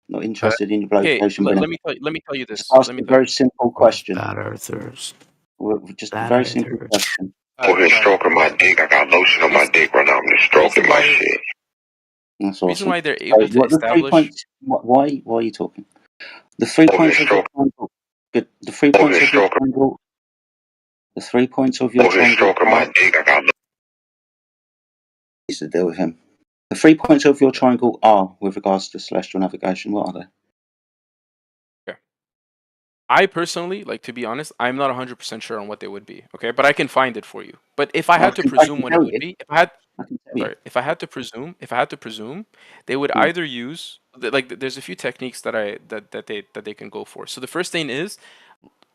Not interested in your Okay, blocation. let me tell you this. Just ask a very simple question. Flat earthers. Just a very simple question. Over here stroking my dick. I got lotion on my dick right now. I'm just stroking my shit. That's the reason awesome. why they're able to establish. Why are you talking? The 3 points of your triangle. Good. The 3 points of your triangle. The 3 points of your triangle. Stroking my dick. I got. Needs to deal with him. The 3 points of your triangle are, with regards to celestial navigation, what are they? I personally, like, to be honest, I'm not 100% sure on what they would be. Okay, but I can find it for you. But if I had to presume what it would be, if I had to presume, they would either use there's a few techniques that they can go for. So the first thing is,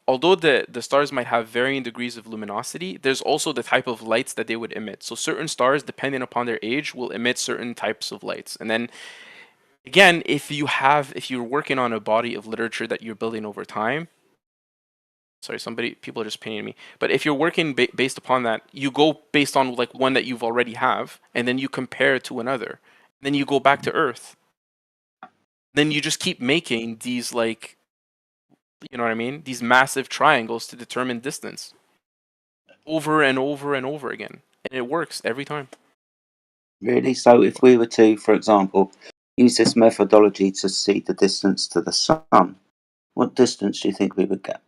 although the stars might have varying degrees of luminosity, there's also the type of lights that they would emit. So certain stars, depending upon their age, will emit certain types of lights. And then again, if you're working on a body of literature that you're building over time, sorry, people are just pinging me. But if you're working based upon that, you go based on like one that you've already have, and then you compare it to another. Then you go back to Earth. Then you just keep making these like, you know what I mean? These massive triangles to determine distance. Over and over and over again. And it works every time. Really? So if we were to, for example, use this methodology to see the distance to the sun, what distance do you think we would get?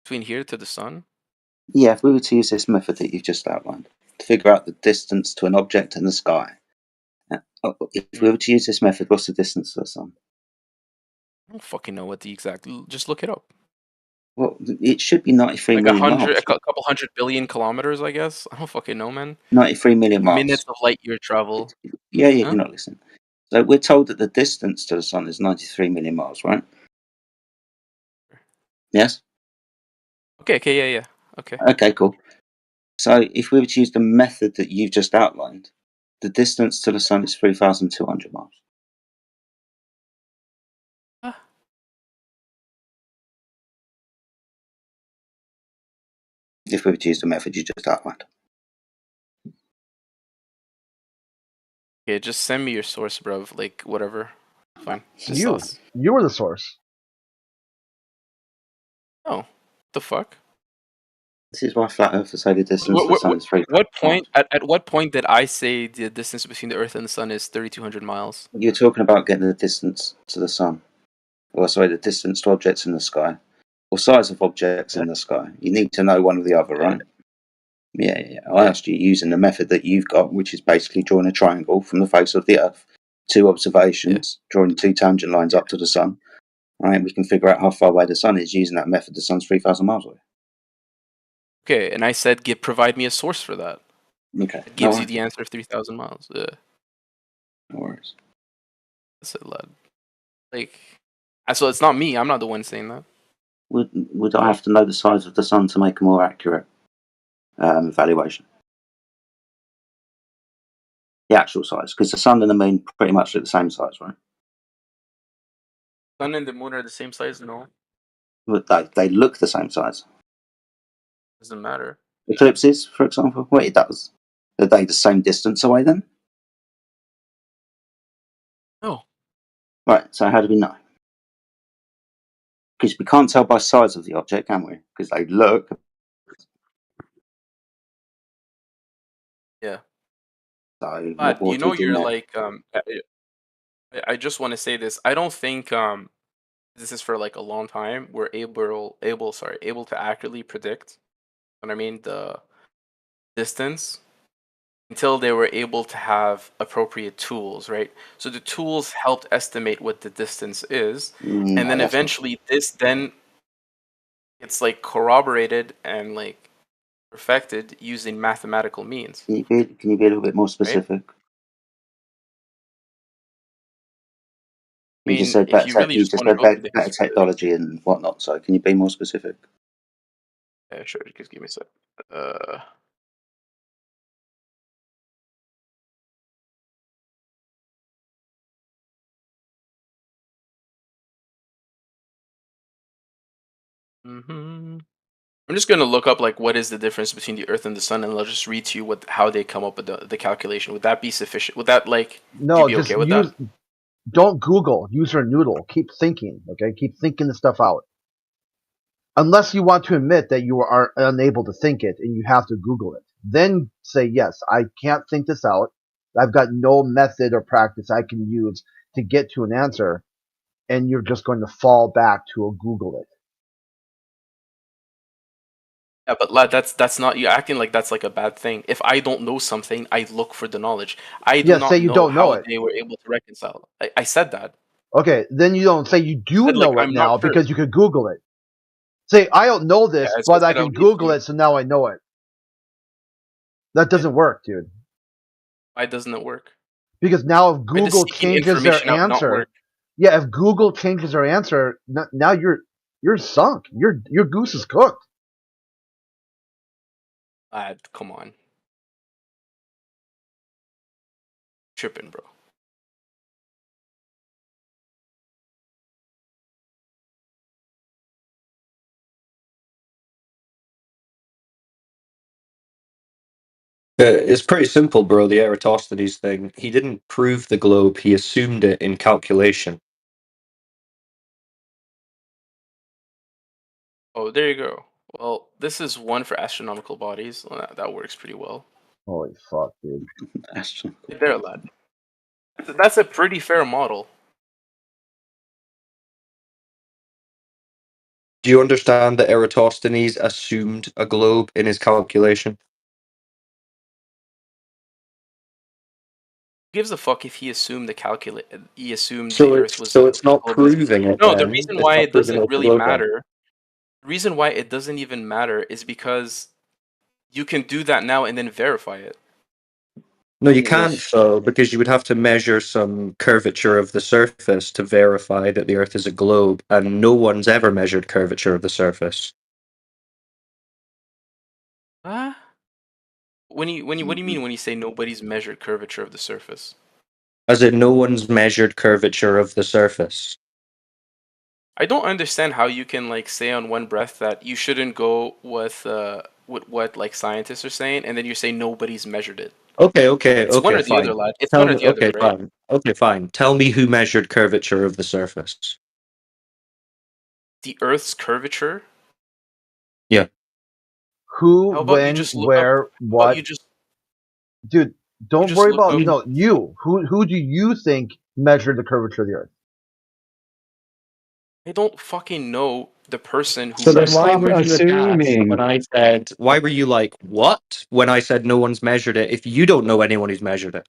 Between here to the sun? Yeah, if we were to use this method that you've just outlined to figure out the distance to an object in the sky, if we were to use this method, what's the distance to the sun? I don't fucking know what the exact. Just look it up. Well, it should be 93 Like million miles. a couple 100 billion kilometers, I guess. I don't fucking know, man. 93 million miles. Minutes of light year travel. Yeah, Huh? you're not listening. So we're told that the distance to the sun is 93 million miles, right? Yes? Okay, yeah. Okay. Okay, cool. So if we were to use the method that you've just outlined, the distance to the sun is 3,200 miles. If we were to use the method you just outlined. Okay, just send me your source, bro. Like, whatever. Fine. Just You were the source. Oh, the fuck? This is why flat earthers say the distance to the sun is 3,000 What point? At what point did I say the distance between the Earth and the Sun is 3,200 miles? You're talking about getting the distance to the sun. Or sorry, the distance to objects in the sky. Or size of objects in the sky. You need to know one or the other, right? Yeah. I asked you using the method that you've got, which is basically drawing a triangle from the face of the Earth, 2 observations, drawing 2 tangent lines up to the sun. Right, we can figure out how far away the sun is using that method. The sun's 3,000 miles away. Okay, and I said, provide me a source for that. Okay. It gives you the answer of 3,000 miles. No worries. That's it, lad. Like, so it's not me. I'm not the one saying that. Would I have to know the size of the sun to make a more accurate evaluation? The actual size, because the sun and the moon pretty much look the same size, right? Sun and the moon are the same size? No, But they look the same size. doesn't matter. Eclipses, for example, well, it does. Are they the same distance away then? No. Right. So how do we know? Because we can't tell by size of the object, can we? Because they look. Yeah. So But what you do know, we do you're now? like, I just want to say this. I don't think this is for like a long time. We're able to accurately predict. What I mean, the distance until they were able to have appropriate tools, right? So the tools helped estimate what the distance is, and then that's not- eventually this then it's like corroborated and like perfected using mathematical means. Can you be a little bit more specific? I You just mean, said if you really just want to go through the better history of it, technology and whatnot. So can you be more specific? yeah, sure. Just give me a sec. I'm just gonna look up like what is the difference between the Earth and the Sun, and I'll just read to you how they come up with the calculation. Would that be sufficient? Would that like No, be just okay with use. that? Don't Google. Use your noodle. Keep thinking. Okay, keep thinking the stuff out. Unless you want to admit that you are unable to think it and you have to Google it, then say yes. I can't think this out. I've got no method or practice I can use to get to an answer, and you're just going to fall back to a Google it. Yeah, but lad, that's not you acting like that's like a bad thing. If I don't know something, I look for the knowledge. I do Yeah, not say you know don't know how it. they were able to reconcile. I said that. Okay, then you don't say you do said, like, know it I'm not now sure. because you could Google it. Say, I don't know this, Yeah, so but I said I'll can read to Google you. it, so now I know it. That doesn't work, dude. Why doesn't it work? Because now if Why does Google seeking changes their information out not answer, work? yeah, if Google changes their answer, now you're sunk. Your goose is cooked. Lad, come on. Tripping, bro. It's pretty simple, bro. The Eratosthenes thing. He didn't prove the globe, he assumed it in calculation. Oh, there you go. Well, this is one for astronomical bodies. Well, that works pretty well. Holy fuck, dude. There, lad. That's a pretty fair model. Do you understand that Eratosthenes assumed a globe in his calculation? Who gives a fuck if he assumed he assumed So the it's Earth was so a it's not globe? proving it. No, the Then reason it's why not it proving doesn't it's a really globe. Then. matter. The reason why it doesn't even matter is because you can do that now and then verify it. No, you can't though, because you would have to measure some curvature of the surface to verify that the Earth is a globe, and no one's ever measured curvature of the surface. What do you mean when you say nobody's measured curvature of the surface? As in, no one's measured curvature of the surface. I don't understand how you can like say on one breath that you shouldn't go with what like scientists are saying, and then you say nobody's measured it. Okay, It's one or the fine. other, lad. It's Tell one or me, the other, right? fine. Okay, fine. Tell me who measured curvature of the surface. The Earth's curvature. Yeah. Who, How about you when, just look where, up? what? You just Dude, don't just worry look about up- no you. Who do you think measured the curvature of the Earth? I don't fucking know the person who. So then why Stop were you aghast assuming. when I said, why were you like, what? When I said no one's measured it, if you don't know anyone who's measured it?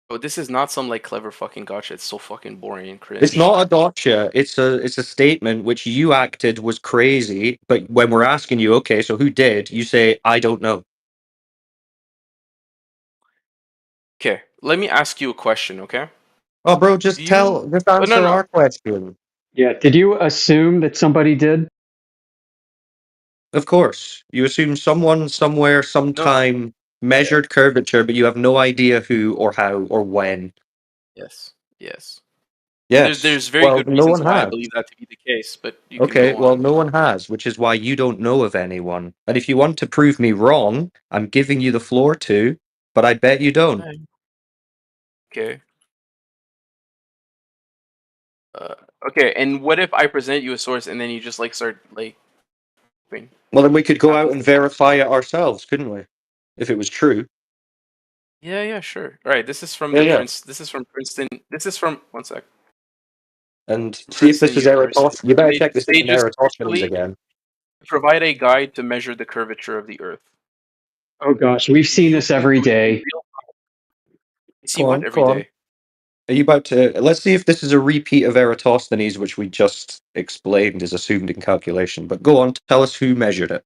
Oh, this is not some like clever fucking gotcha. It's so fucking boring and cringe. It's not a gotcha. It's a statement which you acted was crazy, but when we're asking you, okay, so who did? You say, I don't know. Okay, let me ask you a question, okay? Oh, bro, just No, answer no. our question. Yeah. Did you assume that somebody did? Of course. You assume someone, somewhere, sometime measured curvature, but you have no idea who or how or when. Yes. Yes. Yes. There's very Well, good no reasons one why I has. believe that to be the case, but you Okay, can go well, on. no one has, which is why you don't know of anyone. And if you want to prove me wrong, I'm giving you the floor to, but I bet you don't. Okay. Okay, and what if I present you a source and then you just like start like? Well, then we could go out and verify it ourselves, couldn't we? If it was true. Yeah, sure. All right, this is from Yeah. This is from Princeton. This is from one sec. And see if Princeton this is University. Eratosthenes. You better They, check this they isn't just Eratosthenes literally again. provide a guide to measure the curvature of the Earth. Oh gosh, we've seen this every day. See what every Go on. day? Are you about to? Let's see if this is a repeat of Eratosthenes, which we just explained is assumed in calculation. But go on, tell us who measured it.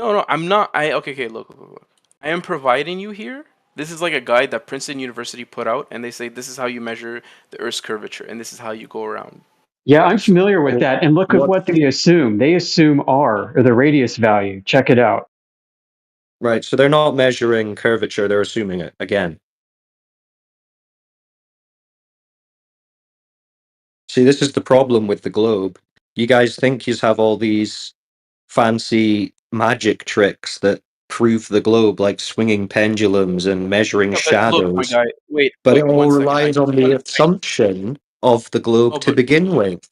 No, I'm not. Okay. Look. I am providing you here. This is like a guide that Princeton University put out, and they say this is how you measure the Earth's curvature, and this is how you go around. Yeah, I'm familiar with that. And look at what they assume. They assume R, or the radius value. Check it out. Right, so they're not measuring curvature, they're assuming it again. See, this is the problem with the globe. You guys think you have all these fancy magic tricks that prove the globe, like swinging pendulums and measuring shadows. Look, my guy. Wait, but it one all second. relies on the assumption of the globe to begin with.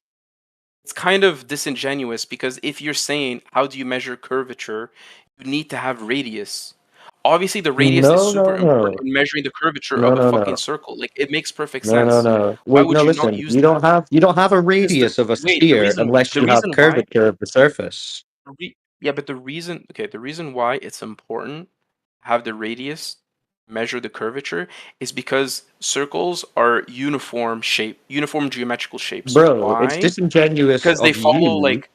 It's kind of disingenuous because if you're saying how do you measure curvature, you need to have radius. Obviously, the radius is super important in measuring the curvature of a fucking circle. Like it makes perfect sense. No. Why Wait, would no, you listen. not use You don't have a Because radius of a sphere unless the you have reason why curvature of the surface. Yeah, but the reason why it's important to have the radius measure the curvature is because circles are uniform geometrical shapes. Bro, it's Why? disingenuous Because they of follow you. like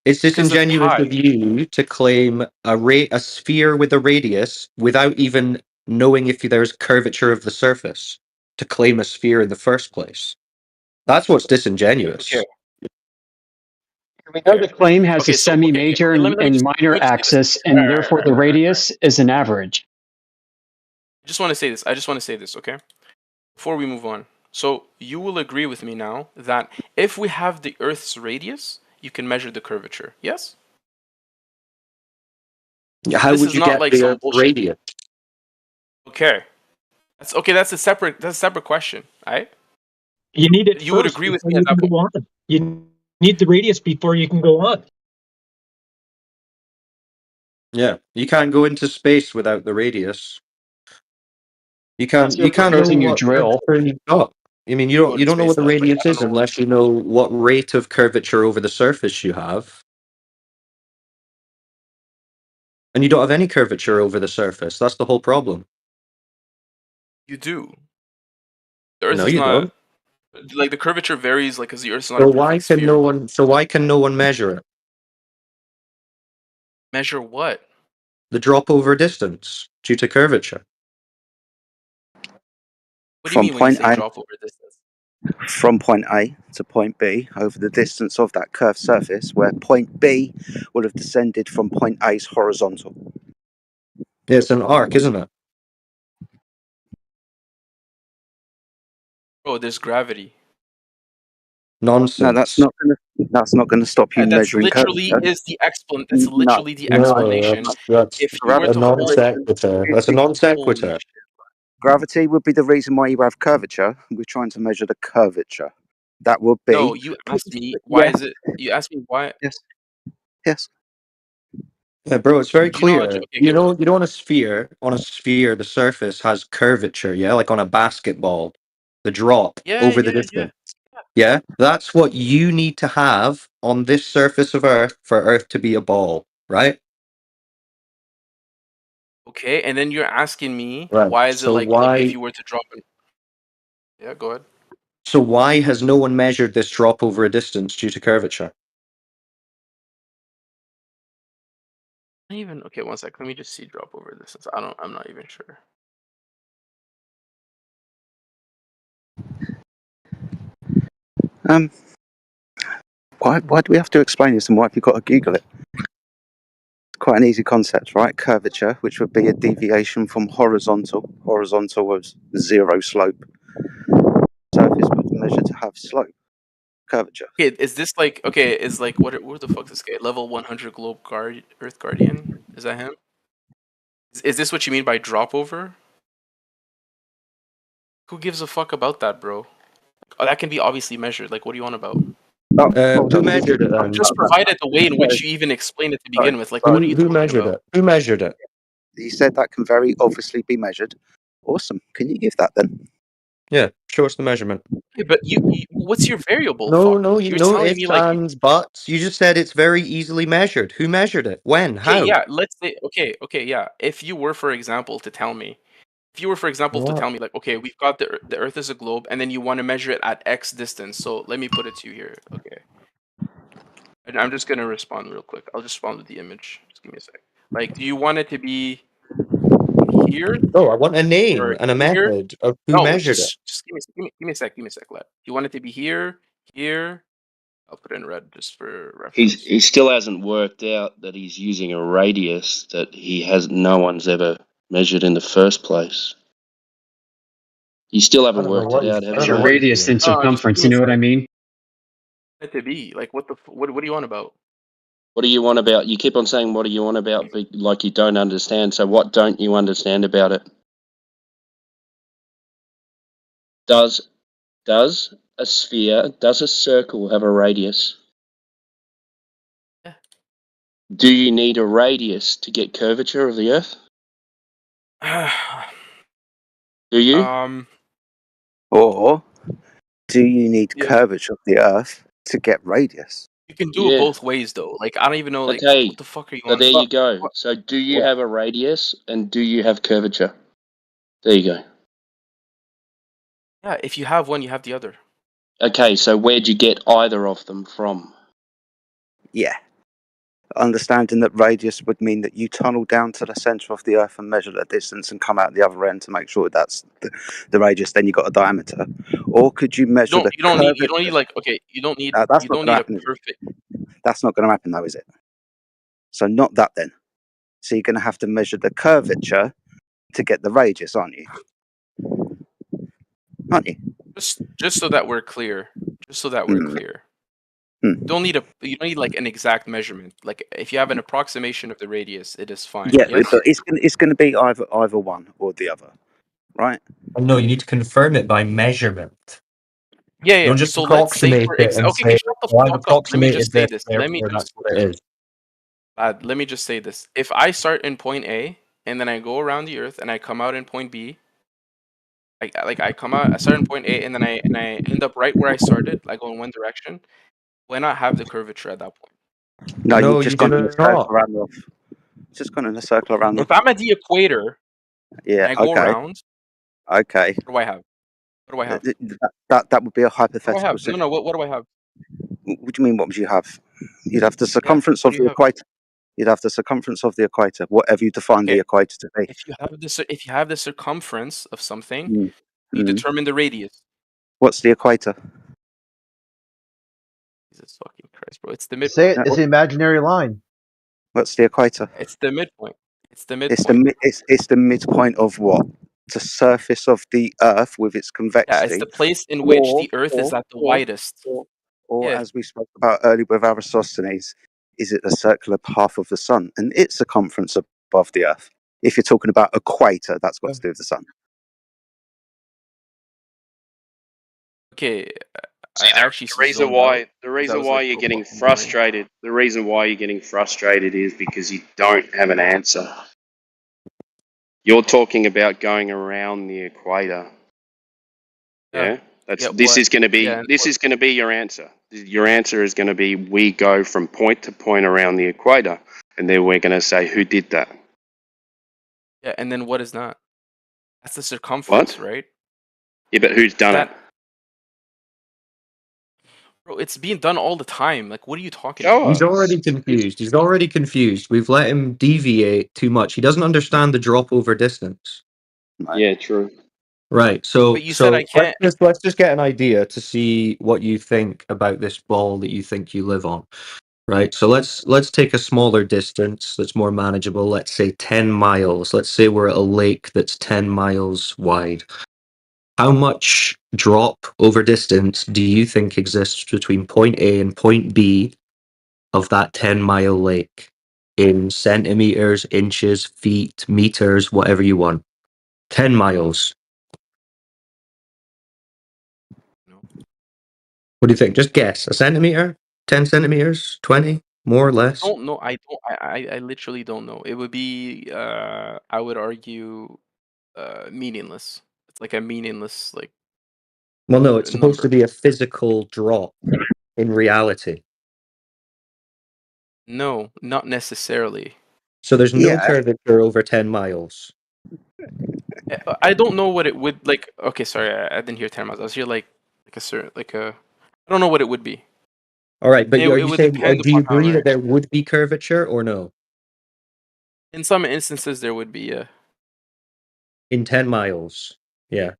It's because of disingenuous pi. of you to claim a sphere with a radius without even knowing if there's curvature of the surface to claim a sphere in the first place. That's what's disingenuous. Okay. We know the claim has a semi-major let me and just minor say this. axis, All and right. therefore the radius is an average. I just want to say this, okay? Before we move on. So you will agree with me now that if we have the Earth's radius, you can measure the curvature. Yes? How would you get the Earth's radius? Okay. That's a separate question, right? You need it You would first agree with before me at you that can point. go on. You need the radius before you can go on. Yeah, you can't go into space without the radius. You can't. You're You can't know proposing you what drill. curvature you've got. I mean, you don't know what the radius is unless you know what rate of curvature over the surface you have, and you don't have any curvature over the surface. That's the whole problem. You do. The Earth No, is you not don't. like the curvature varies, like because the Earth is not So a why perfect can sphere. no one? So why can no one measure it? Measure what? The drop over distance due to curvature. What do you From mean when you point say A, drop over distance? from point A to point B over the distance of that curved surface, where point B will have descended from point A's horizontal. Yeah, it's an arc, isn't it? Oh, there's gravity. Nonsense. No, that's not gonna stop you Yeah, that's measuring literally curvature. is the That's No, literally the No, explanation. that's If you were a to non hold, sequitur. That's a non sequitur. Gravity would be the reason why you have curvature. We're trying to measure the curvature. That would be. no, you asked me why Yeah. is it? You asked me why. Yes. Yes. Yeah, bro, it's very Do you know? clear. Okay, give, You know, on a sphere, the surface has curvature. Yeah, like on a basketball, the drop over the distance. Yeah, that's what you need to have on this surface of Earth for Earth to be a ball, right? Okay, and then you're asking me Right. why is it So like if you were to drop it? Yeah, go ahead. So why has no one measured this drop over a distance due to curvature? Not even okay. One sec. Let me just see drop over distance. I'm not even sure. Why do we have to explain this, and why have you got to Google it? It's quite an easy concept, right? Curvature, which would be a deviation from horizontal. Horizontal was zero slope. Surface was measured to have slope. Curvature. Okay, is this like okay? Is like what the fuck is this guy? Level 100 Globe Guard Earth Guardian? Is that him? Is this what you mean by drop over? Who gives a fuck about that, bro? Oh, that can be obviously measured. Like, what do you want about? Who measured it then? Just provided the way in which you even explained it to begin with. Like, what are you Who talking measured about? it? Who measured it? You said that can very obviously be measured. Awesome. Can you give that then? Yeah, show us the measurement. Yeah, but you what's your variable? No, Fuck. no, You're no telling ifs, me like ands, buts. You just said it's very easily measured. Who measured it? When? okay, How? yeah, let's say okay, yeah. If you were, for example, to tell me, like, okay, we've got the Earth is a globe, and then you want to measure it at X distance. So let me put it to you here. Okay, and I'm just gonna respond real quick. I'll just respond with the image. Just give me a sec. Like, do you want it to be here? No, I want a name Or and a here? method of who No, measured it. just give me a sec. Give me a sec, lad. You want it to be here, here. I'll put it in red just for reference. He still hasn't worked out that he's using a radius that no one's ever measured in the first place. You still haven't worked it out, have It's you? a radius and circumference. You know what I mean? It to be like what do you want about? What do you want about? You keep on saying, "What do you want about?" But like you don't understand. So what don't you understand about it? Does a sphere, does a circle have a radius? Yeah. Do you need a radius to get curvature of the Earth? Do you? Or do you need curvature of the Earth to get radius? You can do it both ways though. Like I don't even know. Like Okay. what the fuck are you So on there about? you go. So do you have a radius and do you have curvature? There you go. Yeah, if you have one, you have the other. Okay, so where'd you get either of them from? Yeah. Understanding that radius would mean that you tunnel down to the centre of the Earth and measure the distance and come out the other end to make sure that's the radius. Then you got a diameter. Or could you measure You don't need like okay. You don't need that's you not don't going need to a happen. perfect. That's not going to happen, though, is it? So not that then. So you're going to have to measure the curvature to get the radius, aren't you? Aren't you? Just so that we're clear. Just so that we're clear. You don't need like an exact measurement. Like if you have an approximation of the radius, it is fine. Yeah, Yes? but it's going to be either one or the other, right? No, you need to confirm it by measurement. Yeah. Don't just So let's say approximate for it and okay, say, shut the "Oh, I've fuck up. Let me approximated just say this, this. Let me therefore just that's what it is." Let me just say this: if I start in point A and then I go around the Earth and I come out in point B, I come out, I start in point A and then I end up right where I started. I go in one direction. Why not have the curvature at that point? No, No, you've just you gone do in a circle not. around the. Just gone in a circle around the. If I'm at the equator Yeah. and I go Okay. around, Okay. what do I have? What do I have? That would be a What do I hypothetical have? No, situation. no. What do I have? What do you mean? What would you have? You'd have the Yeah. circumference What of do you the have? equator. You'd have the circumference of the equator, whatever you define the Okay. equator to be. If you have the circumference of something, Mm. you Mm. determine the radius. What's the equator? Jesus fucking Christ, bro! It's the Say midpoint. it. It's an imaginary line. What's the equator? It's the midpoint. It's the It's the midpoint. it's the midpoint of what? The surface of the Earth with its Yeah, it's convexity, the place in which or the Earth is or at the or widest. or Yeah. as we spoke about earlier with Aristophanes, is it the circular path of the sun and its circumference above the Earth? If you're talking about equator, that's got to do with the sun. Okay. See, I actually the reason zoned out why 'cause I was like, you're oh, getting fucking boring. frustrated, the reason why you're getting frustrated is because you don't have an answer. You're talking about going around the equator. Yeah, this is going to be your answer. Your answer is going to be we go from point to point around the equator, and then we're going to say who did that. Yeah, and then what is that? That's the circumference, right? Yeah, but who's done it? Bro, it's being done all the time. Like, what are you talking Show about? He's already confused. He's already confused. We've let him deviate too much. He doesn't understand the drop over distance. Yeah, true. Right. So But you said I can't. let's just get an idea to see what you think about this ball that you think you live on. Right. So let's take a smaller distance that's more manageable. Let's say 10 miles. Let's say we're at a lake that's 10 miles wide. How much drop over distance do you think exists between point A and point B of that 10-mile lake in centimeters, inches, feet, meters, whatever you want? 10 miles. What do you think? Just guess. A centimeter? 10 centimeters? 20? More or less? I don't know. I literally don't know. It would be I would argue meaningless. It's like a meaningless like Well, no, it's supposed number. to be a physical drop in reality. No, not necessarily. So there's no curvature over 10 miles. I don't know what it would like. Okay, sorry, I didn't hear 10 miles. I was here like a certain like a. I don't know what it would be. All right, but It are you would saying, depend do you upon how agree very. that there would be curvature or no? In some instances, there would be, yeah. In 10 miles. Yeah.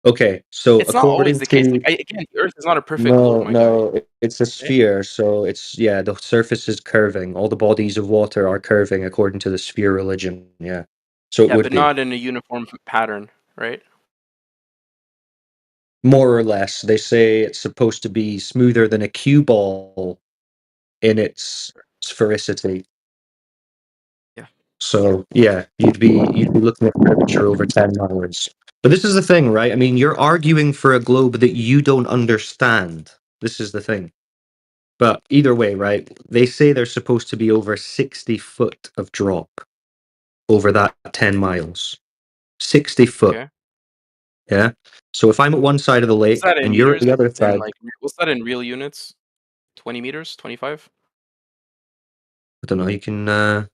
Okay, so It's not always according the case. to Like, again, the Earth is not a perfect globe, my guy. no, it's a sphere, so it's the surface is curving. All the bodies of water are curving according to the sphere religion. Yeah, so it Yeah, would but be not in a uniform pattern, right? more or less. They say it's supposed to be smoother than a cue ball in its sphericity. Yeah. So yeah, you'd be looking at curvature over 10 miles. But this is the thing, right? I mean, you're arguing for a globe that you don't understand. This is the thing. But either way, right? They say there's supposed to be over 60 foot of drop over that 10 miles. 60 foot. Okay. Yeah. So if I'm at one side of the What's lake that in and you're at meters? the other And side, like, what's that in real units? 20 meters? 25? I don't know, you can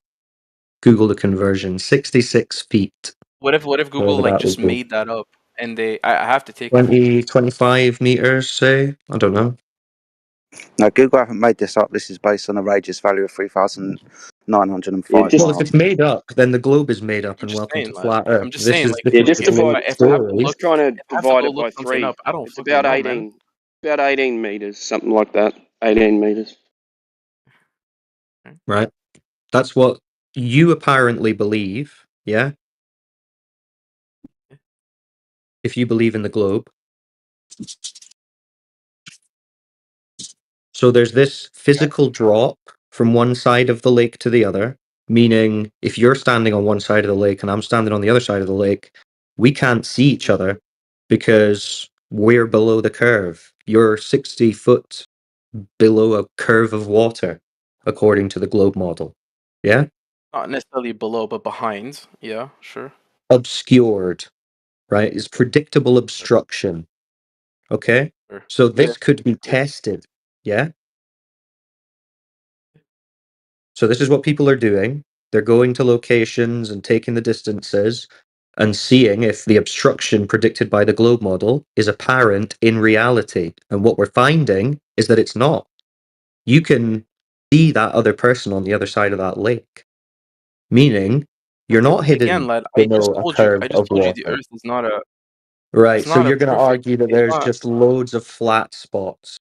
Google the conversion. 66 feet. What if Google Whatever like that just would be. made that up and I have to take 20, 25 meters, say? I don't know. No, Google haven't made this up. This is based on a radius value of 3,905 Well, if it's made up, then the globe is made up, and welcome saying, to like, Flat Earth. I'm just This saying, is like, this Yeah, is just the divide. great if I have to story. look, Just trying to if I have to divide go it by look something 3. up, I don't It's fucking about know, 18. man. About 18 meters, something like that. 18 meters. Right? That's what you apparently believe, yeah? If you believe in the globe. So there's this physical drop from one side of the lake to the other, meaning if you're standing on one side of the lake and I'm standing on the other side of the lake, we can't see each other because we're below the curve. You're 60 foot below a curve of water. according to the globe model. Yeah? Not necessarily below, but behind. Yeah, sure. Obscured, right? Is predictable obstruction. Okay? Sure. So Yeah. this could be tested. Yeah? So this is what people are doing. They're going to locations and taking the distances and seeing if the obstruction predicted by the globe model is apparent in reality. And what we're finding is that it's not. You can see that other person on the other side of that lake, meaning you're not Again, hidden lad, below a curve I just of told you the water. Earth is not a. Right. It's So not a you're going to perfect. argue that It's there's not. just loads of flat spots,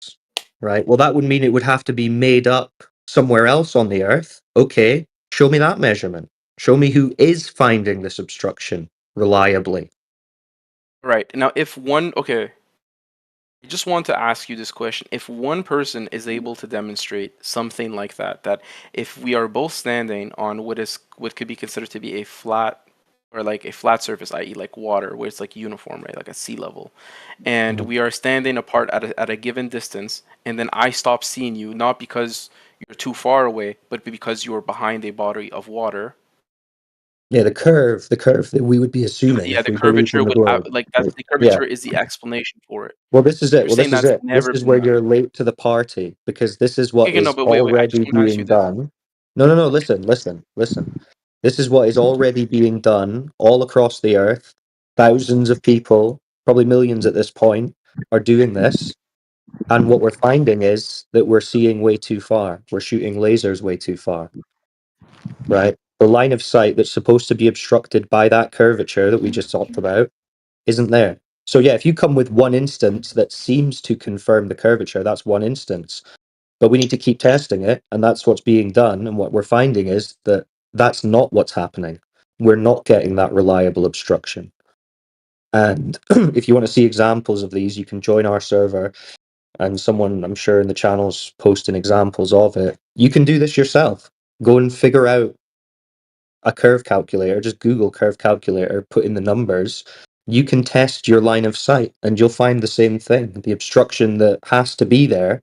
right? Well, that would mean it would have to be made up somewhere else on the Earth. Okay, show me that measurement. Show me who is finding this obstruction reliably. Right. Now, if one. Okay. I just want to ask you this question. If one person is able to demonstrate something like that, that if we are both standing on what could be considered to be a flat or like a flat surface, i.e. like water, where it's like uniform, right? Like at sea level, and we are standing apart at a given distance, and then I stop seeing you, not because you're too far away, but because you're behind a body of water. Yeah, the curve that we would be assuming Yeah, if the we believe curvature in the would globe. like that's the Yeah. curvature is the explanation for it. Well, this is it. You're Well, saying this is that's it. This never is been where done. you're late to the party because this is what Okay, no, is but wait, I just already want to ask being you this. done. No. Listen. This is what is already being done all across the earth. Thousands of people, probably millions at this point, are doing this. And what we're finding is that we're seeing way too far. We're shooting lasers way too far. Right? The line of sight that's supposed to be obstructed by that curvature that we just talked about isn't there. So yeah, if you come with one instance that seems to confirm the curvature, that's one instance. But we need to keep testing it, and that's what's being done. And what we're finding is that that's not what's happening. We're not getting that reliable obstruction. And if you want to see examples of these, you can join our server, and someone I'm sure in the channel's posting examples of it. You can do this yourself. Go and figure out a curve calculator, just Google curve calculator, put in the numbers. You can test your line of sight and you'll find the same thing. The obstruction that has to be there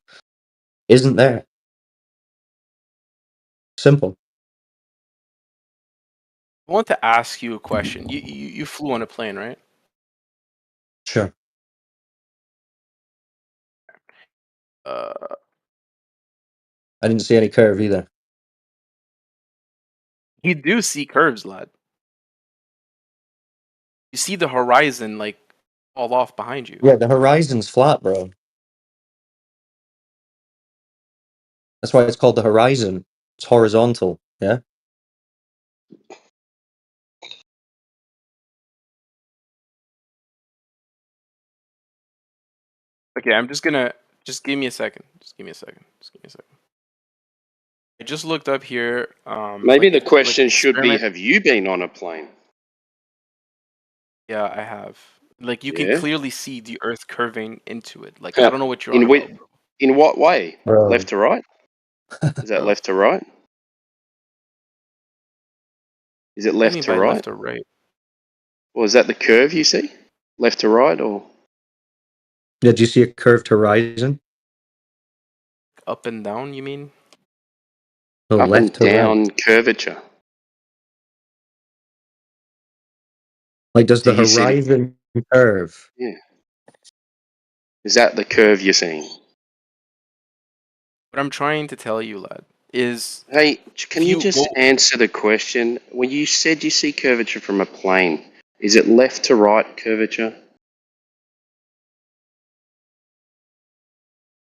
isn't there. Simple. I want to ask you a question. You flew on a plane, right? Sure. Uh, I didn't see any curve either. you do see curves, lad. You see the horizon like fall off behind you. Yeah, the horizon's flat, bro. That's why it's called the horizon. It's horizontal. Yeah. Okay, I'm just gonna give me a second. Just give me a second. I just looked up here. Maybe like the question like should be: experiment. have you been on a plane? Yeah, I have. Like you can Yeah. clearly see the Earth curving into it. Like I don't know what you're on In about. in what way? Bro. Left to right? Is that left to right? Is it What do you left mean to by right? left or right? Or is that the curve you see? Left to right, or Yeah, do you see a curved horizon? Up and down, you mean? No, up and left to right. down curvature? Like, does Do the you see? horizon curve? Yeah. Is that the curve you're seeing? What I'm trying to tell you, lad, is Hey, can if you you just go answer the question? When you said you see curvature from a plane, is it left to right curvature?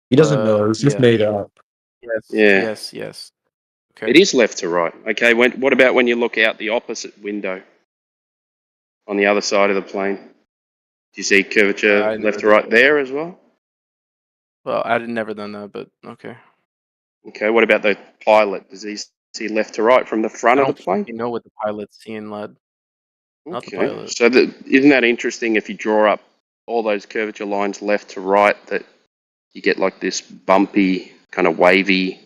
He doesn't know. It's just yeah. made up. Yes. Yeah. Okay. It is left to right. Okay, what about when you look out the opposite window on the other side of the plane? Do you see curvature I left never to right there as well? Well, I'd never done that, but okay. Okay, what about the pilot? Does he see left to right from the front I of the don't plane? fucking know what the pilot's seeing, lad. Not the Okay, pilot. so isn't that interesting if you draw up all those curvature lines left to right that you get like this bumpy, kind of wavy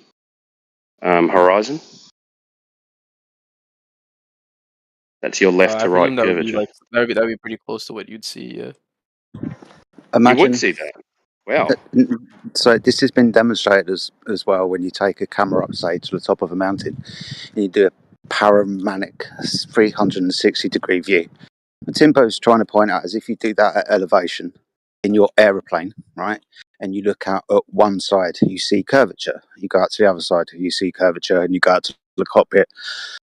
horizon? That's your left I to presume right that would be curvature. like that'd be pretty close to what you'd see. Yeah. You would see that. Wow. So this has been demonstrated as well when you take a camera up, say, to the top of a mountain, and you do a panoramic 360-degree view. What Timbo's trying to point out is if you do that at elevation in your aeroplane, right, and you look out at one side, you see curvature. You go out to the other side, you see curvature, and you go out to the cockpit,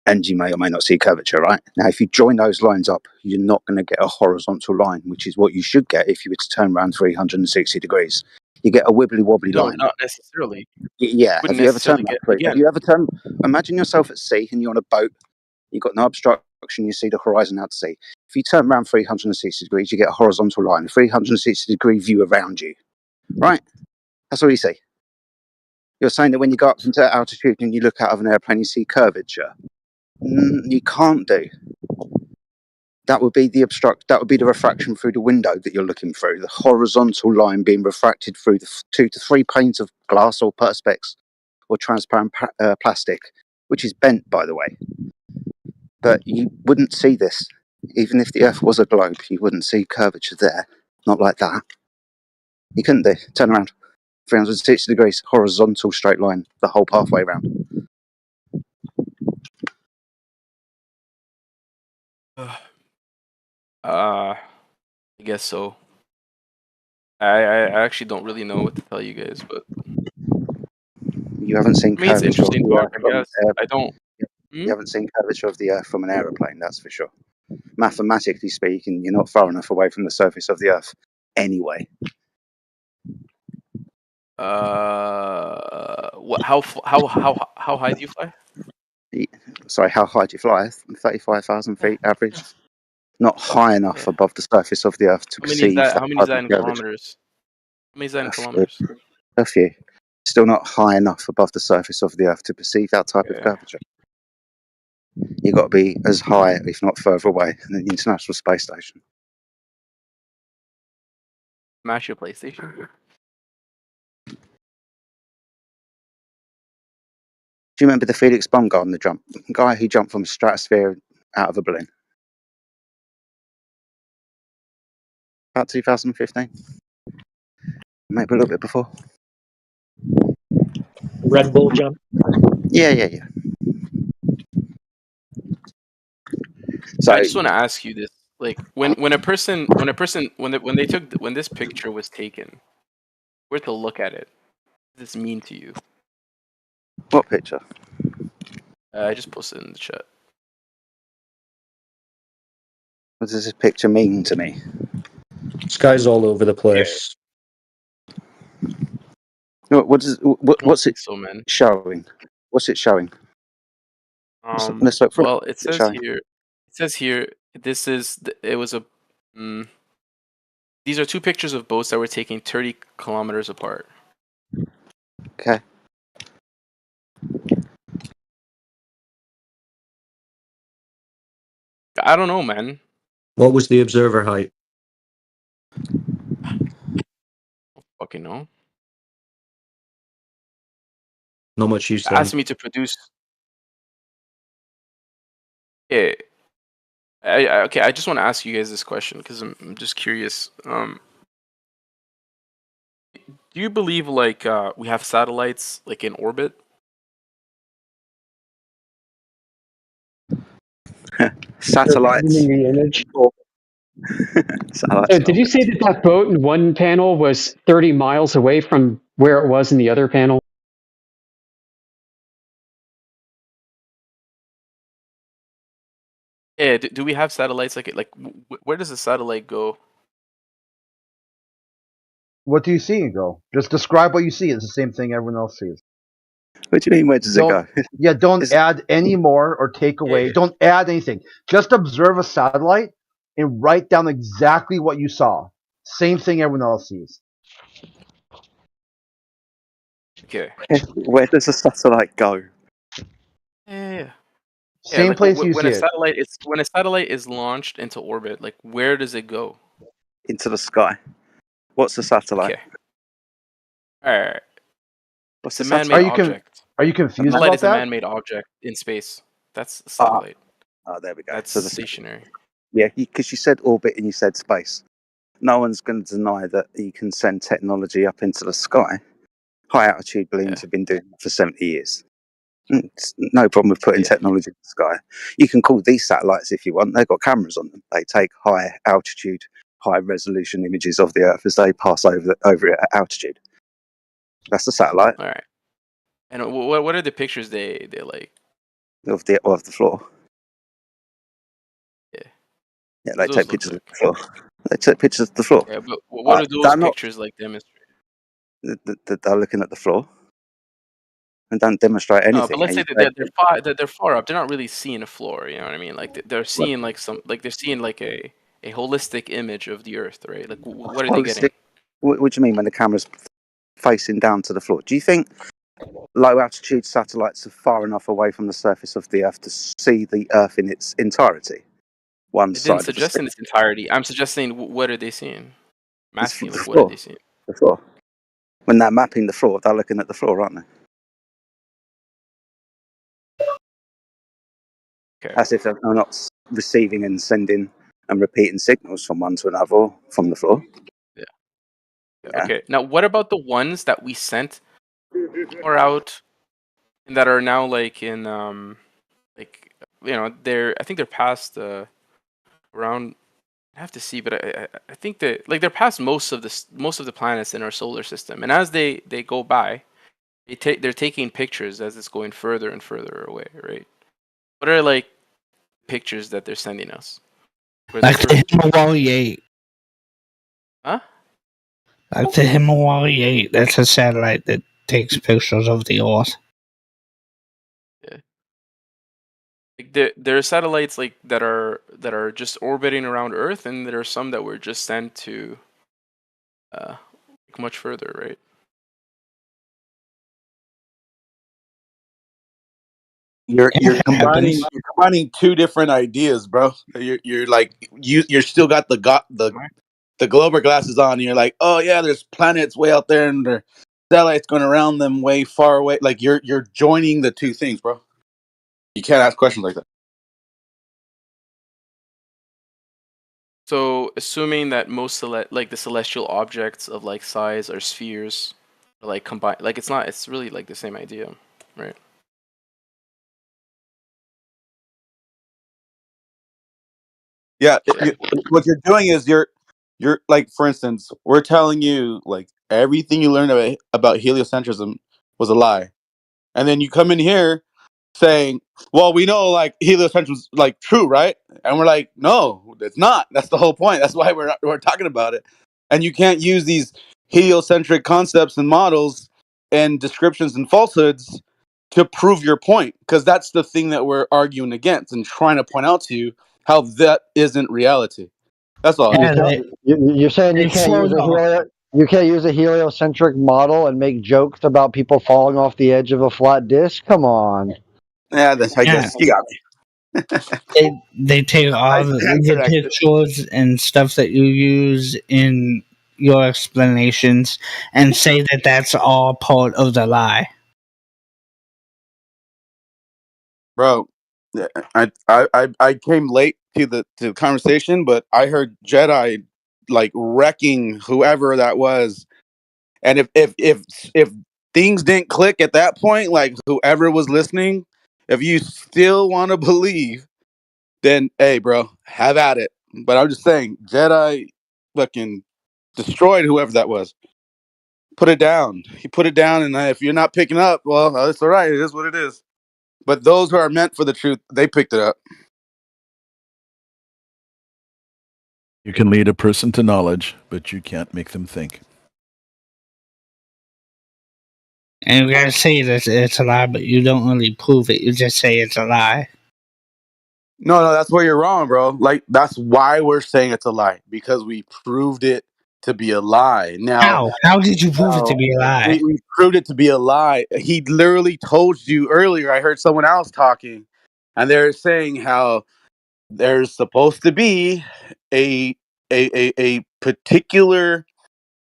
and you may or may not see curvature, right? Now, if you join those lines up, you're not going to get a horizontal line, which is what you should get if you were to turn around 360 degrees. You get a wibbly wobbly No, line. not necessarily. Yeah. Wouldn't Have you ever necessarily turned get Have again. you ever turned? Imagine yourself at sea and you're on a boat. You've got no obstruction. You see the horizon out to sea. If you turn around 360 degrees, you get a horizontal line, a 360-degree view around you. Right? That's all you see. You're saying that when you go up into altitude and you look out of an airplane, you see curvature. You can't do. That would be the refraction through the window that you're looking through, the horizontal line being refracted through the 2 to 3 panes of glass or perspex or transparent plastic, which is bent, by the way. But you wouldn't see this. Even if the Earth was a globe, you wouldn't see curvature there. Not like that. You couldn't do. Turn around. 360 degrees, horizontal straight line, the whole pathway around. I guess so. I actually don't really know what to tell you guys, but You haven't seen I mean, it's curvature of interesting the talk, Earth I from guess. I don't. You haven't seen curvature of the Earth from an aeroplane, that's for sure. Mathematically speaking, you're not far enough away from the surface of the Earth anyway. What? How high do you fly? Sorry, how high do you fly? 35,000 feet average. Not high enough above the surface of the Earth to How many is perceive that? that How many is type that of in curvature. kilometers? How many is that in kilometers? A few. Still not high enough above the surface of the Earth to perceive that type of curvature. You've got to be as high, if not further away, than the International Space Station. Smash your PlayStation. Do you remember the Felix Baumgartner jump? The guy who jumped from a stratosphere out of a balloon? About 2015? Maybe a little bit before. Red Bull jump? Yeah. So I just want to ask you this: like, when this picture was taken, were to look at it, what does this mean to you? What picture? I just posted it in the chat. What does this picture mean to me? Sky's all over the place. What's it so, man. showing? What's it showing? Let's look for Well, it. it says here. It says here. This is. It was a. These are two pictures of boats that were taken 30 kilometers apart. Okay. I don't know, man. What was the observer height? Fucking know. Not much use. Asked me to produce. Yeah. Okay. I just want to ask you guys this question because I'm just curious. Do you believe like we have satellites like in orbit? Satellites. The image. Satellites. So did you say that boat in one panel was 30 miles away from where it was in the other panel? Yeah. Do we have satellites like where does the satellite go? What do you see and go? Just describe what you see. It's the same thing everyone else sees. What do you mean, where does it go? Yeah, don't add any more or take away. Don't add anything. Just observe a satellite and write down exactly what you saw. Same thing everyone else sees. Okay. Where does the satellite go? Yeah. Same like, place you when see a it. satellite is launched into orbit, like where does it go? Into the sky. What's the satellite? Okay. All right. What's It's the a man-made satellite? object. Are you confused Satellite about is a that? man-made object in space. That's a satellite. Oh, there we go. That's So the stationary. Yeah, because you said orbit and you said space. no one's going to deny that you can send technology up into the sky. High altitude balloons have been doing it for 70 years. It's no problem with putting technology in the sky. You can call these satellites if you want. They've got cameras on them. They take high altitude, high resolution images of the Earth as they pass over it at altitude. That's the satellite. All right. And what are the pictures they like of the floor? Yeah, they Those take look pictures of the floor. They take pictures of the floor. Yeah, but what do those pictures like demonstrate? They're looking at the floor and don't demonstrate anything. No, but let's say that they're far up. They're not really seeing a floor. You know what I mean? Like they're seeing like they're seeing like a holistic image of the Earth, right? Like what are they getting? What do you mean when the camera's facing down to the floor? Do you think low altitude satellites are far enough away from the surface of the Earth to see the Earth in its entirety? One I side didn't of the suggest in screen. its entirety. I'm suggesting what are they seeing? I'm asking The like what are floor. they seeing? The floor. When they're mapping the floor, they're looking at the floor, aren't they? Okay. As if they're not receiving and sending and repeating signals from one to another or from the floor. Yeah. Yeah. Okay. Now, what about the ones that we sent far out and that are now like in like I think they're past around. I have to see, but I think that like they're past most of the planets in our solar system, and as they go by, they're taking pictures as it's going further and further away, right? What are like pictures that they're sending us? Like the Himalaya 8. Huh? Like the Himalaya 8. That's a satellite that takes pictures of the Earth. Yeah. Like there are satellites like that are just orbiting around Earth, and there are some that were just sent to much further, right? You're combining two different ideas, bro. You're like you're still got the Glober glasses on. And you're like, oh yeah, there's planets way out there, and there satellites going around them way far away. Like you're joining the two things, bro. You can't ask questions like that. So, assuming that most the celestial objects of like size are spheres, are, like combined, like it's really like the same idea, right? Yeah, what you're doing is you're like, for instance, we're telling you like everything you learned about heliocentrism was a lie, and then you come in here saying, well, we know like heliocentrism is like true, right? And we're like, no, it's not. That's the whole point. That's why we're talking about it. And you can't use these heliocentric concepts and models and descriptions and falsehoods to prove your point, because that's the thing that we're arguing against and trying to point out to you how that isn't reality. That's all. You're saying you can't use a heliocentric model and make jokes about people falling off the edge of a flat disc? Come on. Yeah, I guess you got me. They take all the pictures and stuff that you use in your explanations and say that that's all part of the lie. Bro, I came late to the conversation, but I heard Jedi like wrecking whoever that was, and if things didn't click at that point, like whoever was listening, if you still want to believe, then hey, bro, have at it. But I'm just saying, Jedi fucking destroyed whoever that was. Put it down. He put it down, and if you're not picking up, well, it's all right. It is what it is. But those who are meant for the truth, they picked it up. You can lead a person to knowledge, but you can't make them think. And you gotta say that it's a lie, but you don't really prove it. You just say it's a lie. No, that's where you're wrong, bro. Like, that's why we're saying it's a lie, because we proved it to be a lie. Now, How did you prove it to be a lie? We proved it to be a lie. He literally told you earlier. I heard someone else talking, and they're saying how there's supposed to be a particular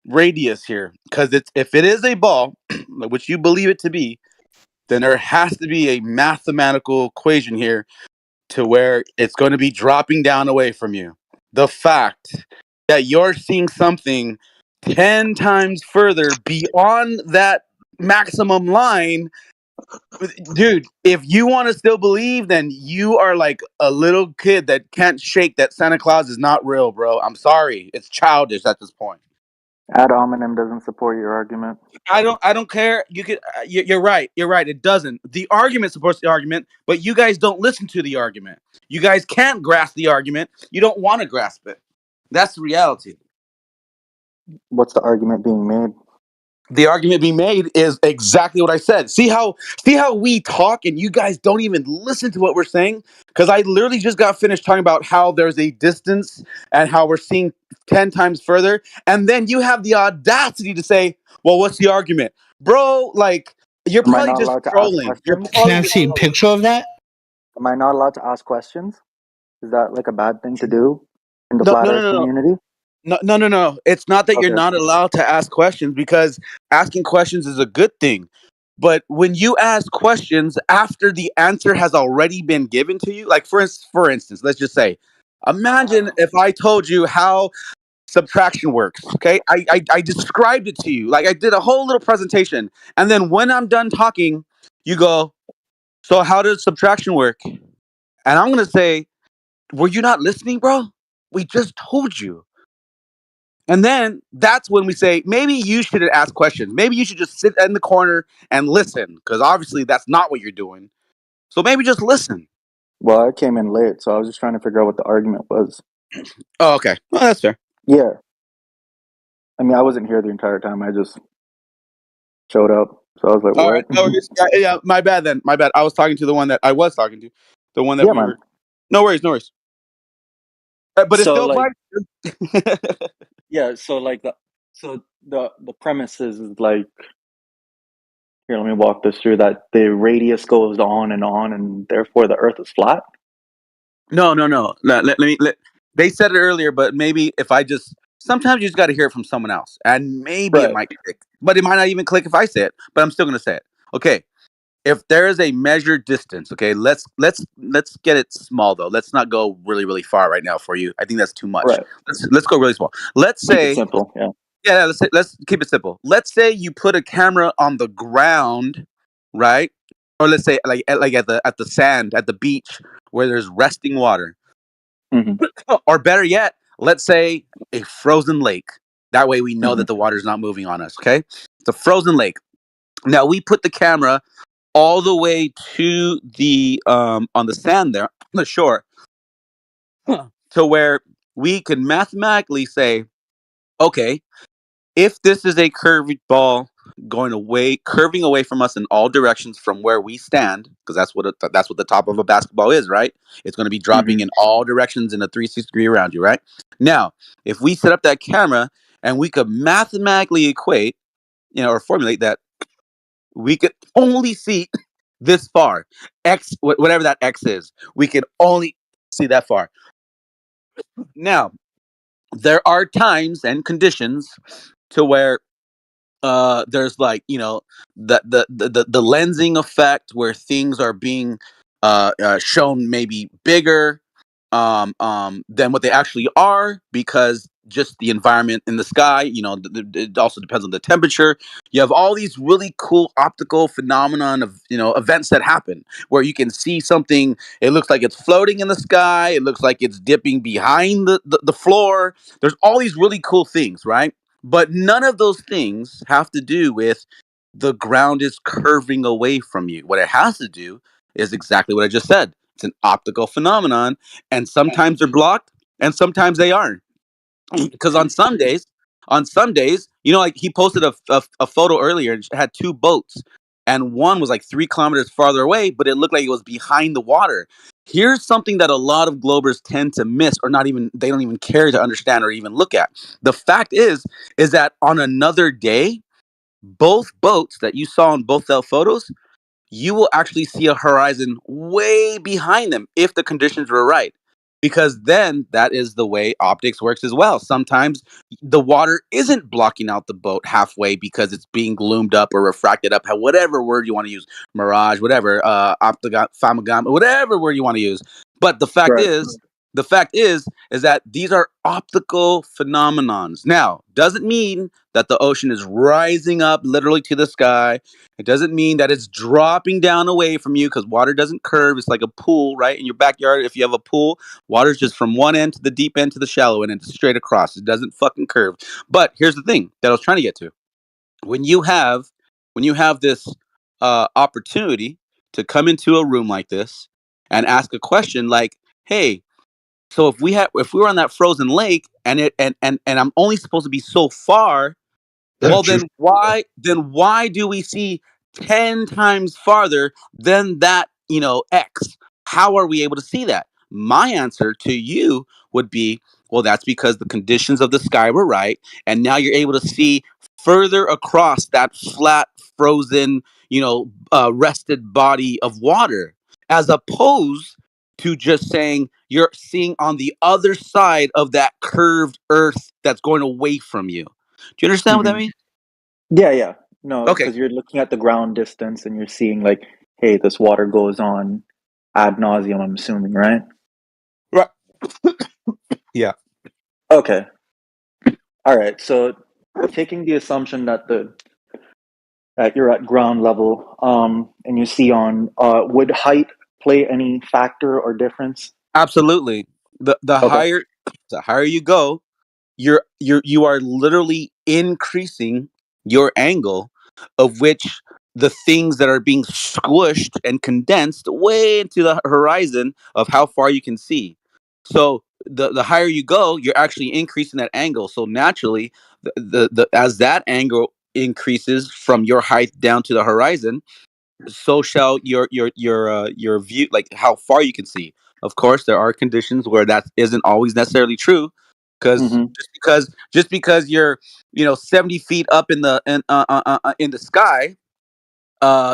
radius here, because if it is a ball, which you believe it to be, then there has to be a mathematical equation here to where it's going to be dropping down away from you. The fact that you're seeing something 10 times further beyond that maximum line, dude, if you want to still believe, then you are like a little kid that can't shake that Santa Claus is not real, bro. I'm sorry. It's childish at this point. Ad hominem doesn't support your argument. I don't care. You could. You're right. You're right. It doesn't. The argument supports the argument, but you guys don't listen to the argument. You guys can't grasp the argument. You don't want to grasp it. That's the reality. What's the argument being made? The argument being made is exactly what I said. See how we talk and you guys don't even listen to what we're saying? Because I literally just got finished talking about how there's a distance and how we're seeing 10 times further. And then you have the audacity to say, well, what's the argument? Bro, like, you're Am I probably not just allowed to ask trolling. You're questions? probably Can I see a picture of that? Am I not allowed to ask questions? Is that like a bad thing to do in the No, flat no, earth no, no. community? No. It's not that you're Okay. not allowed to ask questions, because asking questions is a good thing. But when you ask questions after the answer has already been given to you, like for instance, let's just say, imagine if I told you how subtraction works. Okay, I described it to you, like I did a whole little presentation, and then when I'm done talking, you go, so how does subtraction work? And I'm gonna say, were you not listening, bro? We just told you. And then that's when we say, maybe you shouldn't ask questions. Maybe you should just sit in the corner and listen, because obviously that's not what you're doing. So maybe just listen. Well, I came in late, so I was just trying to figure out what the argument was. Oh, okay. Well, that's fair. Yeah. I mean, I wasn't here the entire time. I just showed up. So I was like, All what? right. No worries. Yeah, my bad then. My bad. I was talking to the one that I was talking to. The one that Yeah, we man. were. No worries. No worries. But it So, still like, applies. yeah, so like the premise is like, here, let me walk this through, that the radius goes on and therefore the earth is flat. No. They said it earlier, but maybe if I just, sometimes you just got to hear it from someone else, and maybe it might click, but it might not even click if I say it. But I'm still gonna say it. Okay, if there is a measured distance, okay, let's get it small though. Let's not go really far right now for you. I think that's too much. Right. Let's go really small. Let's Keep say it simple. Yeah. Yeah, let's keep it simple. Let's say you put a camera on the ground, right? Or let's say like at the sand at the beach where there's resting water. Or better yet, let's say a frozen lake. That way we know that the water's not moving on us, okay? It's a frozen lake. Now we put the camera all the way to the on the sand there, on the shore, to where we can mathematically say, okay, if this is a curved ball curving away from us in all directions from where we stand, because that's what the top of a basketball is, right? It's going to be dropping in all directions in a 360 around you, right? Now, if we set up that camera and we could mathematically equate, or formulate that, we could only see this far, x, whatever that x is, we can only see that far. Now, there are times and conditions to where there's like, the lensing effect where things are being shown maybe bigger than what they actually are, because just the environment in the sky, it also depends on the temperature. You have all these really cool optical phenomenon of events that happen where you can see something. It looks like it's floating in the sky. It looks like it's dipping behind the floor. There's all these really cool things, right? But none of those things have to do with the ground is curving away from you. What it has to do is exactly what I just said. It's an optical phenomenon, and sometimes they're blocked and sometimes they aren't. Because on some days, like he posted a photo earlier and it had two boats, and one was like 3 kilometers farther away, but it looked like it was behind the water. Here's something that a lot of Globers tend to miss, or they don't even care to understand or even look at. The fact is that on another day, both boats that you saw in both their photos, you will actually see a horizon way behind them if the conditions were right. Because then that is the way optics works as well. Sometimes the water isn't blocking out the boat halfway because it's being gloomed up or refracted up, whatever word you want to use, mirage, whatever, optigon, famigam, whatever word you want to use. But the fact is the fact is that these are optical phenomenons. Now, doesn't mean that the ocean is rising up literally to the sky. It doesn't mean that it's dropping down away from you, because water doesn't curve. It's like a pool, right? In your backyard, if you have a pool, water's just from one end to the deep end to the shallow end, and it's straight across. It doesn't fucking curve. But here's the thing that I was trying to get to. When you have this opportunity to come into a room like this and ask a question like, hey, so if we were on that frozen lake and I'm only supposed to be so far, well, then why do we see 10 times farther than that, X? How are we able to see that? My answer to you would be, well, that's because the conditions of the sky were right, and now you're able to see further across that flat, frozen, rested body of water, as opposed to just saying you're seeing on the other side of that curved earth that's going away from you. Do you understand what that means? Yeah. No, Okay. because you're looking at the ground distance and you're seeing like, hey, this water goes on ad nauseum, I'm assuming, right? Right. Yeah. Okay. All right. So taking the assumption that you're at ground level, and you see on, would height play any factor or difference? Absolutely. The Okay. higher you go, you are literally increasing your angle, of which the things that are being squished and condensed way into the horizon of how far you can see. So the higher you go, you're actually increasing that angle. So naturally, the as that angle increases from your height down to the horizon, so shall your view, like how far you can see. Of course, there are conditions where that isn't always necessarily true, because just because you're 70 feet up in the sky,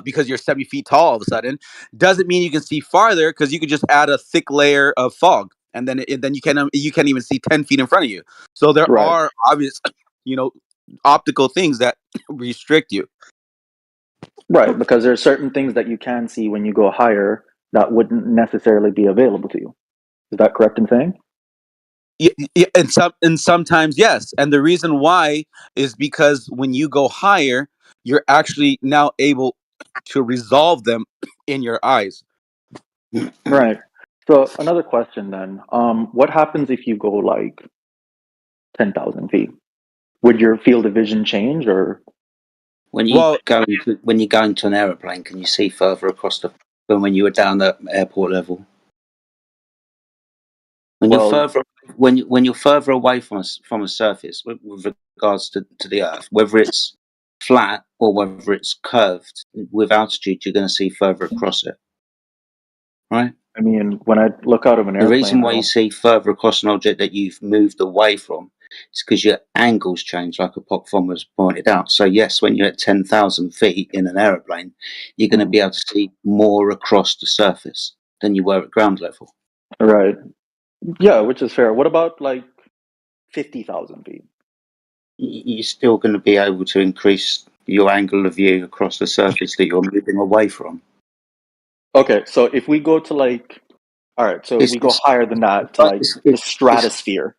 because you're 70 feet tall all of a sudden, doesn't mean you can see farther, because you could just add a thick layer of fog, and then you can't even see 10 feet in front of you. So there are obvious optical things that restrict you. Right, because there are certain things that you can see when you go higher that wouldn't necessarily be available to you. Is that correct in saying? Yeah, and sometimes yes, and the reason why is because when you go higher, you're actually now able to resolve them in your eyes. Right. So another question then: what happens if you go like 10,000 feet? Would your field of vision change, or? When you go into an aeroplane, can you see further across than when you were down at airport level? When you're further away from a surface with regards to the Earth, whether it's flat or whether it's curved, with altitude you're going to see further across it, right? I mean, when I look out of an airplane, the reason why you see further across an object that you've moved away from is because your angles change, like Apocfon was pointed out. So yes, when you're at 10,000 feet in an aeroplane, you're going to be able to see more across the surface than you were at ground level. Right. Yeah, which is fair. What about like 50,000 feet? You're still going to be able to increase your angle of view across the surface that you're moving away from. Okay, so if we go to like, all right, so we go higher than that to like the stratosphere.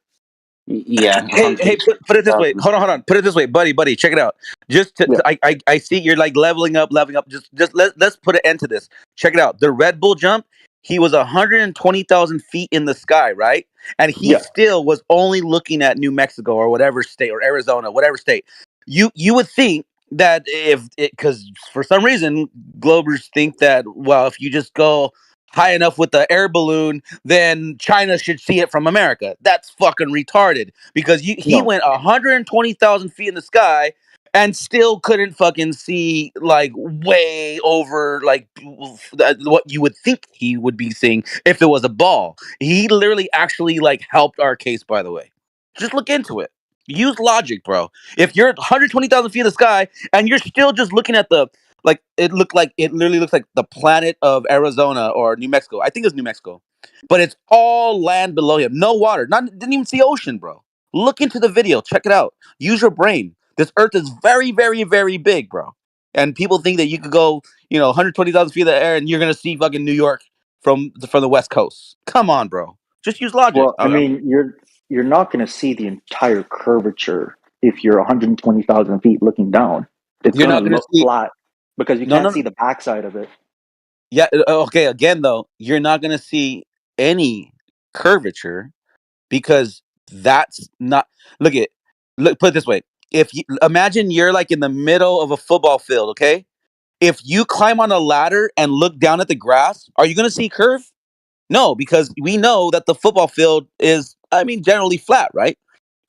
Yeah. Hey, put it this way. Hold on. Put it this way, buddy. Check it out. I see you're like leveling up. Just let's put an end to this. Check it out. The Red Bull jump. He was 120,000 feet in the sky, right? And he still was only looking at New Mexico or whatever state, or Arizona, whatever state. You would think that because for some reason Globers think that, well, if you just go high enough with the air balloon, then China should see it from America. That's fucking retarded, because he went 120,000 feet in the sky and still couldn't fucking see like way over like what you would think he would be seeing if it was a ball. He literally actually like helped our case, by the way. Just look into it. Use logic, bro. If you're 120,000 feet in the sky and you're still just looking at it literally looks like the planet of Arizona or New Mexico. I think it's New Mexico, but it's all land below him. No water. Didn't even see ocean, bro. Look into the video. Check it out. Use your brain. This Earth is very, very, very big, bro. And people think that you could go, 120,000 feet in the air and you're gonna see fucking New York from the West Coast. Come on, bro. Just use logic. Well, I mean, you're not going to see the entire curvature if you're 120,000 feet looking down. It's You're going not to going to look see. flat because you No, can't no, see the backside of it. yeah. Okay. Again, though, you're not going to see any curvature because that's not. Look, put it this way. If you imagine you're like in the middle of a football field, okay? If you climb on a ladder and look down at the grass, are you going to see curve? No, because we know that the football field is, I mean, generally flat, right?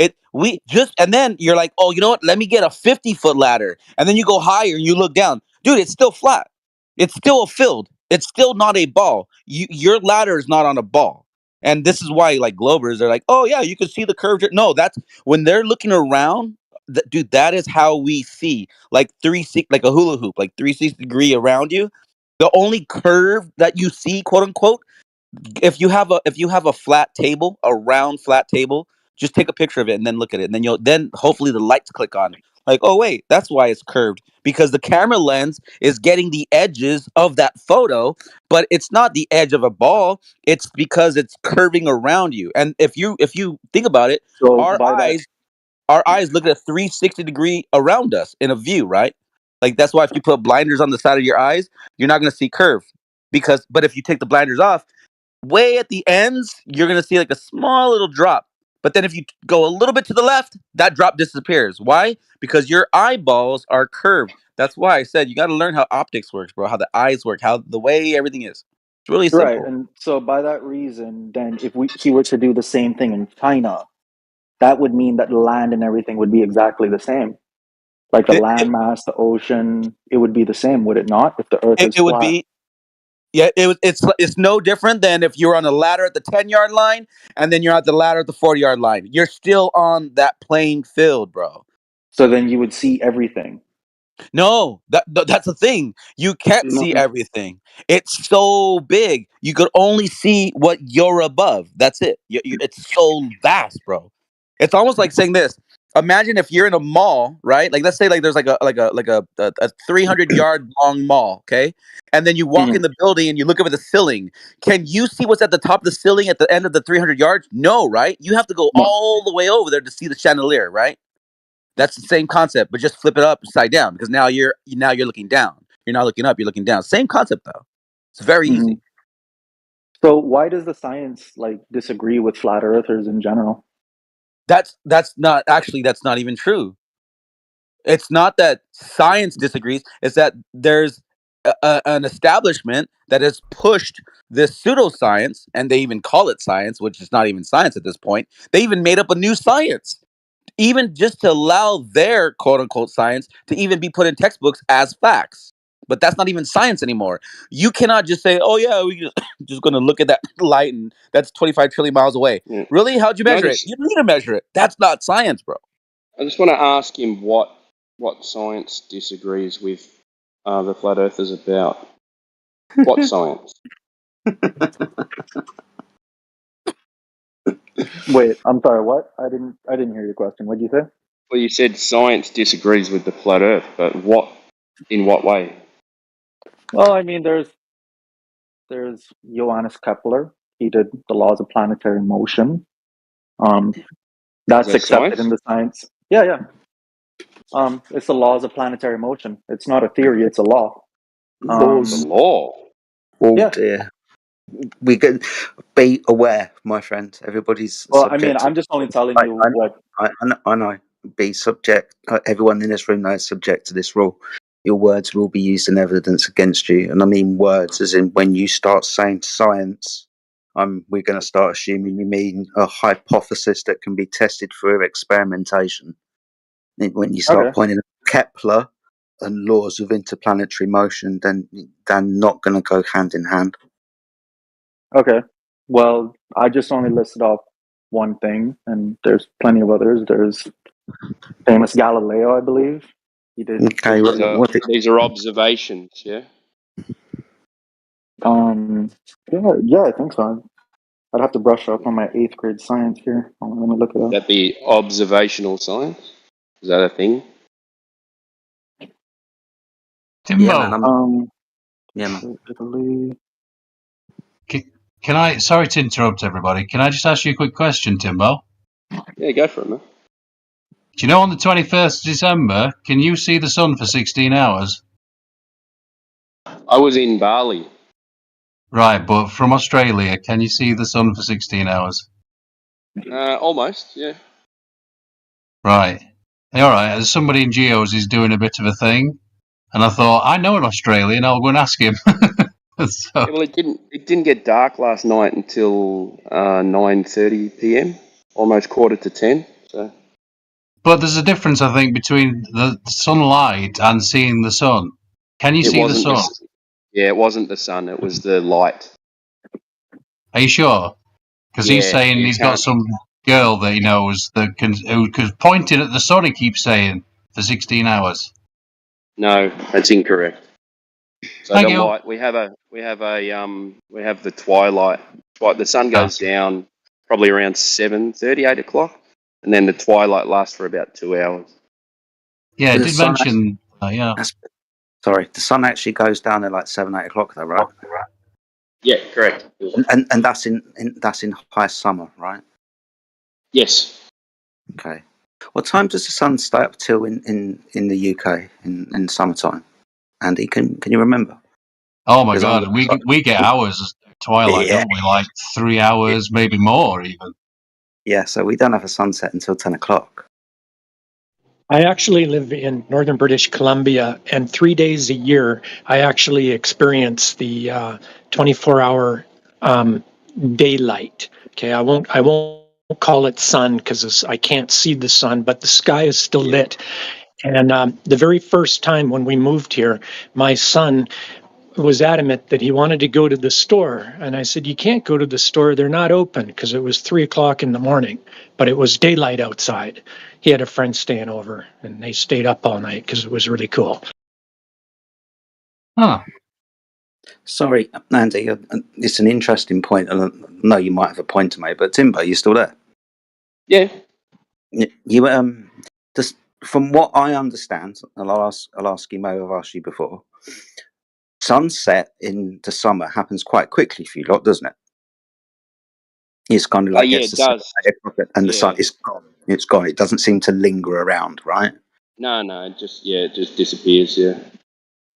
And then you're like, oh, you know what? Let me get a 50-foot ladder. And then you go higher and you look down. Dude, it's still flat. It's still a field. It's still not a ball. Your ladder is not on a ball. And this is why, like, Globers are like, oh, yeah, you can see the curvature. No, that's when they're looking around, dude, that is how we see, like, like a hula hoop, like 360-degree around you. The only curve that you see, quote unquote, if you have a flat table, a round flat table, just take a picture of it and then look at it, and then hopefully the lights click on. Like, oh wait, that's why it's curved, because the camera lens is getting the edges of that photo, but it's not the edge of a ball. It's because it's curving around you. And if you think about it, So our eyes look at a 360-degree around us in a view, right? Like, that's why if you put blinders on the side of your eyes, you're not going to see curve, but if you take the blinders off, way at the ends, you're going to see like a small little drop. But then if you go a little bit to the left, that drop disappears. Why? Because your eyeballs are curved. That's why I said you got to learn how optics works, bro, how the eyes work, how the way everything is. It's really simple. Right, and so by that reason, then if he were to do the same thing in China, that would mean that the land and everything would be exactly the same. Like the landmass, the ocean, it would be the same, would it not? If the Earth is It would flat. be. Yeah, it's no different than if you're on a ladder at the 10-yard line and then you're at the ladder at the 40-yard line. You're still on that playing field, bro. So then you would see everything. No, that's the thing. You can't see everything. It's so big. You could only see what you're above. That's it. It's so vast, bro. It's almost like saying this. Imagine if you're in a mall, right? Like, let's say like there's like a 300-yard long mall, okay? And then you walk in the building and you look over the ceiling. Can you see what's at the top of the ceiling at the end of the 300 yards? No, right? You have to go all the way over there to see the chandelier, right? That's the same concept, but just flip it upside down, because now you're looking down. You're not looking up, you're looking down. Same concept though. It's very easy. So why does the science like disagree with flat earthers in general? That's not even true. It's not that science disagrees, it's that there's an establishment that has pushed this pseudoscience, and they even call it science, which is not even science at this point. They even made up a new science, even just to allow their quote unquote science to even be put in textbooks as facts. But that's not even science anymore. You cannot just say, oh yeah, we just going to look at that light and that's 25 trillion miles away. Yeah. Really? How'd you measure it? You need to measure it. That's not science, bro. I just want to ask him what science disagrees with the flat earthers about. What science? Wait, I'm sorry. What? I didn't hear your question. What did you say? Well, you said science disagrees with the flat Earth, but in what way? Well, I mean, there's Johannes Kepler. He did the laws of planetary motion. That's that accepted science? in the science. Yeah. It's the laws of planetary motion. It's not a theory; it's a law. The law. Oh Yeah. dear. We can be aware, my friend. Everybody's Well, subject. I mean, I'm just only telling you what. I know. Be subject. Everyone in this room knows subject to this rule. Your words will be used in evidence against you, and I mean words as in when you start saying science. We're going to start assuming you mean a hypothesis that can be tested through experimentation. When you start pointing at Kepler and laws of interplanetary motion, then they're not going to go hand in hand. Okay. Well, I just only listed off one thing, and there's plenty of others. There's famous Galileo, I believe. He did. Okay, these are observations, yeah. Yeah, I think so. I'd have to brush up on my 8th grade science here. Let me look it up. That be observational science? Is that a thing? Timbo. Yeah, man. Italy. Can I? Sorry to interrupt everybody. Can I just ask you a quick question, Timbo? Yeah, go for it, man. Do you know on the 21st of December, can you see the sun for 16 hours? I was in Bali. Right, but from Australia, can you see the sun for 16 hours? Almost, yeah. Right. All right. As somebody in Geos is doing a bit of a thing, and I thought I know an Australian. I'll go and ask him. So, Yeah, well, it didn't get dark last night until 9:30 p.m. Almost 9:45. So. but there's a difference, I think, between the sunlight and seeing the sun. Can you see the sun? Yeah, it wasn't the sun. It was the light. Are you sure? Because he's saying you he's got can't- some girl that he knows that who's pointing at the sun. He keeps saying for 16 hours. No, that's incorrect. So Thank the you. light we have the twilight. The sun goes down probably around 7:30, 8 o'clock, and then the twilight lasts for about 2 hours. Yeah, it The did sun mention. Yeah. Sorry, the sun actually goes down at like 7, 8 o'clock, though, right? Yeah, correct. And that's in high summer, right? Yes. Okay. What time does the sun stay up till in the UK in summertime? Andy, can you remember? Oh my God, we get hours of twilight, Yeah. don't we? Like 3 hours, maybe more even. Yeah, so we don't have a sunset until 10 o'clock. I actually live in northern British Columbia, and 3 days a year, I actually experience the 24-hour daylight. Okay, I won't call it sun because I can't see the sun, but the sky is still lit. And the very first time when we moved here, my son was adamant that he wanted to go to the store. And I said, you can't go to the store. They're not open, because it was 3 o'clock in the morning, but it was daylight outside. He had a friend staying over and they stayed up all night because it was really cool. Huh. Sorry, Andy, it's an interesting point. And I know you might have a point to make, but Timbo, you still there? Yeah. You just from what I understand, and I'll ask you, Mo, I've asked you before. Sunset in the summer happens quite quickly for you lot, doesn't it? It's kind of like yeah, gets it to does. 7, 8 o'clock and the sun Yeah. is gone. It's gone. It doesn't seem to linger around, right? No, it just disappears. Yeah.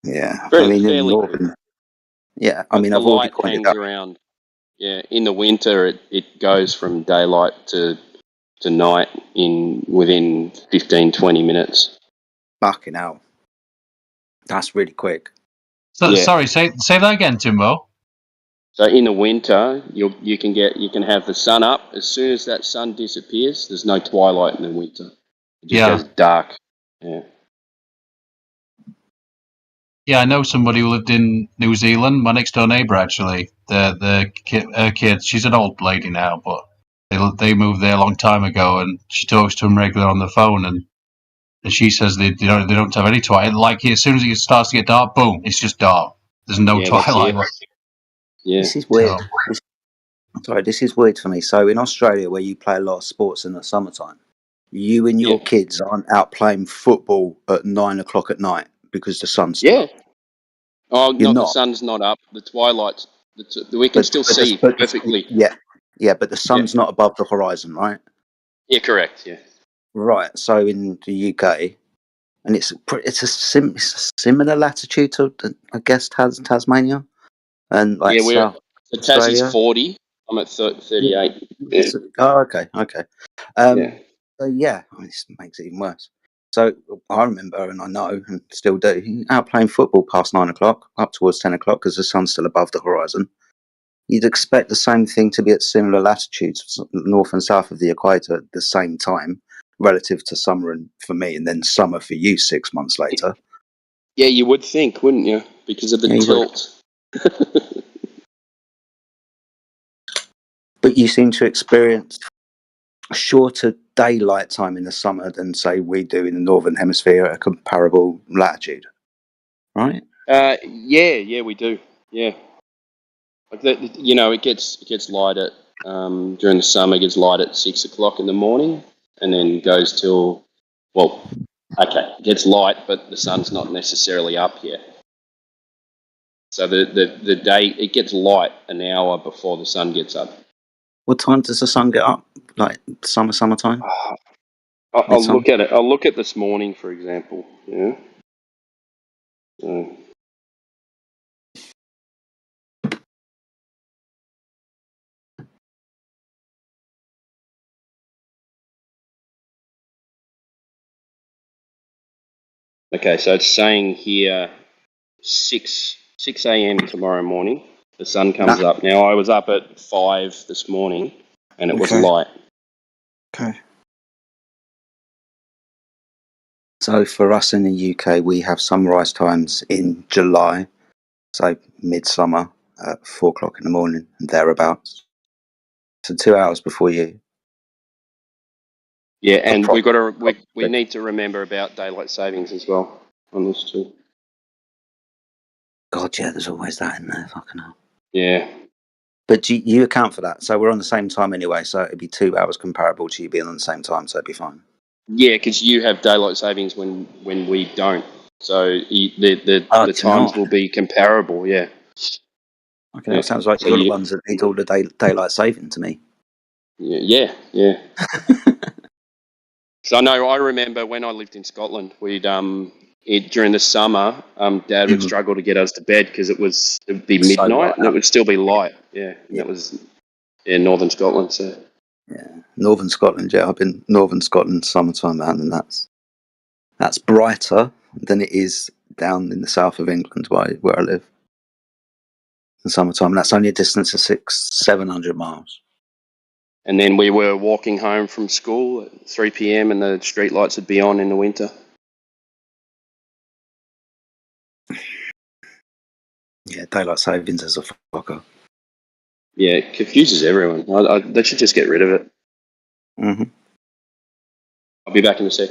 Yeah, Very, I mean in fairly northern. Yeah, I mean the I've already light pointed hangs out. around. Yeah, in the winter it goes from daylight to night within 15-20 minutes. Fucking hell, that's really quick. So Yeah. sorry, say that again, Timbo. So in the winter, you can have the sun up. As soon as that sun disappears, there's no twilight in the winter. It just goes dark. Yeah. Yeah, I know somebody who lived in New Zealand. My next door neighbour, actually. Her kid. She's an old lady now, but they moved there a long time ago, and she talks to him regularly on the phone, and she says they don't have any twilight. Like as soon as it starts to get dark, boom, it's just dark. There's no Yeah, that's twilight. it. Yeah. This is weird. This is weird for me. So in Australia, where you play a lot of sports in the summertime, you and your kids aren't out playing football at 9 o'clock at night because the sun's still up. Oh, You're the not. sun's not up. The twilight's. We can still see perfectly. Yeah, but the sun's not above the horizon, right? Yeah, correct. Yeah. Right. So in the UK, and it's a similar latitude to, I guess, Tasmania, and like South Tassie's Australia. 40. I'm at 38. Yeah. Oh, okay. So yeah, I mean, this makes it even worse. So I remember, and I know, and still do, out playing football past 9 o'clock, up towards 10 o'clock, because the sun's still above the horizon. You'd expect the same thing to be at similar latitudes, north and south of the equator, at the same time, relative to summer and for me, and then summer for you 6 months later. Yeah, you would think, wouldn't you? Because of the tilt. But you seem to experience a shorter daylight time in the summer than, say, we do in the northern hemisphere at a comparable latitude, right? Yeah, we do. Yeah, like that. You know, it gets light at during the summer. It gets light at 6 o'clock in the morning, and then goes till it gets light, but the sun's not necessarily up yet. So the day, it gets light an hour before the sun gets up. What time does the sun get up? Like summertime? I'll look at it. I'll look at this morning, for example. Yeah. So, okay, so it's saying here 6 a.m. tomorrow morning. The sun comes up. Now, I was up at 5 this morning, and it was light. Okay. So for us in the UK, we have sunrise times in July, so midsummer at 4 o'clock in the morning and thereabouts. So 2 hours before you. Yeah, and we need to remember about daylight savings as well on this too. God, yeah, there's always that in there. Fucking hell. Yeah. But you account for that, so we're on the same time anyway. So it'd be 2 hours comparable to you being on the same time, so it'd be fine. Yeah, because you have daylight savings when we don't, so the times will be comparable. Yeah. Okay, that sounds like you're the ones that need all the daylight saving to me. Yeah. So I remember when I lived in Scotland, we'd during the summer, Dad would struggle to get us to bed because it would be midnight and it would still be light. Yeah, and that was northern Scotland. So yeah, northern Scotland. Yeah, I've been northern Scotland summertime, man, and that's brighter than it is down in the south of England where I live in summertime. And that's only a distance of 600-700 miles. And then we were walking home from school at 3 p.m. and the street lights would be on in the winter. Yeah, daylight savings is a fucker. Yeah, it confuses everyone. They should just get rid of it. Mm-hmm. I'll be back in a sec.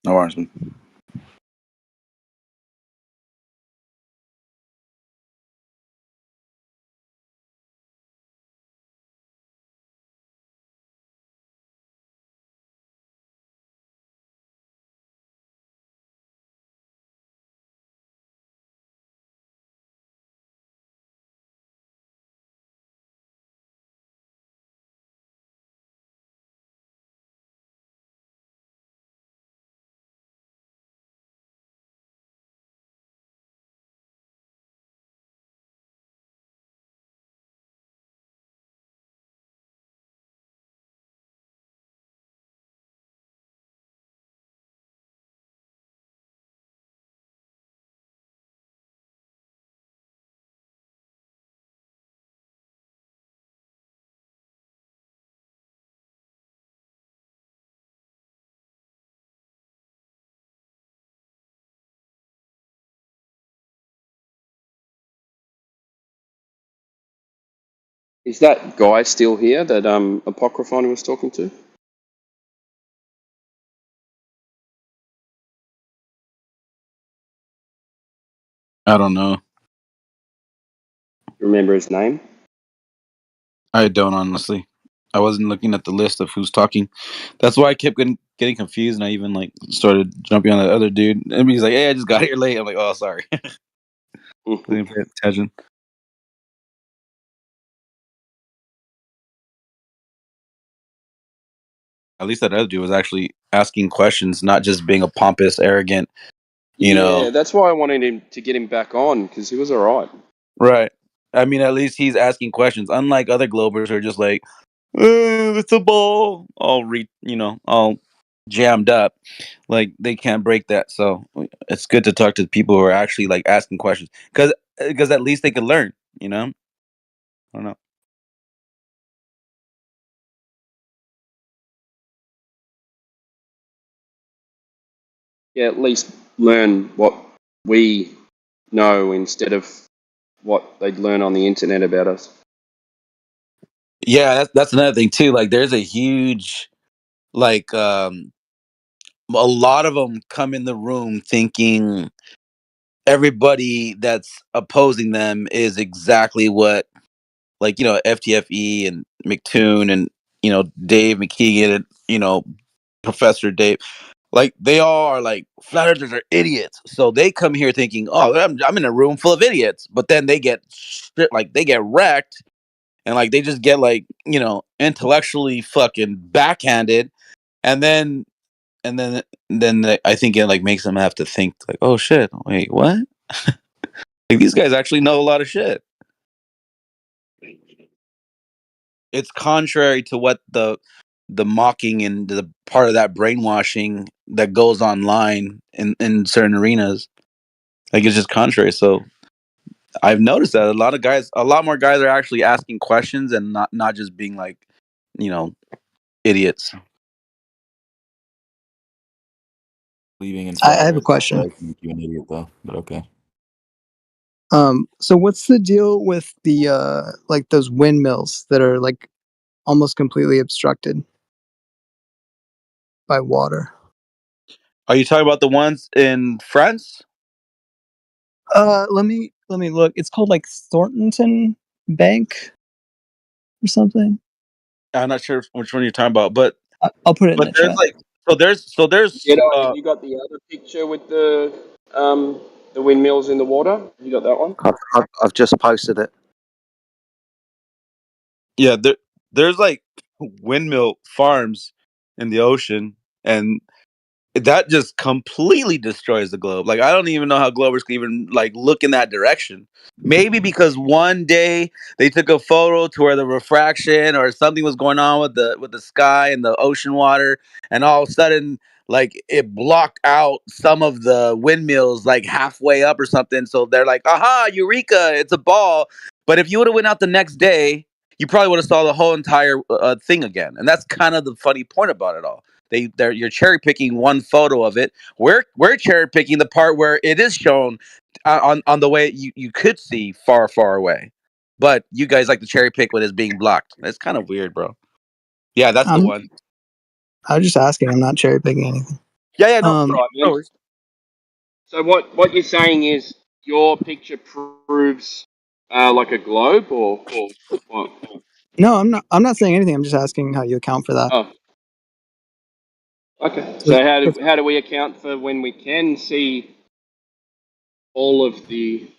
No worries, man. Is that guy still here that Apocryphon was talking to? I don't know. Remember his name? I don't, honestly. I wasn't looking at the list of who's talking. That's why I kept getting confused, and I even started jumping on the other dude. And he's like, "Hey, I just got here late." I'm like, "Oh, sorry." Didn't pay attention. At least that other dude was actually asking questions, not just being a pompous, arrogant. Yeah, that's why I wanted him to get him back on because he was all right. Right. I mean, at least he's asking questions, unlike other Globers who are just like, "It's a ball," all jammed up. Like they can't break that. So it's good to talk to people who are actually asking questions, because at least they can learn. I don't know. Yeah, at least learn what we know instead of what they'd learn on the internet about us. Yeah, that's another thing too. There's a huge, a lot of them come in the room thinking everybody that's opposing them is exactly what, FTFE and McToon and Dave McKeegan and Professor Dave. like they all are like flat earthers are idiots. So they come here thinking, oh, I'm in a room full of idiots, but then they get they get wrecked, and like they just get like intellectually fucking backhanded, and then I think it like makes them have to think like, oh shit, wait, what? Like these guys actually know a lot of shit. It's contrary to what the mocking and the part of that brainwashing that goes online in certain arenas. Like it's just contrary. So I've noticed that a lot more guys are actually asking questions and not just being like, idiots. Leaving in I have a question. Make you an idiot though, but okay. So what's the deal with the like those windmills that are like almost completely obstructed by water? Are you talking about the ones in France? Let me look. It's called like Thornton Bank or something. I'm not sure which one you're talking about, but I'll put it in the there's chat. like so there's Have you got the other picture with the windmills in the water? You got that one? I've just posted it. Yeah, there's like windmill farms in the ocean, and that just completely destroys the globe. Like I don't even know how Globers can even like look in that direction. Maybe because one day they took a photo to where the refraction or something was going on with the sky and the ocean water, and all of a sudden like it blocked out some of the windmills like halfway up or something. So they're like, "Aha, eureka! It's a ball." But if you would have went out the next day, you probably would have saw the whole entire thing again. And that's kind of the funny point about it all. You're cherry picking one photo of it. We're cherry picking the part where it is shown on the way you could see far away, but you guys like to cherry pick when it's being blocked. That's kind of weird, bro. Yeah, that's the one. I was just asking. I'm not cherry picking anything. Yeah, no. Right, so what you're saying is your picture proves like a globe, or what? No, I'm not saying anything. I'm just asking how you account for that. Oh. Okay. So how do we account for when we can see all of the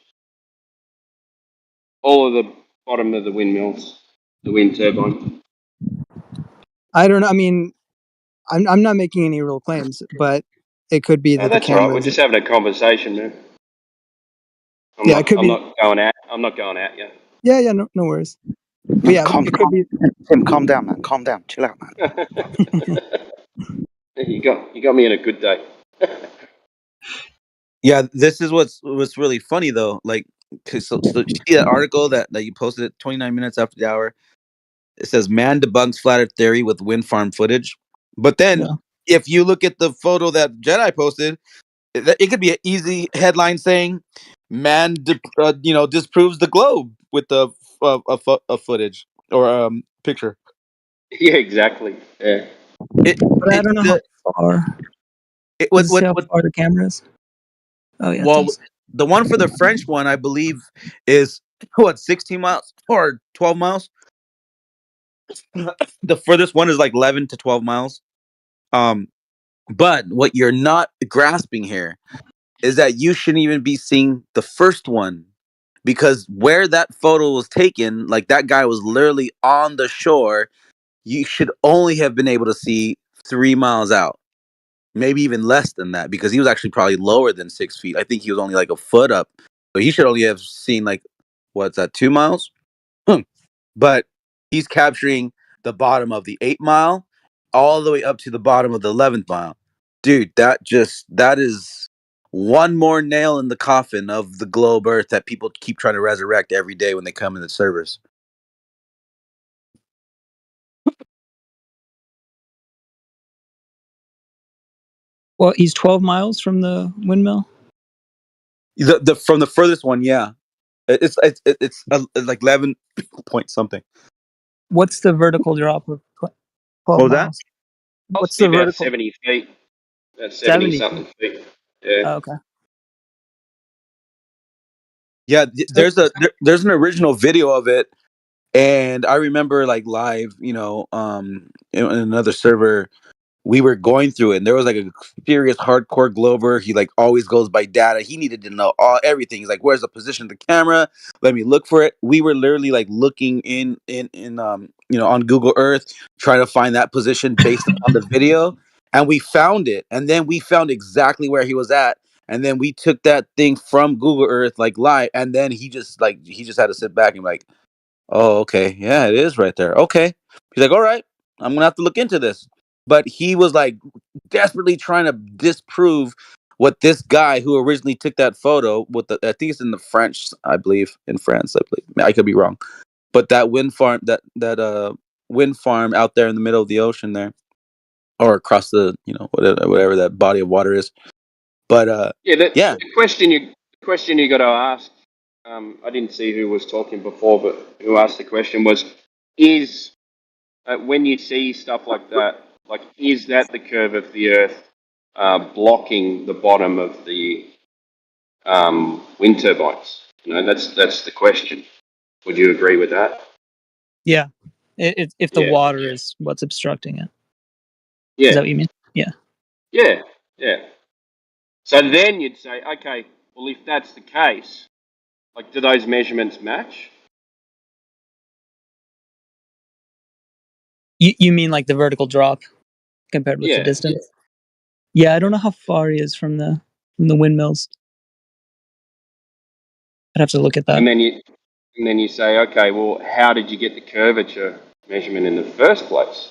bottom of the windmills, the wind turbine? I don't know. I mean, I'm not making any real claims, but it could be that that's the all right. cameras. We're just having a conversation, man. I'm not going out yet. Yeah, no worries. But yeah, Tim, calm down, man. Calm down. Chill out, man. You got me in a good day. Yeah, this is what's really funny though. Like, so you see that article that you posted 29 minutes after the hour. It says man debunks flat Earth theory with wind farm footage. But then, if you look at the photo that Jedi posted, it could be an easy headline saying man disproves the globe with the footage or picture. Yeah, exactly. Yeah. But I don't know how far. Does it say how far the camera is? Oh yeah. Well, the one for the French one, I believe, is 16 miles or 12 miles. The furthest one is like 11 to 12 miles. But what you're not grasping here is that you shouldn't even be seeing the first one, because where that photo was taken, like that guy was literally on the shore. You should only have been able to see 3 miles out, maybe even less than that, because he was actually probably lower than 6 feet. I think he was only like a foot up, so he should only have seen like, what's that, 2 miles? But he's capturing the bottom of the 8 mile all the way up to the bottom of the 11th mile. Dude, that is one more nail in the coffin of the globe Earth that people keep trying to resurrect every day when they come in the servers. Well, he's 12 miles from the windmill. The from the furthest one, yeah, it's like 11 point something. What's the vertical drop of 12 miles? That? What's the about vertical? 70 feet. That's 70 something feet. Yeah. Oh, okay. Yeah, there's an original video of it, and I remember like live, in another server, we were going through it, and there was like a serious hardcore Glober. He like always goes by data. He needed to know everything. He's like, where's the position of the camera? Let me look for it. We were literally like looking in on Google Earth, trying to find that position based on the video, and we found it. And then we found exactly where he was at. And then we took that thing from Google Earth like live, and then he just had to sit back and like, oh, okay, yeah, it is right there. Okay. He's like, all right, I'm gonna have to look into this. But he was like desperately trying to disprove what this guy who originally took that photo with I think it's in the French, I believe, in France, I believe. I could be wrong. But that wind farm wind farm out there in the middle of the ocean there, or across the, whatever that body of water is. But the question you got to ask. I didn't see who was talking before, but who asked the question was: is when you see stuff like that, like, is that the curve of the Earth blocking the bottom of the wind turbines? That's the question. Would you agree with that? Yeah, if the water is what's obstructing it. Yeah. Is that what you mean? Yeah. Yeah. So then you'd say, okay, well, if that's the case, like, do those measurements match? You mean like the vertical drop compared with the distance? Yeah, I don't know how far he is from the windmills. I'd have to look at that. And then you say, okay, well, how did you get the curvature measurement in the first place?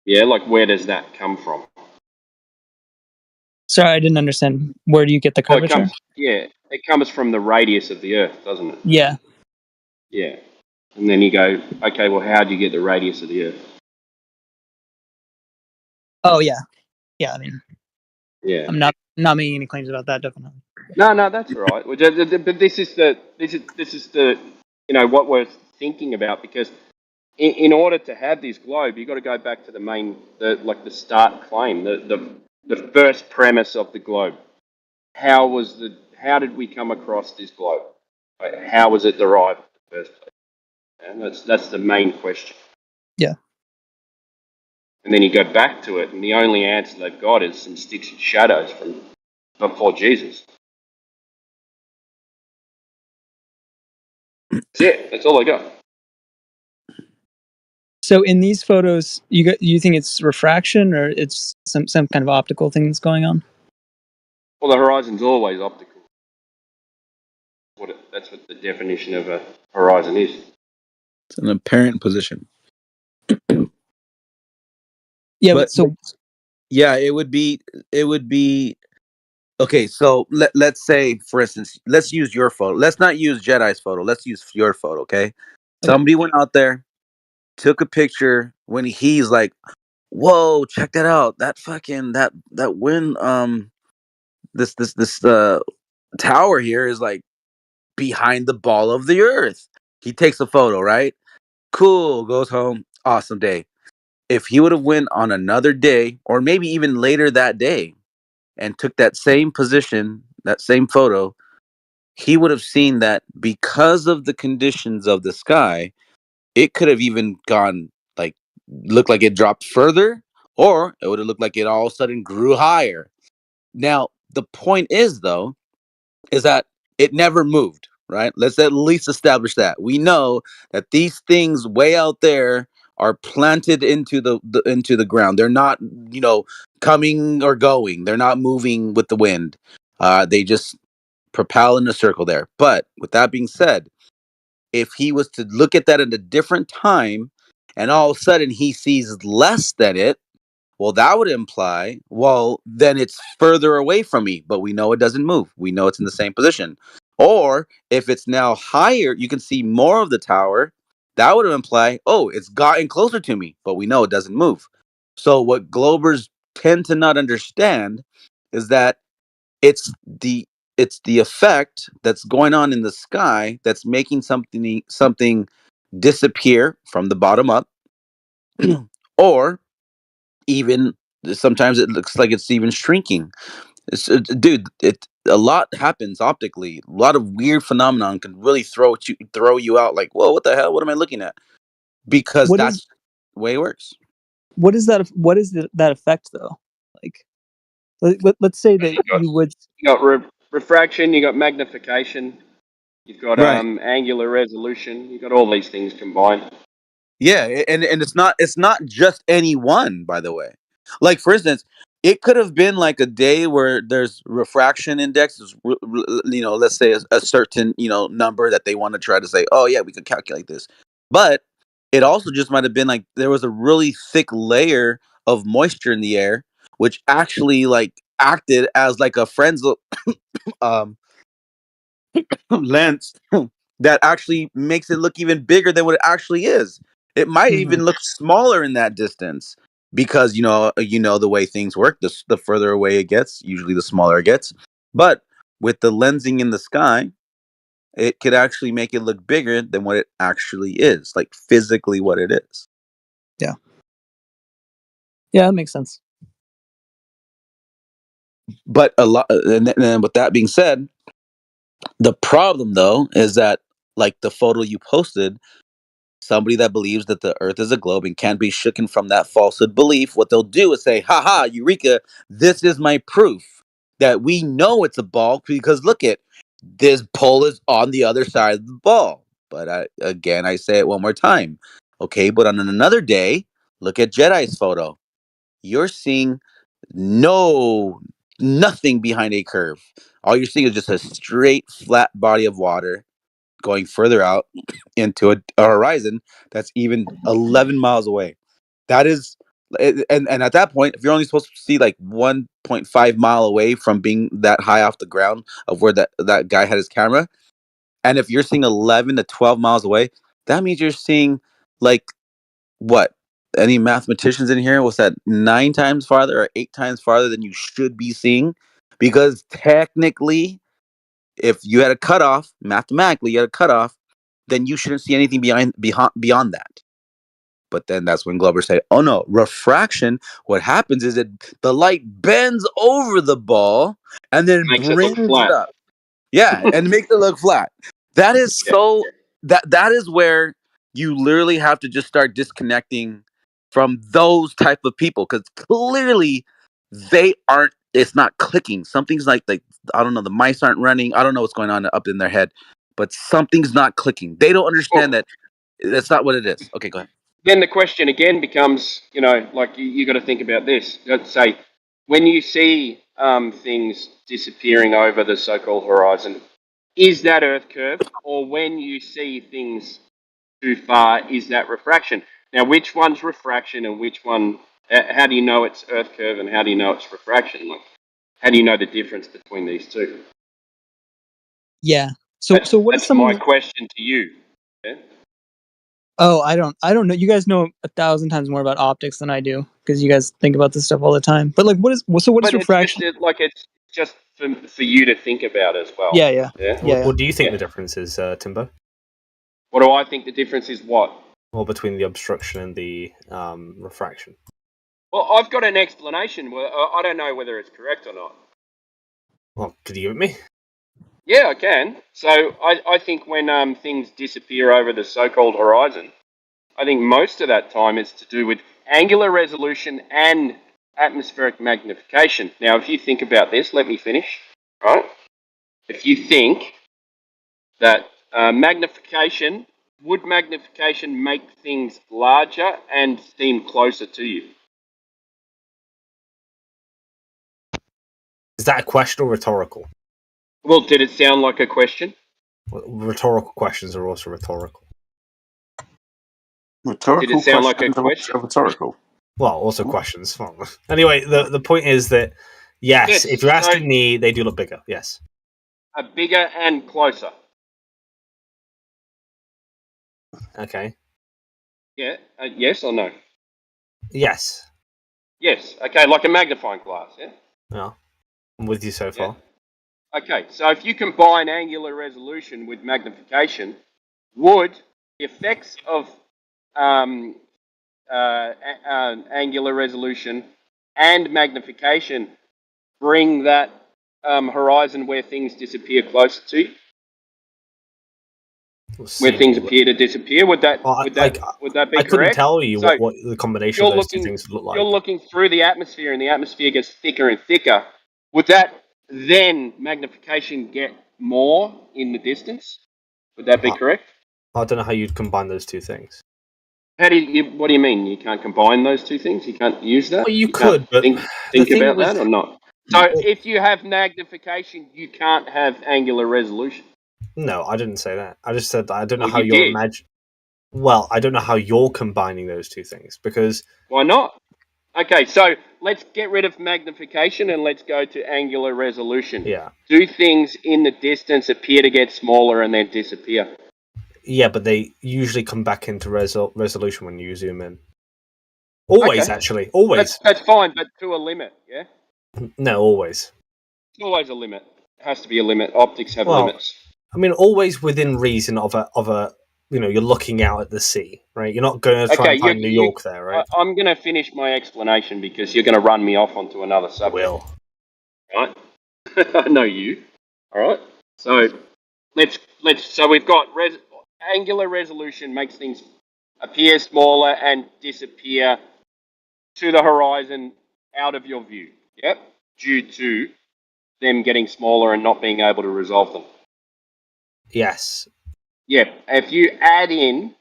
Yeah, like, where does that come from? Sorry, I didn't understand. Where do you get the curvature? It comes from the radius of the Earth, doesn't it? Yeah. Yeah. And then you go, okay, well, how do you get the radius of the Earth? Oh, yeah. Yeah, I mean, yeah. I'm not making any claims about that, definitely. No, that's all right. But this is the what we're thinking about, because in order to have this globe, you've got to go back to the start claim, the first premise of the globe. How did we come across this globe? How was it derived in the first place? And that's the main question. Yeah. And then you go back to it, and the only answer they've got is some sticks and shadows from before Jesus. That's it. That's all I got. So in these photos, you think it's refraction, or it's some kind of optical thing that's going on? Well, the horizon's always optical. That's what the definition of a horizon is. It's an apparent position. Yeah, but it would be okay. So let's say, for instance, let's use your photo. Let's not use Jedi's photo. Let's use your photo. Okay. Somebody went out there, took a picture when he's like, "Whoa, check that out! That fucking that wind this tower here is like behind the ball of the Earth." He takes a photo, right? Cool. Goes home. Awesome day. If he would have went on another day, or maybe even later that day, and took that same position, that same photo, he would have seen that because of the conditions of the sky, it could have even gone looked like it dropped further, or it would have looked like it all of a sudden grew higher. Now, the point is, though, is that it never moved, right? Let's at least establish that. We know that these things way out there are planted into the ground. They're not, coming or going. They're not moving with the wind. They just propel in a circle there. But with that being said, if he was to look at that at a different time, and all of a sudden he sees less than it, well, that would imply, then it's further away from me, but we know it doesn't move. We know it's in the same position. Or if it's now higher, you can see more of the tower. That would imply, it's gotten closer to me, but we know it doesn't move. So what Globers tend to not understand is that it's the effect that's going on in the sky that's making something disappear from the bottom up, or even sometimes it looks like it's even shrinking. Dude, a lot happens optically. A lot of weird phenomenon can really throw you out. Like, whoa, what the hell? What am I looking at? Because that's the way it works. What is that? What is that effect though? Like, let's say that you would. You got refraction. You got magnification. You've got Right. Angular resolution. You've got all these things combined. Yeah, and it's not just any one, by the way. Like, for instance, it could have been like a day where there's refraction index, let's say a certain number that they want to try to say, oh yeah, we could calculate this, but it also just might have been like there was a really thick layer of moisture in the air, which actually like acted as like a Fresnel lens that actually makes it look even bigger than what it actually is. It might even look smaller in that distance because you know the way things work. The further away it gets, usually the smaller it gets. But with the lensing in the sky, it could actually make it look bigger than what it actually is, like physically what it is. Yeah. Yeah, that makes sense. But a lot, and with that being said, the problem though is that like the photo you posted, somebody that believes that the earth is a globe and can't be shooken from that falsehood belief, what they'll do is say, haha, Eureka, this is my proof that we know it's a ball because look at this pole is on the other side of the ball. But I say it one more time. Okay, but on another day, look at Jedi's photo. You're seeing nothing behind a curve. All you're seeing is just a straight, flat body of water going further out into a horizon that's even 11 miles away. That is, and at that point, if you're only supposed to see like 1.5 mile away from being that high off the ground of where that guy had his camera, and if you're seeing 11 to 12 miles away, that means you're seeing like what? Any mathematicians in here? What's that? 9 times farther or 8 times farther than you should be seeing? Because technically, if you had a cutoff, mathematically, you had a cutoff, then you shouldn't see anything beyond that. But then that's when Glover said, oh no, refraction, what happens is that the light bends over the ball and then brings it up. Yeah, and makes it look flat. That is so that is where you literally have to just start disconnecting from those type of people because clearly they aren't. It's not clicking. Something's like I don't know. The mice aren't running. I don't know what's going on up in their head, but something's not clicking. They don't understand that that's not what it is. Okay, go ahead. Then the question again becomes, like you got to think about this. Let's say when you see things disappearing over the so-called horizon, is that Earth curve, or when you see things too far, is that refraction? Now, which one's refraction and which one? How do you know it's Earth curve and how do you know it's refraction? Like, how do you know the difference between these two? Yeah. So what is something? That's my question to you. Yeah? Oh, I don't know. You guys know 1,000 times more about optics than I do because you guys think about this stuff all the time. But like, what is refraction? It's just for you to think about as well. Yeah. What do you think the difference is, Timbo? What do I think the difference is? What? Well, between the obstruction and the refraction. Well, I've got an explanation. I don't know whether it's correct or not. Well, could you give it me? Yeah, I can. So I think when things disappear over the so-called horizon, I think most of that time is to do with angular resolution and atmospheric magnification. Now, if you think about this, let me finish, right? If you think that would magnification make things larger and seem closer to you? Is that a question or rhetorical? Well, did it sound like a question? Well, rhetorical questions are also rhetorical. Rhetorical did it sound like a question? Rhetorical. Well, also questions. Anyway, the point is that yes, if you're asking me, they do look bigger. Yes. Bigger and closer. Okay. Yeah. Yes or no? Yes. Yes. Okay, like a magnifying glass. Yeah. Yeah. I'm with you so far. Yeah. Okay, so if you combine angular resolution with magnification, would the effects of angular resolution and magnification bring that horizon where things disappear closer to you? Where things appear to disappear? Would that be I couldn't correct? tell you So what the combination of those two things would look like. You're looking through the atmosphere, and the atmosphere gets thicker and thicker. Would that then magnification get more in the distance? Would that be correct? I don't know how you'd combine those two things. How do you? What do you mean? You can't combine those two things? You can't use that? Well, you could, but think about that or not. So if you have magnification, you can't have angular resolution. No, I didn't say that. I just said that I don't know Well, how you you're did. imagine. Well, I don't know how you're combining those two things because. Why not? Okay, so let's get rid of magnification and let's go to angular resolution. Yeah. Do things in the distance appear to get smaller and then disappear? Yeah, but they usually come back into resolution when you zoom in. Always, Okay. actually. Always. That's fine, but to a limit, yeah? No, always. It's always a limit. It has to be a limit. Optics have limits. I mean, always within reason of a you're looking out at the sea, right? You're not going to try and find New York there, right? I'm going to finish my explanation because you're going to run me off onto another subject. Will. Right? I know you. All right. So so we've got angular resolution makes things appear smaller and disappear to the horizon out of your view. Yep. Due to them getting smaller and not being able to resolve them. Yes. Yeah. If you add in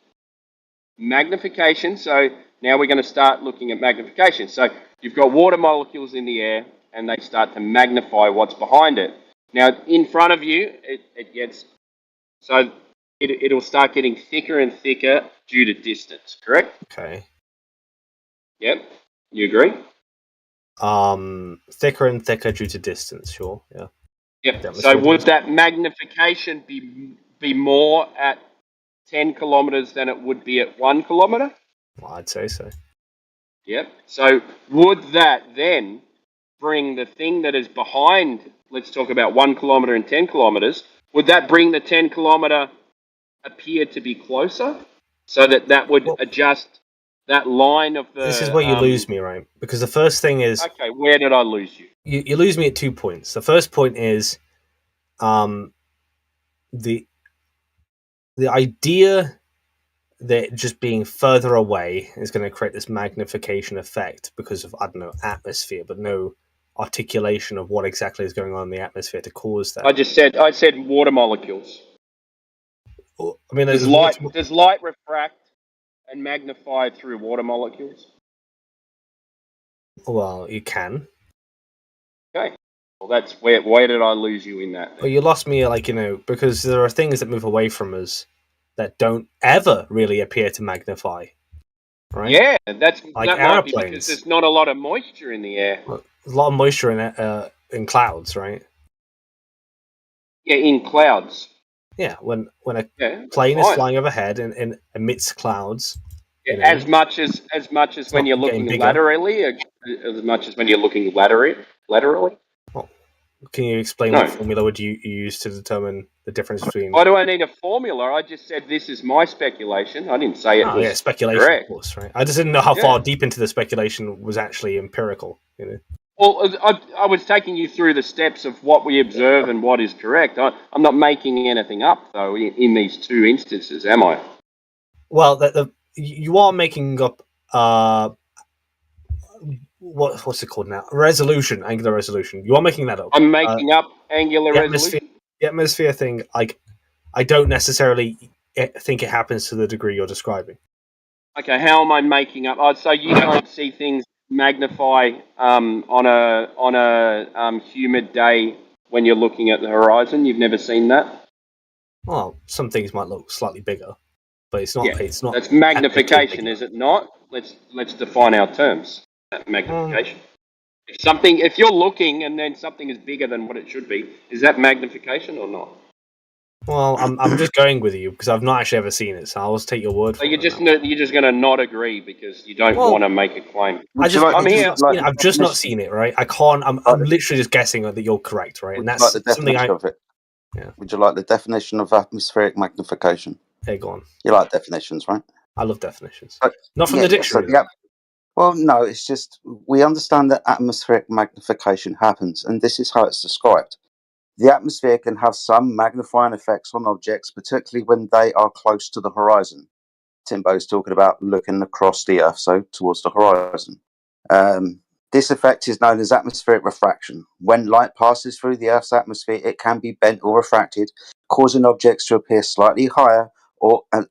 magnification, so now we're going to start looking at magnification. So you've got water molecules in the air and they start to magnify what's behind it. Now in front of you, it gets, so it'll start getting thicker and thicker due to distance, correct? Okay. Yep. You agree? Thicker and thicker due to distance, sure, yeah. Yep. So would that magnification be more at 10 kilometers than it would be at 1 kilometer? Well, I'd say so. Yep. So would that then bring the thing that is behind, let's talk about 1 kilometer and 10 kilometers, would that bring the 10 kilometer appear to be closer so that would adjust that line of the... This is where you lose me, right? Because the first thing is... Okay, where did I lose you? You lose me at 2 points. The first point is the idea that just being further away is going to create this magnification effect because of, I don't know, atmosphere, but no articulation of what exactly is going on in the atmosphere to cause that. I said water molecules. I mean, does light refract and magnify through water molecules? Well, you can. Okay. Well, that's where did I lose you in that? Well, you lost me, because there are things that move away from us that don't ever really appear to magnify, right? Yeah, that like might airplanes. be because there's not a lot of moisture in the air. Well, there's a lot of moisture in clouds, right? Yeah, in clouds. Yeah, when a plane is flying overhead and amidst clouds. Yeah, as much as when you're looking laterally, as much as when you're looking laterally. Well, can you explain what formula would you use to determine the difference between? Why do I need a formula? I just said this is my speculation. I didn't say it was speculation, correct. Of course, right? I just didn't know how far deep into the speculation was actually empirical. Well, I was taking you through the steps of what we observe and what is correct. I'm not making anything up, though, in these two instances, am I? Well, you are making up what's it called now? Angular resolution. You are making that up. I'm making up angular resolution. The atmosphere thing, I don't necessarily think it happens to the degree you're describing. Okay, how am I making up? So you don't see things magnify on a humid day when you're looking at the horizon? You've never seen that? Well, some things might look slightly bigger, but it's not. Yeah, it's not. That's magnification, is it not? Let's define our terms. Magnification. If you're looking and then something is bigger than what it should be, is that magnification or not? Well, I'm just going with you because I've not actually ever seen it, so I'll just take your word for it. You're just going to not agree because you don't want to make a claim. I've just not seen it, right? I can't. I'm literally just guessing that you're correct, right? And that's the definition of it. Yeah. Would you like the definition of atmospheric magnification? Hey, go on. You like definitions, right? I love definitions. Not from the dictionary. Well, no, it's just we understand that atmospheric magnification happens, and this is how it's described. The atmosphere can have some magnifying effects on objects, particularly when they are close to the horizon. Timbo's talking about looking across the Earth, so towards the horizon. This effect is known as atmospheric refraction. When light passes through the Earth's atmosphere, it can be bent or refracted, causing objects to appear slightly higher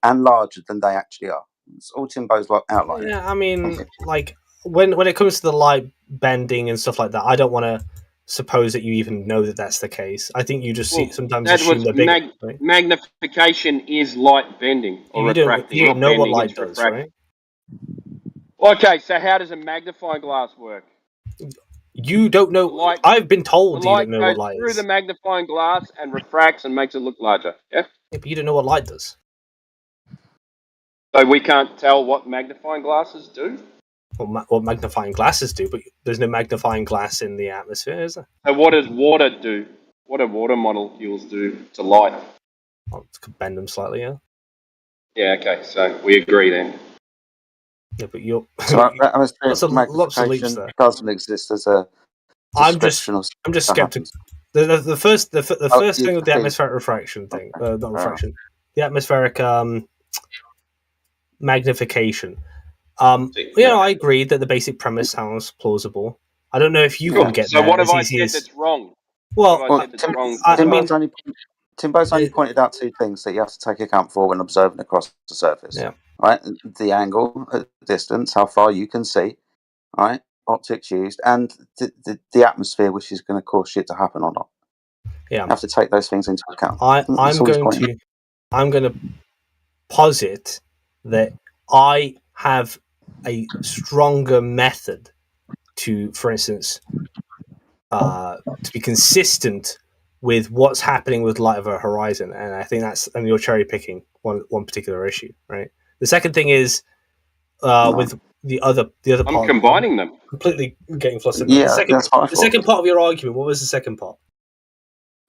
and larger than they actually are. It's all Timbo's outlining. Yeah, I mean, like when it comes to the light bending and stuff like that, I don't want to suppose that you even know that that's the case. I think you just sometimes assume they're bigger. Right? Magnification is light bending or refracting. You don't know what light does, right? Okay, so how does a magnifying glass work? You don't know. I've been told you don't know what light goes through is. the magnifying glass and refracts and makes it look larger. Yeah? But you don't know what light does. So we can't tell what magnifying glasses do? What magnifying glasses do, but there's no magnifying glass in the atmosphere, is there? So what does water do? What do water molecules do to light? Oh, it could bend them slightly, yeah. Yeah, okay, so we agree then. Yeah, but you're... So atmospheric magnification doesn't exist as a I'm just skeptical. The first thing with the atmospheric refraction thing, not refraction, the atmospheric magnification. I agree that the basic premise sounds plausible. I don't know if you can get there. So what have I as said easy as... that's wrong? Well, Timbo's only pointed out two things that you have to take account for when observing across the surface. Yeah. Right, the angle, distance, how far you can see, right, optics used, and the atmosphere, which is going to cause shit to happen or not. Yeah, you have to take those things into account. I'm going to posit that I have a stronger method to, for instance, to be consistent with what's happening with light over a horizon, and I think and you're cherry picking one particular issue, right? The second thing is with the other part. I'm combining them. Completely getting flustered. Yeah, the second part of your argument. What was the second part?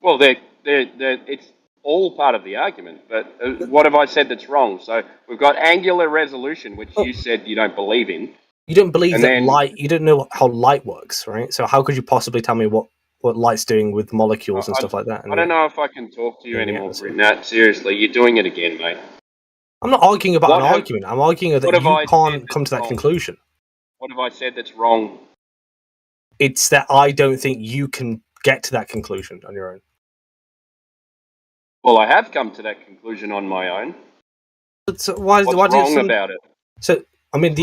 Well, it's all part of the argument. But what have I said that's wrong? So we've got angular resolution, which you said you don't believe in. You don't believe that light. You don't know how light works, right? So how could you possibly tell me what light's doing with molecules and stuff like that? I don't know if I can talk to you anymore, Nat. Seriously, you're doing it again, mate. I'm not arguing about an argument. I'm arguing that you can't come to that conclusion. What have I said that's wrong? It's that I don't think you can get to that conclusion on your own. Well, I have come to that conclusion on my own. So what's wrong about it? So, I mean,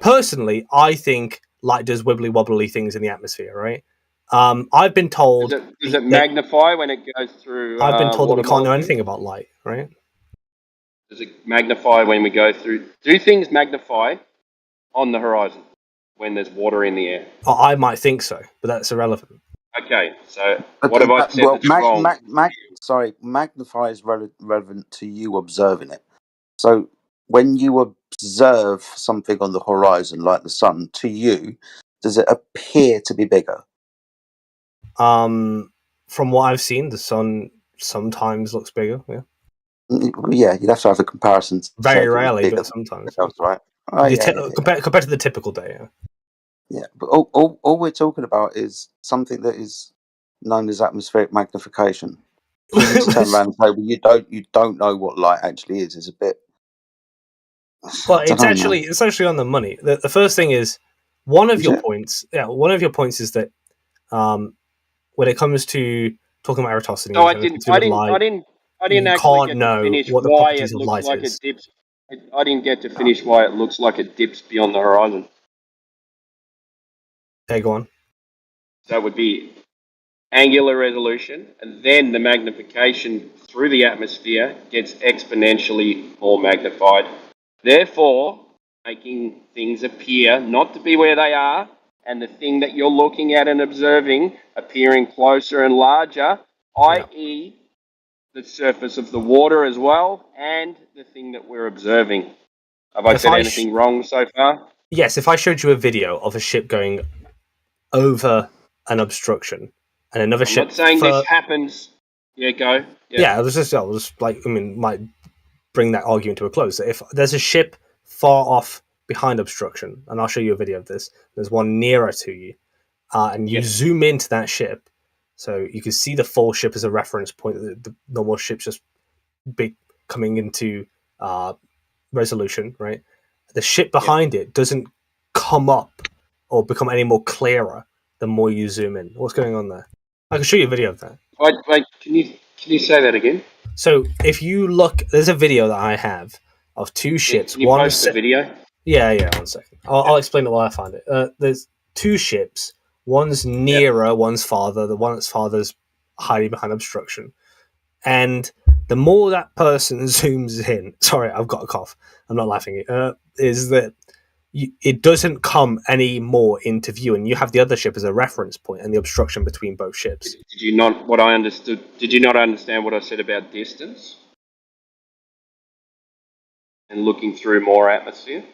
personally, I think light does wibbly wobbly things in the atmosphere, right? I've been told. Does it magnify when it goes through? I've been told that we can't know anything about light, right? Does it magnify when we go through? Do things magnify on the horizon when there's water in the air? Oh, I might think so, but that's irrelevant. Okay, so what have I said that's wrong? Magnify is relevant to you observing it. So when you observe something on the horizon, like the sun, to you, does it appear to be bigger? From what I've seen, the sun sometimes looks bigger. Yeah. Yeah, you'd have to have a comparison. Very rarely, but sometimes. Else, right? Compared to the typical day. Yeah. Yeah, but all we're talking about is something that is known as atmospheric magnification. For you to turn around and say, well, you don't know what light actually is a bit. Well, it's actually on the money. The first thing is one of your points. Yeah, one of your points is that when it comes to talking about Eratosthenes, no, I didn't actually get to finish why it looks like it dips. I didn't get to finish why it looks like it dips beyond the horizon. Okay, go on. So it would be angular resolution, and then the magnification through the atmosphere gets exponentially more magnified, therefore making things appear not to be where they are, and the thing that you're looking at and observing appearing closer and larger, i.e. the surface of the water as well, and the thing that we're observing. Have I said anything wrong so far? Yes, if I showed you a video of a ship going over an obstruction and another ship... I'm not saying this happens. Yeah, go. Yeah, I was like, might bring that argument to a close. If there's a ship far off behind obstruction, and I'll show you a video of this. There's one nearer to you, and you zoom into that ship, so you can see the full ship as a reference point. The normal ship's just big coming into resolution, right? The ship behind it doesn't come up or become any more clearer the more you zoom in. What's going on there? I can show you a video of that. Wait, can you say that again? So if you look, there's a video that I have of two ships. Can you post the video? Yeah, 1 second. I'll explain it while I find it. There's two ships. One's nearer, one's farther. The one that's farther is hiding behind obstruction. And the more that person zooms in, sorry, I've got a cough. I'm not laughing. Is that it doesn't come any more into view, and you have the other ship as a reference point and the obstruction between both ships. Did you not? What I understood? Did you not understand what I said about distance and looking through more atmosphere?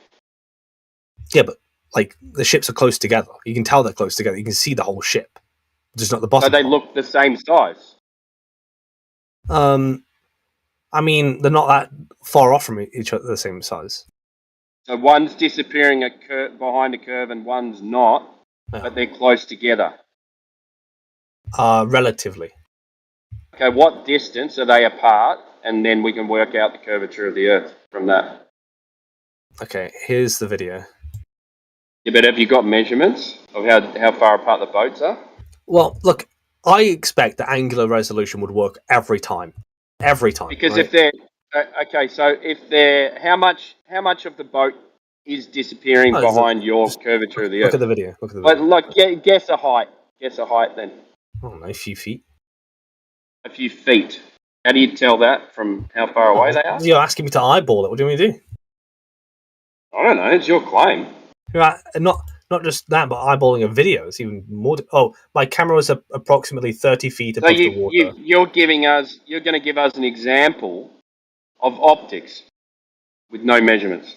Yeah, but like the ships are close together. You can tell they're close together. You can see the whole ship, just not the bottom. So they look the same size. I mean, they're not that far off from each other, the same size. So one's disappearing behind a curve and one's not, but they're close together. Relatively. Okay, what distance are they apart? And then we can work out the curvature of the Earth from that. Okay, here's the video. Yeah, but have you got measurements of how far apart the boats are? Well, look, I expect the angular resolution would work every time. Every time. Because right? if they're okay, so if they're how much of the boat is disappearing behind your curvature of the Earth? Look at the video. Look at the video. But like, guess a height. Guess a height then. I don't know, a few feet. A few feet. How do you tell that from how far away they are? You're asking me to eyeball it. What do you want me to do? I don't know. It's your claim. Right, not just that, but eyeballing a video is even more. My camera is approximately 30 feet above the water. You're going to give us an example of optics with no measurements.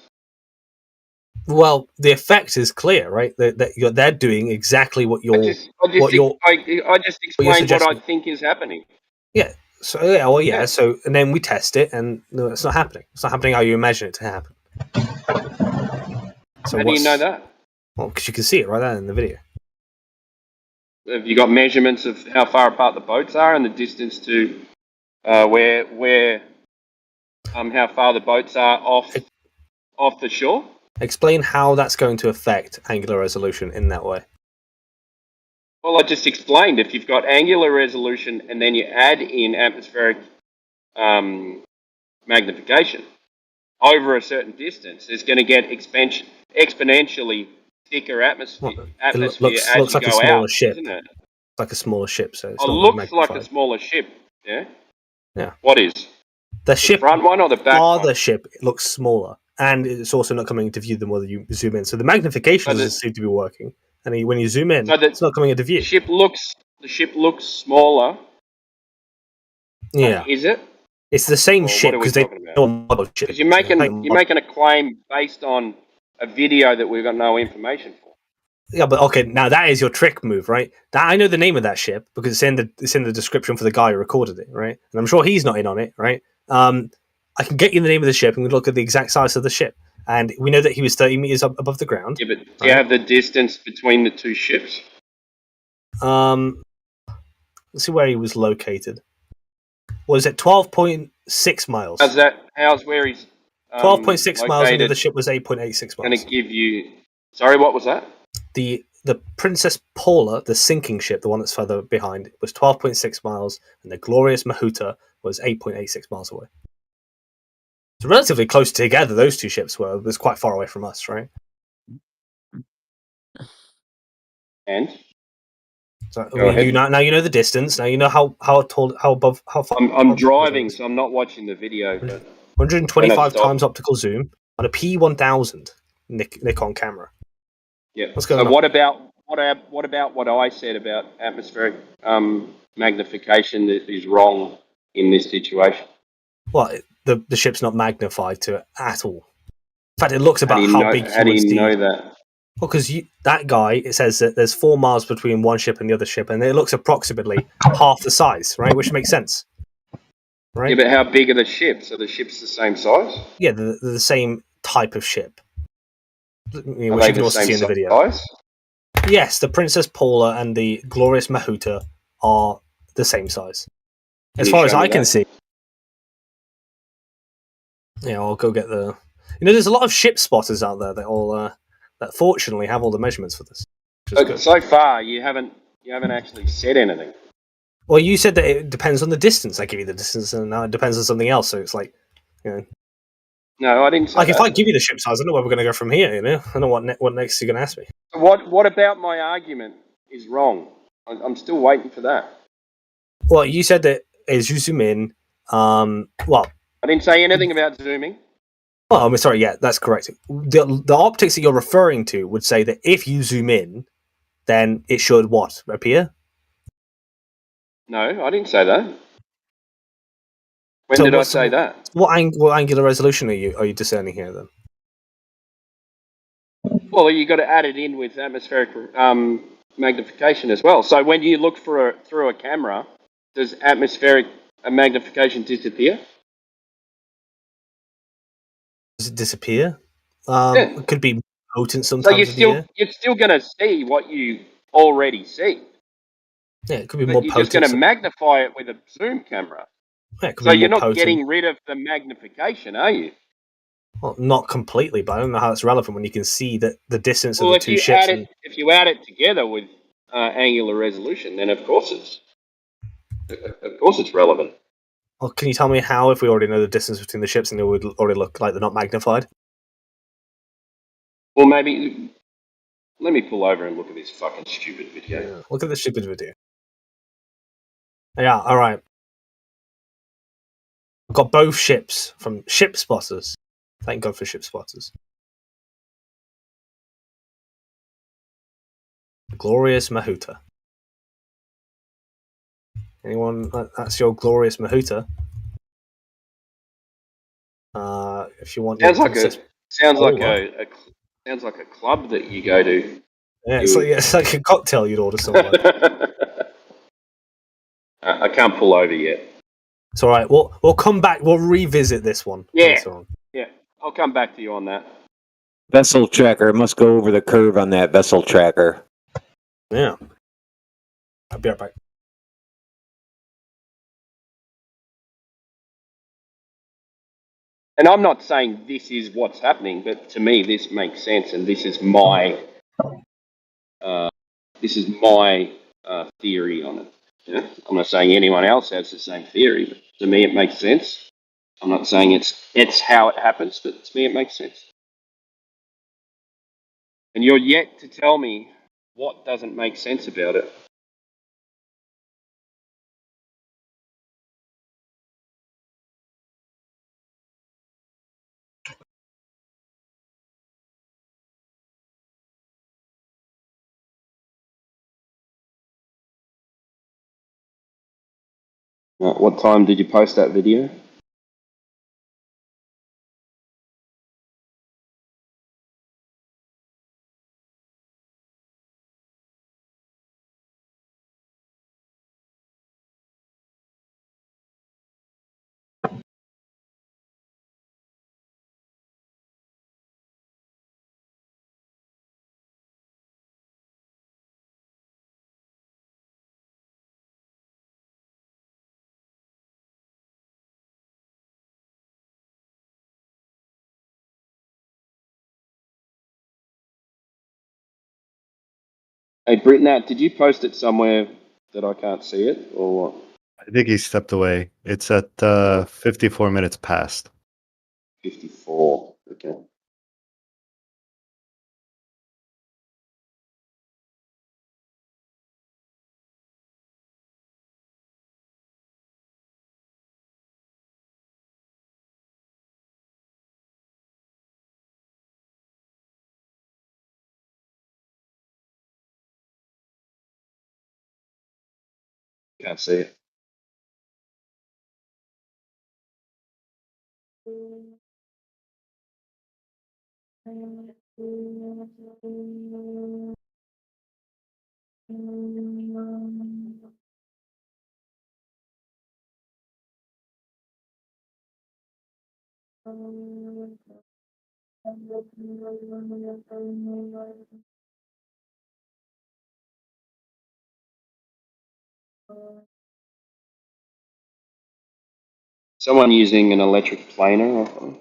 Well, the effect is clear, right? They're doing exactly what you're. I just explained what I think is happening. Yeah. So yeah. So and then we test it, and no, it's not happening. It's not happening how you imagine it to happen. So how do you know that? Well, because you can see it right there in the video. Have you got measurements of how far apart the boats are and the distance to where how far the boats are off the shore? Explain how that's going to affect angular resolution in that way. Well, I just explained. If you've got angular resolution and then you add in atmospheric magnification over a certain distance, it's going to get exponentially thicker atmosphere as you like go out, isn't it? Like a smaller ship, so it's it looks like a smaller ship. Yeah. Yeah. What is the ship? Front one or the back one? The ship looks smaller, and it's also not coming into view the more that you zoom in. So the magnification doesn't seem to be working, and when you zoom in, it's not coming into view. The ship looks smaller. Yeah. Is it? It's the same ship because they know a ship. Because you're making a claim based on a video that we've got no information for. Yeah, but okay, now that is your trick move, right? I know the name of that ship because it's in the description for the guy who recorded it, right? And I'm sure he's not in on it, right? I can get you the name of the ship and we look at the exact size of the ship, and we know that he was 30 meters up above the ground. Yeah, but do you have the distance between the two ships? Let's see where he was located. Was it 12.6 miles? How's where he's 12.6 miles, and the ship was 8.86 miles. Going to give you. Sorry, what was that? The Princess Paula, the sinking ship, the one that's further behind, was 12.6 miles, and the Glorious Mahuta was 8.86 miles away. So relatively close together, those two ships were. It was quite far away from us, right? And so now you know the distance. Now you know how far. I'm driving, so I'm not watching the video. But 125 times optical zoom on a P1000 Nikon camera. Yeah. What's going on? What about what I said about atmospheric magnification that is wrong in this situation? Well, the ship's not magnified to it at all. In fact, it looks about how big. How do you know that? Well, because that guy, it says that there's 4 miles between one ship and the other ship, and it looks approximately half the size, right? Which makes sense, right? Yeah, but how big are the ships? Are the ships the same size? Yeah, they're the same type of ship. which they you can the also same see in the video. size? Yes, the Princess Paula and the Glorious Mahuta are the same size. Can As you far as show me I can that? see. Yeah, I'll go get the. There's a lot of ship spotters out there that all that fortunately have all the measurements for this. Which is But good. so far, you haven't actually said anything. Well, you said that it depends on the distance. I give you the distance, and now it depends on something else. So it's like, No, I didn't say like that. if I give you the ship size, I know where we're going to go from here. I don't know what next you're going to ask me. What about my argument is wrong? I'm still waiting for that. Well, you said that as you zoom in, well, I didn't say anything about zooming. well, I'm sorry. Yeah, that's correct. The optics that you're referring to would say that if you zoom in, then it should what appear. No, I didn't say that. When did I say that? What angular resolution are you discerning here then? Well, you got to add it in with atmospheric magnification as well. So when you look through a camera, does atmospheric magnification disappear? Does it disappear? Yeah. It could be potent So sometimes of the year. you're still going to see what you already see. Yeah, it could be But more you're potent. just going to magnify it with a zoom camera. Yeah, it could So be you're more not potent. getting rid of the magnification, are you? Well, not completely, but I don't know how that's relevant when you can see that the distance Well, of the if two you ships. if you add it together with angular resolution, then of course it's relevant. Well, can you tell me how, if we already know the distance between the ships and it would already look like they're not magnified? Well, maybe let me pull over and look at this fucking stupid video. Yeah, look at this stupid video. Yeah, all right. I've got both ships from Ship Spotters. Thank God for Ship Spotters. Glorious Mahuta. Anyone? That's your Glorious Mahuta. If you want Sounds your like Princess sounds like Paula. sounds like a club that you go to. Yeah, it's like a cocktail you'd order somewhere. I can't pull over yet. It's all right. We'll come back. We'll revisit this one later on. Yeah, I'll come back to you on that. Vessel tracker must go over the curve on that vessel tracker. Yeah. I'll be right back. And I'm not saying this is what's happening, but to me this makes sense, and this is my theory on it. Yeah? I'm not saying anyone else has the same theory, but to me it makes sense. I'm not saying it's how it happens, but to me it makes sense. And you're yet to tell me what doesn't make sense about it. What time did you post that video? Hey, Britnat, did you post it somewhere that I can't see it, or what? I think he stepped away. It's at 54 minutes past. 54. Okay. Can't see it. Someone using an electric planer or something?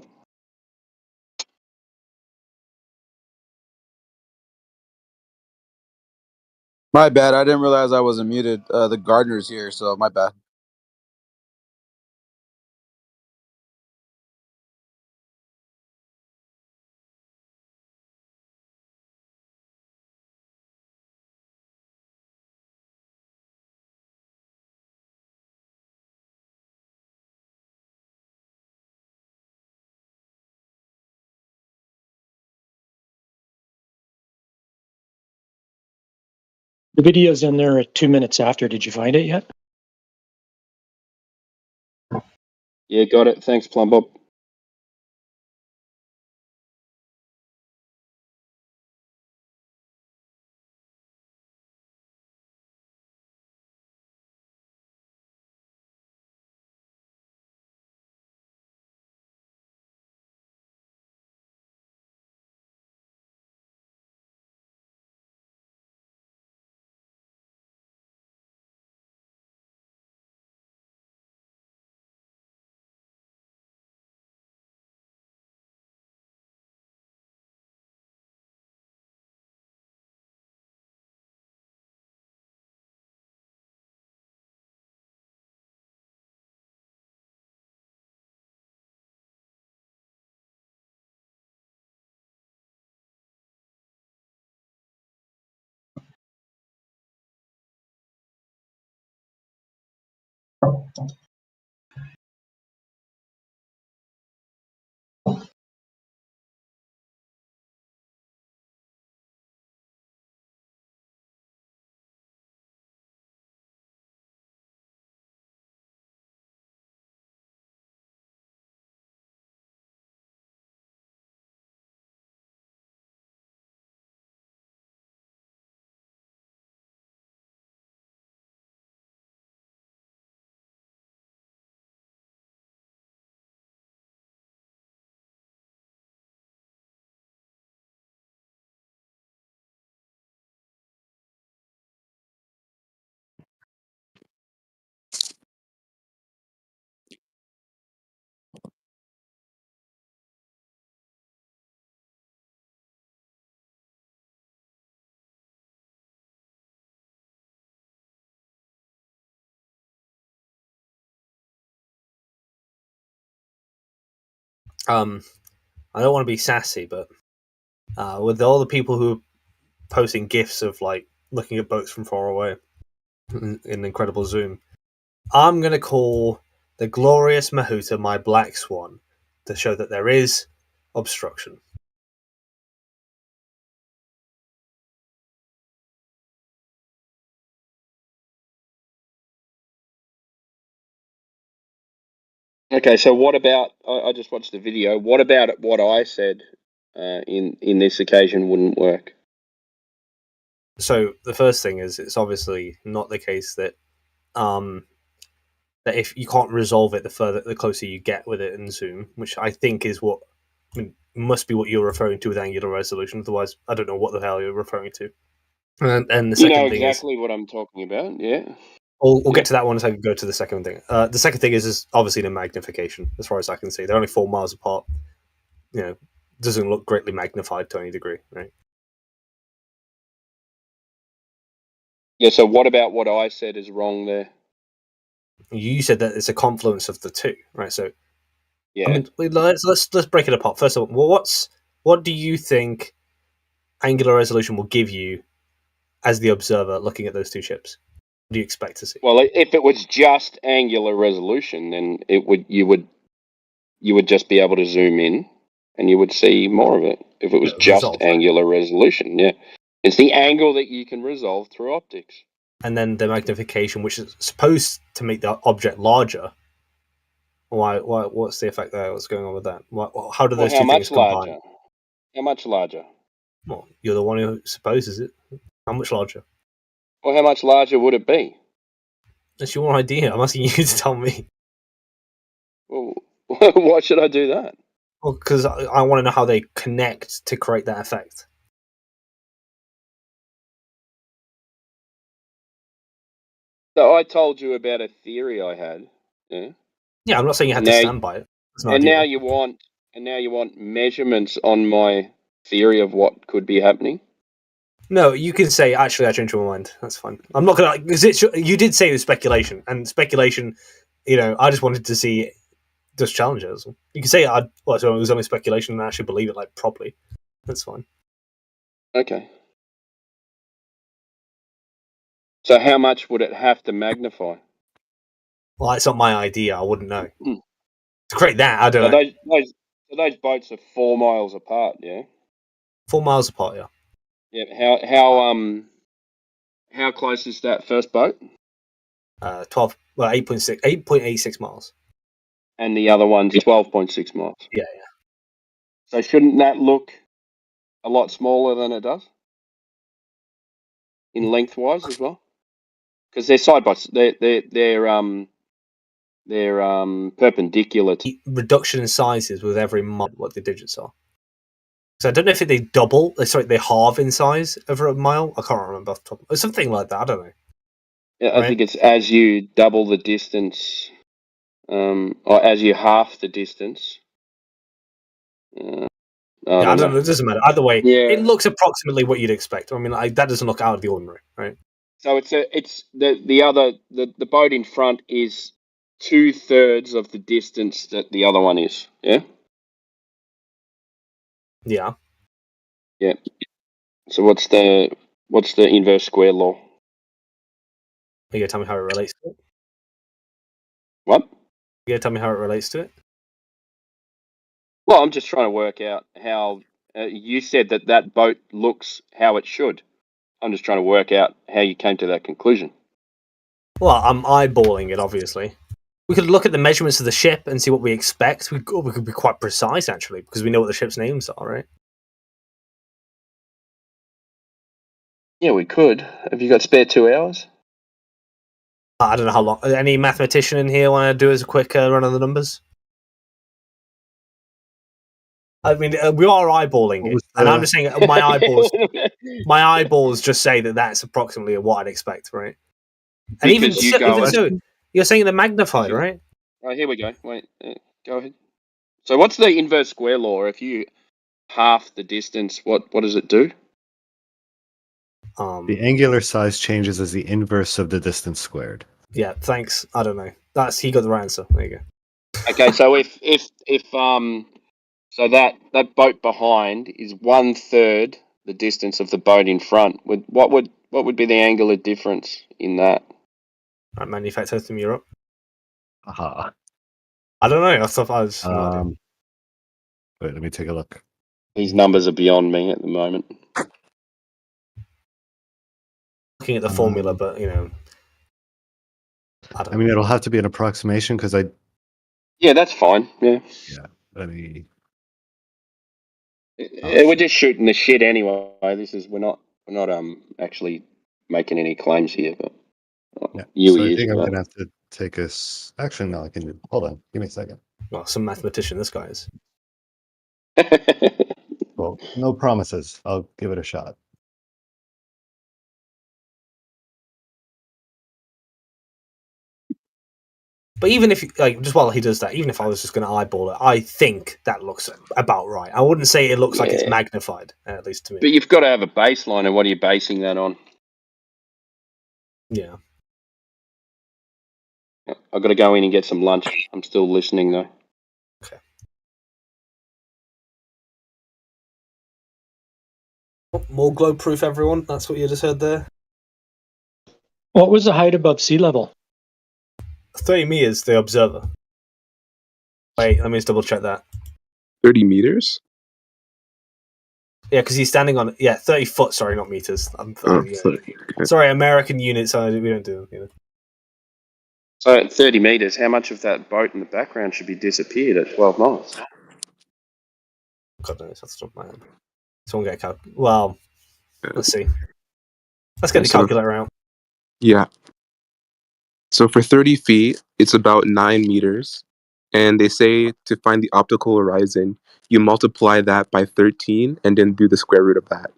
My bad. I didn't realize I wasn't muted. The gardener's here, so my bad. The video's in there at 2 minutes after. Did you find it yet? Yeah, got it. Thanks, Plumbob. I don't want to be sassy, but with all the people who are posting gifs of like looking at boats from far away in incredible zoom, I'm gonna call the glorious Mahuta my black swan to show that there is obstruction. Okay, so what about? I just watched the video. What about what I said in this occasion wouldn't work? So the first thing is, it's obviously not the case that that if you can't resolve it, the closer you get with it in Zoom, which I think is what must be what you're referring to with angular resolution. Otherwise, I don't know what the hell you're referring to. And the second thing exactly is, what I'm talking about. Yeah. We'll get to that one as I go to the second thing. The second thing is obviously the magnification. As far as I can see, they're only 4 miles apart. You know, doesn't look greatly magnified to any degree, right? Yeah. So what about what I said is wrong there? You said that it's a confluence of the two, right? So, yeah. I mean, let's break it apart. First of all, what do you think angular resolution will give you as the observer looking at those two ships? What do you expect to see? Well, if it was just angular resolution, then you would just be able to zoom in, and you would see more of it. If it was just angular resolution, yeah, it's the angle that you can resolve through optics. And then the magnification, which is supposed to make the object larger. Why? What's the effect there? What's going on with that? How do those two things combine? How much larger? Well, you're the one who supposes it. How much larger? Well, how much larger would it be? That's your idea. I'm asking you to tell me. Well, why should I do that? Well, because I want to know how they connect to create that effect. So I told you about a theory I had. Yeah. Yeah, I'm not saying you have to stand by it. And now you want measurements on my theory of what could be happening. No, you can say actually I changed my mind. That's fine. I'm not gonna because you did say it was speculation, and speculation. I just wanted to see just challenges. You can say so it was only speculation, and I actually believe it like properly. That's fine. Okay. So how much would it have to magnify? Well, it's not my idea. I wouldn't know. To create that, I don't know. Those boats are 4 miles apart. Yeah. 4 miles apart. Yeah. Yeah. How close is that first boat? 8.86 miles. And the other one's 12.6 miles. Yeah. So shouldn't that look a lot smaller than it does? In lengthwise as well? Because they're side by they're perpendicular. Reduction in sizes with every mile, what the digits are. So I don't know if they double. Sorry, they halve in size over a mile. I can't remember off the top. Something like that. I don't know. Yeah, I think it's as you double the distance, or as you half the distance. I don't know. It doesn't matter. Either way, it looks approximately what you'd expect. I mean, that doesn't look out of the ordinary, right? So it's the boat in front is 2/3 of the distance that the other one is. Yeah. Yeah. Yeah. So what's the inverse square law? Are you gonna tell me how it relates to it? What? You gonna tell me how it relates to it? Well, I'm just trying to work out how you said that boat looks how it should. I'm just trying to work out how you came to that conclusion. Well, I'm eyeballing it, obviously. We could look at the measurements of the ship and see what we expect. We could be quite precise, actually, because we know what the ship's names are, right? Yeah, we could. Have you got spare 2 hours? I don't know how long. Any mathematician in here want to do us a quick run of the numbers? I mean, we are eyeballing it, and I'm just saying my eyeballs just say that that's approximately what I'd expect, right? And even so, you're saying they're magnified, right? Oh, here we go. Wait, go ahead. So, what's the inverse square law? If you half the distance, what does it do? The angular size changes as the inverse of the distance squared. Yeah, thanks. I don't know. He got the right answer. There you go. Okay, so if so that boat behind is 1/3 the distance of the boat in front. What would be the angular difference in that? Right, manufacturers from Europe. Aha. I don't know. That's stuff I was. Wait, let me take a look. These numbers are beyond me at the moment. Looking at the formula, but I mean, it'll have to be an approximation because I. Yeah, that's fine. Yeah. Yeah. Let me. We're just shooting the shit anyway. We're not actually making any claims here, but Yeah. So I think I'm gonna have to take us. Actually, no, I can do. Hold on, give me a second. Well, some mathematician this guy is. Well, no promises. I'll give it a shot. But even if, just while he does that, even if I was just going to eyeball it, I think that looks about right. I wouldn't say it looks like it's magnified, at least to me. But you've got to have a baseline, and what are you basing that on? Yeah. I've got to go in and get some lunch. I'm still listening, though. Okay. More globe proof, everyone. That's what you just heard there. What was the height above sea level? 30 meters, the observer. Wait, let me just double check that. 30 meters? Yeah, because he's standing on 30 foot. Sorry, not meters. Okay. Sorry, American units. We don't do. So at 30 meters, how much of that boat in the background should be disappeared at 12 miles? God knows. That's not my head. Someone get a calculator. Well, let's see. Let's get the calculator out. Yeah. So for 30 feet, it's about 9 meters. and they say to find the optical horizon, you multiply that by 13 and then do the square root of that.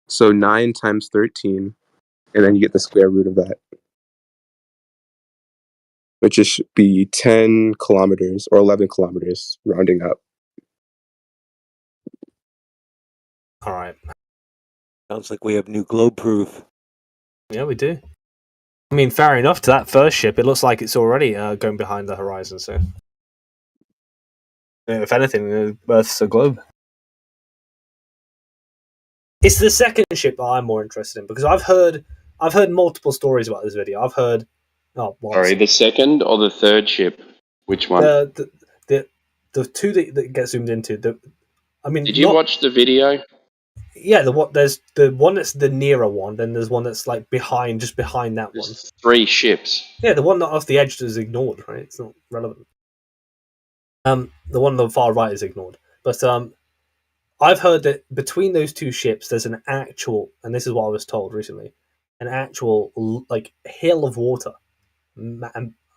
So 9 times 13, and then you get the square root of that, which should be 10 kilometers or 11 kilometers, rounding up. All right. Sounds like we have new globe proof. Yeah, we do. I mean, fair enough to that first ship. It looks like it's already going behind the horizon, so... If anything, Earth's a globe. It's the second ship that I'm more interested in, because I've heard multiple stories about this video. I've heard... Sorry, the second or the third ship? Which one? The two that get zoomed into. Did you watch the video? Yeah, there's the one that's the nearer one, then there's one that's like just behind that one. 3 ships. Yeah, the one that off the edge is ignored, right? It's not relevant. The one on the far right is ignored. But I've heard that between those two ships there's an actual, and this is what I was told recently, an actual like hill of water,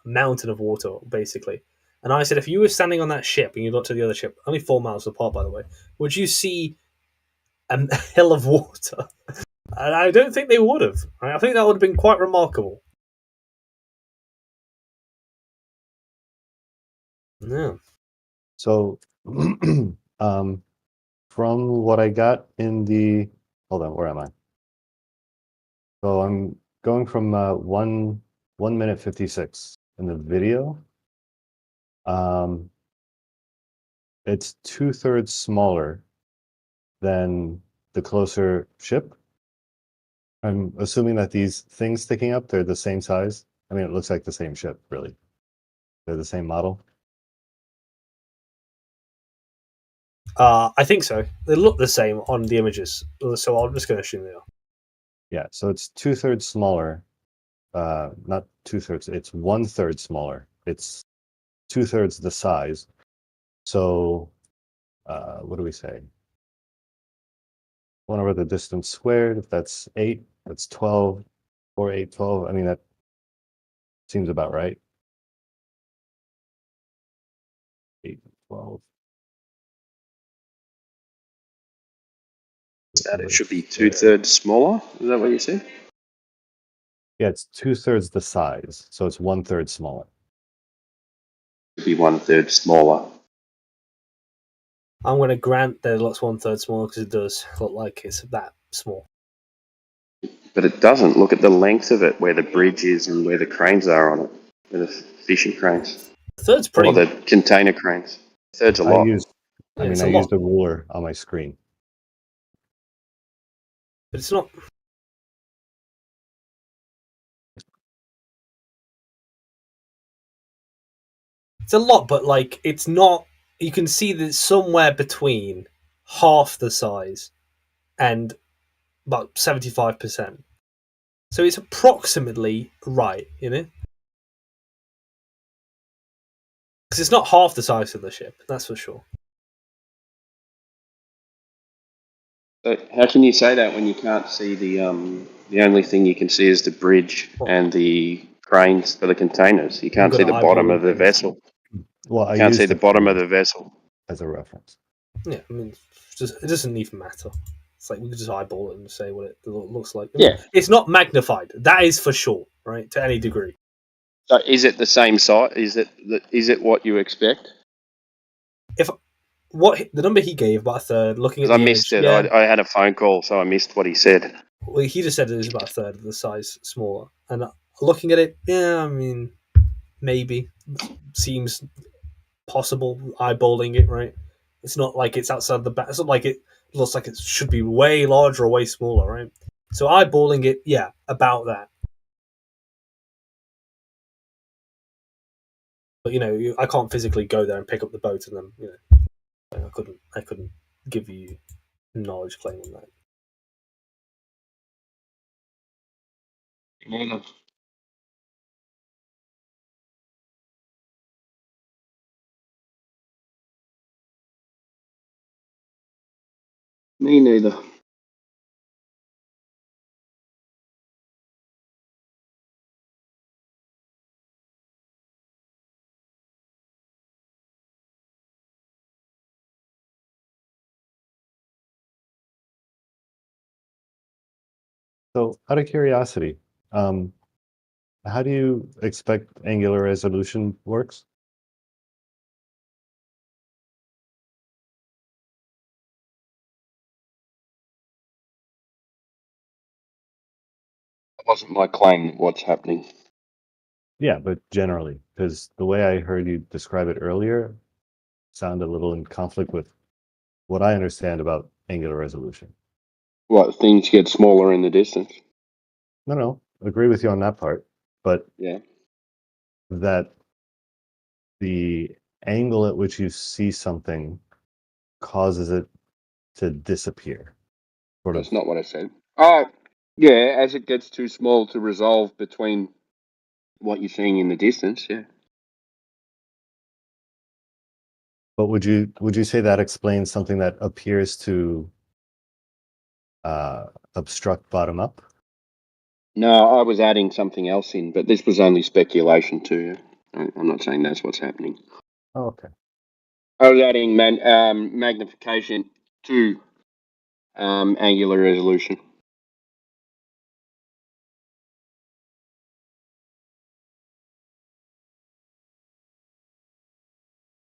mountain of water, basically. And I said, if you were standing on that ship and you looked to the other ship, only 4 miles apart, by the way, would you see a hill of water? And I don't think they would have. Right? I think that would have been quite remarkable. Yeah. So, from what I got in the, hold on, where am I? So I'm going from 1 minute 56 in the video. It's 2/3 smaller than the closer ship. I'm assuming that these things sticking up, they're the same size. I mean, it looks like the same ship, really. They're the same model. I think so. They look the same on the images, so I'm just going to assume they are. Yeah, so it's 2/3 smaller. Not 2/3. It's 1/3 smaller. It's 2/3 the size. So, what do we say? 1 over the distance squared. If that's 8, that's 12. 4, 8, 12. I mean, that seems about right. 8, 12. That it should be 2/3 smaller. Is that what you said? Yeah, it's 2/3 the size, so it's 1/3 smaller. It'd be 1/3 smaller. I'm going to grant that it looks 1/3 smaller because it does look like it's that small. But it doesn't. Look at the length of it, where the bridge is and where the cranes are on it. Where the fishing cranes. Third's pretty. Or the container cranes. Third's a lot. I used a ruler on my screen. But it's not. It's a lot, but like it's not. You can see that it's somewhere between half the size and about 75%. So it's approximately right, you know? Because it's not half the size of the ship, that's for sure. How can you say that when you can't see the only thing you can see is the bridge and the cranes for the containers? You can't see the bottom of the vessel. Well, you can't see the bottom of the vessel as a reference. Yeah, I mean, it doesn't even matter. It's like we could just eyeball it and say what it looks like. I mean, Yeah, it's not magnified. That is for sure, right? To any degree. So is it the same size? Is it what you expect? If the number he gave, about a third. Looking at I the missed image, it. yeah. I had a phone call, so I missed what he said. Well, he just said it was about a third of the size smaller. And looking at it, yeah, I mean, maybe seems possible. Eyeballing it, right? It's not like it's outside the back. It's not like it looks like it should be way larger or way smaller, right? So eyeballing it, yeah, about that. But you know, I can't physically go there and pick up the boat and then, you know, I couldn't give you knowledge claim on that. Me neither. So, out of curiosity, how do you expect angular resolution works? That wasn't my claim. What's happening? Yeah, but generally, because the way I heard you describe it earlier sounded a little in conflict with what I understand about angular resolution. What, things get smaller in the distance? No, agree with you on that part, but yeah, that the angle at which you see something causes it to disappear. That's not what I said. Oh, yeah, as it gets too small to resolve between what you're seeing in the distance, yeah. But would you say that explains something that appears to obstruct bottom up? No, I was adding something else in, but this was only speculation too. I'm not saying that's what's happening. Oh, okay. I was adding magnification to angular resolution.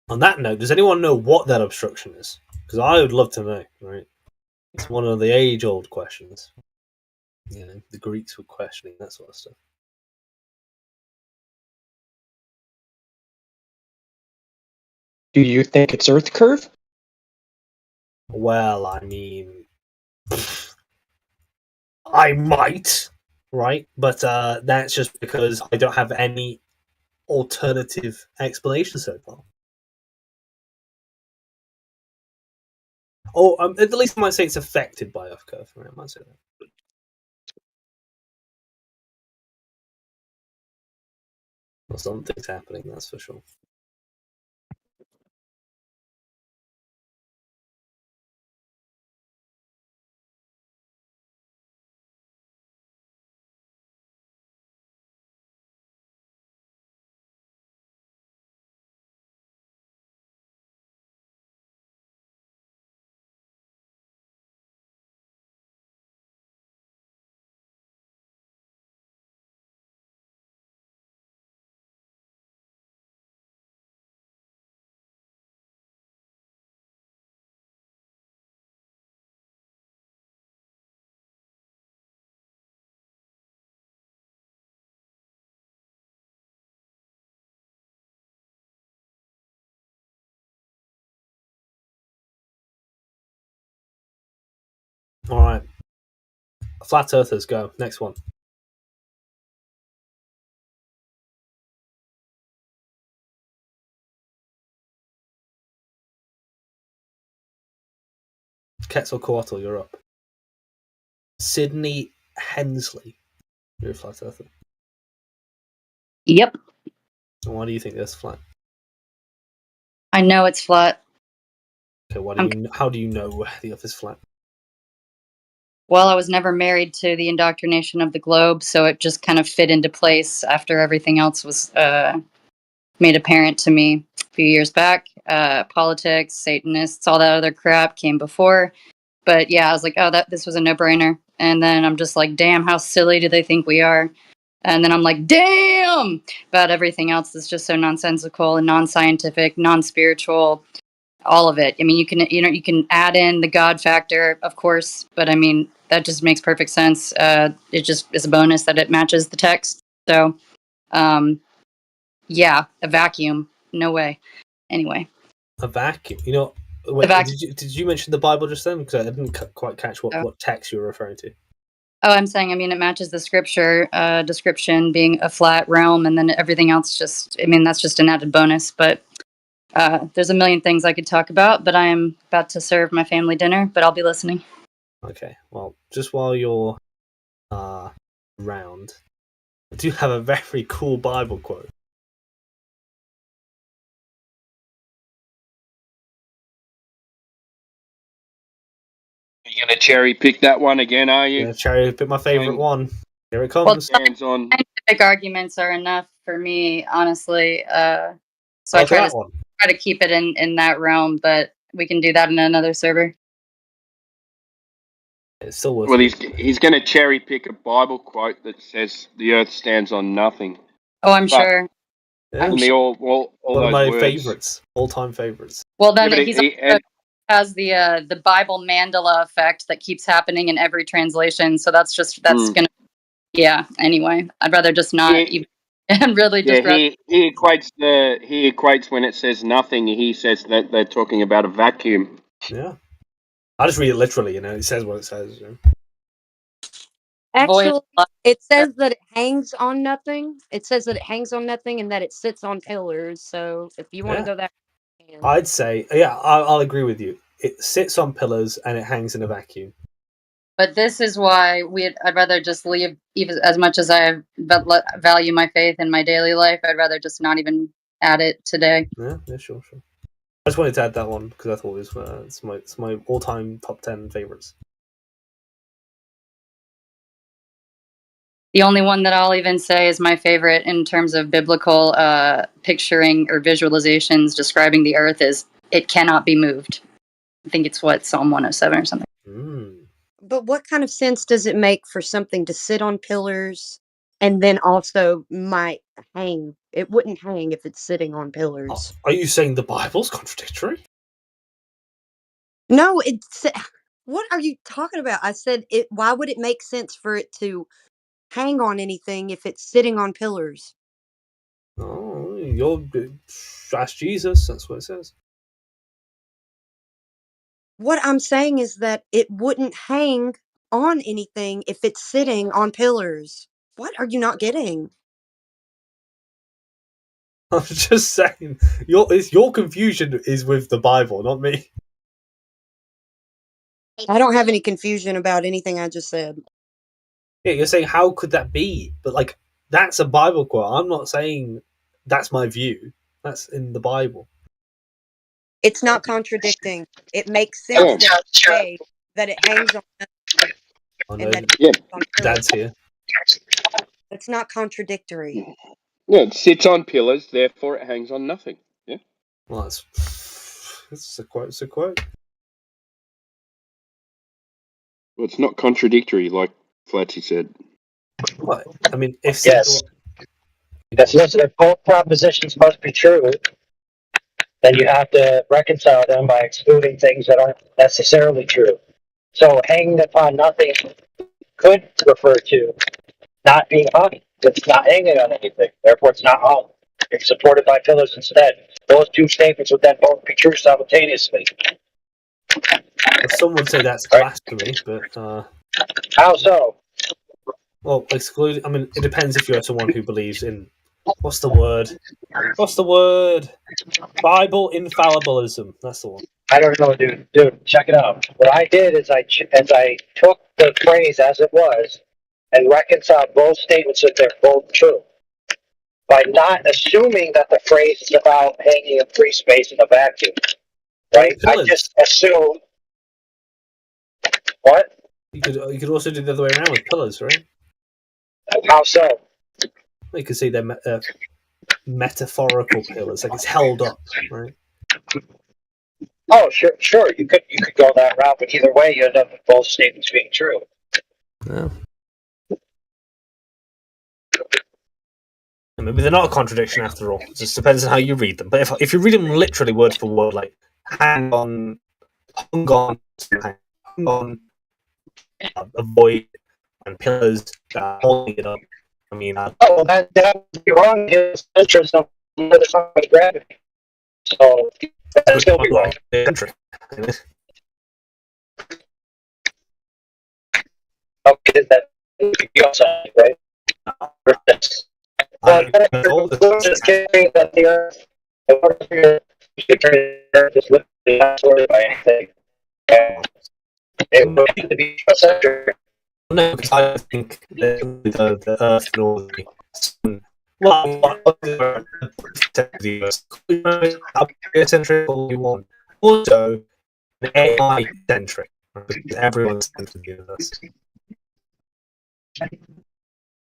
On that note, does anyone know what that obstruction is? Because I would love to know, right? It's one of the age-old questions. You know, the Greeks were questioning that sort of stuff. Do you think it's Earth curve? Well, I mean, I might, right? But that's just because I don't have any alternative explanation so far. Or at least I might say it's affected by Earth curve. Right? I might say that. Well, something's happening, that's for sure. All right. Flat Earthers, go. Next one. Quetzalcoatl, you're up. Sydney Hensley, you're a Flat Earther. Yep. And why do you think that's flat? I know it's flat. Okay, how do you know the Earth is flat? Well, I was never married to the indoctrination of the globe, so it just kind of fit into place after everything else was made apparent to me a few years back. Politics, Satanists, all that other crap came before. But yeah, I was like, oh, this was a no-brainer. And then I'm just like, damn, how silly do they think we are? And then I'm like, damn, about everything else that's just so nonsensical and non-scientific, non-spiritual, all of it. I mean, you can add in the God factor, of course, but I mean, that just makes perfect sense. It just is a bonus that it matches the text. So, yeah, a vacuum, no way. Anyway, a vacuum. You know, wait, did you mention the Bible just then? Because I didn't quite catch what text you were referring to. Oh, I'm saying, I mean, it matches the scripture description being a flat realm, and then everything else just, I mean, that's just an added bonus. But there's a million things I could talk about, but I am about to serve my family dinner, but I'll be listening. Okay, well, just while you're around, I do have a very cool Bible quote. You're going to cherry pick that one again, are you? Yeah, cherry pick my favorite one. Here it comes. Well, scientific arguments are enough for me, honestly. So I try to keep it in that realm, but we can do that in another server. It's still worth. Well, he's going to cherry pick a Bible quote that says the Earth stands on nothing. Oh, I'm But- sure. Yeah. And all One those of my words. favorites, all-time favorites. Well, then Yeah, but he's he- also has the Bible Mandela effect that keeps happening in every translation. So that's gonna. Yeah. Anyway, I'd rather just not even. And really Yeah, just. he equates when it says nothing. He says that they're talking about a vacuum. Yeah, I just read it literally. It says what it says. Actually, it says that it hangs on nothing. It says that it hangs on nothing and that it sits on pillars. So if you want to Yeah. go that, I'd say, yeah, I'll agree with you. It sits on pillars and it hangs in a vacuum. But this is why I'd rather just leave, even as much as I value my faith in my daily life. I'd rather just not even add it today. Yeah, sure. I just wanted to add that one because I thought it was it's my all-time top 10 favorites. The only one that I'll even say is my favorite in terms of biblical picturing or visualizations describing the earth is it cannot be moved. I think it's Psalm 107 or something. but what kind of sense does it make for something to sit on pillars and then also might hang? It wouldn't hang if it's sitting on pillars. Are you saying the Bible's contradictory? No, it's what are you talking about? I said it. Why would it make sense for it to hang on anything if it's sitting on pillars? Oh, ask Jesus. That's what it says. What I'm saying is that it wouldn't hang on anything if it's sitting on pillars. What are you not getting? I'm just saying, your confusion is with the Bible, not me. I don't have any confusion about anything I just said. Yeah, you're saying how could that be? But that's a Bible quote. I'm not saying that's my view. That's in the Bible. It's not contradicting. It makes sense to say that it hangs on I and know. that it sits on Dad's pillars. here. It's not contradictory. Yeah, it sits on pillars, therefore it hangs on nothing. Yeah. Well, it's a quote. It's a quote. Well, it's not contradictory, like Flatzy said. What? I mean, if Yes. If both propositions must be true, then you have to reconcile them by excluding things that aren't necessarily true. So hanging upon nothing could refer to not being hung. It's not hanging on anything. Therefore, it's not hung. It's supported by pillars instead. Those two statements would then both be true simultaneously. Some would say that's blasphemy, but how so? Well, exclude. I mean, it depends if you're someone who believes in what's the word? Bible infallibilism. That's the one. I don't know, dude. Dude, check it out. What I did is I took the phrase as it was and reconciled both statements that they're both true by not assuming that the phrase is about hanging in free space in a vacuum. Right? I just assume. What? You could also do the other way around with pillars, right? How so? You could see they're metaphorical pillars, like it's held up, right? Oh, sure. You could go that route, but either way, you end up with both statements being true. Yeah. Maybe they're not a contradiction after all. It just depends on how you read them. But if you read them literally word for word, like hung on, avoid, and pillars holding it up. I mean, well, that would be wrong. His interest of gravity. So that still be wrong. Okay, that you also right. But just kidding that the Earth, in order for the Earth is literally not supported by anything. It would need to be centered. No, because I think the Earth and all the sun. Well, centric all you want. Also, AI centric. Because everyone's centered in the universe.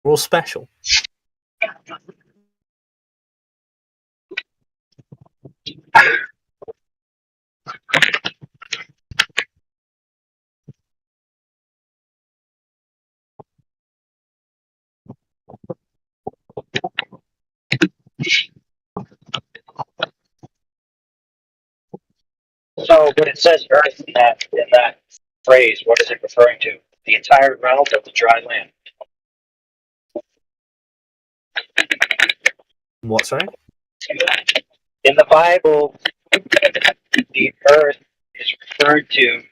We're all special. So when it says earth in that phrase, what is it referring to? The entire realm of the dry land. What, sorry? In the Bible, the earth is referred to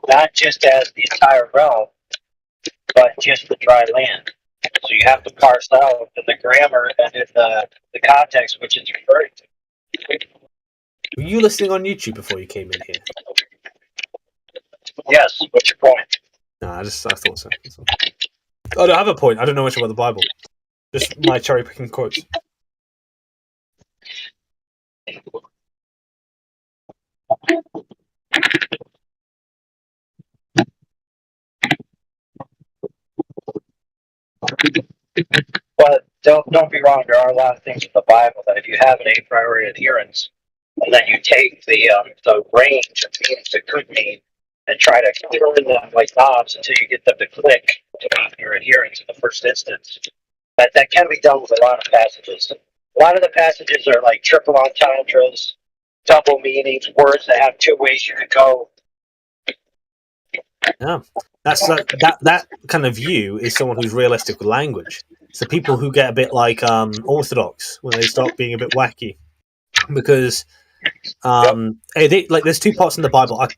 not just as the entire realm, but just the dry land. So you have to parse out in the grammar and in the context which it's referring to. Were you listening on YouTube before you came in here? Yes. What's your point? No, I thought so. I don't have a point. I don't know much about the Bible. Just my cherry picking quotes. But don't be wrong. There are a lot of things in the Bible that if you have an a priori adherence, and then you take the range of meanings it could mean, and try to turn them like knobs until you get them to click to meet your adherence in the first instance. That can be done with a lot of passages. A lot of the passages are like triple entendres, double meanings, words that have two ways you could go. Yeah, that's that kind of view is someone who's realistic with language. It's the people who get a bit like Orthodox when they start being a bit wacky, because there's two parts in the Bible. I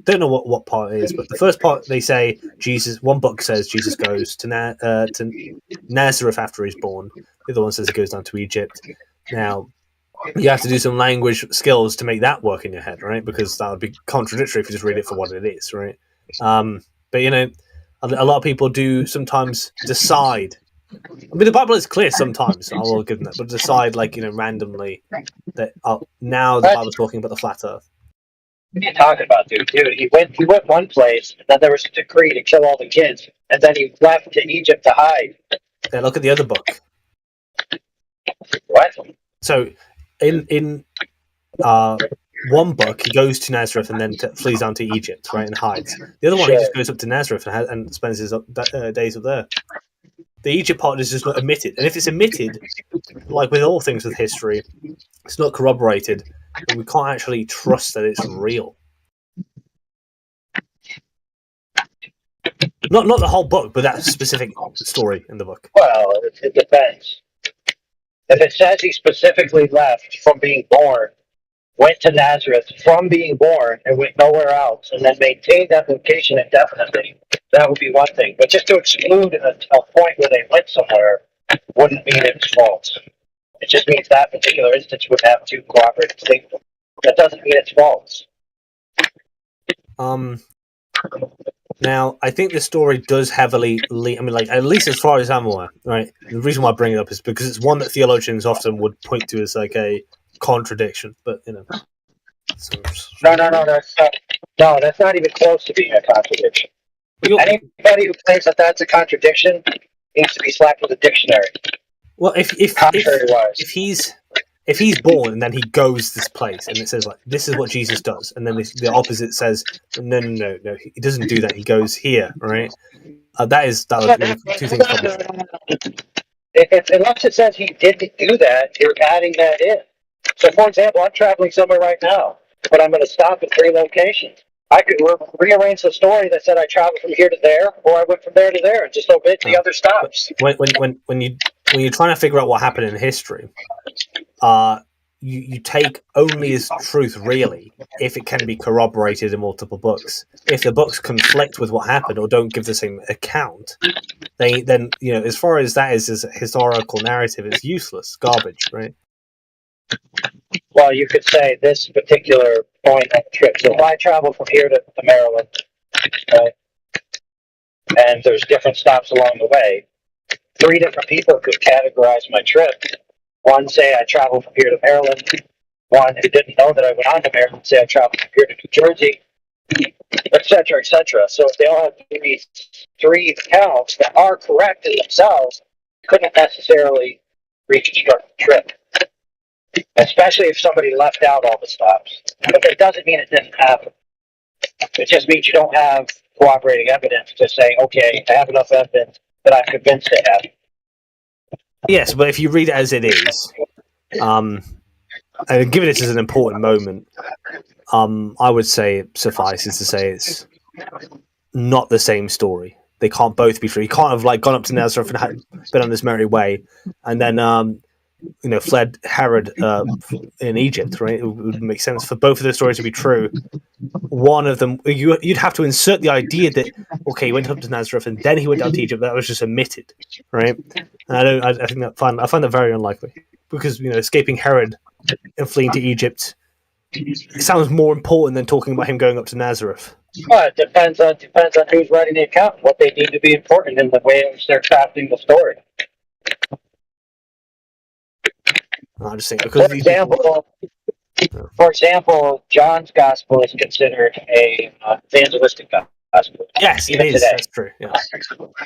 don't know what part it is, but the first part they say Jesus. One book says Jesus goes to Nazareth after he's born. The other one says he goes down to Egypt. Now you have to do some language skills to make that work in your head, right? Because that would be contradictory if you just read it for what it is, right? But a lot of people do sometimes decide. I mean, the Bible is clear sometimes. I will give them that, but decide randomly that now the Bible's talking about the flat Earth. What are you talking about, dude? He went one place, and then there was a decree to kill all the kids, and then he left to Egypt to hide. Yeah, look at the other book. What? So, in one book, he goes to Nazareth and then flees down to Egypt, right, and hides. The other one, he just goes up to Nazareth and spends his days up there. The Egypt part is just not admitted, and if it's admitted, like with all things with history, it's not corroborated, and we can't actually trust that it's real. Not the whole book, but that specific story in the book. Well, it depends. If it says he specifically left from being born, went to Nazareth from being born, and went nowhere else, and then maintained that location indefinitely, that would be one thing. But just to exclude a point where they went somewhere wouldn't mean it was false. It just means that particular instance would have two cooperative statements. That doesn't mean it's false. Now, I think the story does heavily at least as far as I'm aware, right? The reason why I bring it up is because it's one that theologians often would point to as like a contradiction, but No, that's not even close to being a contradiction. Anybody who claims that that's a contradiction needs to be slapped with a dictionary. Well, if he's born and then he goes this place and it says like this is what Jesus does, and then the opposite says no, he doesn't do that. He goes here, right? That would make two things possible. Unless it says he didn't do that, you're adding that in. So, for example, I'm traveling somewhere right now, but I'm going to stop at 3 locations. I could rearrange the story that said I traveled from here to there, or I went from there to there, and just omit the other stops. When you're trying to figure out what happened in history, you take only as truth really if it can be corroborated in multiple books. If the books conflict with what happened or don't give the same account, then as far as that is as a historical narrative, it's useless, garbage, right? Well, you could say this particular point of the trip. So if I travel from here to Maryland, right, and there's different stops along the way, 3 different people could categorize my trip. One say I traveled from here to Maryland. One who didn't know that I went on to Maryland say I traveled from here to New Jersey, etc., etc. So if they all have 3 accounts that are correct in themselves, couldn't necessarily reconstruct the trip. Especially if somebody left out all the stops. But it doesn't mean it didn't happen. It just means you don't have corroborating evidence to say, okay, I have enough evidence that I'm convinced it happened. Yes, but if you read it as it is, and given this is an important moment, I would say suffices to say it's not the same story. They can't both be true. He can't have like gone up to Nazareth and been on this merry way, and then fled Herod in Egypt. Right? It would make sense for both of the stories to be true. One of them, you'd have to insert the idea that he went up to Nazareth and then he went down to Egypt. That was just omitted, right? And I think that I find that very unlikely because escaping Herod and fleeing to Egypt, it sounds more important than talking about him going up to Nazareth. Well, it depends on who's writing the account, what they deem to be important in the way in which they're crafting the story. I just think because for example, John's gospel is considered a evangelistic gospel. Yes, it is. That's true. Yeah.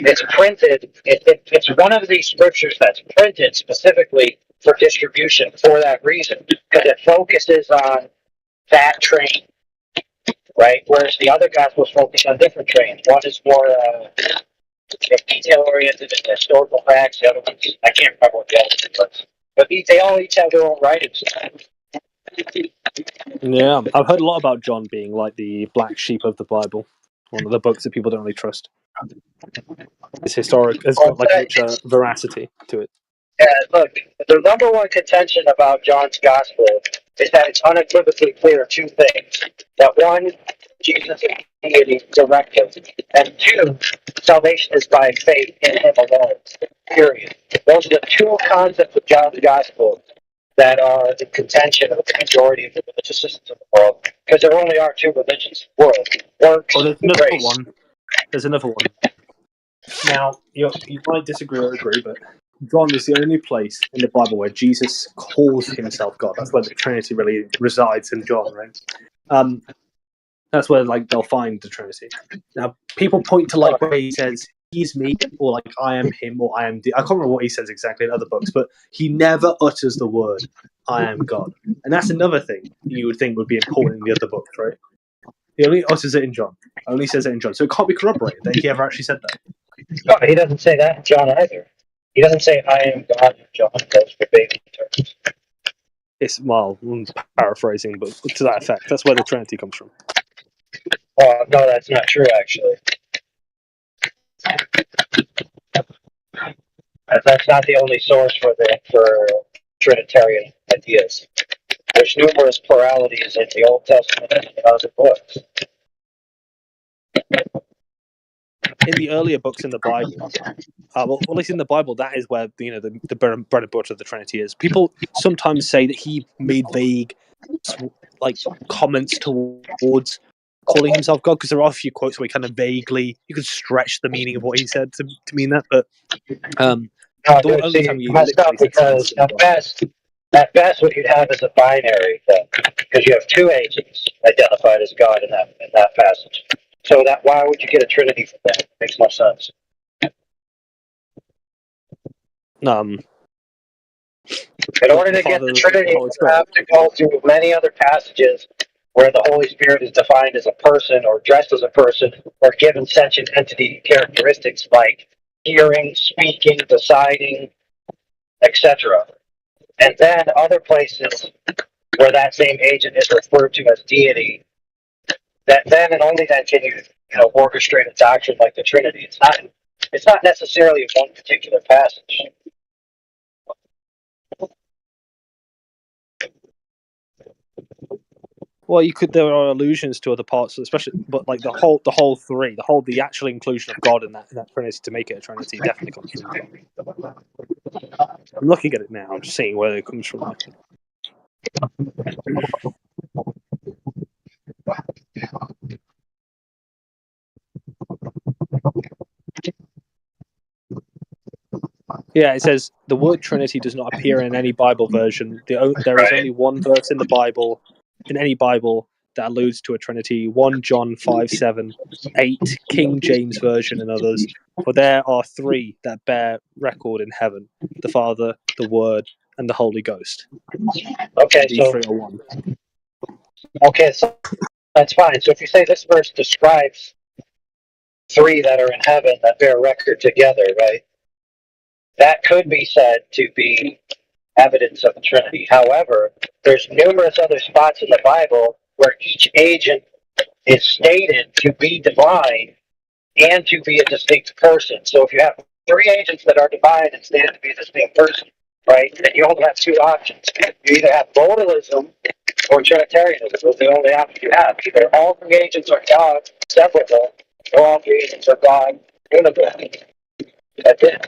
It's printed. It's one of these scriptures that's printed specifically for distribution for that reason, because it focuses on that train, right? Whereas the other gospels focus on different trains. One is more detail-oriented and historical facts. The other one, I can't remember what the other one was. But they all each have their own writings. Yeah, I've heard a lot about John being like the black sheep of the Bible, one of the books that people don't really trust. It's historic. It's got like richer veracity to it. Yeah, look, the number one contention about John's gospel is that it's unequivocally clear two things. That one, Jesus is deity directive, and two, salvation is by faith in him alone. Period. Those are the two concepts of John's gospel that are the contention of the majority of the religious systems of the world, because there only are two religions in the world: works and grace. There's another one. Now, you might disagree or agree, but John is the only place in the Bible where Jesus calls himself God. That's where the Trinity really resides in John, right? That's where they'll find the Trinity. Now, people point to where he says he's me, or I am him, or I am. I can't remember what he says exactly in other books, but he never utters the word "I am God," and that's another thing you would think would be important in the other books, right? He only utters it in John. Only says it in John, so it can't be corroborated that he ever actually said that. No, he doesn't say that in John either. He doesn't say "I am God" in John. Those verbatim terms. It's paraphrasing, but to that effect, that's where the Trinity comes from. No, that's not true. Actually, that's not the only source for Trinitarian ideas. There's numerous pluralities in the Old Testament and in other books. In the earlier books in the Bible, well, at least in the Bible, that is where the bread and butter of the Trinity is. People sometimes say that he made vague, comments towards calling himself God, because there are a few quotes where he kind of vaguely you could stretch the meaning of what he said to mean that, but you messed up because at best what you'd have is a binary thing, because you have two agents identified as God in that passage. So why would you get a Trinity from that? It makes no sense. In order to get the Trinity, you have to go through many other passages where the Holy Spirit is defined as a person or dressed as a person or given sentient entity characteristics like hearing, speaking, deciding, etc. And then other places where that same agent is referred to as deity, that then and only then can you orchestrate a doctrine like the Trinity. It's not necessarily one particular passage. Well, there are allusions to other parts, especially, but the actual inclusion of God in that Trinity to make it a Trinity definitely comes from John. I'm looking at it now. I'm just seeing where it comes from. Yeah, it says the word Trinity does not appear in any Bible version. There is only one verse in any Bible that alludes to a Trinity. 1 John 5:7, 8 King James Version, and others. For there are three that bear record in heaven: the Father, the Word, and the Holy Ghost. Okay, so that's fine. So if you say this verse describes three that are in heaven that bear record together, right? That could be said to be evidence of the Trinity. However, there's numerous other spots in the Bible where each agent is stated to be divine and to be a distinct person. So if you have three agents that are divine and stated to be a distinct person, right, then you only have two options. You either have modalism or Trinitarianism. Those are the only options you have. Either all three agents are God separable, or all three agents are God unable. That's it.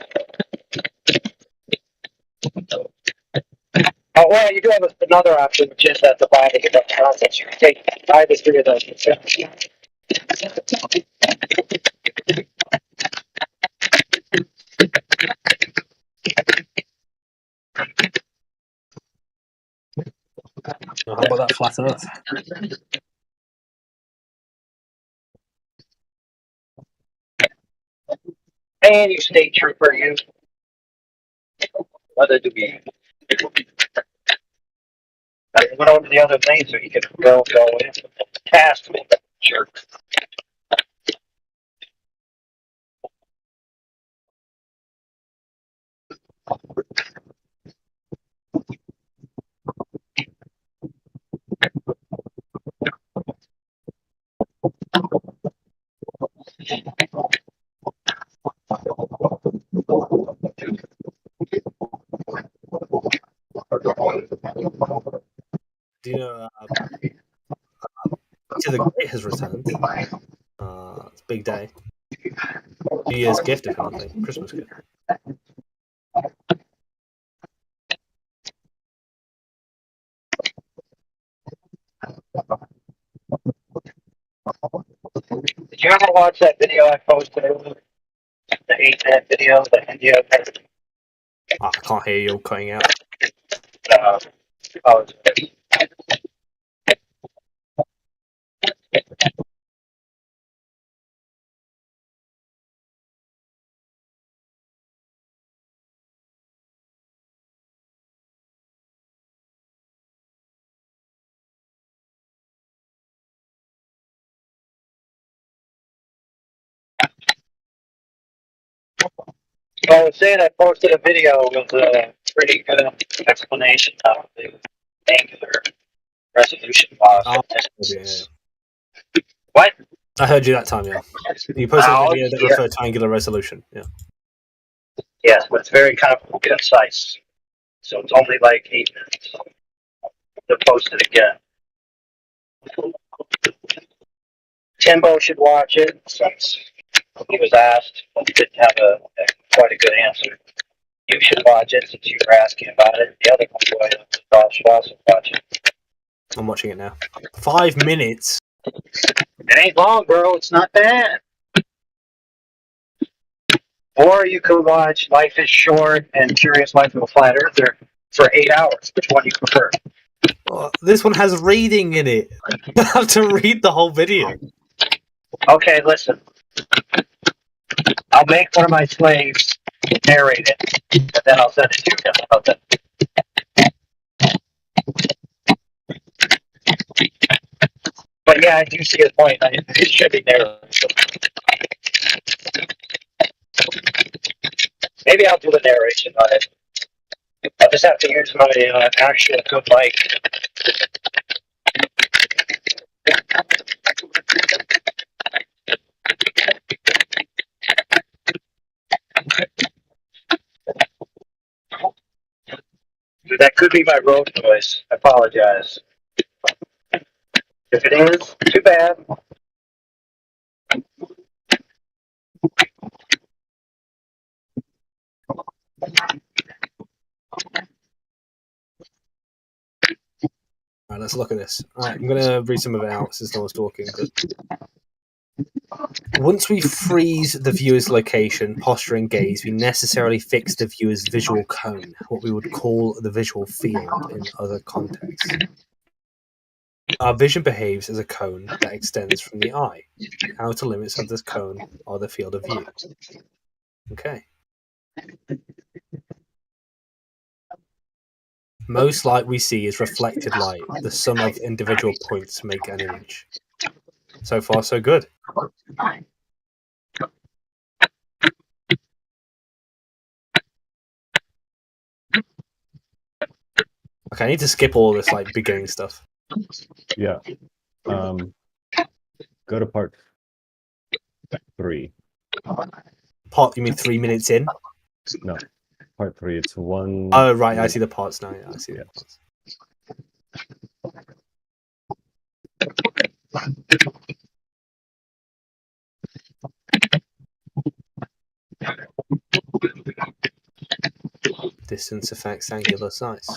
Oh, well, you do have another option, which is that the Bible is about concepts. You can take either three of those. How about that flat Earth? And you state trooper, you. Whether to be. I went over the other lane so you could go in past me. Sure. Do you know Peter the Great has returned? It's a big day. New Year's gift, if anything. Christmas gift. Did you ever watch that video I posted? The 8-minute video that India. I can't hear you cutting out. Oh, I was saying I posted a video with a pretty good explanation of the angular resolution loss. What? I heard you that time, yeah. You posted a video that yeah. referred to angular resolution, yeah. Yes, but it's very kind of concise. So it's only like 8 minutes. To post it again. Timbo should watch it since he was asked. He didn't have quite a good answer. You should watch it since you were asking about it. The other boy should also watch it. I'm watching it now. 5 minutes. It ain't long, bro. It's not bad. Or you could watch Life is Short and Curious Life of a Flat Earther for 8 hours. Which one do you prefer? Oh, this one has reading in it. I have to read the whole video. Okay, listen. I'll make one of my slaves narrate it, and then I'll send it to you. How's that? But yeah, I do see his point. It should be narrated. Maybe I'll do the narration on it. I'll just have to use my actual good mic. That could be my road voice. I apologize. If it is, too bad. Alright, let's look at this. Alright, I'm going to read some of it out since no one's talking. But once we freeze the viewer's location, posture, and gaze, we necessarily fix the viewer's visual cone, what we would call the visual field in other contexts. Our vision behaves as a cone that extends from the eye. The outer limits of this cone are the field of view. Okay. Most light we see is reflected light. The sum of individual points make an image. So far, so good. Okay, I need to skip all this like beginning stuff. Yeah. Go to part 3. Part? You mean 3 minutes in? No, part 3. It's one. Oh right, I see the parts now. Yeah, I see the parts. Distance affects angular size.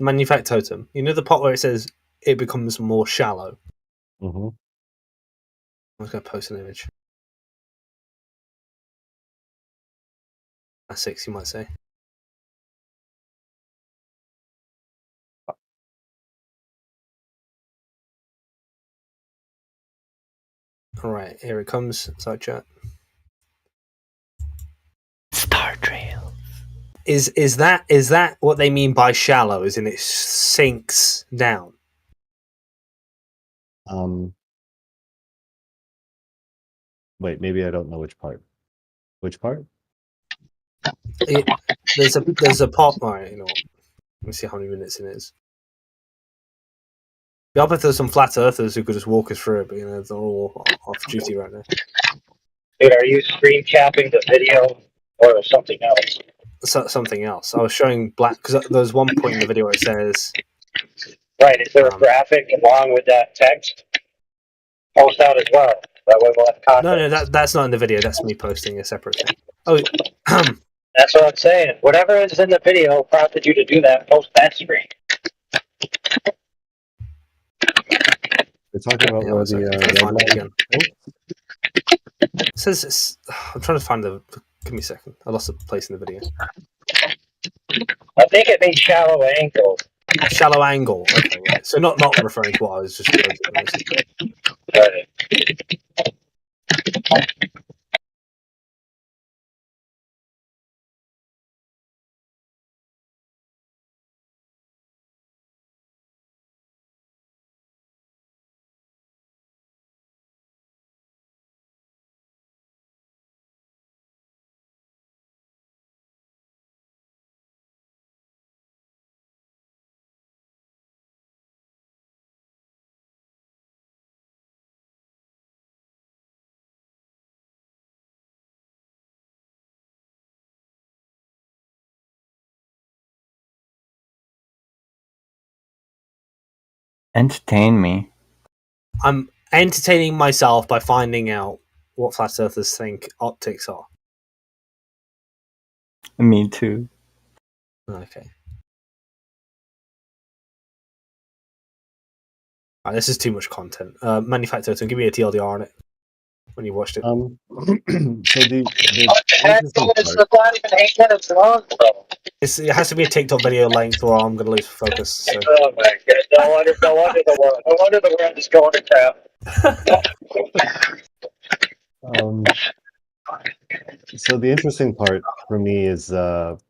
Manufactotum. You know the part where it says it becomes more shallow? Mm-hmm. I was going to post an image. A 6, you might say. Alright, here it comes. Side chat. Star Trail. Is that what they mean by shallow? Is in it sinks down? Wait, maybe I don't know which part. Which part? There's a part. Alright, you know what? Let me see how many minutes it is. I bet there's some flat earthers who could just walk us through it, but you know they're all off duty right now. Dude, are you screen capping the video or something else? Something else. I was showing black because there's one point in the video where it says. Right, is there a graphic along with that text? Post out as well. That way we'll have context. No, that's not in the video. That's me posting a separate thing. Oh, that's what I'm saying. Whatever is in the video prompted you to do that. Post that screen. We're talking about where the find it again. It says it's, I'm trying to find the. Give me a second. I lost the place in the video. I think it means shallow angle. Shallow angle. Okay, right. So not referring to what I was just. Right. Entertain me. I'm entertaining myself by finding out what flat earthers think optics are. Me too. Okay. Right, this is too much content. Manufactotum, give me a TLDR on it when you watched it. So the What the heck? It's not even 8 minutes long, bro. It has to be a TikTok video length, or I'm going to lose focus. So. Oh my god! No wonder the world is going to crap. So the interesting part for me is part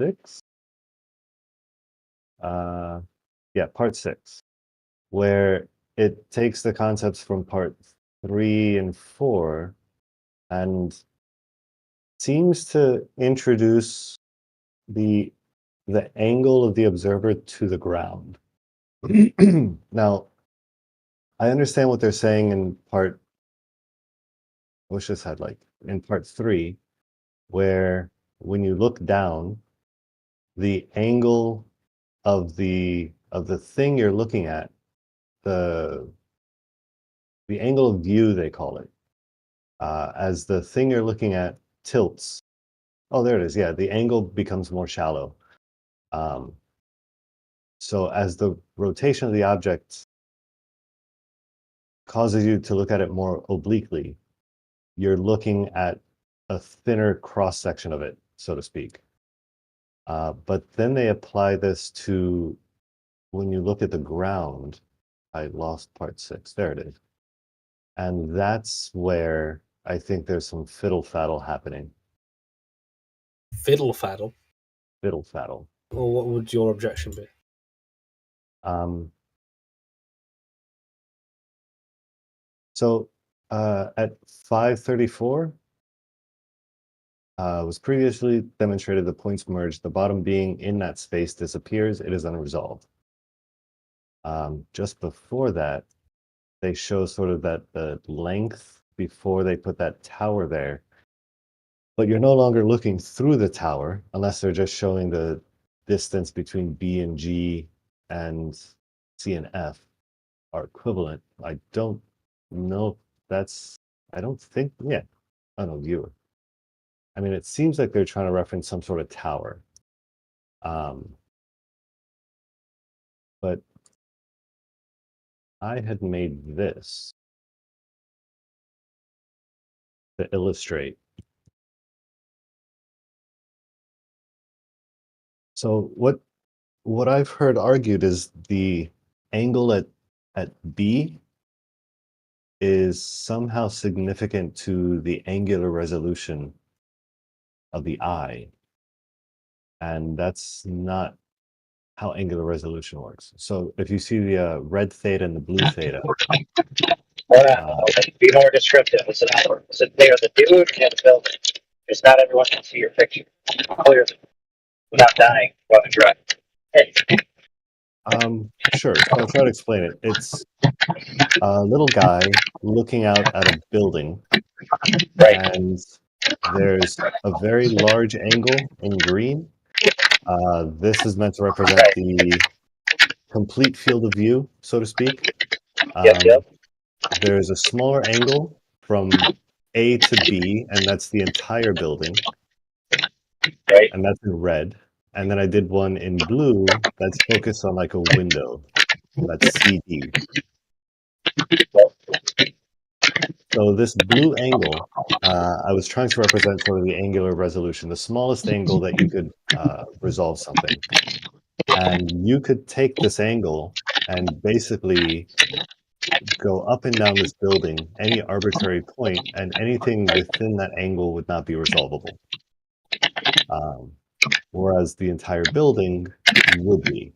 6. Part 6, where it takes the concepts from part 3 and 4 and seems to introduce the angle of the observer to the ground. Now, I understand what they're saying in part. I wish this had in part 3, where when you look down, the angle of the thing you're looking at, the angle of view they call it, as the thing you're looking at tilts. Oh, there it is. Yeah, the angle becomes more shallow. So as the rotation of the object causes you to look at it more obliquely, you're looking at a thinner cross section of it, so to speak. But then they apply this to when you look at the ground. I lost part 6. There it is. And that's where I think there's some fiddle-faddle happening. Fiddle-faddle? Fiddle-faddle. Well, what would your objection be? So at 534, was previously demonstrated the points merge. The bottom being in that space disappears. It is unresolved. Just before that, they show sort of that the length before they put that tower there. But you're no longer looking through the tower unless they're just showing the distance between B and G and C and F are equivalent. I don't know if that's, I don't think, yeah, I don't know, viewer. I mean, it seems like they're trying to reference some sort of tower. But I had made this to illustrate. So what I've heard argued is the angle at B is somehow significant to the angular resolution of the eye. And that's not how angular resolution works. So if you see the red theta and the blue theta. Be more descriptive. Is it there the dude and the building? Because not everyone can see your picture clearly without dying while you drive. Sure. So I'll try to explain it. It's a little guy looking out at a building, and there's a very large angle in green. This is meant to represent the complete field of view, so to speak. There's a smaller angle from A to B, and that's the entire building. And that's in red. And then I did one in blue that's focused on like a window. That's CD. So this blue angle, I was trying to represent sort of the angular resolution, the smallest angle that you could resolve something. And you could take this angle and basically go up and down this building, any arbitrary point, and anything within that angle would not be resolvable. Whereas the entire building would be.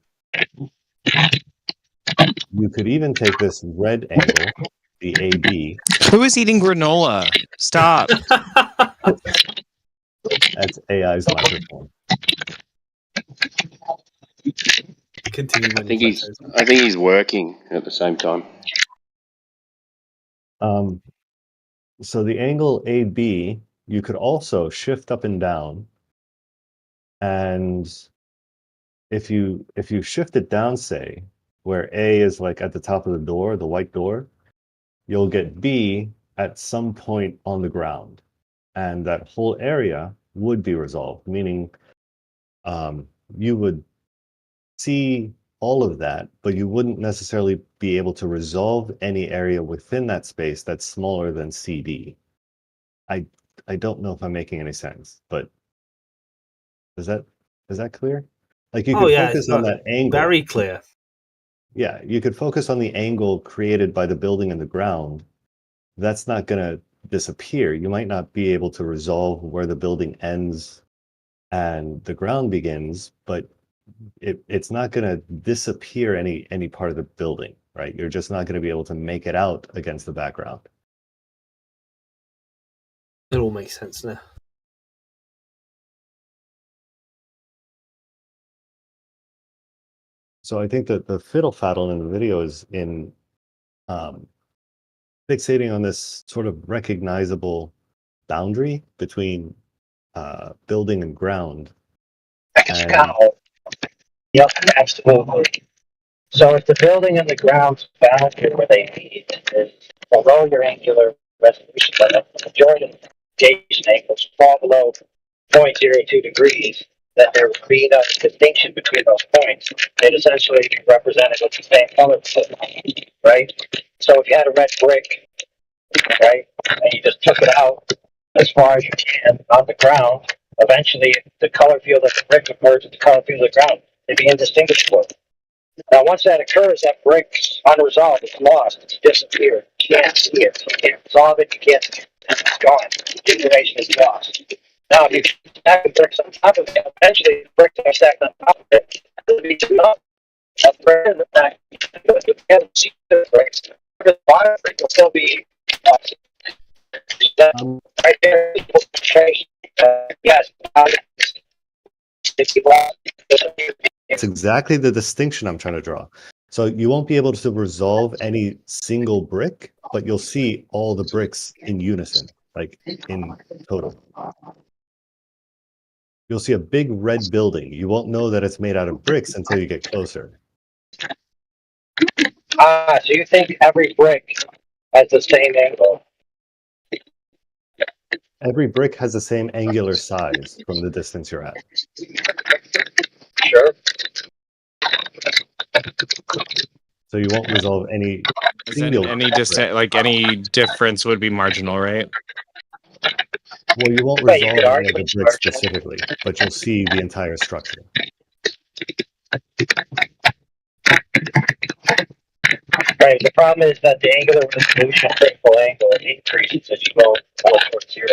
You could even take this red angle, the AB. Who is eating granola? Stop. That's AI's microphone. Continue. I think he's working at the same time. So the angle AB, you could also shift up and down. And if you shift it down, say, where A is like at the top of the door, the white door, you'll get B at some point on the ground. And that whole area would be resolved, meaning you would see all of that, but you wouldn't necessarily be able to resolve any area within that space that's smaller than CD. I don't know if I'm making any sense, but is that clear? Like you could focus on that angle. Very clear. Yeah, you could focus on the angle created by the building and the ground. That's not going to disappear. You might not be able to resolve where the building ends and the ground begins, but it's not going to disappear any part of the building, right? You're just not going to be able to make it out against the background. It all makes sense now. So I think that the fiddle-faddle in the video is in fixating on this sort of recognizable boundary between building and ground. Yep, absolutely. So if the building and the ground's boundary where they meet is below your angular resolution limit, the majority of the radiation angles fall below 0.02 degrees, then there would be no distinction between those points. They'd essentially be represented with the same color, right? So if you had a red brick, right, and you just took it out as far as you can on the ground, eventually the color field of the brick would merge with the color field of the ground. They'd be indistinguishable. Now, once that occurs, that brick's unresolved. It's lost. It's disappeared. You can't see it. You can't resolve it. You can't. It's gone. The information is lost. Now, if you stack the bricks on top of it, eventually the bricks are stacked on top of it. It'll be too much. That brick in the back, you can't see the bricks. The bottom brick will still be lost. Right there, yes. It's exactly the distinction I'm trying to draw. So you won't be able to resolve any single brick, but you'll see all the bricks in unison, like in total. You'll see a big red building. You won't know that it's made out of bricks until you get closer. So you think every brick has the same angle? Every brick has the same angular size from the distance you're at. Sure. So you won't resolve any single Any distance, like any difference would be marginal, right? Well, you won't Yeah, you resolve could any argue of the it's bricks marginal. specifically, but you'll see the entire structure. Right. The problem is that the angular resolution critical angle increases as you go towards zero.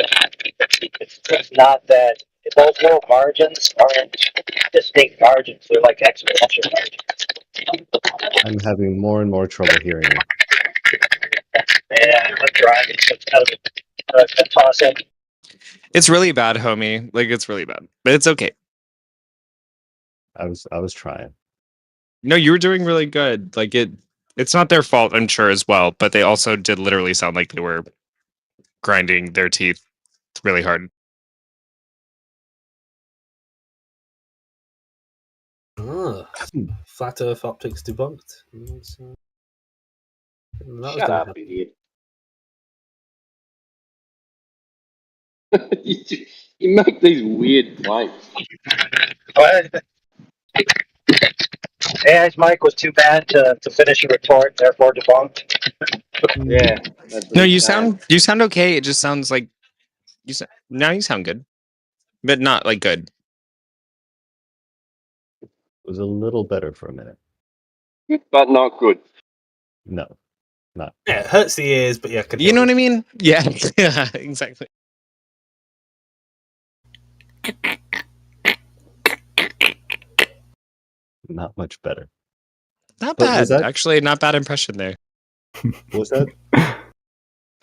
It's not that those little margins aren't distinct margins. They're like exponential margins. I'm having more and more trouble hearing you. Yeah, I'm driving, so it's kind of a toss-up. It's really bad, homie. Like it's really bad, but it's okay. I was trying. No, you were doing really good. Like it's not their fault, I'm sure, as well, but they also did literally sound like they were grinding their teeth really hard. Flat Earth optics debunked. Shut up, idiot. you make these weird claims. What? AI's mic was too bad to finish your retort, therefore debunked. Yeah. No, you sound okay. It just sounds like now you sound good, but not like good. It was a little better for a minute. But not good. No, not. Yeah, it hurts the ears, but yeah, You know what I mean? Yeah, yeah, exactly. Not much better. Not But bad. was that- Actually, not bad impression there. Was that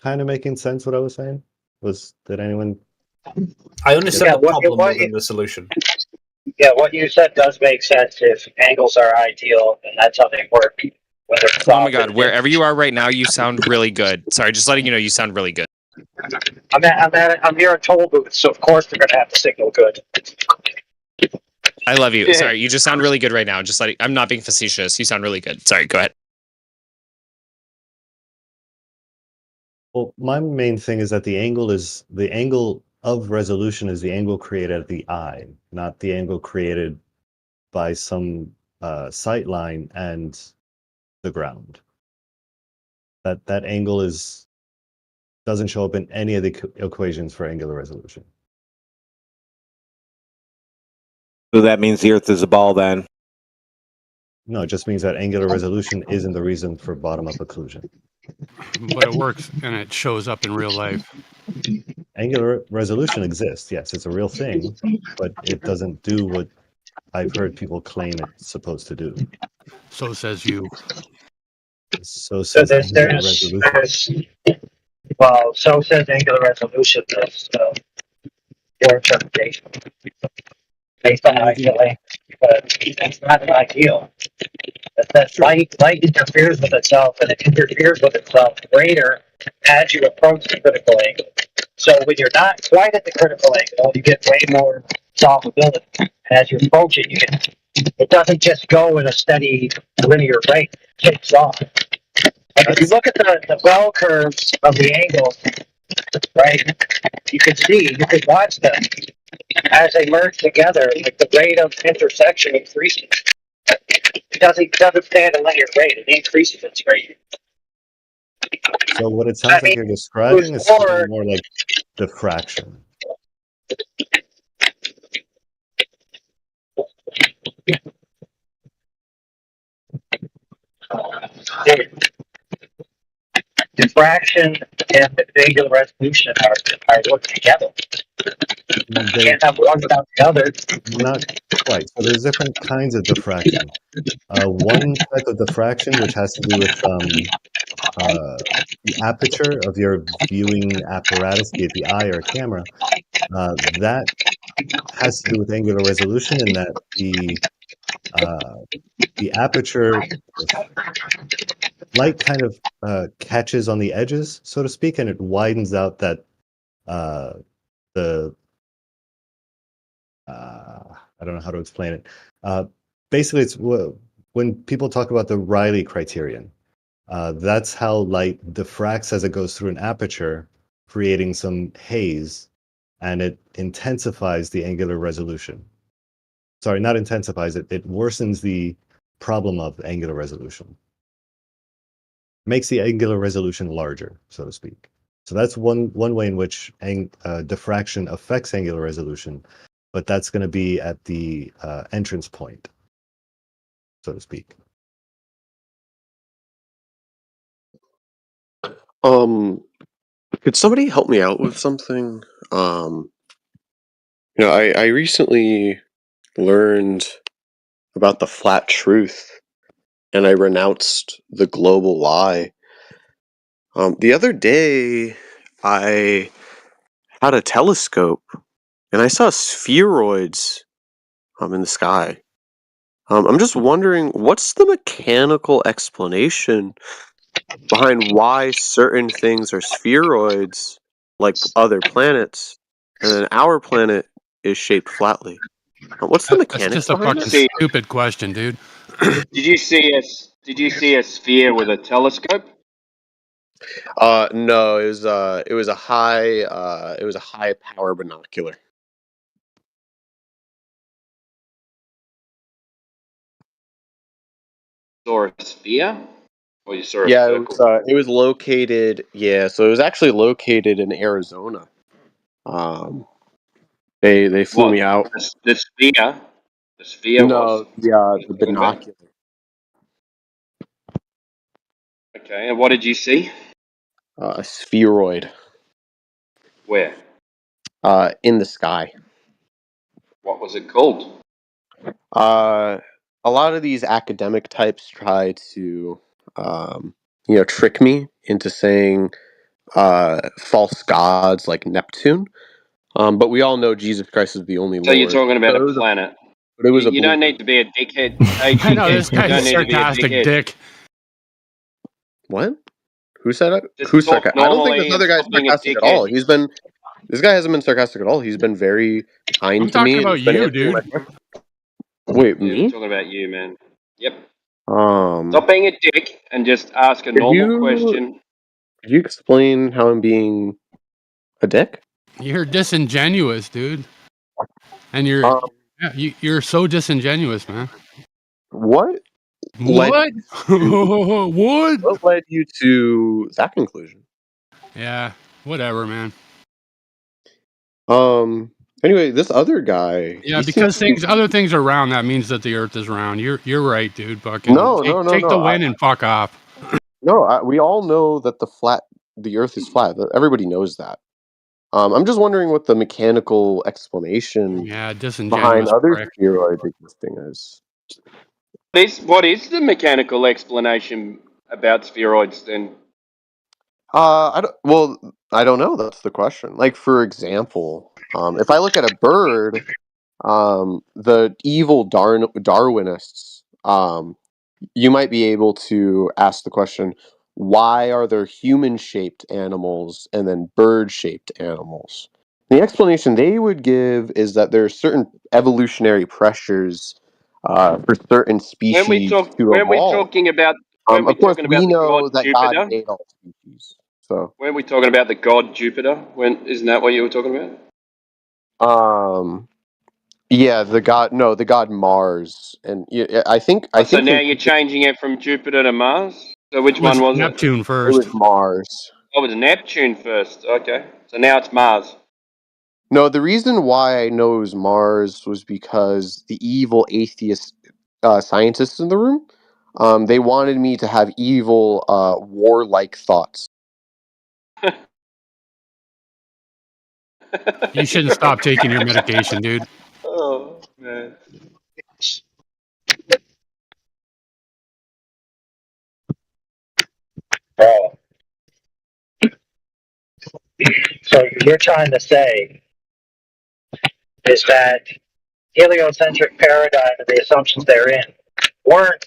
kind of making sense what I was saying? Did anyone? I understand Yeah, the problem more than the solution. Yeah, what you said does make sense if angles are ideal and that's how they work. Whether it's Oh my god, wherever you are right now, you sound really good. Sorry, just letting you know you sound really good. I'm near a toll booth, so of course they're gonna have the signal good. I love you. Yeah. Sorry, you just sound really good right now. Just letting I'm not being facetious. You sound really good. Sorry, go ahead. Well, my main thing is that the angle of resolution is the angle created at the eye, not the angle created by some sight line and the ground. That angle doesn't show up in any of the equations for angular resolution. So that means the Earth is a ball then. No, it just means that angular resolution isn't the reason for bottom-up occlusion. But it works and it shows up in real life. Angular resolution exists, yes, it's a real thing, but it doesn't do what I've heard people claim it's supposed to do. So says you. So So says angular resolution. Well, so says angular resolution. That's your interpretation based on ideal angles, but it's not an ideal. That light interferes with itself, and it interferes with itself greater as you approach the critical angle. So when you're not quite at the critical angle, you get way more solvability. And as you approach it, it doesn't just go in a steady linear rate. It takes off. And if you look at the bell curves of the angles, right, you can watch them. as they merge together, like the rate of intersection increases. It doesn't stay at a linear rate; it increases its rate. So what it sounds like you're describing is something more like diffraction. Diffraction and angular resolution are working together. You can't have one without the other. Not quite. So there's different kinds of diffraction. One type of diffraction, which has to do with the aperture of your viewing apparatus, be it the eye or a camera, that has to do with angular resolution, in that the aperture light kind of catches on the edges, so to speak, and it widens out that I don't know how to explain it. Basically, it's when people talk about the Rayleigh criterion. That's how light diffracts as it goes through an aperture, creating some haze, and it intensifies the angular resolution. Sorry, not intensifies it. It worsens the problem of angular resolution. Makes the angular resolution larger, so to speak. So that's one way in which diffraction affects angular resolution, but that's going to be at the entrance point, so to speak. Could somebody help me out with something? I recently learned about the flat truth, and I renounced the global lie. The other day, I had a telescope, and I saw spheroids in the sky. I'm just wondering, what's the mechanical explanation behind why certain things are spheroids, like other planets, and then our planet is shaped flatly? What's the That's mechanics just a behind fucking this? stupid question, dude. Did you see a sphere with a telescope? No, it was a high power binocular. Saw a sphere, or you saw a Yeah, circle? it was located. Yeah, so it was actually located in Arizona. They flew What? me out. The sphere? The sphere was. No, the binocular. Okay, and what did you see? A spheroid. Where? In the sky. What was it called? A lot of these academic types try to, trick me into saying false gods like Neptune. But we all know Jesus Christ is the only So you're Lord. talking about a planet. But it was a You don't balloon. need to be a dickhead. Hey, I know dickhead, this you guy's don't a need to be a sarcastic dickhead. dick. What? Who said it? Just Who's talk sarcastic? I don't think normally this and other guy's stop being a sarcastic at all. dickhead. This guy hasn't been sarcastic at all. He's been very kind I'm to talking me. about He's been you, answering my dude. questions. Wait, Yeah, we're me? talking about you, man. Yep. Um, Stop being a dick and just ask a could normal you question. could you explain how I'm being a dick? You're disingenuous, dude. And you're you're so disingenuous, man. What What? What? What led you to that conclusion? Yeah, whatever, man. Anyway, this other guy. Yeah, he because seems to be- other things are round, that means that the Earth is round. You're right, dude. Fucking No. take the win and fuck off. No, we all know that the Earth is flat. Everybody knows that. I'm just wondering what the mechanical explanation Yeah, behind disingenuous other prick. spheroids existing is. What is the mechanical explanation about spheroids then? I don't know. That's the question. Like, for example, if I look at a bird, the evil Darwinists, you might be able to ask the question, why are there human-shaped animals and then bird-shaped animals? The explanation they would give is that there are certain evolutionary pressures for certain species to Weren't we evolve. talking about weren't we Of course, talking we about the god know that God Jupiter? made all species. So Weren't we talking about the god Jupiter? Isn't that what you were talking about? Yeah, the god Mars, and I think So now they- you're changing it from Jupiter to Mars. So which It was one was Neptune it first. was Mars. it? Oh, it was Neptune first. Okay, so now it's Mars. No, the reason why I know it was Mars was because the evil atheist scientists in the room, they wanted me to have evil, warlike thoughts. You shouldn't stop taking your medication, dude. Oh man. Oh. So you're trying to say is that heliocentric paradigm and the assumptions therein weren't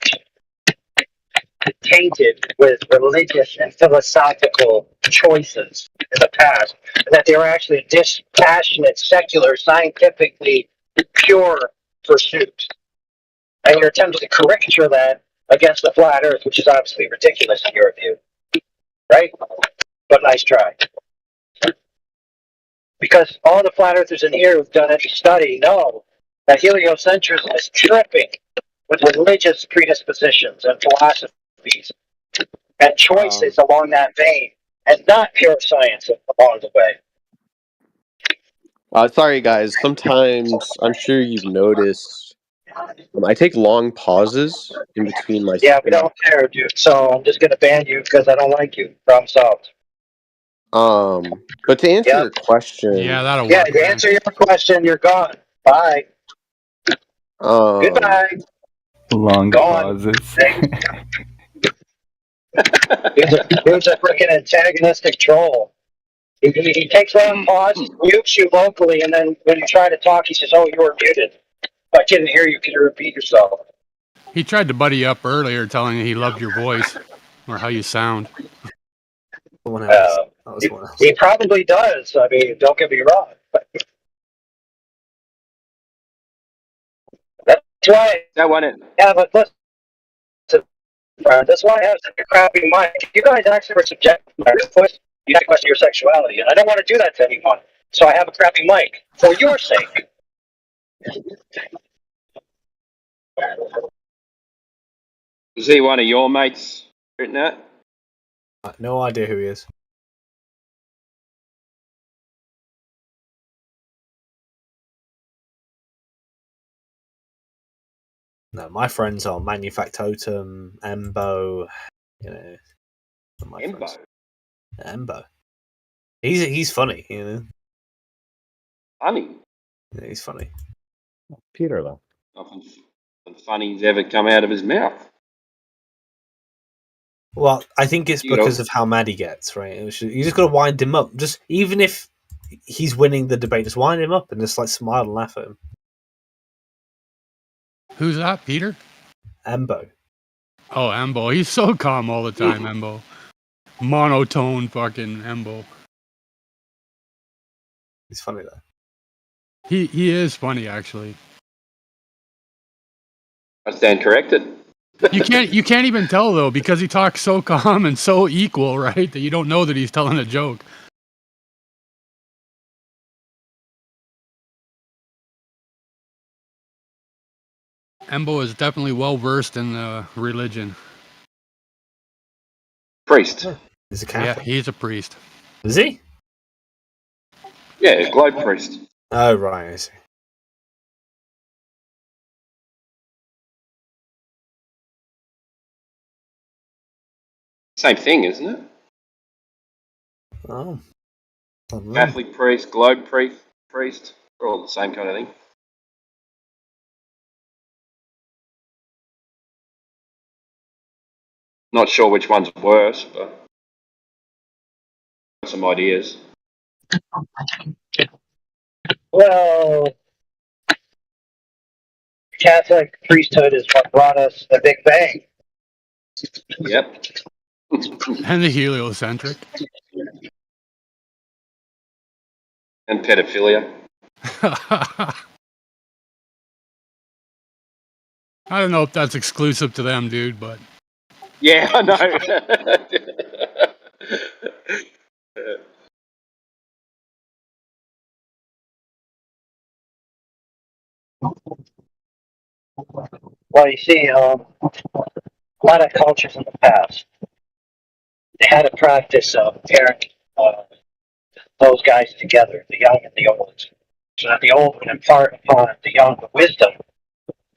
tainted with religious and philosophical choices in the past, and that they were actually a dispassionate, secular, scientifically pure pursuit. And you're attempting to caricature that against the flat earth, which is obviously ridiculous in your view. Right? But nice try. Because all the flat earthers in here who've done any study know that heliocentrism is tripping with religious predispositions and philosophies and choices along that vein, and not pure science along the way. Sorry, guys. Sometimes I'm sure you've noticed I take long pauses in between my. Yeah, we don't care, dude. So I'm just gonna ban you because I don't like you. Problem solved. But to answer your question, that'll Yeah, to answer your question, you're gone. Bye. Goodbye. Long Gone. pauses. He's a freaking antagonistic troll. He takes long pauses, mutes you locally, and then when you try to talk, he says, "Oh, you were muted. If I couldn't hear you, can you repeat yourself?" He tried to buddy up earlier, telling you he loved your voice or how you sound. He probably does. I mean, don't get me wrong. That's why. That one it. Yeah, but listen, friend, that's why I have such a crappy mic. If you guys actually were subjected to my voice, you have to question your sexuality, and I don't want to do that to anyone. So I have a crappy mic for your sake. Is he one of your mates written that? No idea who he is. No, my friends are Manufactotum, Embo, you know. Embo. Embo. He's funny, you know. Funny. Yeah, he's funny. Peter though. Nothing funny's ever come out of his mouth. Well, I think it's You because know. of how mad he gets, right? You just got to wind him up. Just even if he's winning the debate, just wind him up and just like smile and laugh at him. Who's that, Peter? Embo. Oh, Embo. He's so calm all the time, Embo. Monotone fucking Embo. He's funny though. He is funny, actually. I stand corrected. You can't even tell though, because he talks so calm and so equal, right? That you don't know that he's telling a joke. Embo is definitely well versed in religion. Priest. He's a Yeah, he's a priest. Is he? Yeah, globe priest. Oh right, I see. Same thing, isn't it? Oh. Catholic priest, globe priest. They're all the same kind of thing. Not sure which one's worse, but some ideas. Well, Catholic priesthood is what brought us the Big Bang. Yep. And the heliocentric. And pedophilia. I don't know if that's exclusive to them, dude, but Yeah, I know. Well, you see, a lot of cultures in the past, they had a practice of pairing those guys together, the young and the old, so that the old would impart upon the young the wisdom,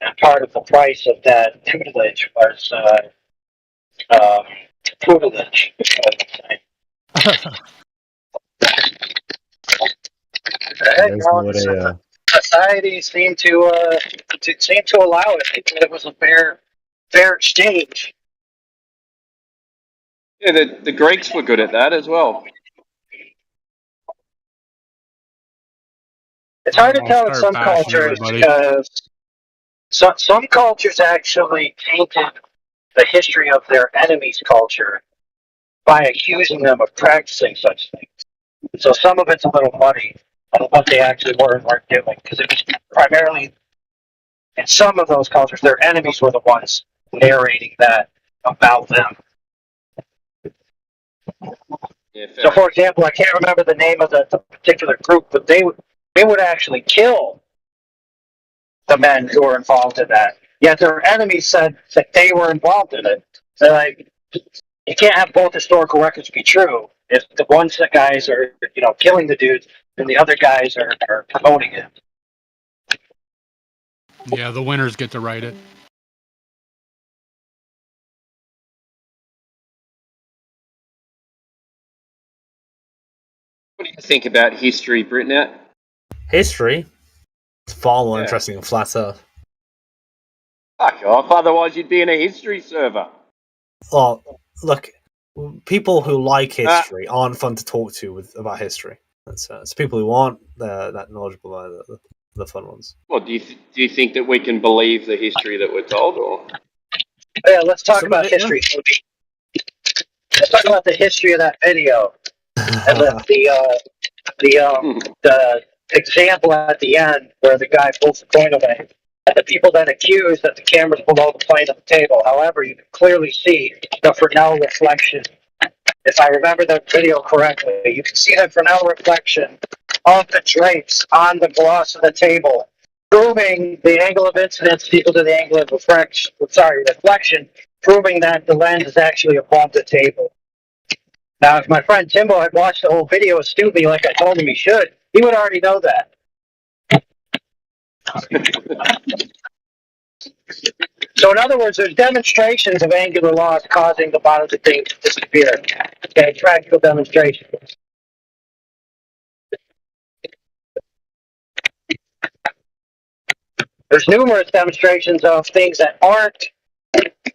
and part of the price of that tutelage was tutelage. There's what a Society seemed to allow it. They thought it was a fair exchange. Yeah, the Greeks were good at that as well. It's hard to tell in start some bashing cultures everybody. because some cultures actually tainted the history of their enemy's culture by accusing them of practicing such things. So some of it's a little muddy on what they actually were and weren't doing, because it was primarily, in some of those cultures, their enemies were the ones narrating that about them. Yeah, So, for example, I can't remember the name of the particular group, but they would actually kill the men who were involved in that. Yet their enemies said that they were involved in it. So, like, you can't have both historical records be true if the ones that guys are, killing the dudes and the other guys are promoting it. Yeah, the winners get to write it. What do you think about history, Britnet? History? It's far more Yeah. interesting than Flat Earth. Fuck off, otherwise you'd be in a history server. Well, look, people who like history aren't fun to talk to about history. It's people who aren't that knowledgeable are the fun ones. Well, do you think that we can believe the history that we're told, or? Yeah, let's talk about history. Let's talk about the history of that video and the example at the end where the guy pulls the coin away. And the people then accuse that the camera's below the plane of the table. However, you can clearly see the Fresnel reflection. If I remember that video correctly, you can see that Fresnel reflection of the drapes on the gloss of the table, proving the angle of incidence equal to the angle of reflection, proving that the lens is actually above the table. Now, if my friend Timbo had watched the whole video astutely like I told him he should, he would already know that. So, in other words, there's demonstrations of angular laws causing the bottoms of things to disappear. Okay, practical demonstrations. There's numerous demonstrations of things that aren't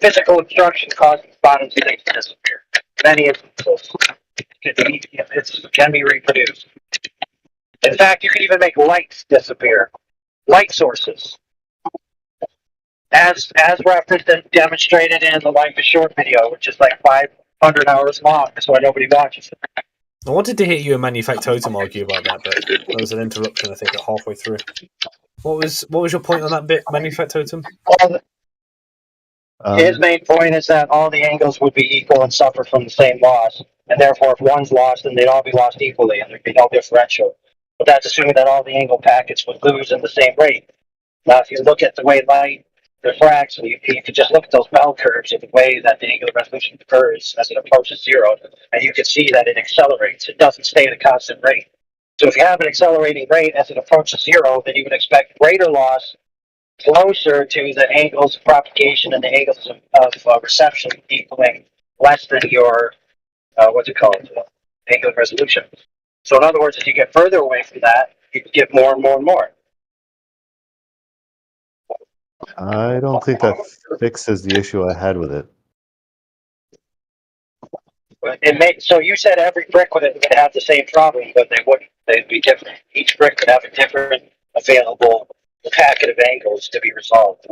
physical obstruction causing the bottoms of things to disappear. Many instances. It can be reproduced. In fact, you can even make lights disappear. Light sources. As referenced and demonstrated in the Life is Short video, which is like 500 hours long. That's why nobody watches it. I wanted to hear you and Manufactotum argue about that, but there was an interruption, I think, halfway through. What was your point on that bit, Manufactotum? His main point is that all the angles would be equal and suffer from the same loss, and therefore if one's lost, then they'd all be lost equally, and there'd be no differential. But that's assuming that all the angle packets would lose in the same rate. Now, if you look at the way light diffracts, and you could just look at those bell curves of the way that the angular resolution occurs as it approaches zero, and you can see that it accelerates. It doesn't stay at a constant rate. So if you have an accelerating rate as it approaches zero, then you would expect greater loss closer to the angles of propagation and the angles of reception equaling less than your, angular resolution. So in other words, as you get further away from that, you can get more and more and more. I don't think that fixes the issue I had with it. So you said every brick would have the same problem, but they wouldn't. They'd be different. Each brick would have a different available packet of angles to be resolved.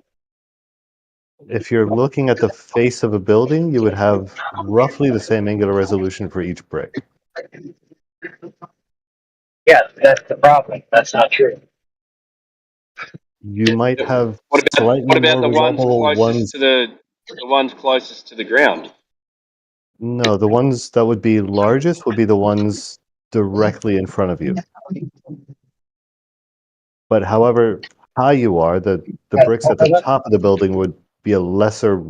If you're looking at the face of a building, you would have roughly the same angular resolution for each brick. Yeah, that's the problem. That's not true. You might have What about the ones resolvable closest to the ones closest to the ground? No, the ones that would be largest would be the ones directly in front of you. But however high you are, the bricks at the top of the building would be a lesser